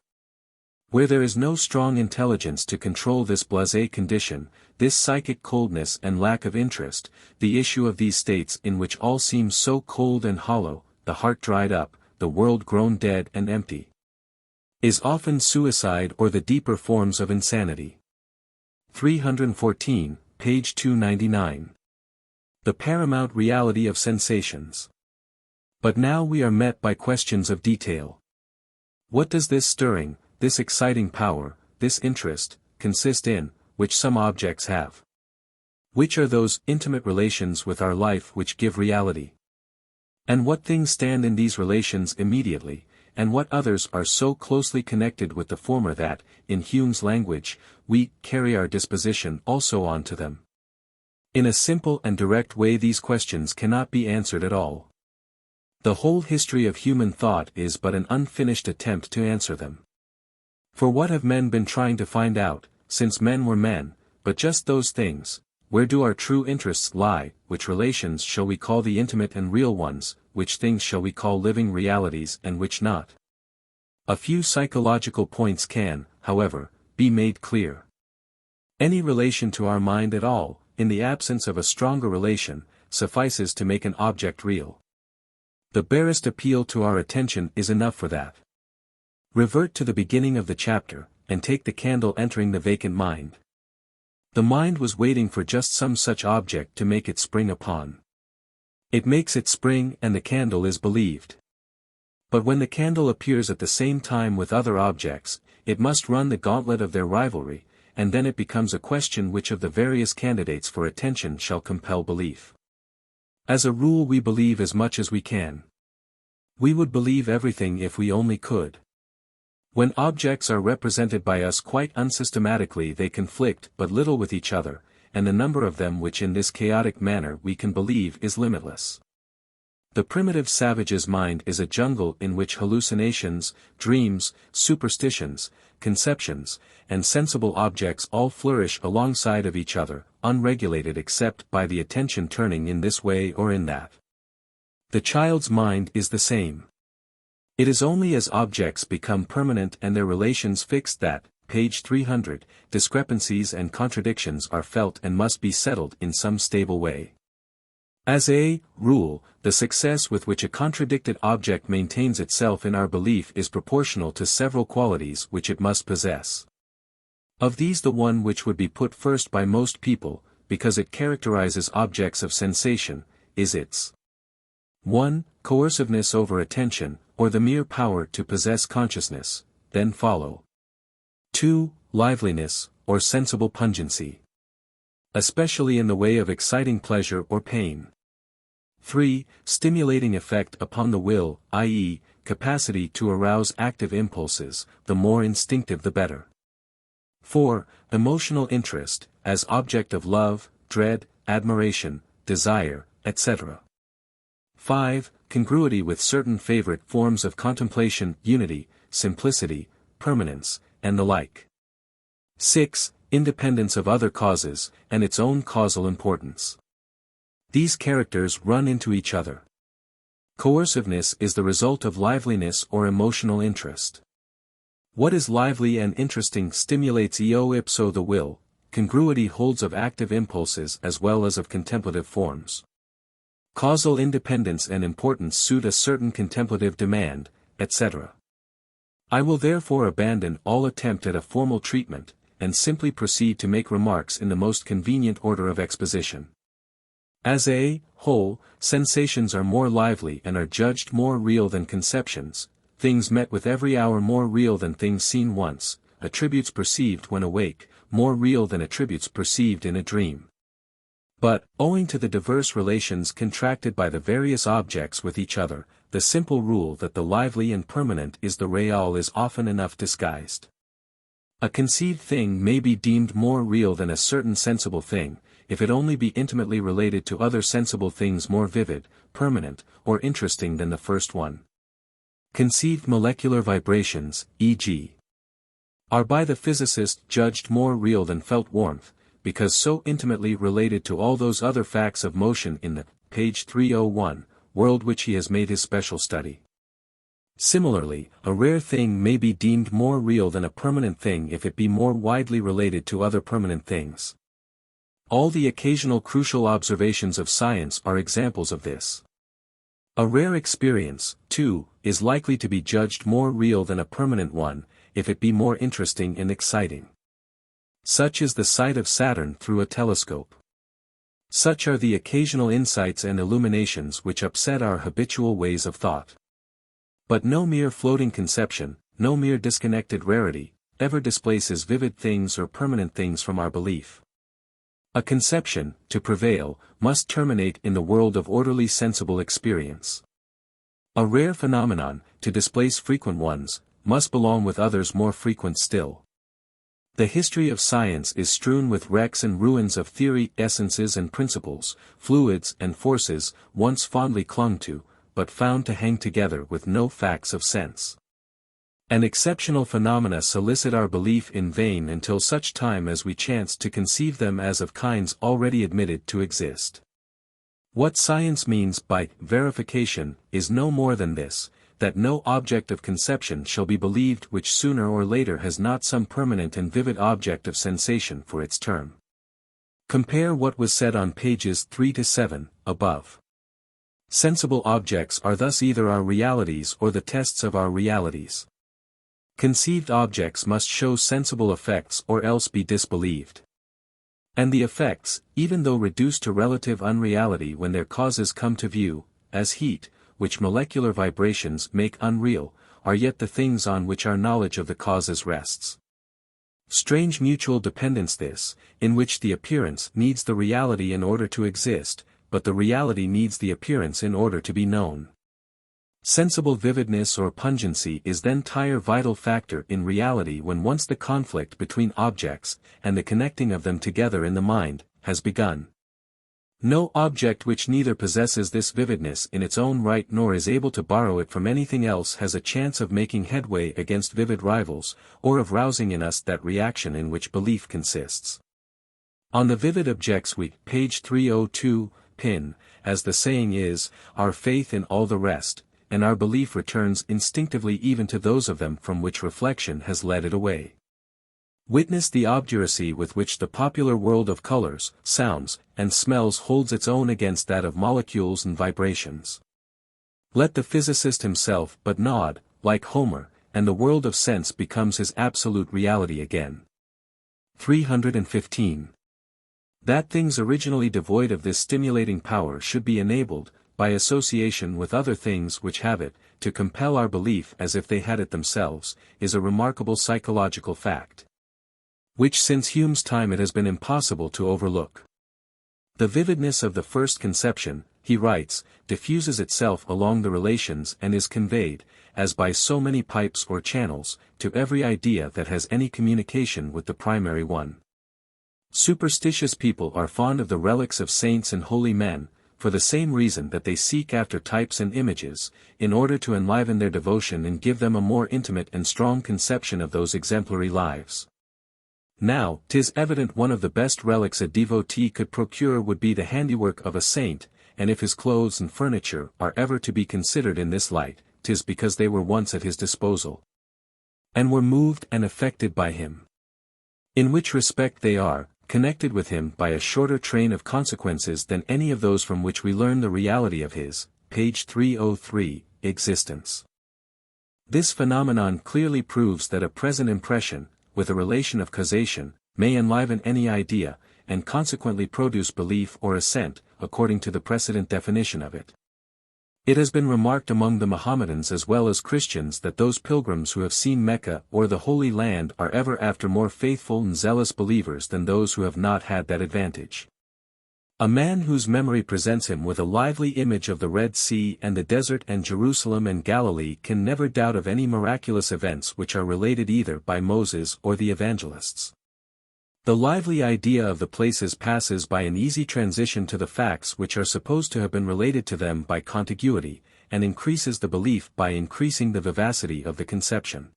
Where there is no strong intelligence to control this blasé condition, this psychic coldness and lack of interest, the issue of these states in which all seems so cold and hollow, the heart dried up, the world grown dead and empty, is often suicide or the deeper forms of insanity. 314, page 299. The paramount reality of sensations. But now we are met by questions of detail. What does this stirring, this exciting power, this interest, consist in, which some objects have? Which are those intimate relations with our life which give reality? And what things stand in these relations immediately, and what others are so closely connected with the former that, in Hume's language, we carry our disposition also on to them? In a simple and direct way these questions cannot be answered at all. The whole history of human thought is but an unfinished attempt to answer them. For what have men been trying to find out, since men were men, but just those things? Where do our true interests lie? Which relations shall we call the intimate and real ones, which things shall we call living realities and which not? A few psychological points can, however, be made clear. Any relation to our mind at all, in the absence of a stronger relation, suffices to make an object real. The barest appeal to our attention is enough for that. Revert to the beginning of the chapter, and take the candle entering the vacant mind. The mind was waiting for just some such object to make it spring upon. It makes it spring and the candle is believed. But when the candle appears at the same time with other objects, it must run the gauntlet of their rivalry, and then it becomes a question which of the various candidates for attention shall compel belief. As a rule we believe as much as we can. We would believe everything if we only could. When objects are represented by us quite unsystematically they conflict but little with each other, and the number of them which in this chaotic manner we can believe is limitless. The primitive savage's mind is a jungle in which hallucinations, dreams, superstitions, conceptions, and sensible objects all flourish alongside of each other, unregulated except by the attention turning in this way or in that. The child's mind is the same. It is only as objects become permanent and their relations fixed that, page 300, discrepancies and contradictions are felt and must be settled in some stable way. As a rule, the success with which a contradicted object maintains itself in our belief is proportional to several qualities which it must possess. Of these the one which would be put first by most people, because it characterizes objects of sensation, is its 1. Coerciveness over attention, or the mere power to possess consciousness, then follow 2. Liveliness, or sensible pungency, especially in the way of exciting pleasure or pain. 3. Stimulating effect upon the will, i.e., capacity to arouse active impulses, the more instinctive the better. 4. Emotional interest, as object of love, dread, admiration, desire, etc. 5. Congruity with certain favorite forms of contemplation, unity, simplicity, permanence, and the like. 6. Independence of other causes, and its own causal importance. These characters run into each other. Coerciveness is the result of liveliness or emotional interest. What is lively and interesting stimulates eo ipso the will. Congruity holds of active impulses as well as of contemplative forms. Causal independence and importance suit a certain contemplative demand, etc. I will therefore abandon all attempt at a formal treatment, and simply proceed to make remarks in the most convenient order of exposition. As a whole, sensations are more lively and are judged more real than conceptions, things met with every hour more real than things seen once, attributes perceived when awake, more real than attributes perceived in a dream. But, owing to the diverse relations contracted by the various objects with each other, the simple rule that the lively and permanent is the real is often enough disguised. A conceived thing may be deemed more real than a certain sensible thing, if it only be intimately related to other sensible things more vivid, permanent, or interesting than the first one. Conceived molecular vibrations, e.g., are by the physicist judged more real than felt warmth, because so intimately related to all those other facts of motion in the, page 301, world which he has made his special study. Similarly, a rare thing may be deemed more real than a permanent thing if it be more widely related to other permanent things. All the occasional crucial observations of science are examples of this. A rare experience, too, is likely to be judged more real than a permanent one, if it be more interesting and exciting. Such is the sight of Saturn through a telescope. Such are the occasional insights and illuminations which upset our habitual ways of thought. But no mere floating conception, no mere disconnected rarity, ever displaces vivid things or permanent things from our belief. A conception, to prevail, must terminate in the world of orderly sensible experience. A rare phenomenon, to displace frequent ones, must belong with others more frequent still. The history of science is strewn with wrecks and ruins of theory, essences and principles, fluids and forces, once fondly clung to, but found to hang together with no facts of sense. And exceptional phenomena solicit our belief in vain until such time as we chance to conceive them as of kinds already admitted to exist. What science means by verification is no more than this, that no object of conception shall be believed which sooner or later has not some permanent and vivid object of sensation for its term. Compare what was said on pages 3 to 7, above. Sensible objects are thus either our realities or the tests of our realities. Conceived objects must show sensible effects or else be disbelieved. And the effects, even though reduced to relative unreality when their causes come to view, as heat, which molecular vibrations make unreal, are yet the things on which our knowledge of the causes rests. Strange mutual dependence this, in which the appearance needs the reality in order to exist, but the reality needs the appearance in order to be known. Sensible vividness or pungency is then entire vital factor in reality when once the conflict between objects, and the connecting of them together in the mind, has begun. No object which neither possesses this vividness in its own right nor is able to borrow it from anything else has a chance of making headway against vivid rivals, or of rousing in us that reaction in which belief consists. On the vivid objects we, page 302, pin, as the saying is, our faith in all the rest, and our belief returns instinctively even to those of them from which reflection has led it away. Witness the obduracy with which the popular world of colors, sounds, and smells holds its own against that of molecules and vibrations. Let the physicist himself but nod, like Homer, and the world of sense becomes his absolute reality again. 315. That things originally devoid of this stimulating power should be enabled, by association with other things which have it, to compel our belief as if they had it themselves, is a remarkable psychological fact, which since Hume's time it has been impossible to overlook. The vividness of the first conception, he writes, diffuses itself along the relations and is conveyed, as by so many pipes or channels, to every idea that has any communication with the primary one. Superstitious people are fond of the relics of saints and holy men, for the same reason that they seek after types and images, in order to enliven their devotion and give them a more intimate and strong conception of those exemplary lives. Now, 'tis evident one of the best relics a devotee could procure would be the handiwork of a saint, and if his clothes and furniture are ever to be considered in this light, 'tis because they were once at his disposal, and were moved and affected by him. In which respect they are, connected with him by a shorter train of consequences than any of those from which we learn the reality of his, page 303, existence. This phenomenon clearly proves that a present impression, with a relation of causation, may enliven any idea, and consequently produce belief or assent, according to the precedent definition of it. It has been remarked among the Mohammedans as well as Christians that those pilgrims who have seen Mecca or the Holy Land are ever after more faithful and zealous believers than those who have not had that advantage. A man whose memory presents him with a lively image of the Red Sea and the desert and Jerusalem and Galilee can never doubt of any miraculous events which are related either by Moses or the evangelists. The lively idea of the places passes by an easy transition to the facts which are supposed to have been related to them by contiguity, and increases the belief by increasing the vivacity of the conception.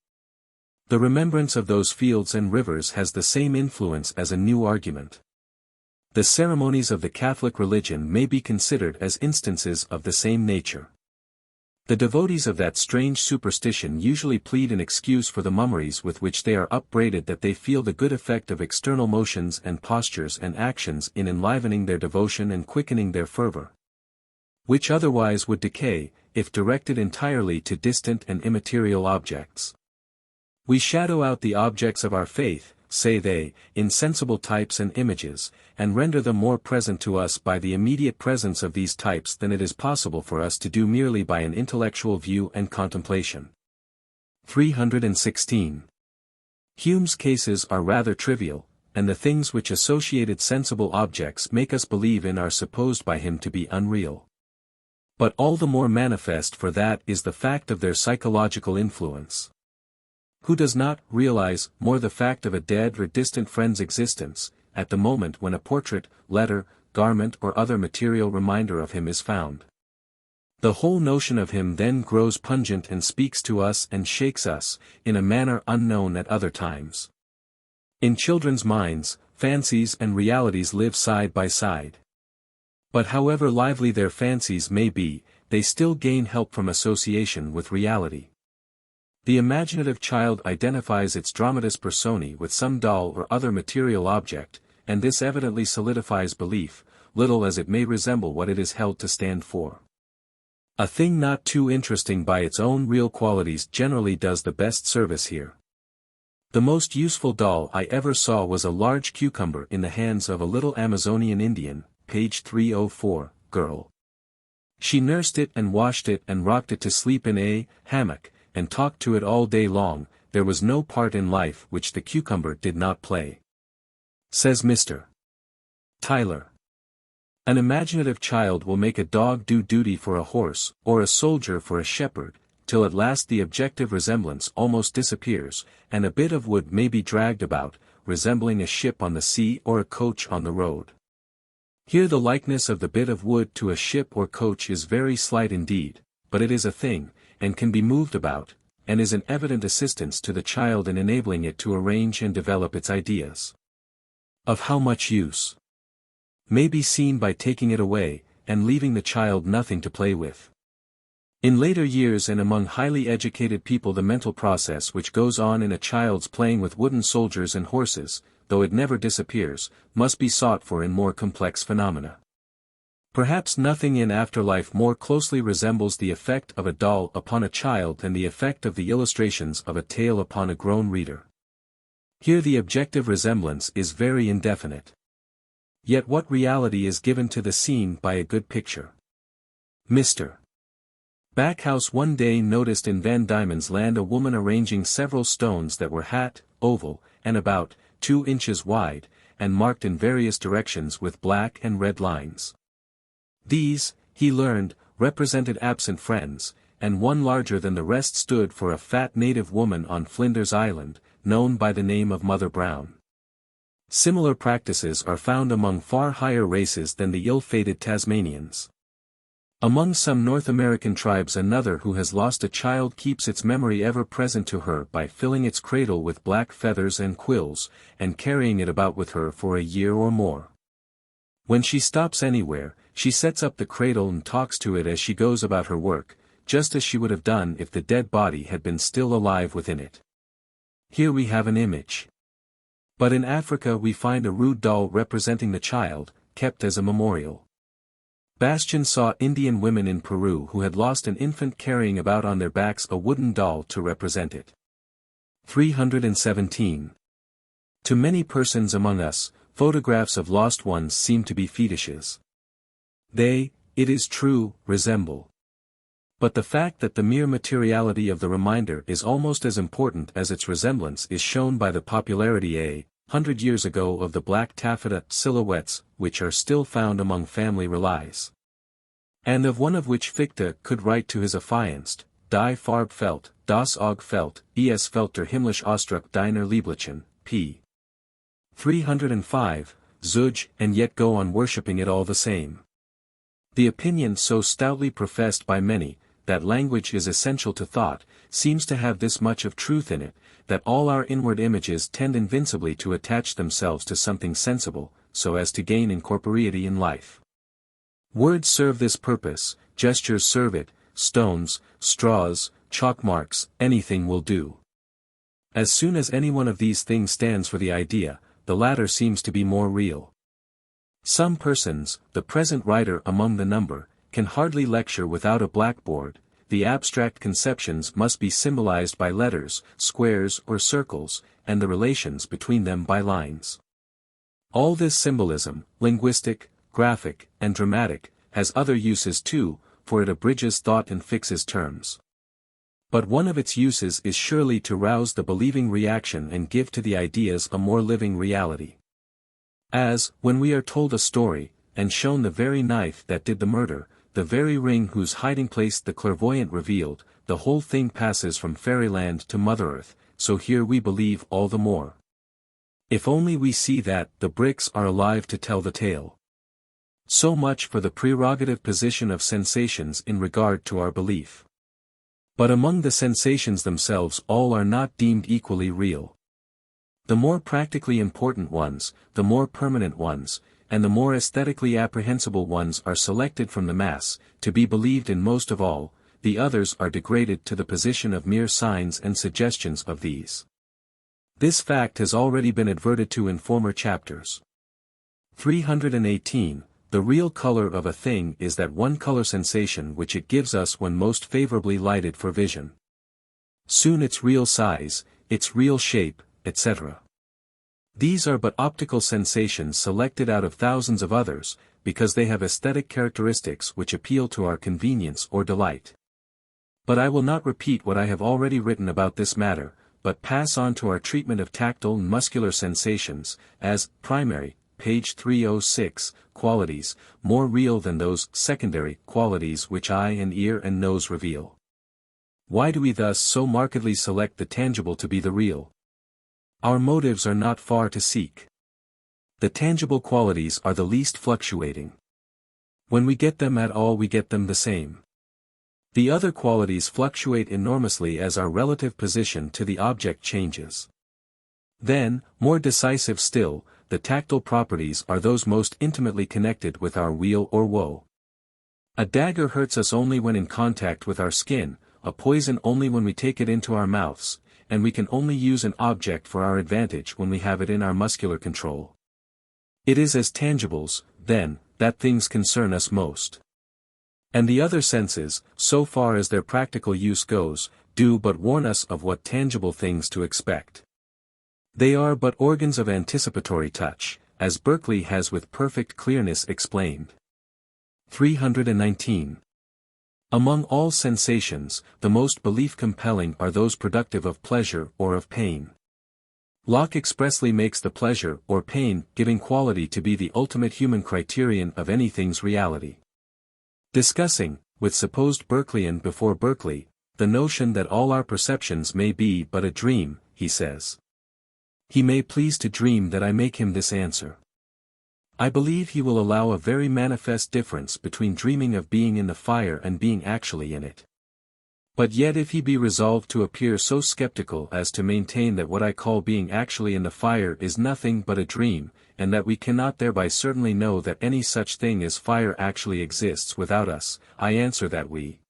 The remembrance of those fields and rivers has the same influence as a new argument. The ceremonies of the Catholic religion may be considered as instances of the same nature. The devotees of that strange superstition usually plead an excuse for the mummeries with which they are upbraided that they feel the good effect of external motions and postures and actions in enlivening their devotion and quickening their fervor, which otherwise would decay, if directed entirely to distant and immaterial objects. We shadow out the objects of our faith, say they, in sensible types and images, and render them more present to us by the immediate presence of these types than it is possible for us to do merely by an intellectual view and contemplation. 316. Hume's cases are rather trivial, and the things which associated sensible objects make us believe in are supposed by him to be unreal. But all the more manifest for that is the fact of their psychological influence. Who does not realize more the fact of a dead or distant friend's existence, at the moment when a portrait, letter, garment or other material reminder of him is found? The whole notion of him then grows pungent and speaks to us and shakes us, in a manner unknown at other times. In children's minds, fancies and realities live side by side. But however lively their fancies may be, they still gain help from association with reality. The imaginative child identifies its dramatis personae with some doll or other material object, and this evidently solidifies belief, little as it may resemble what it is held to stand for. A thing not too interesting by its own real qualities generally does the best service here. The most useful doll I ever saw was a large cucumber in the hands of a little Amazonian Indian, page 304, girl. She nursed it and washed it and rocked it to sleep in a hammock, and talked to it all day long. There was no part in life which the cucumber did not play. Says Mr. Tyler. An imaginative child will make a dog do duty for a horse, or a soldier for a shepherd, till at last the objective resemblance almost disappears, and a bit of wood may be dragged about, resembling a ship on the sea or a coach on the road. Here the likeness of the bit of wood to a ship or coach is very slight indeed, but it is a thing, and can be moved about, and is an evident assistance to the child in enabling it to arrange and develop its ideas. Of how much use may be seen by taking it away, and leaving the child nothing to play with. In later years and among highly educated people the mental process which goes on in a child's playing with wooden soldiers and horses, though it never disappears, must be sought for in more complex phenomena. Perhaps nothing in afterlife more closely resembles the effect of a doll upon a child than the effect of the illustrations of a tale upon a grown reader. Here the objective resemblance is very indefinite. Yet what reality is given to the scene by a good picture? Mr. Backhouse one day noticed in Van Diemen's Land a woman arranging several stones that were oval, and about 2 inches wide, and marked in various directions with black and red lines. These, he learned, represented absent friends, and one larger than the rest stood for a fat native woman on Flinders Island, known by the name of Mother Brown. Similar practices are found among far higher races than the ill-fated Tasmanians. Among some North American tribes another who has lost a child keeps its memory ever present to her by filling its cradle with black feathers and quills, and carrying it about with her for a year or more. When she stops anywhere, she sets up the cradle and talks to it as she goes about her work, just as she would have done if the dead body had been still alive within it. Here we have an image. But in Africa we find a rude doll representing the child, kept as a memorial. Bastian saw Indian women in Peru who had lost an infant carrying about on their backs a wooden doll to represent it. 317. To many persons among us, photographs of lost ones seem to be fetishes. They, it is true, resemble But the fact that the mere materiality of the reminder is almost as important as its resemblance is shown by the popularity 100 years ago of the black taffeta silhouettes which are still found among family relies. And of one of which Fichte could write to his affianced, Die Farbe fällt, das Auge fällt, es fällt der himmlisch Ausdruck deiner Lieblichen, p. 305, Zug, and yet go on worshipping it all the same. The opinion so stoutly professed by many, that language is essential to thought, seems to have this much of truth in it, that all our inward images tend invincibly to attach themselves to something sensible, so as to gain incorporeity in life. Words serve this purpose, gestures serve it, stones, straws, chalk marks, anything will do. As soon as any one of these things stands for the idea, the latter seems to be more real. Some persons, the present writer among the number, can hardly lecture without a blackboard. The abstract conceptions must be symbolized by letters, squares or circles, and the relations between them by lines. All this symbolism, linguistic, graphic, and dramatic, has other uses too, for it abridges thought and fixes terms. But one of its uses is surely to rouse the believing reaction and give to the ideas a more living reality. As, when we are told a story, and shown the very knife that did the murder, the very ring whose hiding place the clairvoyant revealed, the whole thing passes from fairyland to Mother Earth, so here we believe all the more. If only we see that the bricks are alive to tell the tale. So much for the prerogative position of sensations in regard to our belief. But among the sensations themselves all are not deemed equally real. The more practically important ones, the more permanent ones, and the more aesthetically apprehensible ones are selected from the mass, to be believed in most of all, the others are degraded to the position of mere signs and suggestions of these. This fact has already been adverted to in former chapters. 318. The real color of a thing is that one color sensation which it gives us when most favorably lighted for vision. Soon its real size, its real shape, etc. These are but optical sensations selected out of thousands of others, because they have aesthetic characteristics which appeal to our convenience or delight. But I will not repeat what I have already written about this matter, but pass on to our treatment of tactile and muscular sensations, as primary, page 306, qualities, more real than those secondary qualities which eye and ear and nose reveal. Why do we thus so markedly select the tangible to be the real? Our motives are not far to seek. The tangible qualities are the least fluctuating. When we get them at all we get them the same. The other qualities fluctuate enormously as our relative position to the object changes. Then, more decisive still, the tactile properties are those most intimately connected with our weal or woe. A dagger hurts us only when in contact with our skin, a poison only when we take it into our mouths, and we can only use an object for our advantage when we have it in our muscular control. It is as tangibles, then, that things concern us most. And the other senses, so far as their practical use goes, do but warn us of what tangible things to expect. They are but organs of anticipatory touch, as Berkeley has with perfect clearness explained. 319. Among all sensations, the most belief-compelling are those productive of pleasure or of pain. Locke expressly makes the pleasure or pain-giving quality to be the ultimate human criterion of anything's reality. Discussing, with supposed Berkeleyan before Berkeley, the notion that all our perceptions may be but a dream, he says. He may please to dream that I make him this answer. I believe he will allow a very manifest difference between dreaming of being in the fire and being actually in it. But yet if he be resolved to appear so skeptical as to maintain that what I call being actually in the fire is nothing but a dream, and that we cannot thereby certainly know that any such thing as fire actually exists without us, I answer that we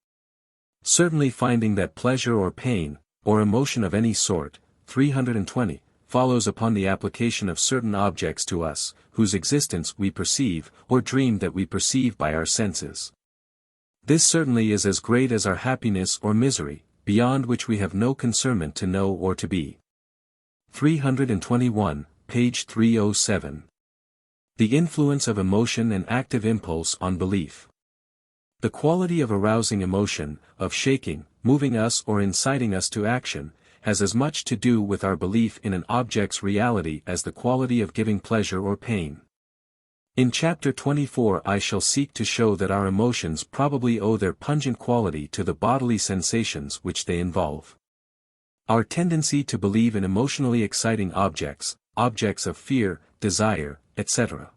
certainly finding that pleasure or pain, or emotion of any sort, 320, follows upon the application of certain objects to us, whose existence we perceive, or dream that we perceive by our senses. This certainly is as great as our happiness or misery, beyond which we have no concernment to know or to be. 321, page 307. The influence of emotion and active impulse on belief. The quality of arousing emotion, of shaking, moving us or inciting us to action, has as much to do with our belief in an object's reality as the quality of giving pleasure or pain. In Chapter 24 I shall seek to show that our emotions probably owe their pungent quality to the bodily sensations which they involve. Our tendency to believe in emotionally exciting objects, objects of fear, desire, etc.,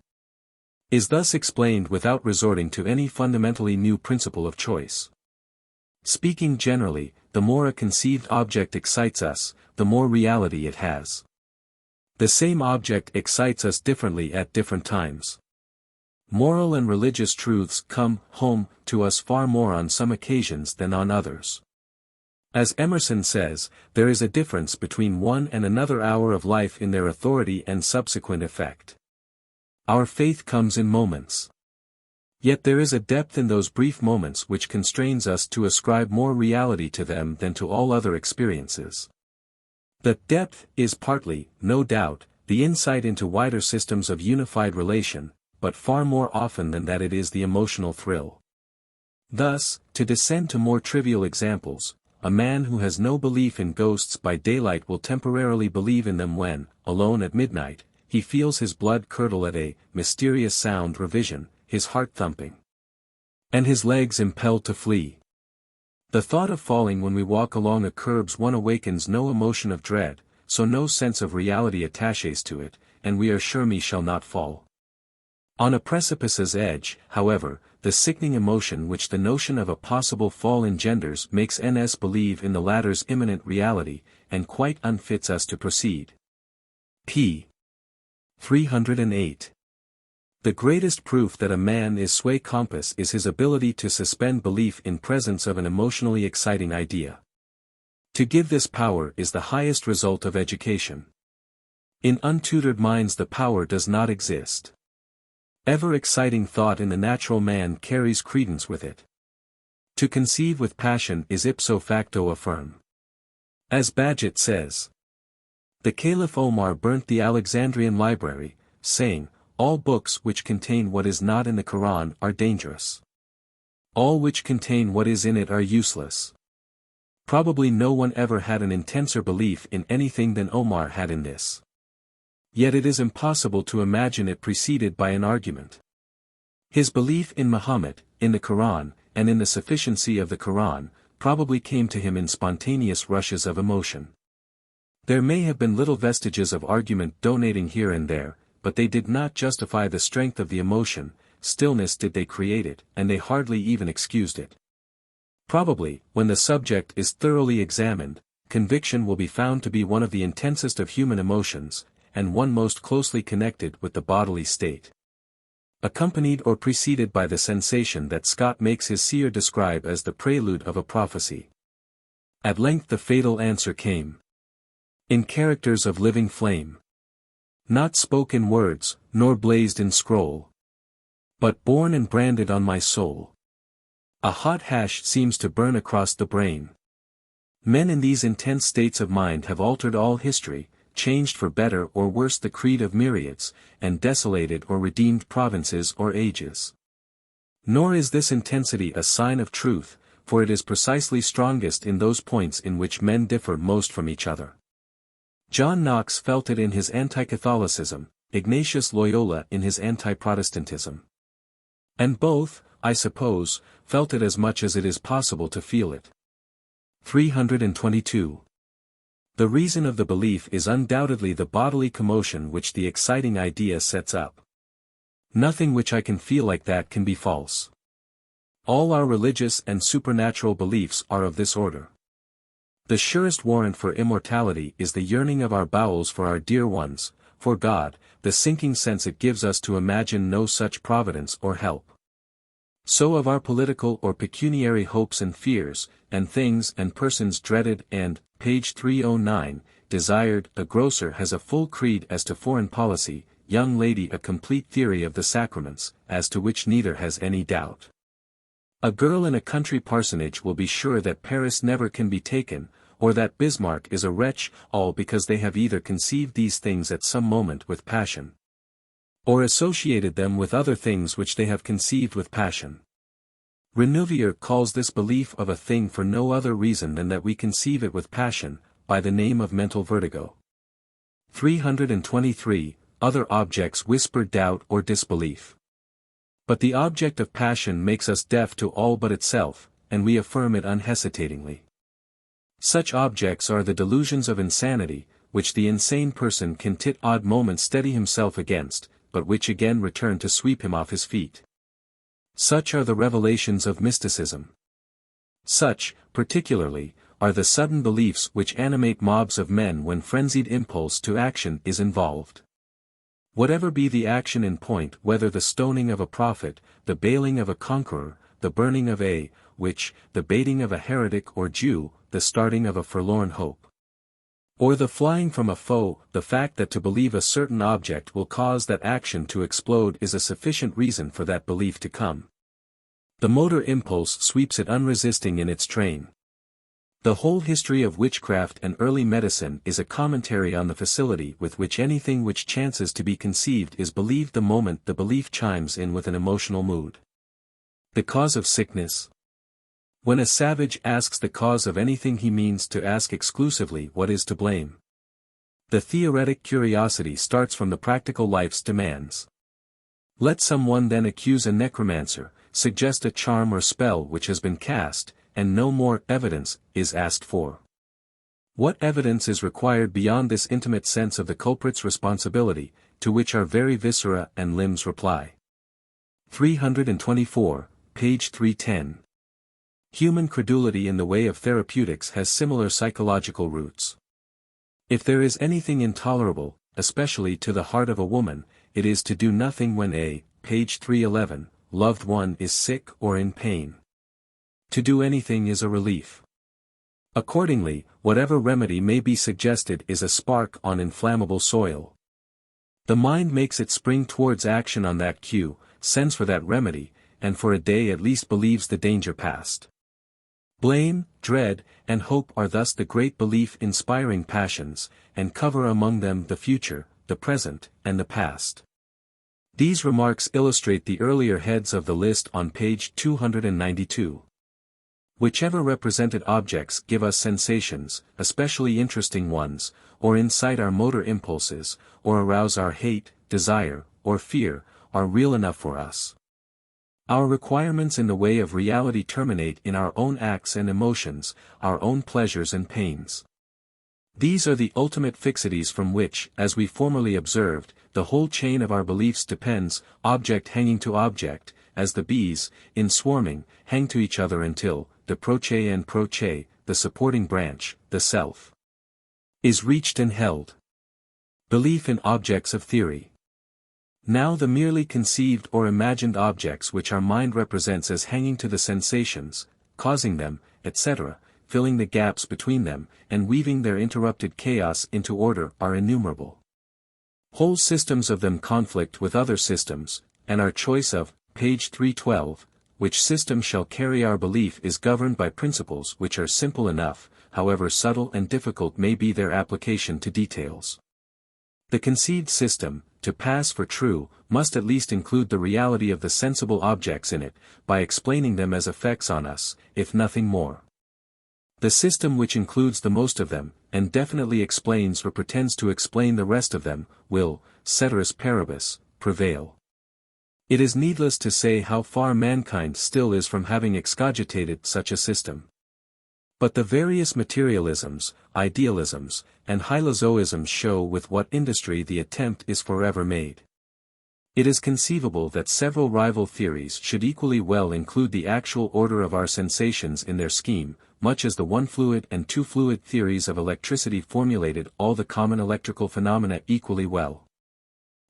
is thus explained without resorting to any fundamentally new principle of choice. Speaking generally, the more a conceived object excites us, the more reality it has. The same object excites us differently at different times. Moral and religious truths come home to us far more on some occasions than on others. As Emerson says, there is a difference between one and another hour of life in their authority and subsequent effect. Our faith comes in moments. Yet there is a depth in those brief moments which constrains us to ascribe more reality to them than to all other experiences. The depth is partly, no doubt, the insight into wider systems of unified relation, but far more often than that it is the emotional thrill. Thus, to descend to more trivial examples, a man who has no belief in ghosts by daylight will temporarily believe in them when, alone at midnight, he feels his blood curdle at a mysterious sound or vision, his heart thumping, and his legs impelled to flee. The thought of falling when we walk along a curb's one awakens no emotion of dread, so no sense of reality attaches to it, and we are sure we shall not fall. On a precipice's edge, however, the sickening emotion which the notion of a possible fall engenders makes us believe in the latter's imminent reality, and quite unfits us to proceed. p. 308. The greatest proof that a man is sui compass is his ability to suspend belief in presence of an emotionally exciting idea. To give this power is the highest result of education. In untutored minds the power does not exist. Ever-exciting thought in the natural man carries credence with it. To conceive with passion is ipso facto affirm. As Bagehot says, the Caliph Omar burnt the Alexandrian library, saying, "All books which contain what is not in the Quran are dangerous. All which contain what is in it are useless." Probably no one ever had an intenser belief in anything than Omar had in this. Yet it is impossible to imagine it preceded by an argument. His belief in Muhammad, in the Quran, and in the sufficiency of the Quran, probably came to him in spontaneous rushes of emotion. There may have been little vestiges of argument donating here and there, but they did not justify the strength of the emotion, stillness did they create it, and they hardly even excused it. Probably, when the subject is thoroughly examined, conviction will be found to be one of the intensest of human emotions, and one most closely connected with the bodily state. Accompanied or preceded by the sensation that Scott makes his seer describe as the prelude of a prophecy. At length the fatal answer came. In characters of living flame. Not spoke in words, nor blazed in scroll, but born and branded on my soul. A hot hash seems to burn across the brain. Men in these intense states of mind have altered all history, changed for better or worse the creed of myriads, and desolated or redeemed provinces or ages. Nor is this intensity a sign of truth, for it is precisely strongest in those points in which men differ most from each other. John Knox felt it in his anti-Catholicism, Ignatius Loyola in his anti-Protestantism. And both, I suppose, felt it as much as it is possible to feel it. 322. The reason of the belief is undoubtedly the bodily commotion which the exciting idea sets up. Nothing which I can feel like that can be false. All our religious and supernatural beliefs are of this order. The surest warrant for immortality is the yearning of our bowels for our dear ones, for God, the sinking sense it gives us to imagine no such providence or help. So of our political or pecuniary hopes and fears, and things and persons dreaded and, page 309, desired. A grocer has a full creed as to foreign policy, young lady a complete theory of the sacraments, as to which neither has any doubt. A girl in a country parsonage will be sure that Paris never can be taken, or that Bismarck is a wretch, all because they have either conceived these things at some moment with passion, or associated them with other things which they have conceived with passion. Renouvier calls this belief of a thing for no other reason than that we conceive it with passion, by the name of mental vertigo. 323. Other objects whisper doubt or disbelief. But the object of passion makes us deaf to all but itself, and we affirm it unhesitatingly. Such objects are the delusions of insanity, which the insane person can tit odd moments steady himself against, but which again return to sweep him off his feet. Such are the revelations of mysticism. Such, particularly, are the sudden beliefs which animate mobs of men when frenzied impulse to action is involved. Whatever be the action in point, whether the stoning of a prophet, the bailing of a conqueror, the burning of a witch, the baiting of a heretic or Jew, the starting of a forlorn hope, or the flying from a foe, the fact that to believe a certain object will cause that action to explode is a sufficient reason for that belief to come. The motor impulse sweeps it unresisting in its train. The whole history of witchcraft and early medicine is a commentary on the facility with which anything which chances to be conceived is believed the moment the belief chimes in with an emotional mood. The cause of sickness. When a savage asks the cause of anything, he means to ask exclusively what is to blame. The theoretic curiosity starts from the practical life's demands. Let someone then accuse a necromancer, suggest a charm or spell which has been cast, and no more evidence is asked for. What evidence is required beyond this intimate sense of the culprit's responsibility, to which our very viscera and limbs reply? 324, page 310. Human credulity in the way of therapeutics has similar psychological roots. If there is anything intolerable, especially to the heart of a woman, it is to do nothing when page 311, loved one is sick or in pain. To do anything is a relief. Accordingly, whatever remedy may be suggested is a spark on inflammable soil. The mind makes it spring towards action on that cue, sends for that remedy, and for a day at least believes the danger past. Blame, dread, and hope are thus the great belief-inspiring passions, and cover among them the future, the present, and the past. These remarks illustrate the earlier heads of the list on page 292. Whichever represented objects give us sensations, especially interesting ones, or incite our motor impulses, or arouse our hate, desire, or fear, are real enough for us. Our requirements in the way of reality terminate in our own acts and emotions, our own pleasures and pains. These are the ultimate fixities from which, as we formerly observed, the whole chain of our beliefs depends, object hanging to object, as the bees, in swarming, hang to each other until, the proche and proche, the supporting branch, the self, is reached and held. Belief in objects of theory. Now the merely conceived or imagined objects which our mind represents as hanging to the sensations, causing them, etc., filling the gaps between them, and weaving their interrupted chaos into order are innumerable. Whole systems of them conflict with other systems, and our choice of, page 312, which system shall carry our belief is governed by principles which are simple enough, however subtle and difficult may be their application to details. The conceived system, to pass for true, must at least include the reality of the sensible objects in it, by explaining them as effects on us, if nothing more. The system which includes the most of them, and definitely explains or pretends to explain the rest of them, will, ceteris paribus, prevail. It is needless to say how far mankind still is from having excogitated such a system. But the various materialisms, idealisms, and hylozoisms show with what industry the attempt is forever made. It is conceivable that several rival theories should equally well include the actual order of our sensations in their scheme, much as the one-fluid and two-fluid theories of electricity formulated all the common electrical phenomena equally well.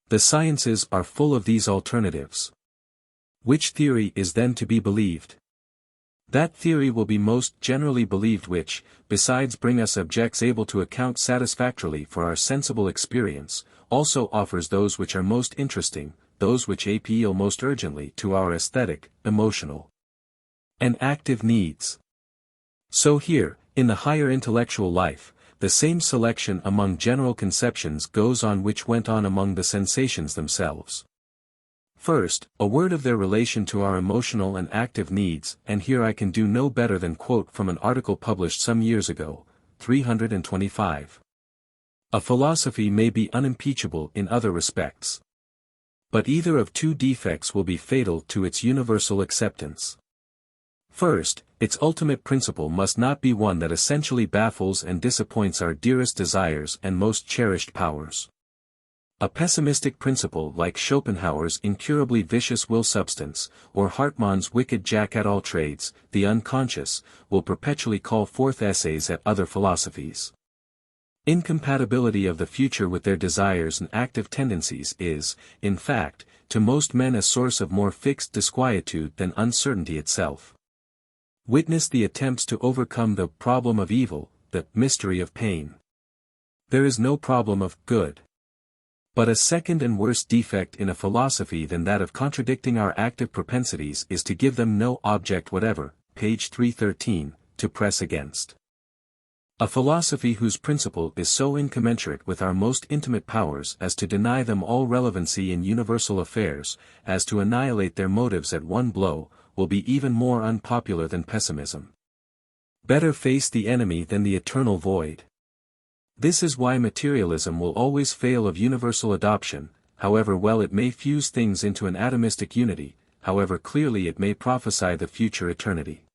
The sciences are full of these alternatives. Which theory is then to be believed? That theory will be most generally believed which, besides bring us objects able to account satisfactorily for our sensible experience, also offers those which are most interesting, those which appeal most urgently to our aesthetic, emotional, and active needs. So here, in the higher intellectual life, the same selection among general conceptions goes on which went on among the sensations themselves. First, a word of their relation to our emotional and active needs, and here I can do no better than quote from an article published some years ago, 325. A philosophy may be unimpeachable in other respects. But either of two defects will be fatal to its universal acceptance. First, its ultimate principle must not be one that essentially baffles and disappoints our dearest desires and most cherished powers. A pessimistic principle like Schopenhauer's incurably vicious will substance, or Hartmann's wicked jack at all trades, the unconscious, will perpetually call forth essays at other philosophies. Incompatibility of the future with their desires and active tendencies is, in fact, to most men a source of more fixed disquietude than uncertainty itself. Witness the attempts to overcome the problem of evil, the mystery of pain. There is no problem of good. But a second and worse defect in a philosophy than that of contradicting our active propensities is to give them no object whatever, page 313, to press against. A philosophy whose principle is so incommensurate with our most intimate powers as to deny them all relevancy in universal affairs, as to annihilate their motives at one blow, will be even more unpopular than pessimism. Better face the enemy than the eternal void. This is why materialism will always fail of universal adoption, however well it may fuse things into an atomistic unity, however clearly it may prophesy the future eternity.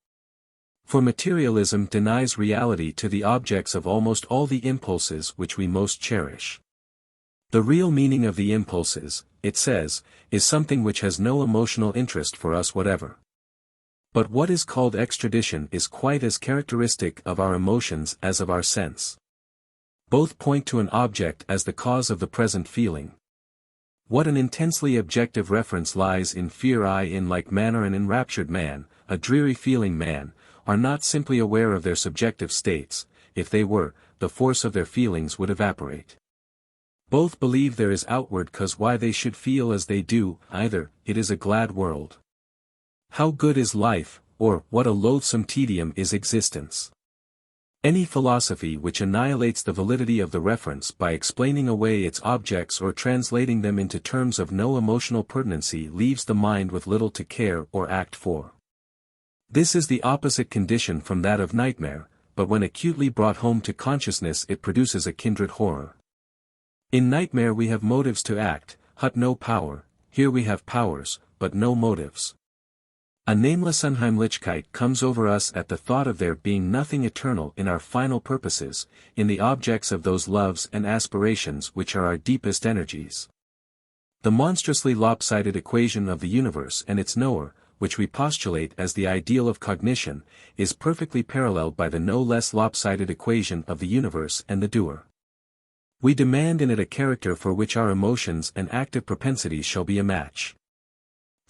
For materialism denies reality to the objects of almost all the impulses which we most cherish. The real meaning of the impulses, it says, is something which has no emotional interest for us whatever. But what is called extradition is quite as characteristic of our emotions as of our sense. Both point to an object as the cause of the present feeling. What an intensely objective reference lies in fear! I in like manner an enraptured man, a dreary feeling man, are not simply aware of their subjective states. If they were, the force of their feelings would evaporate. Both believe there is outward cause why they should feel as they do, either, it is a glad world. How good is life, or, what a loathsome tedium is existence. Any philosophy which annihilates the validity of the reference by explaining away its objects or translating them into terms of no emotional pertinency leaves the mind with little to care or act for. This is the opposite condition from that of nightmare, but when acutely brought home to consciousness it produces a kindred horror. In nightmare we have motives to act, but no power; here we have powers, but no motives. A nameless Unheimlichkeit comes over us at the thought of there being nothing eternal in our final purposes, in the objects of those loves and aspirations which are our deepest energies. The monstrously lopsided equation of the universe and its knower, which we postulate as the ideal of cognition, is perfectly paralleled by the no less lopsided equation of the universe and the doer. We demand in it a character for which our emotions and active propensities shall be a match.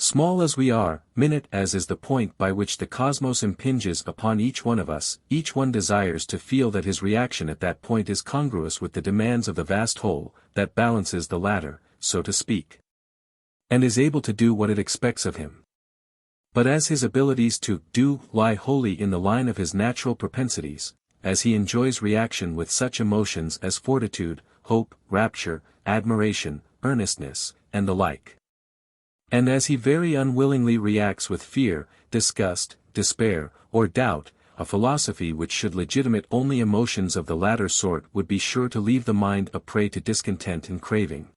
Small as we are, minute as is the point by which the cosmos impinges upon each one of us, each one desires to feel that his reaction at that point is congruous with the demands of the vast whole, that balances the ladder, so to speak, and is able to do what it expects of him. But as his abilities to do lie wholly in the line of his natural propensities, as he enjoys reaction with such emotions as fortitude, hope, rapture, admiration, earnestness, and the like, and as he very unwillingly reacts with fear, disgust, despair, or doubt, a philosophy which should legitimate only emotions of the latter sort would be sure to leave the mind a prey to discontent and craving.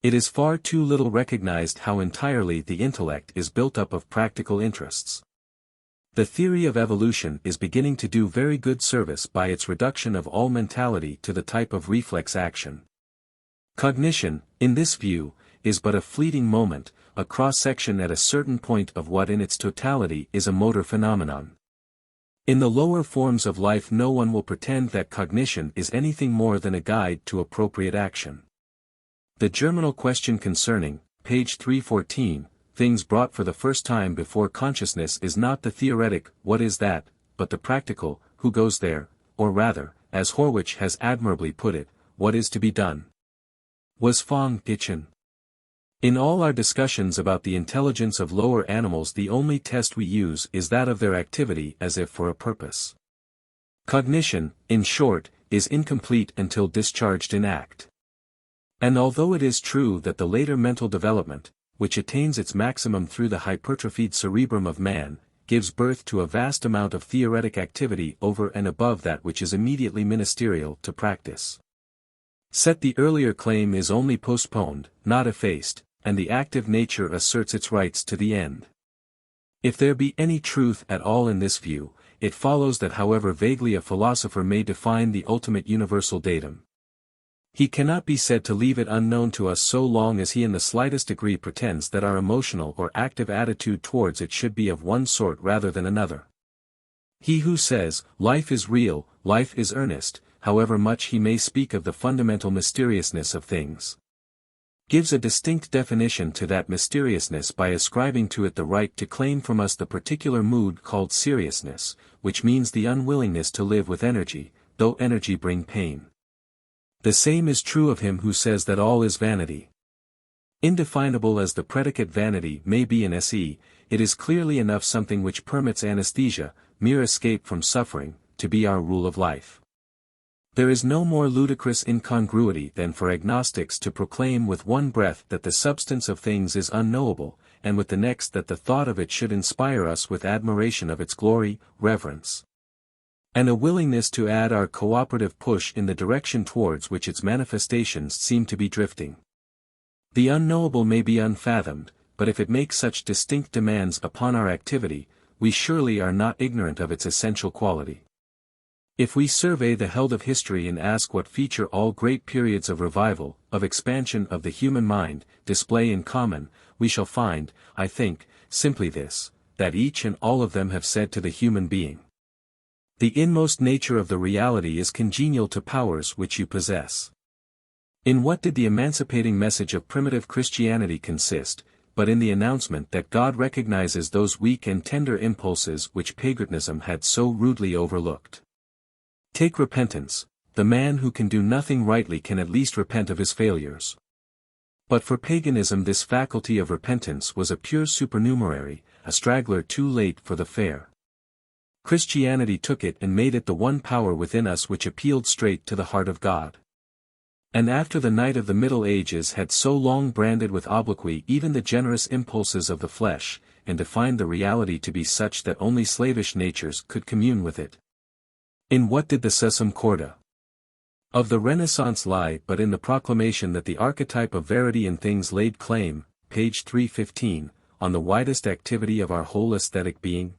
It is far too little recognized how entirely the intellect is built up of practical interests. The theory of evolution is beginning to do very good service by its reduction of all mentality to the type of reflex action. Cognition, in this view, is but a fleeting moment, a cross-section at a certain point of what in its totality is a motor phenomenon. In the lower forms of life no one will pretend that cognition is anything more than a guide to appropriate action. The germinal question concerning, page 314, things brought for the first time before consciousness is not the theoretic, what is that, but the practical, who goes there, or rather, as Horwich has admirably put it, what is to be done. Was Fong Gichin. In all our discussions about the intelligence of lower animals the only test we use is that of their activity as if for a purpose. Cognition, in short, is incomplete until discharged in act. And although it is true that the later mental development, which attains its maximum through the hypertrophied cerebrum of man, gives birth to a vast amount of theoretic activity over and above that which is immediately ministerial to practice. Set the earlier claim is only postponed, not effaced, and the active nature asserts its rights to the end. If there be any truth at all in this view, it follows that however vaguely a philosopher may define the ultimate universal datum, he cannot be said to leave it unknown to us so long as he in the slightest degree pretends that our emotional or active attitude towards it should be of one sort rather than another. He who says, life is real, life is earnest, however much he may speak of the fundamental mysteriousness of things, gives a distinct definition to that mysteriousness by ascribing to it the right to claim from us the particular mood called seriousness, which means the unwillingness to live with energy, though energy bring pain. The same is true of him who says that all is vanity. Indefinable as the predicate vanity may be in se, it is clearly enough something which permits anesthesia, mere escape from suffering, to be our rule of life. There is no more ludicrous incongruity than for agnostics to proclaim with one breath that the substance of things is unknowable, and with the next that the thought of it should inspire us with admiration of its glory, reverence, and a willingness to add our cooperative push in the direction towards which its manifestations seem to be drifting. The unknowable may be unfathomed, but if it makes such distinct demands upon our activity, we surely are not ignorant of its essential quality. If we survey the held of history and ask what feature all great periods of revival, of expansion of the human mind, display in common, we shall find, I think, simply this, that each and all of them have said to the human being, the inmost nature of the reality is congenial to powers which you possess. In what did the emancipating message of primitive Christianity consist, but in the announcement that God recognizes those weak and tender impulses which paganism had so rudely overlooked. Take repentance, the man who can do nothing rightly can at least repent of his failures. But for paganism this faculty of repentance was a pure supernumerary, a straggler too late for the fair. Christianity took it and made it the one power within us which appealed straight to the heart of God. And after the night of the Middle Ages had so long branded with obloquy even the generous impulses of the flesh, and defined the reality to be such that only slavish natures could commune with it. In what did the sussum corda of the Renaissance lie but in the proclamation that the archetype of verity in things laid claim, page 315, on the widest activity of our whole aesthetic being?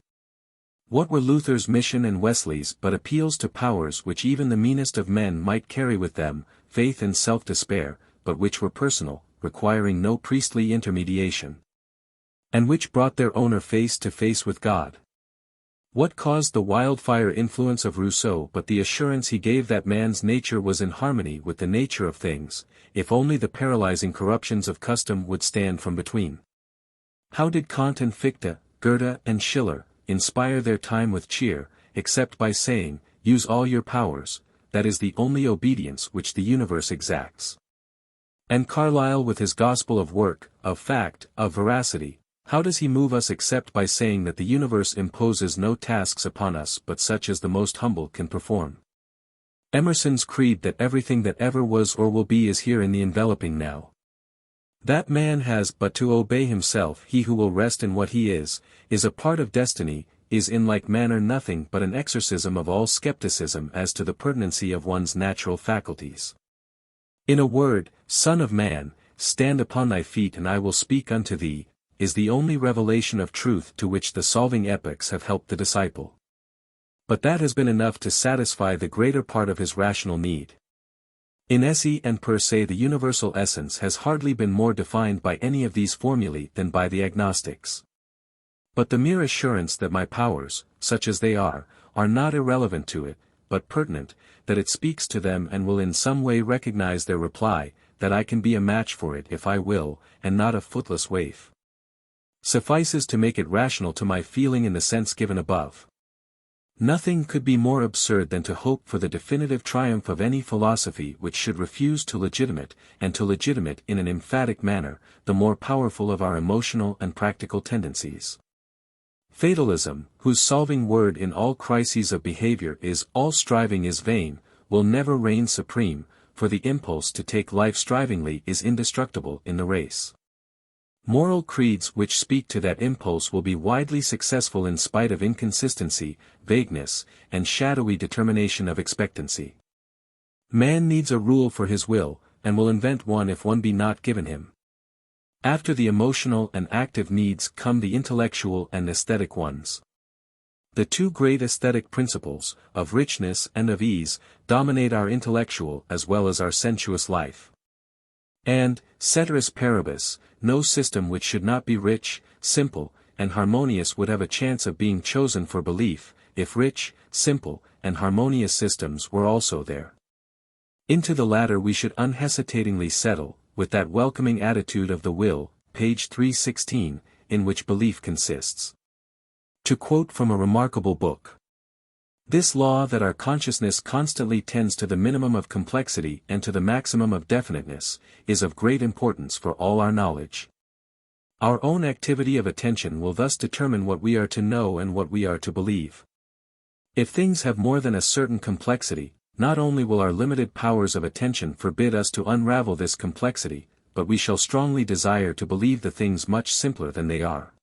What were Luther's mission and Wesley's but appeals to powers which even the meanest of men might carry with them, faith and self-despair, but which were personal, requiring no priestly intermediation, and which brought their owner face to face with God? What caused the wildfire influence of Rousseau but the assurance he gave that man's nature was in harmony with the nature of things, if only the paralyzing corruptions of custom would stand from between? How did Kant and Fichte, Goethe and Schiller, inspire their time with cheer, except by saying, use all your powers, that is the only obedience which the universe exacts? And Carlyle with his gospel of work, of fact, of veracity, how does he move us except by saying that the universe imposes no tasks upon us but such as the most humble can perform? Emerson's creed that everything that ever was or will be is here in the enveloping now. That man has but to obey himself. He who will rest in what he is a part of destiny, is in like manner nothing but an exorcism of all skepticism as to the pertinency of one's natural faculties. In a word, Son of Man, stand upon thy feet and I will speak unto thee, is the only revelation of truth to which the solving epochs have helped the disciple. But that has been enough to satisfy the greater part of his rational need. In esse and per se the universal essence has hardly been more defined by any of these formulae than by the agnostics. But the mere assurance that my powers, such as they are not irrelevant to it, but pertinent, that it speaks to them and will in some way recognize their reply, that I can be a match for it if I will, and not a footless waif, suffices to make it rational to my feeling in the sense given above. Nothing could be more absurd than to hope for the definitive triumph of any philosophy which should refuse to legitimate, and to legitimate in an emphatic manner, the more powerful of our emotional and practical tendencies. Fatalism, whose solving word in all crises of behavior is all striving is vain, will never reign supreme, for the impulse to take life strivingly is indestructible in the race. Moral creeds which speak to that impulse will be widely successful in spite of inconsistency, vagueness, and shadowy determination of expectancy. Man needs a rule for his will, and will invent one if one be not given him. After the emotional and active needs come the intellectual and aesthetic ones. The two great aesthetic principles, of richness and of ease, dominate our intellectual as well as our sensuous life. And, ceteris paribus, no system which should not be rich, simple, and harmonious would have a chance of being chosen for belief, if rich, simple, and harmonious systems were also there. Into the latter we should unhesitatingly settle, with that welcoming attitude of the will, page 316, in which belief consists. To quote from a remarkable book. This law that our consciousness constantly tends to the minimum of complexity and to the maximum of definiteness, is of great importance for all our knowledge. Our own activity of attention will thus determine what we are to know and what we are to believe. If things have more than a certain complexity, not only will our limited powers of attention forbid us to unravel this complexity, but we shall strongly desire to believe the things much simpler than they are.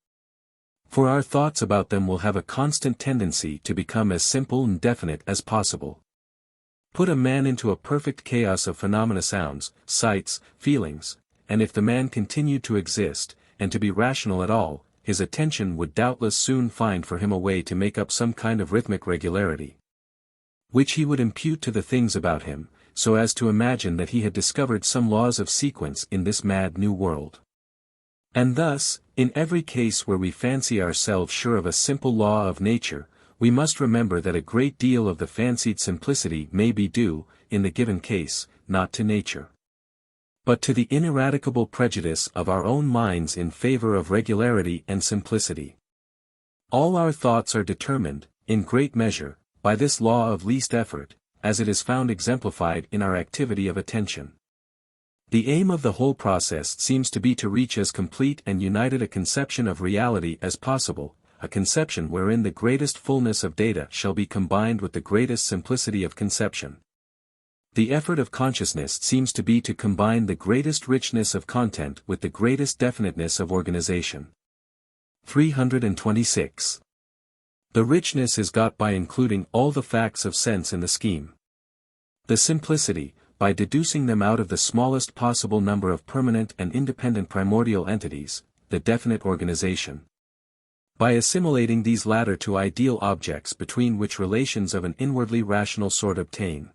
For our thoughts about them will have a constant tendency to become as simple and definite as possible. Put a man into a perfect chaos of phenomena, sounds, sights, feelings, and if the man continued to exist, and to be rational at all, his attention would doubtless soon find for him a way to make up some kind of rhythmic regularity, which he would impute to the things about him, so as to imagine that he had discovered some laws of sequence in this mad new world. And thus, in every case where we fancy ourselves sure of a simple law of nature, we must remember that a great deal of the fancied simplicity may be due, in the given case, not to nature, but to the ineradicable prejudice of our own minds in favor of regularity and simplicity. All our thoughts are determined, in great measure, by this law of least effort, as it is found exemplified in our activity of attention. The aim of the whole process seems to be to reach as complete and united a conception of reality as possible, a conception wherein the greatest fullness of data shall be combined with the greatest simplicity of conception. The effort of consciousness seems to be to combine the greatest richness of content with the greatest definiteness of organization. 326. The richness is got by including all the facts of sense in the scheme. The simplicity, by deducing them out of the smallest possible number of permanent and independent primordial entities, the definite organization. By assimilating these latter to ideal objects between which relations of an inwardly rational sort obtain.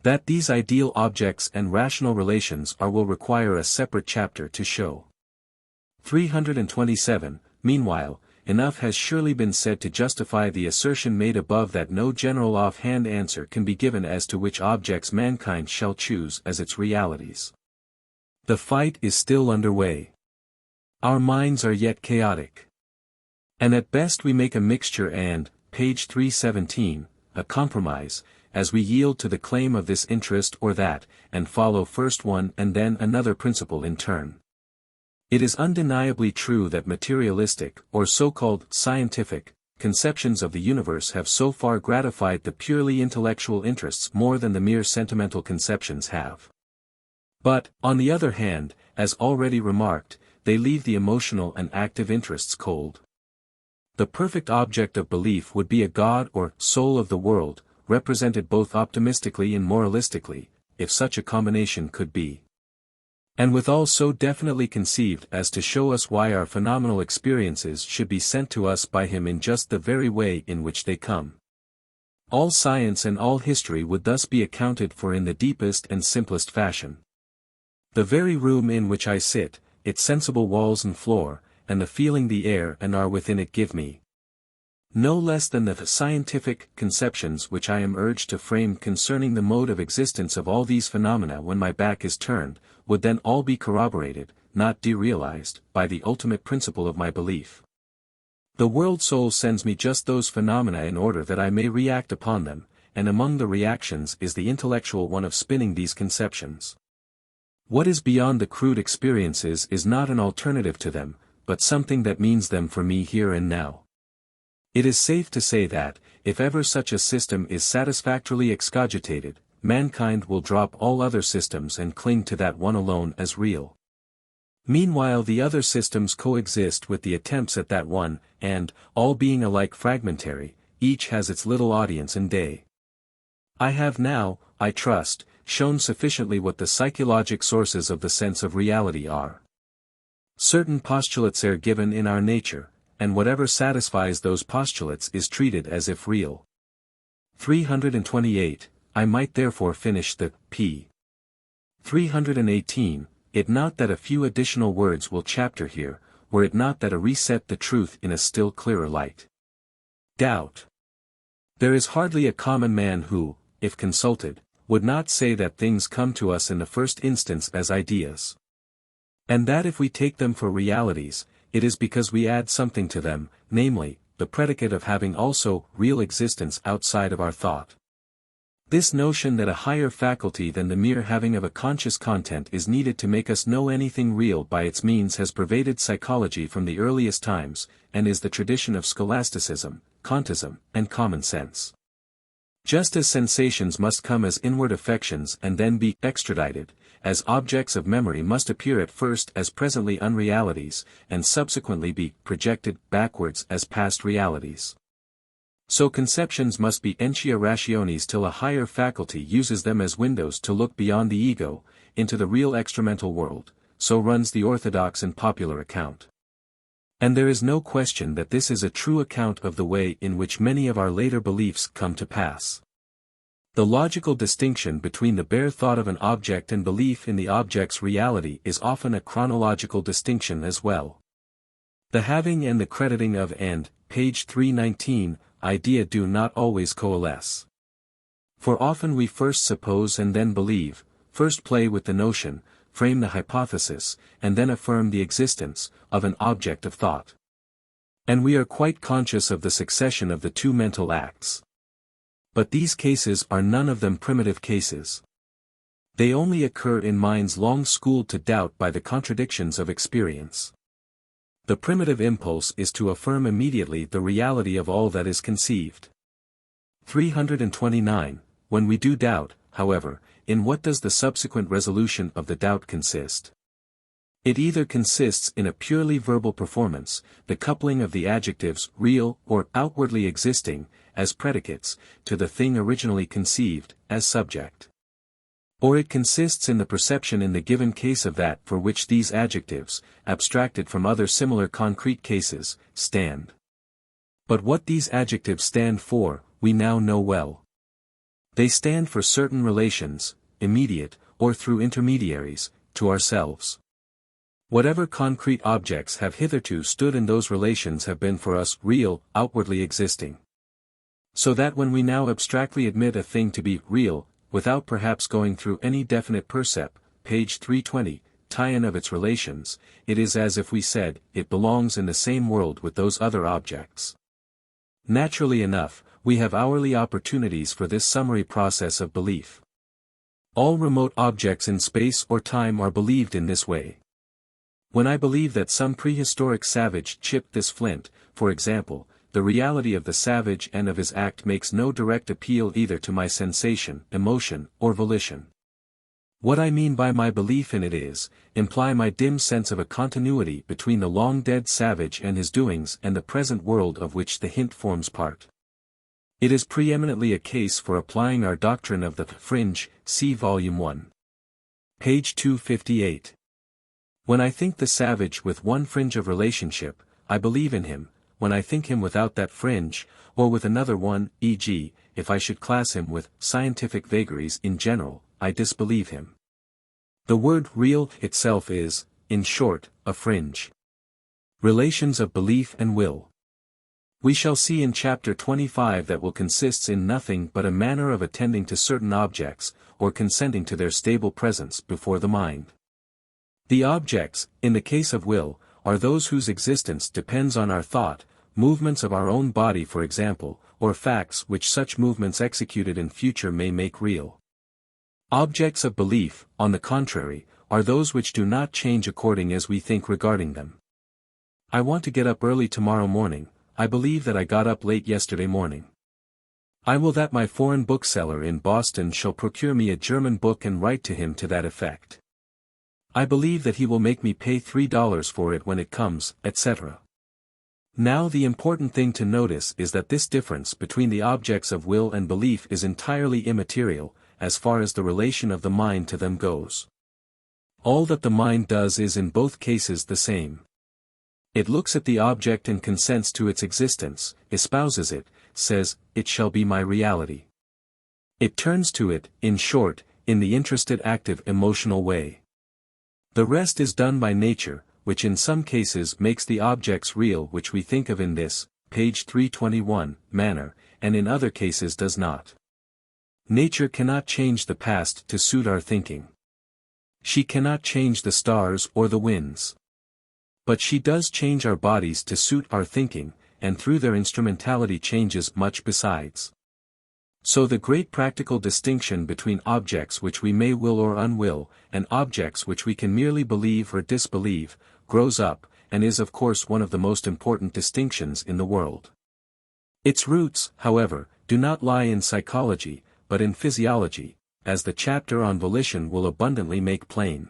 That these ideal objects and rational relations are will require a separate chapter to show. 327. Meanwhile, enough has surely been said to justify the assertion made above that no general off-hand answer can be given as to which objects mankind shall choose as its realities. The fight is still under way. Our minds are yet chaotic. And at best we make a mixture and, page 317, a compromise, as we yield to the claim of this interest or that, and follow first one and then another principle in turn. It is undeniably true that materialistic, or so-called scientific, conceptions of the universe have so far gratified the purely intellectual interests more than the mere sentimental conceptions have. But, on the other hand, as already remarked, they leave the emotional and active interests cold. The perfect object of belief would be a God or soul of the world, represented both optimistically and moralistically, if such a combination could be. And withal so definitely conceived as to show us why our phenomenal experiences should be sent to us by him in just the very way in which they come. All science and all history would thus be accounted for in the deepest and simplest fashion. The very room in which I sit, its sensible walls and floor, and the feeling the air and are within it give me. No less than the scientific conceptions which I am urged to frame concerning the mode of existence of all these phenomena when my back is turned, would then all be corroborated, not derealized, by the ultimate principle of my belief. The world soul sends me just those phenomena in order that I may react upon them, and among the reactions is the intellectual one of spinning these conceptions. What is beyond the crude experiences is not an alternative to them, but something that means them for me here and now. It is safe to say that, if ever such a system is satisfactorily excogitated, mankind will drop all other systems and cling to that one alone as real. Meanwhile the other systems coexist with the attempts at that one, and, all being alike fragmentary, each has its little audience and day. I have now, I trust, shown sufficiently what the psychologic sources of the sense of reality are. Certain postulates are given in our nature, and whatever satisfies those postulates is treated as if real. 328, I might therefore finish the p. 318, it not that a few additional words will chapter here, were it not that a reset the truth in a still clearer light. Doubt. There is hardly a common man who, if consulted, would not say that things come to us in the first instance as ideas. And that if we take them for realities, it is because we add something to them, namely, the predicate of having also real existence outside of our thought. This notion that a higher faculty than the mere having of a conscious content is needed to make us know anything real by its means has pervaded psychology from the earliest times, and is the tradition of scholasticism, Kantism, and common sense. Just as sensations must come as inward affections and then be extradited, as objects of memory must appear at first as presently unrealities, and subsequently be projected backwards as past realities. So conceptions must be entia rationis till a higher faculty uses them as windows to look beyond the ego, into the real extramental world, so runs the orthodox and popular account. And there is no question that this is a true account of the way in which many of our later beliefs come to pass. The logical distinction between the bare thought of an object and belief in the object's reality is often a chronological distinction as well. The having and the crediting of and, page 319, idea do not always coalesce. For often we first suppose and then believe, first play with the notion, frame the hypothesis, and then affirm the existence, of an object of thought. And we are quite conscious of the succession of the two mental acts. But these cases are none of them primitive cases. They only occur in minds long schooled to doubt by the contradictions of experience. The primitive impulse is to affirm immediately the reality of all that is conceived. 329, when we do doubt, however, in what does the subsequent resolution of the doubt consist? It either consists in a purely verbal performance, the coupling of the adjectives real or outwardly existing, as predicates, to the thing originally conceived, as subject. Or it consists in the perception in the given case of that for which these adjectives, abstracted from other similar concrete cases, stand. But what these adjectives stand for, we now know well. They stand for certain relations, immediate, or through intermediaries, to ourselves. Whatever concrete objects have hitherto stood in those relations have been for us real, outwardly existing. So that when we now abstractly admit a thing to be real, without perhaps going through any definite percept, page 320, tie-in of its relations, it is as if we said, it belongs in the same world with those other objects. Naturally enough, we have hourly opportunities for this summary process of belief. All remote objects in space or time are believed in this way. When I believe that some prehistoric savage chipped this flint, for example, the reality of the savage and of his act makes no direct appeal either to my sensation, emotion, or volition. What I mean by my belief in it is, imply my dim sense of a continuity between the long-dead savage and his doings and the present world of which the hint forms part. It is preeminently a case for applying our doctrine of the fringe, see Volume 1. Page 258. When I think the savage with one fringe of relationship, I believe in him. When I think him without that fringe, or with another one, e.g., if I should class him with scientific vagaries in general, I disbelieve him. The word real itself is, in short, a fringe. Relations of belief and will. We shall see in chapter 25 that will consists in nothing but a manner of attending to certain objects, or consenting to their stable presence before the mind. The objects, in the case of will, are those whose existence depends on our thought, movements of our own body for example, or facts which such movements executed in future may make real. Objects of belief, on the contrary, are those which do not change according as we think regarding them. I want to get up early tomorrow morning, I believe that I got up late yesterday morning. I will that my foreign bookseller in Boston shall procure me a German book and write to him to that effect. I believe that he will make me pay $3 for it when it comes, etc. Now the important thing to notice is that this difference between the objects of will and belief is entirely immaterial, as far as the relation of the mind to them goes. All that the mind does is in both cases the same. It looks at the object and consents to its existence, espouses it, says, "It shall be my reality." It turns to it, in short, in the interested active emotional way. The rest is done by nature, which in some cases makes the objects real which we think of in this, page 321, manner, and in other cases does not. Nature cannot change the past to suit our thinking. She cannot change the stars or the winds. But she does change our bodies to suit our thinking, and through their instrumentality changes much besides. So the great practical distinction between objects which we may will or unwill, and objects which we can merely believe or disbelieve, grows up, and is of course one of the most important distinctions in the world. Its roots, however, do not lie in psychology, but in physiology, as the chapter on volition will abundantly make plain.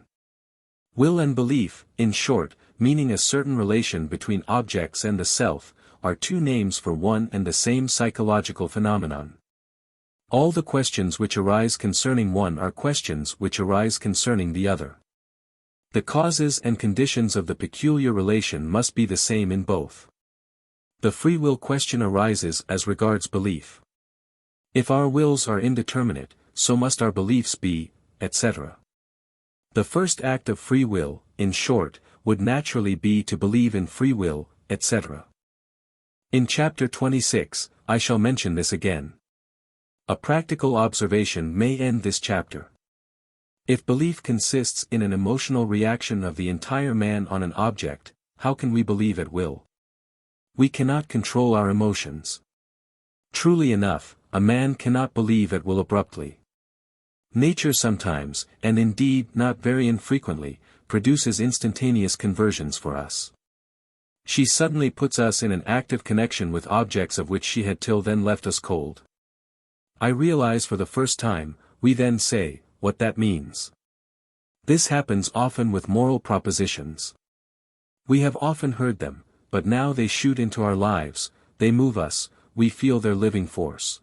Will and belief, in short, meaning a certain relation between objects and the self, are two names for one and the same psychological phenomenon. All the questions which arise concerning one are questions which arise concerning the other. The causes and conditions of the peculiar relation must be the same in both. The free will question arises as regards belief. If our wills are indeterminate, so must our beliefs be, etc. The first act of free will, in short, would naturally be to believe in free will, etc. In chapter 26, I shall mention this again. A practical observation may end this chapter. If belief consists in an emotional reaction of the entire man on an object, how can we believe at will? We cannot control our emotions. Truly enough, a man cannot believe at will abruptly. Nature sometimes, and indeed not very infrequently, produces instantaneous conversions for us. She suddenly puts us in an active connection with objects of which she had till then left us cold. I realize for the first time, we then say, what that means. This happens often with moral propositions. We have often heard them, but now they shoot into our lives, they move us, we feel their living force.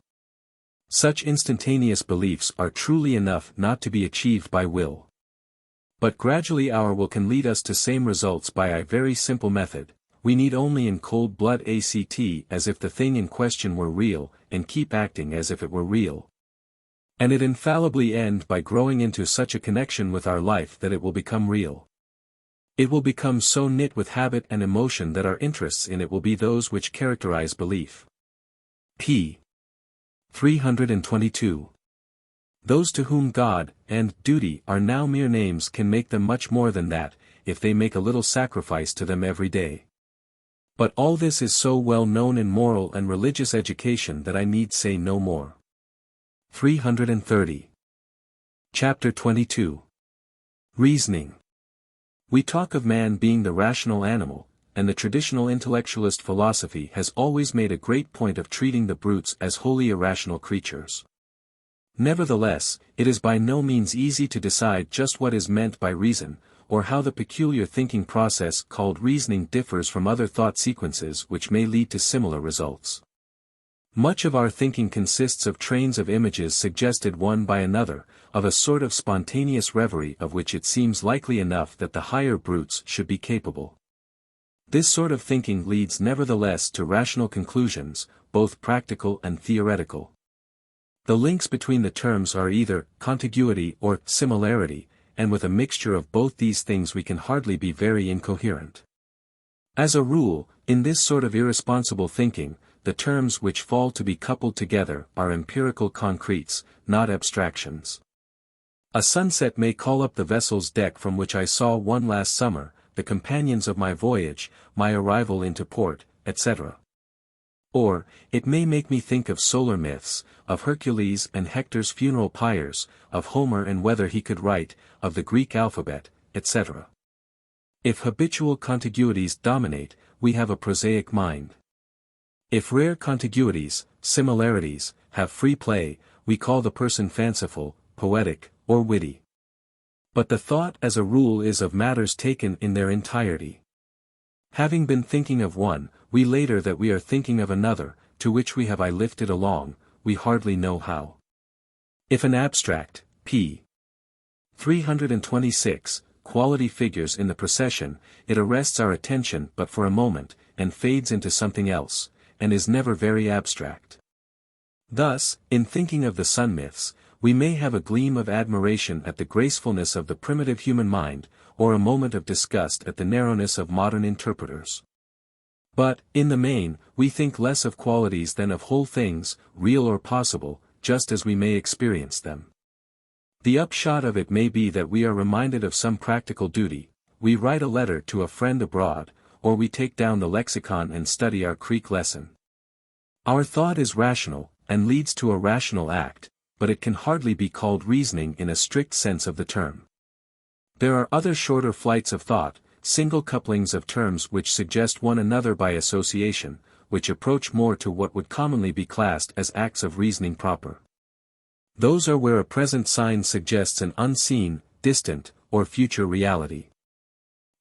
Such instantaneous beliefs are truly enough not to be achieved by will. But gradually our will can lead us to same results by a very simple method. We need only in cold blood act as if the thing in question were real, and keep acting as if it were real. And it infallibly end by growing into such a connection with our life that it will become real. It will become so knit with habit and emotion that our interests in it will be those which characterize belief. p. 322. Those to whom God, and duty are now mere names can make them much more than that, if they make a little sacrifice to them every day. But all this is so well known in moral and religious education that I need say no more. 330. Chapter 22. Reasoning. We talk of man being the rational animal, and the traditional intellectualist philosophy has always made a great point of treating the brutes as wholly irrational creatures. Nevertheless, it is by no means easy to decide just what is meant by reason, or how the peculiar thinking process called reasoning differs from other thought sequences which may lead to similar results. Much of our thinking consists of trains of images suggested one by another, of a sort of spontaneous reverie of which it seems likely enough that the higher brutes should be capable. This sort of thinking leads nevertheless to rational conclusions, both practical and theoretical. The links between the terms are either contiguity or similarity, and with a mixture of both these things we can hardly be very incoherent. As a rule, in this sort of irresponsible thinking, the terms which fall to be coupled together are empirical concretes, not abstractions. A sunset may call up the vessel's deck from which I saw one last summer, the companions of my voyage, my arrival into port, etc. Or, it may make me think of solar myths, of Hercules and Hector's funeral pyres, of Homer and whether he could write, of the Greek alphabet, etc. If habitual contiguities dominate, we have a prosaic mind. If rare contiguities, similarities, have free play, we call the person fanciful, poetic, or witty. But the thought as a rule is of matters taken in their entirety. Having been thinking of one, we later that we are thinking of another, to which we have I lifted along, we hardly know how. If an abstract, p. 326, quality figures in the procession, it arrests our attention but for a moment, and fades into something else, and is never very abstract. Thus, in thinking of the sun myths, we may have a gleam of admiration at the gracefulness of the primitive human mind, or a moment of disgust at the narrowness of modern interpreters. But, in the main, we think less of qualities than of whole things, real or possible, just as we may experience them. The upshot of it may be that we are reminded of some practical duty, we write a letter to a friend abroad, or we take down the lexicon and study our Greek lesson. Our thought is rational, and leads to a rational act, but it can hardly be called reasoning in a strict sense of the term. There are other shorter flights of thought, single couplings of terms which suggest one another by association, which approach more to what would commonly be classed as acts of reasoning proper. Those are where a present sign suggests an unseen, distant, or future reality.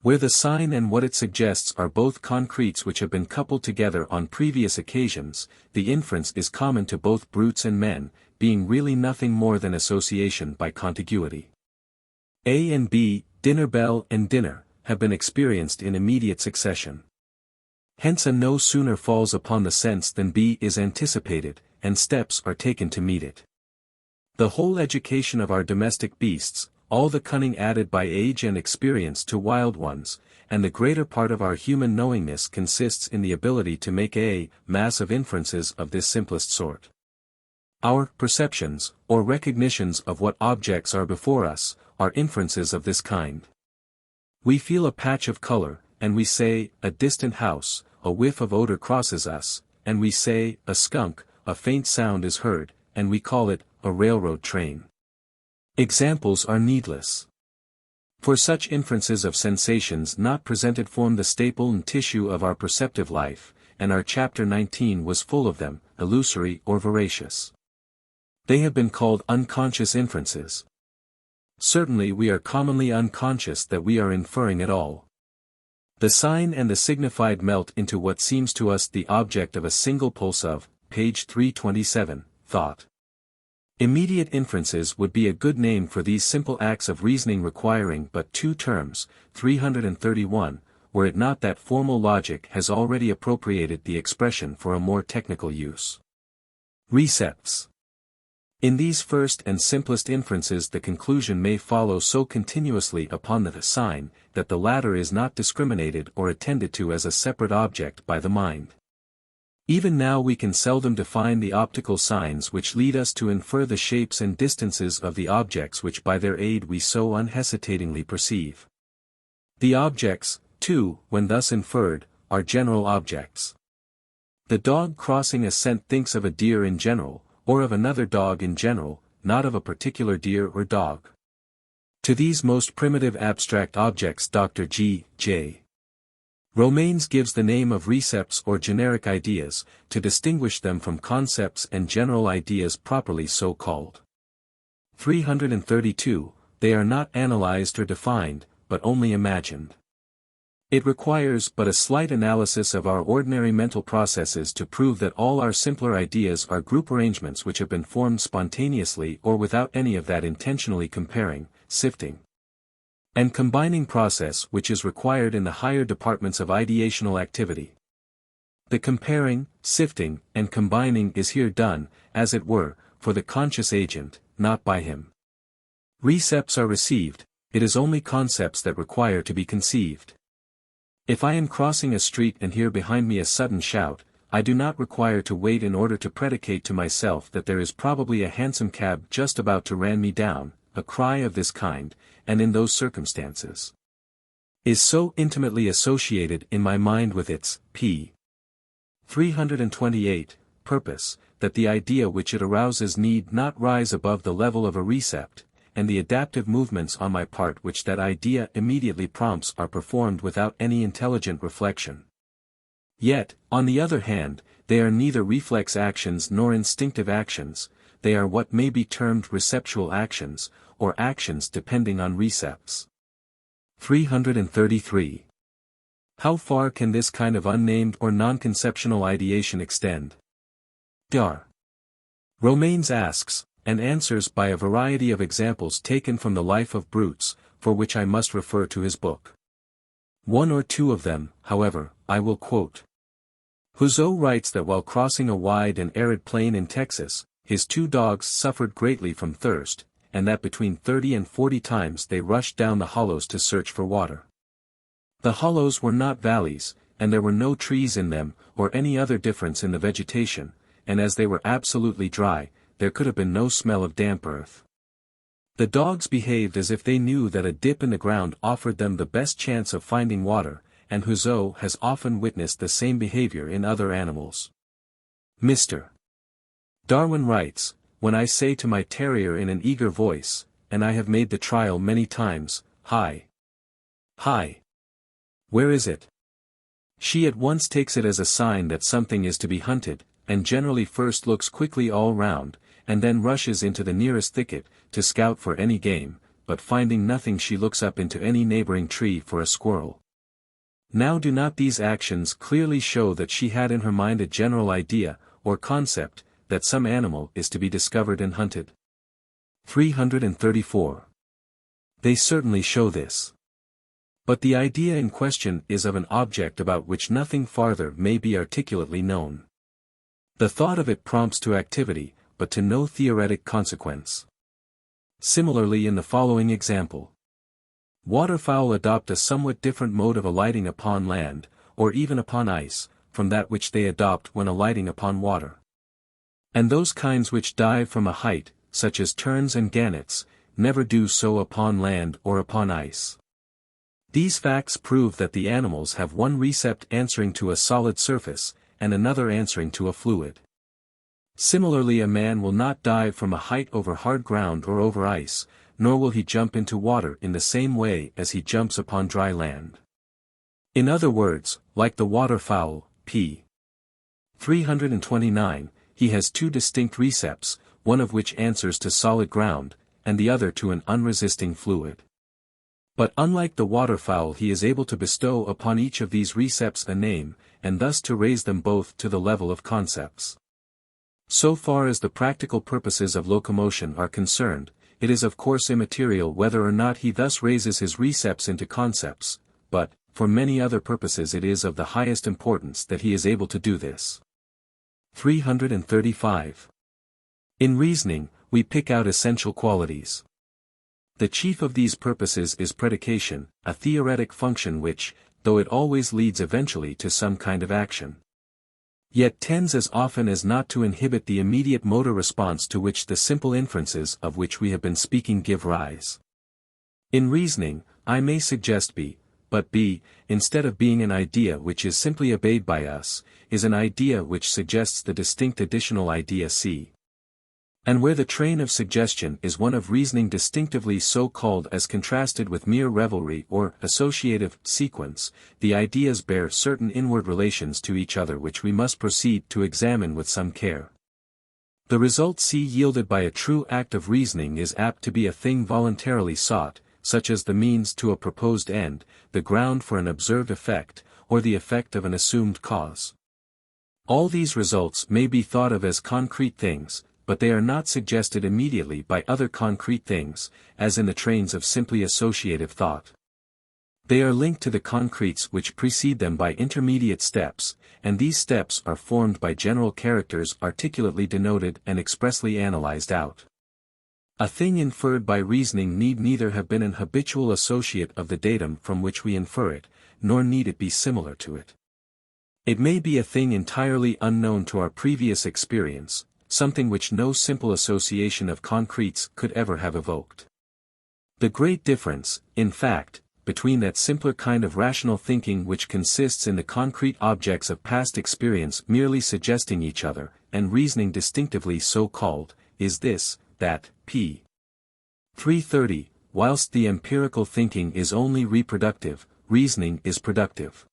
Where the sign and what it suggests are both concretes which have been coupled together on previous occasions, the inference is common to both brutes and men, being really nothing more than association by contiguity. A and B, dinner bell and dinner, have been experienced in immediate succession. Hence A no sooner falls upon the sense than B is anticipated, and steps are taken to meet it. The whole education of our domestic beasts, all the cunning added by age and experience to wild ones, and the greater part of our human knowingness consists in the ability to make a mass of inferences of this simplest sort. Our perceptions, or recognitions of what objects are before us, are inferences of this kind. We feel a patch of color, and we say, a distant house, a whiff of odor crosses us, and we say, a skunk, a faint sound is heard, and we call it, a railroad train. Examples are needless. For such inferences of sensations not presented form the staple and tissue of our perceptive life, and our chapter 19 was full of them, illusory or veracious. They have been called unconscious inferences. Certainly we are commonly unconscious that we are inferring at all. The sign and the signified melt into what seems to us the object of a single pulse of, page 327, thought. Immediate inferences would be a good name for these simple acts of reasoning requiring but two terms, 331, were it not that formal logic has already appropriated the expression for a more technical use. Recepts. In these first and simplest inferences the conclusion may follow so continuously upon the sign, that the latter is not discriminated or attended to as a separate object by the mind. Even now we can seldom define the optical signs which lead us to infer the shapes and distances of the objects which by their aid we so unhesitatingly perceive. The objects, too, when thus inferred, are general objects. The dog crossing a scent thinks of a deer in general, or of another dog in general, not of a particular deer or dog. To these most primitive abstract objects Dr. G. J. Romanes gives the name of recepts or generic ideas, to distinguish them from concepts and general ideas properly so called. 332, they are not analyzed or defined, but only imagined. It requires but a slight analysis of our ordinary mental processes to prove that all our simpler ideas are group arrangements which have been formed spontaneously or without any of that intentionally comparing, sifting, and combining process which is required in the higher departments of ideational activity. The comparing, sifting, and combining is here done, as it were, for the conscious agent, not by him. Recepts are received, it is only concepts that require to be conceived. If I am crossing a street and hear behind me a sudden shout, I do not require to wait in order to predicate to myself that there is probably a hansom cab just about to ran me down. A cry of this kind, and in those circumstances, is so intimately associated in my mind with its p. 328 purpose, that the idea which it arouses need not rise above the level of a recept, and the adaptive movements on my part which that idea immediately prompts are performed without any intelligent reflection. Yet, on the other hand, they are neither reflex actions nor instinctive actions, they are what may be termed receptual actions, or actions depending on recepts. 333. How far can this kind of unnamed or non-conceptual ideation extend? Dar. Romanes asks, and answers by a variety of examples taken from the life of brutes, for which I must refer to his book. One or two of them, however, I will quote. Houzeau writes that while crossing a wide and arid plain in Texas, his 2 dogs suffered greatly from thirst, and that between 30 and 40 times they rushed down the hollows to search for water. The hollows were not valleys, and there were no trees in them, or any other difference in the vegetation, and as they were absolutely dry, there could have been no smell of damp earth. The dogs behaved as if they knew that a dip in the ground offered them the best chance of finding water, and Houzeau has often witnessed the same behavior in other animals. Mr. Darwin writes, when I say to my terrier in an eager voice, and I have made the trial many times, "Hi! Hi! Where is it?" she at once takes it as a sign that something is to be hunted, and generally first looks quickly all round, and then rushes into the nearest thicket, to scout for any game, but finding nothing she looks up into any neighboring tree for a squirrel. Now do not these actions clearly show that she had in her mind a general idea, or concept, that some animal is to be discovered and hunted? 334. They certainly show this. But the idea in question is of an object about which nothing farther may be articulately known. The thought of it prompts to activity, but to no theoretic consequence. Similarly in the following example. Waterfowl adopt a somewhat different mode of alighting upon land, or even upon ice, from that which they adopt when alighting upon water. And those kinds which dive from a height, such as terns and gannets, never do so upon land or upon ice. These facts prove that the animals have one recept answering to a solid surface, and another answering to a fluid. Similarly a man will not dive from a height over hard ground or over ice, nor will he jump into water in the same way as he jumps upon dry land. In other words, like the waterfowl, p. 329, he has 2 distinct recepts, one of which answers to solid ground, and the other to an unresisting fluid. But unlike the waterfowl he is able to bestow upon each of these recepts a name, and thus to raise them both to the level of concepts. So far as the practical purposes of locomotion are concerned, it is of course immaterial whether or not he thus raises his recepts into concepts, but, for many other purposes it is of the highest importance that he is able to do this. 335. In reasoning, we pick out essential qualities. The chief of these purposes is predication, a theoretic function which, though it always leads eventually to some kind of action, yet tends as often as not to inhibit the immediate motor response to which the simple inferences of which we have been speaking give rise. In reasoning, I may suggest B, but B, instead of being an idea which is simply obeyed by us, is an idea which suggests the distinct additional idea C. And where the train of suggestion is one of reasoning distinctively so-called as contrasted with mere revelry or associative sequence, the ideas bear certain inward relations to each other which we must proceed to examine with some care. The result C yielded by a true act of reasoning is apt to be a thing voluntarily sought, such as the means to a proposed end, the ground for an observed effect, or the effect of an assumed cause. All these results may be thought of as concrete things, but they are not suggested immediately by other concrete things, as in the trains of simply associative thought. They are linked to the concretes which precede them by intermediate steps, and these steps are formed by general characters articulately denoted and expressly analyzed out. A thing inferred by reasoning need neither have been an habitual associate of the datum from which we infer it, nor need it be similar to it. It may be a thing entirely unknown to our previous experience, something which no simple association of concretes could ever have evoked. The great difference, in fact, between that simpler kind of rational thinking which consists in the concrete objects of past experience merely suggesting each other, and reasoning distinctively so called, is this, that, p. 330, whilst the empirical thinking is only reproductive, reasoning is productive.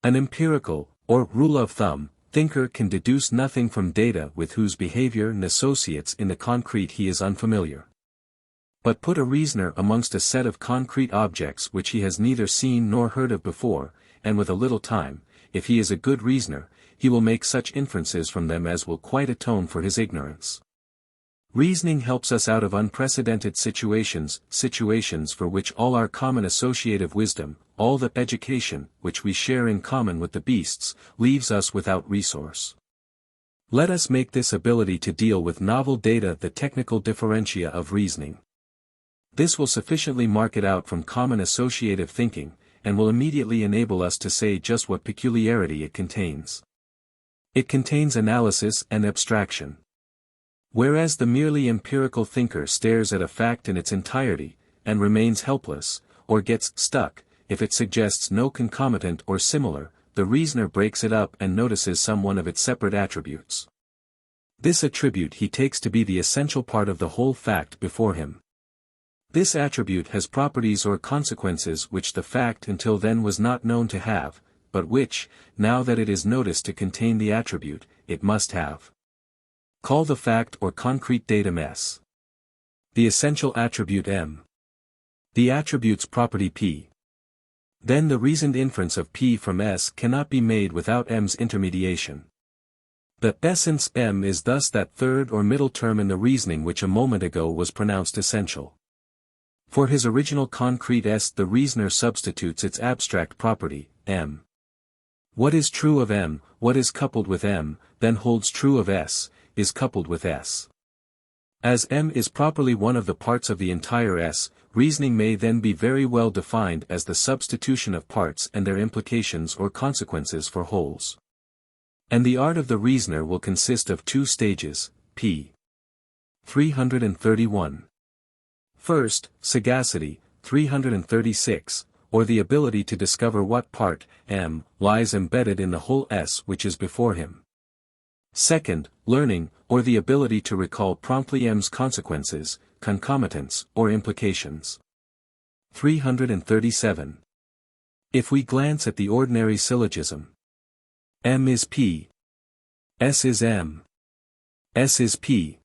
An empirical, or rule of thumb, thinker can deduce nothing from data with whose behavior and associates in the concrete he is unfamiliar. But put a reasoner amongst a set of concrete objects which he has neither seen nor heard of before, and with a little time, if he is a good reasoner, he will make such inferences from them as will quite atone for his ignorance. Reasoning helps us out of unprecedented situations for which all our common associative wisdom, all the education, which we share in common with the beasts, leaves us without resource. Let us make this ability to deal with novel data the technical differentia of reasoning. This will sufficiently mark it out from common associative thinking, and will immediately enable us to say just what peculiarity it contains. It contains analysis and abstraction. Whereas the merely empirical thinker stares at a fact in its entirety, and remains helpless, or gets stuck, if it suggests no concomitant or similar, the reasoner breaks it up and notices some one of its separate attributes. This attribute he takes to be the essential part of the whole fact before him. This attribute has properties or consequences which the fact until then was not known to have, but which, now that it is noticed to contain the attribute, it must have. Call the fact or concrete datum S. The essential attribute M. The attribute's property P. Then the reasoned inference of P from S cannot be made without M's intermediation. The essence M is thus that third or middle term in the reasoning which a moment ago was pronounced essential. For his original concrete S the reasoner substitutes its abstract property, M. What is true of M, what is coupled with M, then holds true of S, is coupled with S. As M is properly one of the parts of the entire S, reasoning may then be very well defined as the substitution of parts and their implications or consequences for wholes. And the art of the reasoner will consist of two stages, p. 331. First, sagacity, 336, or the ability to discover what part, M, lies embedded in the whole S which is before him. Second, learning, or the ability to recall promptly M's consequences, concomitants, or implications. 337. If we glance at the ordinary syllogism, M is P. S is M. S is P.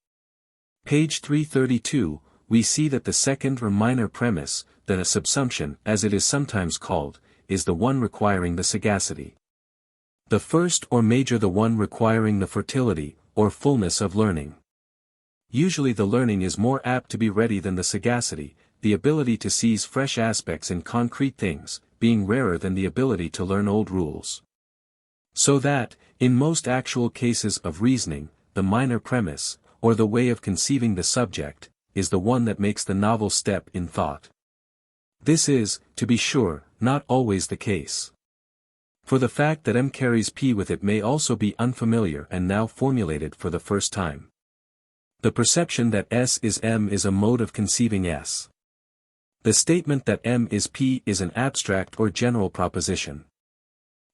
Page 332, we see that the second or minor premise, that a subsumption, as it is sometimes called, is the one requiring the sagacity. The first or major the one requiring the fertility, or fullness of learning. Usually the learning is more apt to be ready than the sagacity, the ability to seize fresh aspects in concrete things, being rarer than the ability to learn old rules. So that, in most actual cases of reasoning, the minor premise, or the way of conceiving the subject, is the one that makes the novel step in thought. This is, to be sure, not always the case. For the fact that M carries P with it may also be unfamiliar and now formulated for the first time. The perception that S is M is a mode of conceiving S. The statement that M is P is an abstract or general proposition.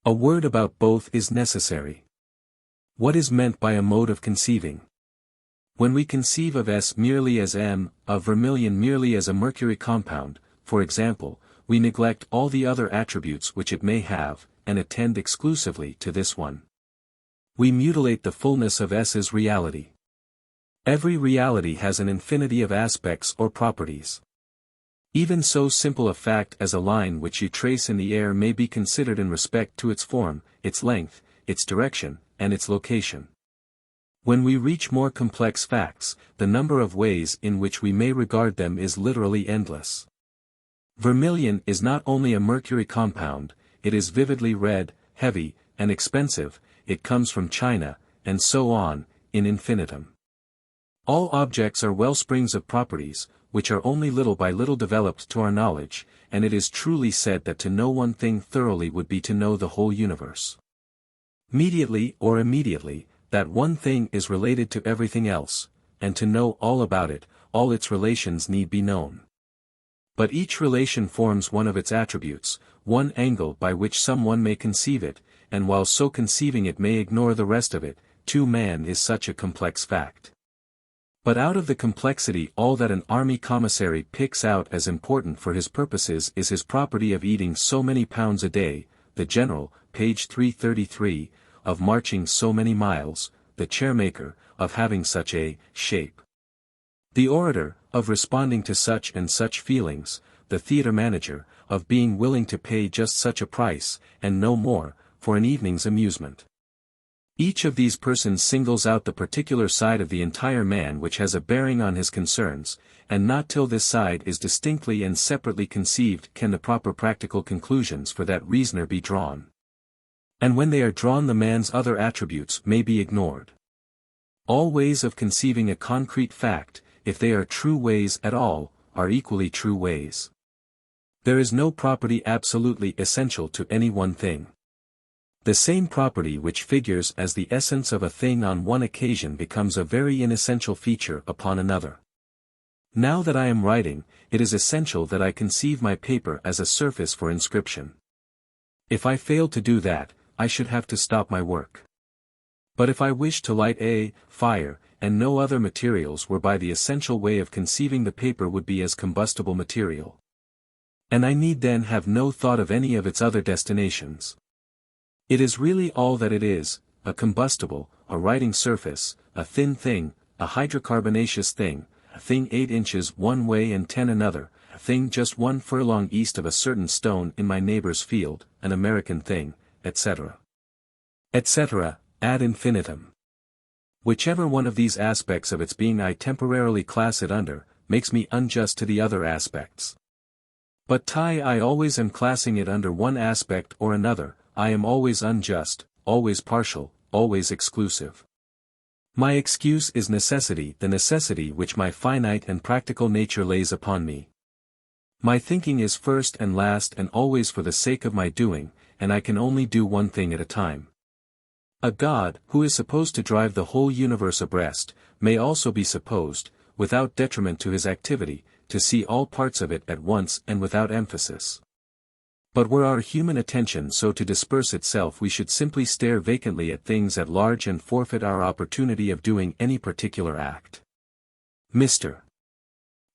A word about both is necessary. What is meant by a mode of conceiving? When we conceive of S merely as M, of vermilion merely as a mercury compound, for example, we neglect all the other attributes which it may have, and attend exclusively to this one. We mutilate the fullness of S's reality. Every reality has an infinity of aspects or properties. Even so simple a fact as a line which you trace in the air may be considered in respect to its form, its length, its direction, and its location. When we reach more complex facts, the number of ways in which we may regard them is literally endless. Vermilion is not only a mercury compound, it is vividly red, heavy, and expensive, it comes from China, and so on, in infinitum. All objects are wellsprings of properties, which are only little by little developed to our knowledge, and it is truly said that to know one thing thoroughly would be to know the whole universe. Mediately or immediately, that one thing is related to everything else, and to know all about it, all its relations need be known. But each relation forms one of its attributes, one angle by which someone may conceive it, and while so conceiving it may ignore the rest of it, to man is such a complex fact. But out of the complexity all that an army commissary picks out as important for his purposes is his property of eating so many pounds a day, the general, page 333, of marching so many miles, the chairmaker, of having such a shape. The orator, of responding to such and such feelings, the theater manager, of being willing to pay just such a price, and no more, for an evening's amusement. Each of these persons singles out the particular side of the entire man which has a bearing on his concerns, and not till this side is distinctly and separately conceived can the proper practical conclusions for that reasoner be drawn. And when they are drawn the man's other attributes may be ignored. All ways of conceiving a concrete fact, if they are true ways at all, are equally true ways. There is no property absolutely essential to any one thing. The same property which figures as the essence of a thing on one occasion becomes a very inessential feature upon another. Now that I am writing, it is essential that I conceive my paper as a surface for inscription. If I failed to do that, I should have to stop my work. But if I wished to light a fire, and no other materials whereby the essential way of conceiving the paper would be as combustible material. And I need then have no thought of any of its other destinations. It is really all that it is, a combustible, a writing surface, a thin thing, a hydrocarbonaceous thing, a thing 8 inches one way and 10 another, a thing just 1 furlong east of a certain stone in my neighbor's field, an American thing, etc. etc., ad infinitum. Whichever one of these aspects of its being I temporarily class it under, makes me unjust to the other aspects. But I always am classing it under one aspect or another, I am always unjust, always partial, always exclusive. My excuse is necessity, the necessity which my finite and practical nature lays upon me. My thinking is first and last and always for the sake of my doing, and I can only do one thing at a time. A God, who is supposed to drive the whole universe abreast, may also be supposed, without detriment to his activity, to see all parts of it at once and without emphasis. But were our human attention so to disperse itself we should simply stare vacantly at things at large and forfeit our opportunity of doing any particular act. Mr.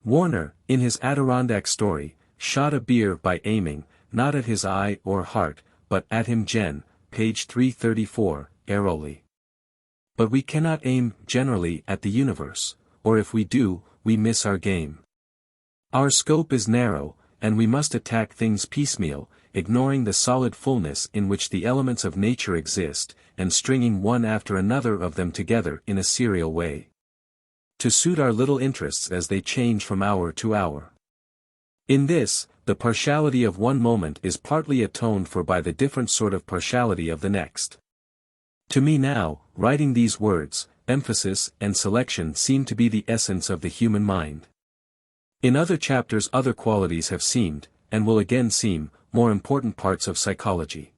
Warner, in his Adirondack story, shot a beer by aiming, not at his eye or heart, but at him gen, page 334, airily. But we cannot aim, generally, at the universe, or if we do, we miss our game. Our scope is narrow, and we must attack things piecemeal, ignoring the solid fullness in which the elements of nature exist, and stringing one after another of them together in a serial way. To suit our little interests as they change from hour to hour. In this, the partiality of one moment is partly atoned for by the different sort of partiality of the next. To me now, writing these words, emphasis and selection seem to be the essence of the human mind. In other chapters other qualities have seemed, and will again seem, more important parts of psychology.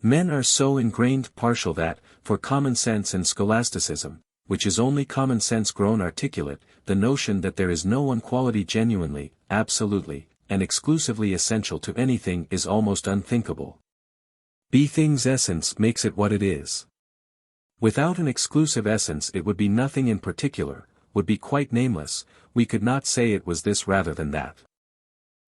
Men are so ingrained partial that, for common sense and scholasticism, which is only common sense grown articulate, the notion that there is no one quality genuinely, absolutely, and exclusively essential to anything is almost unthinkable. Be thing's essence makes it what it is. Without an exclusive essence it would be nothing in particular, would be quite nameless, we could not say it was this rather than that.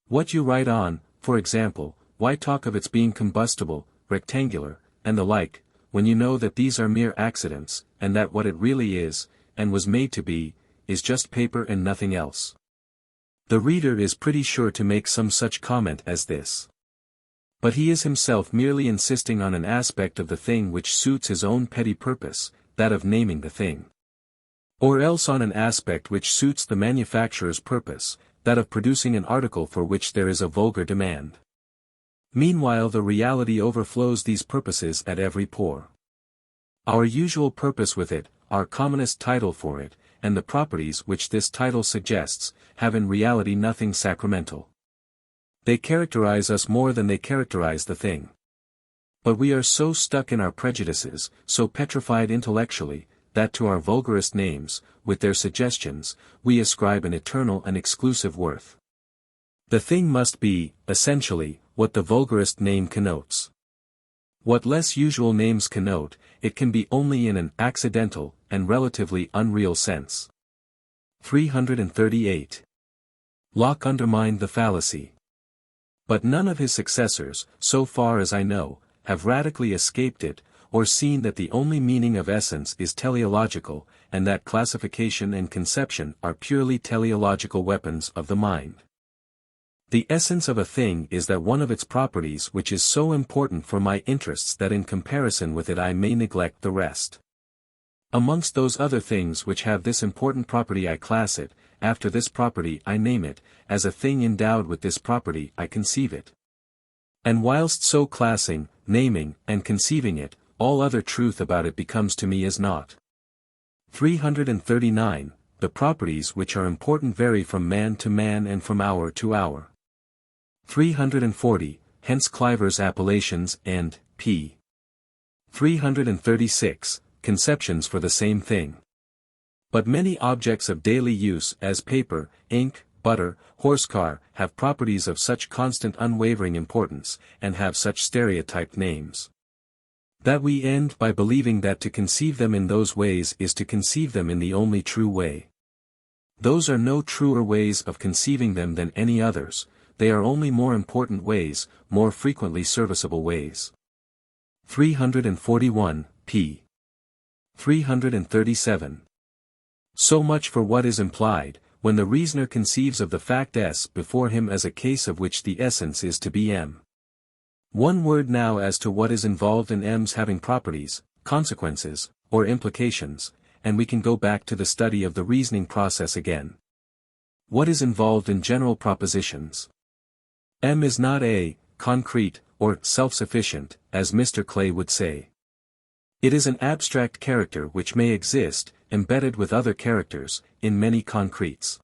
What you write on, for example, why talk of its being combustible, rectangular, and the like, when you know that these are mere accidents, and that what it really is, and was made to be, is just paper and nothing else? The reader is pretty sure to make some such comment as this. But he is himself merely insisting on an aspect of the thing which suits his own petty purpose, that of naming the thing. Or else on an aspect which suits the manufacturer's purpose, that of producing an article for which there is a vulgar demand. Meanwhile the reality overflows these purposes at every pore. Our usual purpose with it, our commonest title for it, and the properties which this title suggests, have in reality nothing sacramental. They characterize us more than they characterize the thing. But we are so stuck in our prejudices, so petrified intellectually, that to our vulgarest names, with their suggestions, we ascribe an eternal and exclusive worth. The thing must be, essentially, what the vulgarest name connotes. What less usual names connote, it can be only in an accidental and relatively unreal sense. 338. Locke undermined the fallacy. But none of his successors, so far as I know, have radically escaped it, or seen that the only meaning of essence is teleological, and that classification and conception are purely teleological weapons of the mind. The essence of a thing is that one of its properties which is so important for my interests that in comparison with it I may neglect the rest. Amongst those other things which have this important property I class it, after this property I name it, as a thing endowed with this property I conceive it. And whilst so classing, naming, and conceiving it, all other truth about it becomes to me as naught. 339. The properties which are important vary from man to man and from hour to hour. 340. Hence Cliver's appellations and p. 336. Conceptions for the same thing. But many objects of daily use as paper, ink, butter, horse-car, have properties of such constant unwavering importance, and have such stereotyped names, that we end by believing that to conceive them in those ways is to conceive them in the only true way. Those are no truer ways of conceiving them than any others, they are only more important ways, more frequently serviceable ways. 341, p. 337. So much for what is implied, when the reasoner conceives of the fact S before him as a case of which the essence is to be M. One word now as to what is involved in M's having properties, consequences, or implications, and we can go back to the study of the reasoning process again. What is involved in general propositions? M is not a, concrete, or self-sufficient, as Mr. Clay would say. It is an abstract character which may exist, embedded with other characters, in many concretes.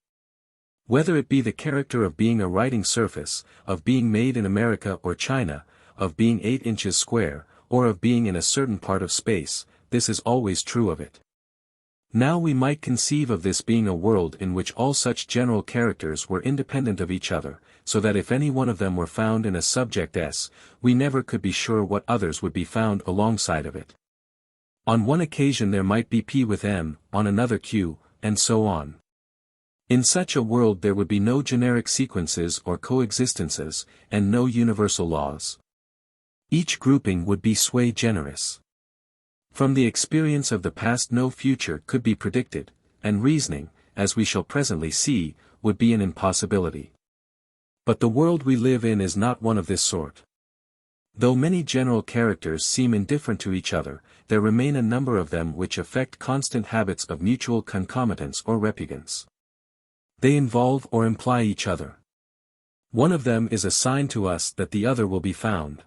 Whether it be the character of being a writing surface, of being made in America or China, of being 8 inches square, or of being in a certain part of space, this is always true of it. Now we might conceive of this being a world in which all such general characters were independent of each other, so that if any one of them were found in a subject S, we never could be sure what others would be found alongside of it. On one occasion there might be P with M, on another Q, and so on. In such a world there would be no generic sequences or coexistences, and no universal laws. Each grouping would be sui generis. From the experience of the past no future could be predicted, and reasoning, as we shall presently see, would be an impossibility. But the world we live in is not one of this sort. Though many general characters seem indifferent to each other, there remain a number of them which affect constant habits of mutual concomitance or repugnance. They involve or imply each other. One of them is a sign to us that the other will be found.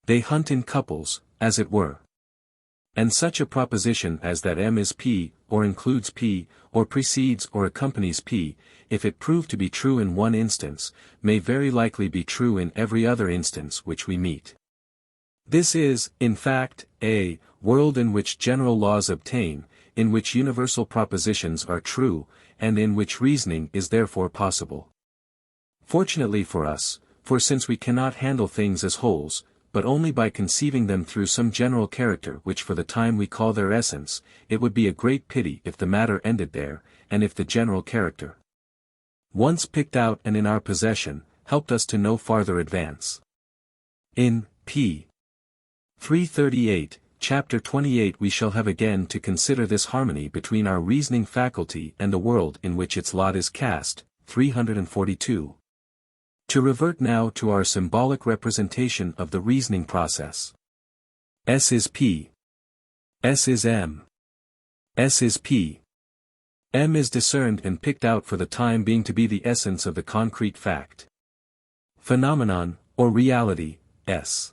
They hunt in couples, as it were. And such a proposition as that M is P, or includes P, or precedes or accompanies P, if it prove to be true in one instance, may very likely be true in every other instance which we meet. This is, in fact, a world in which general laws obtain, in which universal propositions are true, and in which reasoning is therefore possible. Fortunately for us, for since we cannot handle things as wholes, but only by conceiving them through some general character which for the time we call their essence, it would be a great pity if the matter ended there, and if the general character, once picked out and in our possession, helped us to no farther advance. In p. 338, chapter 28 we shall have again to consider this harmony between our reasoning faculty and the world in which its lot is cast, 342. To revert now to our symbolic representation of the reasoning process. S is P. S is M. S is P. M is discerned and picked out for the time being to be the essence of the concrete fact. Phenomenon, or reality, S.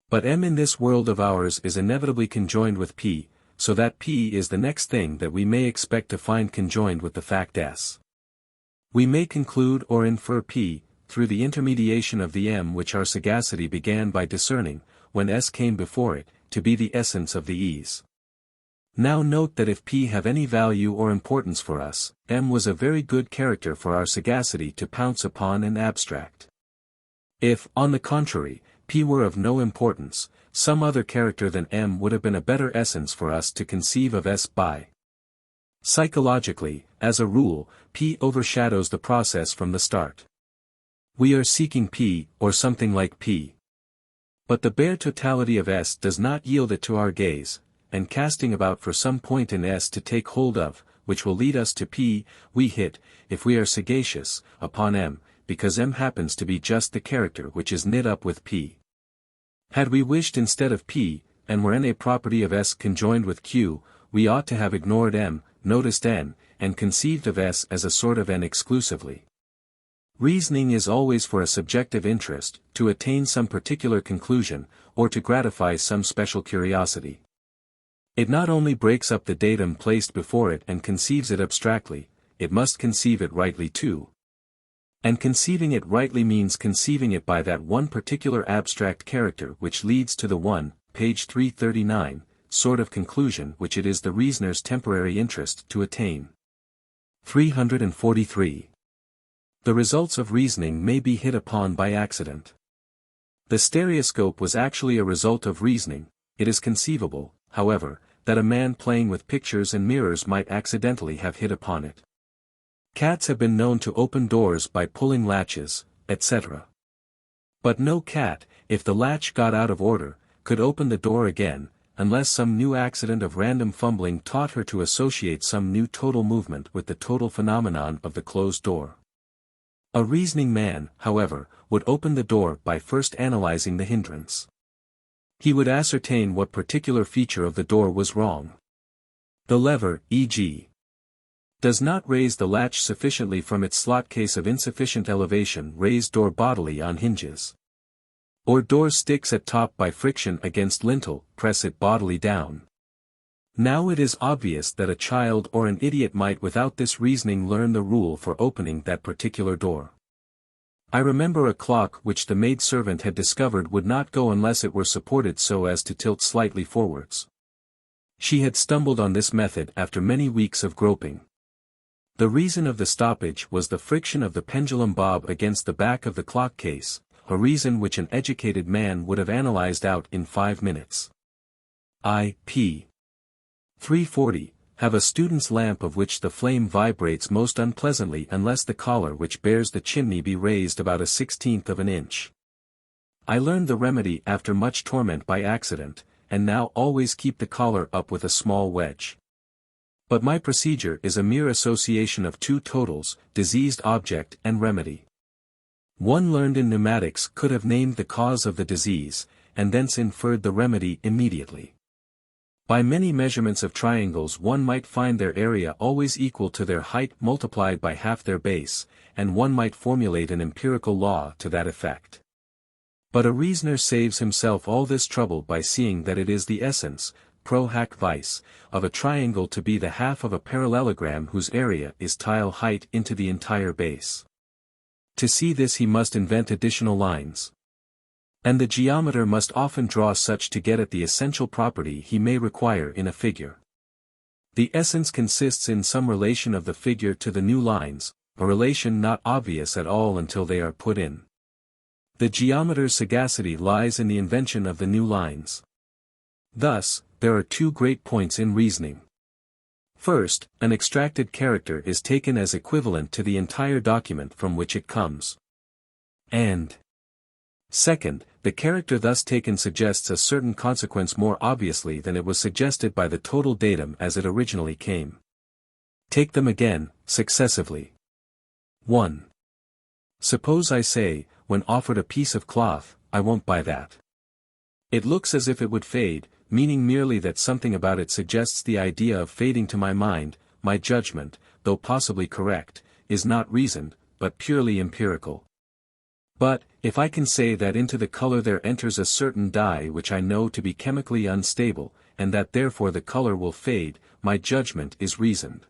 But M in this world of ours is inevitably conjoined with P, so that P is the next thing that we may expect to find conjoined with the fact S. We may conclude or infer P, through the intermediation of the M which our sagacity began by discerning, when S came before it, to be the essence of the E's. Now note that if P have any value or importance for us, M was a very good character for our sagacity to pounce upon and abstract. If, on the contrary, P were of no importance, some other character than M would have been a better essence for us to conceive of S by. Psychologically, as a rule, P overshadows the process from the start. We are seeking P, or something like P. But the bare totality of S does not yield it to our gaze, and casting about for some point in S to take hold of, which will lead us to P, we hit, if we are sagacious, upon M, because M happens to be just the character which is knit up with P. Had we wished instead of P, and were N a property of S conjoined with Q, we ought to have ignored M, noticed N, and conceived of S as a sort of N exclusively. Reasoning is always for a subjective interest, to attain some particular conclusion, or to gratify some special curiosity. It not only breaks up the datum placed before it and conceives it abstractly, it must conceive it rightly too. And conceiving it rightly means conceiving it by that one particular abstract character which leads to the one, page 339, sort of conclusion which it is the reasoner's temporary interest to attain. 343. The results of reasoning may be hit upon by accident. The stereoscope was actually a result of reasoning. It is conceivable, however, that a man playing with pictures and mirrors might accidentally have hit upon it. Cats have been known to open doors by pulling latches, etc. But no cat, if the latch got out of order, could open the door again, unless some new accident of random fumbling taught her to associate some new total movement with the total phenomenon of the closed door. A reasoning man, however, would open the door by first analyzing the hindrance. He would ascertain what particular feature of the door was wrong. The lever, e.g., does not raise the latch sufficiently from its slot case of insufficient elevation, raise door bodily on hinges. Or door sticks at top by friction against lintel, press it bodily down. Now it is obvious that a child or an idiot might without this reasoning learn the rule for opening that particular door. I remember a clock which the maidservant had discovered would not go unless it were supported so as to tilt slightly forwards. She had stumbled on this method after many weeks of groping. The reason of the stoppage was the friction of the pendulum bob against the back of the clock case, a reason which an educated man would have analyzed out in 5 minutes. I.P. 340. Have a student's lamp of which the flame vibrates most unpleasantly unless the collar which bears the chimney be raised about 1/16 of an inch. I learned the remedy after much torment by accident, and now always keep the collar up with a small wedge. But my procedure is a mere association of two totals, diseased object and remedy. One learned in pneumatics could have named the cause of the disease, and thence inferred the remedy immediately. By many measurements of triangles one might find their area always equal to their height multiplied by half their base, and one might formulate an empirical law to that effect. But a reasoner saves himself all this trouble by seeing that it is the essence, pro hac vice, of a triangle to be the half of a parallelogram whose area is tile height into the entire base. To see this he must invent additional lines. And the geometer must often draw such to get at the essential property he may require in a figure. The essence consists in some relation of the figure to the new lines, a relation not obvious at all until they are put in. The geometer's sagacity lies in the invention of the new lines. Thus, there are two great points in reasoning. First, an extracted character is taken as equivalent to the entire document from which it comes. And second, the character thus taken suggests a certain consequence more obviously than it was suggested by the total datum as it originally came. Take them again, successively. 1. Suppose I say, when offered a piece of cloth, I won't buy that. It looks as if it would fade, meaning merely that something about it suggests the idea of fading to my mind. My judgment, though possibly correct, is not reasoned, but purely empirical. But, if I can say that into the color there enters a certain dye which I know to be chemically unstable, and that therefore the color will fade, my judgment is reasoned.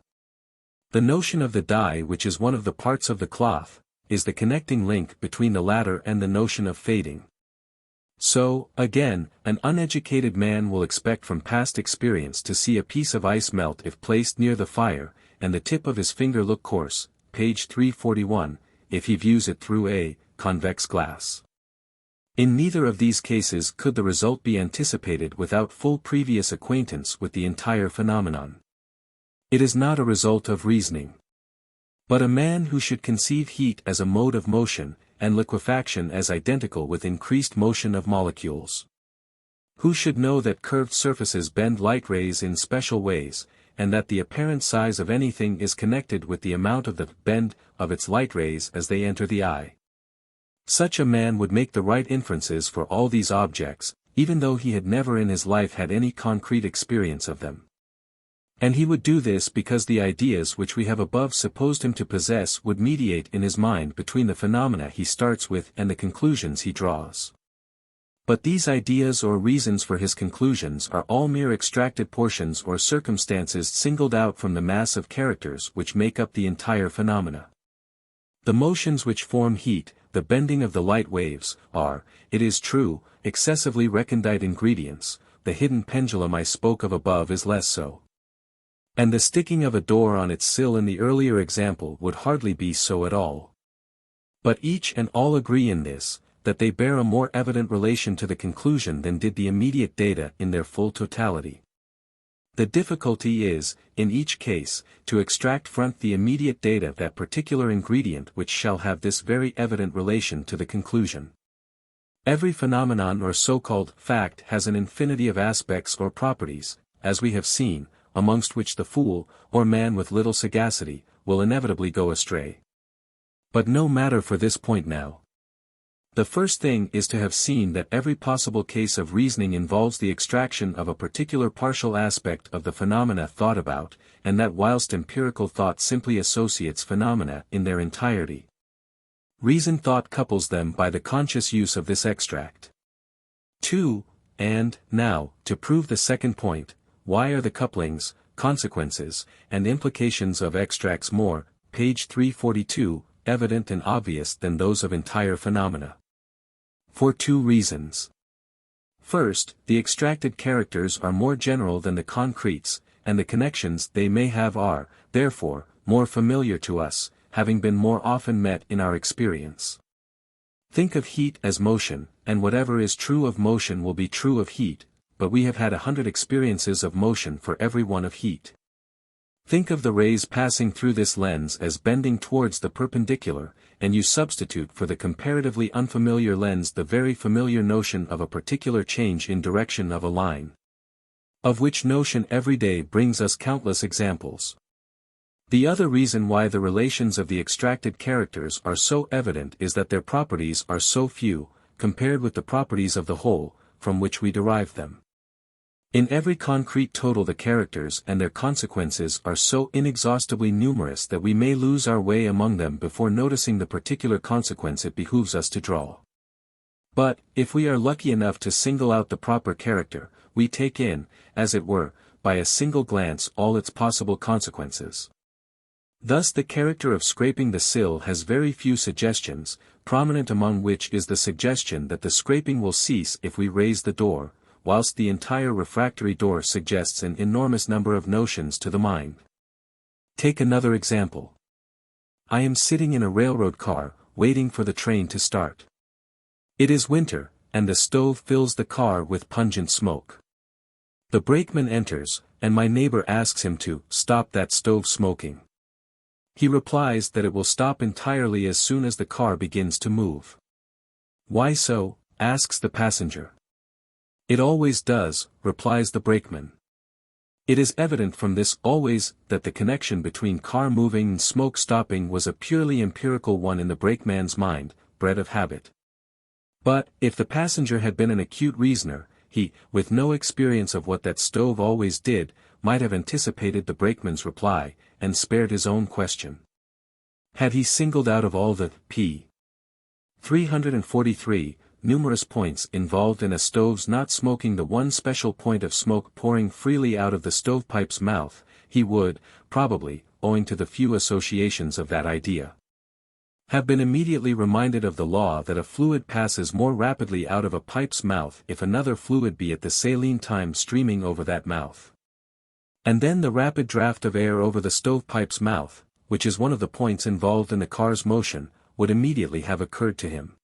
The notion of the dye, which is one of the parts of the cloth, is the connecting link between the latter and the notion of fading. So, again, an uneducated man will expect from past experience to see a piece of ice melt if placed near the fire, and the tip of his finger look coarse, page 341, if he views it through a convex glass. In neither of these cases could the result be anticipated without full previous acquaintance with the entire phenomenon. It is not a result of reasoning. But a man who should conceive heat as a mode of motion, and liquefaction as identical with increased motion of molecules. Who should know that curved surfaces bend light rays in special ways, and that the apparent size of anything is connected with the amount of the bend of its light rays as they enter the eye? Such a man would make the right inferences for all these objects, even though he had never in his life had any concrete experience of them. And he would do this because the ideas which we have above supposed him to possess would mediate in his mind between the phenomena he starts with and the conclusions he draws. But these ideas or reasons for his conclusions are all mere extracted portions or circumstances singled out from the mass of characters which make up the entire phenomena. The motions which form heat, the bending of the light waves, are, it is true, excessively recondite ingredients. The hidden pendulum I spoke of above is less so. And the sticking of a door on its sill in the earlier example would hardly be so at all. But each and all agree in this, that they bear a more evident relation to the conclusion than did the immediate data in their full totality. The difficulty is, in each case, to extract from the immediate data that particular ingredient which shall have this very evident relation to the conclusion. Every phenomenon or so-called fact has an infinity of aspects or properties, as we have seen, amongst which the fool, or man with little sagacity, will inevitably go astray. But no matter for this point now. The first thing is to have seen that every possible case of reasoning involves the extraction of a particular partial aspect of the phenomena thought about, and that whilst empirical thought simply associates phenomena in their entirety, reason thought couples them by the conscious use of this extract. 2. And, now, to prove the second point, why are the couplings, consequences, and implications of extracts more, page 342, evident and obvious than those of entire phenomena? For two reasons. First, the extracted characters are more general than the concretes, and the connections they may have are, therefore, more familiar to us, having been more often met in our experience. Think of heat as motion, and whatever is true of motion will be true of heat, but we have had 100 experiences of motion for every one of heat. Think of the rays passing through this lens as bending towards the perpendicular, and you substitute for the comparatively unfamiliar lens the very familiar notion of a particular change in direction of a line. Of which notion every day brings us countless examples. The other reason why the relations of the extracted characters are so evident is that their properties are so few, compared with the properties of the whole, from which we derive them. In every concrete total the characters and their consequences are so inexhaustibly numerous that we may lose our way among them before noticing the particular consequence it behooves us to draw. But, if we are lucky enough to single out the proper character, we take in, as it were, by a single glance all its possible consequences. Thus the character of scraping the sill has very few suggestions, prominent among which is the suggestion that the scraping will cease if we raise the door, whilst the entire refractory door suggests an enormous number of notions to the mind. Take another example. I am sitting in a railroad car, waiting for the train to start. It is winter, and the stove fills the car with pungent smoke. The brakeman enters, and my neighbor asks him to stop that stove smoking. He replies that it will stop entirely as soon as the car begins to move. Why so? Asks the passenger. It always does, replies the brakeman. It is evident from this always that the connection between car moving and smoke stopping was a purely empirical one in the brakeman's mind, bred of habit. But, if the passenger had been an acute reasoner, he, with no experience of what that stove always did, might have anticipated the brakeman's reply, and spared his own question. Had he singled out of all the p. 343, numerous points involved in a stove's not smoking the one special point of smoke pouring freely out of the stovepipe's mouth, he would, probably, owing to the few associations of that idea, have been immediately reminded of the law that a fluid passes more rapidly out of a pipe's mouth if another fluid be at the saline time streaming over that mouth. And then the rapid draft of air over the stovepipe's mouth, which is one of the points involved in the car's motion, would immediately have occurred to him.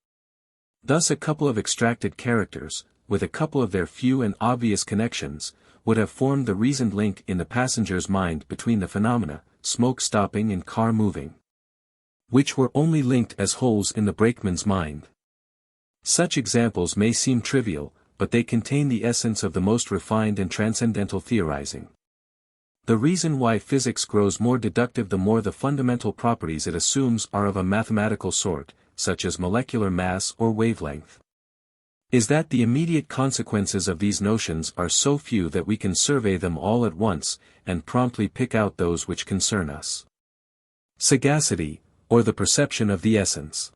Thus a couple of extracted characters, with a couple of their few and obvious connections, would have formed the reasoned link in the passenger's mind between the phenomena, smoke stopping and car moving. which were only linked as holes in the brakeman's mind. Such examples may seem trivial, but they contain the essence of the most refined and transcendental theorizing. The reason why physics grows more deductive the more the fundamental properties it assumes are of a mathematical sort, such as molecular mass or wavelength, is that the immediate consequences of these notions are so few that we can survey them all at once, and promptly pick out those which concern us. Sagacity, or the perception of the essence.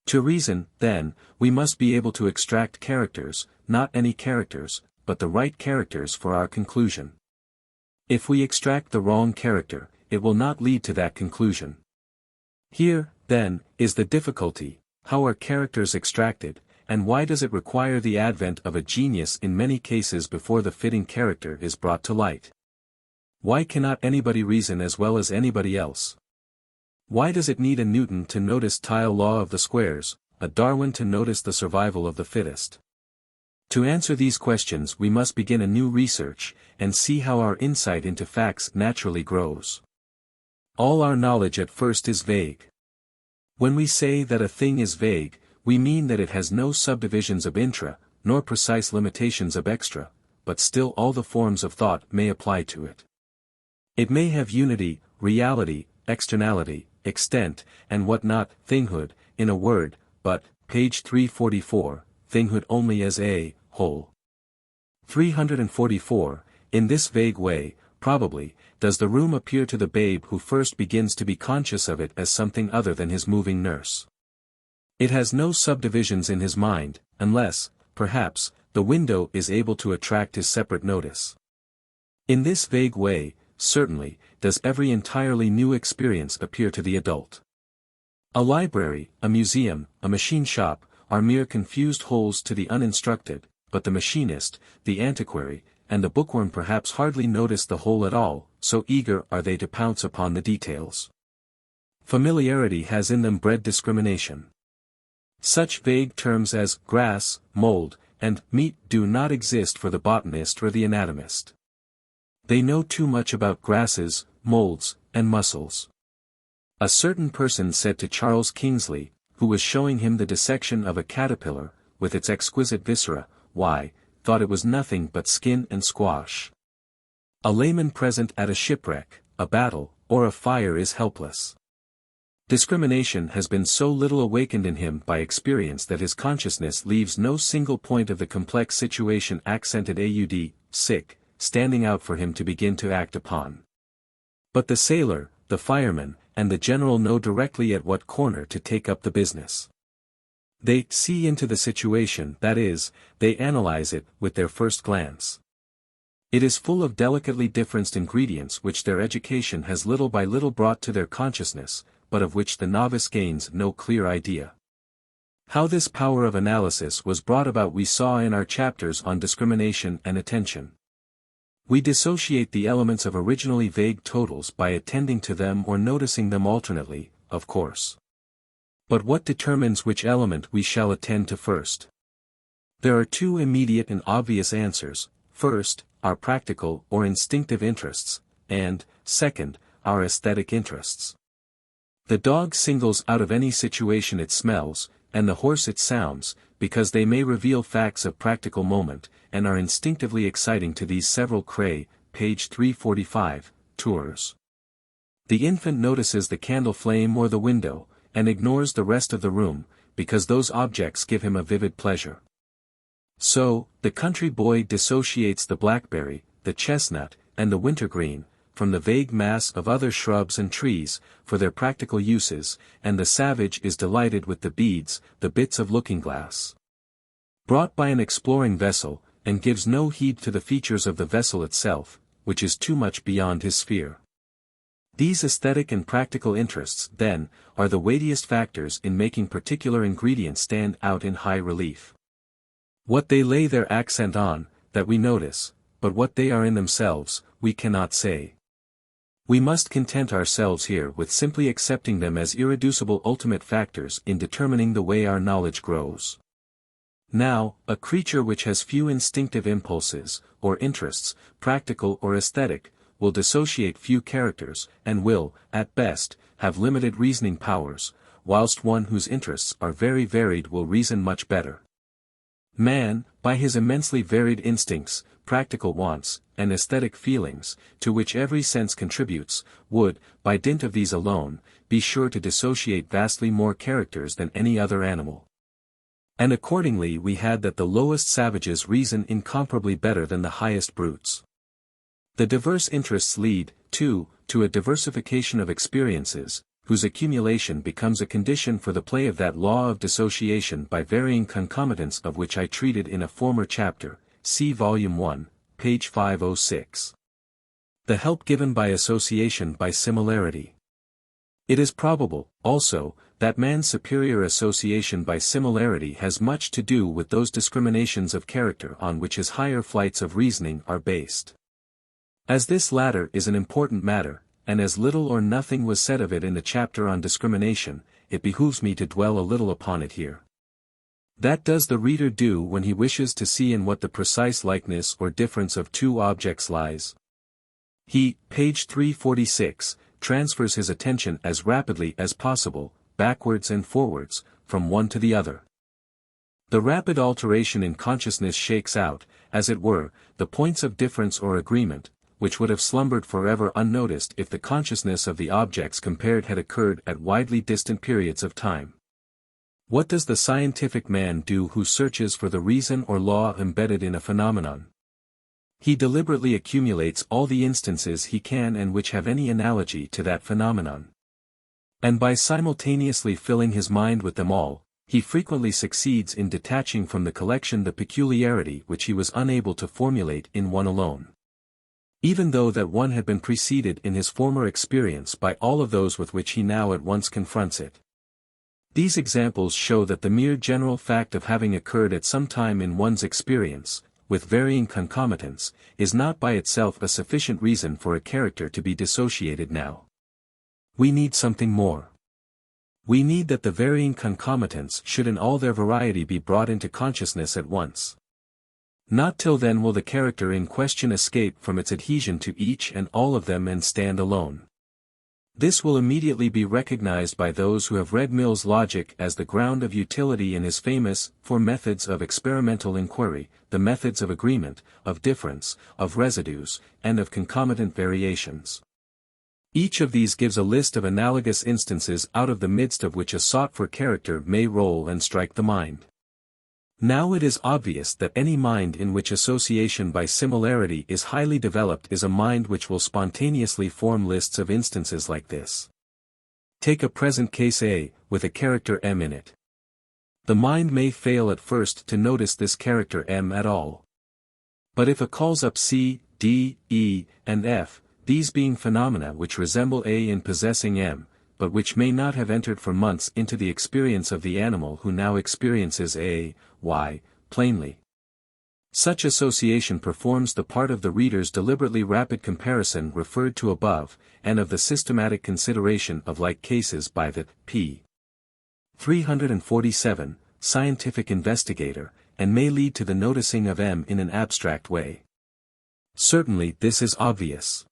To reason, then, we must be able to extract characters, not any characters, but the right characters for our conclusion. If we extract the wrong character, it will not lead to that conclusion. Here, then, is the difficulty: how are characters extracted, and why does it require the advent of a genius in many cases before the fitting character is brought to light? Why cannot anybody reason as well as anybody else? Why does it need a Newton to notice tile law of the squares, a Darwin to notice the survival of the fittest? To answer these questions we must begin a new research, and see how our insight into facts naturally grows. All our knowledge at first is vague. When we say that a thing is vague, we mean that it has no subdivisions of intra, nor precise limitations of extra, but still all the forms of thought may apply to it. It may have unity, reality, externality, extent, and what not, thinghood, in a word, but, page 344, thinghood only as a whole. 344, in this vague way, probably, does the room appear to the babe who first begins to be conscious of it as something other than his moving nurse. It has no subdivisions in his mind, unless, perhaps, the window is able to attract his separate notice. In this vague way, certainly, does every entirely new experience appear to the adult. A library, a museum, a machine shop, are mere confused holes to the uninstructed, but the machinist, the antiquary, and the bookworm perhaps hardly notice the whole at all, so eager are they to pounce upon the details. Familiarity has in them bred discrimination. Such vague terms as grass, mold, and meat do not exist for the botanist or the anatomist. They know too much about grasses, molds, and muscles. A certain person said to Charles Kingsley, who was showing him the dissection of a caterpillar, with its exquisite viscera, why, thought it was nothing but skin and squash. A layman present at a shipwreck, a battle, or a fire is helpless. Discrimination has been so little awakened in him by experience that his consciousness leaves no single point of the complex situation accented sick, standing out for him to begin to act upon. But the sailor, the fireman, and the general know directly at what corner to take up the business. They see into the situation, that is, they analyze it with their first glance. It is full of delicately differenced ingredients which their education has little by little brought to their consciousness, but of which the novice gains no clear idea. How this power of analysis was brought about we saw in our chapters on discrimination and attention. We dissociate the elements of originally vague totals by attending to them or noticing them alternately, of course. But what determines which element we shall attend to first? There are two immediate and obvious answers: first, our practical or instinctive interests, and, second, our aesthetic interests. The dog singles out of any situation it smells, and the horse it sounds, because they may reveal facts of practical moment, and are instinctively exciting to these several cray, page 345, tours. The infant notices the candle flame or the window, and ignores the rest of the room, because those objects give him a vivid pleasure. So, the country boy dissociates the blackberry, the chestnut, and the wintergreen, from the vague mass of other shrubs and trees, for their practical uses, and the savage is delighted with the beads, the bits of looking-glass, brought by an exploring vessel, and gives no heed to the features of the vessel itself, which is too much beyond his sphere. These aesthetic and practical interests, then, are the weightiest factors in making particular ingredients stand out in high relief. What they lay their accent on, that we notice, but what they are in themselves, we cannot say. We must content ourselves here with simply accepting them as irreducible ultimate factors in determining the way our knowledge grows. Now, a creature which has few instinctive impulses, or interests, practical or aesthetic, will dissociate few characters, and will, at best, have limited reasoning powers, whilst one whose interests are very varied will reason much better. Man, by his immensely varied instincts, practical wants, and aesthetic feelings, to which every sense contributes, would, by dint of these alone, be sure to dissociate vastly more characters than any other animal. And accordingly we had that the lowest savages reason incomparably better than the highest brutes. The diverse interests lead, too, to a diversification of experiences, whose accumulation becomes a condition for the play of that law of dissociation by varying concomitants of which I treated in a former chapter, see Volume 1, page 506. The help given by association by similarity. It is probable, also, that man's superior association by similarity has much to do with those discriminations of character on which his higher flights of reasoning are based. As this latter is an important matter, and as little or nothing was said of it in the chapter on discrimination, it behooves me to dwell a little upon it here. That does the reader do when he wishes to see in what the precise likeness or difference of two objects lies. He, page 346, transfers his attention as rapidly as possible, backwards and forwards, from one to the other. The rapid alteration in consciousness shakes out, as it were, the points of difference or agreement, which would have slumbered forever unnoticed if the consciousness of the objects compared had occurred at widely distant periods of time. What does the scientific man do who searches for the reason or law embedded in a phenomenon? He deliberately accumulates all the instances he can and which have any analogy to that phenomenon. And by simultaneously filling his mind with them all, he frequently succeeds in detaching from the collection the peculiarity which he was unable to formulate in one alone. Even though that one had been preceded in his former experience by all of those with which he now at once confronts it. These examples show that the mere general fact of having occurred at some time in one's experience, with varying concomitants, is not by itself a sufficient reason for a character to be dissociated now. We need something more. We need that the varying concomitants should in all their variety be brought into consciousness at once. Not till then will the character in question escape from its adhesion to each and all of them and stand alone. This will immediately be recognized by those who have read Mill's logic as the ground of utility in his famous four methods of experimental inquiry, the methods of agreement, of difference, of residues, and of concomitant variations. Each of these gives a list of analogous instances out of the midst of which a sought-for character may roll and strike the mind. Now it is obvious that any mind in which association by similarity is highly developed is a mind which will spontaneously form lists of instances like this. Take a present case A, with a character M in it. The mind may fail at first to notice this character M at all. But if it calls up C, D, E, and F, these being phenomena which resemble A in possessing M, but which may not have entered for months into the experience of the animal who now experiences A, Y, plainly. Such association performs the part of the reader's deliberately rapid comparison referred to above, and of the systematic consideration of like cases by the p. 347, scientific investigator, and may lead to the noticing of M in an abstract way. Certainly this is obvious.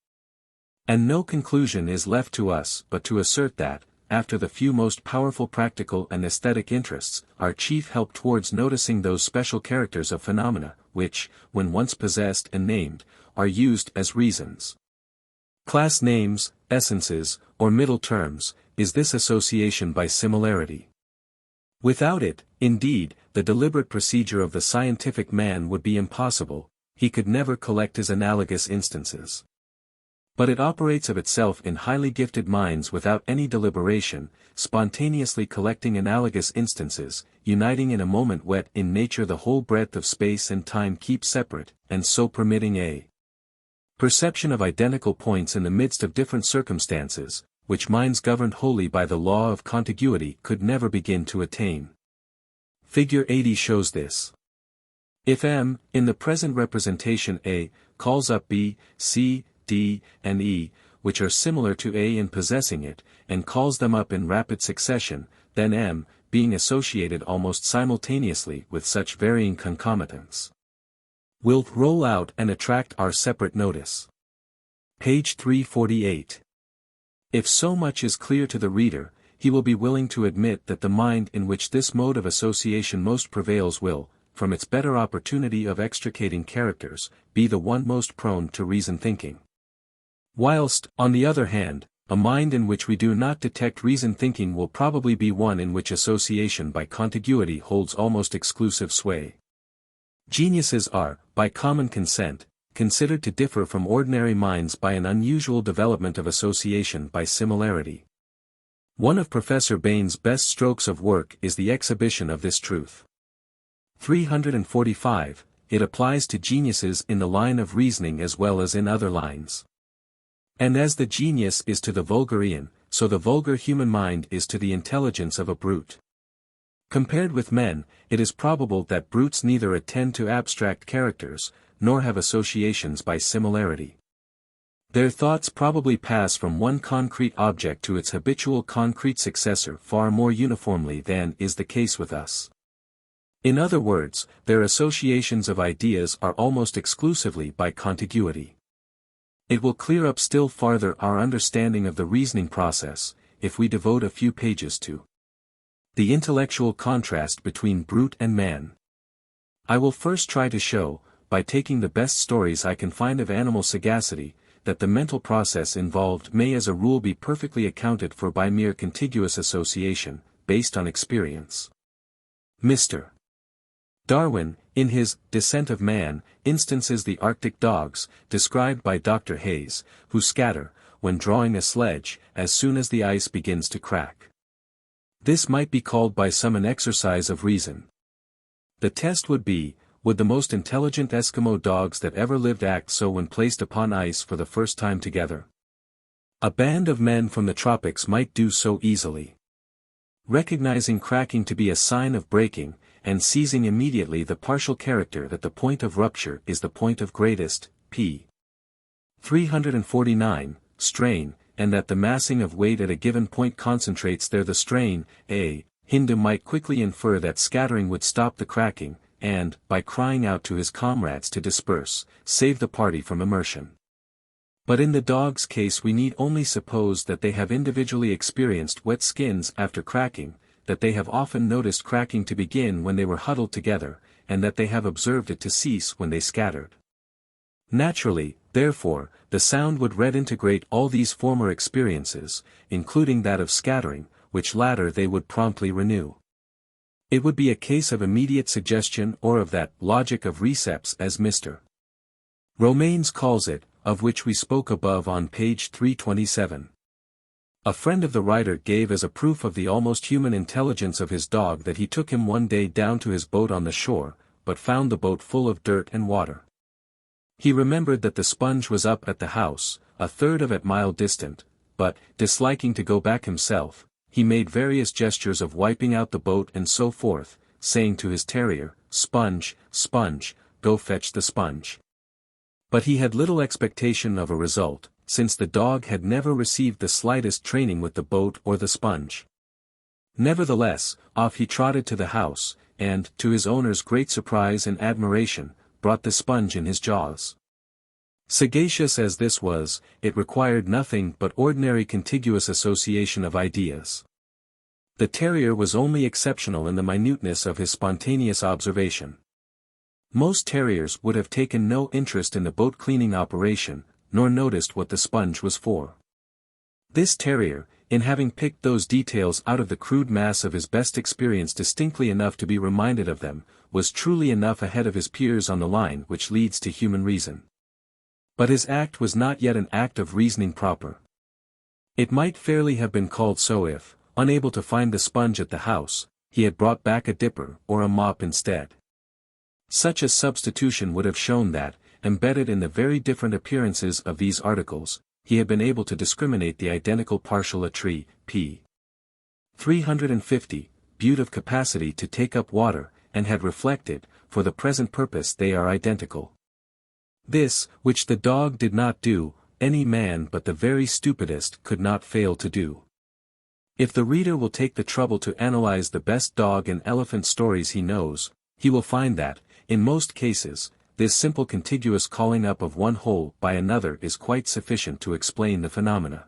And no conclusion is left to us but to assert that, after the few most powerful practical and aesthetic interests, our chief help towards noticing those special characters of phenomena, which, when once possessed and named, are used as reasons. Class names, essences, or middle terms, is this association by similarity. Without it, indeed, the deliberate procedure of the scientific man would be impossible, he could never collect his analogous instances. But it operates of itself in highly gifted minds without any deliberation, spontaneously collecting analogous instances, uniting in a moment whet in nature the whole breadth of space and time keep separate, and so permitting a perception of identical points in the midst of different circumstances, which minds governed wholly by the law of contiguity could never begin to attain. Figure 80 shows this. If M, in the present representation A, calls up B, C, D, and E, which are similar to A in possessing it, and calls them up in rapid succession, then M, being associated almost simultaneously with such varying concomitants, will roll out and attract our separate notice. Page 348. If so much is clear to the reader, he will be willing to admit that the mind in which this mode of association most prevails will, from its better opportunity of extricating characters, be the one most prone to reason thinking. Whilst, on the other hand, a mind in which we do not detect reason thinking will probably be one in which association by contiguity holds almost exclusive sway. Geniuses are, by common consent, considered to differ from ordinary minds by an unusual development of association by similarity. One of Professor Bain's best strokes of work is the exhibition of this truth. 345, it applies to geniuses in the line of reasoning as well as in other lines. And as the genius is to the vulgar Ian, so the vulgar human mind is to the intelligence of a brute. Compared with men, it is probable that brutes neither attend to abstract characters, nor have associations by similarity. Their thoughts probably pass from one concrete object to its habitual concrete successor far more uniformly than is the case with us. In other words, their associations of ideas are almost exclusively by contiguity. It will clear up still farther our understanding of the reasoning process, if we devote a few pages to the intellectual contrast between brute and man. I will first try to show, by taking the best stories I can find of animal sagacity, that the mental process involved may as a rule be perfectly accounted for by mere contiguous association, based on experience. Mr. Darwin, in his Descent of Man, instances the Arctic dogs, described by Dr. Hayes, who scatter, when drawing a sledge, as soon as the ice begins to crack. This might be called by some an exercise of reason. The test would be, would the most intelligent Eskimo dogs that ever lived act so when placed upon ice for the first time together? A band of men from the tropics might do so easily. Recognizing cracking to be a sign of breaking, and seizing immediately the partial character that the point of rupture is the point of greatest, p. 349, strain, and that the massing of weight at a given point concentrates there the strain, a. Hindu might quickly infer that scattering would stop the cracking, and, by crying out to his comrades to disperse, save the party from immersion. But in the dog's case we need only suppose that they have individually experienced wet skins after cracking, that they have often noticed cracking to begin when they were huddled together, and that they have observed it to cease when they scattered. Naturally, therefore, the sound would redintegrate all these former experiences, including that of scattering, which latter they would promptly renew. It would be a case of immediate suggestion or of that logic of recepts as Mr. Romanes calls it, of which we spoke above on page 327. A friend of the writer gave as a proof of the almost human intelligence of his dog that he took him one day down to his boat on the shore, but found the boat full of dirt and water. He remembered that the sponge was up at the house, a third of a mile distant, but, disliking to go back himself, he made various gestures of wiping out the boat and so forth, saying to his terrier, "Sponge, Sponge, go fetch the sponge." But he had little expectation of a result, since the dog had never received the slightest training with the boat or the sponge. Nevertheless, off he trotted to the house, and, to his owner's great surprise and admiration, brought the sponge in his jaws. Sagacious as this was, it required nothing but ordinary contiguous association of ideas. The terrier was only exceptional in the minuteness of his spontaneous observation. Most terriers would have taken no interest in the boat cleaning operation, nor noticed what the sponge was for. This terrier, in having picked those details out of the crude mass of his best experience distinctly enough to be reminded of them, was truly enough ahead of his peers on the line which leads to human reason. But his act was not yet an act of reasoning proper. It might fairly have been called so if, unable to find the sponge at the house, he had brought back a dipper or a mop instead. Such a substitution would have shown that, embedded in the very different appearances of these articles, he had been able to discriminate the identical partial a tree, p. 350, butte of capacity to take up water, and had reflected, for the present purpose they are identical. This, which the dog did not do, any man but the very stupidest could not fail to do. If the reader will take the trouble to analyze the best dog and elephant stories he knows, he will find that, in most cases, this simple contiguous calling up of one whole by another is quite sufficient to explain the phenomena.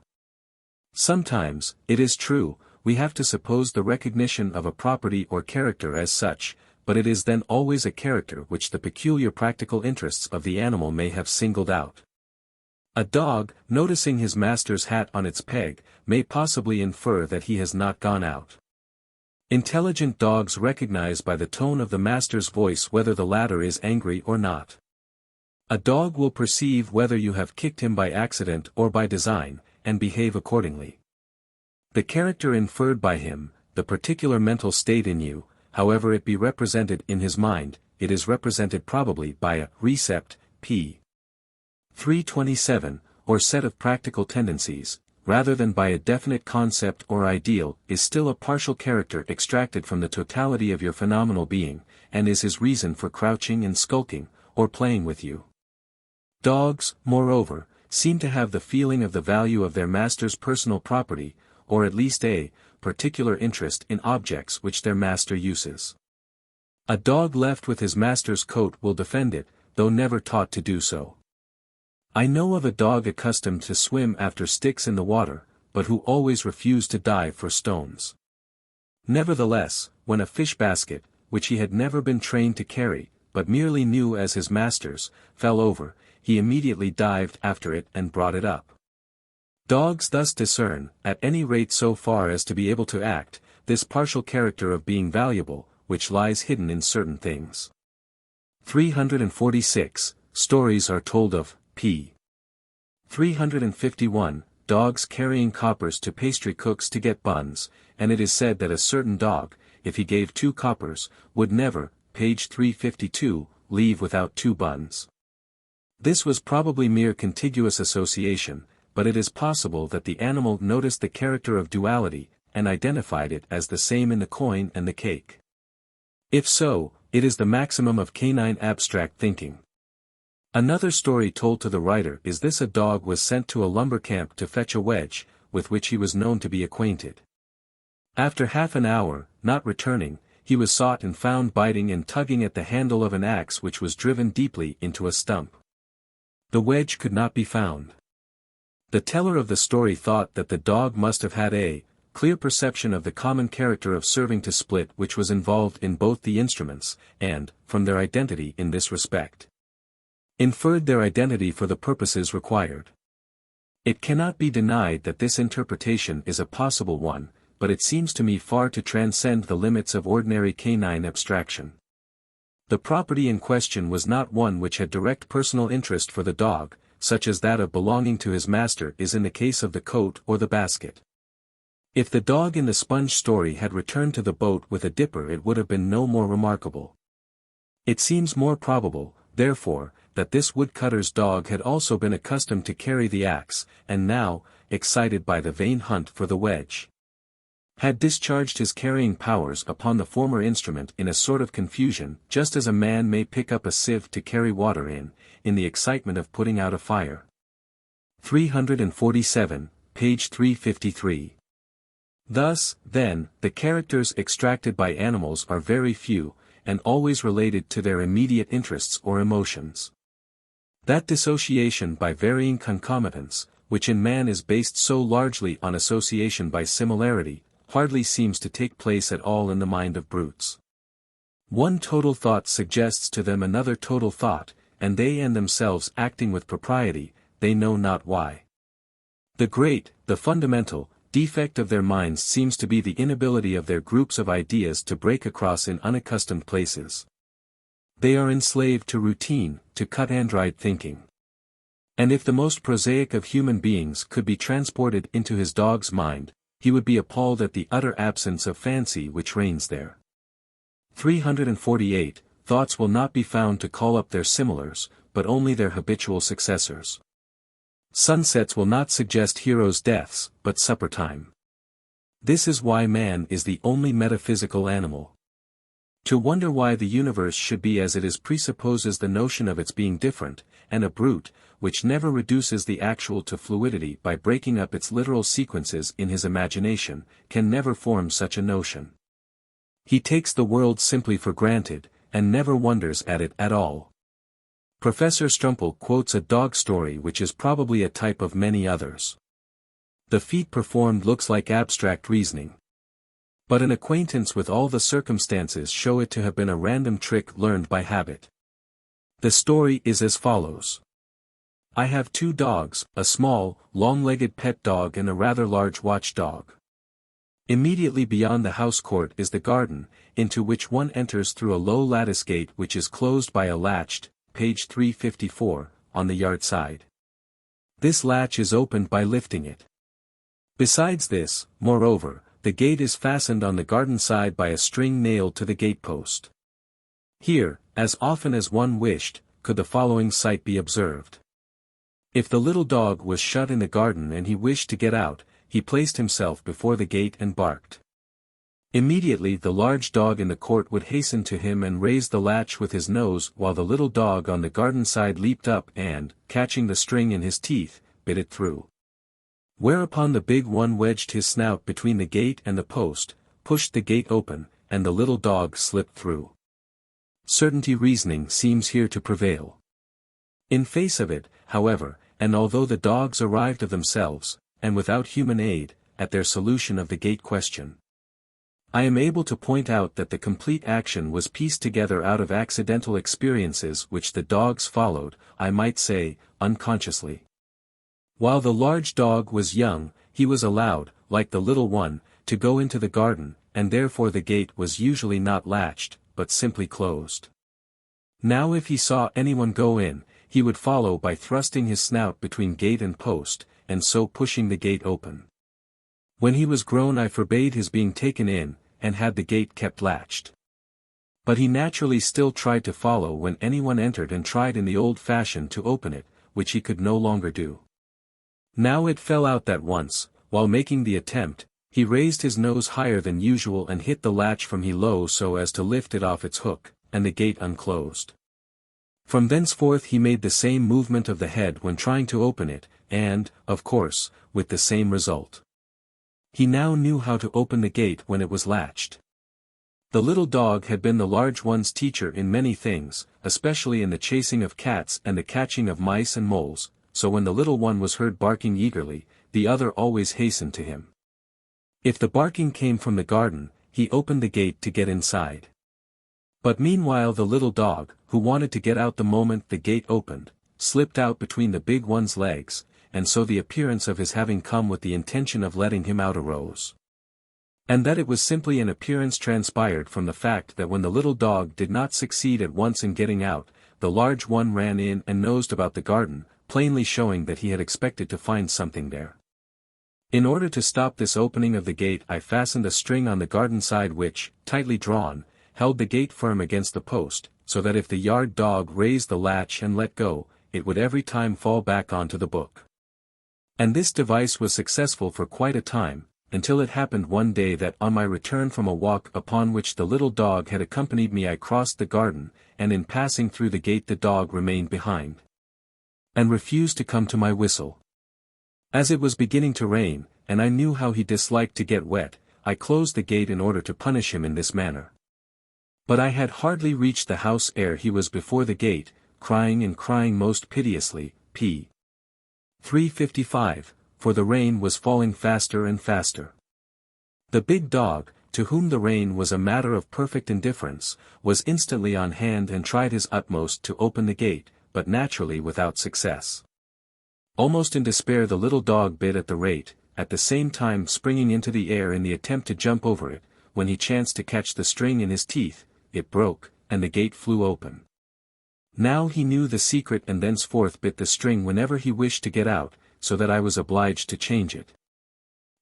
Sometimes, it is true, we have to suppose the recognition of a property or character as such, but it is then always a character which the peculiar practical interests of the animal may have singled out. A dog, noticing his master's hat on its peg, may possibly infer that he has not gone out. Intelligent dogs recognize by the tone of the master's voice whether the latter is angry or not. A dog will perceive whether you have kicked him by accident or by design, and behave accordingly. The character inferred by him, the particular mental state in you, however it be represented in his mind, it is represented probably by a recept, p. 327, or set of practical tendencies, rather than by a definite concept or ideal, is still a partial character extracted from the totality of your phenomenal being, and is his reason for crouching and skulking, or playing with you. Dogs, moreover, seem to have the feeling of the value of their master's personal property, or at least a particular interest in objects which their master uses. A dog left with his master's coat will defend it, though never taught to do so. I know of a dog accustomed to swim after sticks in the water, but who always refused to dive for stones. Nevertheless, when a fish basket, which he had never been trained to carry, but merely knew as his master's, fell over, he immediately dived after it and brought it up. Dogs thus discern, at any rate so far as to be able to act, this partial character of being valuable, which lies hidden in certain things. 346, stories are told of, p. 351, dogs carrying coppers to pastry cooks to get buns, and it is said that a certain dog, if he gave 2 coppers, would never, page 352, leave without 2 buns. This was probably mere contiguous association, but it is possible that the animal noticed the character of duality, and identified it as the same in the coin and the cake. If so, it is the maximum of canine abstract thinking. Another story told to the writer is this: a dog was sent to a lumber camp to fetch a wedge, with which he was known to be acquainted. After half an hour, not returning, he was sought and found biting and tugging at the handle of an axe which was driven deeply into a stump. The wedge could not be found. The teller of the story thought that the dog must have had a clear perception of the common character of serving to split which was involved in both the instruments, and, from their identity in this respect, inferred their identity for the purposes required. It cannot be denied that this interpretation is a possible one, but it seems to me far to transcend the limits of ordinary canine abstraction. The property in question was not one which had direct personal interest for the dog, such as that of belonging to his master is in the case of the coat or the basket. If the dog in the sponge story had returned to the boat with a dipper, it would have been no more remarkable. It seems more probable, therefore, that this woodcutter's dog had also been accustomed to carry the axe, and now, excited by the vain hunt for the wedge, had discharged his carrying powers upon the former instrument in a sort of confusion, just as a man may pick up a sieve to carry water in the excitement of putting out a fire. 347, page 353. Thus, then, the characters extracted by animals are very few, and always related to their immediate interests or emotions. That dissociation by varying concomitants, which in man is based so largely on association by similarity, hardly seems to take place at all in the mind of brutes. One total thought suggests to them another total thought, and they and themselves acting with propriety, they know not why. The fundamental, defect of their minds seems to be the inability of their groups of ideas to break across in unaccustomed places. They are enslaved to routine, to cut-and-dried thinking. And if the most prosaic of human beings could be transported into his dog's mind, he would be appalled at the utter absence of fancy which reigns there. 348, thoughts will not be found to call up their similars, but only their habitual successors. Sunsets will not suggest heroes' deaths, but supper time. This is why man is the only metaphysical animal. To wonder why the universe should be as it is presupposes the notion of its being different, and a brute, which never reduces the actual to fluidity by breaking up its literal sequences in his imagination, can never form such a notion. He takes the world simply for granted, and never wonders at it at all. Professor Strumpel quotes a dog story which is probably a type of many others. The feat performed looks like abstract reasoning. But an acquaintance with all the circumstances show it to have been a random trick learned by habit. The story is as follows. I have 2 dogs, a small, long-legged pet dog and a rather large watchdog. Immediately beyond the house court is the garden, into which one enters through a low lattice gate which is closed by a latch, page 354, on the yard side. This latch is opened by lifting it. Besides this, moreover, the gate is fastened on the garden side by a string nailed to the gatepost. Here, as often as one wished, could the following sight be observed. If the little dog was shut in the garden and he wished to get out, he placed himself before the gate and barked. Immediately the large dog in the court would hasten to him and raise the latch with his nose while the little dog on the garden side leaped up and, catching the string in his teeth, bit it through. Whereupon the big one wedged his snout between the gate and the post, pushed the gate open, and the little dog slipped through. Certainty reasoning seems here to prevail. In face of it, however, and although the dogs arrived of themselves, and without human aid, at their solution of the gate question, I am able to point out that the complete action was pieced together out of accidental experiences which the dogs followed, I might say, unconsciously. While the large dog was young, he was allowed, like the little one, to go into the garden, and therefore the gate was usually not latched, but simply closed. Now if he saw anyone go in, he would follow by thrusting his snout between gate and post, and so pushing the gate open. When he was grown I forbade his being taken in, and had the gate kept latched. But he naturally still tried to follow when anyone entered and tried in the old fashion to open it, which he could no longer do. Now it fell out that once, while making the attempt, he raised his nose higher than usual and hit the latch from low so as to lift it off its hook, and the gate unclosed. From thenceforth he made the same movement of the head when trying to open it, and, of course, with the same result. He now knew how to open the gate when it was latched. The little dog had been the large one's teacher in many things, especially in the chasing of cats and the catching of mice and moles, so when the little one was heard barking eagerly, the other always hastened to him. If the barking came from the garden, he opened the gate to get inside. But meanwhile the little dog, who wanted to get out the moment the gate opened, slipped out between the big one's legs, and so the appearance of his having come with the intention of letting him out arose. And that it was simply an appearance transpired from the fact that when the little dog did not succeed at once in getting out, the large one ran in and nosed about the garden, plainly showing that he had expected to find something there. In order to stop this opening of the gate I fastened a string on the garden side which, tightly drawn, held the gate firm against the post, so that if the yard dog raised the latch and let go, it would every time fall back onto the book. And this device was successful for quite a time, until it happened one day that on my return from a walk upon which the little dog had accompanied me I crossed the garden, and in passing through the gate the dog remained behind, and refused to come to my whistle. As it was beginning to rain, and I knew how he disliked to get wet, I closed the gate in order to punish him in this manner. But I had hardly reached the house ere he was before the gate, crying and crying most piteously, p. 355, for the rain was falling faster and faster. The big dog, to whom the rain was a matter of perfect indifference, was instantly on hand and tried his utmost to open the gate, but naturally without success. Almost in despair the little dog bit at the rate, at the same time springing into the air in the attempt to jump over it, when he chanced to catch the string in his teeth, it broke, and the gate flew open. Now he knew the secret and thenceforth bit the string whenever he wished to get out, so that I was obliged to change it.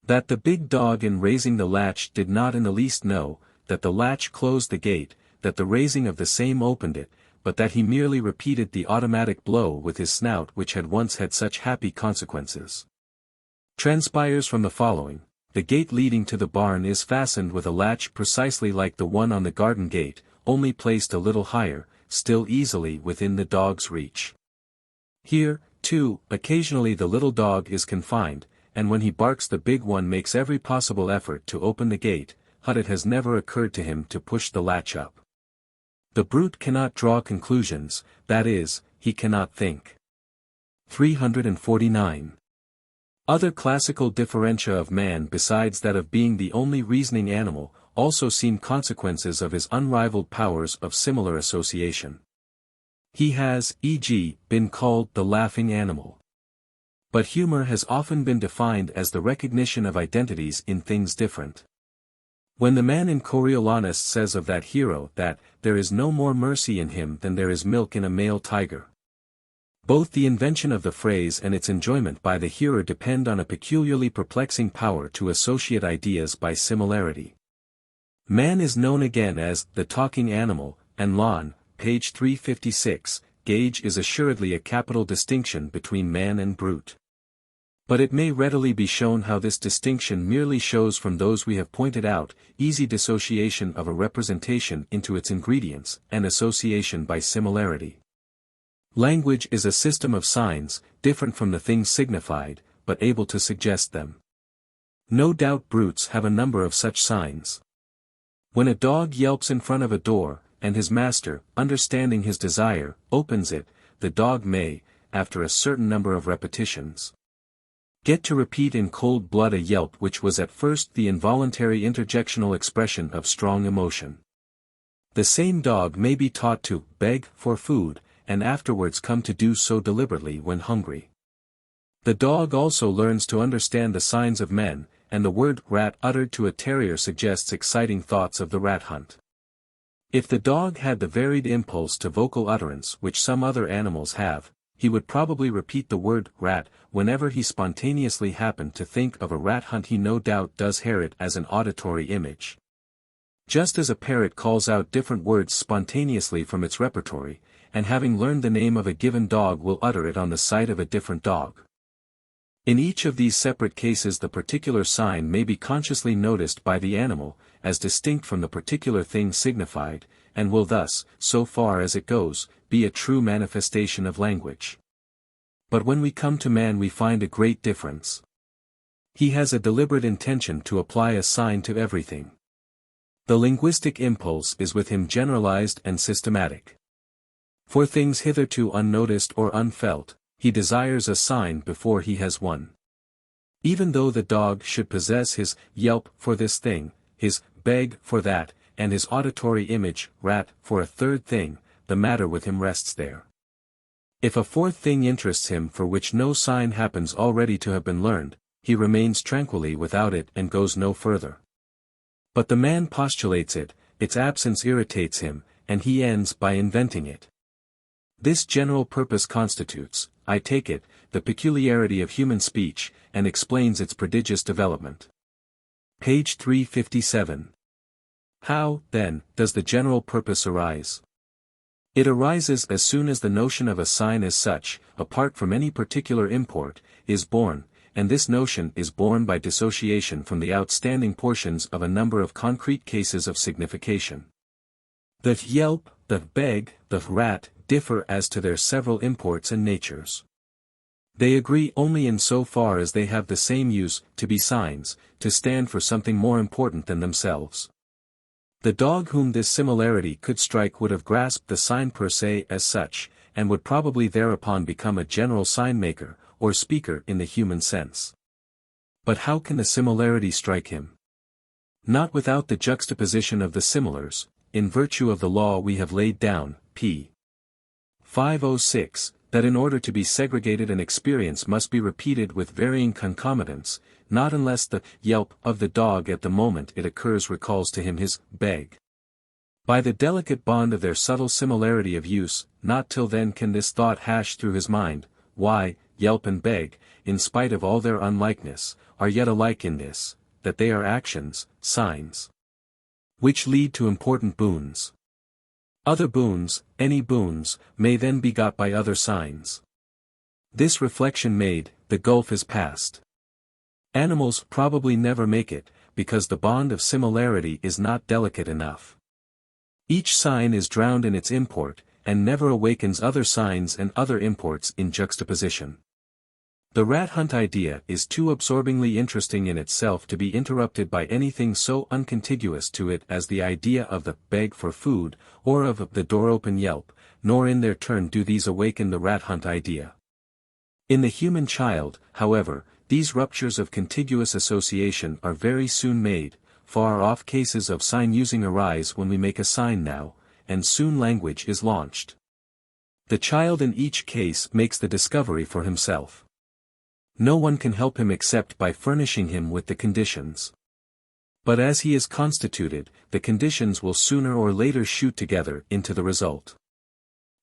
That the big dog in raising the latch did not in the least know, that the latch closed the gate, that the raising of the same opened it, but that he merely repeated the automatic blow with his snout which had once had such happy consequences. Transpires from the following: the gate leading to the barn is fastened with a latch precisely like the one on the garden gate, only placed a little higher, still easily within the dog's reach. Here, too, occasionally the little dog is confined, and when he barks the big one makes every possible effort to open the gate, but it has never occurred to him to push the latch up. The brute cannot draw conclusions, that is, he cannot think. 349. Other classical differentia of man besides that of being the only reasoning animal, also seem consequences of his unrivaled powers of similar association. He has, e.g., been called the laughing animal. But humor has often been defined as the recognition of identities in things different. When the man in Coriolanus says of that hero that, there is no more mercy in him than there is milk in a male tiger. Both the invention of the phrase and its enjoyment by the hearer depend on a peculiarly perplexing power to associate ideas by similarity. Man is known again as the talking animal, and Lon, page 356, gauge is assuredly a capital distinction between man and brute. But it may readily be shown how this distinction merely shows from those we have pointed out, easy dissociation of a representation into its ingredients, and association by similarity. Language is a system of signs, different from the things signified, but able to suggest them. No doubt brutes have a number of such signs. When a dog yelps in front of a door, and his master, understanding his desire, opens it, the dog may, after a certain number of repetitions, get to repeat in cold blood a yelp which was at first the involuntary interjectional expression of strong emotion. The same dog may be taught to beg for food, and afterwards come to do so deliberately when hungry. The dog also learns to understand the signs of men, and the word rat uttered to a terrier suggests exciting thoughts of the rat hunt. If the dog had the varied impulse to vocal utterance which some other animals have, he would probably repeat the word rat whenever he spontaneously happened to think of a rat hunt. He no doubt does hear it as an auditory image. Just as a parrot calls out different words spontaneously from its repertory, and having learned the name of a given dog will utter it on the sight of a different dog. In each of these separate cases the particular sign may be consciously noticed by the animal, as distinct from the particular thing signified, and will thus, so far as it goes, be a true manifestation of language. But when we come to man we find a great difference. He has a deliberate intention to apply a sign to everything. The linguistic impulse is with him generalized and systematic. For things hitherto unnoticed or unfelt, he desires a sign before he has one. Even though the dog should possess his yelp for this thing, his beg for that, and his auditory image, rat, for a third thing, the matter with him rests there. If a fourth thing interests him for which no sign happens already to have been learned, he remains tranquilly without it and goes no further. But the man postulates it, its absence irritates him, and he ends by inventing it. This general purpose constitutes, I take it, the peculiarity of human speech, and explains its prodigious development. Page 357. How, then, does the general purpose arise? It arises as soon as the notion of a sign as such, apart from any particular import, is born, and this notion is born by dissociation from the outstanding portions of a number of concrete cases of signification. The yelp, the beg, the rat, differ as to their several imports and natures. They agree only in so far as they have the same use, to be signs, to stand for something more important than themselves. The dog whom this similarity could strike would have grasped the sign per se as such, and would probably thereupon become a general sign maker, or speaker in the human sense. But how can the similarity strike him? Not without the juxtaposition of the similars, in virtue of the law we have laid down, p. 506, that in order to be segregated an experience must be repeated with varying concomitants, not unless the yelp of the dog at the moment it occurs recalls to him his beg. By the delicate bond of their subtle similarity of use, not till then can this thought hash through his mind, why, yelp and beg, in spite of all their unlikeness, are yet alike in this, that they are actions, signs, which lead to important boons. Other boons, any boons, may then be got by other signs. This reflection made, the gulf is passed. Animals probably never make it, because the bond of similarity is not delicate enough. Each sign is drowned in its import, and never awakens other signs and other imports in juxtaposition. The rat hunt idea is too absorbingly interesting in itself to be interrupted by anything so uncontiguous to it as the idea of the beg for food, or of the door open yelp, nor in their turn do these awaken the rat hunt idea. In the human child, however, these ruptures of contiguous association are very soon made. Far-off cases of sign-using arise when we make a sign now, and soon language is launched. The child in each case makes the discovery for himself. No one can help him except by furnishing him with the conditions. But as he is constituted, the conditions will sooner or later shoot together into the result.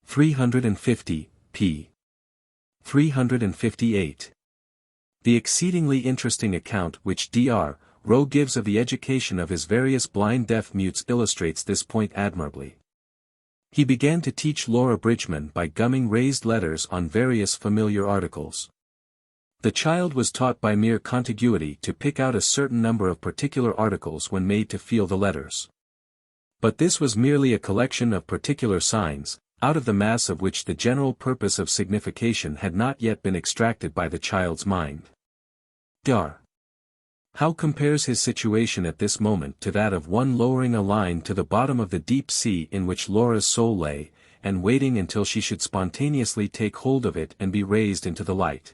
350, p. 358. The exceedingly interesting account which Dr. Rowe gives of the education of his various blind deaf mutes illustrates this point admirably. He began to teach Laura Bridgman by gumming raised letters on various familiar articles. The child was taught by mere contiguity to pick out a certain number of particular articles when made to feel the letters. But this was merely a collection of particular signs, out of the mass of which the general purpose of signification had not yet been extracted by the child's mind. Dr. How compares his situation at this moment to that of one lowering a line to the bottom of the deep sea in which Laura's soul lay, and waiting until she should spontaneously take hold of it and be raised into the light.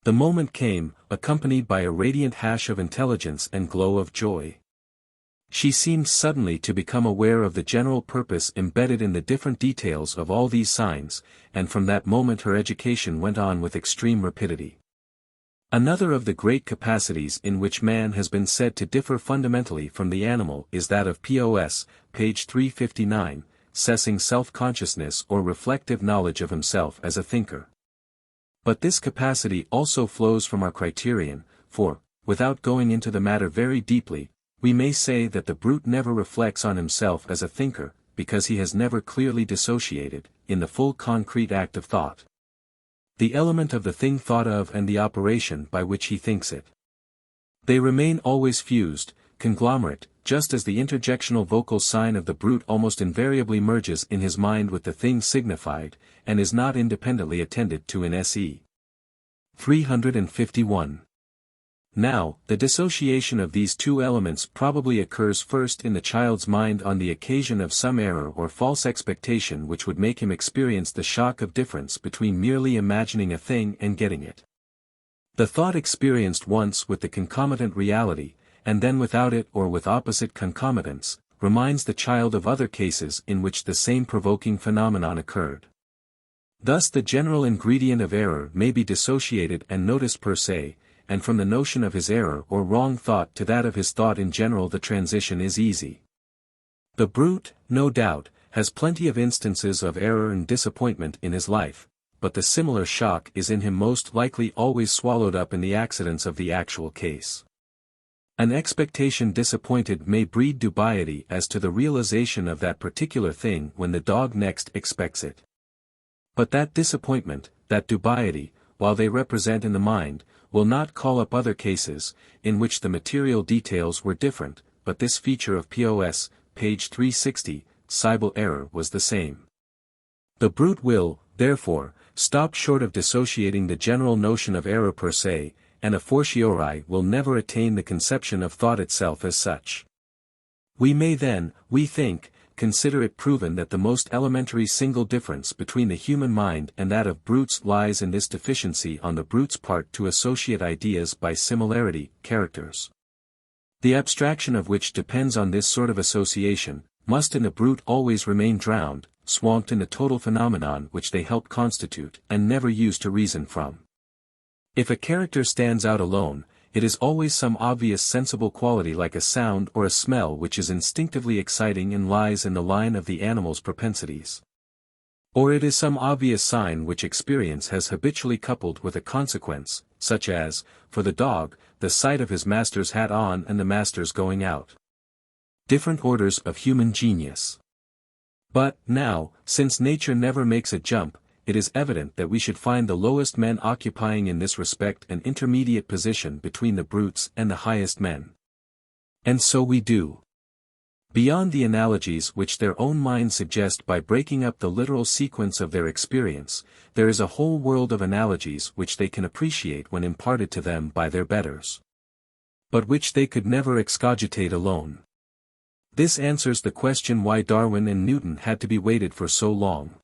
The moment came, accompanied by a radiant hash of intelligence and glow of joy. She seemed suddenly to become aware of the general purpose embedded in the different details of all these signs, and from that moment her education went on with extreme rapidity. Another of the great capacities in which man has been said to differ fundamentally from the animal is that of POS, page 359, possessing self-consciousness or reflective knowledge of himself as a thinker. But this capacity also flows from our criterion, for, without going into the matter very deeply, we may say that the brute never reflects on himself as a thinker, because he has never clearly dissociated, in the full concrete act of thought, the element of the thing thought of and the operation by which he thinks it. They remain always fused, conglomerate, just as the interjectional vocal sign of the brute almost invariably merges in his mind with the thing signified, and is not independently attended to in se. 351. Now, the dissociation of these two elements probably occurs first in the child's mind on the occasion of some error or false expectation which would make him experience the shock of difference between merely imagining a thing and getting it. The thought experienced once with the concomitant reality, and then without it or with opposite concomitants, reminds the child of other cases in which the same provoking phenomenon occurred. Thus the general ingredient of error may be dissociated and noticed per se, and from the notion of his error or wrong thought to that of his thought in general the transition is easy. The brute, no doubt, has plenty of instances of error and disappointment in his life, but the similar shock is in him most likely always swallowed up in the accidents of the actual case. An expectation disappointed may breed dubiety as to the realization of that particular thing when the dog next expects it. But that disappointment, that dubiety, while they represent in the mind, will not call up other cases, in which the material details were different, but this feature of POS, page 360, Cybele error was the same. The brute will, therefore, stop short of dissociating the general notion of error per se, and a fortiori will never attain the conception of thought itself as such. We may then, we think, consider it proven that the most elementary single difference between the human mind and that of brutes lies in this deficiency on the brute's part to associate ideas by similarity, characters. The abstraction of which depends on this sort of association, must in the brute always remain drowned, swamped in the total phenomenon which they help constitute, and never used to reason from. If a character stands out alone, it is always some obvious sensible quality like a sound or a smell which is instinctively exciting and lies in the line of the animal's propensities. Or it is some obvious sign which experience has habitually coupled with a consequence, such as, for the dog, the sight of his master's hat on and the master's going out. Different orders of human genius. But, now, since nature never makes a jump, it is evident that we should find the lowest men occupying in this respect an intermediate position between the brutes and the highest men. And so we do. Beyond the analogies which their own minds suggest by breaking up the literal sequence of their experience, there is a whole world of analogies which they can appreciate when imparted to them by their betters, but which they could never excogitate alone. This answers the question why Darwin and Newton had to be waited for so long.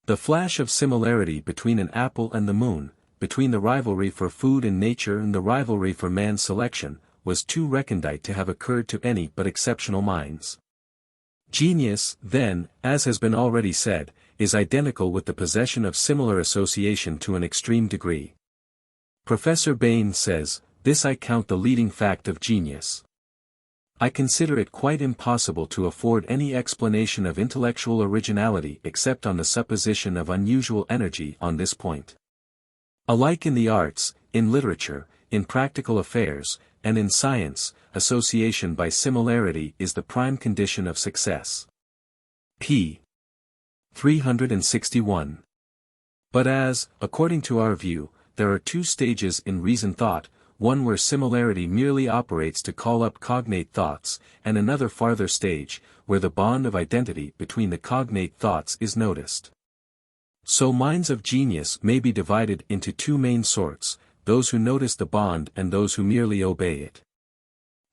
The flash of similarity between an apple and the moon, between the rivalry for food in nature and the rivalry for man's selection, was too recondite to have occurred to any but exceptional minds. Genius, then, as has been already said, is identical with the possession of similar association to an extreme degree. Professor Bain says, "This I count the leading fact of genius. I consider it quite impossible to afford any explanation of intellectual originality except on the supposition of unusual energy on this point. Alike in the arts, in literature, in practical affairs, and in science, association by similarity is the prime condition of success." p. 361. But as, according to our view, there are two stages in reason thought, one where similarity merely operates to call up cognate thoughts, and another farther stage, where the bond of identity between the cognate thoughts is noticed. So minds of genius may be divided into two main sorts, those who notice the bond and those who merely obey it.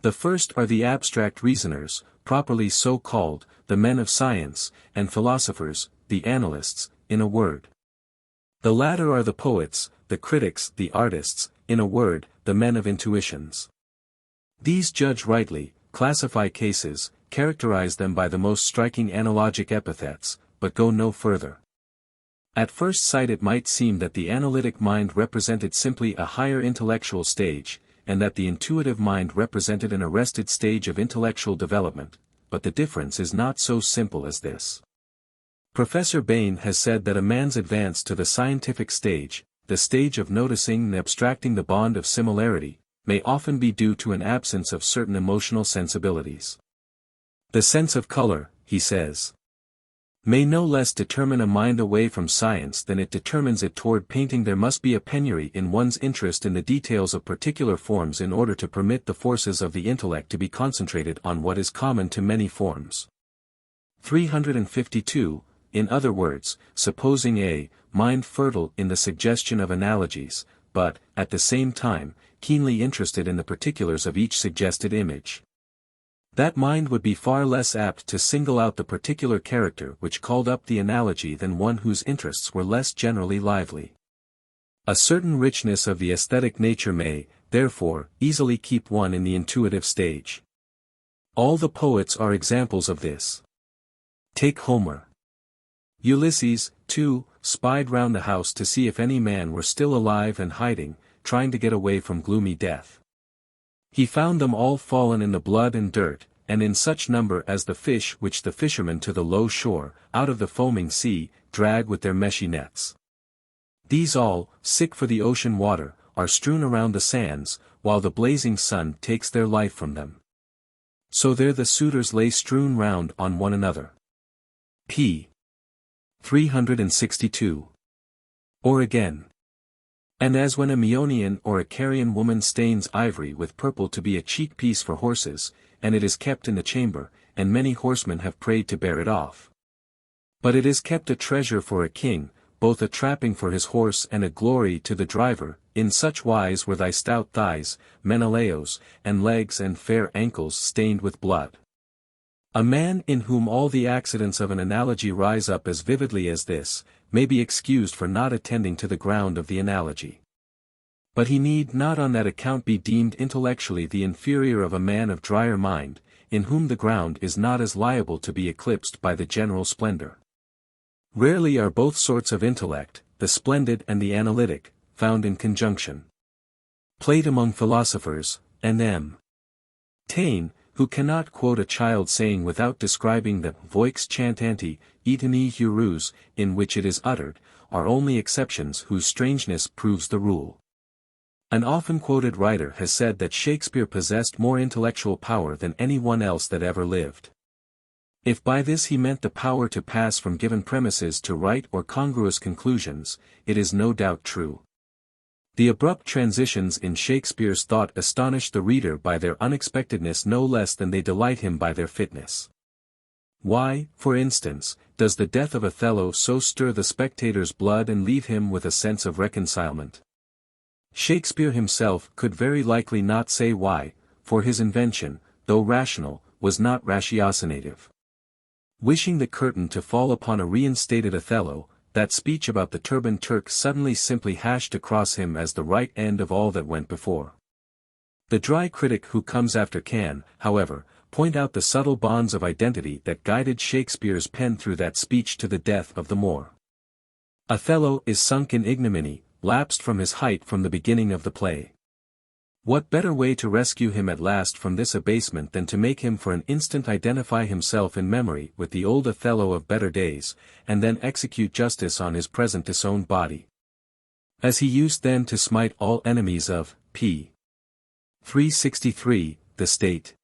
The first are the abstract reasoners, properly so called, the men of science, and philosophers, the analysts, in a word. The latter are the poets, the critics, the artists, in a word, the men of intuitions. These judge rightly, classify cases, characterize them by the most striking analogic epithets, but go no further. At first sight it might seem that the analytic mind represented simply a higher intellectual stage, and that the intuitive mind represented an arrested stage of intellectual development, but the difference is not so simple as this. Professor Bain has said that a man's advance to the scientific stage, the stage of noticing and abstracting the bond of similarity, may often be due to an absence of certain emotional sensibilities. The sense of color, he says, may no less determine a mind away from science than it determines it toward painting. There must be a penury in one's interest in the details of particular forms in order to permit the forces of the intellect to be concentrated on what is common to many forms. 352, in other words, supposing a mind fertile in the suggestion of analogies, but, at the same time, keenly interested in the particulars of each suggested image. That mind would be far less apt to single out the particular character which called up the analogy than one whose interests were less generally lively. A certain richness of the aesthetic nature may, therefore, easily keep one in the intuitive stage. All the poets are examples of this. Take Homer. Ulysses, too, spied round the house to see if any man were still alive and hiding, trying to get away from gloomy death. He found them all fallen in the blood and dirt, and in such number as the fish which the fishermen to the low shore, out of the foaming sea, drag with their meshy nets. These all, sick for the ocean water, are strewn around the sands, while the blazing sun takes their life from them. So there the suitors lay strewn round on one another. p. 362. Or again. And as when a Meonian or a Carian woman stains ivory with purple to be a cheek piece for horses, and it is kept in the chamber, and many horsemen have prayed to bear it off. But it is kept a treasure for a king, both a trapping for his horse and a glory to the driver, in such wise were thy stout thighs, Menelaus, and legs and fair ankles stained with blood. A man in whom all the accidents of an analogy rise up as vividly as this, may be excused for not attending to the ground of the analogy. But he need not on that account be deemed intellectually the inferior of a man of drier mind, in whom the ground is not as liable to be eclipsed by the general splendor. Rarely are both sorts of intellect, the splendid and the analytic, found in conjunction. Plate among philosophers, and M. Taine, who cannot quote a child saying without describing the voix chantanti, etani heureux, in which it is uttered, are only exceptions whose strangeness proves the rule. An often quoted writer has said that Shakespeare possessed more intellectual power than anyone else that ever lived. If by this he meant the power to pass from given premises to right or congruous conclusions, it is no doubt true. The abrupt transitions in Shakespeare's thought astonish the reader by their unexpectedness no less than they delight him by their fitness. Why, for instance, does the death of Othello so stir the spectator's blood and leave him with a sense of reconcilement? Shakespeare himself could very likely not say why, for his invention, though rational, was not ratiocinative. Wishing the curtain to fall upon a reinstated Othello, that speech about the turbaned Turk suddenly simply hashed across him as the right end of all that went before. The dry critic who comes after can, however, point out the subtle bonds of identity that guided Shakespeare's pen through that speech to the death of the Moor. Othello is sunk in ignominy, lapsed from his height from the beginning of the play. What better way to rescue him at last from this abasement than to make him for an instant identify himself in memory with the old Othello of better days, and then execute justice on his present disowned body. As he used then to smite all enemies of, p. 363, the state.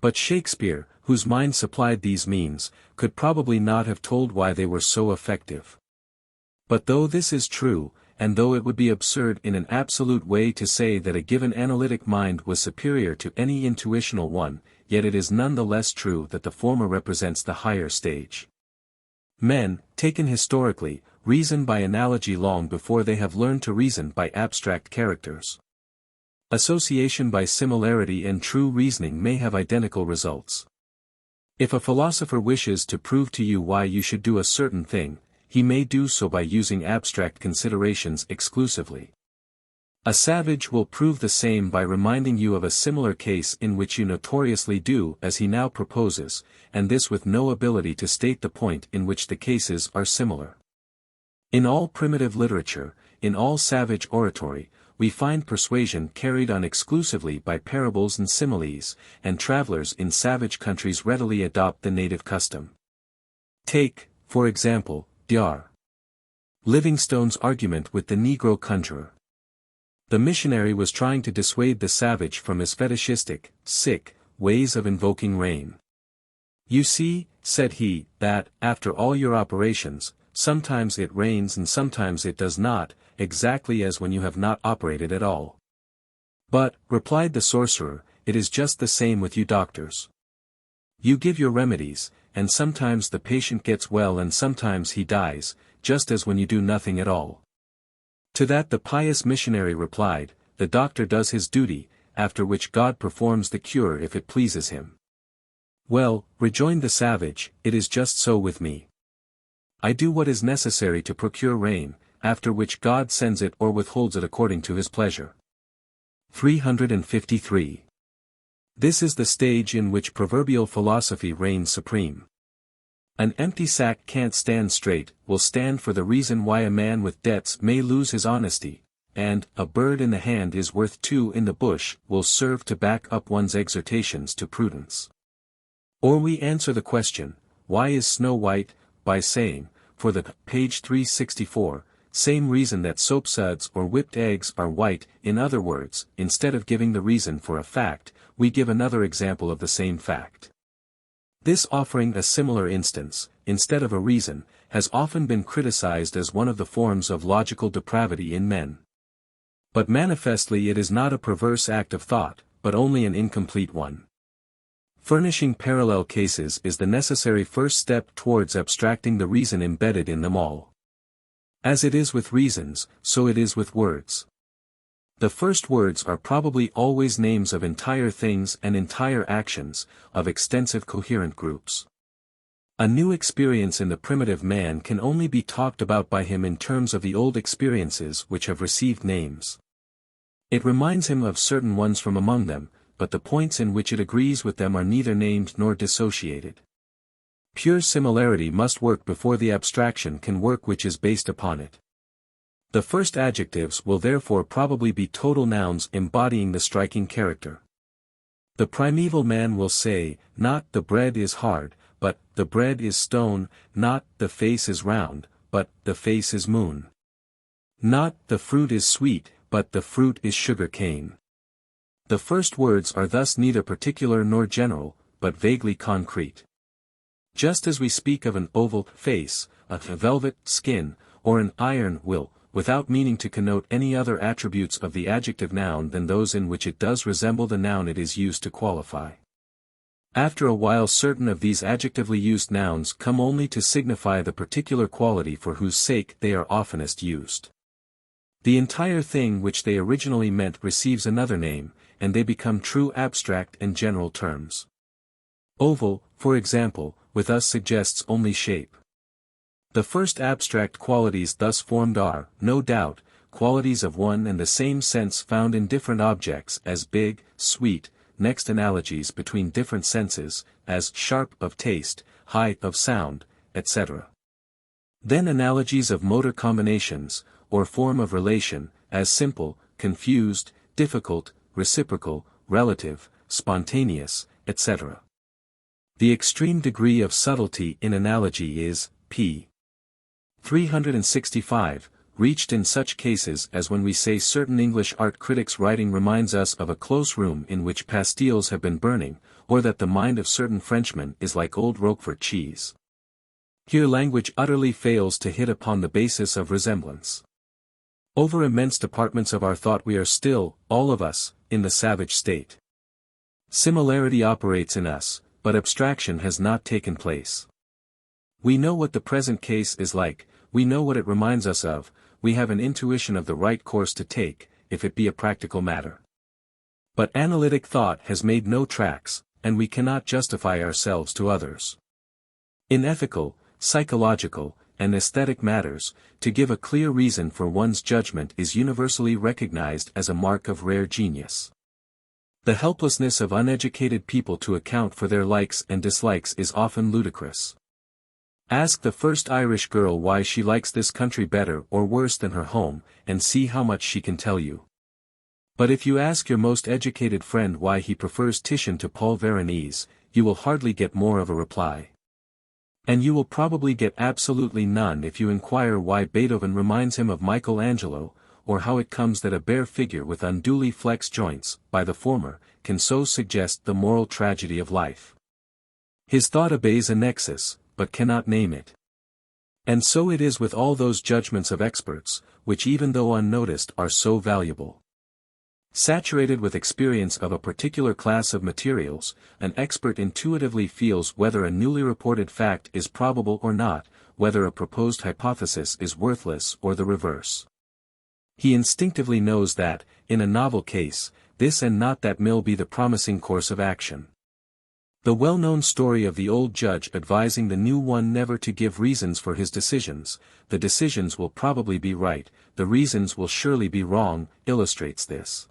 But Shakespeare, whose mind supplied these means, could probably not have told why they were so effective. But though this is true, and though it would be absurd in an absolute way to say that a given analytic mind was superior to any intuitional one, yet it is none the less true that the former represents the higher stage. Men, taken historically, reason by analogy long before they have learned to reason by abstract characters. Association by similarity and true reasoning may have identical results. If a philosopher wishes to prove to you why you should do a certain thing, he may do so by using abstract considerations exclusively. A savage will prove the same by reminding you of a similar case in which you notoriously do as he now proposes, and this with no ability to state the point in which the cases are similar. In all primitive literature, in all savage oratory, we find persuasion carried on exclusively by parables and similes, and travelers in savage countries readily adopt the native custom. Take, for example, Dr. Livingstone's argument with the Negro conjurer. The missionary was trying to dissuade the savage from his fetishistic, sick, ways of invoking rain. You see, said he, that, after all your operations, sometimes it rains and sometimes it does not, exactly as when you have not operated at all. But, replied the sorcerer, it is just the same with you doctors. You give your remedies, and sometimes the patient gets well and sometimes he dies, just as when you do nothing at all. To that the pious missionary replied, the doctor does his duty, after which God performs the cure if it pleases him. Well, rejoined the savage, it is just so with me. I do what is necessary to procure rain, after which God sends it or withholds it according to his pleasure. 353. This is the stage in which proverbial philosophy reigns supreme. An empty sack can't stand straight, will stand for the reason why a man with debts may lose his honesty, and, a bird in the hand is worth two in the bush, will serve to back up one's exhortations to prudence. Or we answer the question, why is snow white, by saying, for the page 364, same reason that soapsuds or whipped eggs are white, in other words, instead of giving the reason for a fact, we give another example of the same fact. This offering a similar instance, instead of a reason, has often been criticized as one of the forms of logical depravity in men. But manifestly it is not a perverse act of thought, but only an incomplete one. Furnishing parallel cases is the necessary first step towards abstracting the reason embedded in them all. As it is with reasons, so it is with words. The first words are probably always names of entire things and entire actions, of extensive coherent groups. A new experience in the primitive man can only be talked about by him in terms of the old experiences which have received names. It reminds him of certain ones from among them, but the points in which it agrees with them are neither named nor dissociated. Pure similarity must work before the abstraction can work which is based upon it. The first adjectives will therefore probably be total nouns embodying the striking character. The primeval man will say, not the bread is hard, but the bread is stone, not the face is round, but the face is moon. Not the fruit is sweet, but the fruit is sugar cane. The first words are thus neither particular nor general, but vaguely concrete. Just as we speak of an oval face, a velvet skin, or an iron will, without meaning to connote any other attributes of the adjective noun than those in which it does resemble the noun it is used to qualify. After a while certain of these adjectively used nouns come only to signify the particular quality for whose sake they are oftenest used. The entire thing which they originally meant receives another name, and they become true abstract and general terms. Oval, for example, with us suggests only shape. The first abstract qualities thus formed are, no doubt, qualities of one and the same sense found in different objects as big, sweet, next analogies between different senses, as sharp of taste, high of sound, etc. Then analogies of motor combinations, or form of relation, as simple, confused, difficult, reciprocal, relative, spontaneous, etc. The extreme degree of subtlety in analogy is, p. 365, reached in such cases as when we say certain English art critics' writing reminds us of a close room in which pastilles have been burning, or that the mind of certain Frenchmen is like old Roquefort cheese. Here language utterly fails to hit upon the basis of resemblance. Over immense departments of our thought we are still, all of us, in the savage state. Similarity operates in us, but abstraction has not taken place. We know what the present case is like, we know what it reminds us of, we have an intuition of the right course to take, if it be a practical matter. But analytic thought has made no tracks, and we cannot justify ourselves to others. In ethical, psychological, and aesthetic matters, to give a clear reason for one's judgment is universally recognized as a mark of rare genius. The helplessness of uneducated people to account for their likes and dislikes is often ludicrous. Ask the first Irish girl why she likes this country better or worse than her home, and see how much she can tell you. But if you ask your most educated friend why he prefers Titian to Paul Veronese, you will hardly get more of a reply. And you will probably get absolutely none if you inquire why Beethoven reminds him of Michelangelo, or how it comes that a bare figure with unduly flexed joints, by the former, can so suggest the moral tragedy of life. His thought obeys a nexus, but cannot name it. And so it is with all those judgments of experts, which even though unnoticed are so valuable. Saturated with experience of a particular class of materials, an expert intuitively feels whether a newly reported fact is probable or not, whether a proposed hypothesis is worthless or the reverse. He instinctively knows that, in a novel case, this and not that will be the promising course of action. The well-known story of the old judge advising the new one never to give reasons for his decisions, the decisions will probably be right, the reasons will surely be wrong, illustrates this.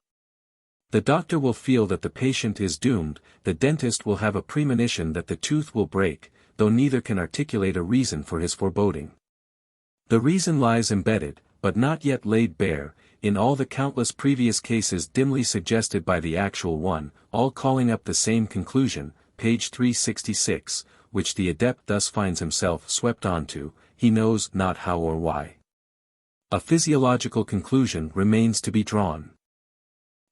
The doctor will feel that the patient is doomed, the dentist will have a premonition that the tooth will break, though neither can articulate a reason for his foreboding. The reason lies embedded, but not yet laid bare, in all the countless previous cases dimly suggested by the actual one, all calling up the same conclusion, page 366, which the adept thus finds himself swept onto, he knows not how or why. A physiological conclusion remains to be drawn.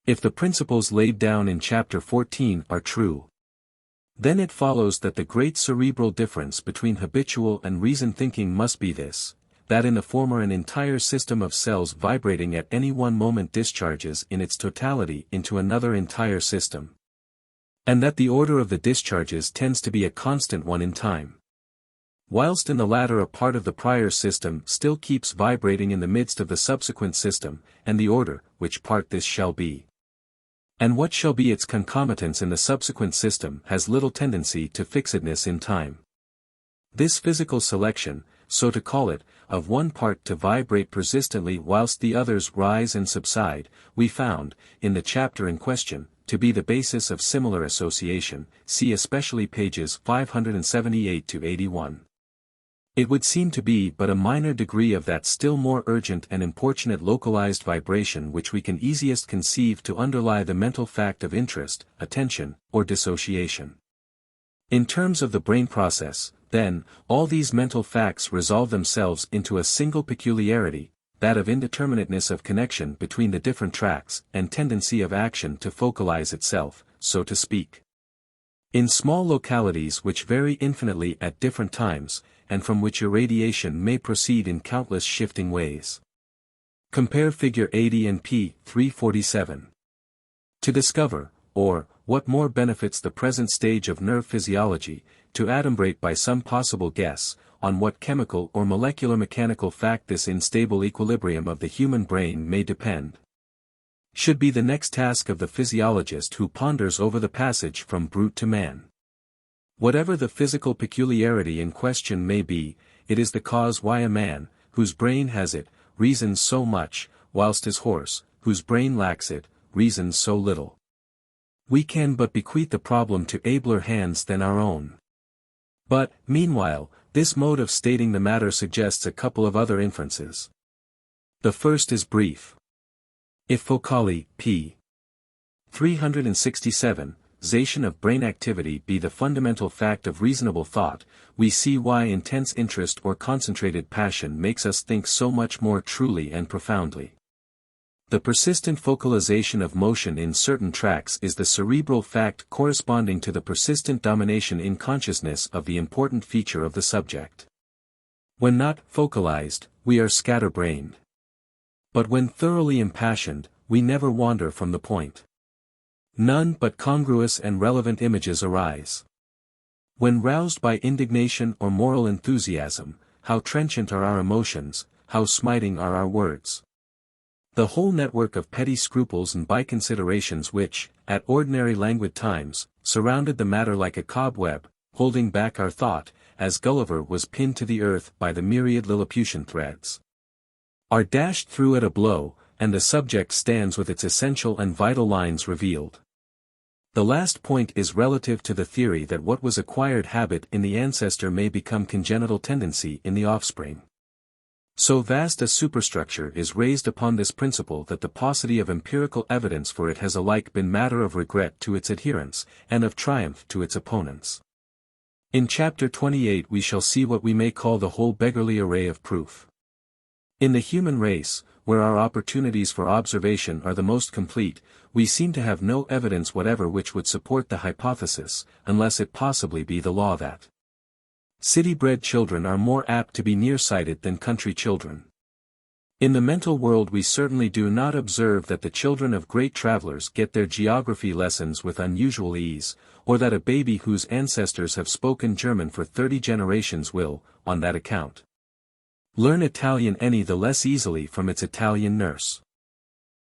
If the principles laid down in chapter 14 are true, then it follows that the great cerebral difference between habitual and reasoned thinking must be this, that in the former an entire system of cells vibrating at any one moment discharges in its totality into another entire system. And that the order of the discharges tends to be a constant one in time. Whilst in the latter a part of the prior system still keeps vibrating in the midst of the subsequent system, and the order, which part this shall be, and what shall be its concomitants in the subsequent system has little tendency to fixedness in time. This physical selection, so to call it, of one part to vibrate persistently whilst the others rise and subside, we found, in the chapter in question, to be the basis of similar association, see especially pages 578 to 81. It would seem to be but a minor degree of that still more urgent and importunate localized vibration which we can easiest conceive to underlie the mental fact of interest, attention, or dissociation. In terms of the brain process, then, all these mental facts resolve themselves into a single peculiarity, that of indeterminateness of connection between the different tracks and tendency of action to focalize itself, so to speak, in small localities which vary infinitely at different times, and from which irradiation may proceed in countless shifting ways. Compare Figure 80 and p. 347. To discover, or, what more benefits the present stage of nerve physiology, to adumbrate by some possible guess, on what chemical or molecular mechanical fact this unstable equilibrium of the human brain may depend, should be the next task of the physiologist who ponders over the passage from brute to man. Whatever the physical peculiarity in question may be, it is the cause why a man, whose brain has it, reasons so much, whilst his horse, whose brain lacks it, reasons so little. We can but bequeath the problem to abler hands than our own. But, meanwhile, this mode of stating the matter suggests a couple of other inferences. The first is brief. If focally, p. 367, zation of brain activity be the fundamental fact of reasonable thought, we see why intense interest or concentrated passion makes us think so much more truly and profoundly. The persistent focalization of motion in certain tracts is the cerebral fact corresponding to the persistent domination in consciousness of the important feature of the subject. When not focalized, we are scatterbrained. But when thoroughly impassioned, we never wander from the point. None but congruous and relevant images arise. When roused by indignation or moral enthusiasm, how trenchant are our emotions, how smiting are our words. The whole network of petty scruples and by-considerations which, at ordinary languid times, surrounded the matter like a cobweb, holding back our thought, as Gulliver was pinned to the earth by the myriad Lilliputian threads, are dashed through at a blow, and the subject stands with its essential and vital lines revealed. The last point is relative to the theory that what was acquired habit in the ancestor may become congenital tendency in the offspring. So vast a superstructure is raised upon this principle that the paucity of empirical evidence for it has alike been matter of regret to its adherents, and of triumph to its opponents. In Chapter 28 we shall see what we may call the whole beggarly array of proof. In the human race, where our opportunities for observation are the most complete, we seem to have no evidence whatever which would support the hypothesis, unless it possibly be the law that city-bred children are more apt to be nearsighted than country children. In the mental world we certainly do not observe that the children of great travelers get their geography lessons with unusual ease, or that a baby whose ancestors have spoken German for 30 generations will, on that account, learn Italian any the less easily from its Italian nurse.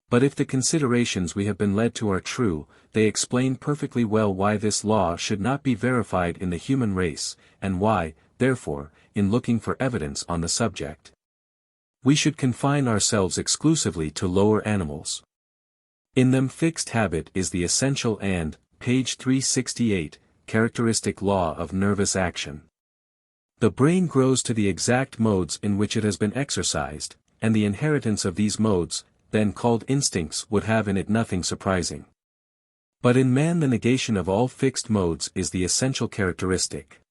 But if the considerations we have been led to are true, they explain perfectly well why this law should not be verified in the human race, and why, therefore, in looking for evidence on the subject, we should confine ourselves exclusively to lower animals. In them fixed habit is the essential and, page 368, characteristic law of nervous action. The brain grows to the exact modes in which it has been exercised, and the inheritance of these modes, then called instincts, would have in it nothing surprising. But in man the negation of all fixed modes is the essential characteristic.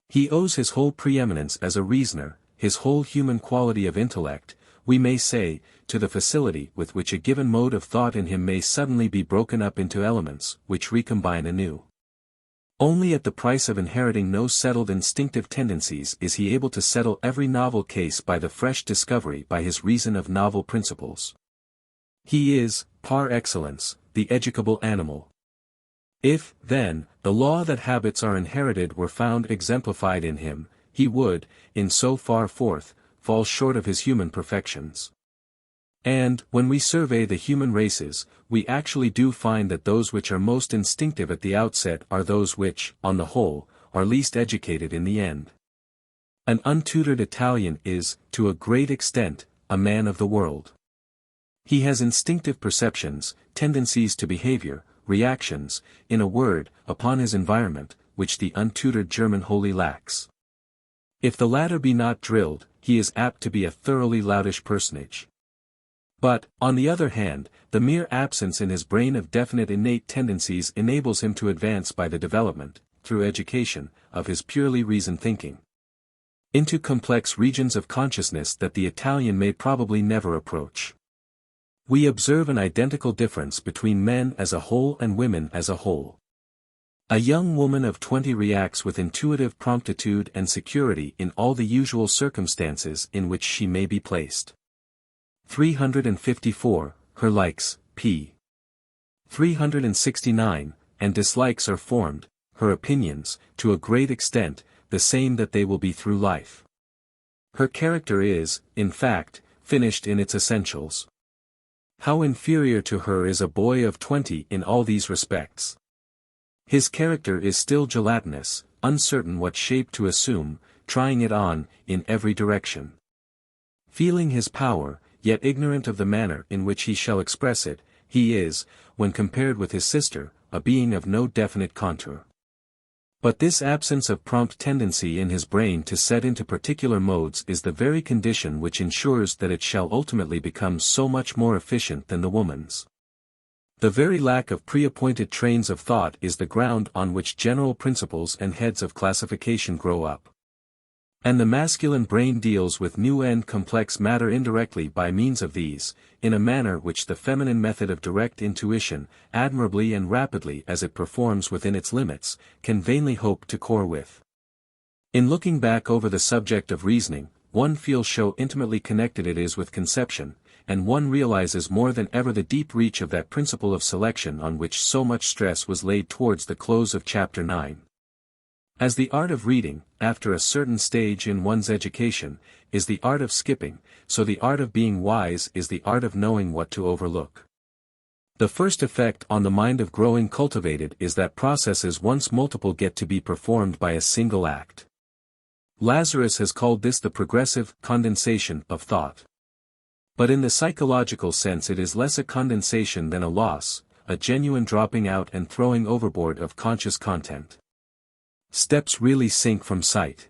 He owes his whole preeminence as a reasoner, his whole human quality of intellect, we may say, to the facility with which a given mode of thought in him may suddenly be broken up into elements, which recombine anew. Only at the price of inheriting no settled instinctive tendencies is he able to settle every novel case by the fresh discovery by his reason of novel principles. He is, par excellence, the educable animal. If, then, the law that habits are inherited were found exemplified in him, he would, in so far forth, fall short of his human perfections. And, when we survey the human races, we actually do find that those which are most instinctive at the outset are those which, on the whole, are least educated in the end. An untutored Italian is, to a great extent, a man of the world. He has instinctive perceptions, tendencies to behavior, reactions, in a word, upon his environment, which the untutored German wholly lacks. If the latter be not drilled, he is apt to be a thoroughly loutish personage. But, on the other hand, the mere absence in his brain of definite innate tendencies enables him to advance by the development, through education, of his purely reasoned thinking, into complex regions of consciousness that the Italian may probably never approach. We observe an identical difference between men as a whole and women as a whole. A young woman of 20 reacts with intuitive promptitude and security in all the usual circumstances in which she may be placed. 354, her likes, p. 369, and dislikes are formed, her opinions, to a great extent, the same that they will be through life. Her character is, in fact, finished in its essentials. How inferior to her is a boy of 20 in all these respects. His character is still gelatinous, uncertain what shape to assume, trying it on, in every direction. Feeling his power, yet ignorant of the manner in which he shall express it, he is, when compared with his sister, a being of no definite contour. But this absence of prompt tendency in his brain to set into particular modes is the very condition which ensures that it shall ultimately become so much more efficient than the woman's. The very lack of pre-appointed trains of thought is the ground on which general principles and heads of classification grow up. And the masculine brain deals with new and complex matter indirectly by means of these, in a manner which the feminine method of direct intuition, admirably and rapidly as it performs within its limits, can vainly hope to core with. In looking back over the subject of reasoning, one feels how intimately connected it is with conception, and one realizes more than ever the deep reach of that principle of selection on which so much stress was laid towards the close of Chapter 9. As the art of reading, after a certain stage in one's education, is the art of skipping, so the art of being wise is the art of knowing what to overlook. The first effect on the mind of growing cultivated is that processes once multiple get to be performed by a single act. Lazarus has called this the progressive condensation of thought. But in the psychological sense it is less a condensation than a loss, a genuine dropping out and throwing overboard of conscious content. Steps really sink from sight.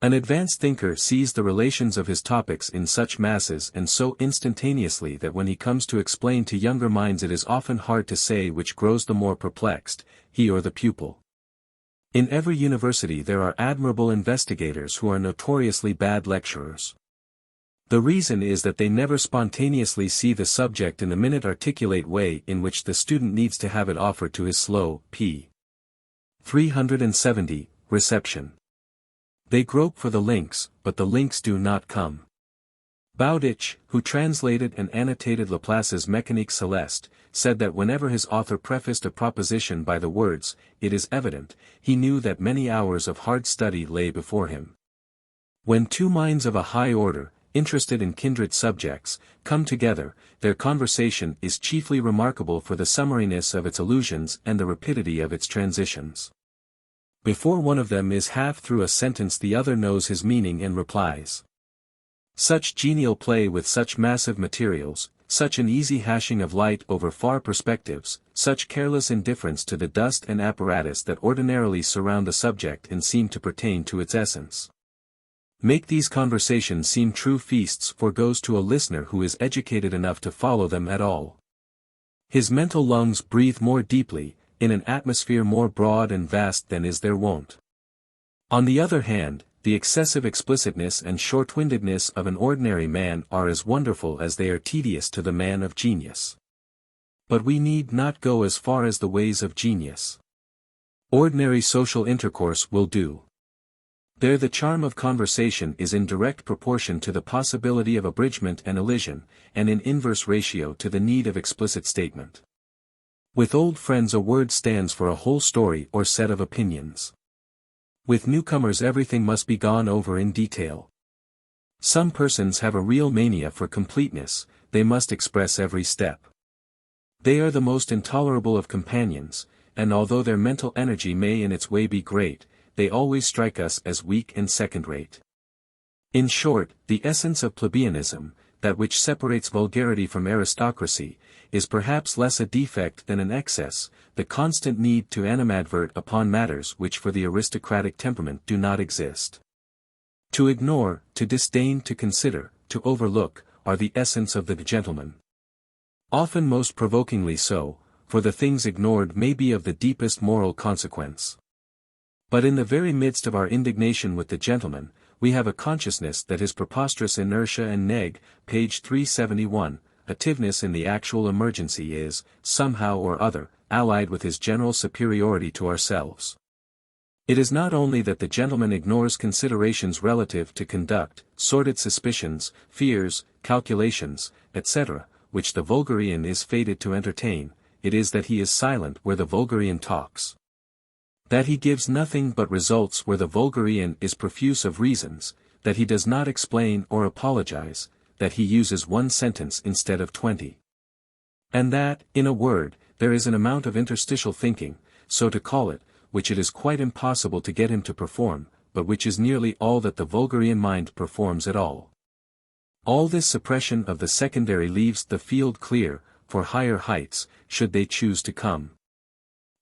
An advanced thinker sees the relations of his topics in such masses and so instantaneously that when he comes to explain to younger minds it is often hard to say which grows the more perplexed, he or the pupil. In every university there are admirable investigators who are notoriously bad lecturers. The reason is that they never spontaneously see the subject in the minute articulate way in which the student needs to have it offered to his slow, p. 370, reception. They grope for the links, but the links do not come. Bowditch, who translated and annotated Laplace's Mécanique Céleste, said that whenever his author prefaced a proposition by the words, "it is evident," he knew that many hours of hard study lay before him. When two minds of a high order, interested in kindred subjects, come together, their conversation is chiefly remarkable for the summariness of its allusions and the rapidity of its transitions. Before one of them is half through a sentence the other knows his meaning and replies. Such genial play with such massive materials, such an easy hashing of light over far perspectives, such careless indifference to the dust and apparatus that ordinarily surround the subject and seem to pertain to its essence, make these conversations seem true feasts for goes to a listener who is educated enough to follow them at all. His mental lungs breathe more deeply, in an atmosphere more broad and vast than is their wont. On the other hand, the excessive explicitness and short-windedness of an ordinary man are as wonderful as they are tedious to the man of genius. But we need not go as far as the ways of genius. Ordinary social intercourse will do. There the charm of conversation is in direct proportion to the possibility of abridgment and elision, and in inverse ratio to the need of explicit statement. With old friends a word stands for a whole story or set of opinions. With newcomers everything must be gone over in detail. Some persons have a real mania for completeness, they must express every step. They are the most intolerable of companions, and although their mental energy may in its way be great, they always strike us as weak and second-rate. In short, the essence of plebeianism, that which separates vulgarity from aristocracy, is perhaps less a defect than an excess, the constant need to animadvert upon matters which for the aristocratic temperament do not exist. To ignore, to disdain, to consider, to overlook, are the essence of the gentleman. Often most provokingly so, for the things ignored may be of the deepest moral consequence. But in the very midst of our indignation with the gentleman, we have a consciousness that his preposterous inertia and page 371, ativeness in the actual emergency is, somehow or other, allied with his general superiority to ourselves. It is not only that the gentleman ignores considerations relative to conduct, sordid suspicions, fears, calculations, etc., which the vulgarian is fated to entertain, it is that he is silent where the vulgarian talks. That he gives nothing but results where the vulgarian is profuse of reasons, that he does not explain or apologize, that he uses one sentence instead of 20. And that, in a word, there is an amount of interstitial thinking, so to call it, which it is quite impossible to get him to perform, but which is nearly all that the Vulgarian mind performs at all. All this suppression of the secondary leaves the field clear, for higher heights, should they choose to come.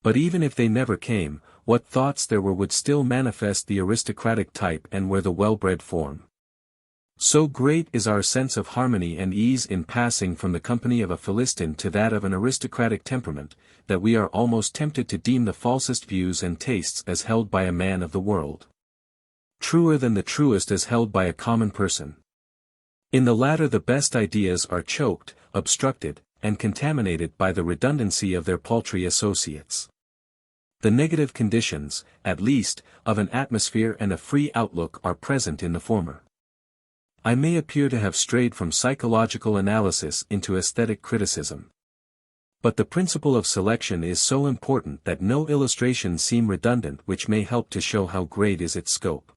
But even if they never came, what thoughts there were would still manifest the aristocratic type and wear the well-bred form. So great is our sense of harmony and ease in passing from the company of a Philistine to that of an aristocratic temperament, that we are almost tempted to deem the falsest views and tastes as held by a man of the world truer than the truest as held by a common person. In the latter the best ideas are choked, obstructed, and contaminated by the redundancy of their paltry associates. The negative conditions, at least, of an atmosphere and a free outlook are present in the former. I may appear to have strayed from psychological analysis into aesthetic criticism. But the principle of selection is so important that no illustrations seem redundant which may help to show how great is its scope.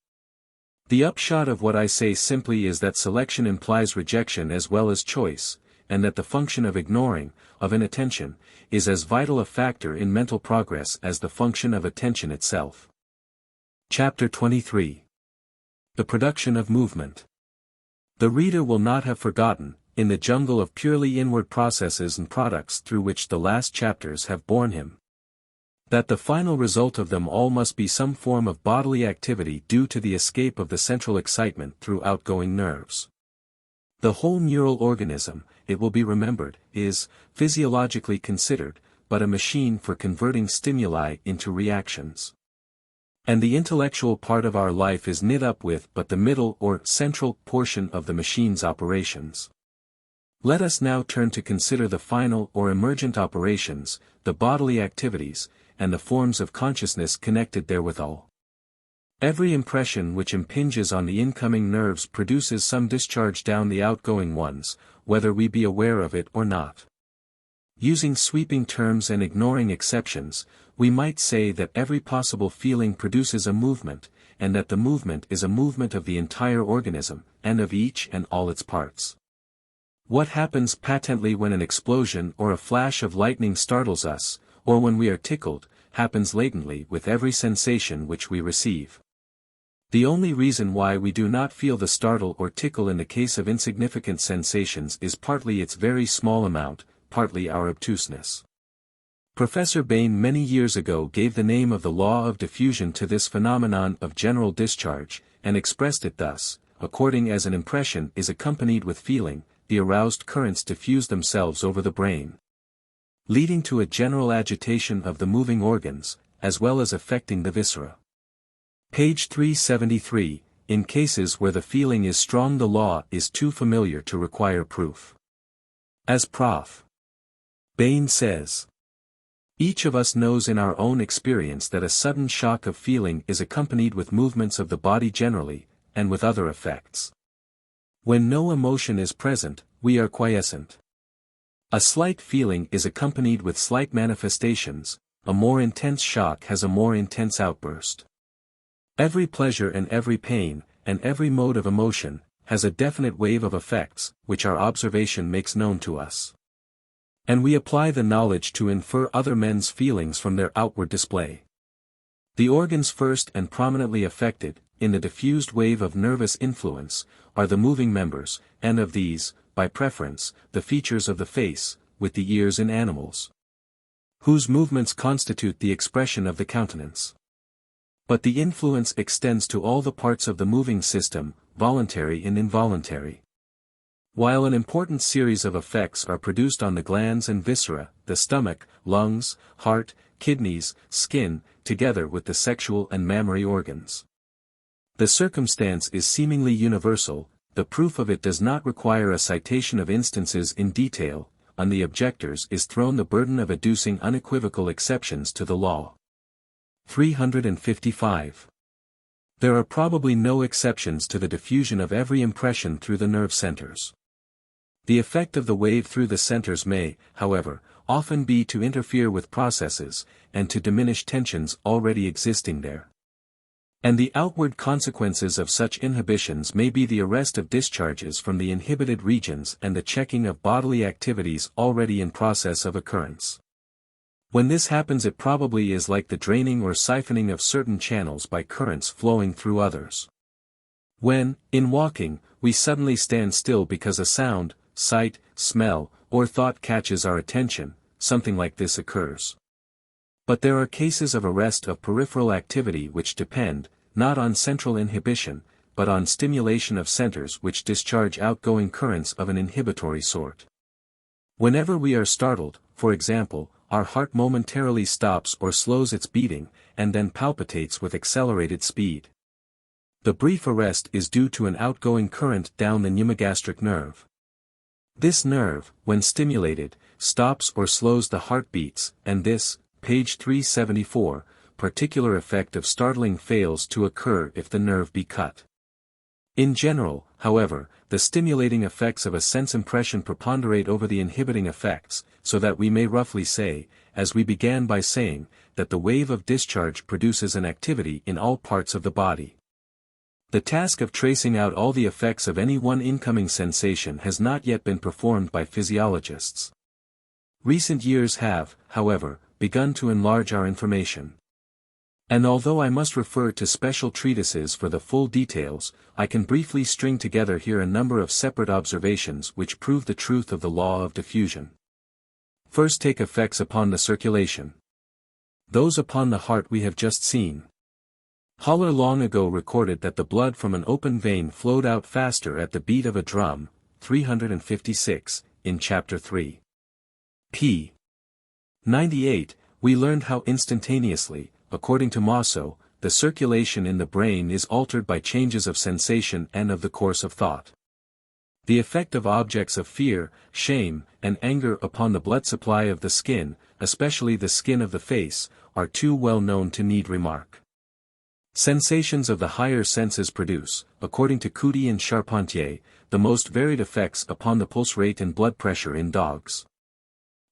The upshot of what I say simply is that selection implies rejection as well as choice, and that the function of ignoring, of inattention, is as vital a factor in mental progress as the function of attention itself. Chapter 23. The Production of Movement. The reader will not have forgotten, in the jungle of purely inward processes and products through which the last chapters have borne him, that the final result of them all must be some form of bodily activity due to the escape of the central excitement through outgoing nerves. The whole neural organism, it will be remembered, is, physiologically considered, but a machine for converting stimuli into reactions. And the intellectual part of our life is knit up with but the middle or central portion of the machine's operations. Let us now turn to consider the final or emergent operations, the bodily activities, and the forms of consciousness connected therewithal. Every impression which impinges on the incoming nerves produces some discharge down the outgoing ones, whether we be aware of it or not. Using sweeping terms and ignoring exceptions, we might say that every possible feeling produces a movement, and that the movement is a movement of the entire organism, and of each and all its parts. What happens patently when an explosion or a flash of lightning startles us, or when we are tickled, happens latently with every sensation which we receive. The only reason why we do not feel the startle or tickle in the case of insignificant sensations is partly its very small amount, partly our obtuseness. Professor Bain many years ago gave the name of the law of diffusion to this phenomenon of general discharge, and expressed it thus: according as an impression is accompanied with feeling, the aroused currents diffuse themselves over the brain, leading to a general agitation of the moving organs, as well as affecting the viscera. Page 373, in cases where the feeling is strong the law is too familiar to require proof. As Prof. Bain says, each of us knows in our own experience that a sudden shock of feeling is accompanied with movements of the body generally, and with other effects. When no emotion is present, we are quiescent. A slight feeling is accompanied with slight manifestations, a more intense shock has a more intense outburst. Every pleasure and every pain, and every mode of emotion, has a definite wave of effects, which our observation makes known to us. And we apply the knowledge to infer other men's feelings from their outward display. The organs first and prominently affected, in the diffused wave of nervous influence, are the moving members, and of these, by preference, the features of the face, with the ears in animals, whose movements constitute the expression of the countenance. But the influence extends to all the parts of the moving system, voluntary and involuntary. While an important series of effects are produced on the glands and viscera, the stomach, lungs, heart, kidneys, skin, together with the sexual and mammary organs. The circumstance is seemingly universal, the proof of it does not require a citation of instances in detail, on the objectors is thrown the burden of adducing unequivocal exceptions to the law. 355. There are probably no exceptions to the diffusion of every impression through the nerve centers. The effect of the wave through the centers may, however, often be to interfere with processes, and to diminish tensions already existing there. And the outward consequences of such inhibitions may be the arrest of discharges from the inhibited regions and the checking of bodily activities already in process of occurrence. When this happens, it probably is like the draining or siphoning of certain channels by currents flowing through others. When, in walking, we suddenly stand still because a sound, sight, smell, or thought catches our attention, something like this occurs. But there are cases of arrest of peripheral activity which depend, not on central inhibition, but on stimulation of centers which discharge outgoing currents of an inhibitory sort. Whenever we are startled, for example, our heart momentarily stops or slows its beating, and then palpitates with accelerated speed. The brief arrest is due to an outgoing current down the pneumogastric nerve. This nerve, when stimulated, stops or slows the heartbeats, and this, page 374, particular effect of startling fails to occur if the nerve be cut. In general, however, the stimulating effects of a sense impression preponderate over the inhibiting effects, so that we may roughly say, as we began by saying, that the wave of discharge produces an activity in all parts of the body. The task of tracing out all the effects of any one incoming sensation has not yet been performed by physiologists. Recent years have, however, begun to enlarge our information. And although I must refer to special treatises for the full details, I can briefly string together here a number of separate observations which prove the truth of the law of diffusion. First, take effects upon the circulation. Those upon the heart we have just seen. Haller long ago recorded that the blood from an open vein flowed out faster at the beat of a drum, 356, in chapter 3. p. 98, we learned how instantaneously, according to Mosso, the circulation in the brain is altered by changes of sensation and of the course of thought. The effect of objects of fear, shame, and anger upon the blood supply of the skin, especially the skin of the face, are too well known to need remark. Sensations of the higher senses produce, according to Couty and Charpentier, the most varied effects upon the pulse rate and blood pressure in dogs.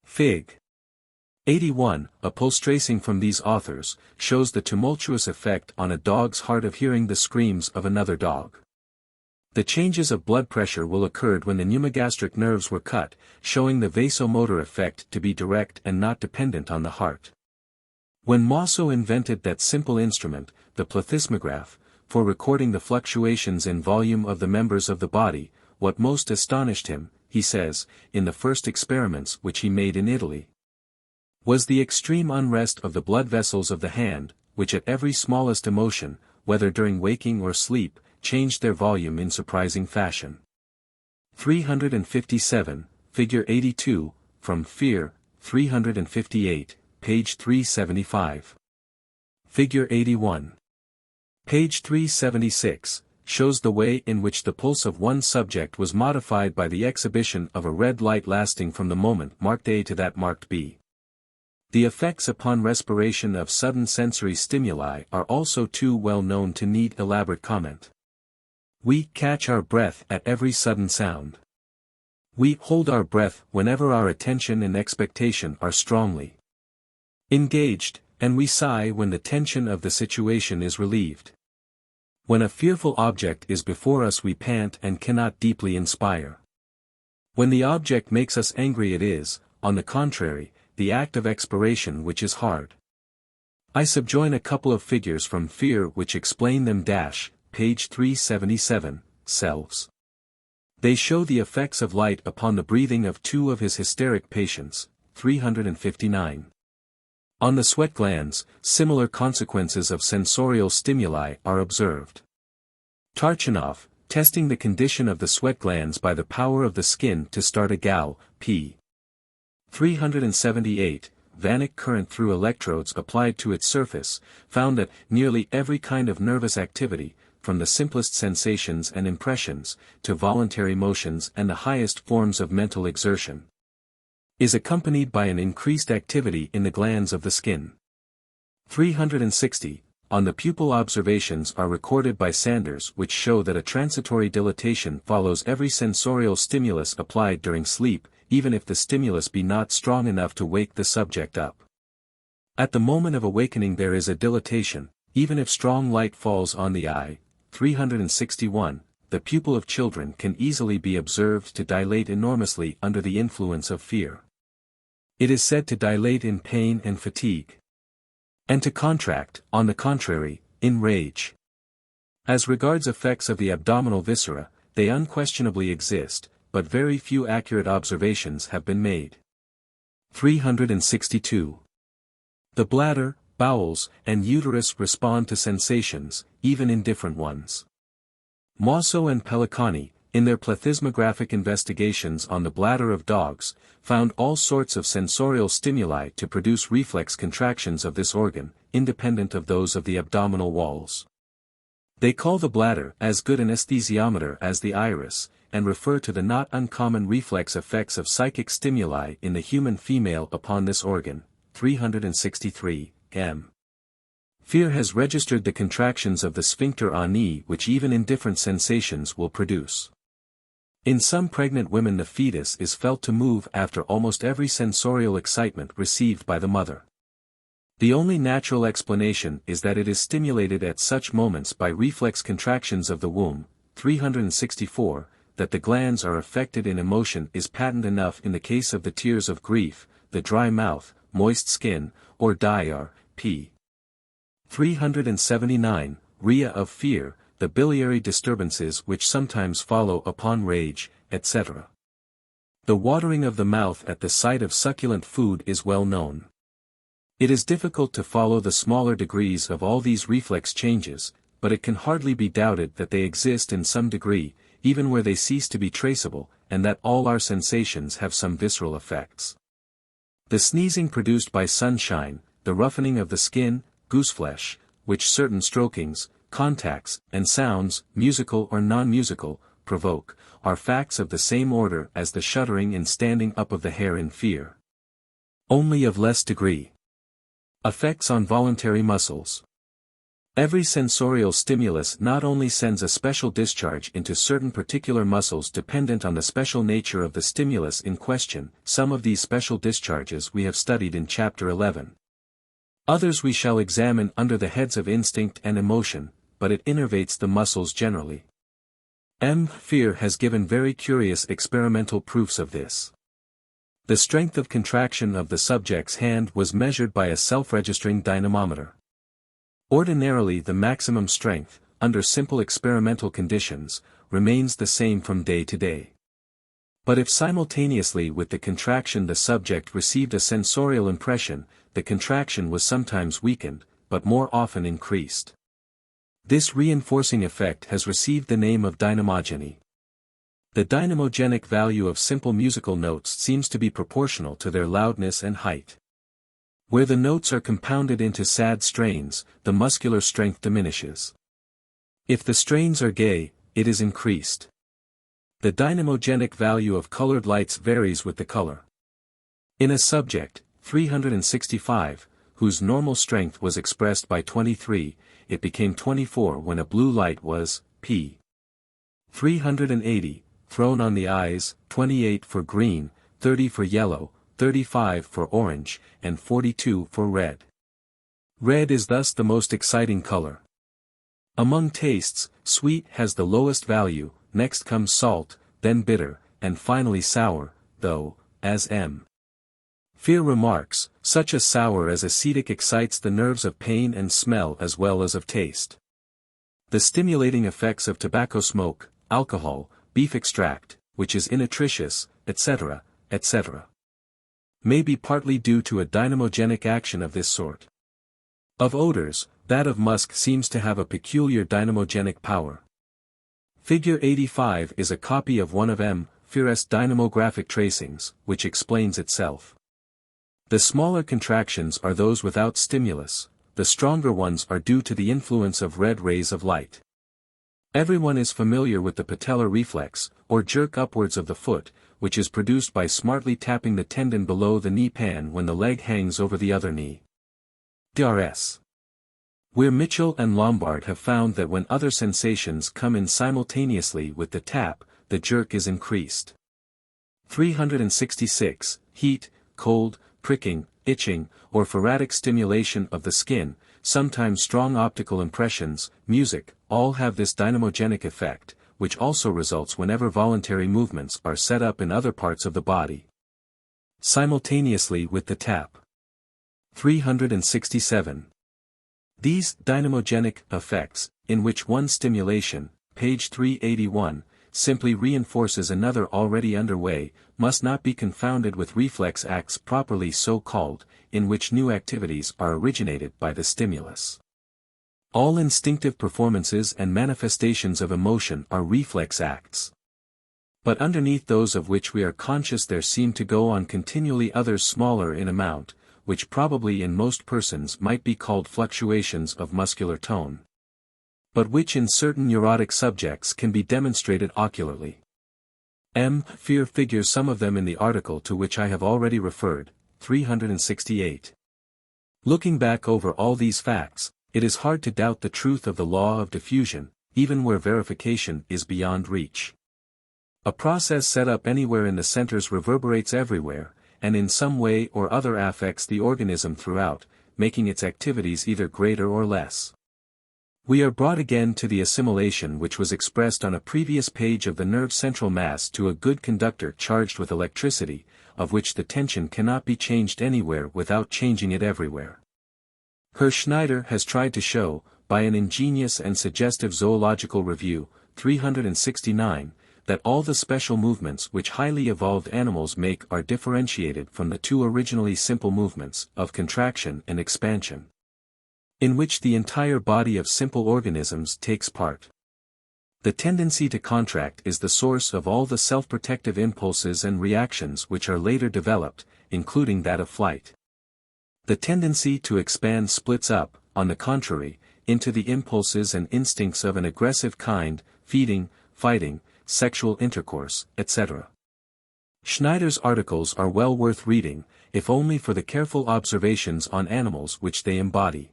Fig. 81, a pulse tracing from these authors, shows the tumultuous effect on a dog's heart of hearing the screams of another dog. The changes of blood pressure will occur when the pneumogastric nerves were cut, showing the vasomotor effect to be direct and not dependent on the heart. When Mosso invented that simple instrument, the plethysmograph, for recording the fluctuations in volume of the members of the body, what most astonished him, he says, in the first experiments which he made in Italy, was the extreme unrest of the blood vessels of the hand, which at every smallest emotion, whether during waking or sleep, changed their volume in surprising fashion. 357, figure 82, from Fear, 358, page 375. Figure 81. Page 376, shows the way in which the pulse of one subject was modified by the exhibition of a red light lasting from the moment marked A to that marked B. The effects upon respiration of sudden sensory stimuli are also too well known to need elaborate comment. We catch our breath at every sudden sound. We hold our breath whenever our attention and expectation are strongly engaged, and we sigh when the tension of the situation is relieved. When a fearful object is before us, we pant and cannot deeply inspire. When the object makes us angry, it is, on the contrary, the act of expiration which is hard. I subjoin a couple of figures from Fear which explain them. Page 377, selves. They show the effects of light upon the breathing of two of his hysteric patients, 359. On the sweat glands, similar consequences of sensorial stimuli are observed. Tarchinov, testing the condition of the sweat glands by the power of the skin to start a gal, p. 378, Vanek current through electrodes applied to its surface, found that nearly every kind of nervous activity, from the simplest sensations and impressions, to voluntary motions and the highest forms of mental exertion, is accompanied by an increased activity in the glands of the skin. 360, on the pupil observations are recorded by Sanders which show that a transitory dilatation follows every sensorial stimulus applied during sleep, even if the stimulus be not strong enough to wake the subject up. At the moment of awakening there is a dilatation, even if strong light falls on the eye. 361, the pupil of children can easily be observed to dilate enormously under the influence of fear. It is said to dilate in pain and fatigue. And to contract, on the contrary, in rage. As regards effects of the abdominal viscera, they unquestionably exist, but very few accurate observations have been made. 362. The bladder, bowels, and uterus respond to sensations, even indifferent ones. Mosso and Pellicani, in their plethysmographic investigations on the bladder of dogs, found all sorts of sensorial stimuli to produce reflex contractions of this organ, independent of those of the abdominal walls. They call the bladder as good an anesthesiometer as the iris, and refer to the not uncommon reflex effects of psychic stimuli in the human female upon this organ. 363, m. Fear has registered the contractions of the sphincter ani which even indifferent sensations will produce. In some pregnant women the fetus is felt to move after almost every sensorial excitement received by the mother. The only natural explanation is that it is stimulated at such moments by reflex contractions of the womb. 364, that the glands are affected in emotion is patent enough in the case of the tears of grief, the dry mouth, moist skin, or dire, p. 379, rhea of fear, the biliary disturbances which sometimes follow upon rage, etc. The watering of the mouth at the sight of succulent food is well known. It is difficult to follow the smaller degrees of all these reflex changes, but it can hardly be doubted that they exist in some degree, even where they cease to be traceable, and that all our sensations have some visceral effects. The sneezing produced by sunshine, the roughening of the skin, gooseflesh, which certain strokings, contacts, and sounds, musical or non-musical, provoke, are facts of the same order as the shuddering and standing up of the hair in fear. Only of less degree. Effects on voluntary muscles. Every sensorial stimulus not only sends a special discharge into certain particular muscles dependent on the special nature of the stimulus in question, some of these special discharges we have studied in Chapter 11. Others we shall examine under the heads of instinct and emotion, but it innervates the muscles generally. Fear has given very curious experimental proofs of this. The strength of contraction of the subject's hand was measured by a self-registering dynamometer. Ordinarily the maximum strength, under simple experimental conditions, remains the same from day to day. But if simultaneously with the contraction the subject received a sensorial impression, the contraction was sometimes weakened, but more often increased. This reinforcing effect has received the name of dynamogeny. The dynamogenic value of simple musical notes seems to be proportional to their loudness and height. Where the notes are compounded into sad strains, the muscular strength diminishes. If the strains are gay, it is increased. The dynamogenic value of colored lights varies with the color. In a subject, 365, whose normal strength was expressed by 23, it became 24 when a blue light was, p. 380, thrown on the eyes, 28 for green, 30 for yellow, 35 for orange, and 42 for red. Red is thus the most exciting color. Among tastes, sweet has the lowest value, next comes salt, then bitter, and finally sour, though, as M. Fear remarks, such a sour as acetic excites the nerves of pain and smell as well as of taste. The stimulating effects of tobacco smoke, alcohol, beef extract, which is innutritious, etc., etc. may be partly due to a dynamogenic action of this sort. Of odors, that of musk seems to have a peculiar dynamogenic power. Figure 85 is a copy of one of M. Fear's dynamographic tracings, which explains itself. The smaller contractions are those without stimulus, the stronger ones are due to the influence of red rays of light. Everyone is familiar with the patellar reflex, or jerk upwards of the foot, which is produced by smartly tapping the tendon below the knee pan when the leg hangs over the other knee. Drs. Where Mitchell and Lombard have found that when other sensations come in simultaneously with the tap, the jerk is increased. 366. Heat, cold, pricking, itching, or phoratic stimulation of the skin, sometimes strong optical impressions, music, all have this dynamogenic effect, which also results whenever voluntary movements are set up in other parts of the body. simultaneously with the tap. 367. These dynamogenic effects, in which one stimulation, page 381, simply reinforces another already underway, must not be confounded with reflex acts properly so called, in which new activities are originated by the stimulus. All instinctive performances and manifestations of emotion are reflex acts. But underneath those of which we are conscious there seem to go on continually others smaller in amount, which probably in most persons might be called fluctuations of muscular tone, but which in certain neurotic subjects can be demonstrated ocularly. Fear figures some of them in the article to which I have already referred, 368. Looking back over all these facts, it is hard to doubt the truth of the law of diffusion, even where verification is beyond reach. A process set up anywhere in the centers reverberates everywhere, and in some way or other affects the organism throughout, making its activities either greater or less. We are brought again to the assimilation which was expressed on a previous page of the nerve central mass to a good conductor charged with electricity, of which the tension cannot be changed anywhere without changing it everywhere. Herr Schneider has tried to show, by an ingenious and suggestive zoological review, 369, that all the special movements which highly evolved animals make are differentiated from the two originally simple movements, of contraction and expansion, in which the entire body of simple organisms takes part. The tendency to contract is the source of all the self-protective impulses and reactions which are later developed, including that of flight. The tendency to expand splits up, on the contrary, into the impulses and instincts of an aggressive kind, feeding, fighting, sexual intercourse, etc. Schneider's articles are well worth reading, if only for the careful observations on animals which they embody.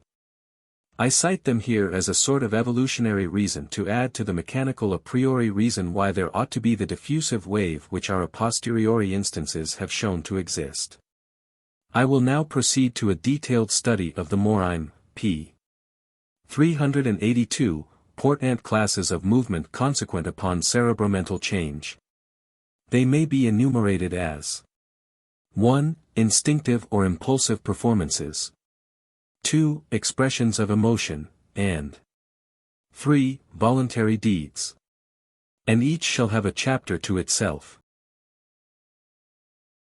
I cite them here as a sort of evolutionary reason to add to the mechanical a priori reason why there ought to be the diffusive wave which our a posteriori instances have shown to exist. I will now proceed to a detailed study of the morine, p. 382, portent classes of movement consequent upon cerebromental change. They may be enumerated as 1. Instinctive or impulsive performances, 2. Expressions of emotion, and 3. Voluntary deeds. And each shall have a chapter to itself.